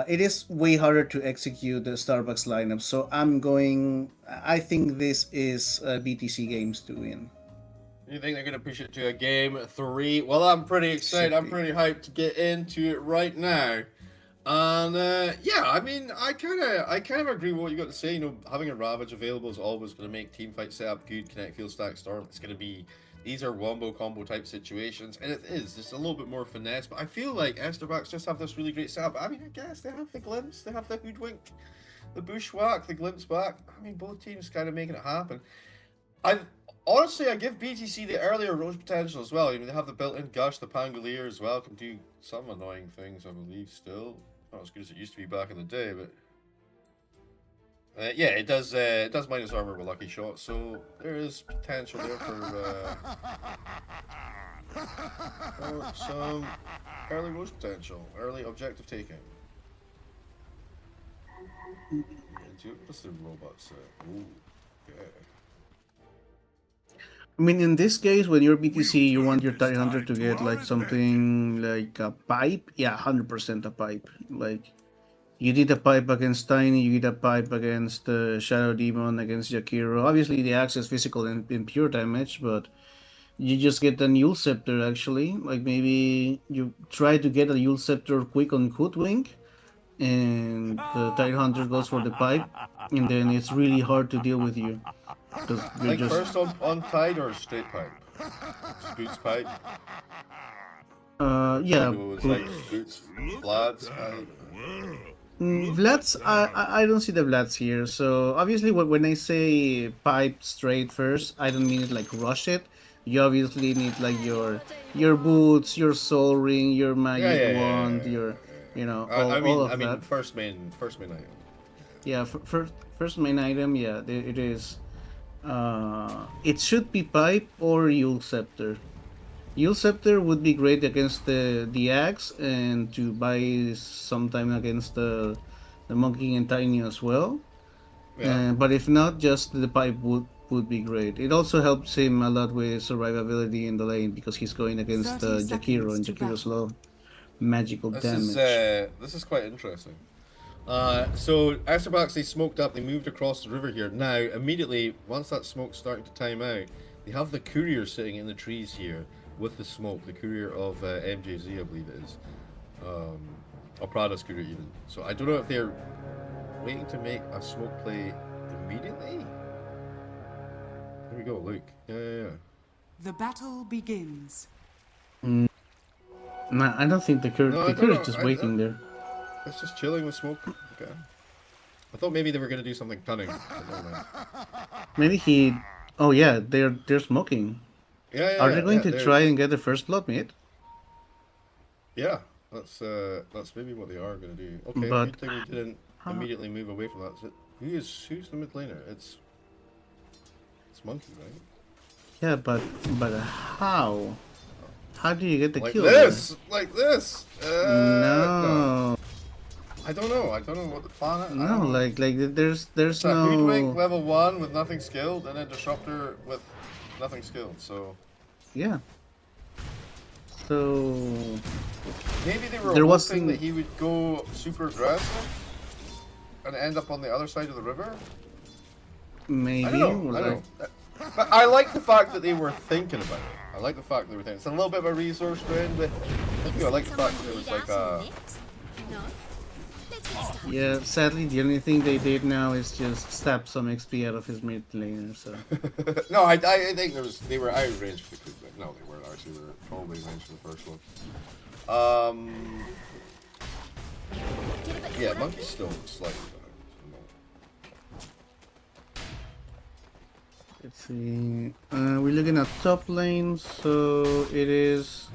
It is way harder to execute the Starbucks lineup, so I think this is BTC Games to win. You think they're going to push it to a game 3? Well, I'm pretty excited. I'm pretty hyped to get into it right now. And yeah, I mean, I kind of agree with what you got to say. Having a Ravage available is always going to make teamfight setup good. Connect, Field, Stack, Storm. It's going to be, these are wombo combo type situations, and it is just a little bit more finesse. But I feel like Esterbacks just have this really great setup. I mean, I guess they have the Glimpse, they have the Hoodwink, the Bushwhack, the Glimpse back. I mean, both teams kind of making it happen. Honestly, I give BTC the earlier Roche potential as well. I mean, they have the built-in Gush, the Pangolier as well. Can do some annoying things, I believe, still. Not as good as it used to be back in the day, but yeah, it does minus armor with lucky shot, so there is potential there for some early Roche potential, early objective taking. What's the robot set? Ooh, okay. I mean, in this case, when you're BTC, you want your Tide Hunter to get like something like a pipe. Yeah, 100% a pipe. Like, you need a pipe against Tiny, you need a pipe against Shadow Demon, against Jakiro. Obviously, the Axe is physical and pure damage, but you just get a Yule Scepter actually. Like, maybe you try to get a Yule Scepter quick on Hoodwink, and the Tide Hunter goes for the pipe, and then it's really hard to deal with you. Because you're Like just first on tide or straight pipe? Just boots pipe? yeah. It was like boots, Vlad's pipe. Vlad's, I don't see the Vlad's here. So obviously, when I say pipe straight first, I don't mean it like rush it. You obviously need like your boots, your soul ring, your magic wand, your all I of mean, that. first main item. Yeah, first main item. Yeah, it is. It should be pipe or Yule Scepter. Yule Scepter would be great against the axe and to buy sometime against the monkey and tiny as well. Yeah. But if not, just the pipe would be great. It also helps him a lot with survivability in the lane because he's going against 30 Jakiro, and seconds to Jakiro's low magical damage. This is quite interesting. So Asterbox, they smoked up, they moved across the river here. Now, immediately, once that smoke's starting to time out, they have the courier sitting in the trees here with the smoke, the courier of MJZ, I believe it is. Or Prada's courier even. So I don't know if they're waiting to make a smoke play immediately. Here we go, Luke. Yeah. The battle begins. Nah, I don't think the courier is just waiting there. It's just chilling with smoke. Okay. I thought maybe they were gonna do something cunning. But never mind. Maybe he. Oh yeah, they're smoking. Yeah. Are they going to they're- try and get the first blood mate? Yeah, that's maybe what they are gonna do. Okay, But- good thing we didn't immediately move away from that. Who's the mid laner? It's Monkey, right? Yeah, but how? How do you get the Like kill? this, like this. No. I don't know. I don't know what the plan is. I No, don't know. like there's It's a Hoodwink no. level 1 with nothing skilled, and a Disruptor with nothing skilled. So Yeah. So maybe they were There hoping wasn't- that he would go super aggressive and end up on the other side of the river. maybe. I don't know. I like- don't know. But I like the fact that they were thinking about it. I like the fact that they were thinking. It's a little bit of a resource drain, but I like the fact that it was like Yeah, sadly, the only thing they did now is just stab some XP out of his mid laner. So No, I think they were out of range for the coup. No, they weren't actually. They were probably in range for the first one. Yeah, Monkey's still slightly behind. let's see. We're looking at top lane. So it is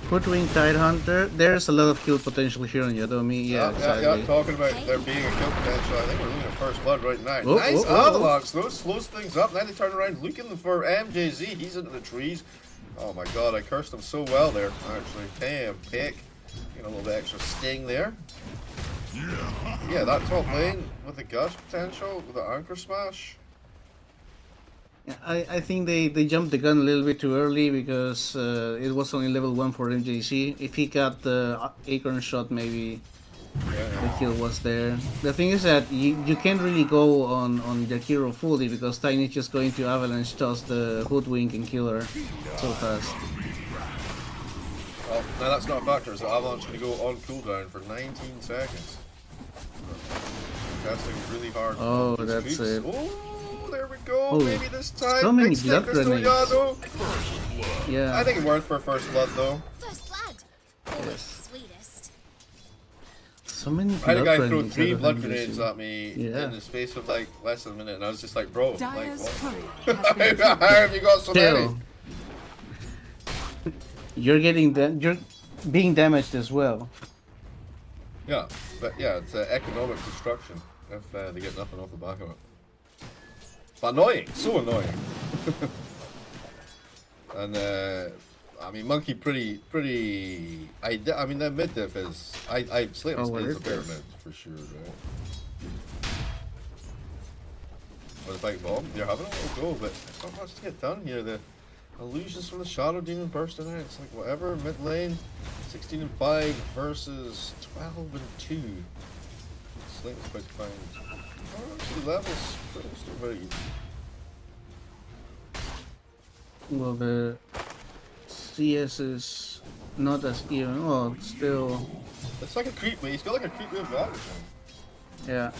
Hoodwink Tidehunter. There's a lot of kill potential here on Yadomi. Yeah, exactly. Talking about there being a kill potential. I think we're looking at first blood right now. Oh, Nice oh, oh. avalanche, though. Slows things up. Now they turn around looking for MJZ. He's into the trees. Oh my god, I cursed him so well there, actually. Damn, pick. Getting a little bit extra sting there. Yeah, that top lane with the gush potential, with the anchor smash. I think they jumped the gun a little bit too early because it was only level 1 for MJC. If he got the acorn shot, maybe the kill was there. The thing is that you can't really go on Jakiro fully because Tiny's just going to avalanche toss the Hoodwink and kill her so fast. Well, now that's not a factor, so Avalanche going to go on cooldown for 19 seconds. Casting really hard. Oh, These that's boots. it. Oh, there we go. Oh, Maybe this time. so many Big blood sticker grenades. Storiano. Yeah. I think it's worth for first blood though. First blood. Always Yes. sweetest. So many I had a blood guy throw grenades 3 out of blood MJC. grenades at me Yeah. in the space of like less than a minute, and I was just like, bro, like, Dyer's what? courier has been killed. How have you got so many? Still, you're you're being damaged as well. Yeah, but yeah, it's economic destruction if they get nothing off the back of it. But annoying, so annoying. And I mean, Monkey pretty. I mean, that mid diff is. I Slate Oh, what is is a better this? mid for sure, right? Or the fight bomb, they're having a little go, but it's not much to get done here. The illusions from the Shadow Demon bursting out. It's like whatever mid lane, 16 and 5 versus 12 and 2. Slate is quite fine. Oh, actually, levels still very even. Well, the CS is not as even. Well, it's still, It's like a creep wave. He's got like a creep wave battle. yeah.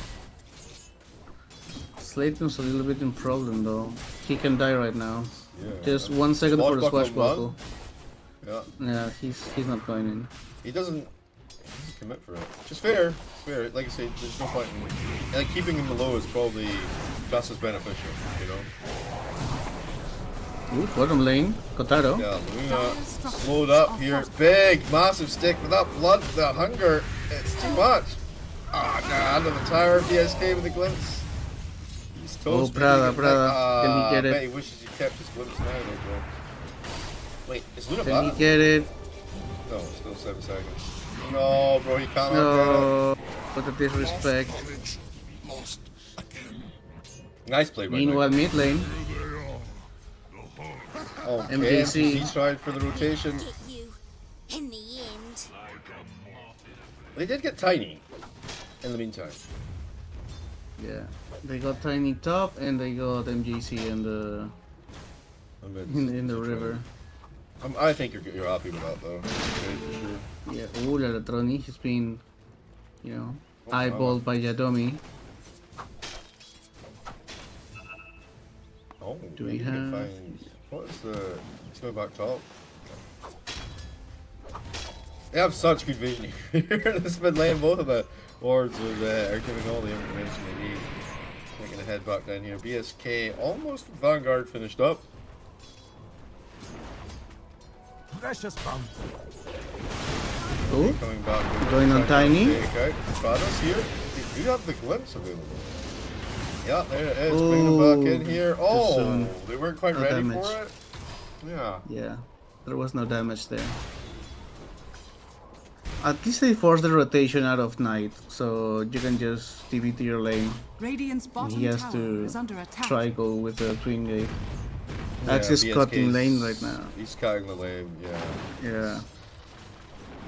Slayton's a little bit in problem though. He can die right now. Yeah. Just 1 second for the Swashbuckle swashbuckle. Yeah. Yeah, he's not going in. He doesn't commit for it. Which is fair. Fair. Like I say, there's no point in like keeping him below is probably just as beneficial, you know? Ooh, bottom lane, Kotaro. Yeah, Luna slowed up here. Big, massive stick with that blood, that hunger. It's too much. Ah, nah, under the tower, BSK with a glimpse. He's toast. Oh, Prada. Can he get I it? bet he wishes he kept his glimpse now, though, bro. Wait, is Luna Can he back? get it? No, still 7 seconds. No, bro, he can't. No, what a disrespect. Nice play, by the way. Meanwhile, mid lane. Oh, MJC. He tried for the rotation. In the end. They did get tiny in the meantime. Yeah, they got tiny top and they got MJC in the river. I think you're happy with that though. Okay, for sure. Yeah, ooh, Lalatroni, he's been, you know, eyeballed by Yadomi. Oh, Do maybe we can have- find what is the? Let's go back top. They have such good vision here. This mid lane, both of the wards are giving all the information they need. Taking a head back down here. BSK almost Vanguard finished up. Precious bounty. Oh, Coming back. Going on tiny. Okay, Prados here. They do have the glimpse available. Yeah, there it is. Bring them back in here. Oh, soon. they weren't quite No ready damage. for it. Yeah. yeah, there was no damage there. At least they forced the rotation out of night, so you can just TP to your lane. Radiant's And bottom he has tower to is under attack. try go with the twin gate. Yeah, Axis cutting BSK's lane right now. He's cutting the lane, yeah. Yeah.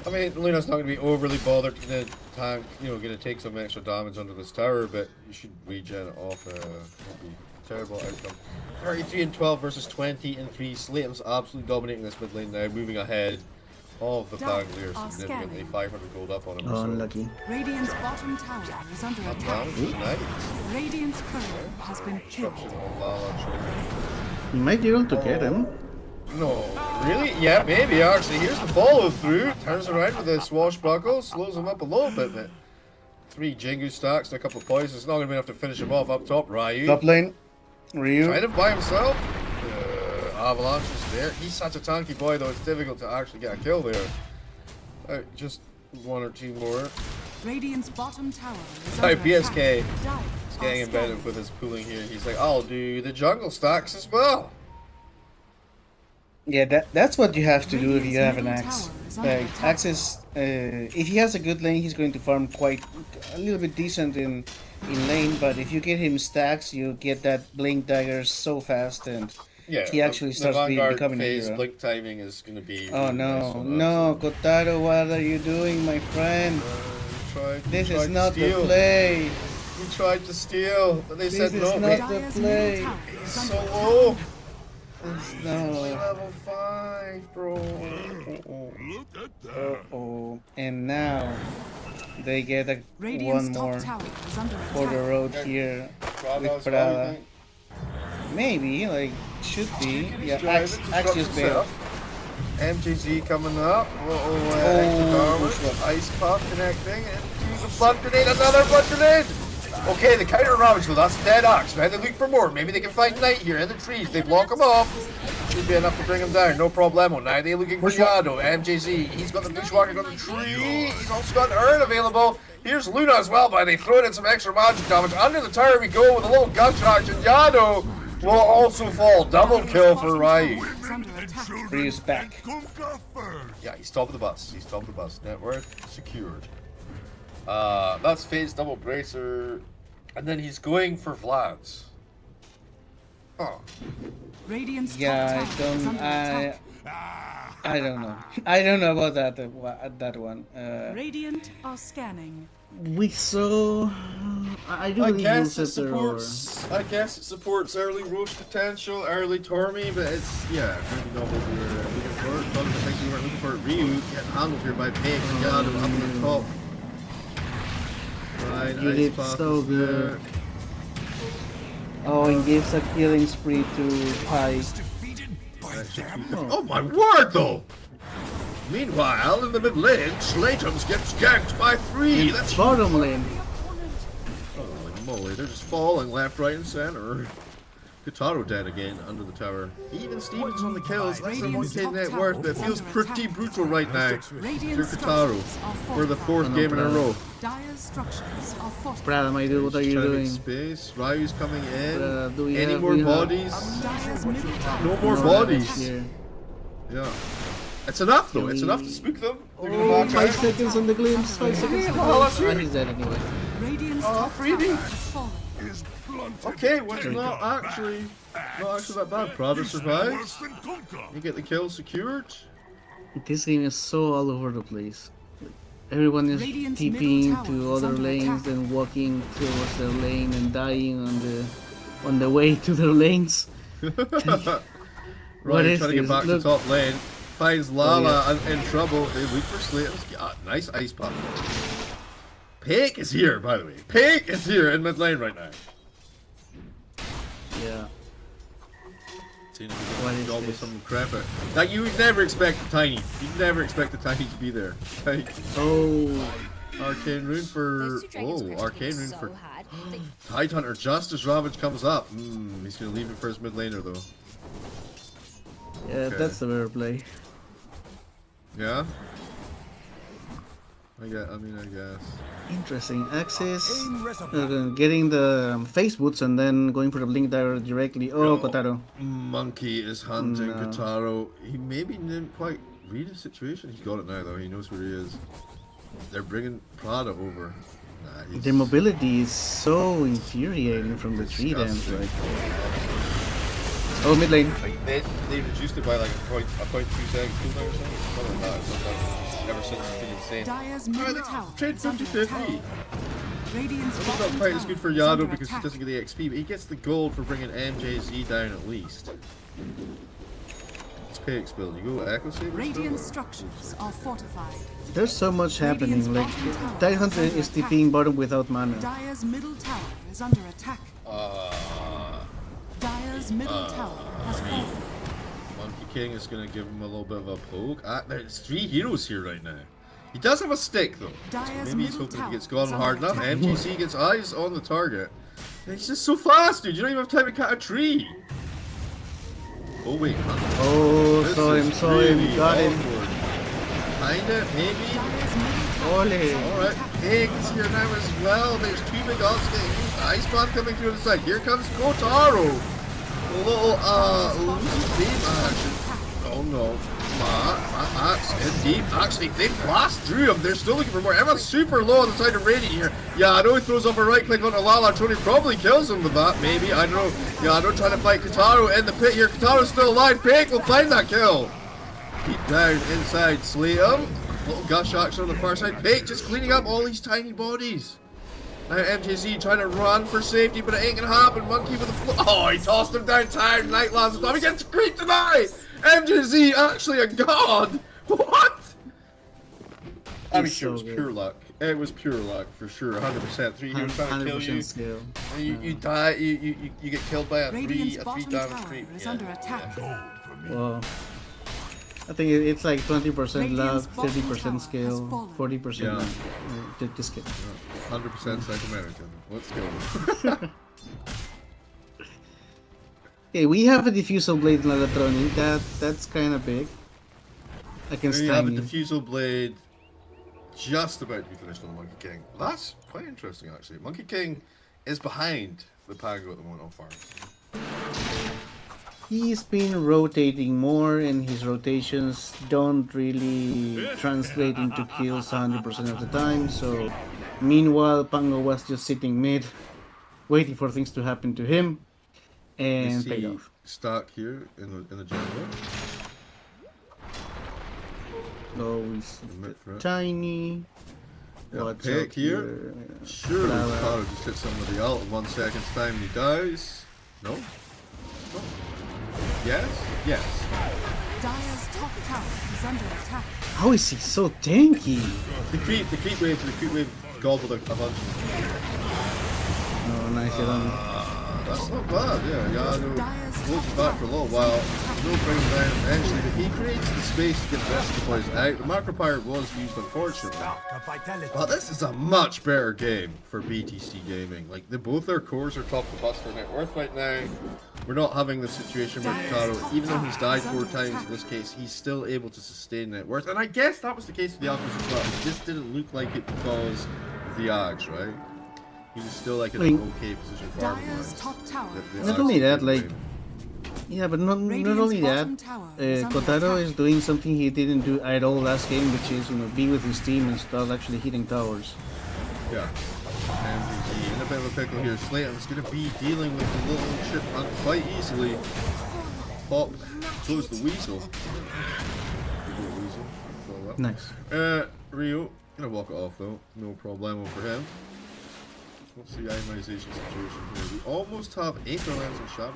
I mean, Luna's not going to be overly bothered in the tank, you know, going to take some extra damage under this tower, but you should regen it off. Won't be a terrible outcome. 33 and 12 versus 20 and 3. Slatem's absolutely dominating this mid lane now, moving ahead of the Banglier significantly. scanning. 500 gold up on him. Oh, so. unlucky. Radiant's bottom tower is under That attack. damage is nice. Radiant's courier has been killed. Disruption on Lala Trader. You might be able to get him. No, really? Yeah, maybe actually. Here's the follow through. Turns around with the swashbuckle, slows him up a little bit. But 3 Jingu stacks and a couple of poisons. It's not going to be enough to finish him off up top. Ryu. Top lane, Ryu. Kind of by himself. Avalanche is there. He's such a tanky boy, though. It's difficult to actually get a kill there. Just 1 or 2 more. Radiant's bottom tower is Sorry, under PSK. attack. He's Dire getting are embedded scanning. with his pooling here. He's like, I'll do the jungle stacks as well. Yeah, that's what you have to do if you have an Radiant's axe. middle tower is under Like attack. axes, if he has a good lane, he's going to farm quite a little bit decent in lane. But if you get him stacks, you get that blink dagger so fast, and Yeah, he actually starts Vanguard becoming a phase hero. blink timing is going to be. Oh really nice no, on that. no, Kotaro, what are you doing, my friend? This is not the play. He tried to steal, but they This said is no. not the Dire's play. middle tower is He's under so attack. low. No. Level 5, bro. Oh, and now they get a Radiant's one top more tower is under for the attack. road here with Prada. Maybe, like, should be. Yeah, Axios Bale. MJZ coming up. Oh, Ice Puff connecting into the flood grenade. Another flood grenade. Okay, the counter ravage though. That's dead axe. Now they look for more. Maybe they can find Knight here in the trees. They block him off. Should be enough to bring him down. No problemo. Now they're looking for Shadow. MJZ. He's got the Bushwhacker on the tree. He's also got an urn available. Here's Luna as well, but they throw in some extra magic damage. Under the tower we go with a little gunshot. And Yado will also fall. Double kill for Ryu. Is under attack. Ryu's back. Yeah, he's top of the bus. He's top of the bus. Net worth secured. That's Fade's double bracer. And then he's going for Vlad's. Oh. Radiant's Yeah, top tower is under attack. I don't know. I don't know about that one. Radiant are scanning. We saw. I do I believe guess it Ulcester or supports early Roche potential, early Tormy, but it's maybe not what we were looking for. One of the things we weren't looking for. Ryu getting handled here by Pig and Yado up on the top. Right, You Ice did Path so is good. there. Oh, and gives a killing spree to Pi. Oh my word, though! Meanwhile, in the mid lane, Slatums gets ganked by 3. That's Bottom lane. holy moly, they're just falling left, right, and center. Kotaro dead again under the tower. Even Stevens on the kills. That's a 1k net worth, but it feels pretty brutal right now for Kotaro for the 4th game in a row. Dire's structures are fortified. Brad, my dude, what are you Trying to doing? make space. Ryu's coming in. Do we Any have- more we have- bodies? Dire's middle tower No more is bodies. Here. Yeah. It's enough though. It's enough to spook them. They're gonna Oh, back 5 out. seconds on the glimpse. 5 seconds. On the Oh, that's glimpse. it. He's dead anyway. Radiant's Oh, top freebie. tower has fallen. Okay, well, it's not actually that bad. Prada survives. You get the kill secured. This game is so all over the place. Everyone is Radiant's TPing middle tower to is other under lanes attack. and walking towards their lane and dying on the way to their lanes. What Right, is trying to get this? back Look- to top lane. Finds Lala in trouble. They look for Slatums. Nice ice pop. Pake is here, by the way. Pake is here in mid lane right now. Yeah. Seeing if What he is can job with this? some credit. Like you would never expect the tiny. You'd never expect the tiny to be there. Like, Oh, arcane rune for arcane rune for Tidehunter just as Ravage comes up. He's gonna leave it for his mid laner though. yeah, Okay. that's the better play. Yeah. I guess. Interesting. Axis getting the face boots and then going for the blink dagger directly. Oh, Kotaro. Monkey is hunting No. Kotaro. He maybe didn't quite read the situation. He's got it now though. He knows where he is. They're bringing Prada over. Nah, he's Their mobility is so infuriating from the tree dance. disgusting. Like. Oh, mid lane. Like they reduced it by like a point 2 seconds cooldown or something. Something like that. Something ever since it's been insane. Dire's Alright, middle let's tower trade is under 50-50. attack. Radiant's It's bottom not quite as tower good for is under Yado because he attack. doesn't get the XP, but he gets the gold for bringing MJZ down at least. It's Pake's build. You go Echo Saber. Radiant structures are fortified. There's so much happening. Like, Radiant's bottom tower Tidehunter is is under TPing bottom without mana. Dire's middle tower is under attack. Dire's middle tower has fallen. Monkey King is going to give him a little bit of a poke. There's 3 heroes here right now. He does have a stick though. Dire's Maybe he's middle hoping he gets tower gone is hard under enough. attack. MGC gets eyes on the target. And he's just so fast, dude. You don't even have time to cut a tree. Oh wait. Oh, This saw is him, saw him, really got him. awkward. Kinda, maybe. Dire's middle tower is Ole. under Alright, attack. Pig's here now as well. There's 2 big ults getting used. Ice Path coming through the side. Here comes Kotaro. A little, Lucy beam action. Oh no. Max in deep. Actually, they blast through him. They're still looking for more. Everyone's super low on the side of Radiant here. Yeah, I know he throws up a right click onto Lala. Tony probably kills him with that, maybe. I don't know. Yeah, I don't trying to fight Kotaro in the pit here. Kotaro's still alive. Pig will find that kill. Deep down inside, slay him. Little gush action on the far side. Pig just cleaning up all these tiny bodies. Now MJZ trying to run for safety, but it ain't gonna happen. Monkey with a oh, he tossed him downtown. Night lands on top. He gets creeped tonight. MJZ actually a god. What? I mean, He's sure, it was so good. pure luck. It was pure luck for sure. 100%. 3 heroes trying to kill 100% you. skill. And you die. You get killed by a Radiant's 3 bottom damage tower creep. is Yeah. under attack. Well, I think it's like 20% luck, Radiant's bottom 30% tower skill, has fallen. 40% Yeah. luck. Just kidding. 100% South American. Let's go. Okay, we have a diffusal blade in Lalatronic. That's kind of big. I can Then you have a stun you. diffusal blade just about to be finished on the Monkey King. That's quite interesting, actually. Monkey King is behind the Pango at the moment on farm. He's been rotating more, and his rotations don't really translate into kills 100% of the time. So, meanwhile, Pango was just sitting mid, waiting for things to happen to him, We and paid see off. Stark here in the jungle. So we see Admit for it. Tiny. Yeah, Watch Pig out here. Surely Bravo. Kotaro just hits him with the ult in 1 second's time and he dies. No? No? Yes? Yes. Dire's top tower is under attack. How is he so tanky? The creep wave gobbled a bunch. Oh, nice hit on. That's not bad, yeah. Yano Dyer's holds top it back for a little while. tower No brings down eventually, but he creates the space to get the rest of the players out. The macro pirate was used, unfortunately. But this is a much better game for BTC Gaming. Like, both their cores are top of the bus for net worth right now. We're not having the situation where Karo, even though he's died 4 times in this case, he's still able to sustain net worth. And I guess that was the case with the Alchemist as well. It just didn't look like it because of the Ags, right? He was still like in an okay position farming Dyer's wise. top tower Not only that, like, yeah, but not only that, Kotaro is doing something he didn't do at all last game, which is, be with his team and start actually hitting towers. Yeah. MVG in a bit of a pickle here. Slayton's going to be dealing with the little chip quite easily. Pop, close the weasel. Nice. Rio, gonna walk it off though. No problemo for him. What's the ionization situation here? We almost have 8 rounds in Shadow.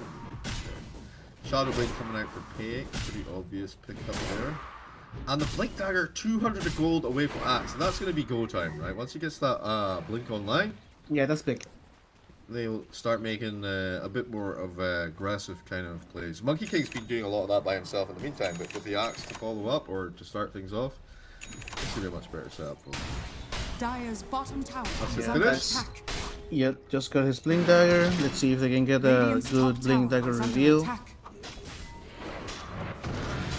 Shadow Blade coming out for paying. Pretty obvious pick up there. And the Blink Dagger, 200 of gold away from Axe. And that's going to be go time, right? Once he gets that Blink online. Yeah, that's big. They'll start making a bit more of aggressive kind of plays. Monkey King's been doing a lot of that by himself in the meantime, but with the Axe to follow up or to start things off, it's going to be a much better setup for him. Dyer's bottom tower That's is it. under Finished? attack. Yeah, just got his Blink Dagger. Let's see if they can get a Radiant's good top Blink tower Dagger is under reveal. attack.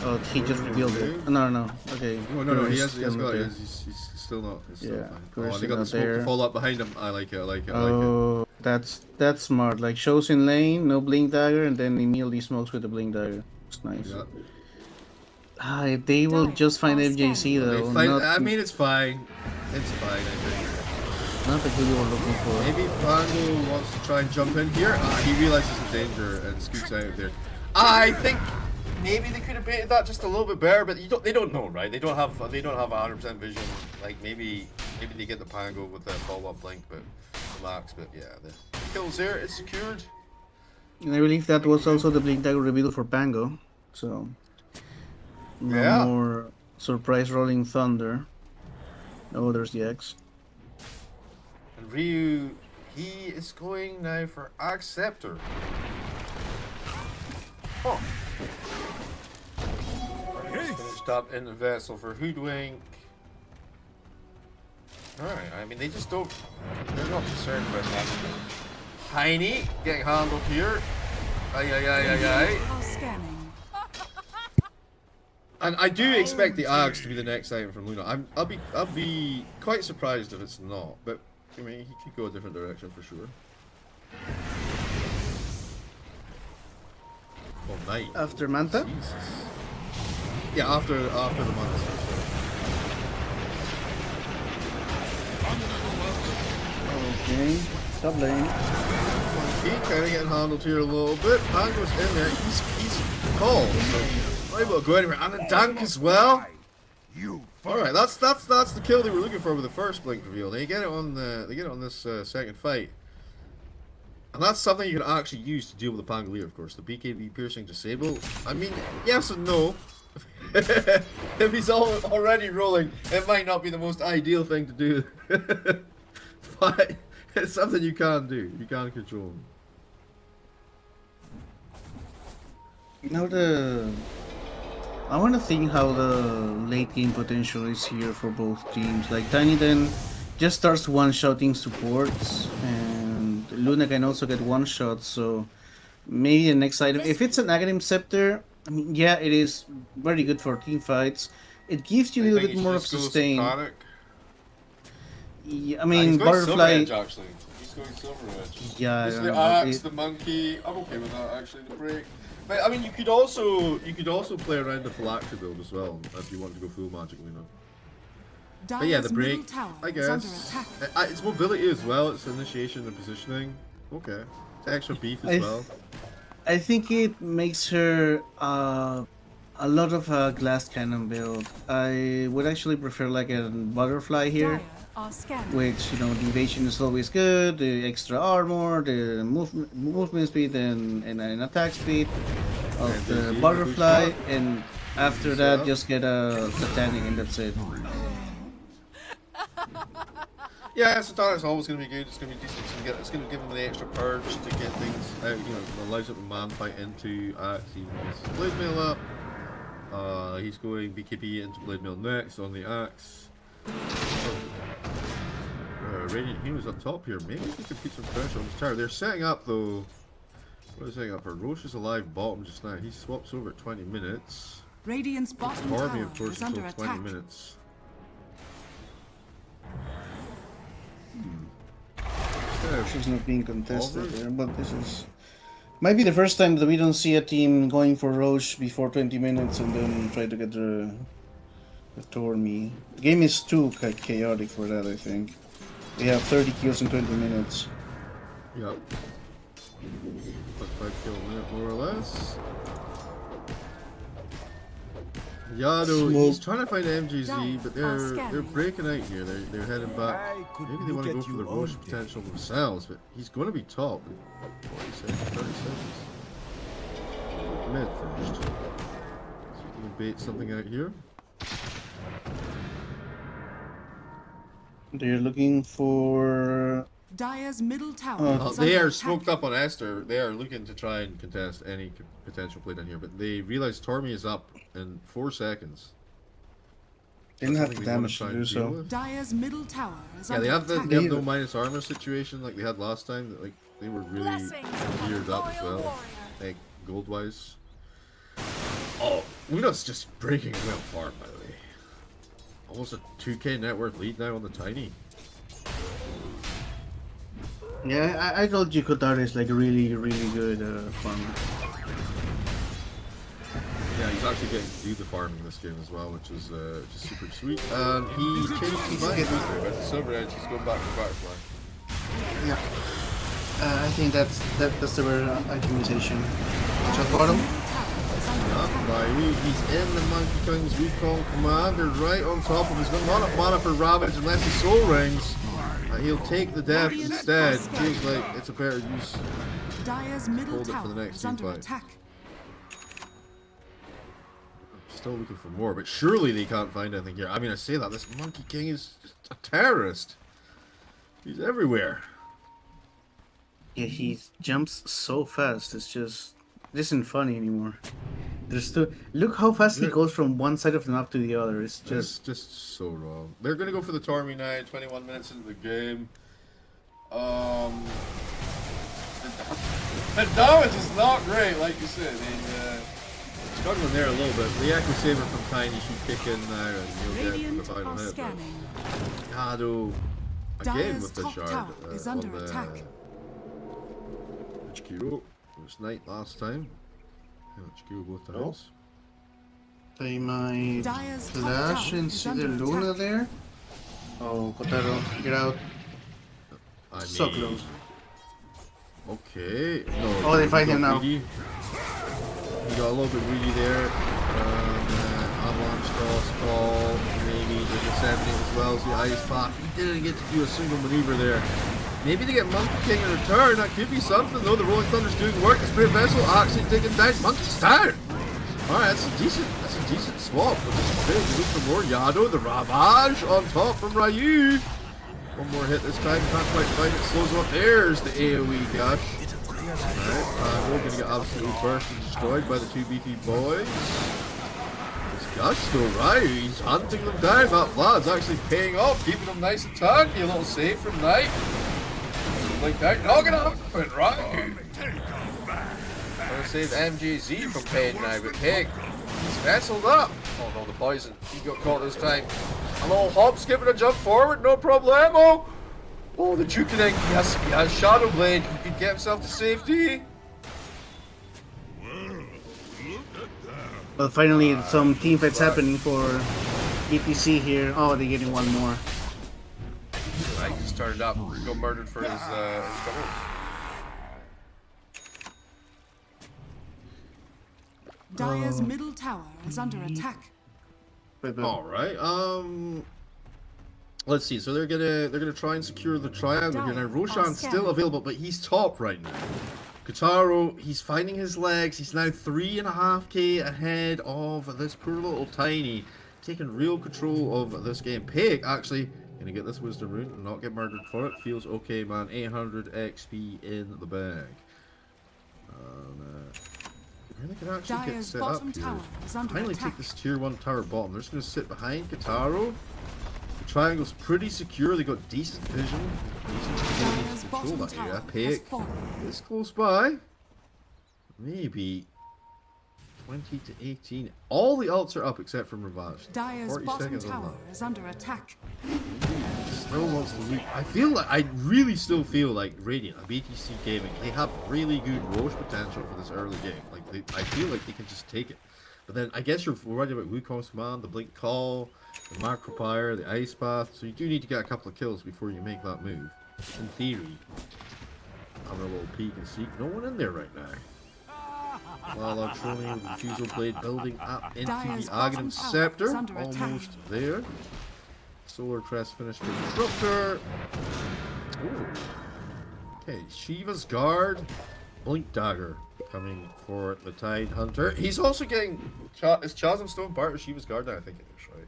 Oh, he just revealed it. No. Okay. No, he has still got there. it. He's still not. He's still Yeah, fine. Chris Oh, they is got the not smoke to there. follow up behind him. I like it. Oh, that's smart. Like, shows in lane, no Blink Dagger, and then immediately smokes with the Blink Dagger. It's nice. Yeah. If they will just find FJC though, I mean, it's fine. It's fine, I think. Not the good we were looking for. Maybe Pango wants to try and jump in here. He realizes the danger and scoots out of there. I think maybe they could have baited that just a little bit better, but they don't know, right? They don't have 100% vision. Like maybe they get the Pango with the follow-up blink, but the max. But yeah, the kill's there. It's secured. And I believe that was also the Blink Dagger reveal for Pango. So no Yeah. more surprise rolling thunder. Oh, there's the X. And Ryu, he is going now for Acceptor. Oh. Finished up in the vessel for Hoodwink. Alright, I mean, they just don't. They're not concerned about that. Tiny getting handled here. Aye. Are scanning. And I do expect the Ags to be the next item from Luna. I'll be quite surprised if it's not, but I mean he could go a different direction for sure. Oh, night. After Manta? Jesus. Yeah, after the Manta. Okay. Top lane. He kind of getting handled here a little bit. Pango's in there. He's called. So not able to go anywhere. And a dunk as well. Alright, that's the kill they were looking for with the first blink reveal. They get it on this second fight. And that's something you can actually use to deal with the Pangolier, of course. The BKB piercing disable. I mean, yes and no. If he's already rolling, it might not be the most ideal thing to do. But it's something you can do. You can control. Now I want to think how the late game potential is here for both teams. Like Tiny then just starts one-shotting supports, and Luna can also get one-shots. So maybe the next item, if it's an Aghanim Scepter, I mean, yeah, it is very good for team fights. It gives you a little bit more of sustain. Yeah, I mean, he's going Butterfly. Silver Edge, actually. He's going Silver Edge. Yeah, There's I the don't know, axe, the monkey. I'm okay with that actually. The break. But I mean, you could also play around the phylactery build as well if you want to go full magic, you know. But yeah, the break. I guess it's mobility as well. It's initiation and positioning. Okay, it's extra beef as well. I think it makes her a lot of a glass cannon build. I would actually prefer like a butterfly here, which, you know, the evasion is always good, the extra armor, the movement speed and attack speed of the butterfly, and after that just get a satanic and that's it. Yeah, Estar is always going to be good. It's going to be decent. It's going to give him the extra purge to get things out. You know, allows him to man fight into Axe. He gets his blade mail up. He's going BKB into blade mail next on the Axe. Radiant Heroes up top here. Maybe we could put some pressure on this tower. They're setting up though. What are they setting up for? Roche is alive bottom just now. He swaps over at 20 minutes. Radiant's bottom Army, tower of course, is under until 20 attack. minutes. She's not being contested there, but this is might be the first time that we don't see a team going for Roche before 20 minutes and then try to get the Tormy. The game is too chaotic for that, I think. We have 30 kills in 20 minutes. Yep. About 5 kill a minute, more or less. Yado, he's trying to find MGZ, but they're breaking out here. They're heading back. Maybe they want to go for the Roche potential themselves, but he's going to be top in 40 seconds, 30 seconds. Mid first. See if we can bait something out here. They're looking for... Dire's middle tower. They are smoked up on Estar. They are looking to try and contest any potential play down here, but they realize Tormy is up in 4 seconds. They didn't have the damage to do so. Dire's middle tower is Yeah, they have no minus armor situation like they had last time. Like they were really geared up as well, like gold wise. Oh, Luna's just breaking away on farm, by the way. Almost a 2k net worth lead now on the Tiny. Yeah, I told you Kotar is like really good farmer. Yeah, he's actually getting to do the farming this game as well, which is super sweet. And he changed his mind with Silver Edge. He's going back to Butterfly. Yeah, I think that's the word itemization. Shot bottom. He's in the Monkey King's Recon Commander right on top of him. He's got not enough mana for Ravage unless he soul rings. He'll take the death instead. Feels like it's a better use. Dire's middle Hold it for the tower next is under fight. attack. Still looking for more, but surely they can't find anything here. I mean, I say that, this Monkey King is just a terrorist. He's everywhere. Yeah, he jumps so fast. It's just... This isn't funny anymore. There's still... Look how fast he goes from one side of the map to the other. It's just so wrong. They're gonna go for the Tormy now, 21 minutes into the game. The damage is not great, like you said. I mean, struggling there a little bit. The Echo Saber from Tiny should kick in now and you'll get the final hit. Yado again with the shard on the HQ. It was Knight last time. HQ both times. They might flash and see the Luna there. Oh, Kotaro, get out. So close. Okay. No. Oh, they fight him now. He got a little bit greedy there. Avalanche toss call. Maybe the disseminate as well as the ice pop. He didn't get to do a single maneuver there. Maybe they get Monkey King in return. That could be something though. The Rolling Thunder's doing work. The Spirit Vessel actually taking down Monkey's down. Alright, that's a decent swap. But this is big. Look for more Yado, the Ravage on top from Ryu. One more hit this time, can't quite find it, slows up. There's the AoE gush. Alright, we're gonna get absolutely burst and destroyed by the two beefy boys. This gush though, Ryu, he's hunting them down. That Vlad's actually paying off, keeping them nice and tanky. A little save from Knight. Like that, knocking up and Ryu. Gonna save MJZ from paying now, but Pig, he's vesseled up. Oh no, the poison. He got caught this time. A little hop, skipping a jump forward, no problemo. Oh, the Jukening, he has Shadow Blade. He could get himself to safety. Well, finally, some team fights happening for EPC here. Oh, they're getting one more. Right, he started up. He got murdered for his troubles. Dire's middle tower is under attack. All right. Let's see. So they're gonna try and secure the triangle here. Now Roshan's still available, but he's top right now. Kotaro, he's finding his legs. He's now 3.5k ahead of this poor little Tiny, taking real control of this game. Pig actually Gonna get this wisdom rune and not get murdered for it. Feels okay, man. 800 XP in the bag. Really can actually get Dire's set up bottom here. tower is under Finally attack. take this tier 1 tower bottom. They're just gonna sit behind Kataro. The triangle's pretty secure. They got decent vision. Decent ability Dire's to control bottom that area. tower has Pick fallen. is close by. Maybe 20 to 18. All the ults are up except for Ravage. Dire's 40 bottom seconds on tower that. is under attack. Still wants to loot. I really still feel like Radiant, BTC Gaming, they have really good Roche potential for this early game. Like I feel like they can just take it. But then I guess you're worried about Wukong's command, the Blink Call, the Macropyre, the Ice Path. So you do need to get a couple of kills before you make that move. In theory. Having a little peek and seek. No one in there right now. Lala trolling with the Fusel Blade building up into Dire's the bottom Aghanim tower Scepter. is under attack. Almost there. Solar Crest finish for Disruptor. Ooh. Okay, Shiva's Guard. Blink Dagger coming for the Tide Hunter. He's also getting... is Chasm Stone part of Shiva's Guard now? I think it is, right?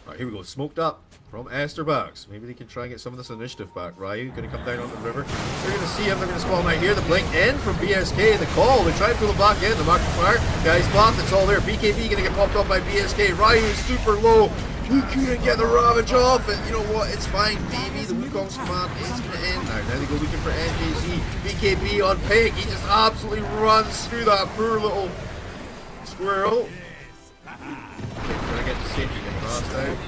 Alright, here we go. Smoked up from Estar Box. Maybe they can try and get some of this initiative back. Ryu gonna come down on the river. They're gonna see him. They're gonna spawn right here. The blink in from BSK. The call. They try and pull him back in. The market fire. Guys, path. It's all there. BKB gonna get popped up by BSK. Ryu is super low. He couldn't get the Ravage off. And you know what? It's fine. Maybe the Wukong's command is gonna end now. Now they go looking for NJZ. BKB on Pink. He just absolutely runs through that poor little squirrel. Trying to get to safety. Get passed out.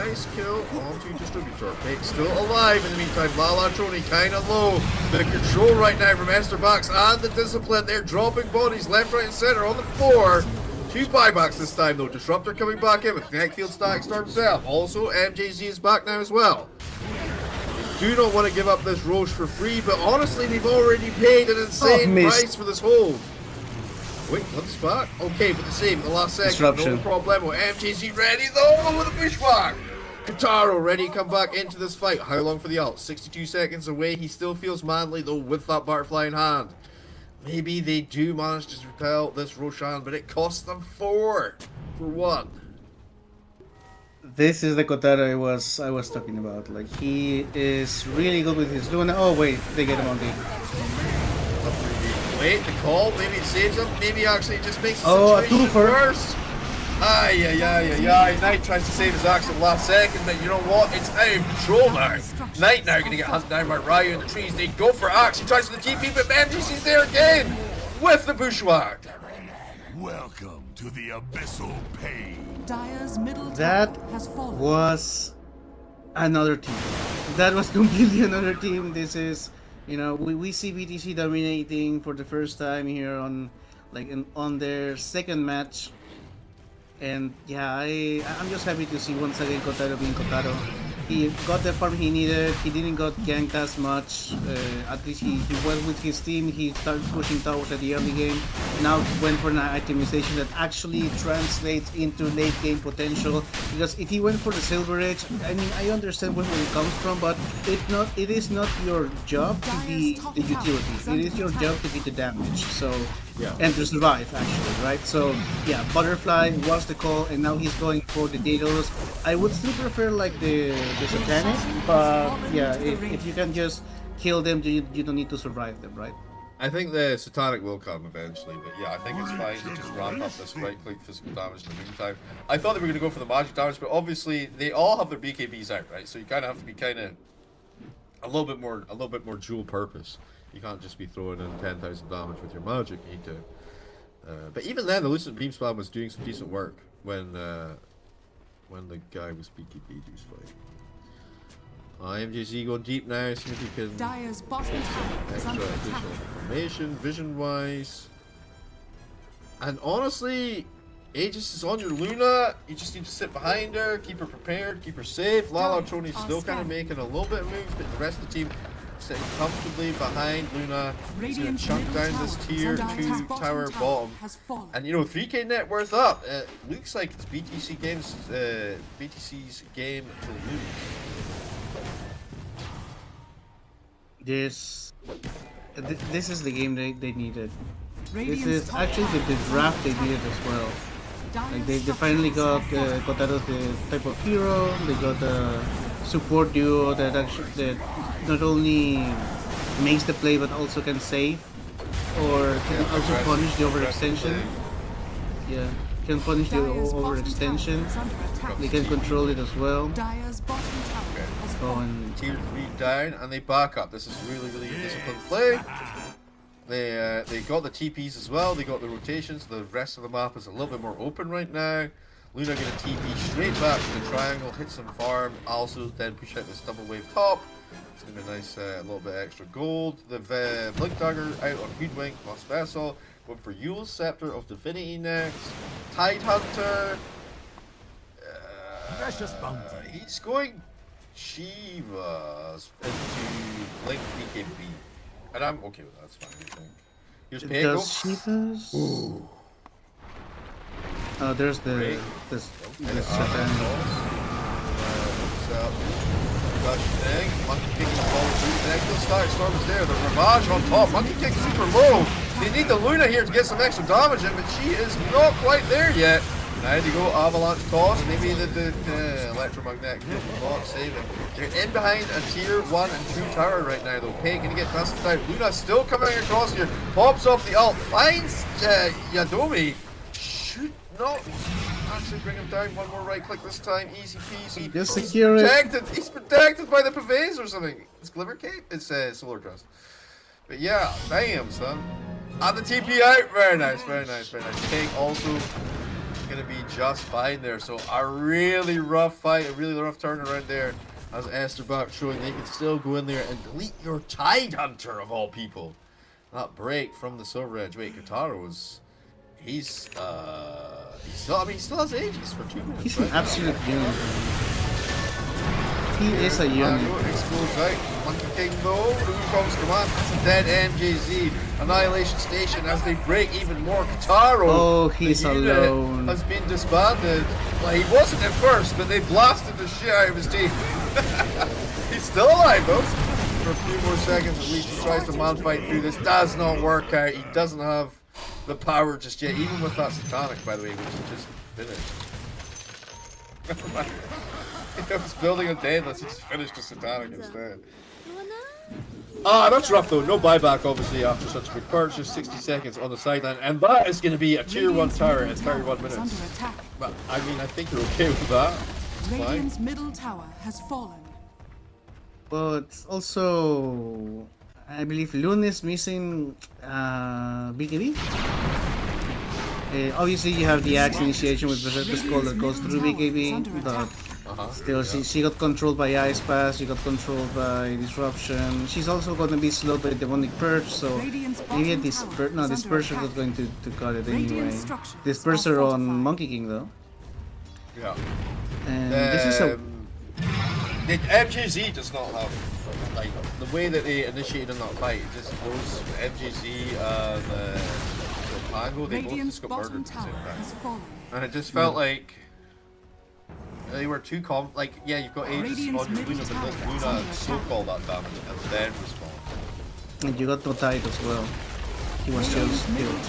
Nice kill onto Distributor. Pig still alive in the meantime. Lala Trony kind of low. The control right now from Estar Box and the discipline. They're dropping bodies left, right, and center on the floor. 2 buybacks this time though. Disruptor coming back in with Neckfield stack Storm himself. Also, MJZ is back now as well. They do not want to give up this Roche for free, but honestly, they've already paid an insane price for this hold. Wait, what's back? Okay, but the same, the last second. Disruption. No problemo. MJZ ready though with a bushwhack. Kataro ready to come back into this fight. How long for the ult? 62 seconds away. He still feels manly though with that butterfly in hand. Maybe they do manage to repel this Roshan, but it costs them 4 for 1. This is the Kotaro I was talking about. Like, he is really good with his Luna. Oh wait, they get him on the... Wait, the call, maybe it saves him, maybe actually it just makes the Oh, a situation twofer. worse. Knight tries to save his axe at the last second, but you know what? It's out of control now. Knight now gonna get hunted down by Ryu in the trees. They go for axe, he tries for the TP, but MJC's there again with the bushwhack. Welcome to the abyssal pain. Dire's middle That tower has fallen. was another team. That was completely another team. This is, you know, we see BTC dominating for the first time here on, like, on their second match. And yeah, I'm just happy to see once again Kotaro being Kotaro. He got the farm he needed. He didn't got ganked as much. At least he went with his team. He started pushing towers at the early game. Now went for an itemization that actually translates into late game potential. Because if he went for the Silver Edge, I mean, I understand where it comes from, but it is not your job to be the utility. It is your job to be the damage. So. Yeah. And to survive, actually, right? So, yeah, Butterfly was the call, and now he's going for the Daedalus. I would still prefer, like, the Satanic, but, yeah, if you can just kill them, you don't need to survive them, right? I think the Satanic will come eventually, but yeah, I think it's fine to just ramp up this right-click physical damage in the meantime. I thought they were going to go for the magic damage, but obviously they all have their BKBs out, right? So you kind of have to be kind of a little bit more dual purpose. You can't just be throwing in 10,000 damage with your magic. You need to. But even then, the Lucent Beam Spam was doing some decent work when the guy was BKB was fighting. MJZ going deep now. See if he can. Dire's bottom tower is under Extra attack. additional information, vision-wise. And honestly, Aegis is on your Luna. You just need to sit behind her, keep her prepared, keep her safe. Lala Tony's still kind of making a little bit of moves, but the rest of the team sitting comfortably behind Luna. He's going to chunk down this tier 2 tower bottom. And you know, 3k net worth up. Looks like it's BTC's game to lose. This is the game they needed. This Radiant's is top actually tower the is draft they under needed attack. as well. Like they finally got out of the type of hero. They got a support duo that not only makes the play but also can save or can also punish the overextension. Yeah, can punish the overextension. They can control it as well. Dire's bottom tower has Oh, fallen. and Tier 3 down, and they back up. This is really disciplined play. They got the TPs as well. They got the rotations. The rest of the map is a little bit more open right now. Luna gonna TP straight back to the triangle, hit some farm, also then push out this double wave top. It's gonna be a nice little bit extra gold. The Blink Dagger out on Hoodwink, Lost Vessel. Going for Yule's Scepter of Divinity next. Tide Hunter. Precious bounty. He's going Shivas into Blink BKB. And I'm okay with that, that's fine, I think. Here's Pego. does Shivas? Ooh. Oh, there's Great. this What's Satan. up? Monkey King is falling through. The Exo Storm is there. The Ravage on top. Monkey King super low. They need the Luna here to get some extra damage in, but she is not quite there yet. Now they go Avalanche Toss. Maybe the Electromagnetic Field will not save him. They're in behind a tier 1 and 2 tower right now though. Pay gonna get dusted out. Luna still coming across here. Pops off the ult. Finds Yadomi. Should not actually bring him down. One more right click this time. Easy peasy. Just secure it. Protected. He's protected by the pavés or something. It's Glimmer Cape? It's Solar Crest. But yeah, damn son. And the TP out. Very nice, very nice, very nice. King also gonna be just fine there. So a really rough fight, a really rough turnaround there. As Estar back showing they can still go in there and delete your Tide Hunter of all people. That break from the Silver Edge. Wait, Kataro's he's still, I mean, he still has ages for 2 minutes. He's an absolute unit. He is a unit. Explodes out. Monkey King though. Who comes command? That's a dead MJZ. Annihilation Station as they break even more. Kataro. Oh, he's the unit alone. has been disbanded. Well, he wasn't at first, but they blasted the shit out of his team. He's still alive though. For a few more seconds at least, he tries to man fight through this. Does not work out. He doesn't have the power just yet, even with that Satanic, by the way, which is just finished. Never mind. He was building a Daedalus, he just finished the Satanic instead. Ah, that's rough though. No buyback, obviously, after such a good purchase. 60 seconds on the sideline, and that is going to be a tier 1 tower at 31 minutes. Well, I mean, I think you're okay with that. It's fine. Radiant's middle tower has fallen. But also, I believe Lune is missing BKB. Obviously, you have the Axe initiation with Berserker Skull that goes through BKB, but still, she got controlled by Ice Pass, she got controlled by Disruption. She's also going to be slowed by Demonic Purge, so maybe a Disperser is going to cut it anyway. Disperser on Monkey King, though. Yeah. And this is a... The MJZ does not have, like, the way that they initiated in that fight, just those MJZ and the Pango, they both just got murdered at the same time. And it just felt like they were too like, yeah, you've got Aegis on your Luna, but let Luna soak all that damage and then respond. And you got no Tide as well. He was just killed.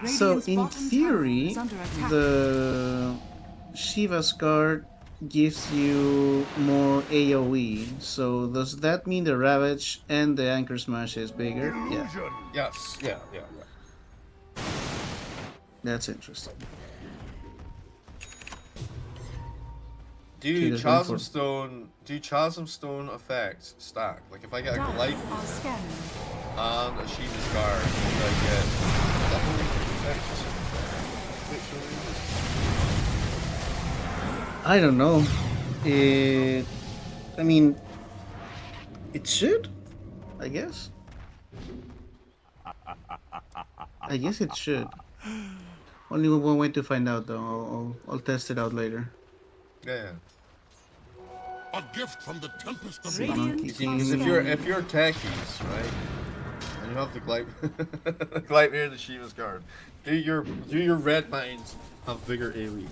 So in theory, the Shiva's card gives you more AoE. So does that mean the Ravage and the Anchor Smash is bigger? Yeah. Yes. Yeah. That's interesting. Do Chasm Stone effects stack? Like if I get a Glyph and a Shiva's card, do I get double effects? I don't know. I mean, it should, I guess. I guess it should. Only one way to find out, though. I'll test it out later. Yeah. A gift from the Tempest of Because if you're techies, right, and you have the Glyph, Glyph here, the Shiva's card, do your red mines have bigger AoE?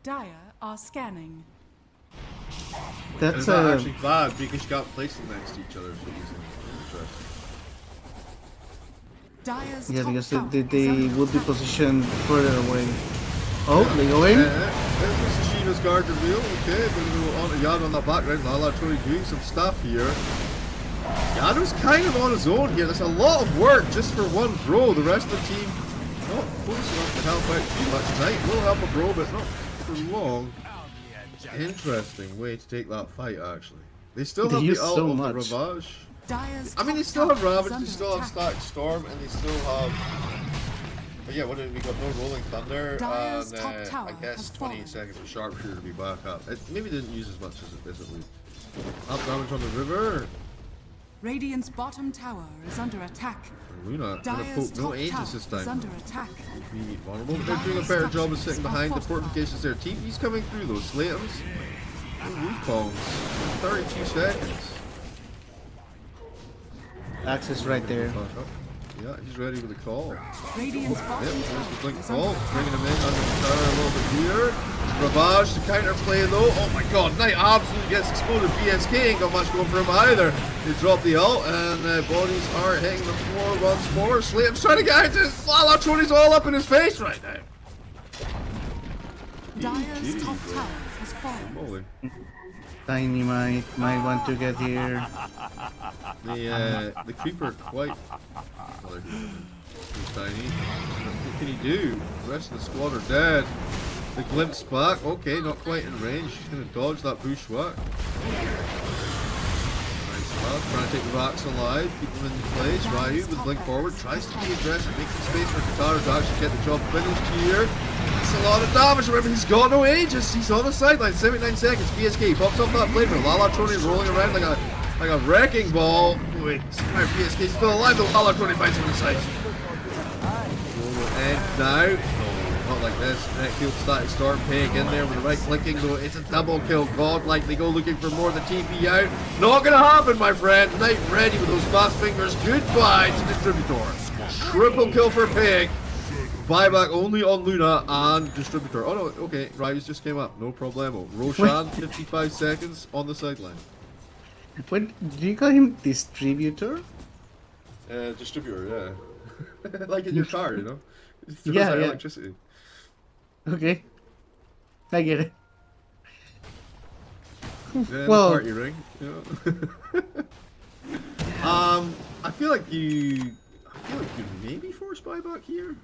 Dire are scanning. That's actually bad because you got placed next to each other. So Dire's Yeah, top because tower they is under would be attack. positioned further away. Oh, they go in. This is Sheena's guard reveal. Okay, but we're on Yano on the background. Lala Tori doing some stuff here. Yano's kind of on his own here. There's a lot of work just for one bro. The rest of the team not close enough to help out too much tonight. Will help a bro, but not for long. Interesting way to take that fight, actually. They still They have the use ult so of much. the Ravage. Dire's I mean, they top still have tower is Ravage, they under still have attack. Static Storm, and they still have... But yeah, what did we got? No Rolling Thunder, Dire's and top tower I guess has 28 fallen. seconds for Sharpshooter to be back up. It maybe didn't use as much as it would. Up damage on the river. Radiant's bottom tower is under attack. Luna, gonna Dire's poke no top ages tower this is time. under attack. Be vulnerable, but they're doing a better job of sitting behind the fortifications there. TP's coming through those Slatums. Wukongs. 32 seconds. Access right there. Yeah, he's ready with the call. Radiant's Yep, bottom there's the tower blink is call. under Bringing attack. him in under the tower a little bit here. Ravage to counterplay though. Oh my god, Knight absolutely gets exploded. BSK ain't got much going for him either. They drop the ult and bodies are hitting the floor once more. Slate's trying to get into his Lala Tony's all up in his face right now. Dire's top tower has fallen. Holy. Tiny might want to get here. The creeper quite he's tiny. What can he do? The rest of the squad are dead. The glimpse back, okay, not quite in range. He's gonna dodge that bushwhack. Nice stuff. Trying to take the rocks alive, keep them in place. Ryu with blink forward, tries to be aggressive, makes some space for Katara to actually get the job finished here. That's a lot of damage. Remember, he's got no ages. He's on the sideline. 79 seconds. BSK pops off that blade. Lala Tony rolling around like a wrecking ball. Wait, BSK still alive. The Lala Tony fights on the side. And now, no, not like this. Neckfield Static Storm Peg in there with the right clicking. Though it's a double kill. Godlike. They go looking for more. The TP out. Not gonna happen, my friend. Knight ready with those fast fingers. Goodbye to Distributor. Triple kill for Peg. Buyback only on Luna and Distributor. Oh no, okay, Rise just came up, no problemo. Roshan, 55 seconds on the sideline. What do you call him? Distributor? Distributor, yeah. Like in your car, you know? It throws Yeah, out yeah. electricity. Okay, I get it. Yeah, Well- the party ring, you know? I feel like you maybe force buyback here.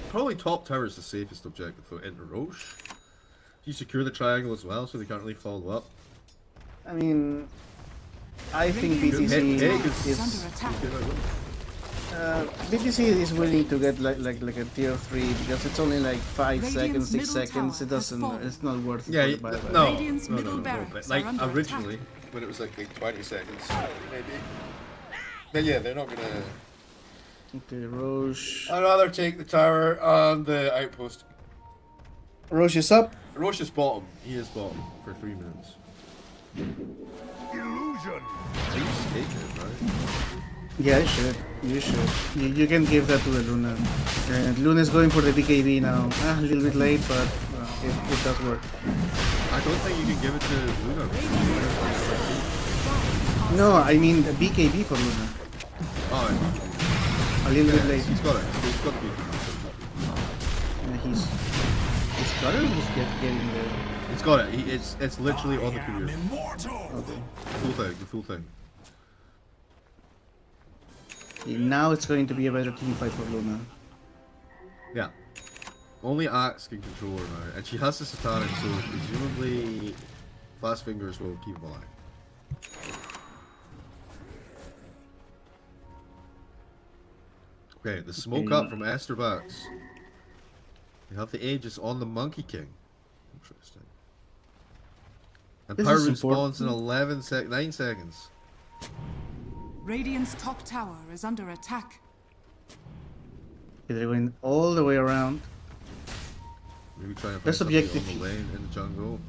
Probably top tower is the safest objective though, into Roche. You secure the triangle as well, so they can't really follow up. I mean, I think Peg BTC is under attack. BTC is willing to get like a tier 3 because it's only like 5 Radiant's seconds, 6 middle seconds. tower It has doesn't. fallen. It's not worth it. Yeah, for the buyback. no, Radiant's no, middle no, barracks but are like under originally, attack. when it was like 20 seconds, maybe. But yeah, they're not gonna. Okay, Roche. I'd rather take the tower and the outpost. Roche is up. Roche is bottom. He is bottom for 3 minutes. Illusion. You just take it, right? Yeah, you should. You should. You can give that to the Luna. And Luna's going for the BKB now. A little bit late, but it does work. I don't think you can give it to Luna. No, I mean the BKB for Luna. Oh, A little bit yeah, late. he's got it. He's got the beacon. He's got it. He's getting there. He's got it. It's literally on the computer. Okay. The full thing. Now it's going to be a better team fight for Luna. Yeah. Only Axe can control her now, and she has the Satanic, so presumably Fast Fingers will keep him alive. Okay, the smoke up from Estar backs. They have the Aegis on the Monkey King. Interesting. And This power is response in important. 9 seconds. Radiant's top tower is under attack. Okay, they're going all the way around. Maybe trying to find That's something on objective. the lane in the jungle.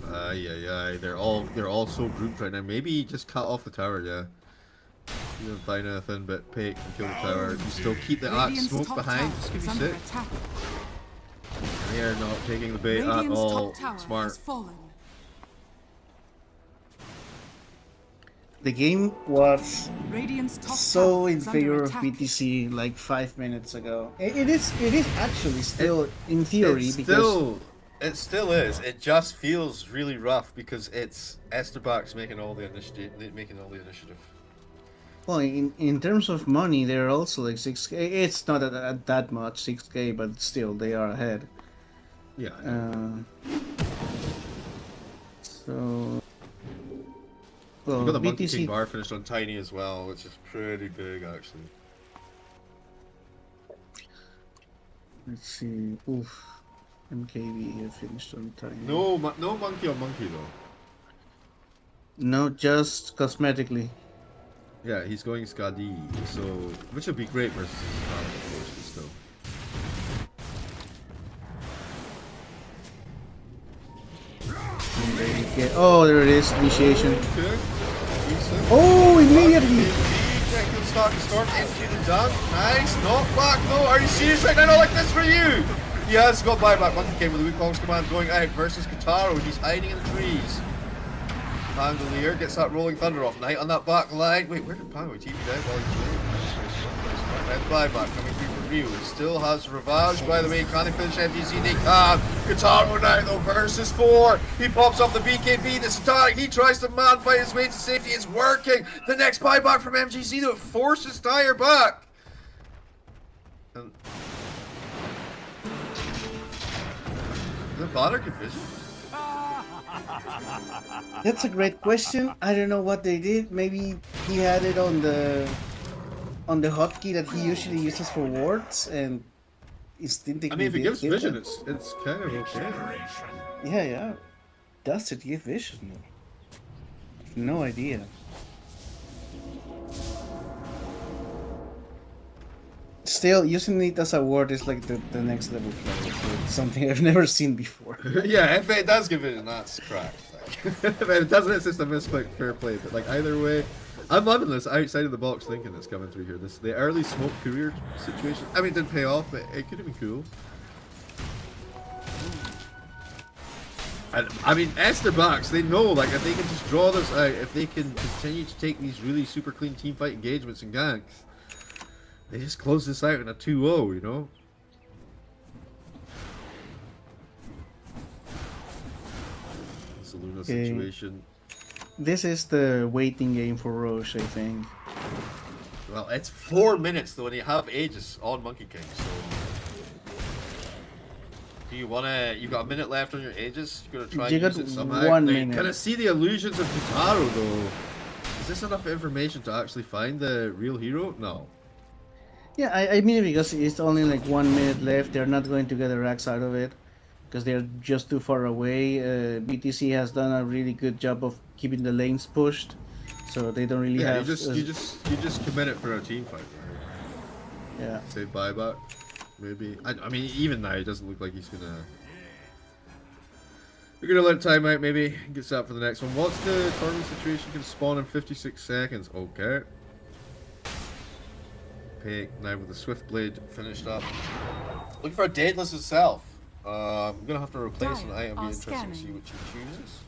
Aye. They're all so grouped right now. Maybe just cut off the tower, yeah. You don't find anything but Pake and kill the tower. You still keep the Axe Radiant's smoke top behind. tower This could is be under sick. attack. They are not taking the bait at Radiant's all. top tower Smart. has fallen. The game was Radiant's top so tower in is under favor of attack. BTC like 5 minutes ago. It is actually still in theory because It still is. It just feels really rough because it's Esterback's making all the initiative. well, in terms of money, they're also like 6K. It's not that much 6K, but still they are ahead. Yeah. So. We've Well, got the Monkey BTC. King bar finished on Tiny as well, which is pretty big actually. Let's see. Oof. MKB finished on time. No monkey on monkey though. No, just cosmetically. Yeah, he's going Skadi, so which would be great versus Skadi, of course, but still. And they get, oh, there it is. Initiation. Okay. Decent. Oh, immediately. Can start to storm into the dunk. Nice. Not back though. Are you serious right now? Not like this for you. He has got buyback. Monkey King with the Wukong's command going out versus Kataro. He's hiding in the trees. Pangolier gets that rolling thunder off. Knight on that back line. Wait, where did Pango TP out while he's waiting? Nice. The buyback coming through for Rio. He still has Ravage, by the way. Can they finish MDZ? They can. Kataro now though versus 4. He pops off the BKB. This attack. He tries to man fight his way to safety. It's working. The next buyback from MGZ though forces Tyre back. And the banner division. That's a great question. I don't know what they did. Maybe he had it on the hotkey that he usually uses for wards, and instinctively. I mean, if it gives did vision, that. it's kind of okay. Yeah. Does it give vision? No idea. Still, using it as a ward is like the next level play. So it's something I've never seen before. Yeah, if it does give vision, that's cracked. Like, if it doesn't, it's just a misclick, fair play. But like either way, I'm loving this outside of the box thinking that's coming through here. This the early smoke courier situation. I mean, it didn't pay off, but it could have been cool. And I mean, Esterback's, they know like if they can just draw this out, if they can continue to take these really super clean team fight engagements and ganks, they just close this out in a 2-0, you know. It's a Luna situation. This is the waiting game for Roche, I think. Well, it's 4 minutes though, and you have Aegis on Monkey King, so... Do you wanna... You've got a minute left on your Aegis? You're gonna try You and got use it somehow? 1 Like, minute. can I see the illusions of Kitaro though? Is this enough information to actually find the real hero? No. Yeah, I mean, because it's only like 1 minute left, they're not going to get the racks out of it. Because they're just too far away. BTC has done a really good job of keeping the lanes pushed. So they don't really Yeah, have... you just commit it for a team fight, right? Yeah. Say buyback, maybe. I mean, even now, it doesn't look like he's gonna... You're gonna let time out, maybe. Get set up for the next one. What's the tournament situation? Can spawn in 56 seconds. Okay. Pake now with the Swift Blade finished up. Looking for a Daedalus itself. I'm gonna have to replace an item. Be interesting to see which he chooses.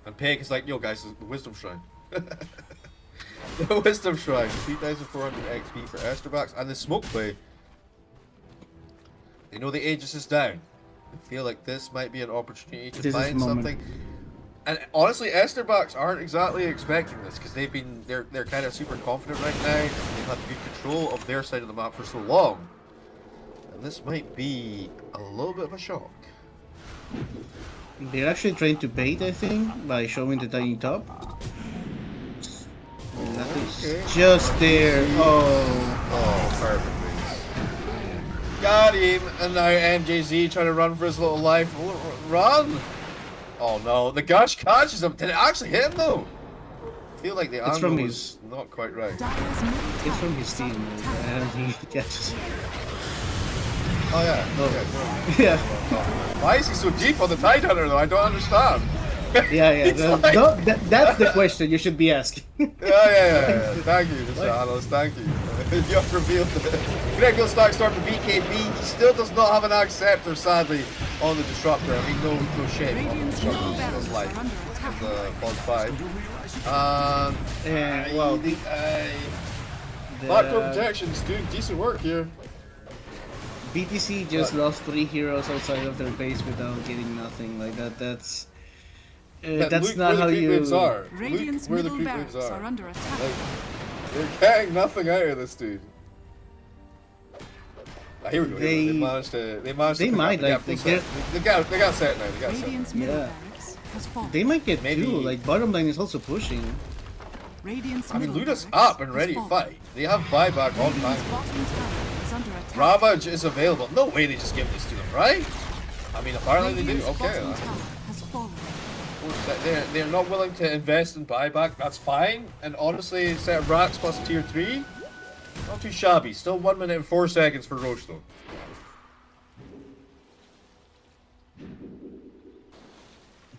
And Pake is like, yo guys, the Wisdom Shrine. The Wisdom Shrine. 3,400 XP for Esterbacks and the Smoke Play. They know the Aegis is down. I feel like this might be an opportunity to find something. And honestly, Esterbacks aren't exactly expecting this because they're kind of super confident right now. They've had good control of their side of the map for so long. And this might be a little bit of a shock. They're actually trying to bait, I think, by showing the tiny top. That is just there. Oh, perfect. Got him. And now MJZ trying to run for his little life. Run! Oh no, the gush catches him. Did it actually hit him though? I feel like the angle was not quite right. It's from his team. I don't think he catches him. Oh yeah. Oh. Okay, Yeah. Why is he so deep on the Tidehunter though? I don't understand. Yeah. No, that's the question you should be asking. Yeah. Thank you, Mr. Analyst. Thank you. You have revealed that. Greg will start the BKB. He still does not have an acceptor, sadly, on the disruptor. I mean, no shame on the Radiant's disruptor. middle It's barracks life. are under attack. The Pod 5. And well, Backdoor protection's doing decent work here. BTC just lost 3 heroes outside of their base without getting nothing like that. That's Look not where how the creep you. waves are. Radiant's Look where the middle creep barracks waves are under attack. Like, they're getting nothing out of this dude. Here we go. They managed to. They might, like, they got set now. They got set. Radiant's middle Yeah. barracks has fallen. They might get Maybe- 2. Like bottom lane is also pushing. Radiant's I mean, middle Luda's barracks up and has ready to fallen. fight. They have buyback on Radiant's time. bottom tower is under attack. Ravage is available. No way they just give this to them, right? I mean, apparently they do. Radiant's Okay. bottom tower has fallen. They're not willing to invest in buyback. That's fine. And honestly, set of racks plus tier 3, not too shabby. Still 1 minute and 4 seconds for Roche though.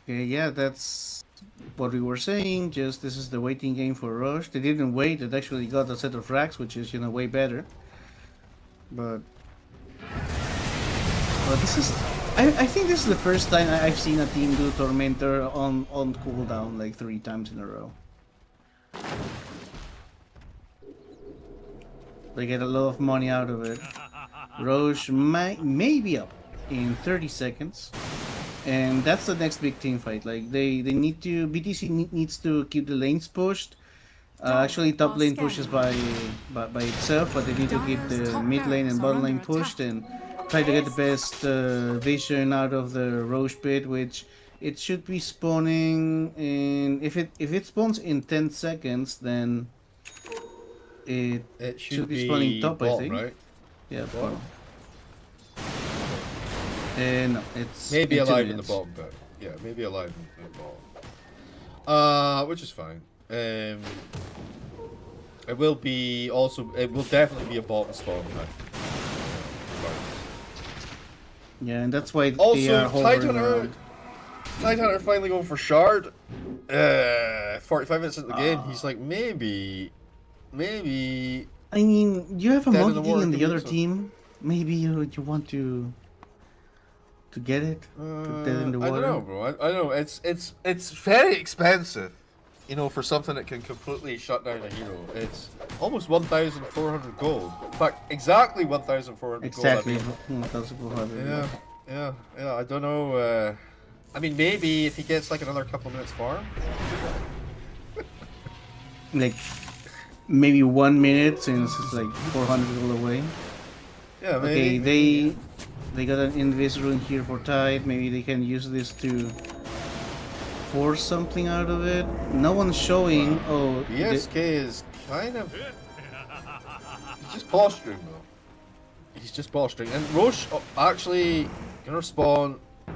Okay, yeah, that's what we were saying. Just this is the waiting game for Rush. They didn't wait. They actually got a set of racks, which is way better. But this is. I think this is the first time I've seen a team do Tormentor on cooldown like 3 times in a row. They get a lot of money out of it. Roche may be up in 30 seconds. And that's the next big team fight. Like they need to. BTC needs to keep the lanes pushed. Actually, top lane pushes by itself, but they need to keep the mid lane and bottom lane pushed and try to get the best vision out of the Roche pit, which it should be spawning in. If it spawns in 10 seconds, then it should be spawning top. bottom, I think. right? Yeah, bottom. No, it's Maybe in 2 alive in the minutes. bottom pit. Yeah, maybe alive in the bottom. Which is fine. It will be also. It will definitely be a bottom spawn. Yeah, and that's why they Also, are hovering around. Tidehunter finally going for Shard. 45 minutes into the game, he's like, maybe. I mean, you have a Dead in the monkey water in the could other do so. team. Maybe you want to get it. To dead in the I water. don't know, bro. I don't know. It's very expensive. You know, for something that can completely shut down a hero. It's almost 1,400 gold. In fact, exactly 1,400 Exactly. gold. 1,400. Yeah. I don't know. I mean, maybe if he gets like another couple of minutes farm. Like maybe 1 minute since it's like 400 gold away. Yeah, Okay, maybe. they got an invis rune here for Tide. Maybe they can use this to force something out of it. No one's showing. Oh, BSK is kind of. He's just posturing though. He's just posturing. And Roche actually gonna spawn in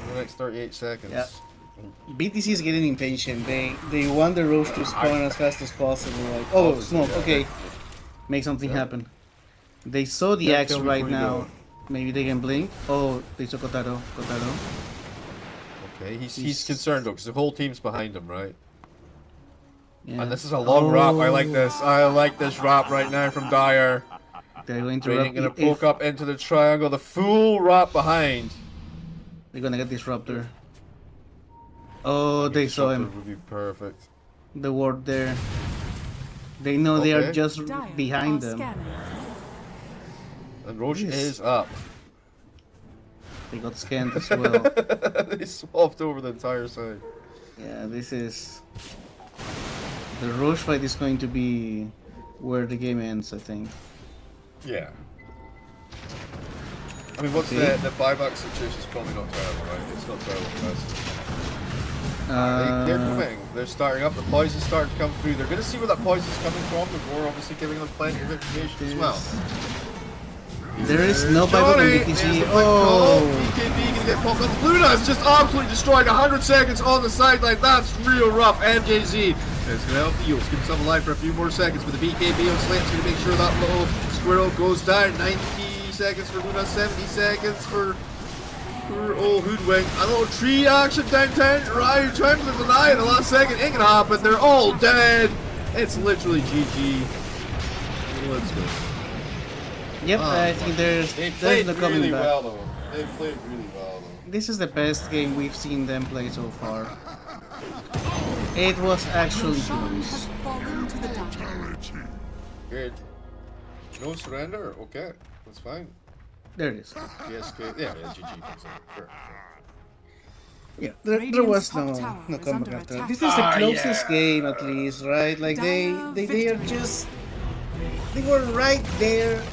the next 38 seconds. Yeah. BTC is getting impatient. They want the Roche to spawn as fast as possible. Like, oh, smoke. Okay, make something happen. They saw the axe kill right before you now. go. Maybe they can blink. Oh, they saw Kotaro. Okay, he's concerned though, because the whole team's behind him, right? Yeah. And this is a long wrap. I like this. I like this wrap right now from Dyer. They're going to Radiant gonna if poke up into the triangle. The full wrap behind. they're gonna get disruptor. Oh, they saw him. Would be perfect. The ward there. They know they are Okay. just Dire behind are them. scanning. And Roche Yes. is up. They got scanned as well. They swapped over the entire side. Yeah, this is the Roche fight is going to be where the game ends, I think. Yeah. I mean, what's Okay. the buyback situation is probably not terrible, right? It's not terrible for us. Uh, They're coming. They're starting up. The poison's starting to come through. They're going to see where that poison's coming from before obviously giving them plenty of information as well. There is no buyback on Johnny, there's BTC. the quick call. Oh, BKB gonna get popped up. Luna's just absolutely destroying 100 seconds on the sideline. That's real rough. MJZ is gonna help the Eels. Keep himself alive for a few more seconds with the BKB on Slate's gonna make sure that little squirrel goes down. 90 seconds for Luna, 70 seconds for Poor old hoodwink. A little tree action downtown. Ryan trying to deny at the last second. Ain't gonna happen. They're all dead. It's literally GG. Let's go. Yep, I think They there's played no coming really back. well though. They played really well though. This is the best game we've seen them play so far. It was actually Sean close. has fallen to the dark. Good. No surrender? Okay. That's fine. There it is. Yes, good. Yeah, GG. Fair. Yeah, there was no comeback after that. This is the closest game at least, right? Like they are just they were right there.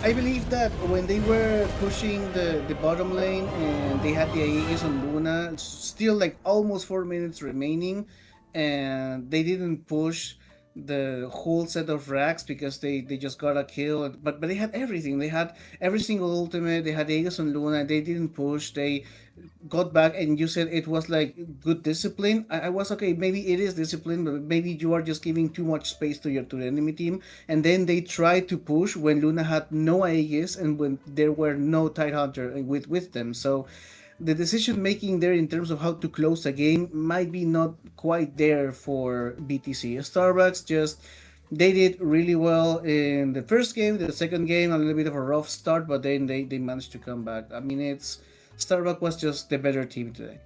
I believe that when they were pushing the bottom lane and they had the Aegis on Luna, still like almost 4 minutes remaining, and they didn't push the whole set of racks because they just got a kill, but they had everything. They had every single ultimate. They had Aegis on Luna. They didn't push. They got back, and you said it was like good discipline. I was okay. Maybe it is discipline, but maybe you are just giving too much space to the enemy team. And then they tried to push when Luna had no Aegis and when there were no Tidehunter with them. So the decision making there in terms of how to close a game might be not quite there for BTC. Starbucks just they did really well in the first game. The second game a little bit of a rough start, but then they managed to come back. I mean, it's Starbucks was just the better team today.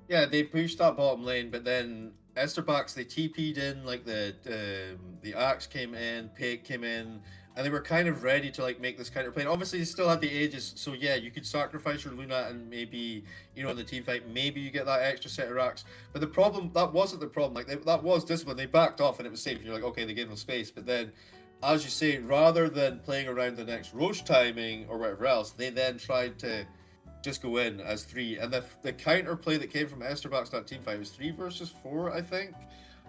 Yeah, they pushed that bottom lane, but then Esterbox they TP'd in, like the Axe came in, Pig came in, and they were kind of ready to like make this counter play. And obviously, they still had the Aegis, so yeah, you could sacrifice your Luna and maybe, you know, in the team fight, maybe you get that extra set of racks. But the problem, that wasn't the problem. Like that was discipline. They backed off and it was safe. And you're like, okay, they gave them space. But then, as you say, rather than playing around the next Roche timing or whatever else, they then tried to just go in as 3. And the counter play that came from Esterbox that team fight was 3 versus 4, I think.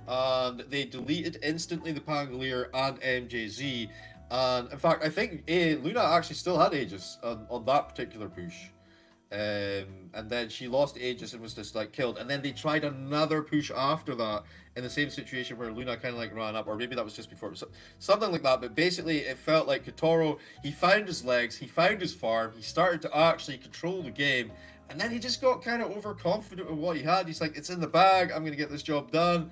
And they deleted instantly the Pangolier and MJZ. And in fact, I think Luna actually still had Aegis on that particular push. And then she lost Aegis and was just like killed. And then they tried another push after that in the same situation where Luna kind of like ran up, or maybe that was just before, something like that. But basically, it felt like Kotaro, he found his legs, he found his farm, he started to actually control the game, and then he just got kind of overconfident with what he had. He's like, it's in the bag, I'm going to get this job done.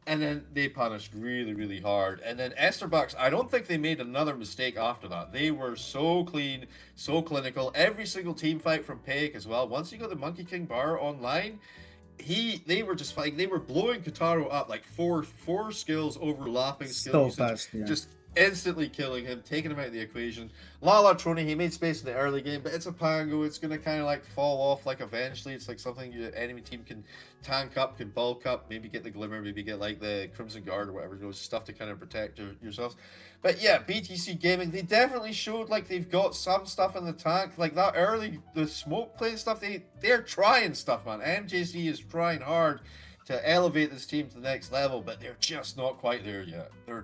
And then they punished really, really hard. And then Esterbox, I don't think they made another mistake after that. They were so clean, so clinical. Every single team fight from Peik as well. Once he got the Monkey King bar online, they were just fighting. They were blowing Kotaro up like four skills, overlapping skill usage, fast, yeah. just instantly killing him, taking him out of the equation. Lala Trony, he made space in the early game, but it's a Pango. It's going to kind of like fall off like eventually. It's like something your enemy team can tank up, can bulk up, maybe get the Glimmer, maybe get like the Crimson Guard or whatever, those stuff to kind of protect yourselves. But yeah, BTC Gaming, they definitely showed like they've got some stuff in the tank. Like that early, the smoke play stuff, they're trying stuff, man. MJC is trying hard to elevate this team to the next level, but they're just not quite there yet. That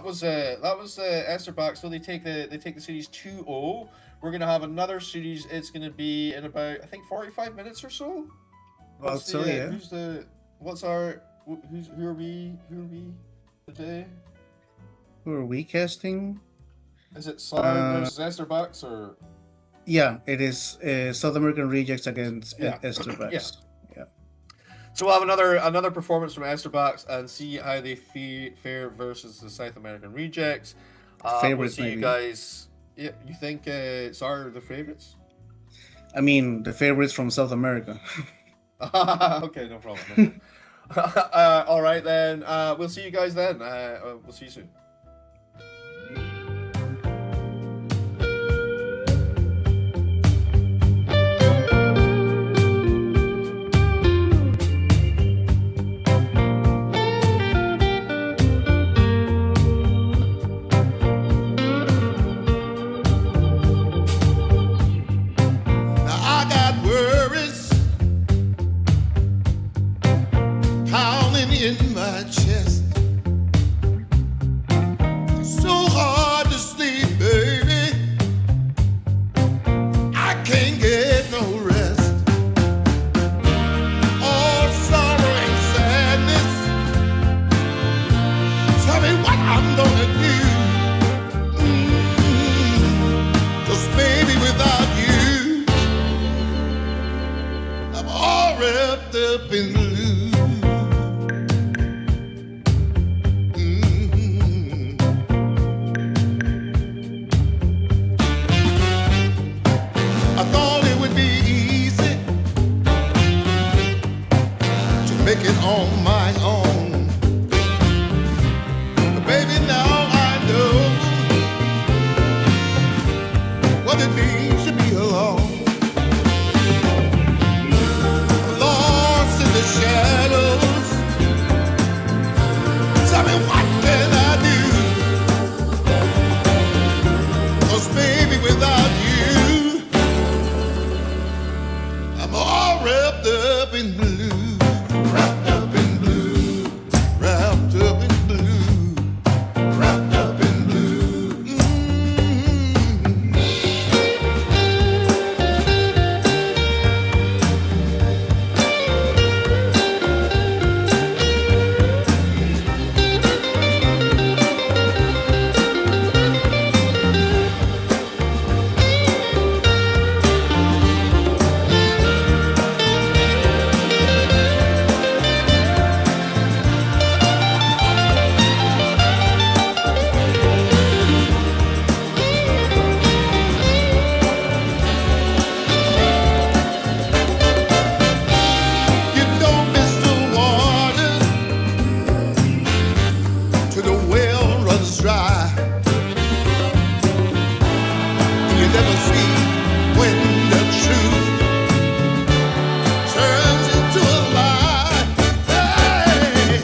was Esterbox. So they take the series 2-0. We're gonna have another series. It's gonna be in about, I think, 45 minutes or so. Yeah. Who are we today? Who are we casting? Is it Southern versus Esterbox or? Yeah, it is South American Rejects against Esterbox. Yeah. So we'll have another performance from Esterbox and see how they fare versus the South American Rejects. We'll see you guys. Yeah, you think are the favorites? I mean, the favorites from South America. Okay, no problem. All right then. We'll see you guys then. We'll see you soon. Now I got worries pounding in my chest. my own. But baby, now I know what it means to be alone. Lost in the shadows. Tell me, what can I do? 'Cause baby, without you, I'm all wrapped up in blue. Wrapped up in blue. Wrapped up in blue. Wrapped up in blue. You don't miss the water till the well runs dry. You never see when the truth turns into a lie. Hey.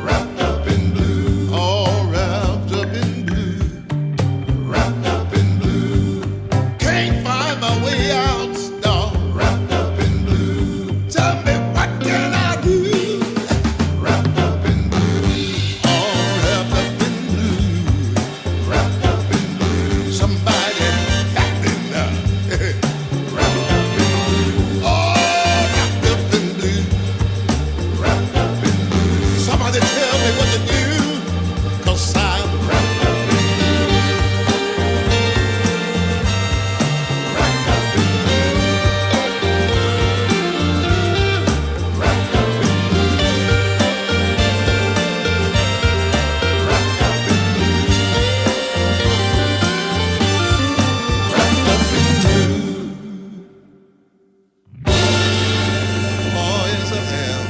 Wrapped up in blue, all wrapped up in blue. Wrapped up in blue, can't find my way out. No, wrapped up in blue. Tell me, what can I do? Wrapped up in blue, all wrapped up in blue. Wrapped up in blue. Somebody help me now. Wrapped up in blue, all wrapped up in blue. Wrapped up in blue. Somebody tell me what to do, 'cause I'm wrapped up in blue. Wrapped up in blue. Wrapped up in blue. Wrapped up in blue. Wrapped up in blue. Oh, yes, I am.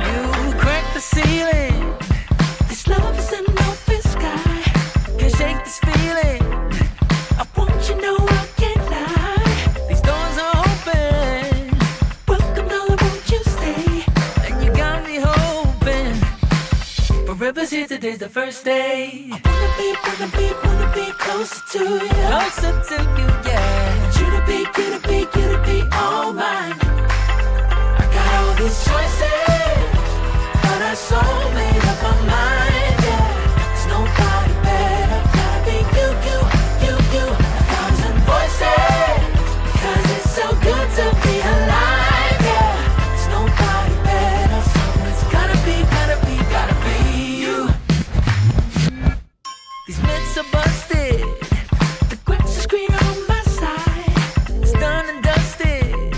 You crack the ceiling. This love is an open sky. Can't shake this feeling. I want you know I can't lie. These doors are open. Welcome, darling, won't you stay? And you got me hoping. Forever's here, today's the first day. I wanna be closer to you. Closer to you, yeah. Want you to be all mine. I got all these choices, but I so made up my mind, yeah. There's nobody better, gotta be you. 1,000 voices, 'cause it's so good to be alive, yeah. There's nobody better, so it's gotta be you. These myths are busted, the grass is green on my side. It's done and dusted,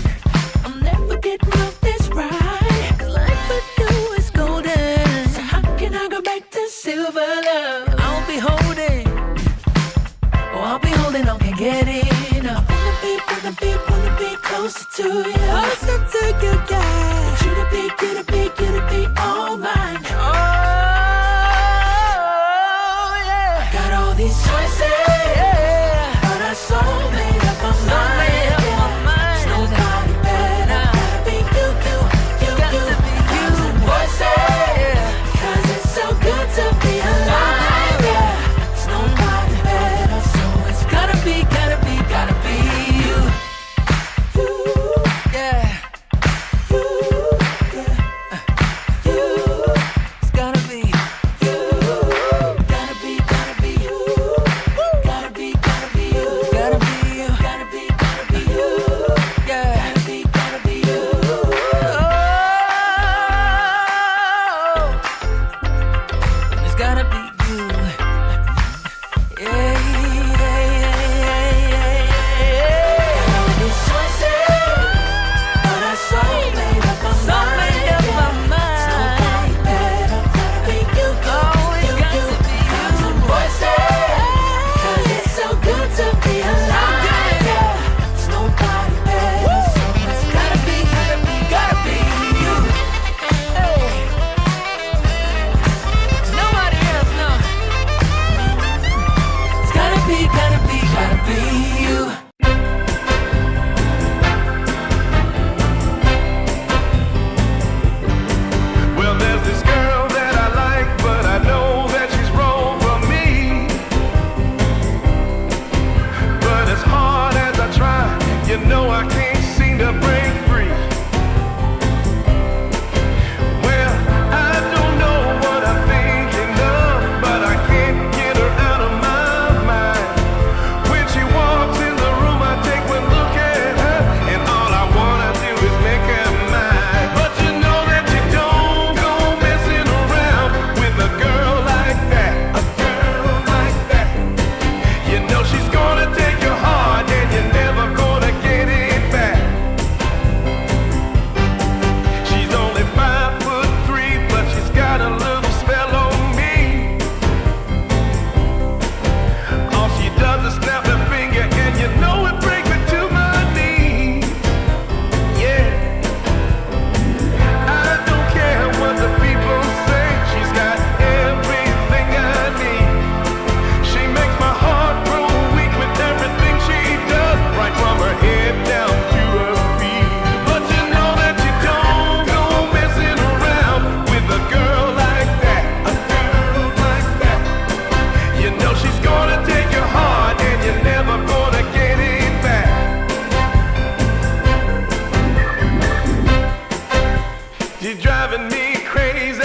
She's driving me crazy,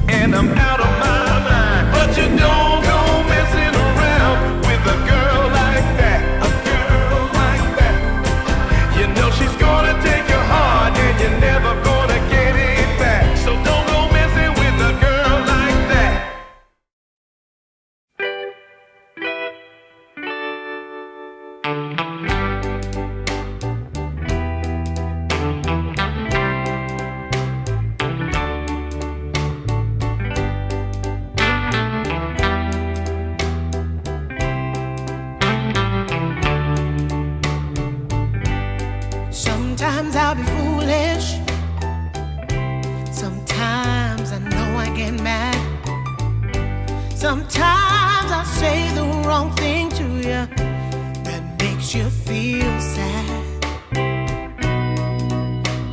and I'm out of my mind. But you don't go messing around with a girl like that. A girl like that. You know she's gonna take your heart, and you're never gonna get it back. So don't go messing with a girl like that. Sometimes I'll be foolish. Sometimes I know I get mad. Sometimes I say the wrong thing to you that makes you feel sad.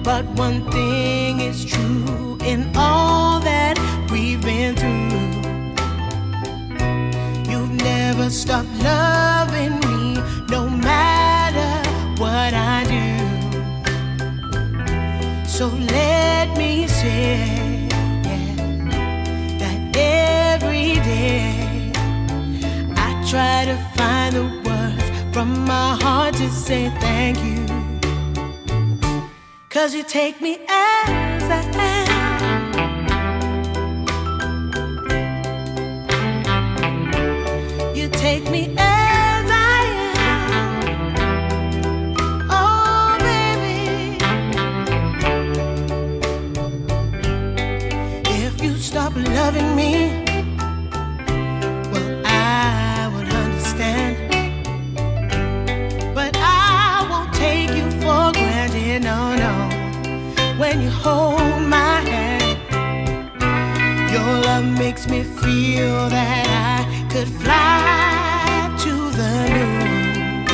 But one thing is true in all that we've been through. You've never stopped loving me, no matter what I do. So let me say, yeah, that every day I try to find the words from my heart to say thank you. 'Cause you take me as I am. You take me as I am. Oh, baby. If you stop loving me, well, I would understand. But I won't take you for granted, no, no. When you hold my hand, your love makes me feel that I could fly to the moon.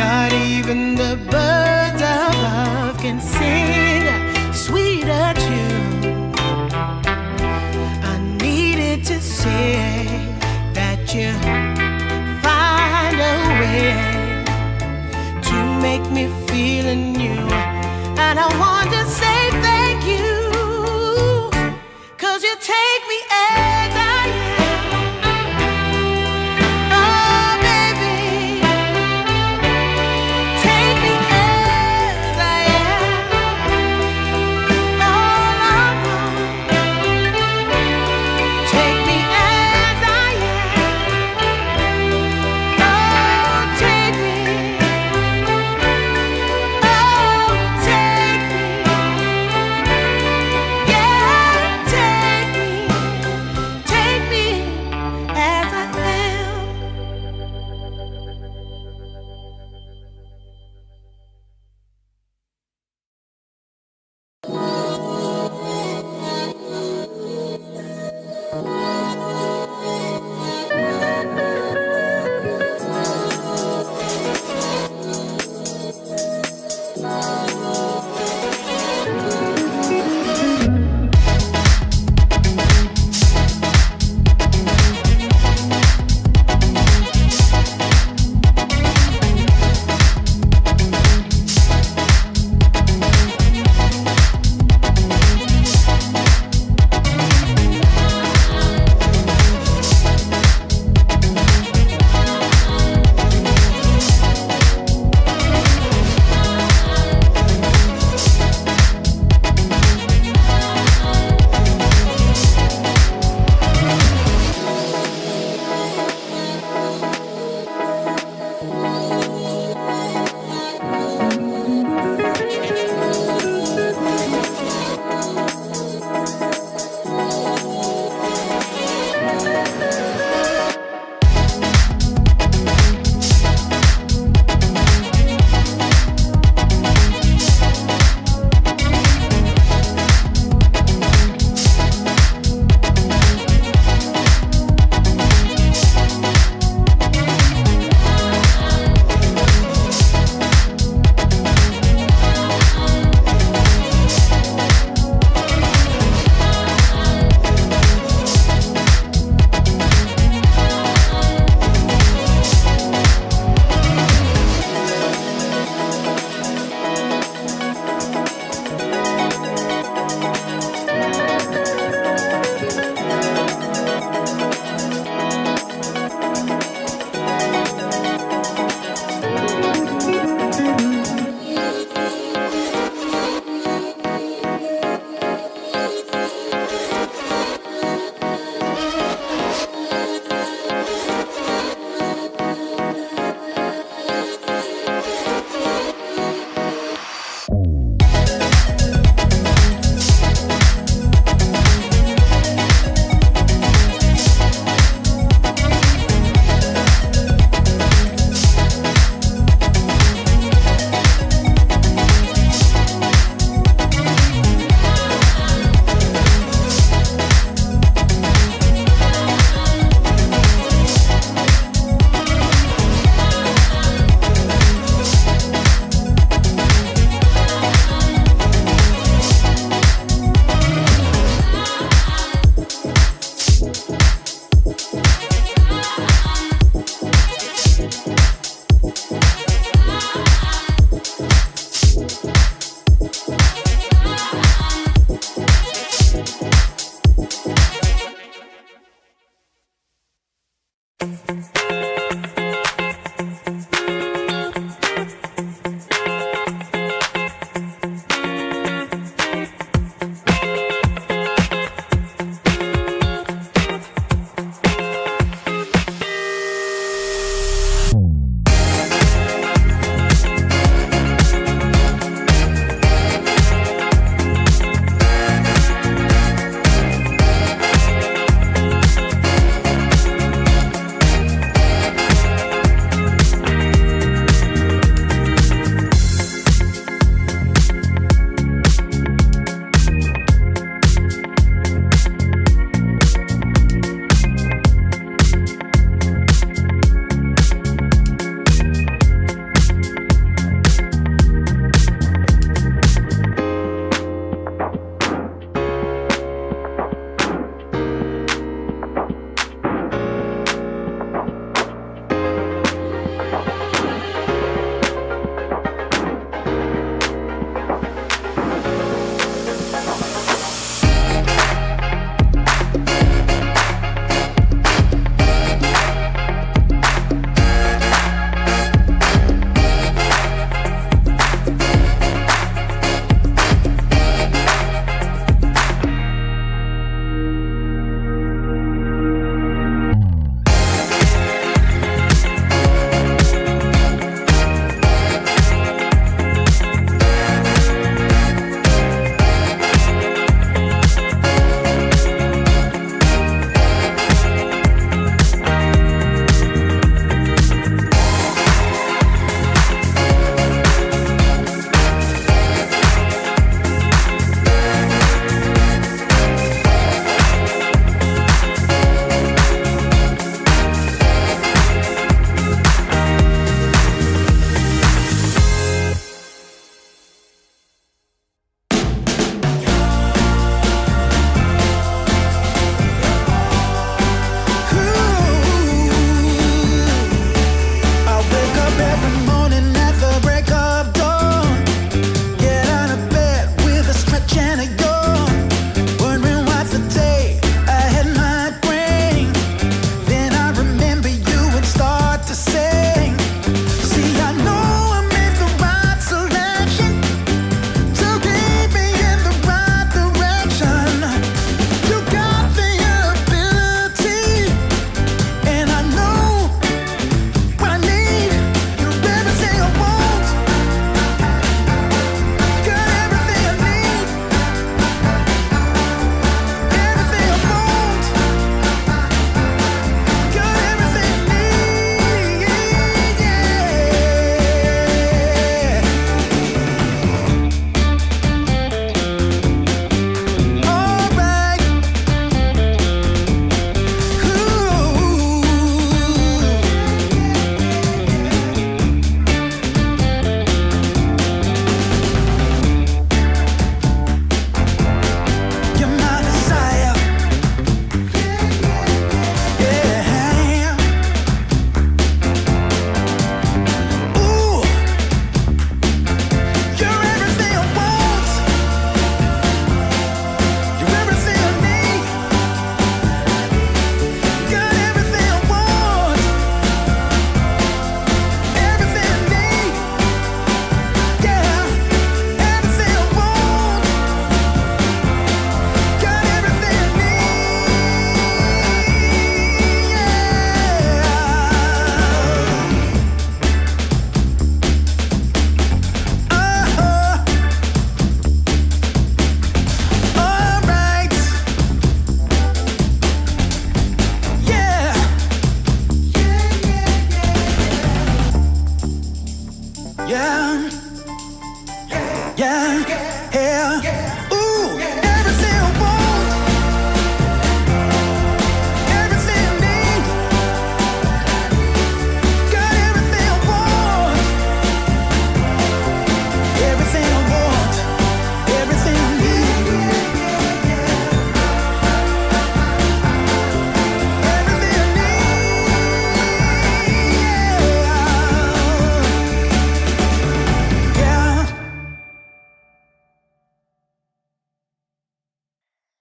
Not even the birds above can sing a sweeter tune. I needed to say that you find a way to make me feel anew. And I want to say thank you, 'cause you take me as I am. Oh, baby, take me as I am. Oh, take me as I am. Oh, take me. Oh, take me.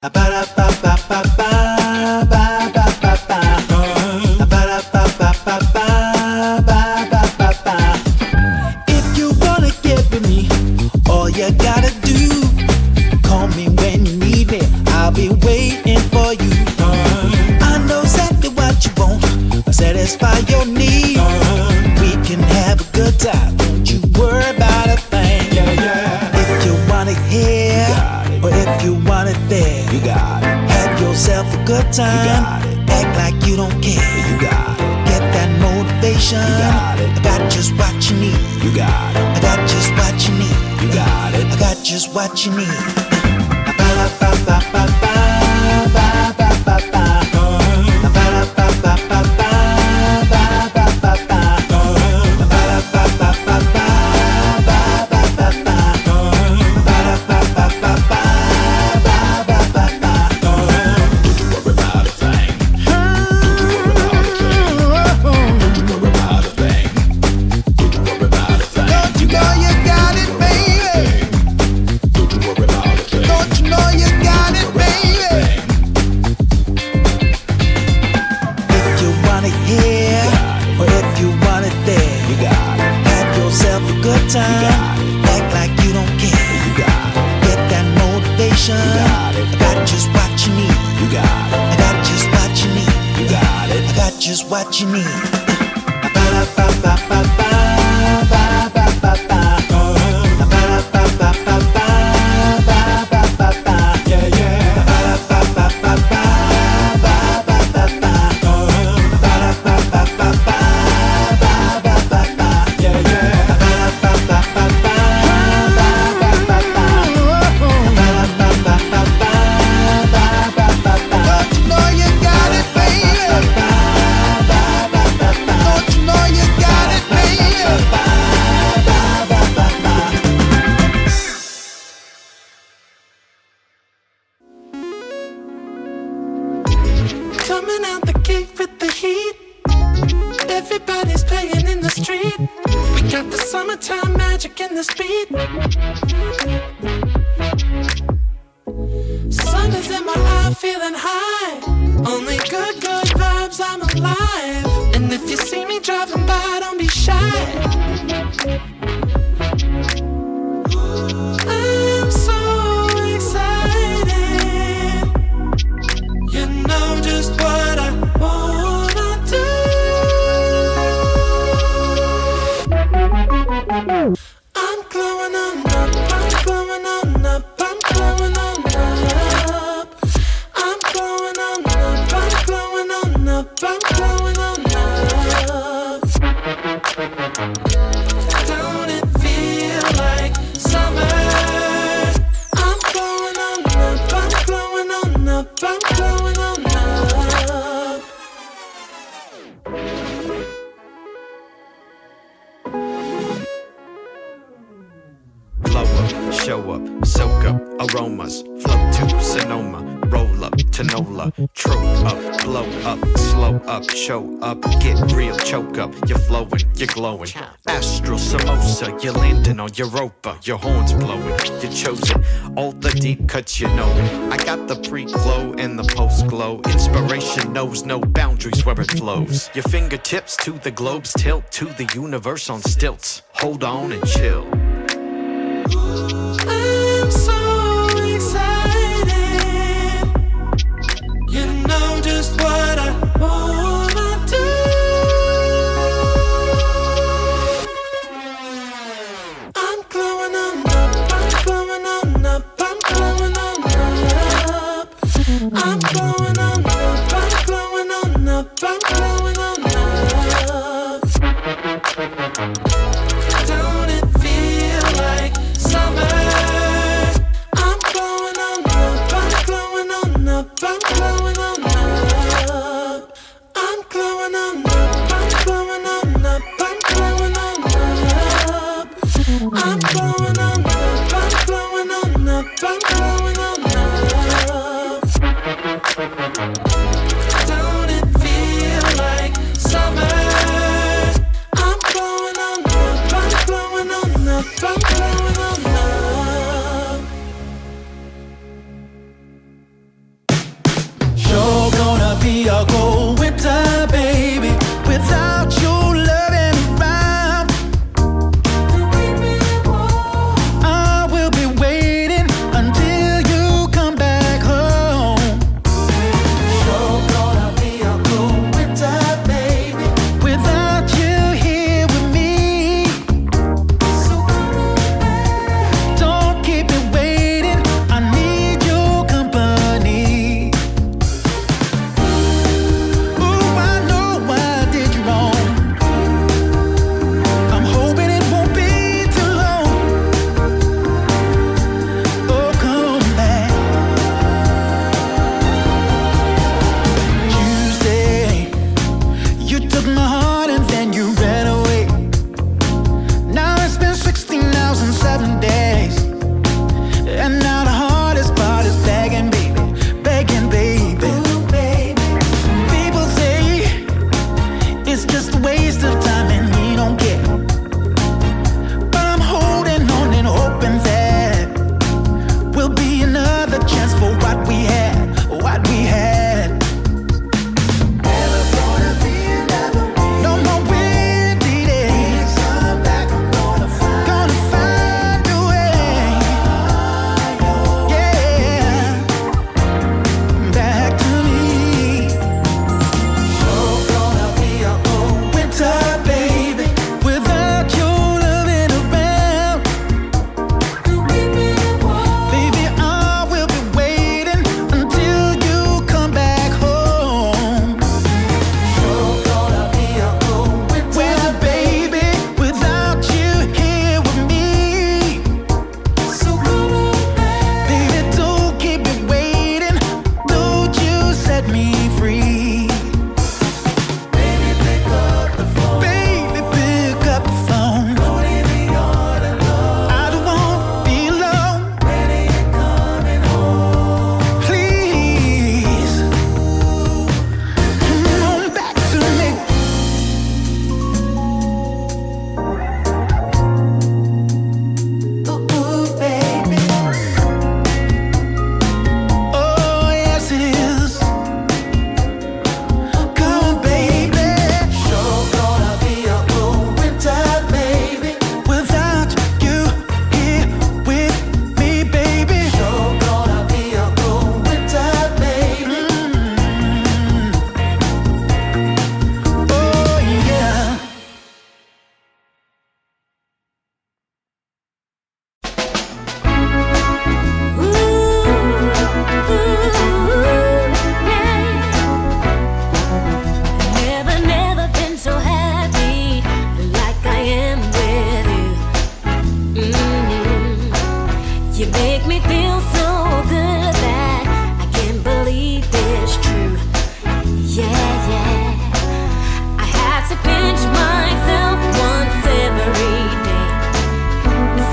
If you wanna get with me, all you gotta do, call me when you need me. I'll be waiting for you. I know exactly what you want, satisfy your need. We can have a good time, don't you worry about a thing. If you want it here, or if you want it there, you got it. Have yourself a good time, act like you don't care. You got it. Get that motivation, I got just what you need. You got it. I got just what you need. You got it. I got just what you need. What you need. Coming out the gate with the heat. Everybody's playing in the street. We got the summertime magic in this beat. Sun is in my eye, feeling high. Only good vibes, I'm alive. And if you see me driving by, don't be shy. I'm so excited. You know just what I wanna do. I'm glowing on up, I'm glowing on up, I'm glowing on up. I'm glowing on up, I'm glowing on up, I'm glowing on up. Don't it feel like summer? I'm glowing on up, I'm glowing on up, I'm glowing on up. Blow up, show up, soak up aromas, float to Sonoma, roll up to Nola, trope up, blow up, slow up, show up, get real, choke up, you're flowing, you're glowing. Astral samosa, you're landing on Europa, your horns blowing, you're chosen. All the deep cuts you know it. I got the pre-glow and the post-glow. Inspiration knows no boundaries where it flows. Your fingertips to the globes tilt to the universe on stilts. Hold on and chill. I'm so excited. You know just what I wanna do. I'm glowing on up, I'm glowing on up, I'm glowing on up. I'm glowing on up, I'm glowing on up, I'm glowing on up. Don't it feel like summer? I'm glowing on up, I'm glowing on up, I'm glowing on up. I'm glowing on up, I'm glowing on up, I'm glowing on up. I'm glowing on up, I'm glowing on up, I'm glowing on up. Don't it feel like summer? I'm glowing on up, I'm glowing on up, I'm glowing on up. me feel so good that I can't believe it's true. Yeah, yeah. I have to pinch myself once every day.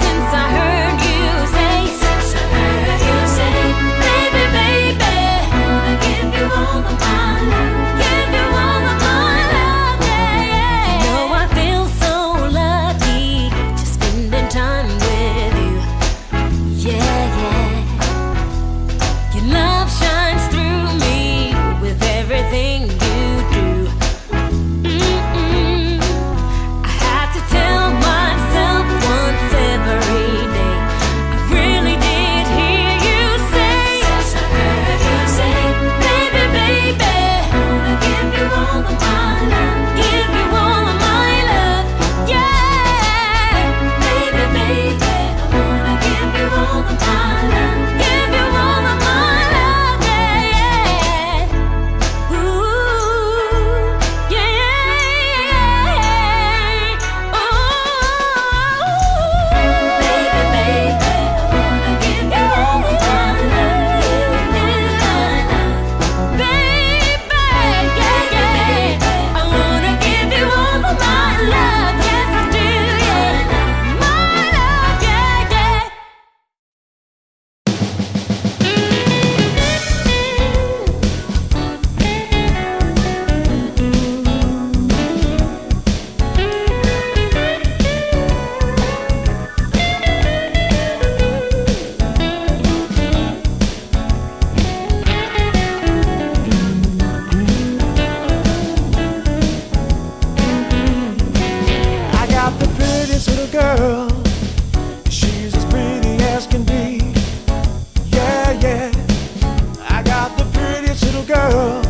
Since I heard you say, baby, baby, wanna give you all of my love, give you all of my love, yeah, yeah. You know I feel so lucky just spending time with you, yeah, yeah. Your love shines through me with everything you do. I have to tell myself once every day. I really did hear you say, baby, baby, wanna give you all of my love, give you all of my love, yeah. Baby, baby, I wanna give you all of my love, give you all of my love, yeah, yeah. Ooh, yeah, yeah. Oh, baby, baby, I wanna give you all of my love, baby, yeah, yeah. I wanna give you all of my love, yes I do, yeah. My love, yeah, yeah. I got the prettiest little girl. She's as pretty as can be. Yeah, yeah. I got the prettiest little girl.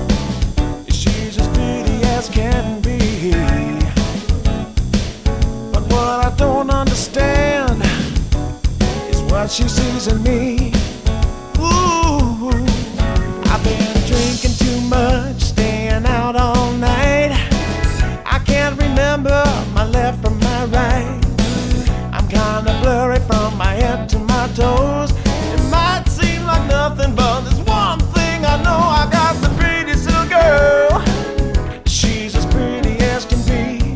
She's as pretty as can be. But what I don't understand is what she sees in me. Ooh, I've been drinking too much, staying out all night. I can't remember my left from my right. I'm kinda blurry from my head to my toes. It might seem like nothing, but there's one thing I know. I got the prettiest little girl. She's as pretty as can be.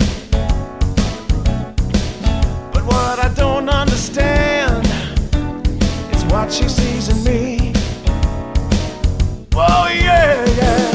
But what I don't understand is what she sees in me. Oh yeah, yeah.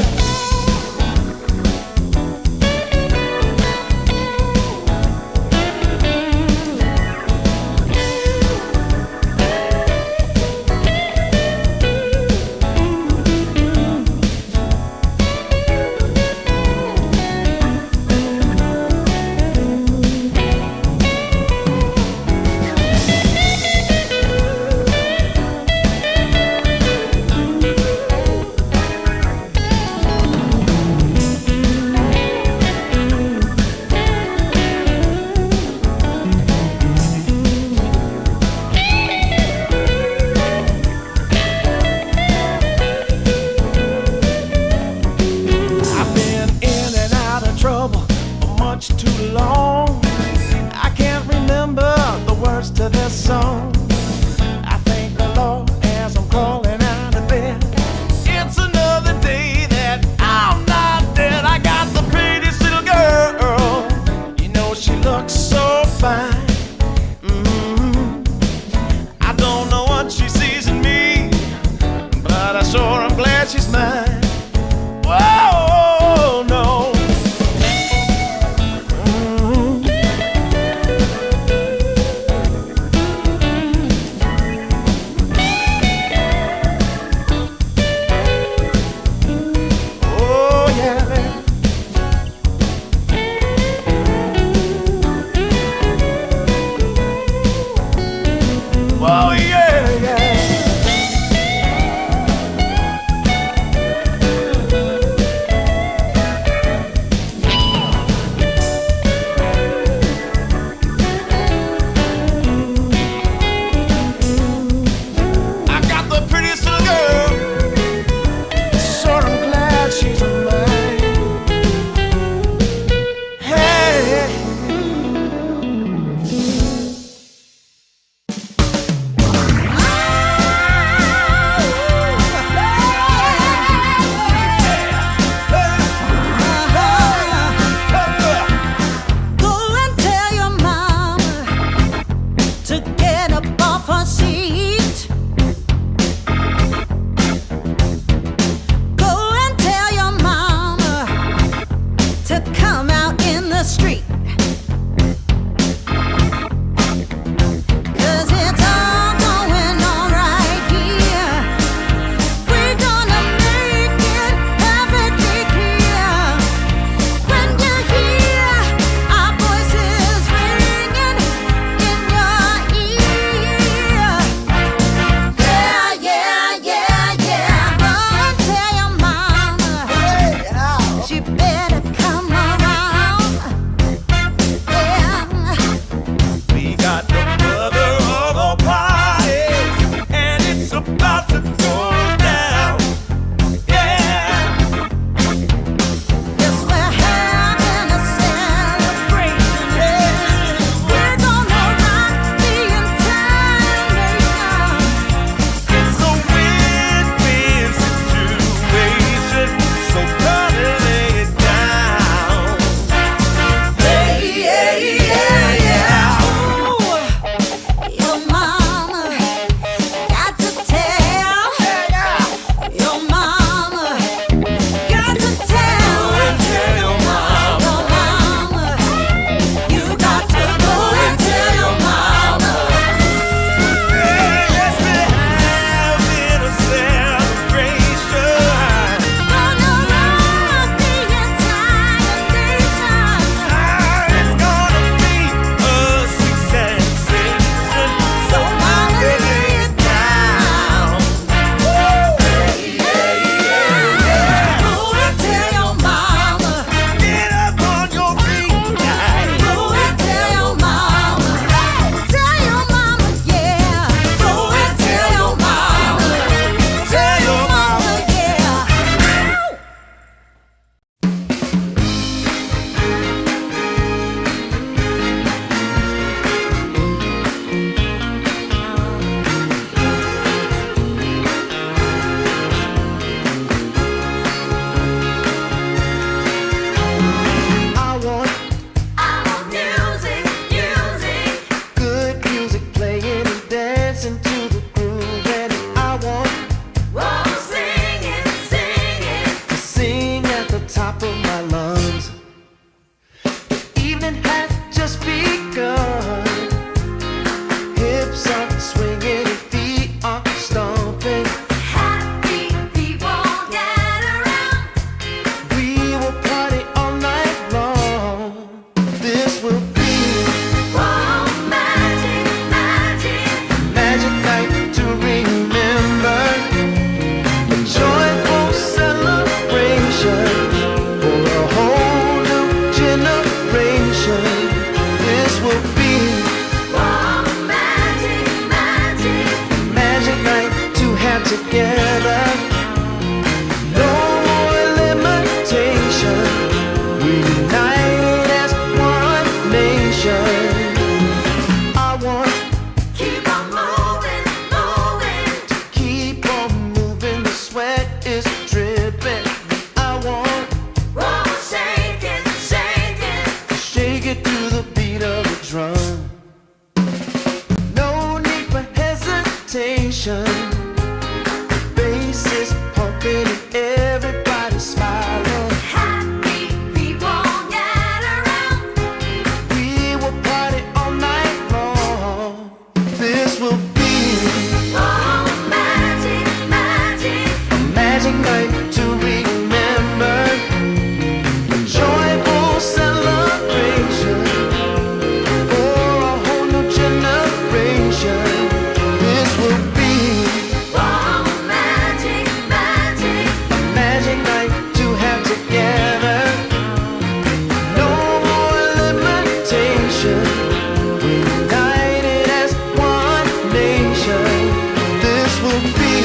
will be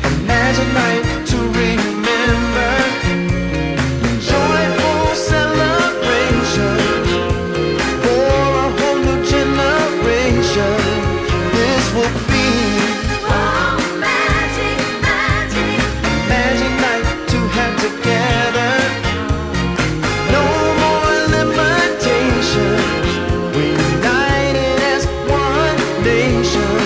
a magic night to remember. Joyful celebration for a whole new generation. This will be a magic night to have together. No more limitations. We're united as one nation.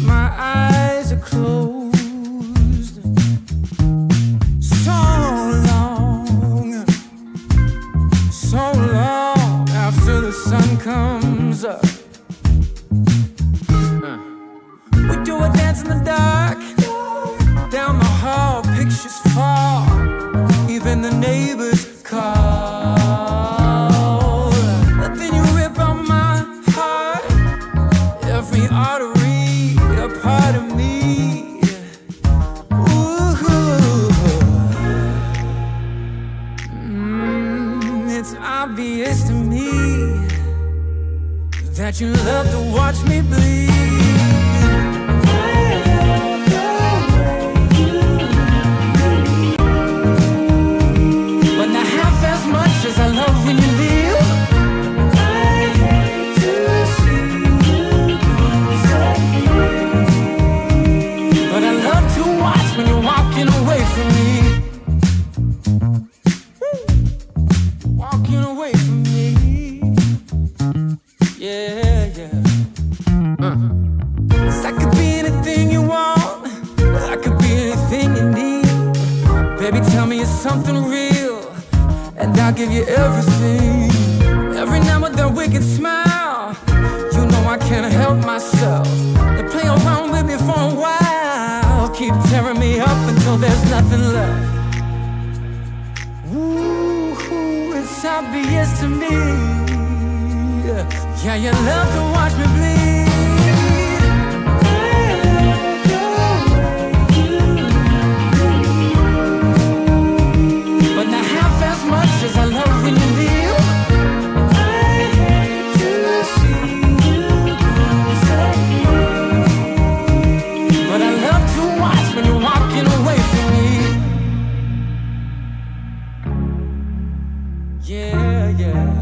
My eyes are closed so long after the sun comes up. We do a dance in the dark, down the hall, pictures fall, even the neighbors call. But then you rip out my heart, every artery, a part of me. Ooh. It's obvious to me that you love to watch me bleed. But not half as much as I love when you leave. I hate to see you go. But I love to watch when you're walking away from me. Walking away from me. Yeah, yeah. 'Cause I could be anything you want. I could be anything you need. Baby, tell me it's something real, and I'll give you everything. Every now and then wicked smile. You know I can't help myself. They play around with me for a while, keep tearing me up until there's nothing left. Ooh, it's obvious to me. Yeah, you love to watch me bleed. But not half as much as I love when you leave. I hate to see you go. But I love to watch when you're walking away from me. Yeah, yeah.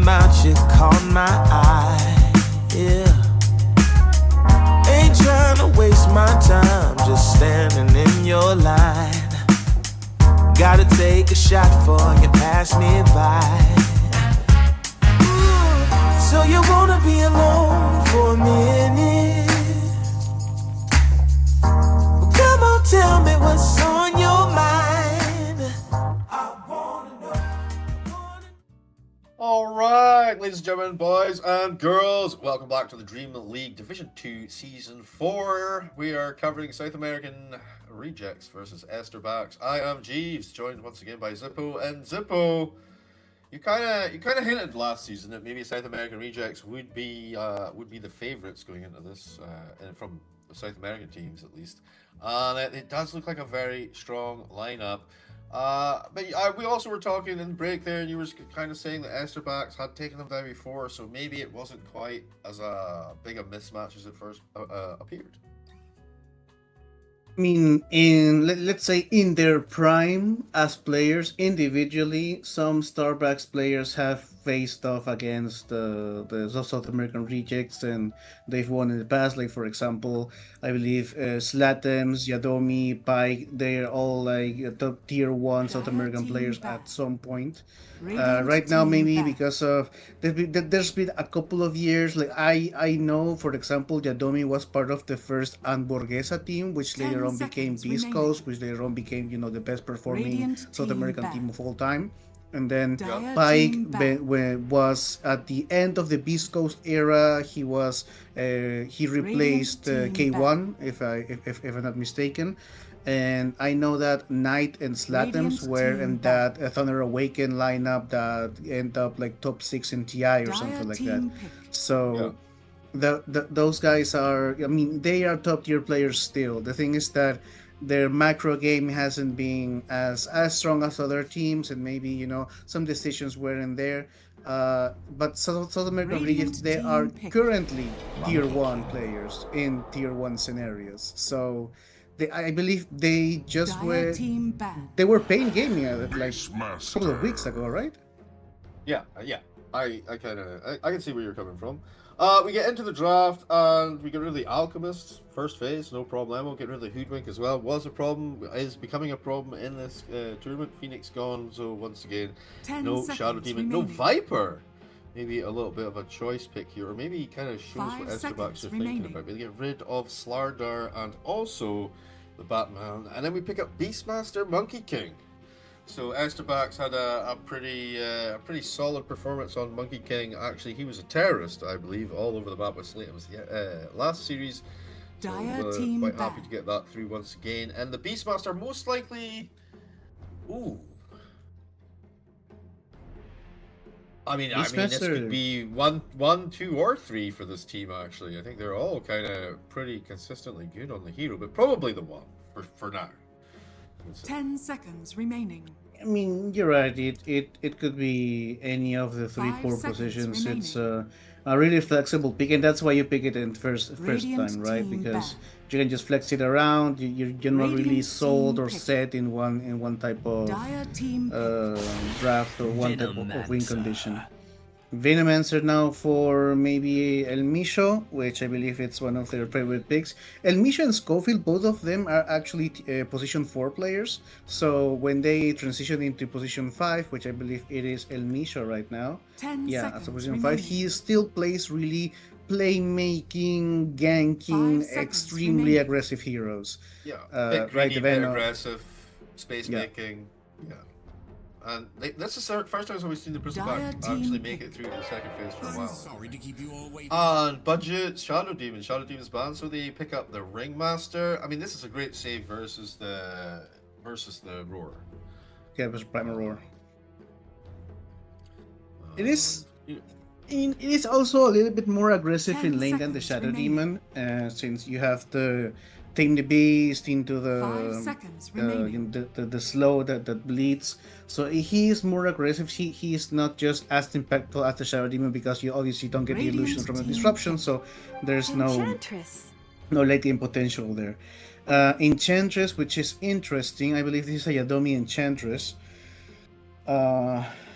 about you caught my eye. Yeah. Ain't trying to waste my time, just standing in your line. Gotta take a shot for you pass me by. So you wanna be alone for a minute? Well, come on, tell me what's on your mind. I wanna know. All right, ladies and gentlemen, boys and girls, welcome back to the DreamLeague Division 2 Season 4. We are covering South American Rejects versus Estar. I am Jeeves, joined once again by Zippo. And Zippo, you kind of hinted last season that maybe South American Rejects would be the favourites going into this, and from the South American teams at least. And it does look like a very strong lineup. But we also were talking in break there, and you were kind of saying that Estar had taken them down before, so maybe it wasn't quite as big a mismatch as it first appeared. I mean, let's say in their prime as players individually, some Starbucks players have faced off against the South American Rejects, and they've won in the past. Like, for example, I believe Slatems, Yadomi, Pike, they're all like top tier 1 South American players at some point. Right now, maybe because of there's been a couple of years. Like I know, for example, Yadomi was part of the first Hamburguesa team, which later on became Beast Coast, which later on became the best performing South American team of all time. And then Pike was at the end of the Beast Coast era. He was he replaced K1, if I'm not mistaken. And I know that Knight and Slatems were in that Thunder Awaken lineup that ended up like top 6 in TI or something like that. So those guys are, I mean, they are top tier players still. The thing is that their macro game hasn't been as strong as other teams, and maybe some decisions weren't there. But South American Rejects, they are currently tier 1 players in tier 1 scenarios. So I believe they just were paying gaming like a couple of weeks ago, right? Yeah. I can see where you're coming from. We get into the draft and we get rid of the Alchemist first phase, no problemo. Get rid of the Hoodwink as well. Was a problem, is becoming a problem in this tournament. Phoenix gone, so once again, no Shadow Demon, no Viper. Maybe a little bit of a choice pick here, or maybe he kind of shows what Estar are thinking about. We get rid of Slardar and also the Batman, and then we pick up Beastmaster Monkey King. So Estar had a pretty solid performance on Monkey King. Actually, he was a terrorist, I believe, all over the map with Slate. It was the last series. So quite happy to get that through once again. And the Beastmaster most likely. Ooh. I mean, this could be one, 2, or 3 for this team. Actually, I think they're all kind of pretty consistently good on the hero, but probably the one for now. 10 seconds remaining. I mean, you're right. It could be any of the 3 core positions. Remaining. It's a really flexible pick, and that's why you pick it in first time, right? Because you can just flex it around. You're not really sold or set in one type of draft or one type of win condition. Venomancer now for maybe El Misho, which I believe it's one of their favorite picks. El Misho and Schofield, both of them are actually position 4 players. So when they transition into position 5, which I believe it is El Misho right now, as a position 5, he still plays really playmaking, ganking, extremely aggressive heroes. Bit aggressive, space making. And this is the first time we've seen the Bristleback actually make it through the second phase for a while. Sorry to keep you all waiting. And budget Shadow Demon's banned, so they pick up the Ringmaster. I mean, this is a great save versus the Roar. Yeah, versus Primal Roar. It is also a little bit more aggressive in lane than the Shadow Demon, since you have to tame the beast into the slow that bleeds. So he is more aggressive. He is not just as impactful as the Shadow Demon, because you obviously don't get the illusion from the disruption, so there's no late game potential there. Enchantress, which is interesting. I believe this is a Yadomi Enchantress.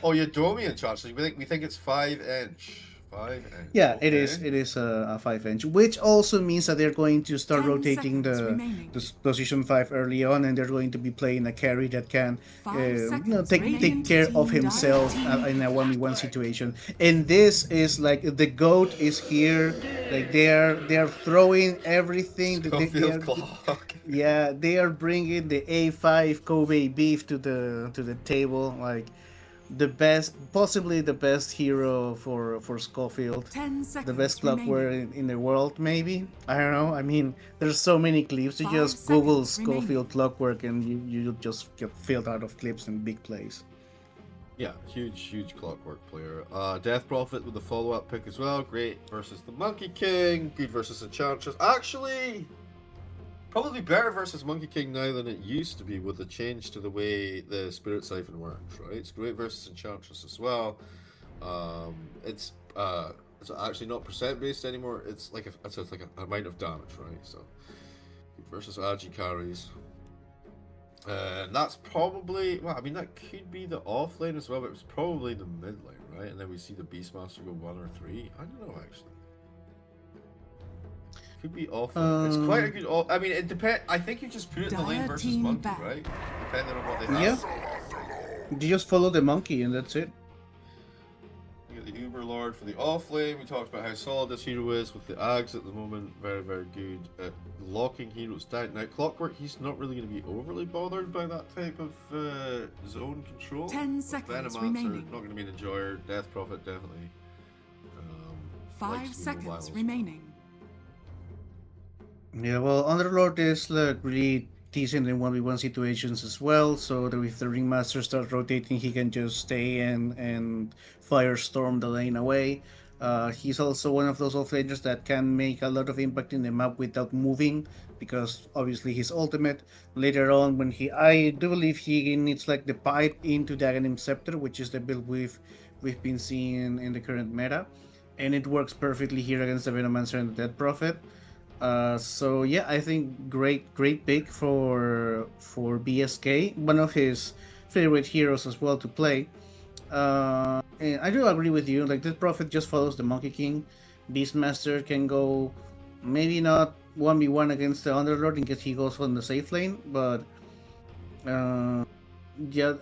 Oh, Yodomi in charge. So we think it's 5 inch. 5 inch. Yeah, okay. it is. It is a 5 inch, which also means that they're going to start 10 rotating seconds the remaining. position 5 early on, and they're going to be playing a carry that can, 5 seconds take remaining. care of Team himself Dire in a 1v1 situation. And this is like the goat is here. Like they're throwing everything. Schofield clock. Yeah, they are bringing the A5 Kobe beef to the table. Like the best, possibly the best hero for Schofield. 10 seconds The best remaining. clockwork in the world, maybe. I don't know. I mean, there's so many clips. You 5 just Google seconds remaining. Schofield clockwork, and you just get filled out of clips and big plays. Yeah, huge clockwork player. Death Prophet with the follow-up pick as well. Great versus the Monkey King. Good versus Enchantress. Actually, probably better versus Monkey King now than it used to be with the change to the way the Spirit Siphon works, right? It's great versus Enchantress as well. It's actually not percent based anymore. It's like an amount of damage, right? So good versus Agi carries. And that's probably, well, I mean, that could be the off lane as well, but it's probably the mid lane, right? And then we see the Beastmaster go 1 or 3. I don't know, actually. Could be off lane. It's quite a good off. I mean, it depends. I think you just put it in the lane Dire versus team Monkey, back. right? Depending on what they have. Yeah. You just follow the monkey, and that's it. You get the Uber Lord for the off lane. We talked about how solid this hero is with the Ags at the moment. Very good at locking heroes down. Now, Clockwork, he's not really going to be overly bothered by that type of zone control. 10 But seconds Venomancer, remaining. not going to be an enjoyer. Death Prophet, definitely. 5 likes to be mobile seconds as well. remaining. Yeah, well, Underlord is like really decent in 1v1 situations as well, so that if the Ringmaster starts rotating, he can just stay and firestorm the lane away. He's also one of those offlaners that can make a lot of impact in the map without moving, because obviously his ultimate later on when I do believe he needs like the pipe into the Aghanim Scepter, which is the build we've been seeing in the current meta, and it works perfectly here against the Venomancer and the Dead Prophet. So yeah, I think great pick for BSK, one of his favorite heroes as well to play. And I do agree with you. Like, this Prophet just follows the Monkey King. Beastmaster can go maybe not 1v1 against the Underlord in case he goes on the safe lane, but yeah,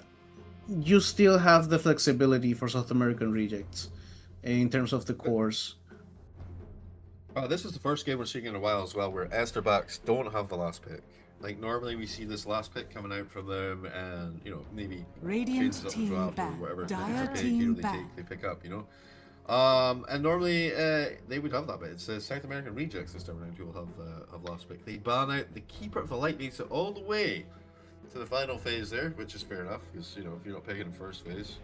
you still have the flexibility for South American rejects in terms of the cores. This is the first game we're seeing in a while as well where Estar backs don't have the last pick. Like, normally we see this last pick coming out from them, and maybe Radiant changes up the team draft or back. whatever Dire pick team they back. they pick up, and normally they would have that, but it's South American rejects this time around who will have last pick. They ban out the Keeper of the Light, makes it all the way to the final phase there, which is fair enough because if you're not picking in first phase,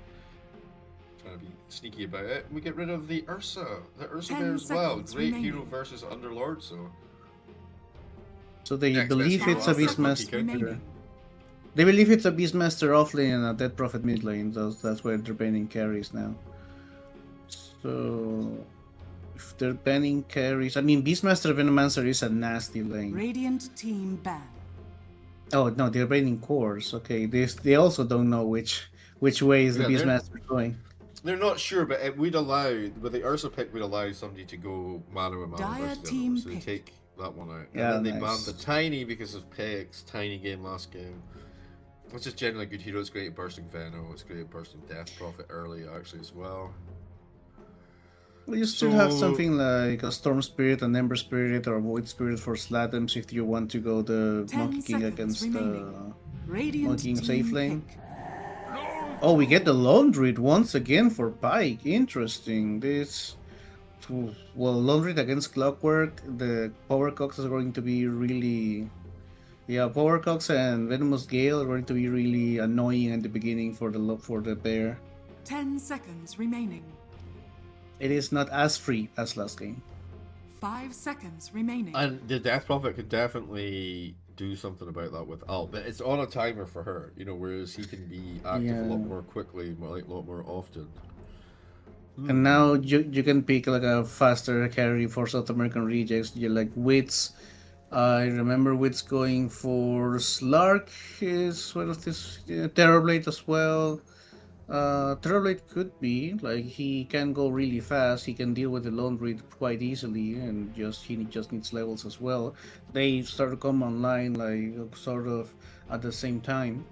trying to be sneaky about it. We get rid of the Ursa Bear as well. seconds Great remaining. hero versus Underlord, So they Next believe best it's a hero after Monkey Beastmaster. King. remaining. They believe it's a Beastmaster offlane and a Dead Prophet mid lane. That's where they're banning carries now. So if they're banning carries, I mean, Beastmaster Venomancer is a nasty lane. Radiant team ban. Oh no, they're banning cores. Okay, they also don't know which way is the Yeah, they're- Beastmaster going. They're not sure, but it would allow, with the Ursa pick, would allow somebody to go mano a mano Dire versus the team other, so they pick. take that one out. Yeah, and then they nice. banned the Tiny because of picks. Tiny game last game. Which is generally a good hero. It's great at bursting Veno. It's great at bursting Death Prophet early, actually, as well. Well, you still have So- something like a Storm Spirit, an Ember Spirit, or a Void Spirit for Slatums if you want to go the 10 Monkey King seconds against remaining. the Radiant Monkey King team safe lane. pick. Oh, we get the Lone Druid once again for Pike. Interesting. This, well, Lone Druid against Clockwork. The Power Cox is going to be really, yeah. Power Cox and Venomous Gale are going to be really annoying at the beginning for the bear. 10 seconds remaining. It is not as free as last game. 5 seconds remaining. And the Death Prophet could definitely do something about that with Alt, but it's on a timer for her, whereas he can be active a lot Yeah. more quickly, a lot more often. And now you can pick like a faster carry for South American rejects. You like Wits. I remember Wits going for Slark is one of this Terrorblade as well. Terrorblade could be like he can go really fast. He can deal with the lone read quite easily, and he just needs levels as well. They start to come online like sort of at the same time.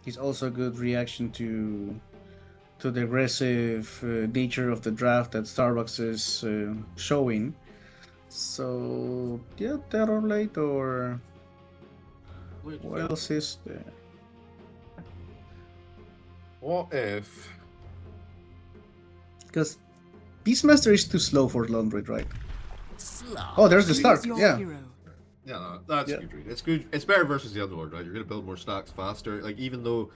He's also a good reaction to the aggressive nature of the draft that Starbucks is showing. So yeah, Terrorblade or what else is there? What if? Because Beastmaster is too slow for lone read, right? Oh, there's the start. Your Yeah. hero. Yeah, no, that's Yeah. a good read. It's good. It's better versus the Underlord, right? You're gonna build more stacks faster. Like even though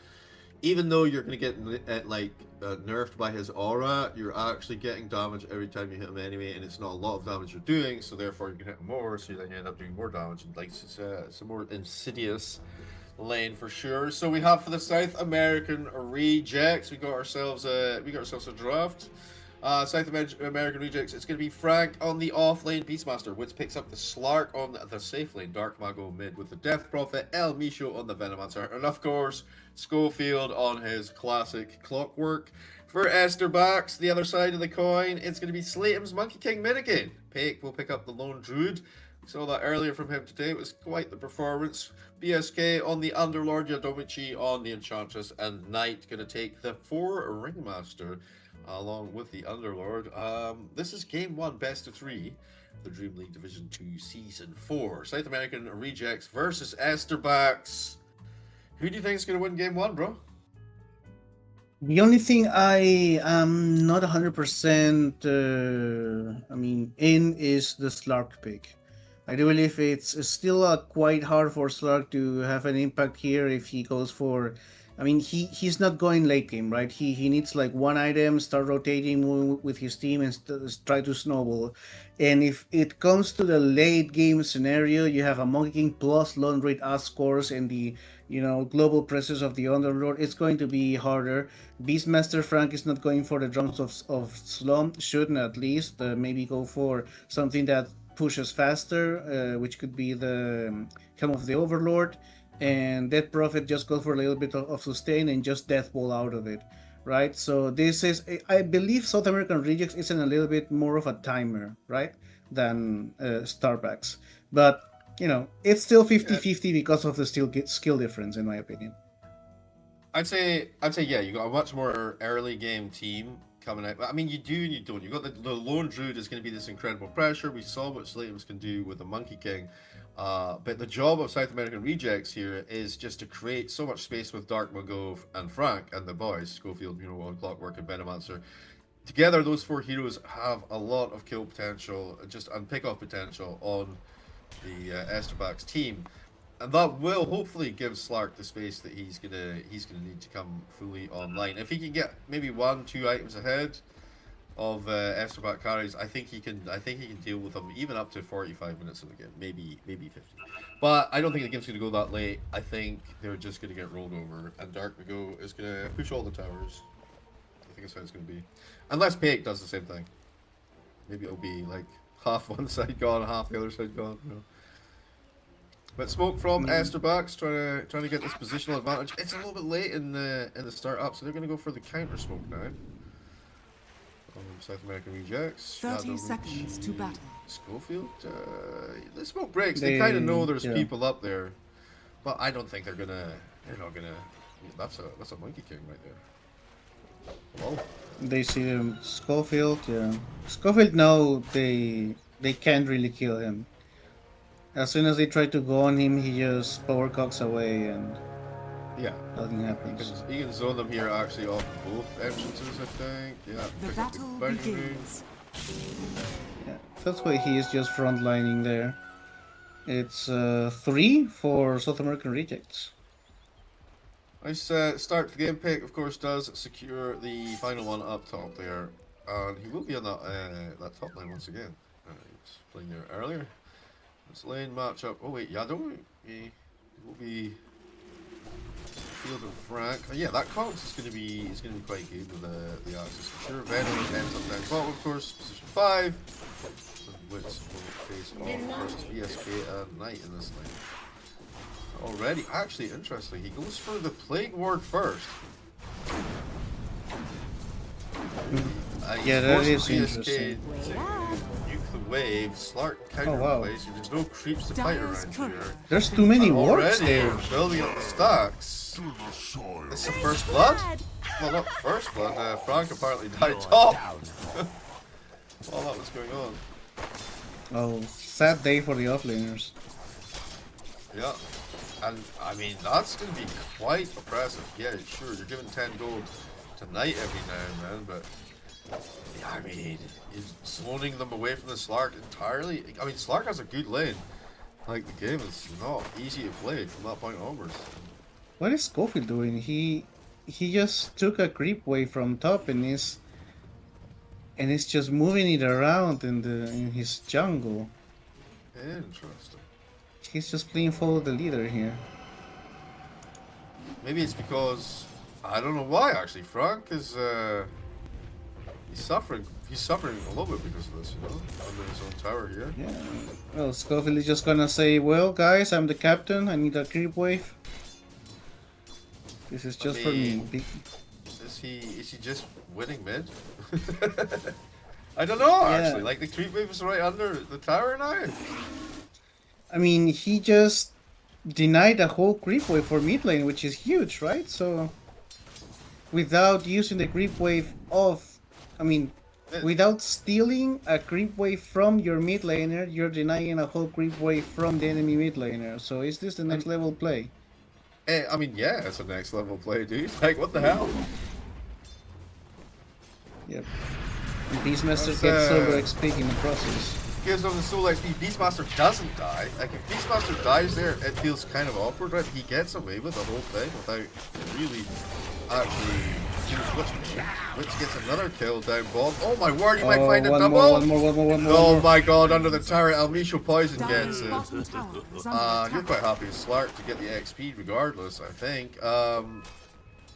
you're gonna get nerfed by his aura, you're actually getting damage every time you hit him anyway, and it's not a lot of damage you're doing, so therefore you can hit him more, so then you end up doing more damage. And like it's a more insidious lane for sure. So we have for the South American rejects, we got ourselves a draft. South American rejects. It's going to be Frank on the off lane, Beastmaster, which picks up the Slark on the safe lane, Dark Mago mid with the Death Prophet, El Misho on the Venomancer, and of course Schofield on his classic Clockwork. For Esther backs, the other side of the coin, it's going to be Slatem's Monkey King mid again. Pake will pick up the Lone Druid. We saw that earlier from him today. It was quite the performance. BSK on the Underlord, Yadomichi on the Enchantress, and Knight going to take the 4 Ringmaster along with the Underlord. This is game 1, best of 3, the DreamLeague Division 2 Season 4. South American Rejects versus Esterbacks. Who do you think is going to win game 1, bro? The only thing I am not 100% in is the Slark pick. I do believe it's still quite hard for Slark to have an impact here if he goes for... he's not going late game, right? He needs like one item, start rotating with his team and try to snowball. And if it comes to the late game scenario, you have a Monkey King plus Lone Raid as scores and the global presence of the Underlord, it's going to be harder. Beastmaster Frank is not going for the drums of Slum, shouldn't at least. Maybe go for something that pushes faster, which could be the Helm of the Overlord. And Death Prophet just goes for a little bit of sustain and just Death Ball out of it, right? So this is, I believe South American Rejects isn't a little bit more of a timer, right, than Starbucks. But, it's still 50-50 because of the skill difference, in my opinion. I'd say, yeah, you got a much more early game team coming out. I mean, you do and you don't. You got the Lone Druid is going to be this incredible pressure. We saw what Slatems can do with the Monkey King. But the job of South American Rejects here is just to create so much space with Dark Mago and Frank and the boys, Schofield, on Clockwork and Venomancer. Together, those 4 heroes have a lot of kill potential, and pick-off potential on the Esterbacks team. And that will hopefully give Slark the space that he's gonna need to come fully online. If he can get maybe 1-2 items ahead of Esterback carries, I think he can deal with them even up to 45 minutes of the game, maybe 50. But I don't think the game's gonna go that late. I think they're just gonna get rolled over, and Dark Mago is gonna push all the towers. I think that's how it's gonna be, unless Pake does the same thing. Maybe it'll be like half one side gone, half the other side gone. But smoke from Esterbacks trying to get this positional advantage. It's a little bit late in the start up, so they're gonna go for the counter smoke now. South American Rejects. 30 seconds to battle. Schofield. The smoke breaks. They kind of know there's people up there, but I don't think they're not gonna. That's a Monkey King right there. Hello. They see him. Schofield. Yeah. Schofield know they can't really kill him. As soon as they try to go on him, he just power cocks away and nothing happens. He can zone them here actually off both entrances, I think. Yeah. The battle begins. Yeah, that's why he is just frontlining there. It's 3 for South American Rejects. Nice start to the game. Pick, of course, does secure the final one up top there, and he will be on that top lane once again. He was playing there earlier. This lane matchup. Oh wait, Yado. He will be Field of Frank. Oh, yeah, that Cox is going to be quite good with the axis for sure. Venom ends up down bottom, of course, position 5. Which will face off versus BSK and Knight in this lane. Already, actually interesting. He goes for the Plague Ward first. Yeah, that is interesting. Nuke the wave, Slark counter wow. place. There's no creeps to fight Dyer's around courier. here. There's too many And wards already there. building up the stacks. It's the first blood? Well, not first blood. Frank apparently died top. Well, that was going on. Oh, sad day for the offlaners. Yeah. And, I mean, that's going to be quite oppressive. Yeah, sure, you're giving 10 gold tonight every now and then, but... Yeah, I mean, he's zoning them away from the Slark entirely. I mean, Slark has a good lane. Like, the game is not easy to play from that point onwards. What is Schofield doing? He just took a creep wave from top and is just moving it around in his jungle. Interesting. He's just playing follow the leader here. Maybe it's because... I don't know why, actually. Frank is, he's suffering a little bit because of this, you know? Under his own tower here. Yeah. Well, Schofield is just gonna say, well, guys, I'm the captain. I need a creep wave. This is just for me. Is he just winning mid? I don't know, actually. Like, the creep wave is right under the tower now. I mean, he just denied a whole creep wave for mid lane, which is huge, right? So, without using the creep wave off, I mean, without stealing a creep wave from your mid laner, you're denying a whole creep wave from the enemy mid laner. So, is this the next level play? I mean, yeah, it's a next level play, dude. Like, what the hell? Yep. Beastmaster gets Solar XP in the process. Gives him the Soul XP. Beastmaster doesn't die. Like, if Beastmaster dies there, it feels kind of awkward, right? He gets away with the whole thing without really actually doing much. Witch gets another kill down bomb. Oh my word, you might find a double! One more. Oh my god, under the tower, Almisho Poison gets it. Bottom tower is under You're attack. quite happy with Slark to get the XP regardless, I think.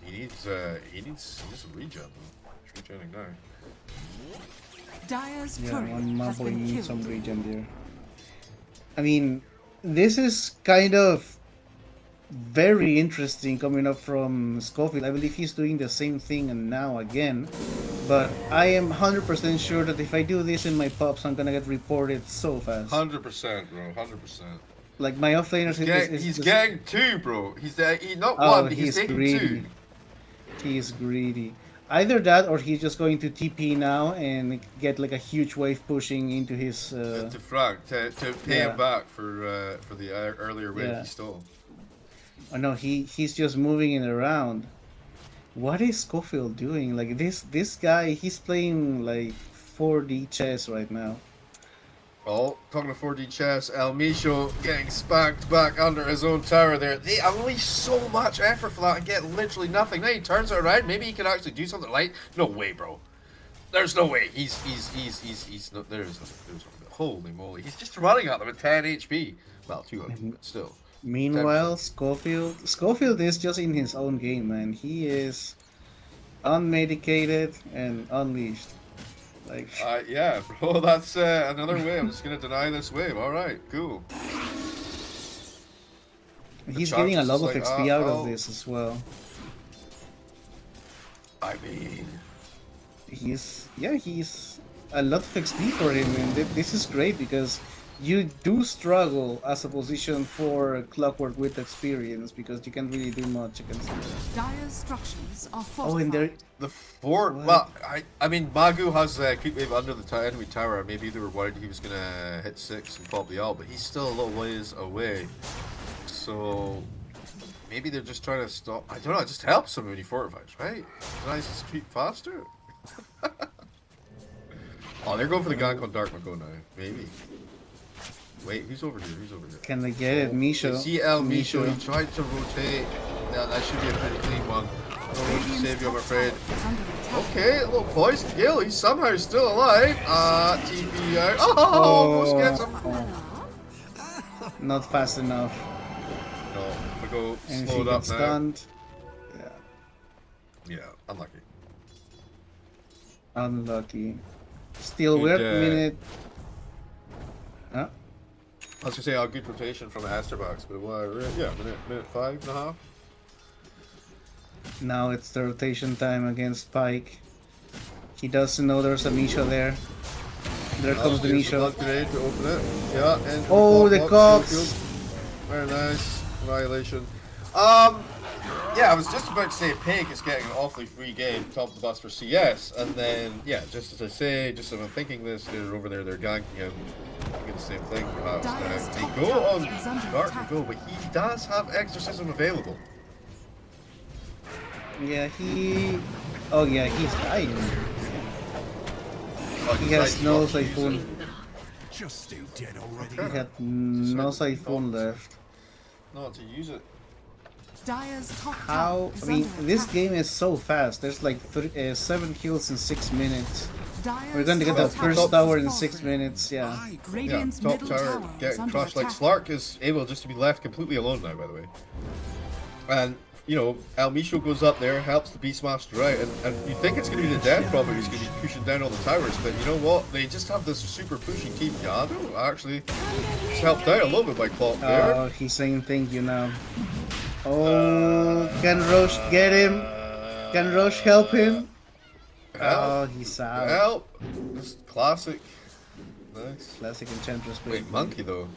He needs some regen. He's regening now. Dyer's Yeah, courier one has more been needs some killed. regen there. I mean, this is kind of very interesting coming up from Schofield. I believe he's doing the same thing and now again. But I am 100% sure that if I do this in my pops, I'm gonna get reported so fast. 100%, bro. 100%. Like my offlaners He's getting two, bro. He's not Oh, one, but he's taking greedy. two. He's greedy. Either that or he's just going to TP now and get like a huge wave pushing into his... To Frank, to pay yeah. him back for the earlier wave Yeah. he stole. Oh no, he's just moving it around. What is Schofield doing? Like this guy, he's playing like 4D chess right now. Oh, talking to 4D chess, Almisho getting spanked back under his own tower there. They unleash so much effort for that and get literally nothing. Now he turns it around. Maybe he can actually do something like. No way, bro. There's no way. He's no. There's no. Holy moly! He's just running at them at 10 HP. Well, 200, but still. Meanwhile, Schofield is just in his own game, man. He is unmedicated and unleashed. Like Yeah, bro. That's another wave. I'm just gonna deny this wave. All right, cool. he's getting a lot of like, XP out oh. of this as well. I mean, He's a lot of XP for him, and this is great because you do struggle as a position for Clockwork with experience because you can't really do much against him. Dyer's structures are Oh, and there, fortified. the fort. What? Well, I mean, Magu has creep wave under the enemy tower. Maybe they were worried he was gonna hit 6 and pop the ult, but he's still a little ways away. So maybe they're just trying to stop. I don't know. It just helps him when he fortifies, right? Nice to creep faster. Oh, they're going for the gank on Dark Mago now. Maybe. Wait, who's over here? Who's over here? can they get it? Misho. CL Misho, he tried to rotate. Yeah, that should be a pretty clean one. No one to save you, I'm afraid. Is under attack. Okay, a little poison kill. He's somehow still alive. TP out. Oh, almost gets him. Not fast enough. No, Mago And slowed she up gets now. stunned. Yeah, unlucky. Unlucky. Still, Good, we're at minute. Huh? I was gonna say a good rotation from Estar box, but yeah, minute 5.5. Now it's the rotation time against Pike. He doesn't know there's a Misha there. There comes the Here's Misha. blood grenade to open it. Yeah, and Oh, the cogs. cogs. Very nice. Annihilation. Yeah, I was just about to say Pig is getting an awfully free game, top of the bus for CS, and then, yeah, just as I say, just as I'm thinking this, they're over there, they're ganking him. Thinking the same thing, perhaps. They go on Dark and go, but he does have Exorcism available. Yeah, he... Oh yeah, he's dying. Oh, He has decided no not to use siphon. it. Just stay dead already. He had no siphon left. Not to use it. Dire's top tower How? is I mean, under this attack. game is so fast. There's like 7 kills in 6 minutes. Dire's We're going to get top the tower first is tower in falling. 6 minutes, yeah. Yeah, Radiant's top middle tower tower is getting under crushed. Like attack. Slark is able just to be left completely alone now, by the way. And, you know, El Micho goes up there, helps the Beastmaster out, and you think it's going to be the Death Prophet who's going to be pushing down all the towers, but you know what? They just have this super pushing team. Yado actually just helped out a little bit by Clock there. Oh, he's saying thank you now. Oh, can Roche get him? Can Roche help him? Oh, he's out. Help! Just classic. Nice. Classic Enchantress. Wait, Monkey though.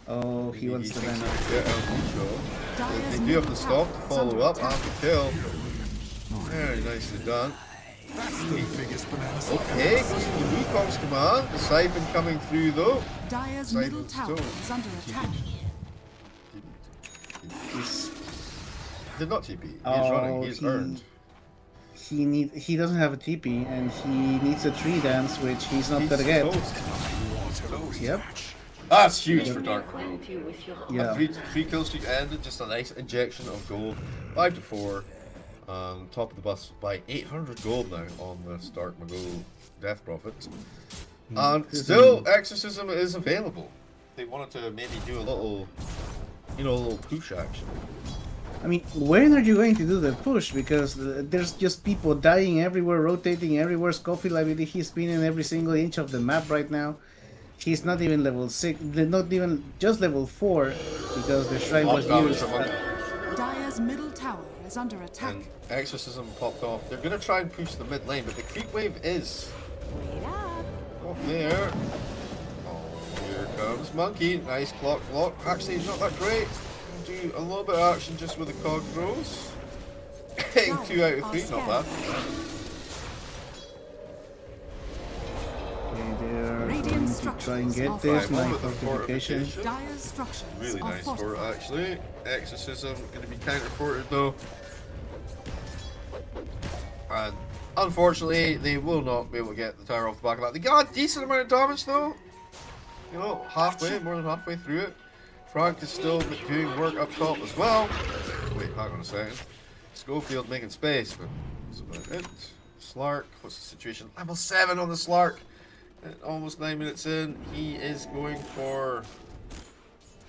Oh, he wants the thinks he Venom. can get El Micho. Dire's They do have middle to stop to tower is follow under up attack. after kill. Very nicely done. That's the biggest banana slap Okay, goes to the Wukong's command. The Siphon coming through though. Dire's Siphon middle tower still. is under attack. Did not TP. He's Oh, running. He's earned. He doesn't have a TP and he needs a tree dance, which he's not gonna get. Toast. Yep. That's huge for Dark Blue. Yeah. Three kill streak ended. Just a nice injection of gold. 5 to 4. Top of the bus by 800 gold now on the Stark Magoo Death Prophet. And still, Exorcism is available. They wanted to maybe do a little, you know, a little push action. I mean, when are you going to do the push? Because there's just people dying everywhere, rotating everywhere. Scofield, I believe he's been in every single inch of the map right now. He's not even level 6, not even just level 4, because the shrine was used. Dire's middle tower is under attack. And Exorcism popped off. They're going to try and push the mid lane, but the creep wave is up there. Oh, here comes Monkey. Nice clock block. Actually, it's not that great. Do a little bit of action just with the cog throws. Getting 2 out of 3, not bad. Okay, they're Radiant going to structures try and get are this. Five My on with the fortification. fortification. Dire's structures Really are nice for it, fortified. actually. Exorcism going to be counter-forted though. And unfortunately, they will not be able to get the tower off the back of that. They got a decent amount of damage though. You know, halfway, more than halfway through it. Frank is still doing work up top as well. Wait, hang on a second. Schofield making space, but that's about it. Slark, what's the situation? Level 7 on the Slark. And almost 9 minutes in, he is going for...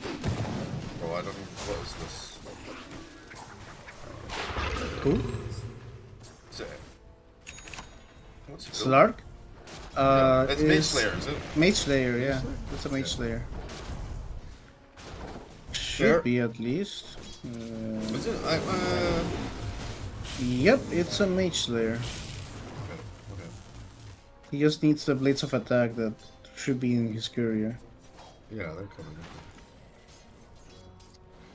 Oh, I don't know, what is this? Who? Is it... What's it Slark? It's Mage Slayer, is it? Mage Slayer, yeah. It's a Mage Slayer. Should Sure. be at least. Is it? Yep, it's a Mage Slayer. Okay. He just needs the Blades of Attack that should be in his courier. Yeah, they're coming in.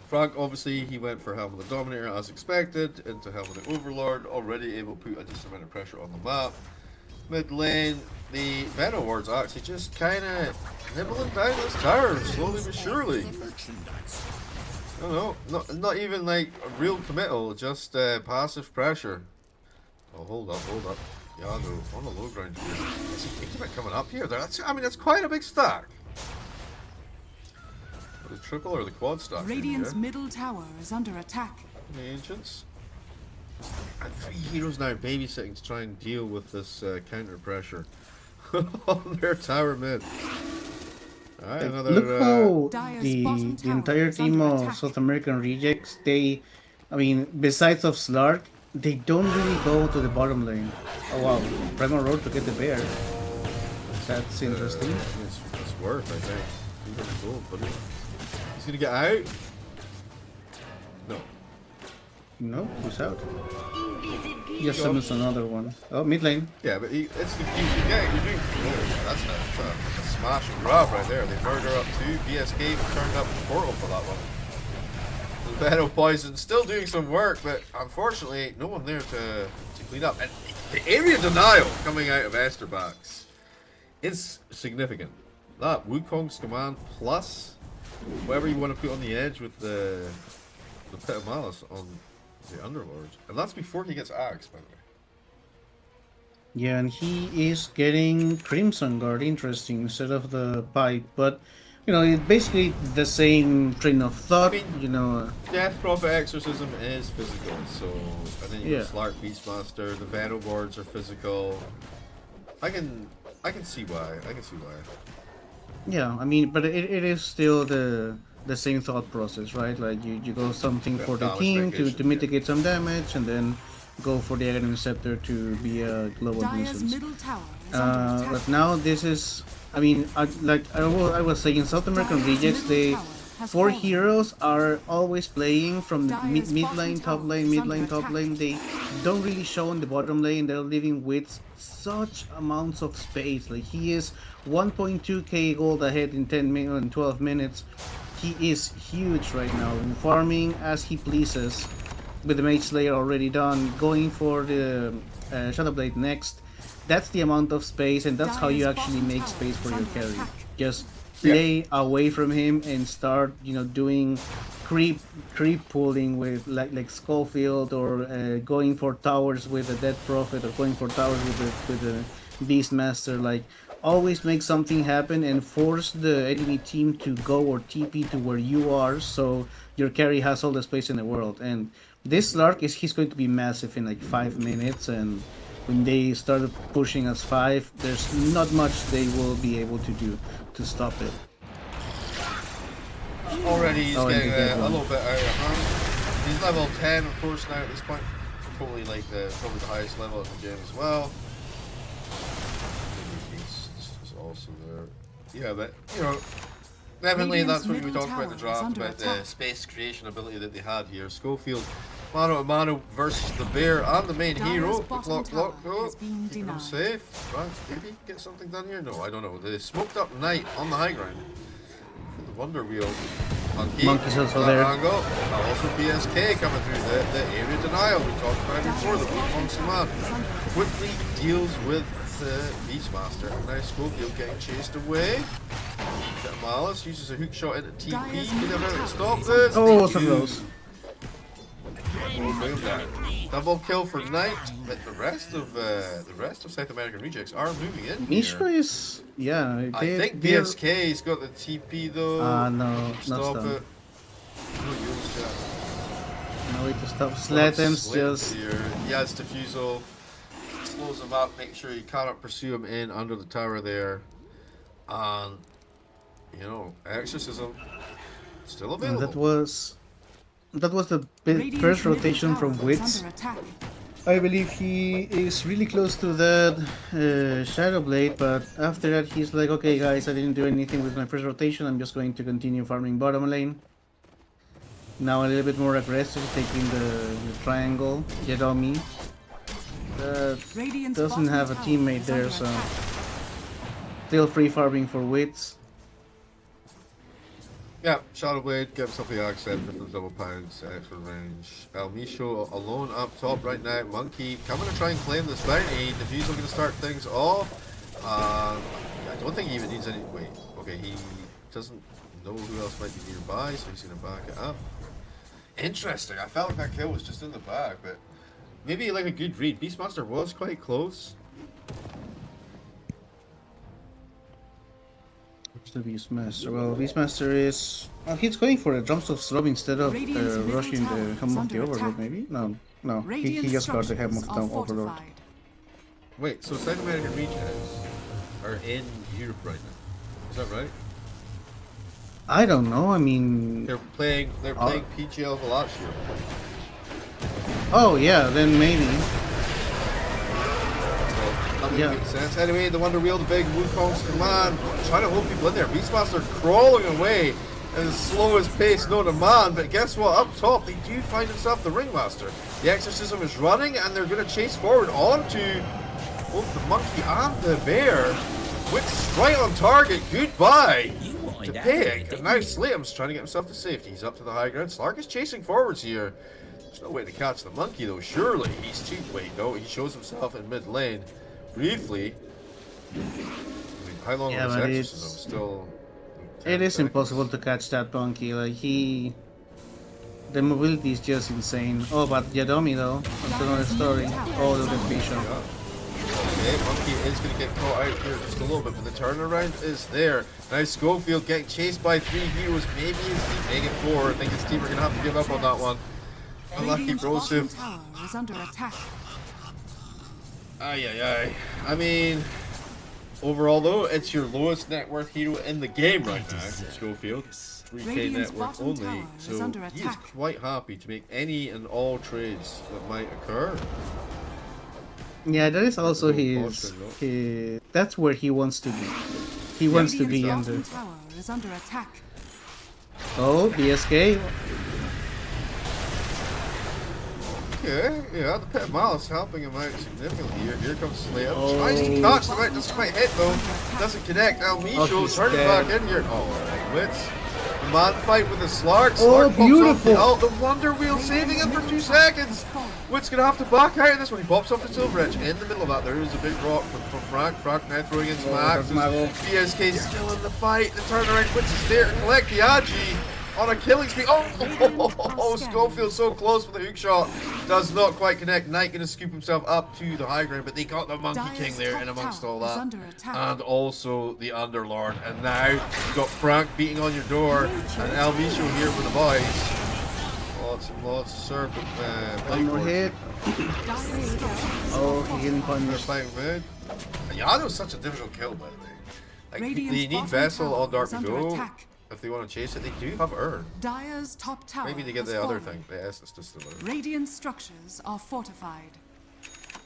Frank, obviously, he went for Helm of the Dominator as expected, into Helm of the Overlord, already able to put a decent amount of pressure on the map. Mid lane, the Venom Wards actually just kind of nibbling down this tower, slowly but surely. I don't know, not even like a real committal, just passive pressure. Oh, hold up. Yago on the low ground here. Is he thinking about coming up here? That's quite a big stack. The triple or the quad stack? in Radiant's here? middle tower is under attack. The Ancients. And 3 heroes now babysitting to try and deal with this counter pressure on their tower mid. Alright, another. Look how Dire's the bottom tower entire is team under of attack. South American rejects, besides of Slark, they don't really go to the bottom lane. Oh wow, Primal Road to get the bear. That's interesting. It's worth, I think. He's gonna go, but he's gonna get out. No. No, he's out. Just summons another one. Oh, mid lane. Yeah, but it's the you're doing that's a smash and grab right there. They murder up two. BSK turned up portal for that one. The Venom Poison still doing some work, but unfortunately no one there to clean up. And the area denial coming out of Esterbax is significant. That Wukong's command plus whatever you want to put on the edge with the Pit of Malice on the Underlord. And that's before he gets axed, by the way. Yeah, and he is getting Crimson Guard, interesting, instead of the pipe. But, you know, it's basically the same train of thought, I mean, you know. Death Prophet Exorcism is physical, so, and then you Yeah. got Slark Beastmaster, the Venom boards are physical. I can see why. Yeah, I mean, but it is still the same thought process, right? Like you go something for the damage team mitigation, to mitigate some damage, and then go for the Aghanim Scepter to be a global Dire's nuisance. middle tower is under attack. But now this is, I mean, I was saying, South American rejects, they 4 heroes are always playing from the mid lane, top lane, mid lane, top lane. They don't really show on the bottom lane. They're living with such amounts of space. Like he is 1.2k gold ahead in 12 minutes. He is huge right now, farming as he pleases. With the Mage Slayer already done, going for the Shadowblade next. That's the amount of space, and that's how you actually make space for your carry. Just play away from him and start, you know, doing creep pulling with like Schofield, or going for towers with the Dead Prophet, or going for towers with the Beastmaster. Like, always make something happen and force the enemy team to go or TP to where you are, so your carry has all the space in the world. And this Lark he's going to be massive in like 5 minutes, and when they start pushing us 5, there's not much they will be able to do to stop it. Already he's Oh, getting and the dead a one. little bit out of hand. He's level 10, of course, now at this point. Probably like probably the highest level in the game as well. Beast is also there. Yeah, but you know, definitely that's what we talked about in the draft, about the space creation ability that they had here. Schofield, mano a mano versus the bear and the main hero. The clock, oh, keeping him safe. Right, maybe get something done here. No, I don't know. The smoked up knight on the high ground. The Wonder Wheel. Monkey's also there. Angle. Also BSK coming through the area denial we talked about before. The Wukong's command quickly deals with the Beastmaster. And now Schofield getting chased away. Malice uses a hook shot into TP. Can never stop this. Oh, so close. We'll bring him down. Double kill for Knight, but the rest of South American rejects are moving in. Mishra is, yeah. I think BSK's got the TP though. No, not Stop stun. it. No use that. No way to stop. Slatem's just. Here. He has Diffusal. Slows him up, make sure you cannot pursue him in under the tower there. And, you know, Exorcism still available. That was the first rotation from Wits. I believe he is really close to that Shadowblade, but after that he's like, okay guys, I didn't do anything with my first rotation, I'm just going to continue farming bottom lane. Now a little bit more aggressive, taking the triangle, get on me. Doesn't have a teammate there, so still free farming for Wits. Yeah, Shadowblade, get himself the accent for the double pounds, extra range. El Misho alone up top right now. Monkey coming to try and claim this bounty. Diffusal going to start things off. I don't think he even needs any. Wait, okay, he doesn't know who else might be nearby, so he's going to back it up. Interesting. I felt like that kill was just in the bag, but maybe like a good read. Beastmaster was quite close. The Beastmaster. Well, Beastmaster is. Well, he's going for a Drumstick Slob instead of rushing the Helm of the Overlord, maybe? No. He just got the Helm of the Overlord. Wait, so South American regions are in Europe right now. Is that right? I don't know. I mean. They're playing PGL Velatio. Oh yeah, then maybe. That makes sense. Anyway, the Wonder Wheel, the big Wukong's command, trying to hold people in there. Beastmaster crawling away and the slowest pace known to man, but guess what? Up top, they do find themselves the Ringmaster. The Exorcism is running, and they're going to chase forward onto both the monkey and the bear. Wits right on target. Goodbye to Pig. And now Slatum's trying to get himself to safety. He's up to the high ground. Slark is chasing forwards here. There's no way to catch the monkey, though. Surely he's too late. No, he shows himself in mid lane briefly. I mean, how long Yeah, was but Exorcism? Still. It 10 is seconds. impossible to catch that monkey. Like the mobility is just insane. Oh, but Yadomi though, that's another story. Oh, look at Bishop. Okay, Monkey is going to get caught out here just a little bit, but the turnaround is there. Now Schofield getting chased by 3 heroes. Maybe his team make it 4. I think his team are going to have to give up on that one. Unlucky Radiant's bottom Brosif. tower is under attack. Ay. I mean, overall though, it's your lowest net worth hero in the game right now, Schofield. 3k Radiant's net worth bottom only, tower is so under he is attack. quite happy to make any and all trades that might occur. Yeah, that is also that's where he wants to be. He wants to be Radiant's under. bottom tower is under attack. Oh, BSK. Okay, yeah, the Pit of Malice helping him out significantly here. Here comes Slayer. Tries to catch them out, doesn't quite hit though. Doesn't connect. Now Misho he's turning dead. back in here. Oh, Wits. The man fight with the Slark. Oh, Slark pops beautiful. off the Wonder Wheel, saving him for 2 seconds. Wits gonna have to back out of this one. He pops off the Silver Edge. In the middle of that, there is a big rock from Frank. Frank now throwing in some axes. BSK still in the fight. The turnaround. Wits is there to collect the Agi. On a killing spree. Oh, Schofield so close with the hook shot. Does not quite connect. Knight gonna scoop himself up to the high ground, but they got the Monkey King there in amongst all that. And also the Underlord. And now you've got Frank beating on your door. And El Micho here with the boys. Lots and lots of serpent. One more hit. Oh, he getting punished. Fighting mid. Yano is such a difficult kill, by the way. Like, Radiant's they need bottom Vessel tower on Dark is under Go. attack. If they want to chase it, they do have Urn. Dire's top tower Maybe they get has the other fallen. thing, the Estus distillery. Radiant structures are fortified.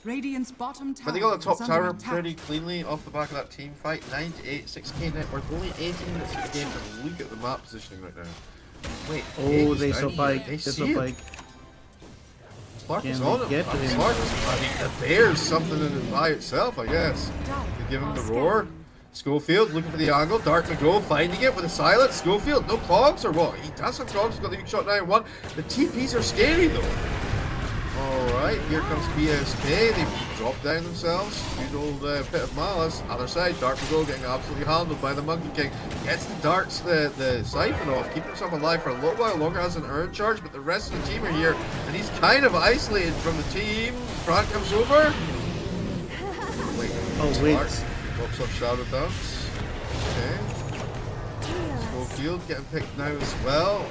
Radiant's bottom tower But they got the top is under tower attack. pretty cleanly off the back of that team fight. 9-8, 6k net worth, only 18 minutes of the game, and look at the map positioning right now. Wait, Oh, they he's saw down. Pike. They They see saw him. Pike. Slark is Can on they him. get to him? Slark is, I mean, the bear's something in and by itself, I guess. They give him the roar. Schofield looking for the angle. Dark McGo finding it with a silence. Schofield, no clogs or what? He does have clogs. He's got the hook shot down 1. The TPs are scary though. Alright, here comes BSK. They drop down themselves. Good old Pit of Malice. Other side, Dark McGo getting absolutely handled by the Monkey King. Gets the darts, the siphon off. Keeping himself alive for a little while longer. Has an urn charge, but the rest of the team are here. And he's kind of isolated from the team. Frank comes over. Oh, wait. Pops up Shadow Dance. Okay. Schofield getting picked now as well.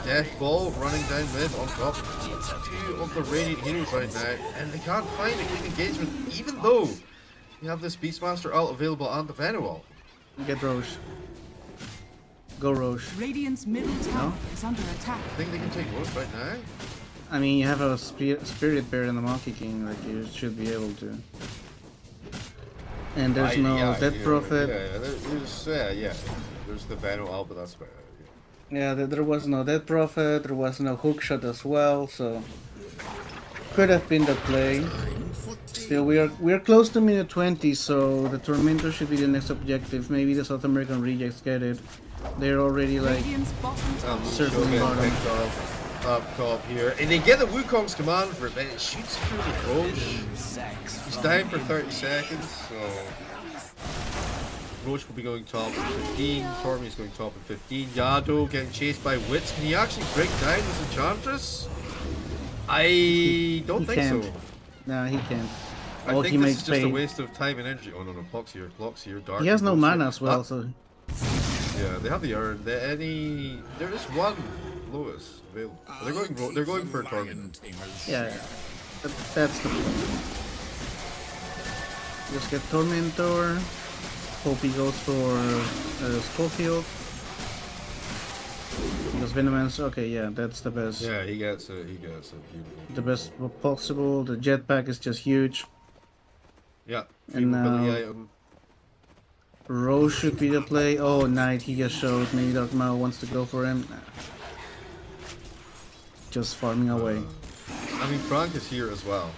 Death Ball running down mid on top. 2 of the Radiant heroes right now. And they can't find a quick engagement, even though you have this Beastmaster ult available and the Venom ult. Get Roche. Go Roche. Radiant's middle tower is under attack. I think they can take Roche right now. I mean, you have a Spirit Bear and the Monkey King, like you should be able to. And there's no Dead Prophet. There's the Venom ult, but that's about it. Yeah, there was no Dead Prophet, there was no hook shot as well, so could have been the play. Still, we are close to minute 20, so the Tormentor should be the next objective. Maybe the South American rejects get it. They're already like Radiant's bottom tower circling Getting bottom. picked off up top here, and they get the Wukong's command for it, but it shoots through the Roche. He's down for 30 seconds, so Roche will be going top in 15. Tormy's going top in 15. Yado getting chased by Wits. Can he actually break down this Enchantress? I don't think can't. so. No, he can't. I Oh, think he this makes is just a pay. waste of time and energy. Oh no, Clock's here. Dark. He has no Clock's mana here. as well, so Yeah, they have the urn. There is one Lewis available. They're going for a Torment. yeah, that's the plan. Just get Tormentor. Hope he goes for Schofield. Because Venomance, okay, yeah, that's the best. Yeah, he gets it. Beautiful. The best possible. The jetpack is just huge. Yeah. And Ability now- item. Rose should be the play. Oh, Knight, he just showed. Maybe Dark Mao wants to go for him. Nah. Just farming away. I mean, Frank is here as well.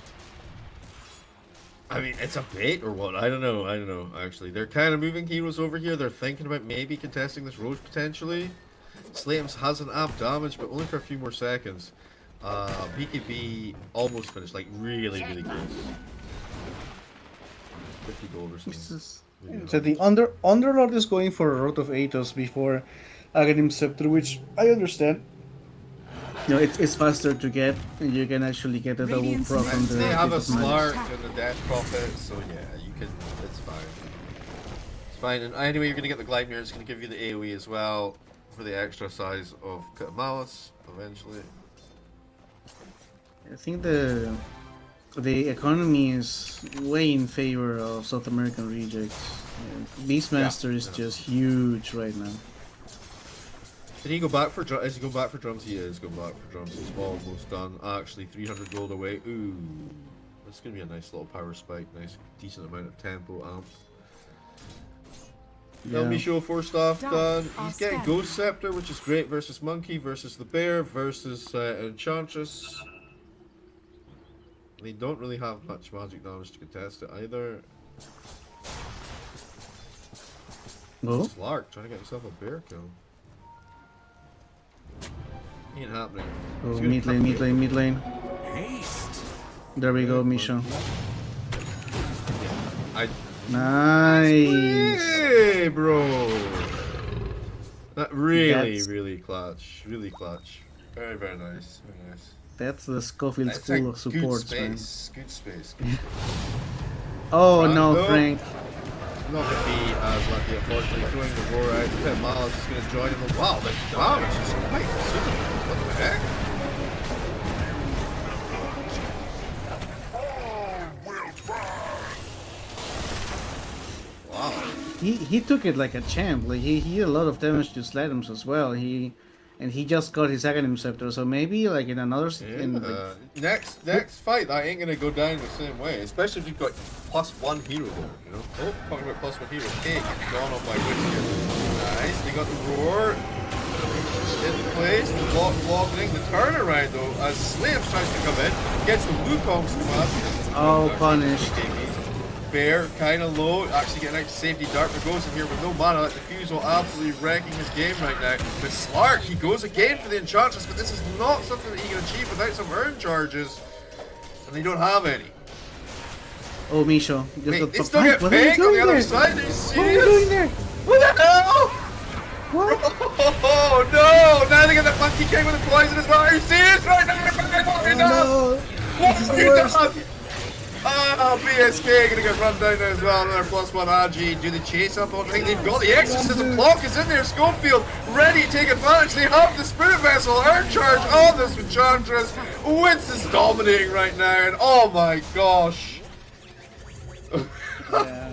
I mean, it's a bait or what? I don't know. Actually, they're kind of moving heroes over here. They're thinking about maybe contesting this Rose potentially. Slatims has an app damage, but only for a few more seconds. BKB almost finished, like really close. 50 gold or something. So the Underlord is going for a Road of Athos before Aghanim Scepter, which I understand. You know, it's faster to get, and you can actually get a double proc on the. They have a Athos Manus. Slark and the Death Prophet, so yeah, you can. It's fine. It's fine. And anyway, you're gonna get the Gleipnir. It's gonna give you the AOE as well for the extra size of Malice eventually. I think the economy is way in favor of South American rejects. Beastmaster is just huge right now. Did he go back for drums? Is he going back for drums? He is going back for drums. He's almost done. Actually, 300 gold away. Ooh, that's gonna be a nice little power spike. Nice, decent amount of tempo amp. Let me show 4 stuff done. He's getting Ghost Scepter, which is great versus Monkey, versus the Bear, versus Enchantress. They don't really have much magic damage to contest it either. Oh? Slark trying to get himself a bear kill. Ain't happening. Oh, mid lane. Haste. There we go, Misha. Nice. Nice. Hey, bro. That really clutch. Really clutch. Very nice. Very nice. That's the Schofield School of Supports, man. Good space. Oh Frank, no, though, Frank. Not gonna be as lucky, unfortunately. Throwing the roar out. The pit Malice is gonna join him. Wow, the damage is quite considerable. What the heck? Wow. He took it like a champ. Like he did a lot of damage to Slatims as well. He just got his Aghanim Scepter, so maybe like in another Next fight that ain't gonna go down the same way, especially if you've got +1 hero there, you know. Oh, talking about +1 hero. Okay, gone on by wits here. Nice, they got the roar. In place, the block blocking, the turnaround though, as Slave tries to come in, gets the Wukong's command. Oh, punished. Bear kind of low, actually getting out to safety. Darkman goes in here with no mana. That Diffusal absolutely wrecking his game right now. But Slark, he goes again for the Enchantress, but this is not something that he can achieve without some earn charges. And they don't have any. Oh, Misha. Wait, they still get Peg on the other side? Are you serious? What are you doing there? What the hell? What? Oh no! Now they get the Monkey King with the poison as well. Are you serious right now? What have you done? What have you done? Oh, BSK gonna get run down there as well. Another +1 Agi. Do they chase up? I think they've got the Exorcism. Clock is in there. Schofield ready to take advantage. They have the Spirit Vessel. Earn charge on this Enchantress. Witz is dominating right now. And oh my gosh. Yeah.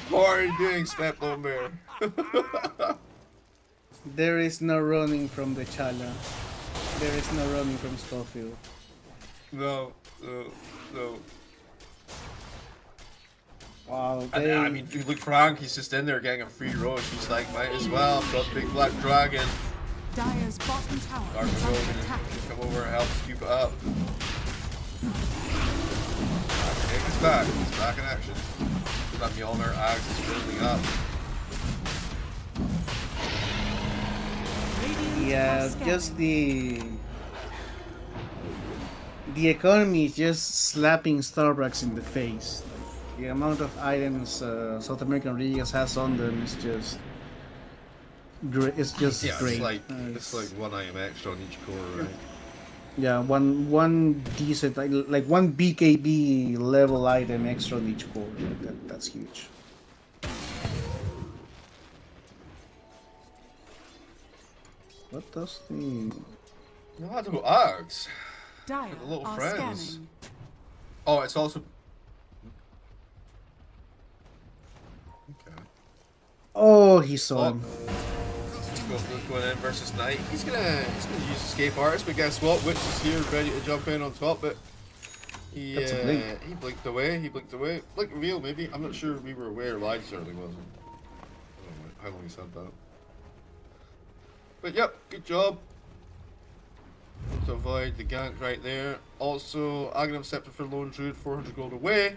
What are you doing, Stepbone Bear? There is no running from the Chala. There is no running from Schofield. No. Wow, And, I mean, you look Frank, he's just in there getting a free roach. He's like, might as well. Got Big Black Dragon. Dire's bottom tower Dark is Rogue under attack. gonna come over and help scoop it up. Nick is back. He's back in action. That Mjolnir axe is building up. Yeah, just the economy is just slapping Starbucks in the face. Like, the amount of items South American Regas has on them is just it's just Yeah, great. it's like 1 item extra on each core, right? Yeah, one decent like one BKB level item extra on each core. That's huge. What does the You had to go Axe. Dire The little are friends. scanning. Oh, it's also. Okay. Oh, he saw him. Going in versus Knight. He's gonna use Escape Artist, but guess what? Witch is here, ready to jump in on top. But he That's a blink. he blinked away. Blink reveal maybe. I'm not sure we were aware. Live certainly wasn't. how long he said that. But yep, good job. To avoid the gank right there. Also, Aghanim Scepter for Lone Druid, 400 gold away.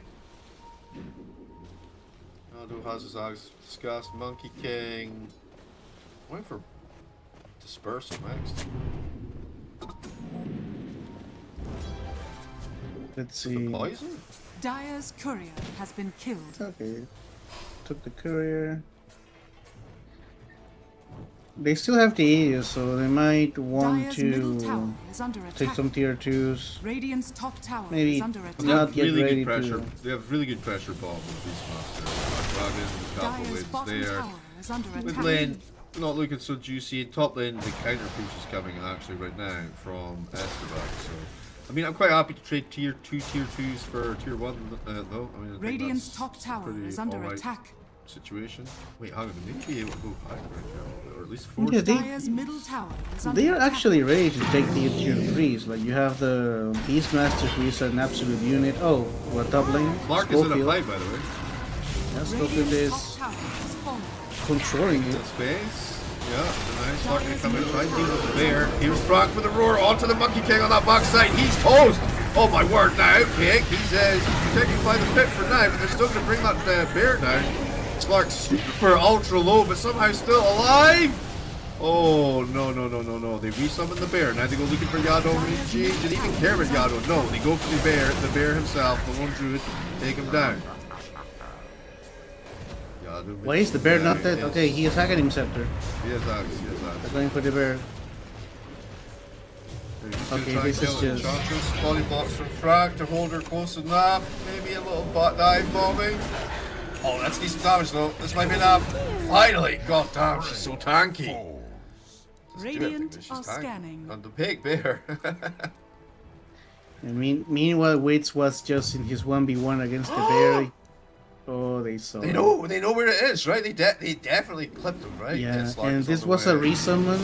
Aldo has his Axe Discuss, Monkey King. Going for Dispersal next. Let's see. Poison? Dire's courier has been killed. Okay. Took the courier. They still have the Aegis, so they might want Dire's middle to tower is under take attack. some tier 2s. Radiant's top tower Maybe is under attack. not yet Really ready good pressure. to... They have really good pressure bomb with Beastmaster. Dragon, the Capital Dire's Waves bottom there. tower is under Mid attack. lane, not looking so juicy. Top lane, the counter push is coming actually right now from Estar. So, I mean, I'm quite happy to trade tier 2s for tier 1. No, I mean, I think Radiant's that's top tower pretty is under alright attack. situation. Wait, hang on, they may be able to go higher right now, or at least 4. Yeah, Dire's middle tower is under they are attack. actually ready to take the tier 3s. Like, you have the Beastmaster, who is an absolute unit. Oh, what top lane? Mark is in a Schofield. fight, by the way. Yeah, Schofield Radiant's is top tower has fallen. controlling In it. space. Yeah, the nice Lark gonna come in, try and deal with the bear. Here's Frank with the roar onto the Monkey King on that backside. He's toast! Oh my word, now, Pig. He's protected by the pit for now, but they're still gonna bring that bear down. Slark's super ultra low, but somehow still alive! Oh, no. They resummon the bear. Now they go looking for Yado. Did they even care about Yado? No, they go for the bear himself, the one druid, take him down. Why is the bear not dead? Okay, he is Aghanim Scepter. He has axe. They're going for the bear. Okay, this is just... Enchantress, body blocks from Frag to hold her close enough. Maybe a little butt dive bombing. Oh, that's decent damage though. This might be enough. Finally! God damn, she's so tanky. Radiant are scanning. And the big bear. And meanwhile, Waits was just in his 1v1 against the bear. Oh, they saw. They know where it is, right? They definitely clipped him, right? Yeah, It's like and it's this on the was a way. resummon,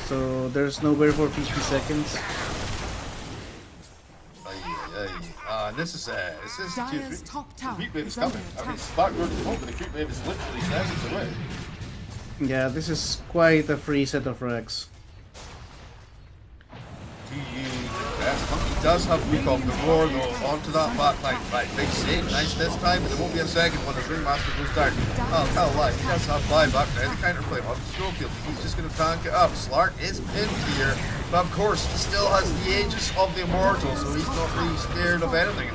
so there's no bear for 50 seconds. And this is Dire's top tower the creep wave is is under coming. I mean, attack. it's backward at the moment, but the creep wave is literally seconds away. Yeah, this is quite a free set of wrecks. Do you invest? Monkey does have Wukong the roar though onto that back line. Right, big save, nice this time, but there won't be a second when the Ringmaster goes down. Oh, tell a lie, he does have buyback now. The counterplay on Schofield, he's just going to tank it up. Slark is pinned here, but of course he still has the Aegis of the Immortal, so he's not really scared of anything.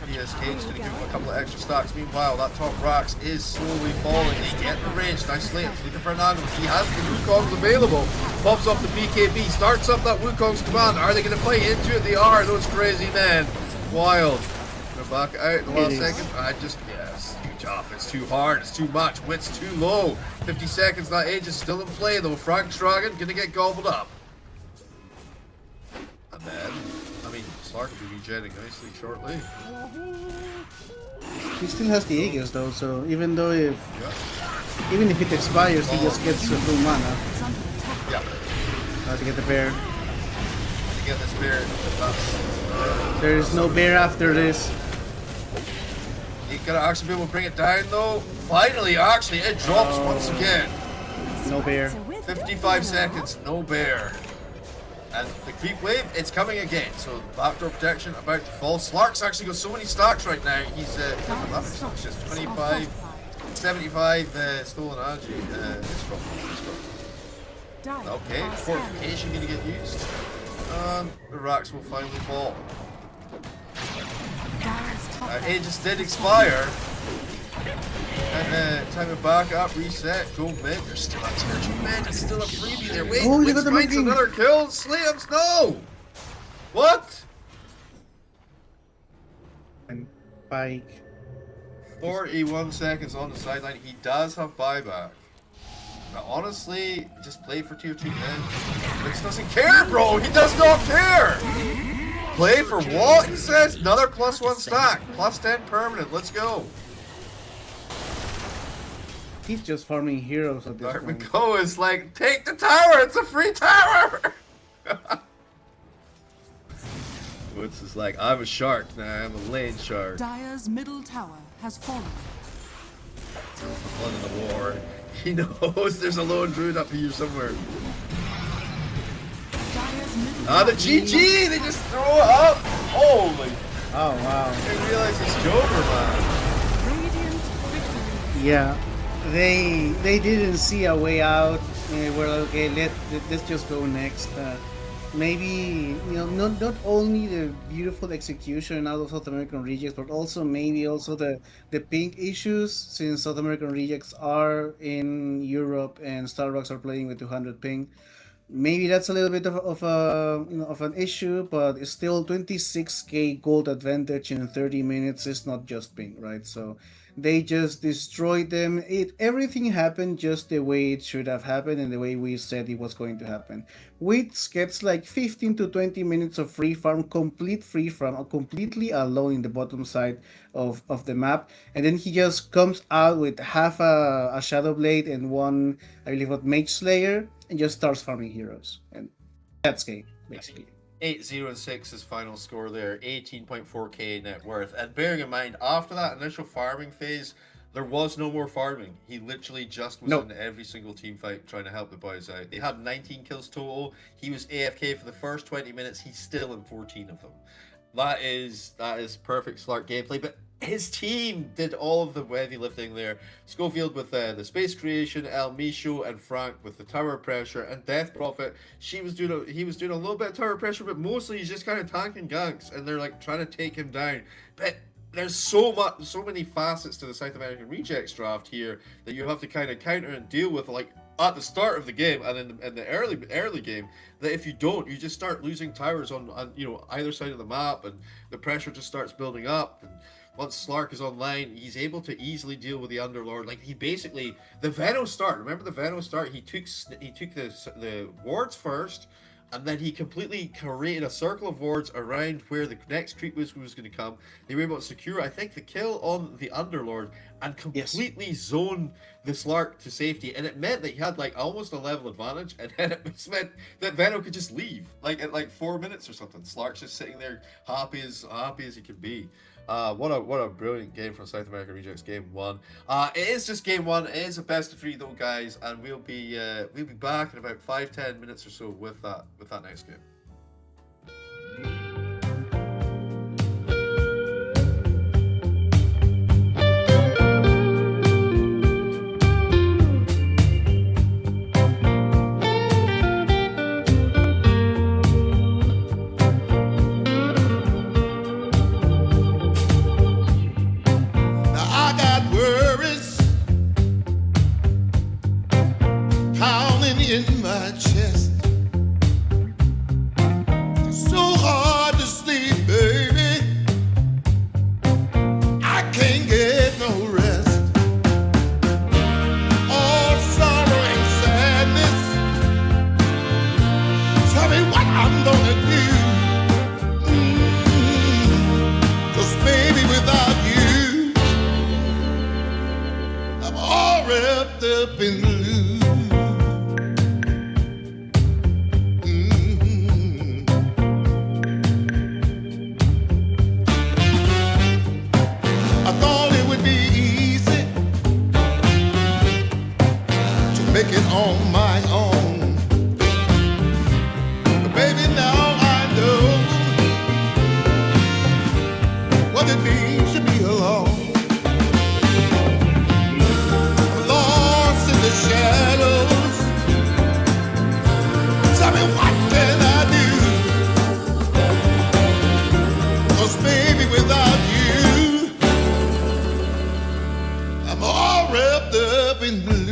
PSK is going to give him a couple of extra stacks. Meanwhile, that top Rax is slowly falling. They get the range. Now Slate's looking for an angle. He has the Wukongs available. Pops off the BKB. Starts up that Wukong's command. Are they going to fight into it? They are. Those crazy men. Wild. Gonna back out in the last second. Yes. Huge off. It's too hard. It's too much. Wit's too low. 50 seconds. That age is still in play though. Frank's Dragon going to get gobbled up. And then, Slark will be regenerating nicely shortly. He still has the Aegis though, so even if it expires, he just gets the full mana. Yeah. To get the bear. To get this bear, There is no bear after this. You gotta actually be able to bring it down though. Finally, actually, it drops once again. No bear. 55 seconds, no bear. And the creep wave, it's coming again. So backdoor protection about to fall. Slark's actually got so many stacks right now. He's just 25, 75 stolen energy. Okay, fortification gonna get used. The racks will finally fall. Aegis did expire. And time to back up, reset, go mid. There's still a tier 2 mid. It's still a freebie there. Wait, oh, Witz finds another kill. Slams, no! What? And Pike. 41 seconds on the sideline. He does have buyback. But honestly, just play for tier 2 then. Witz doesn't care, bro. He does not care. Play for what? He says another +1 stack. +10 permanent. Let's go. He's just farming heroes at this point. McCo is like, take the tower. It's a free tower. Woods is like, I'm a shark now. I'm a lane shark. Dire's middle tower has fallen. Blood in the war. He knows there's a lone druid up here somewhere. The GG! They just throw it up! Holy! Oh wow. I realize it's Joker, man. Yeah, they didn't see a way out. They were like, okay, let's just go next. Maybe not only the beautiful execution out of South American rejects, but also the ping issues, since South American rejects are in Europe and Starbucks are playing with 200 ping. Maybe that's a little bit of an issue, but it's still 26k gold advantage in 30 minutes. It's not just ping, right? So they just destroyed them. Everything happened just the way it should have happened and the way we said it was going to happen. Witz gets like 15 to 20 minutes of free farm, complete free farm, completely alone in the bottom side of the map, and then he just comes out with half a Shadow Blade and one, I believe, what, Mage Slayer, and just starts farming heroes. And that's game, basically. 8-0-6 his final score there, 18.4k net worth. And bearing in mind, after that initial farming phase, there was no more farming. He literally just was in every single team fight trying to help the boys out. They had 19 kills total. He was AFK for the first 20 minutes. He's still in 14 of them. That is perfect Slark gameplay. But his team did all of the heavy lifting there. Schofield with the space creation, El Micho and Frank with the tower pressure, and Death Prophet, he was doing a little bit of tower pressure, but mostly he's just kind of tanking ganks, and they're like trying to take him down. But there's so many facets to the South American Rejects draft here that you have to kind of counter and deal with, like at the start of the game and in the early game, that if you don't, you just start losing towers on either side of the map, and the pressure just starts building up. And once Slark is online, he's able to easily deal with the Underlord. Like, he basically, the Veno start, remember the Veno start, he took the wards first, and then he completely created a circle of wards around where the next creep was going to come. They were able to secure, I think, the kill on the Underlord and completely zone the Slark to safety. And it meant that he had like almost a level advantage, and then it meant that Veno could just leave like at like 4 minutes or something. Slark's just sitting there happy as he could be. What a brilliant game from South American Rejects game 1. It is just game 1. It is a best of 3 though, guys, and we'll be back in about 5-10 minutes or so with that next game. In my chest, it's so hard to sleep, baby. I can't get no rest. All sorrow and sadness. Tell me what I'm gonna do. 'Cause baby, without you, I'm all wrapped up in blue. Make it on my own, but baby, now I know what it means to be alone. I'm lost in the shadows. Tell me, what can I do? 'Cause baby, without you, I'm all wrapped up in blue.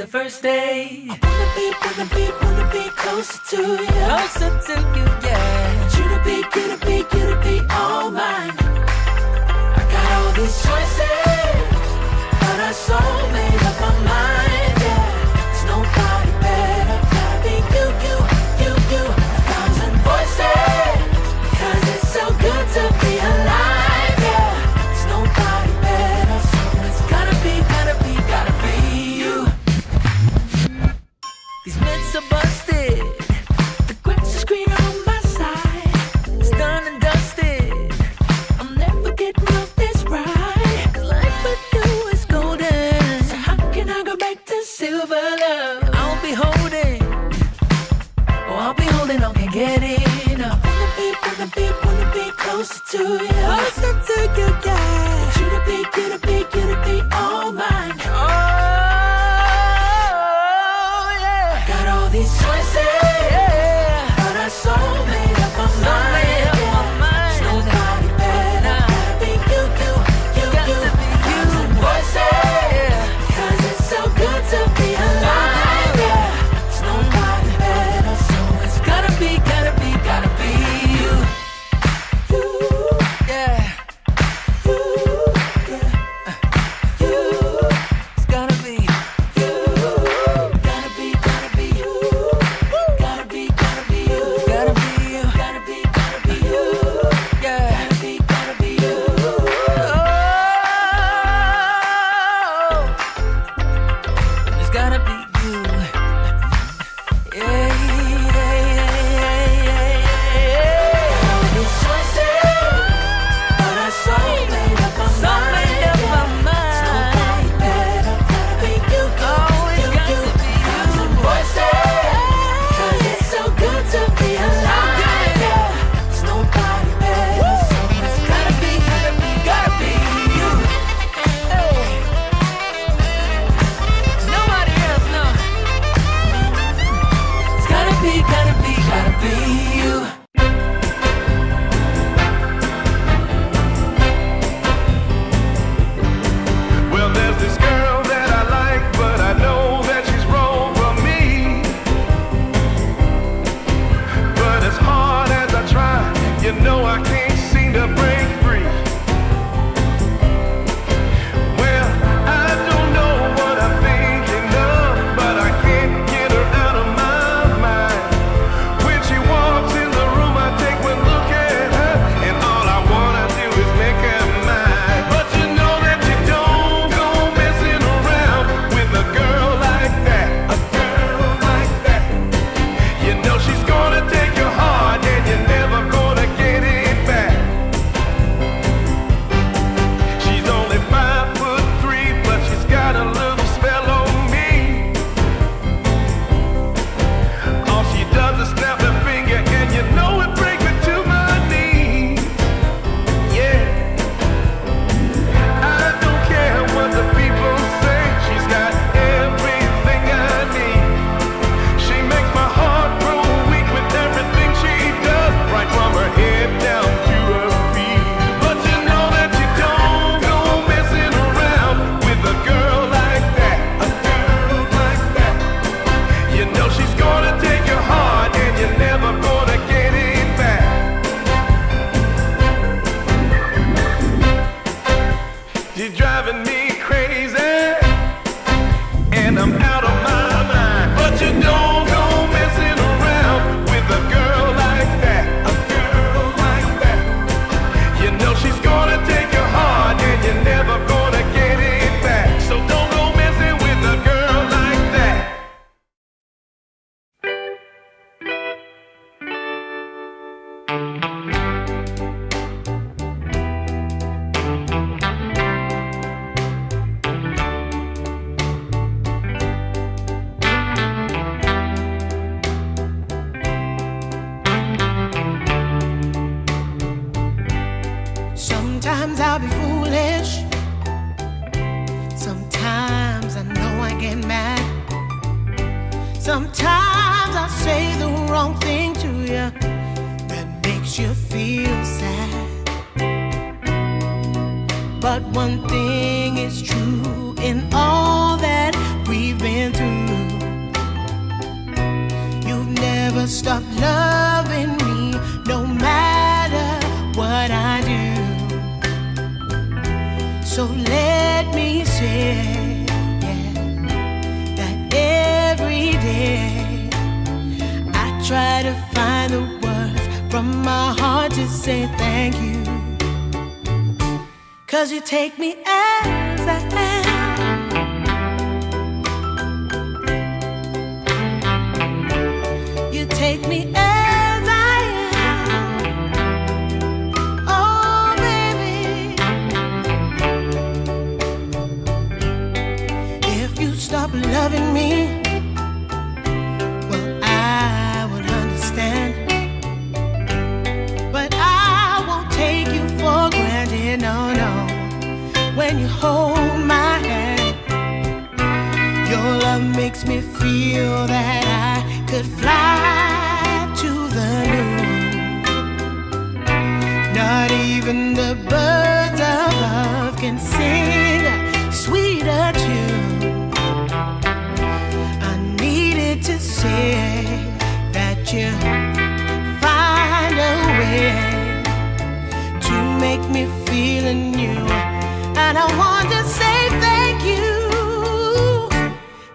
the first day. I wanna be closer to you. Closer to you, yeah. Want you to be all mine. I got all these choices, but I so made up my mind, yeah. There's nobody better, gotta be you. 1,000 voices, 'cause it's so good to be alive, yeah. There's nobody better, so it's gotta be you. These myths are busted, the grass is greener on my side. It's done and dusted, I'm never getting off this ride. 'Cause life with you is golden, so how can I go back to silver love? I'll be holding on, can't get enough. Wanna be closer to you. Closer to you, yeah. Want you to be all mine. Oh, yeah. Got all these choices, yeah. But I so made up my mind. There's nobody better, gotta be you. Got to be you. Voices, yeah. 'Cause it's so good to be alive, yeah. There's nobody better, so it's gotta be you. Yeah. It's gotta be you. Gotta be you. Gotta be you. Gotta be you. Yeah. Gotta be you. Oh. It's gotta be you. Yeah. These choices, but I so made up my mind. Nobody better, gotta be you. It's got to be you. Voices, 'cause it's so good to be alive, yeah. There's nobody better, so it's gotta be you. Hey. Nobody else, no. It's gotta be you. Well, there's this girl that I like, but I know that she's wrong for me. But as hard as I try, you know I can't seem to break free. Well, I don't know what I'm thinking of, but I can't get her out of my mind. When she walks in the room, I take one look at her, and all I wanna do is make her mine. But you know that you don't go messing around with a girl like that. A girl like that. You know she's gonna take your heart, and you're never gonna get it back. She's only 5'3", but she's got a little spell on me. All she does is snap her finger, and you know it brings me to my knees. Yeah, I don't care what the people say. She's got everything I need. She makes my heart grow weak with everything she does, right from her head down to her feet. But you know that you don't go messing around with a girl like that. A girl like that. You know she's gonna take your heart, and you're never gonna get it back. She's driving me crazy, and I'm out of my mind. But you don't go messing around with a girl like that. A girl like that. You know she's gonna take your heart, and you're never gonna get it back. So don't go messing with a girl like that. Sometimes I'll be foolish. Sometimes I know I get mad. Sometimes I say the wrong thing to you that makes you feel sad. But one thing is true in all that we've been through. never stop loving me, no matter what I do. So let me say, yeah, that every day I try to find the words from my heart to say thank you. 'Cause you take me as I am. You take me as I am. Oh, baby. If you stop loving me, well, I would understand. But I won't take you for granted, no, no. When you hold my hand, your love makes me feel that I could fly to the moon. Not even the birds above can sing a sweeter tune. I needed to say that you find a way to make me feel anew. And I want to say thank you,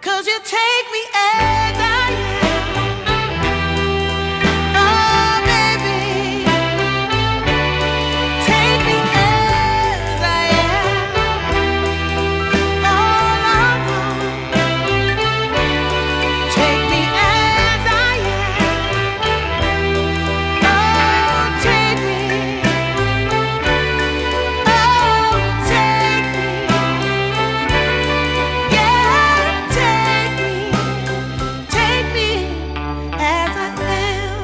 'cause you take me as I am. Oh, baby, take me as I am. Oh, Lord, take me as I am. Oh, take me. Oh, take me. Yeah, take me. Take me as I am.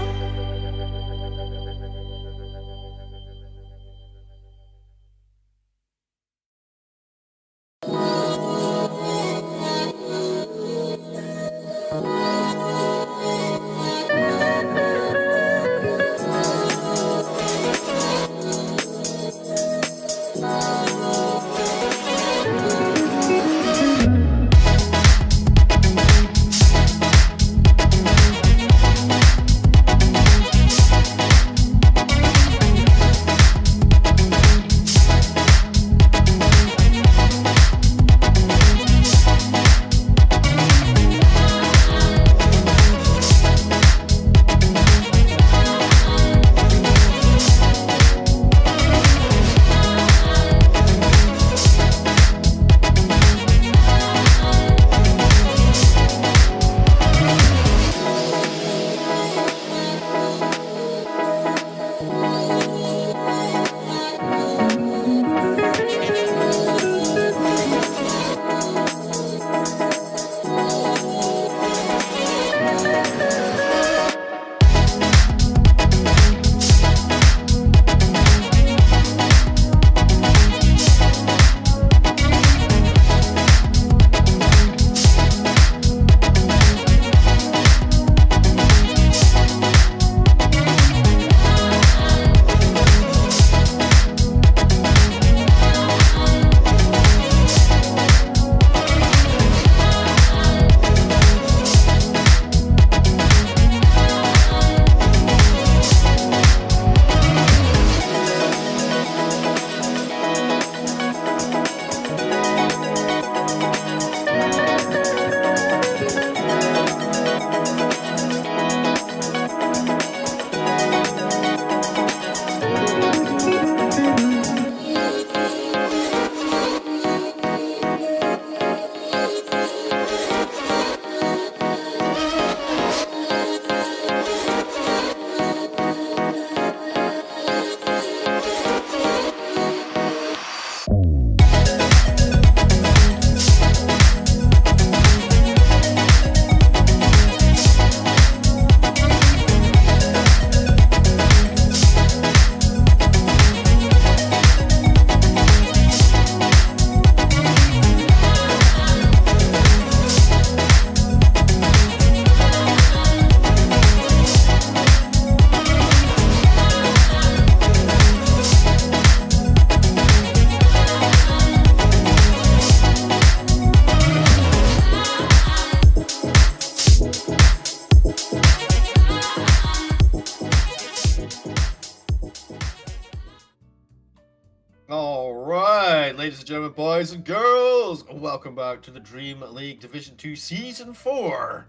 All right, ladies and gentlemen, boys and girls, welcome back to the Dream League Division 2 Season 4.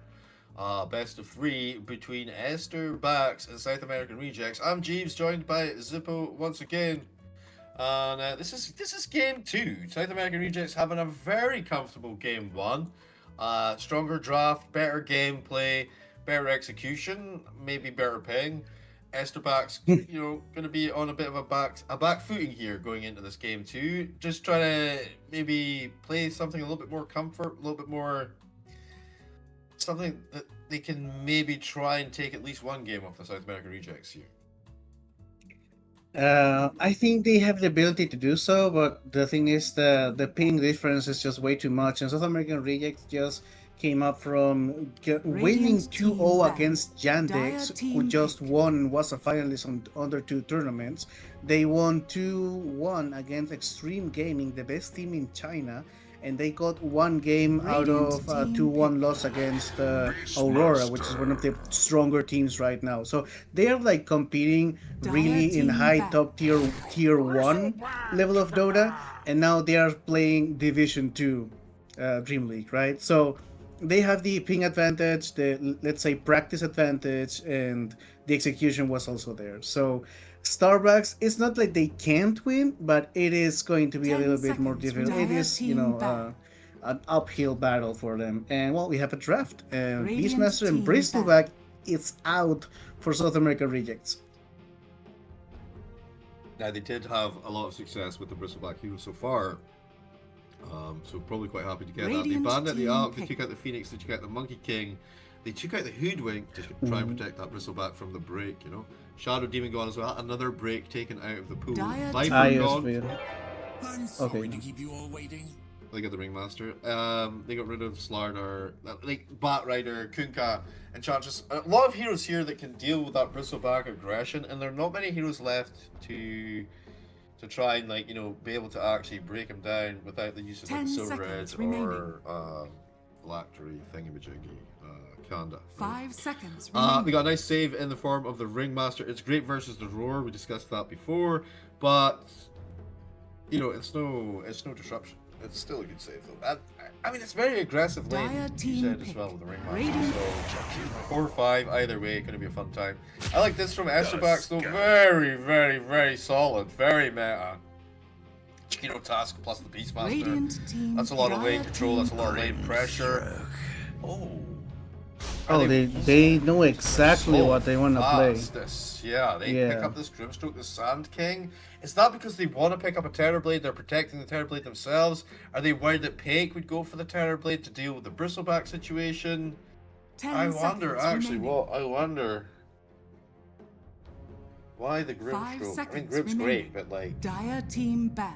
Best of 3 between Estar, Bax, and South American Rejects. I'm Jeeves, joined by Zippo once again. And this is game 2. South American Rejects having a very comfortable game 1. Stronger draft, better gameplay, better execution, maybe better ping. Esterback's, going to be on a bit of a back footing here going into this game too. Just trying to maybe play something a little bit more comfort, a little bit more something that they can maybe try and take at least one game off the South American Rejects here. I think they have the ability to do so, but the thing is the ping difference is just way too much, and South American Rejects just came up from winning 2-0 against Yandex, who just won and was a finalist on under 2 tournaments. They won 2-1 against Extreme Gaming, the best team in China, and they got 1 game out of a 2-1 loss against Aurora, which is one of the stronger teams right now. So they are like competing really in high top tier 1 level of Dota, and now they are playing Division 2 Dream League, right? So they have the ping advantage, the, let's say, practice advantage, and the execution was also there. So Starbucks, it's not like they can't win, but it is going to be a little bit more difficult. It is, an uphill battle for them. And well, we have a draft. Beastmaster and Bristleback, it's out for South America Rejects. Now, they did have a lot of success with the Bristleback hero so far. So probably quite happy to get that. They banned out the Ark, they took out the Phoenix, they took out the Monkey King, they took out the Hoodwink to try and protect that Bristleback from the break, Shadow Demon gone as well, another break taken out of the pool. Viper gone. I'm sorry to keep you all waiting. They got the Ringmaster. They got rid of Slardar, like Batrider, Kunkka, Enchantress. A lot of heroes here that can deal with that Bristleback aggression, and there are not many heroes left to try and be able to actually break him down without the use of like Silver Red or Phylactery thingamajiggy, Kanda. 5 seconds We got a nice save in the form of the Ringmaster. It's great versus the Roar. We discussed that before, but it's no disruption. It's still a good save though. I mean, it's very aggressive lane. You said as well with the Ringmaster. So 4 or 5 either way, going to be a fun time. I like this from Esterback though. Very, very, very solid. Very meta. Chiquito task plus the Beastmaster. That's a lot of lane control. That's a lot of lane pressure. Oh, they know exactly what they want to play. They pick up this Grimstroke, the Sand King. Is that because they want to pick up a Terrorblade? They're protecting the Terrorblade themselves? Are they worried that Pake would go for the Terrorblade to deal with the Bristleback situation? I wonder why the Grimstroke. I mean, Grim's great, but like Dire team ban.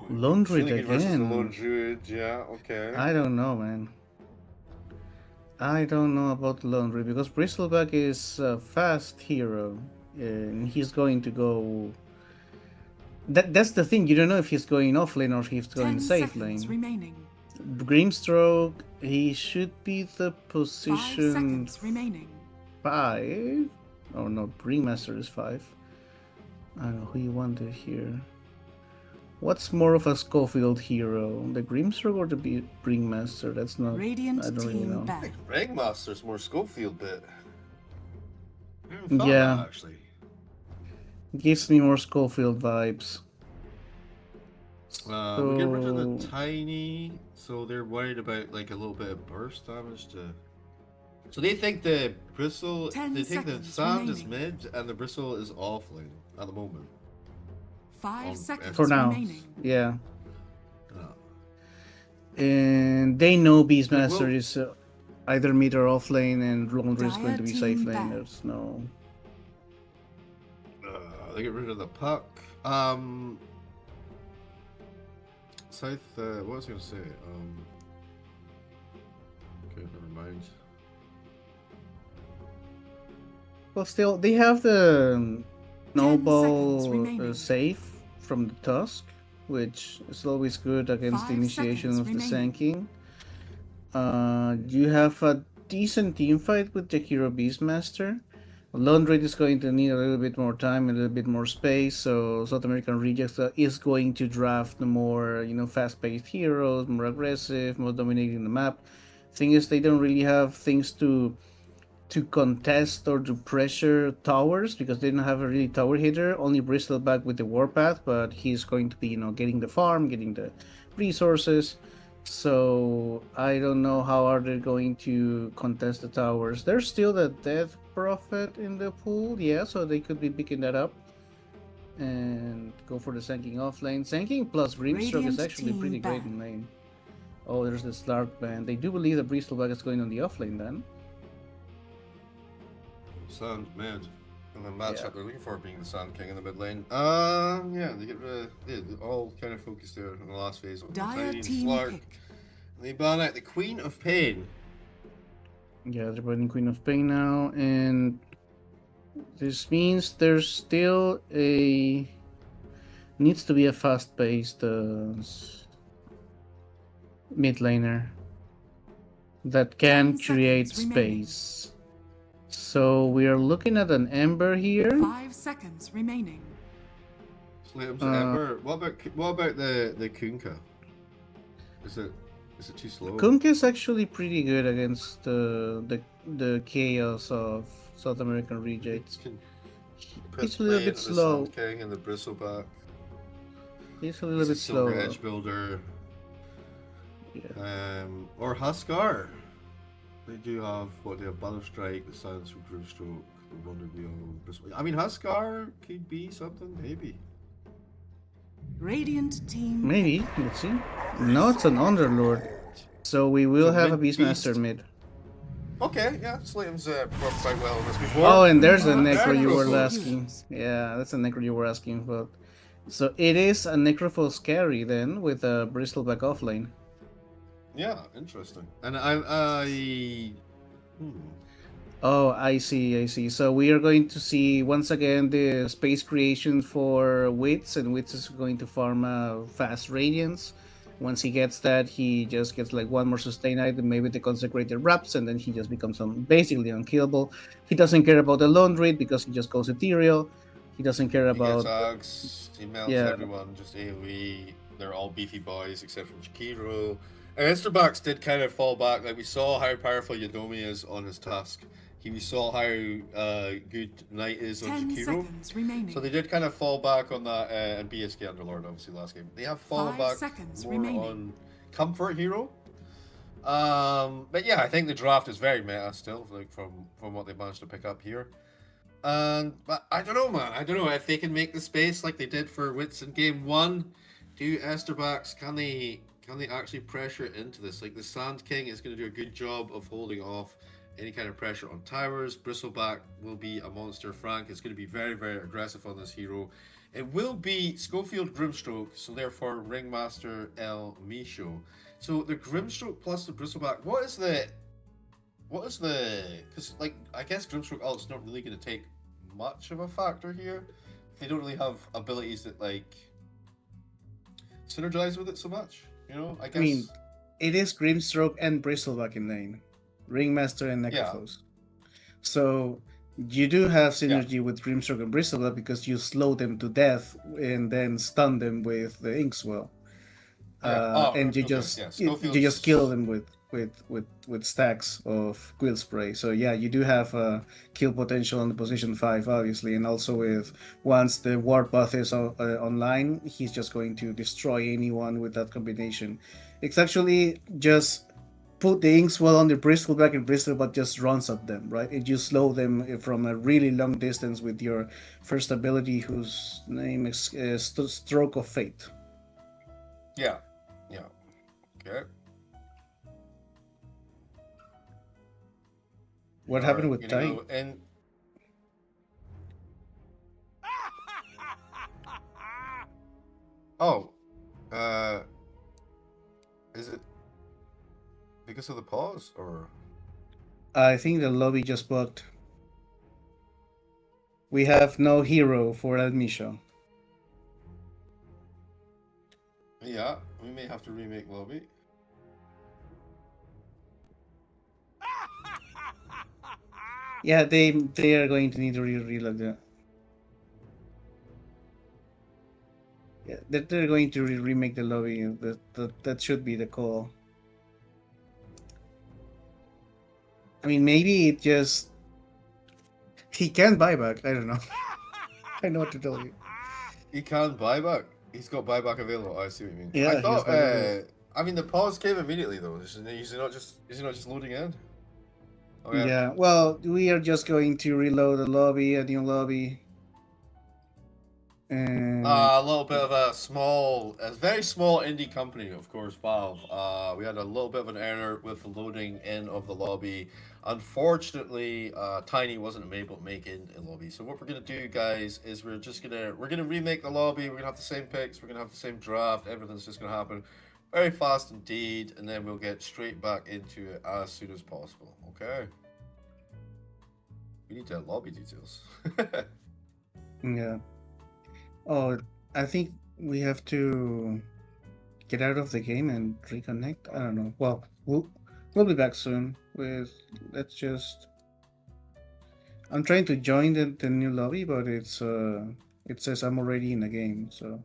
Lone Druid really good versus the again. Lone Druid, yeah, okay. I don't know, man. I don't know about Lone Druid because Bristleback is a fast hero, and he's going to go. That's the thing. You don't know if he's going offlane or if he's going safe lane. Remaining. Grimstroke, he should be the 5 position seconds remaining. 5. Oh no, Ringmaster is 5. I don't know who you wanted here. What's more of a Schofield hero, the Grimstroke or the Ringmaster? That's not. Radiant I don't really know. I think Ringmaster's more Schofield bit. Yeah, Actually. gives me more Schofield vibes. We get rid of the tiny, so they're worried about like a little bit of burst damage to. So they think the bristle, they think the sand is mid and the bristle is offlane at the moment. 5 seconds For now, remaining. yeah. And they know Beastmaster is either mid or off lane, and Lone Druid is going to be safe lane. There's no. They get rid of the puck. South. What was I going to say? Okay, never mind. Well, still, they have the Snowball seconds remaining. safe from the Tusk, which is always good against the 5 initiation seconds of the remaining. Sanking. You have a decent team fight with the Hero Beastmaster. Laundry is going to need a little bit more time, a little bit more space. So South American Rejects is going to draft the more, fast-paced heroes, more aggressive, more dominating the map. Thing is, they don't really have things to contest or to pressure towers because they don't have a really tower hitter. Only Bristleback with the Warpath, but he's going to be, getting the farm, getting the resources. So I don't know how are they going to contest the towers. There's still the Death Prophet in the pool, yeah, so they could be picking that up and go for the Sanking offlane. Sanking plus Grimstroke is Radiant actually team pretty great in lane. Oh, there's the Slark band. They do believe that Bristleback is going on the offlane then. Sand mid. And then matchup Yeah. they're looking for being the Sand King in the mid lane. Yeah, they get rid of, they all kind of focused there in the last phase. Dire Tiny team Flark. pick. They ban out the Queen of Pain. Yeah, they're putting Queen of Pain now, and this means there's still needs to be a fast-paced mid laner that can 10 create seconds remaining. space. So we are looking at an Ember here. 5 seconds remaining. Slatem's Ember. What about the Kunkka? Is it too slow? Kunk is actually pretty good against the chaos of South American Rejects. He's a little bit slow. The Sand King and the Bristleback. He's a little bit slow. Silver Edge Builder. Yeah. Or Huskar. They do have they have Battle Strike, the Silence from Grimstroke, the Wonder Wheel, Bristleback. I mean, Huskar could be something, maybe. Radiant team. Maybe. Let's see. No, it's an Underlord. So we will So have a mid Beastmaster beast. mid. Okay, yeah, Slatem's performed quite well in this before. Oh, and there's a Necro Necro you were Necrophos. asking. Yeah, that's a Necro you were asking about. So it is a Necrophos carry then with a Bristleback offlane. Yeah, interesting. And Oh, I see. So we are going to see once again the space creation for Wits, and Wits is going to farm a fast Radiance. Once he gets that, he just gets like one more sustain item, maybe the Consecrated Wraps, and then he just becomes basically unkillable. He doesn't care about the Laundry because he just goes Ethereal. He doesn't care he gets about... Ags, he melts Yeah. everyone, just AoE. They're all beefy boys except for Chikiro. And Esterbacks did kind of fall back. Like, we saw how powerful Yadomi is on his task. We saw how good Knight is on 10 Chikiro. seconds remaining. So they did kind of fall back on that, and BSK Underlord obviously last game. They have fallen 5 back seconds more remaining. on Comfort Hero. But yeah, I think the draft is very meta still, like from what they managed to pick up here. But I don't know, man. I don't know if they can make the space like they did for Wits in game 1. Do Esterbacks can they actually pressure into this? Like, the Sand King is going to do a good job of holding off any kind of pressure on towers. Bristleback will be a monster. Frank is going to be very, very aggressive on this hero. It will be Schofield Grimstroke, so therefore Ringmaster El Misho. So the Grimstroke plus the Bristleback, what is the because, like, I guess Grimstroke ult's not really going to take much of a factor here. They don't really have abilities that, like, synergize with it so much, you know? I guess. I mean, it is Grimstroke and Bristleback in lane. Ringmaster and Necrophos. So you do have synergy with Grimstroke and Bristleback because you slow them to death and then stun them with the Inkswell. And you just kill them with stacks of Quill Spray. So yeah, you do have kill potential on the position 5, obviously, and also with once the Warpath is online, he's just going to destroy anyone with that combination. It's actually just put the Inkswell on the Bristleback, and Bristleback just runs at them, right? And you slow them from a really long distance with your first ability, whose name is Stroke of Fate. Yeah. Okay. What happened with Tai? And is it because of the pause, or? I think the lobby just bugged. We have no hero for admission. Yeah, we may have to remake lobby. Yeah, they are going to need to reload that. Yeah, they're going to remake the lobby. That should be the call. I mean, maybe it just he can buy back. I don't know. I know what to tell you. He can buyback. He's got buyback available. I see what you mean. Yeah, I he's thought. got it. I mean, the pause came immediately though. Is he not just loading in? Oh, Yeah. Well, we are just going to reload the lobby, a new lobby. And A little bit of a very small indie company, of course, Valve. We had a little bit of an error with the loading in of the lobby. Unfortunately, Tiny wasn't able to make it in lobby. So what we're gonna do, guys, is we're gonna remake the lobby. We're gonna have the same picks. We're gonna have the same draft. Everything's just gonna happen very fast indeed, and then we'll get straight back into it as soon as possible. Okay. We need to have lobby details. yeah. Oh, I think we have to get out of the game and reconnect. I don't know. Well, we'll be back soon. Let's just. I'm trying to join the new lobby, but it says I'm already in the game. So.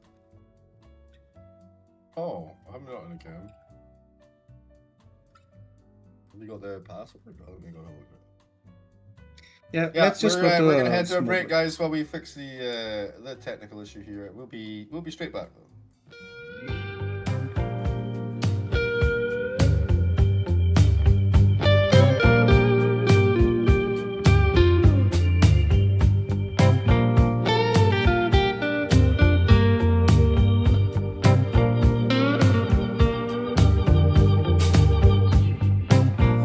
Oh, I'm not in a game. Have you got the password? I don't think I have it. Yeah, let's just go to we're gonna head to a small break, break. guys, while we fix the technical issue here. We'll be straight back though.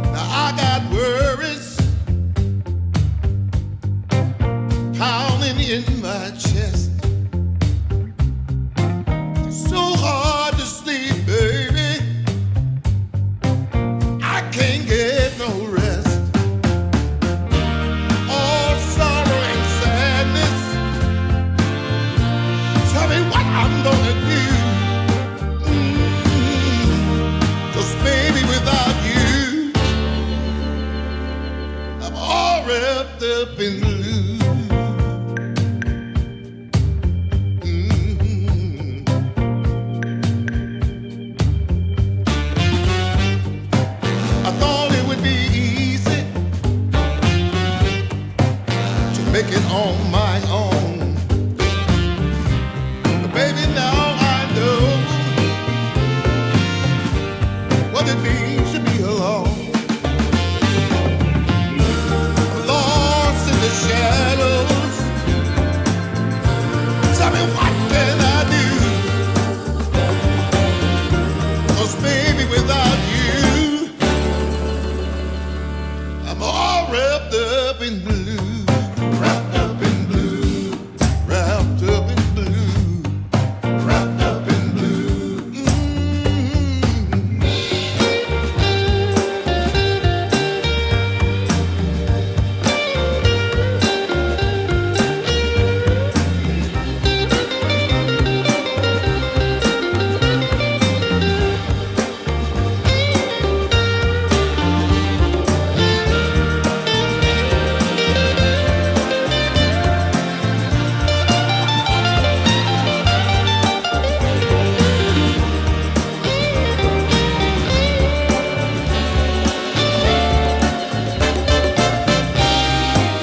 Now I got worries pounding in my chest. So hard to sleep, baby. I can't get no rest. All sorrow and sadness. Tell me what I'm gonna do. 'Cause baby, without you, I'm all wrapped up in blue. I thought it would be easy to make it on my own. But baby, now I know what it means to be alone. I'm lost in the shadows. Tell me what can I do? 'Cause baby, without you, I'm all wrapped up in blue. Wrapped up in blue. Wrapped up in blue. Wrapped up in blue.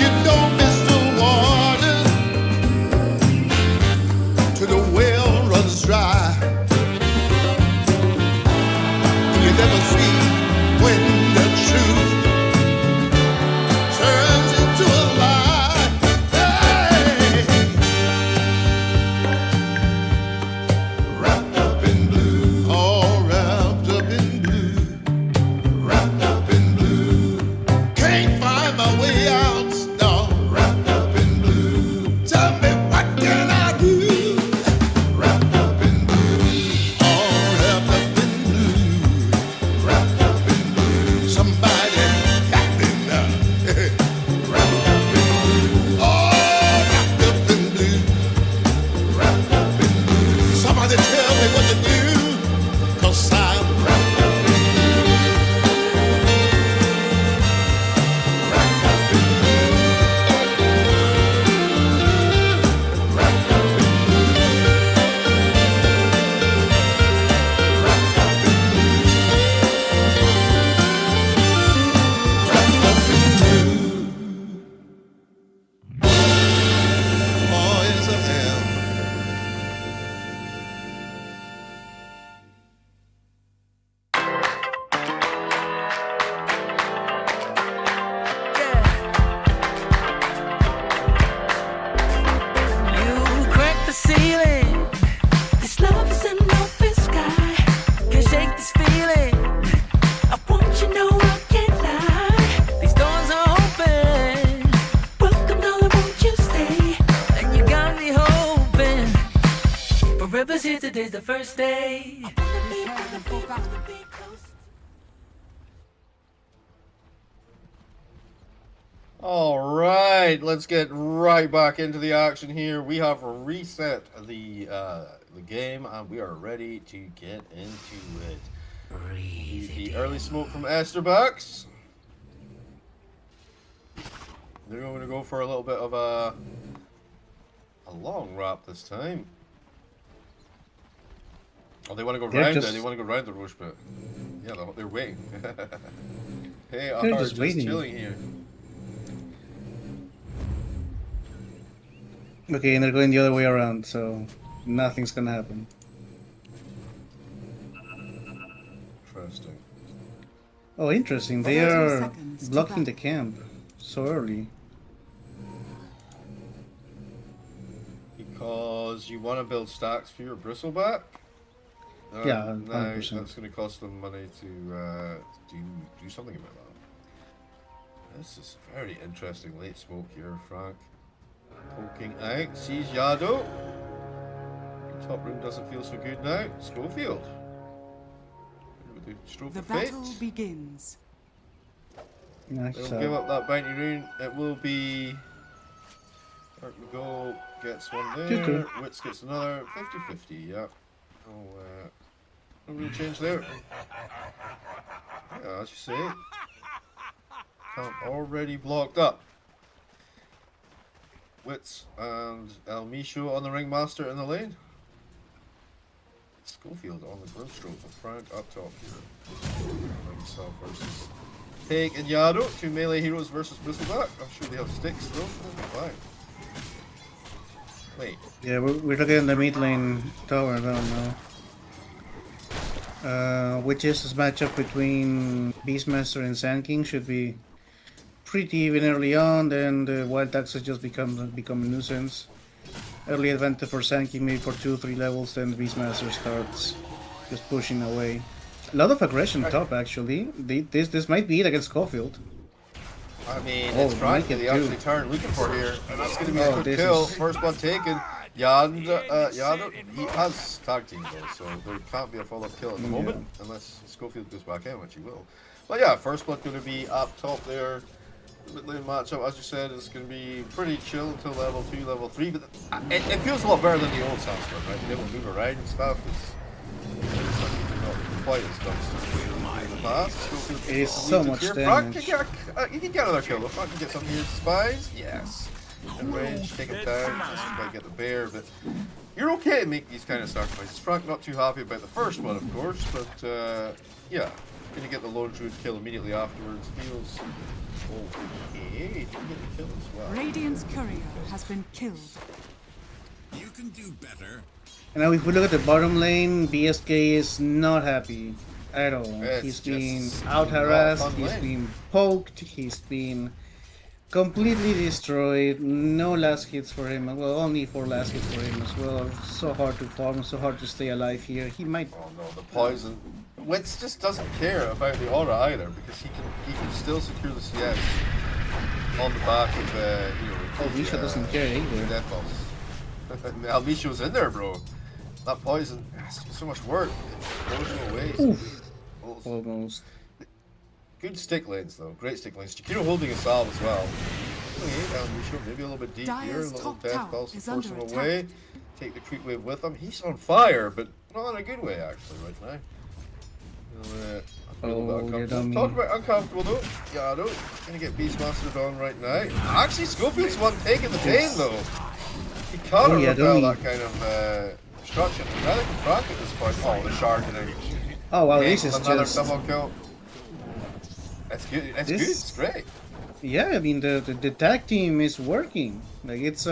You don't miss the water till the well runs dry. You never see when the truth turns into a lie. Hey. Wrapped up in blue, all wrapped up in blue. Wrapped up in blue, can't find my way out. No, wrapped up in blue. Tell me what can I do? Wrapped up in blue. Forever's here, today's the first day. All right, let's get right back into the action here. We have reset the game, and we are ready to get into it. The early smoke from Estar backs. They're going to go for a little bit of a long wrap this time. Oh, they want to go round it. They want to go round the Roche pit. Yeah, they're waiting. Hey, They're just waiting. Chilling here. Okay, and they're going the other way around, so nothing's gonna happen. Interesting. Oh, interesting. They 30 are seconds to blocking the battle. camp so early. Because you want to build stacks for your bristleback? Yeah, no, 100%. that's going to cost them money to do something about that. This is very interesting late smoke here, Frank. Poking out, sees Yado. The top room doesn't feel so good now. Schofield. With the stroke The of fate. battle begins. Nice. They'll give up that bounty rune. It will be. There we go. Gets one there. Good. Wits gets another. 50-50, yeah. No real change there. Yeah, as you say. Camp already blocked up. Wits and El Micho on the ringmaster in the lane. Schofield on the growth stroke with Frank up top here. Himself versus Peg and Yado, two melee heroes versus Bristleback. I'm sure they have sticks though. They'll be fine. Wait. Yeah, we're looking at the mid lane tower, I don't know. Which is this matchup between Beastmaster and Sand King should be pretty even early on, then the wild taxes just become a nuisance. Early advantage for Sand King maybe for 2-3 levels, then Beastmaster starts just pushing away. A lot of aggression top actually. This might be it against Schofield. I mean, Oh, it's Frank that Mike they at actually two. turn looking for here, and that's going to be a Oh, good this kill. is- First one taken. Yado, he has tag team though, so there can't be a follow-up kill at the moment, unless Schofield goes back in, which he will. But yeah, first blood going to be up top there. Mid lane matchup, as you said, is going to be pretty chill until level 2, level 3, but it feels a lot better than the old Sandstorm, right? They will move around and stuff. It's not quite as dumb in the past. Schofield It is gets the so lead to much here. damage. Frank can get another kill. If Frank can get some here, spies, yes. In range, take him down, doesn't quite get the bear, but you're okay to make these kind of sacrifices. Frank not too happy about the first one, of course, but yeah, gonna get the lone druid kill immediately afterwards. Feels okay. Didn't get the kill as well. Radiant's courier has been killed. You can do better. And now if we look at the bottom lane, BSK is not happy at all. It's He's been just out not a harassed, fun he's lane. been poked, he's been completely destroyed. No last hits for him. Well, only 4 last hits for him as well. So hard to farm, so hard to stay alive here. He might. Oh no, the poison. Wits just doesn't care about the aura either, because he can still secure the CS on the back of Oh, Misha doesn't care either. Death boss. Almisha was in there, bro. That poison, so much work. It goes no waste. Oof. Oh, Almost. good stick lanes though, great stick lanes. Chikiro holding a salve as well. Okay, Almisha maybe a little bit deep here, a Dire's little top death tower pulse to is force under him attack. away. Take the creep wave with him. He's on fire, but not in a good way actually right now. I feel a little bit you're uncomfortable. dummy. Talk about uncomfortable though. Yeah, I know. Gonna get Beastmastered on right now. Actually, Schofield's one taking the pain though. He can't yeah, repel dummy. that kind of destruction. Rather than Frank at this point. Oh, the shard today. Oh wow, this is Another just. double kill. That's good. That's good. This- It's great. Yeah, I mean the tag team is working. Like it's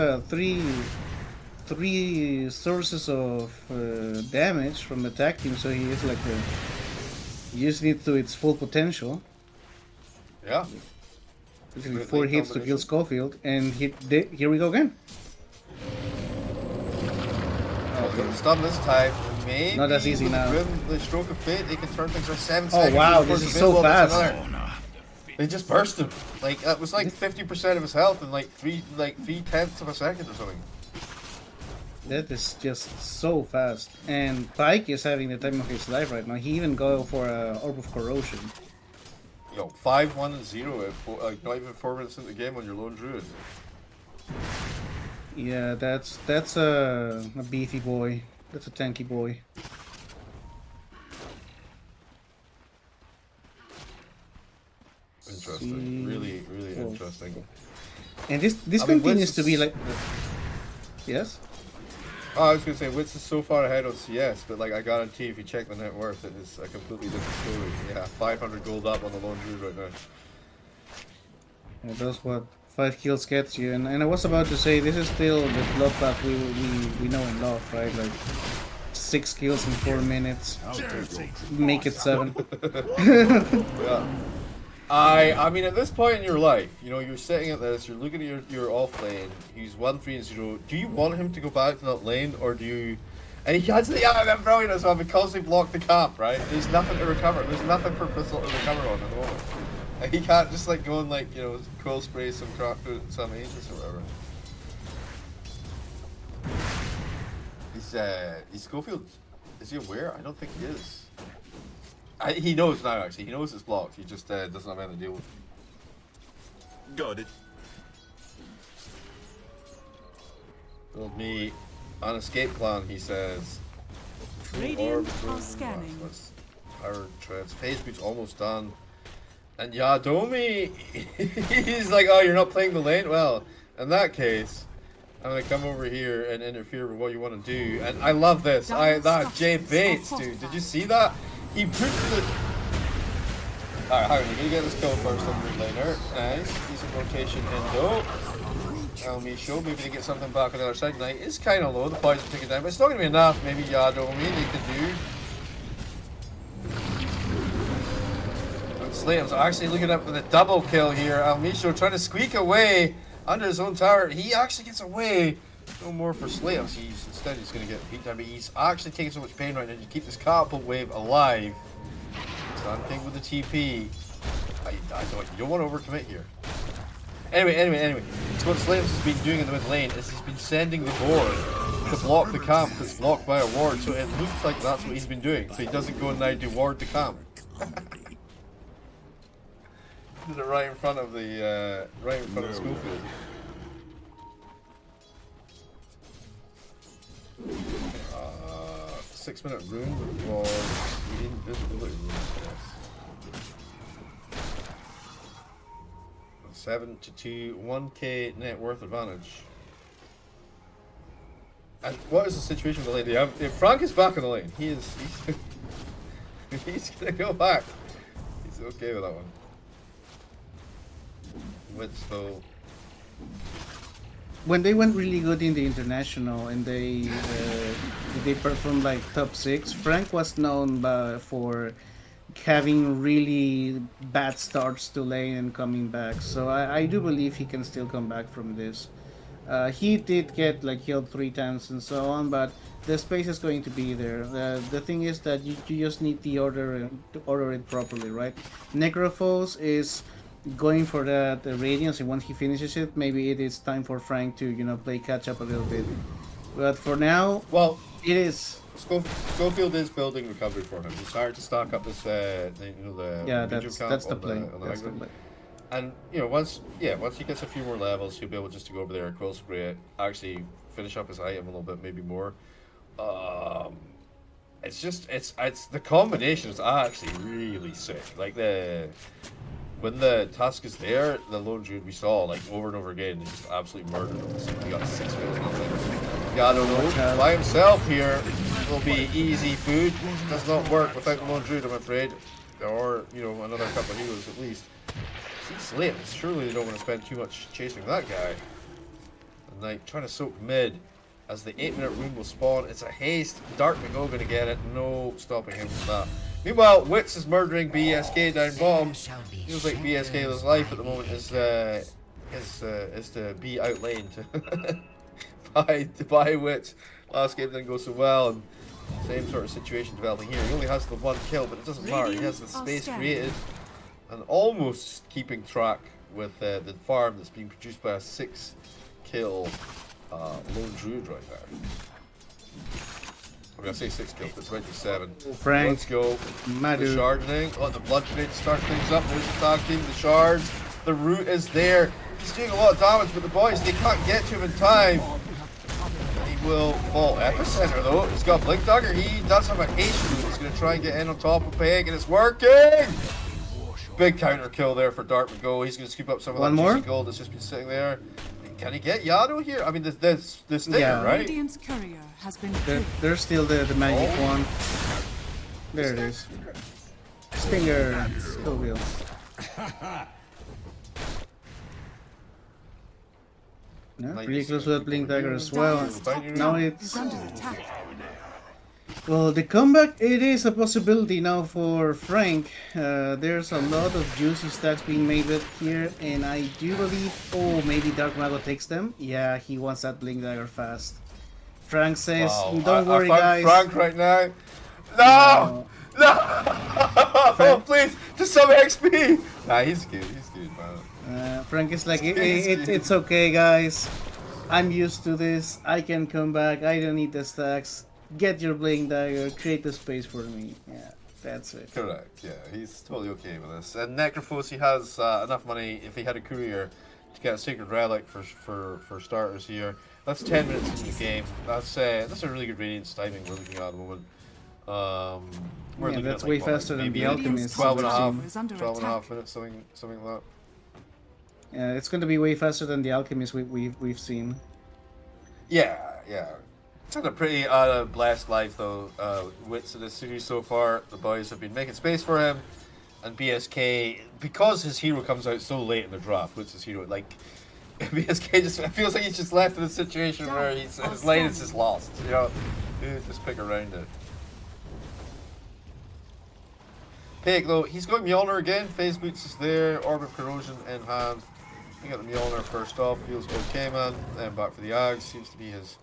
three sources of damage from the tag team, so he is like using it to its full potential. Yeah. Basically Great 4 lane hits to kill combination. Schofield, and here we go again. Okay. Stun this time. Maybe Not as easy with now. The stroke of fate, they can turn things around 7 Oh, seconds. wow, before this it's is so available. That's fast. another- They just burst him. Like that was like 50% of his health in like 3/10 of a second or something. That is just so fast. And Pike is having the time of his life right now. He even go for a Orb of Corrosion. Yo, 5-1 and 0 at not even 4 minutes into the game on your lone druid. Yeah, that's a beefy boy. That's a tanky boy. Interesting. Really, really interesting. And this continues to be like. Yes. Oh, I was gonna say Wits is so far ahead on CS, but like I guarantee if you check the net worth, it is a completely different story. Yeah, 500 gold up on the lone druid right now. Yeah, that's what 5 kills gets you. And I was about to say this is still the bloodbath we know and love, right? Like 6 kills in 4 minutes. Make it 7. Yeah. I mean, at this point in your life, you know, you're sitting at this, you're looking at your off lane, he's 1-3-0. Do you want him to go back to that lane, or do you... And he has the brilliant as well because they blocked the camp, right? There's nothing to recover. There's nothing for Pistol to recover on at the moment. And he can't just like go and like, you know, coil spray some Aegis or whatever. Is Schofield, is he aware? I don't think he is. He knows now, actually. He knows it's blocked. He just doesn't have anything to deal with. Got it. Build me an escape plan, he says. Radiant are scanning. Power treads. Phase boot's almost done. And Yadomi, he's like, oh, you're not playing the lane? Well, in that case, I'm gonna come over here and interfere with what you want to do. And I love this. That Jay Bates, dude. Did you see that? He puts the... Alright, hang on, you're gonna get this kill first on the laner. Nice. Decent rotation Endo. Misho, maybe to get something back on the other side. Knight is kind of low, the poison taken down, but it's not gonna be enough. Maybe Yadomi they could do. And Slateham's actually looking up with a double kill here. Misho trying to squeak away under his own tower. He actually gets away. No more for Slayer. Instead he's going to get beat down, but he's actually taking so much pain right now to keep this catapult wave alive. Stunting with the TP. You don't want to overcommit here. Anyway. So what Slayer has been doing in the mid lane is he's been sending the board to block the camp that's blocked by a ward. So it looks like that's what he's been doing. So he doesn't go and now do ward the camp. Did it right in front of the Schofield. 6-minute rune was the invisibility rune. Yes. 7-2, 1k net worth advantage. And what is the situation with the lane? If Frank is back on the lane, he's gonna go back. He's okay with that one. Wits though. When they went really good in the international and they performed like top 6, Frank was known for having really bad starts to lane and coming back. So I do believe he can still come back from this. He did get like healed 3 times and so on, but the space is going to be there. The thing is that you just need to order it properly, right? Necrophos is going for that radiance, and once he finishes it, maybe it is time for Frank to, you know, play catch up a little bit. But for now, well, it is. Schofield is building recovery for him. He's starting to stock up this, that's the play. That's the play. And you know, once he gets a few more levels, he'll be able just to go over there, quill spray it, actually finish up his item a little bit, maybe more. It's the combination is actually really sick. Like when the task is there, the lone druid we saw like over and over again, just absolutely murdered him. He got 6 kills and nothing. Gato by himself here will be easy food. Does not work without the lone druid, I'm afraid. Or, you know, another couple of heroes at least. Slate, surely they don't want to spend too much chasing that guy. And like trying to soak mid as the 8-minute rune will spawn. It's a haste. Dark McGo gonna get it. No stopping him from that. Meanwhile, Wits is murdering BSK down bottom. Feels like BSK's life at the moment is to be outlaned by Wits. Last game didn't go so well, and same sort of situation developing here. He only has the 1 kill, but it doesn't matter. He has the space created and almost keeping track with the farm that's being produced by a 6-kill lone druid right there. I say 6 kills, but it's meant to be 7. Frank, Let's go. Madu. The sharding. Oh, the blood grenade start things up. There's the tag team, the shards. The root is there. He's doing a lot of damage, but the boys, they can't get to him in time. He will fall. Epicenter, though. He's got Blink Dagger. He does have a haste root. He's going to try and get in on top of Peg, and it's working! Big counter kill there for Dartmouth Go. He's going to scoop up some of that juicy gold that's just been sitting there. Can he get Yado here? I mean, this stinger, Yeah. right? Radiant's courier has been There's still the magic one. There it is. Stinger. Still real. Yeah, really close to that Blink Dagger as well. Now it's... under attack. Well, the comeback, it is a possibility now for Frank. There's a lot of juicy stacks being made with here, and I do believe... Oh, maybe Dark Mago takes them? Yeah, he wants that Blink Dagger fast. Frank says, don't worry, guys. Frank right now. No! No! Oh, please, just some XP! Nah, he's good, man. Frank is like, it's okay, guys. I'm used to this. I can come back. I don't need the stacks. Get your Blink Dagger. Create the space for me. Yeah, that's it. Correct, yeah, he's totally okay with this. And Necrophos, he has enough money, if he had a courier, to get a Sacred Relic for starters here. That's 10 minutes into the game. That's a really good Radiance timing we're looking at the moment. That's way faster than the Alchemist. 12 and a half minutes, something like that. Yeah, it's going to be way faster than the Alchemist we've seen. Yeah. It's had a pretty blessed life though. Wits in this series so far. The boys have been making space for him, and BSK, because his hero comes out so late in the draft. Wits' his hero, like BSK, just it feels like he's just left in a situation where his lane is just lost. You know, just pick around it. Pig though, he's got Mjolnir again. Phase Boots is there. Orb of Corrosion in hand. We got the Mjolnir first off. Feels okay, man. Then back for the Ags. Seems to be his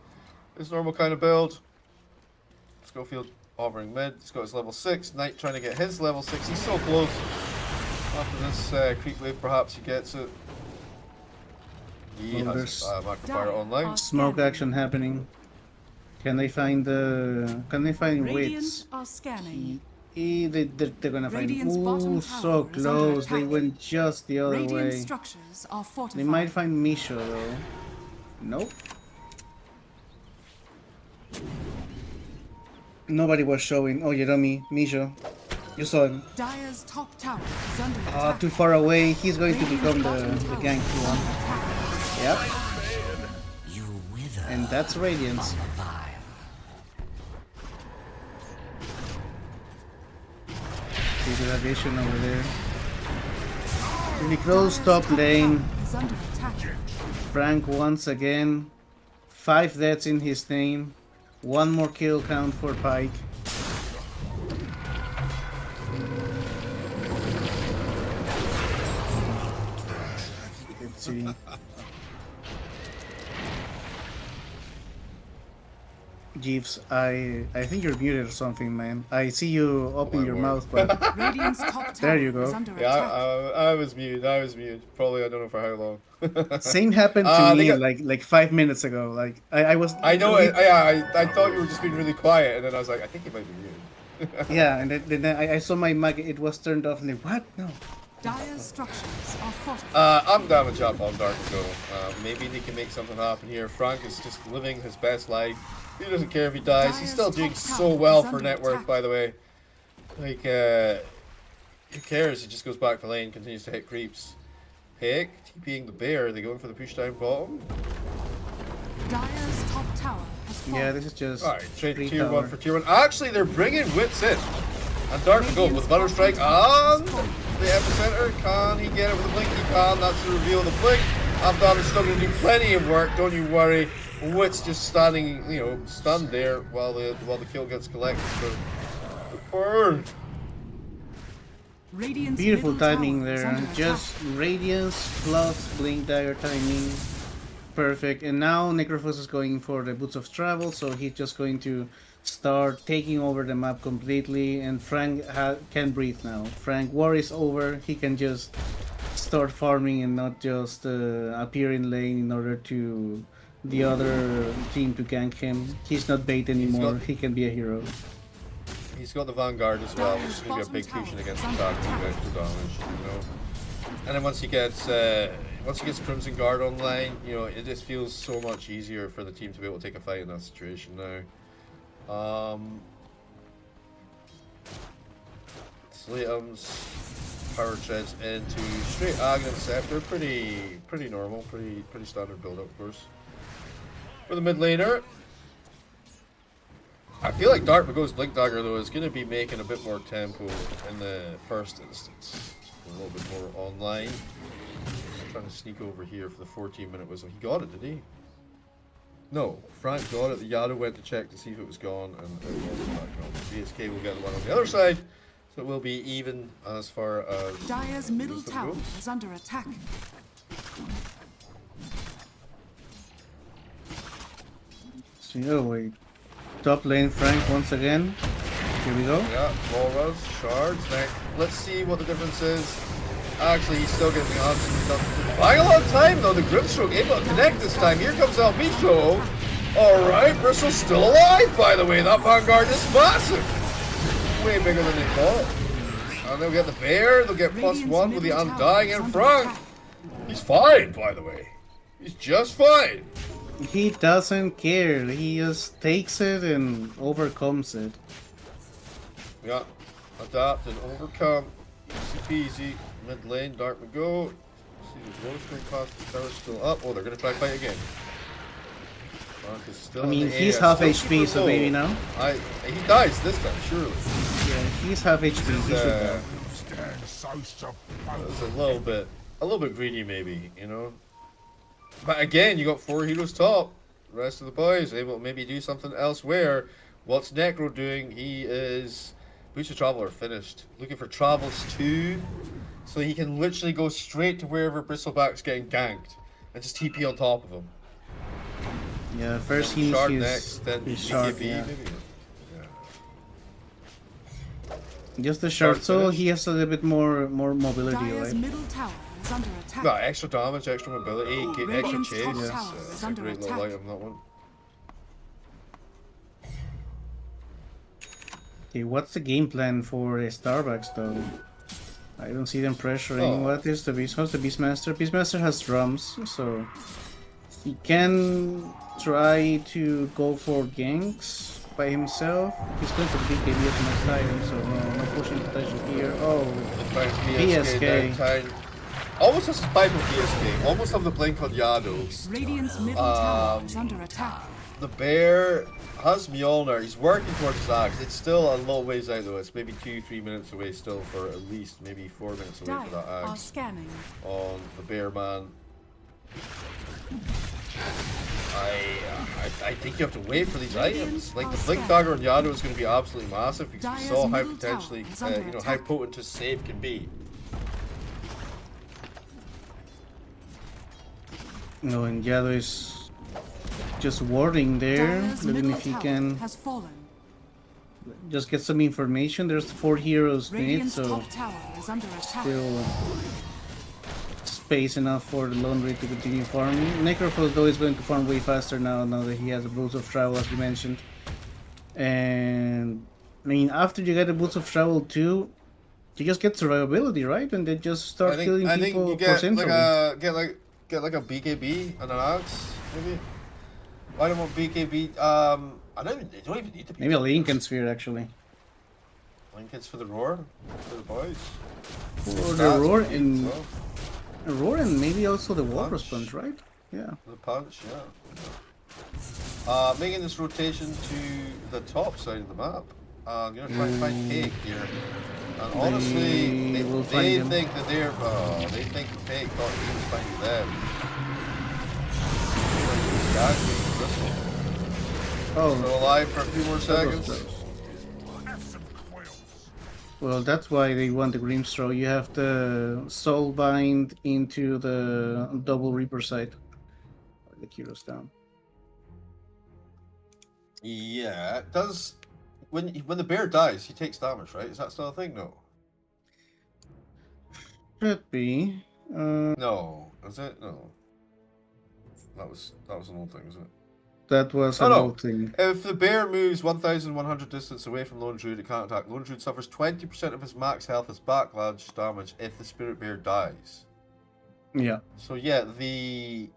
normal kind of build. Schofield hovering mid. He's got his level 6. Knight trying to get his level 6. He's so close. After this creep wave, perhaps he gets it. He has Macrofire online. Smoke action happening. Can they find Radiant Wits? are scanning. They're gonna find. Radiant's bottom Ooh, tower so is under close. They attack. went just the other Radiant way. structures are They fortified. might find Misha though. Nope. Nobody was showing. Oh, Yerami, Misha. You saw him. Dire's top tower is under attack. Too far away. He's going to become the gank one. Yep. And that's Radiance. See the vision over there. Really close top lane. Is under attack. Frank once again. 5 deaths in his name. 1 more kill count for Pike. Let's see. Jeeves, I think you're muted or something, man. I see you open your mouth, but Radiant's top tower there you go. is under Yeah, attack. I was muted. Probably, I don't know for how long. Same happened to me like 5 minutes ago. Like I was. I know it. I thought you were just being really quiet, and then I was like, I think you might be muted. Yeah, and then I saw my mic. It was turned off, and like, what? No. Dire's structures are fortified. I'm down with jump on Dark Go. Maybe they can make something happen here. Frank is just living his best life. He doesn't care if he dies. He's still doing so well for network, by the way. Like, who cares? He just goes back for lane, continues to hit creeps. Pick, TPing the bear. Are they going for the push down bottom? Dire's top tower has fallen. Yeah, this is just. Alright, trade free tier tower. 1 for tier 1. Actually, they're bringing Wits in. And Dark Go with Butter Strike on the epicenter. Can he get it with a blink? He can. That's the reveal of the blink. Abdom is still going to do plenty of work. Don't you worry. Wits just standing, stunned there while the kill gets collected for the burn. Radiant's Beautiful middle timing tower is there. under Just Radiance plus Blink Dagger timing. Perfect. And now Necrophos is going for the Boots of Travel, so he's just going to start taking over the map completely. And Frank can breathe now. Frank, war is over. He can just start farming and not just appear in lane in order to the other team to gank him. He's not bait anymore. He can be a hero. He's got the Vanguard as well, which is going to be a big cushion against the tag team extra damage, you know. And then once he gets Crimson Guard online, you know, it just feels so much easier for the team to be able to take a fight in that situation now. Slatum's power treads into straight Aghanim Scepter, pretty normal, pretty standard build up, of course. For the mid laner, I feel like Dark Mago's Blink Dagger though is going to be making a bit more tempo in the first instance, a little bit more online. I'm trying to sneak over here for the 14-minute whistle. He got it, did he? No, Frank got it. The Yado went to check to see if it was gone, and it wasn't that gone. BSK will get the one on the other side, so it will be even as far as Dire's middle wisdom tower goes. is under attack. So, wait. Top lane Frank once again. Here we go. Yeah, Walrus, shards. Now, let's see what the difference is. Actually, he's still getting absolutely nothing. Buying a lot of time though. The Grimstroke able to connect this time. Here comes Albedo. Alright, Bristol's still alive, by the way. That Vanguard is massive. Way bigger than they thought. And they'll get the bear. They'll get +1 with the Undying in front. He's fine, by the way. He's just fine. He doesn't care. He just takes it and overcomes it. Yeah, adapt and overcome. Easy peasy. Mid lane, Dark Mago. See the roasting cost is still up. Oh, they're gonna try fight again. Mark is still I mean, in the he's air, half still HP, super so low. maybe now. He dies this time, surely. Yeah, he's half HP. He should die. It's a little bit greedy, maybe, you know. But again, you got 4 heroes top. The rest of the boys able to maybe do something elsewhere. What's Necro doing? He is Boots of Travel are finished. Looking for Travels 2. So he can literally go straight to wherever Bristleback's getting ganked and just TP on top of him. Yeah, first he Shard needs next, then his shard, BKB, yeah. maybe. Just the shard, so finished. he has a little bit more mobility, Dire's right? middle tower is under attack. Got extra damage, extra mobility, extra Radiant's chase. top Yeah. tower It's is a under great little attack. item, that one. Okay, what's the game plan for Starbucks though? I don't see them pressuring. Oh. What is the Beast? How's the Beastmaster? Beastmaster has drums, so he can try to go for ganks by himself. He's going for BKB as next item, so no pushing potential here. Oh, Fight PSK. downtown. Almost has a spike with PSK. Almost have the blink on Yado. Radiant's middle tower is under attack. The bear has Mjolnir. He's working towards his axe. It's still a little ways out though. It's maybe 2-3 minutes away still for at least maybe 4 minutes away for Dire that are axe scanning. on the bear man. I think you have to wait for these items. Like the Blink Dagger on Yado is going to be absolutely massive because we Dire's saw how middle tower potentially, is under you know, how attack. potent his save can be. no, and Yado is just warding there. Dire's Letting middle if he tower can has fallen. just get some information. There's 4 heroes in it, Radiant's so top tower is under attack. still space enough for the Laundry to continue farming. Necrophos though is going to farm way faster now that he has the Boots of Travel as you mentioned. And I mean, after you get the Boots of Travel too, you just get survivability, right? And then just start killing I think people you get centrally. like a BKB and an axe maybe. I don't want BKB. I don't even need to be. Maybe a Lincoln Sphere actually. Lincoln's for the roar for the boys. For Stats the roar would be and as well. roar and maybe also the Walrus Punch. Punch, right? Yeah. The punch, making this rotation to the top side of the map. I'm gonna try and find Cake here. And honestly, They will they find him. think that they think that Cake thought he was finding them. Oh, Still alive for a few more that was seconds. close. Well, that's why they want the Grimstraw. You have the Soul Bind into the double Reaper side. The Kyros down. Yeah, it does. When the bear dies, he takes damage, right? Is that still a thing? No. Should be. No. Is it? No. That was an old thing, wasn't it? That was Oh an no! old thing. If the bear moves 1,100 distance away from Lone Druid, it can't attack. Lone Druid suffers 20% of his max health as backlash damage if the spirit bear dies. Yeah. So yeah, the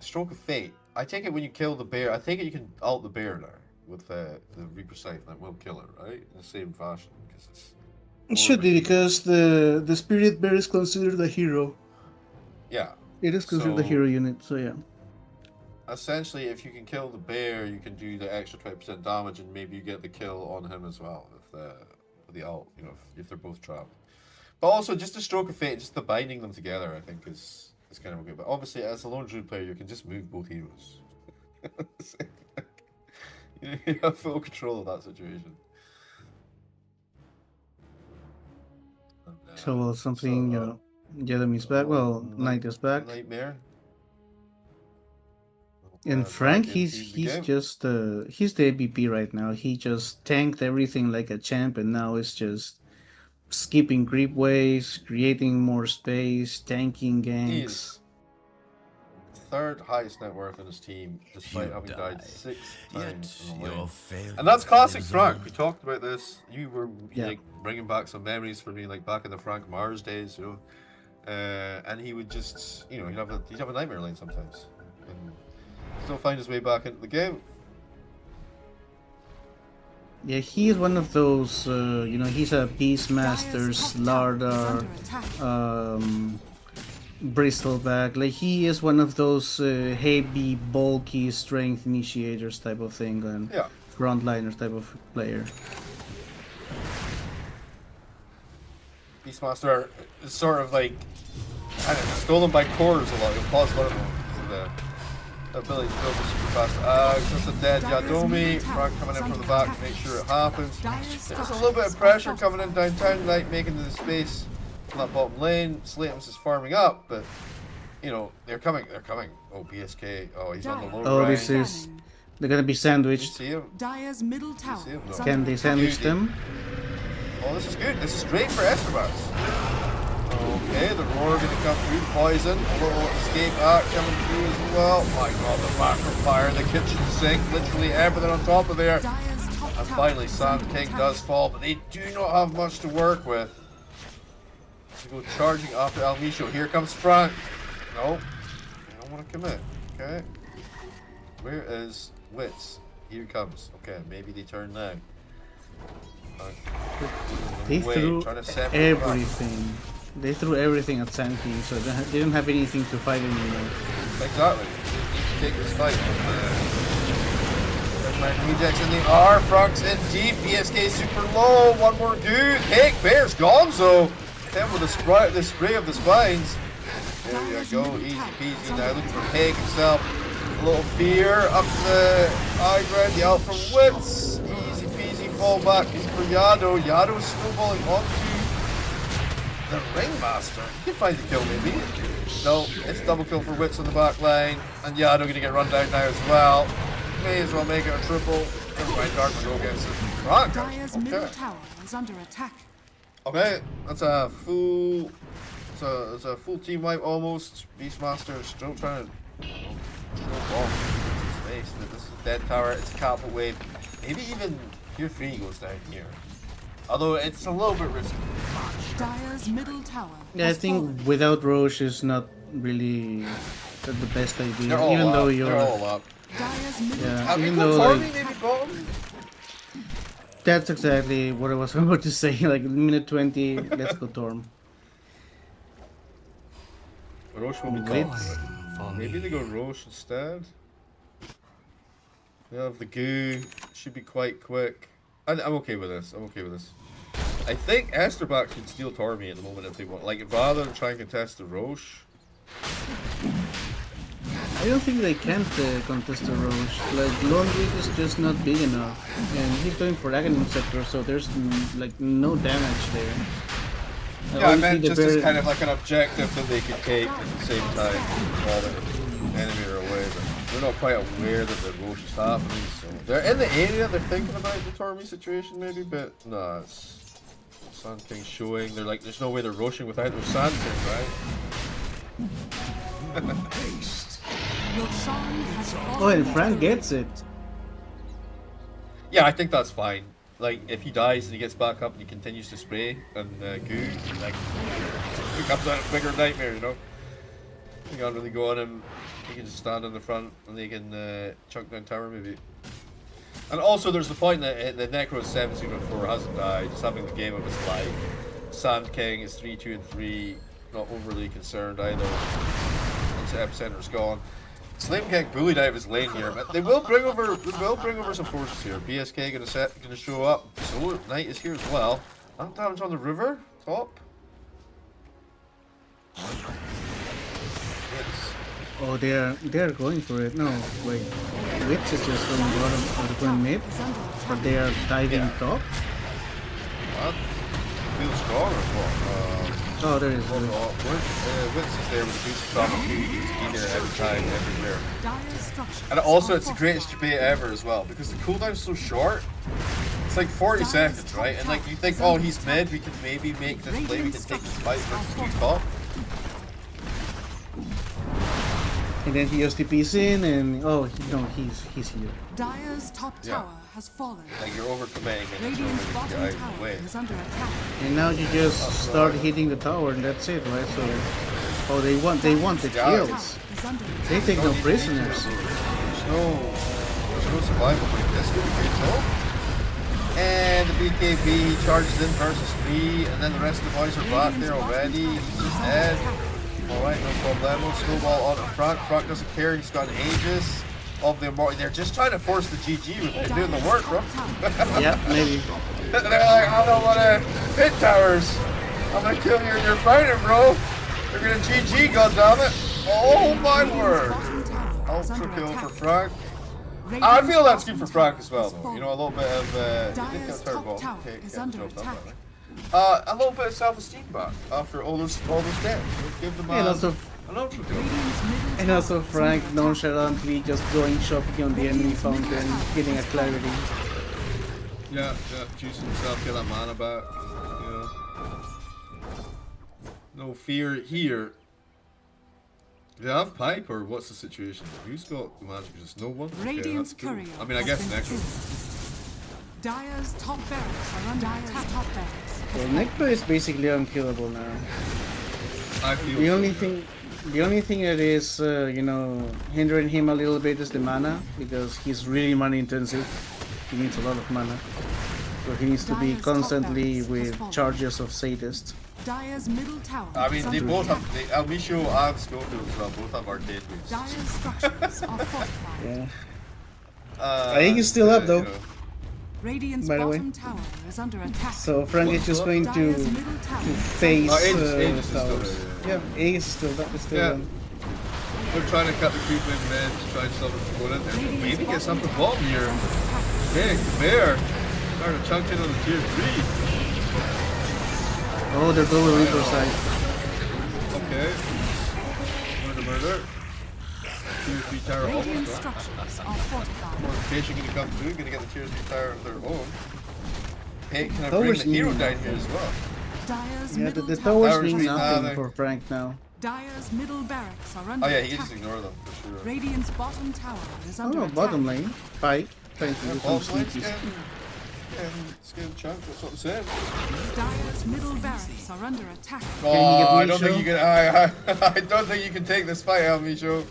Stroke of Fate. I take it when you kill the bear, I think you can ult the bear now with the Reaper Scythe, and that will kill it, right? In the same fashion, because it's. It should be because the spirit bear is considered a hero. Yeah. It is considered a So- hero unit, so yeah. Essentially, if you can kill the bear, you can do the extra 20% damage, and maybe you get the kill on him as well with the ult. You know, if they're both trapped. But also, just the Stroke of Fate, just the binding them together, I think is kind of good. But obviously, as a lone druid player, you can just move both heroes. You have full control of that situation. And, So something, you know, Jeremy's back. Well, Knight is back. Nightmare. And back Frank, into he's the game. just he's the MVP right now. He just tanked everything like a champ, and now it's just skipping creep waves, creating more space, tanking ganks. He's third highest net worth in his team, despite having died 6 times in the lane. And that's classic Frank. We talked about this. You were like bringing back some memories for me, like back in the Frank Mars days, you know. And he would just, you know, he'd have a nightmare lane sometimes, and still find his way back into the game. Yeah, he's one of those, you know, he's a Beastmaster, Slardar, Bristleback. Like, he is one of those heavy, bulky strength initiators type of thing, and frontliners type of player. Beastmaster is sort of like, I don't know, stolen by cores a lot. You'll pause one of them. The ability to build this super fast. Just a dead Yadomi. Frank coming in from the back to make sure it happens. There's a little bit of pressure coming in downtown tonight, making the space in that bottom lane. Slatums is farming up, but you know, they're coming. Oh, BSK. Oh, he's on the low Oh, right. this is... They're gonna be sandwiched. See him? Dyer's middle tower. is Can under they attack. sandwich them? Oh, this is good. This is great for Estar. Okay, the roar gonna come through. Poison. A little escape act coming through as well. My god, the macro fire, the kitchen sink, literally everything on top of there. And finally, Sand King does fall, but they do not have much to work with. To go charging after Almisho. Here comes Frank. No, I don't want to commit. Okay. Where is Wits? Here he comes. Okay, maybe they turn now. They Wait, threw trying to separate them up. everything. They threw everything at Sand King, so they didn't have anything to fight anymore. Exactly. You take this fight. Rejects in the R. Frank's in deep. BSK super low. One more dude. Hey, Bear's gone, so him with the spray of the spines. There you go. Easy peasy. Now looking for Peg himself. A little fear up the high ground. The out from Wits. Easy peasy fall back in for Yado. Yado's snowballing onto the Ringmaster. He can find the kill maybe. No, it's double kill for Wits on the back line. And Yado gonna get run down now as well. May as well make it a triple. Never mind, Darkman go against it. Frank. Dyer's middle tower is under attack. Okay, that's a full. It's a full team wipe almost. Beastmaster is still trying to throw bomb space. But this is a dead tower. It's a catapult wave. Maybe even Tier 3 goes down here. Although it's a little bit risky. Dyer's middle tower. Yeah, I think without Roche is not really the best idea. They're all even up. though you're, They're all up. Dyer's middle yeah, Have you even got though Tormy like, maybe bottom? that's exactly what I was about to say. Like minute 20, let's go Torm. Roche will be Wits. top. Maybe they go Roche instead. They have the goo. Should be quite quick. I'm okay with this. I think Esterback should steal Tormy at the moment if they want. Like, rather than try and contest the Roche. I don't think they can contest the Roche. Like, Lone Reed is just not big enough. And he's going for Aghanim Scepter, so there's like no damage there. Yeah, I meant just as kind of like an objective that they could take at the same time while the enemy are away. But they're not quite aware that the Roche is happening, so they're in the area, they're thinking about the Tormy situation maybe, but no, it's Sand King showing. They're like, there's no way they're rushing without their Sand King, right? Roshan has fallen. Oh, and Frank gets it. Yeah, I think that's fine. Like, if he dies and he gets back up and he continues to spray and goo, like, it becomes a bigger nightmare, you know? You can't really go on him. He can just stand in the front and they can chunk down tower, maybe. And also, there's the point that the Necro is 17-4, hasn't died, just having the game of his life. Sand King is 3-2 and 3, not overly concerned either. Once the Epicenter's gone. Slim King bullied out of his lane here, but they will bring over some forces here. BSK gonna show up. Solar Knight is here as well. Not damage on the river, top. Oh, they're going for it. No, wait. Witch is just going bottom or going mid, but they are diving top. What? Feel strong or what? Oh, there is. Witz is there with the boost of trauma 2. He's be there every time, everywhere. And also, it's the greatest debate ever as well, because the cooldown's so short. It's like 40 seconds, right? And like, you think, oh, he's mid, we can maybe make this play, we can take this fight versus 2 top. And then he just TPs in, and oh, no, he's here. Dire's top tower has fallen. Like, you're overcommitting and it's Radiant's over bottom the tower way. is under attack. And now you just start hitting the tower, and that's it, right? So, oh, they want the kills. Is under attack. They take no prisoners. There's no survival like this. Good kill. And the BKB charges in versus 3, and then the rest of the boys are back there already. He's just dead. Alright, no problemo. Snowball on Frank. Frank doesn't care, he's got Aegis of the Immortal. They're just trying to force the GG with it, doing the work, bro. Yeah, maybe. They're like, I don't want to hit towers. I'm gonna kill you in your fighter, bro. You're gonna GG, goddammit. Oh my word. Ultra kill for Frank. I feel that's good for Frank as well, though. You know, a little bit of, you think that's terrible. Okay, yeah, job done, right? A little bit of self-esteem back after all those deaths. Give them an ultra kill. And also Frank nonchalantly just going shopping on the enemy fountain, getting a clarity. Yeah, juice himself, get that mana back. Yeah. No fear here. Do they have pipe or what's the situation? Who's got magic resist? No one? Okay, that's cool. I mean, I guess Necro. Dire's top barracks are under attack. Top barracks. Well, Necro is basically unkillable now. I feel the only thing that is, you know, hindering him a little bit is the mana, because he's really mana intensive. He needs a lot of mana. So he needs to be constantly with charges of Sadist. Dire's middle tower. I mean, they both have, Almisho and Schofield as well, both have arcade moves. Dire's structures are fortified. Yeah. I think he's still up though. You know. Radiant's By the way. bottom tower is under attack. So Frank is just going to face Aegis is still towers. there, Yeah, Aegis is still done. They're trying to cut the creep in mid to try and stop it from going in there. Maybe get something bottom here. Okay, Bear. Starting to chunk in on the tier 3. Oh, they're going Reaper side. Okay. Murder. Tier 3 tower Radiant almost done. structures are fortified. Fortification gonna come through, gonna get the tier 3 tower of their own. Hey, can I Towers bring the hero mean down nothing. here as well? Dire's Yeah, middle the tower. towers mean mean nothing nothing. for Frank now. Dire's middle barracks are under Oh yeah, he attack. can just ignore them for sure. Radiant's bottom tower is Oh under no, attack. bottom lane. Pike. Trying to do some Ball flank's sneakies. getting chunk, that's what I'm saying. Dire's middle barracks are under attack. Oh, get I don't Misho? think you can. I don't think you can take this fight, El Misho.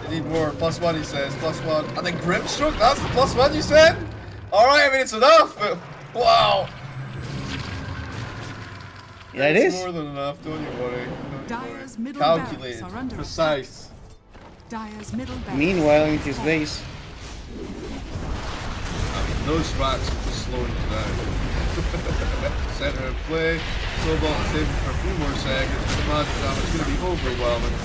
You need more. +1, he says. +1. And then Grimstroke. That's the +1 you said. All right. I mean, it's enough. But wow. Yeah, it It's is. more than enough. Don't you worry. Dire's middle barracks Calculated. are under Precise. attack. Dire's middle barracks. Meanwhile, in his base. I mean, those rats are just slowing you down. Center in play. Snowball saving for a few more seconds. The magic damage is going to be overwhelming.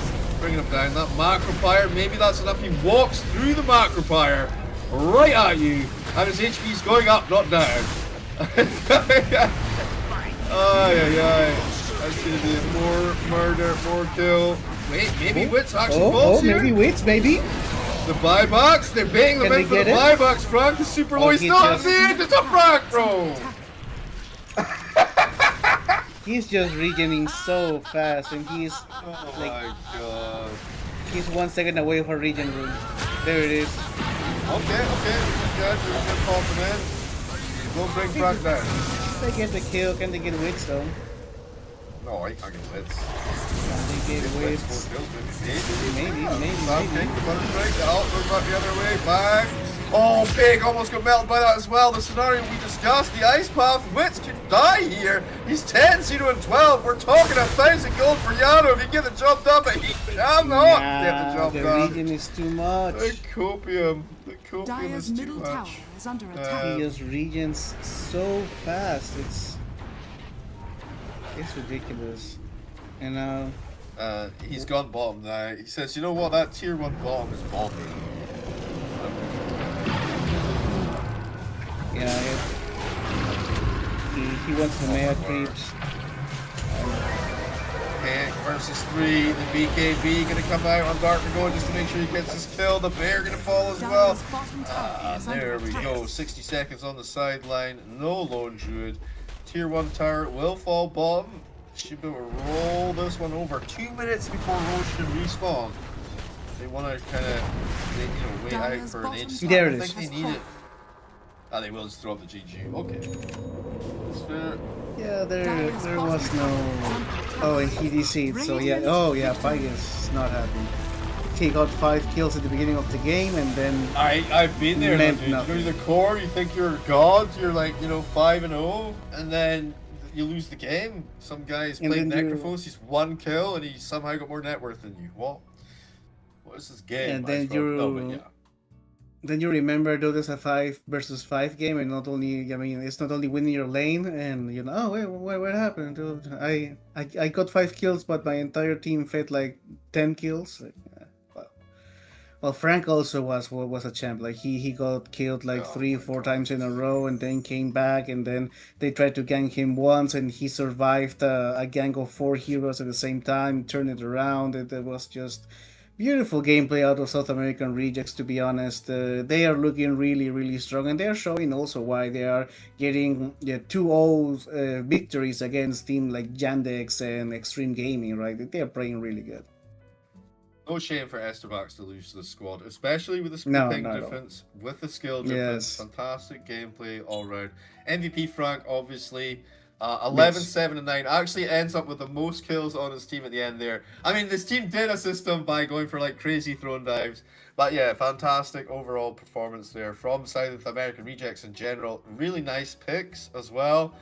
Bringing him down. That macropire, maybe that's enough. He walks through the macropire right at you, and his HP's going up, not down. Ay. That's going to be more murder, more kill. Wait, maybe Wits actually falls here? maybe Wits, maybe. The buybacks, they're baiting them Can in they for the get it? buybacks. Frank is super low. Oh, He's he not just- the it's a Frank, bro. He's just regening so fast, and he's Oh like my god. he's 1 second away from regen room. There it is. Okay, good. You're good call from in. We'll bring Frank down. They get the kill. Can they get wits though? No, I can hits. Can they get wits? Maybe. Stop taking the butter strike. The alt goes back the other way. Bang. Oh, Big almost got melted by that as well. The scenario we discussed, the ice path. Wits could die here. He's 10, 0, and 12. We're talking 1,000 gold for Yano if he get the job done, but he cannot get the job the done. regen is too much. The copium Dyer's is too middle tower much. is under attack. He just regens so fast. It's ridiculous. And He's gone bottom now. He says, you know what, that tier 1 bottom is bombing. yeah, he wants the mega creeps. Hank versus 3. The BKB gonna come out on Dark Go just to make sure he gets his kill. The bear gonna fall as well. Dyer's bottom tower is under There we attack. go. 60 seconds on the sideline. No lone druid. Tier 1 tower will fall bottom. Should be able to roll this one over 2 minutes before Roche can respawn. They want to kind of, wait out Dyer's for an bottom inch. tower There it I is. think they need it. Ah, they will just throw up the GG. Okay. That's fair. Yeah, there was no. Oh, and he DC'd, so yeah. Oh, yeah, Pike is not happy. He got 5 kills at the beginning of the game, and then. I've been there, though, meant dude. You nothing. go to the core, you think you're god, you're like, 5-0, and then you lose the game. Some guy's And played then you- Necrophos, he's 1 kill, and he somehow got more net worth than you. What? What is this game? And then I thought- no, but you- yeah. Then you remember Dota's a 5 versus 5 game, and not only, it's not only winning your lane, and oh wait, what happened? I got 5 kills, but my entire team fed like 10 kills. Well, Frank also was a champ. Like he got killed like 3-4 times in a row, and then came back, and then they tried to gank him once, and he survived a gank of 4 heroes at the same time, turned it around. It was just beautiful gameplay out of South American Rejects, to be honest. They are looking really, really strong, and they are showing also why they are getting 2-0 victories against teams like Yandex and Extreme Gaming, right? They are playing really good. No shame for Estar to lose to the squad, especially with the speed No, ping not at all. difference, with the skill difference. Yes. Fantastic gameplay all round. MVP Frank, obviously, 11, Yes. 7, and 9. Actually ends up with the most kills on his team at the end there. I mean, this team did assist him by going for like crazy throwing dives. But yeah, fantastic overall performance there from South American Rejects in general. Really nice picks as well.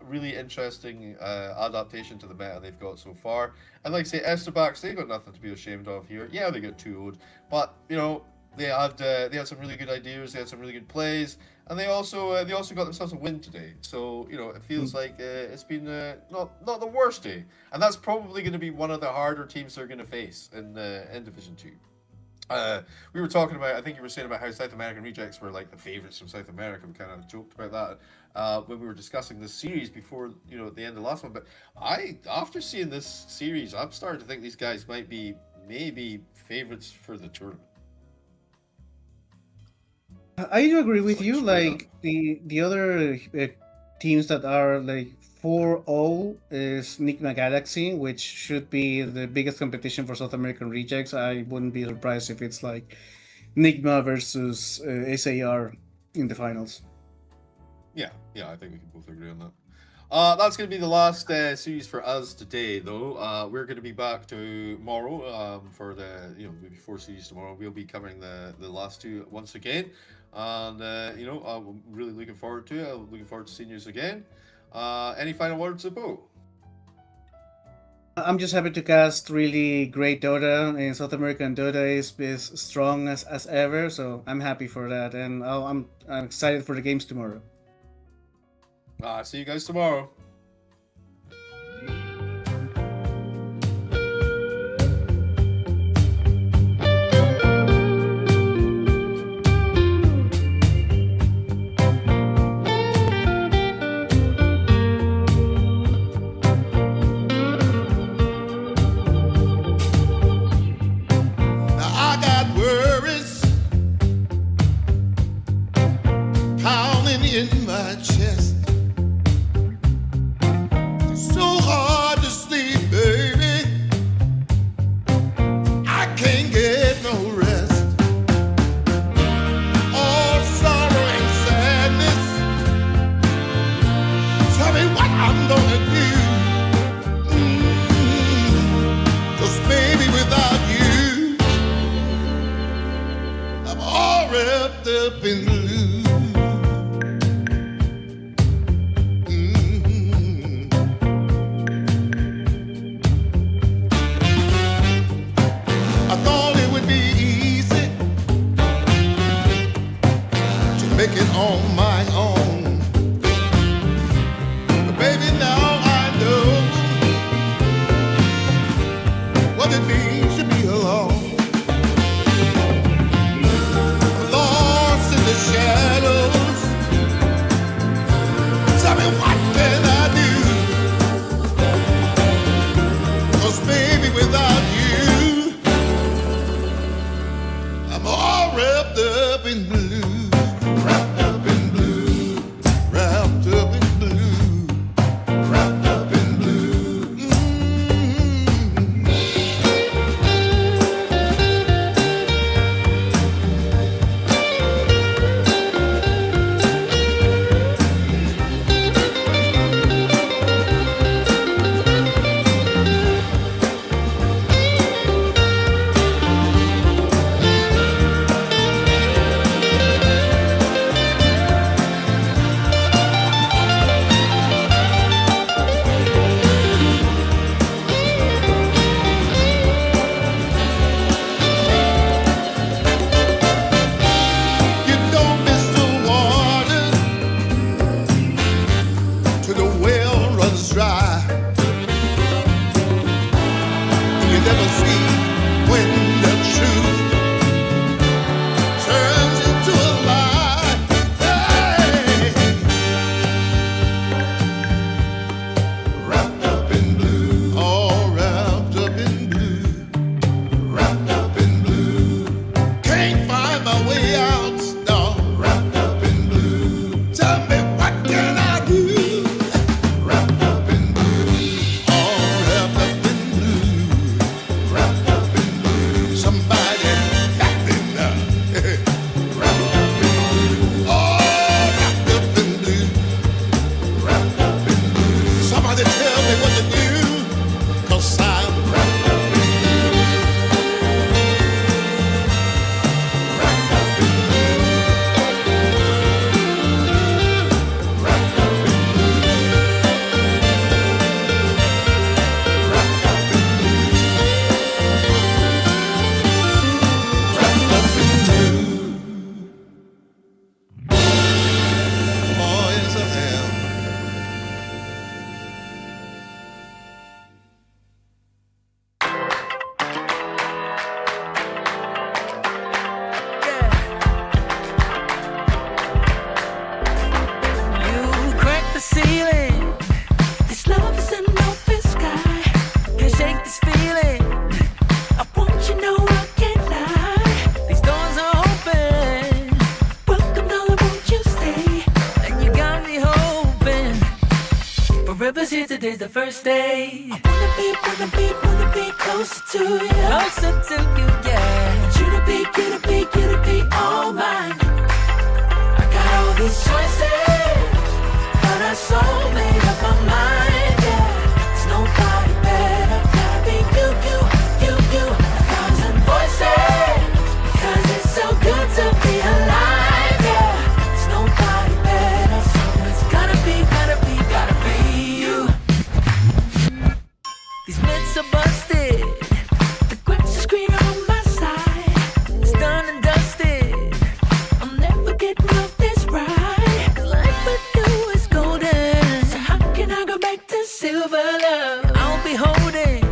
Really interesting adaptation to the meta they've got so far. And like I say, Estar, they've got nothing to be ashamed of here. Yeah, they got 2-0'd, but they had some really good ideas. They had some really good plays, and they also got themselves a win today. So it feels like it's been not the worst day, and that's probably going to be one of the harder teams they're going to face in Division 2. We were talking about, I think you were saying about how South American Rejects were like the favorites from South America. We kind of joked about that when we were discussing this series before, at the end of the last one. But after seeing this series, I'm starting to think these guys might be maybe favorites for the tournament. I do agree with you. Like the other teams that are like 4-0 is Nigma Galaxy, which should be the biggest competition for South American Rejects. I wouldn't be surprised if it's like Nigma versus SAR in the finals. Yeah, I think we can both agree on that. That's going to be the last series for us today, though. We're going to be back tomorrow for the maybe 4 series tomorrow. We'll be covering the last 2 once again, and I'm really looking forward to it. I'm looking forward to seeing you again. Any final words, Bo? I'm just happy to cast really great Dota, and South American Dota is strong as ever. So I'm happy for that, and I'm excited for the games tomorrow. See you guys tomorrow. Now I got worries pounding in my chest. it on my own. But baby, now I know what it means to be alone. Lost in the shadows. Tell me, what can I do? 'Cause baby, without you, I'm all wrapped up in blue. Wrapped up in blue. Wrapped up in blue. Wrapped up in blue. You don't miss the water till the well runs dry. You never see when the truth turns into a lie. Hey. Wrapped up in blue, all wrapped up in blue. Wrapped up in blue, can't find my way out. No, wrapped up in blue. Tell me, what can I do? Wrapped up in blue, all wrapped up in blue. Wrapped up in blue. Somebody help me now. Wrapped up in blue, all wrapped up in blue. Wrapped up in blue. Somebody tell me what to do, 'cause I'm wrapped up in blue. Wrapped up in blue. Wrapped up in blue. Wrapped up in blue. Wrapped up in blue. Oh, yes, I am. You crack the ceiling. This love is an open sky. Can't shake this feeling. I want you to know I can't lie. These doors are open. Welcome, darling, won't you stay? And you got me hoping. Forever's here, today's the first day. I wanna be closer to you. Closer to you, yeah. Want you to be all mine. I got all these choices, but I so made up my mind, yeah. There's nobody better, gotta be you. A thousand voices, 'cause it's so good to be alive, yeah. There's nobody better, so it's gotta be you. These myths are busted, the grass is greener on my side. It's done and dusted, I'm never getting off this ride. Life with you is golden, so how can I go back to silver love? I'll be holding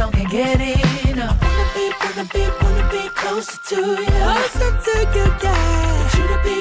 on, can't get enough. Wanna be closer to you. Closer to you, yeah. Want you to be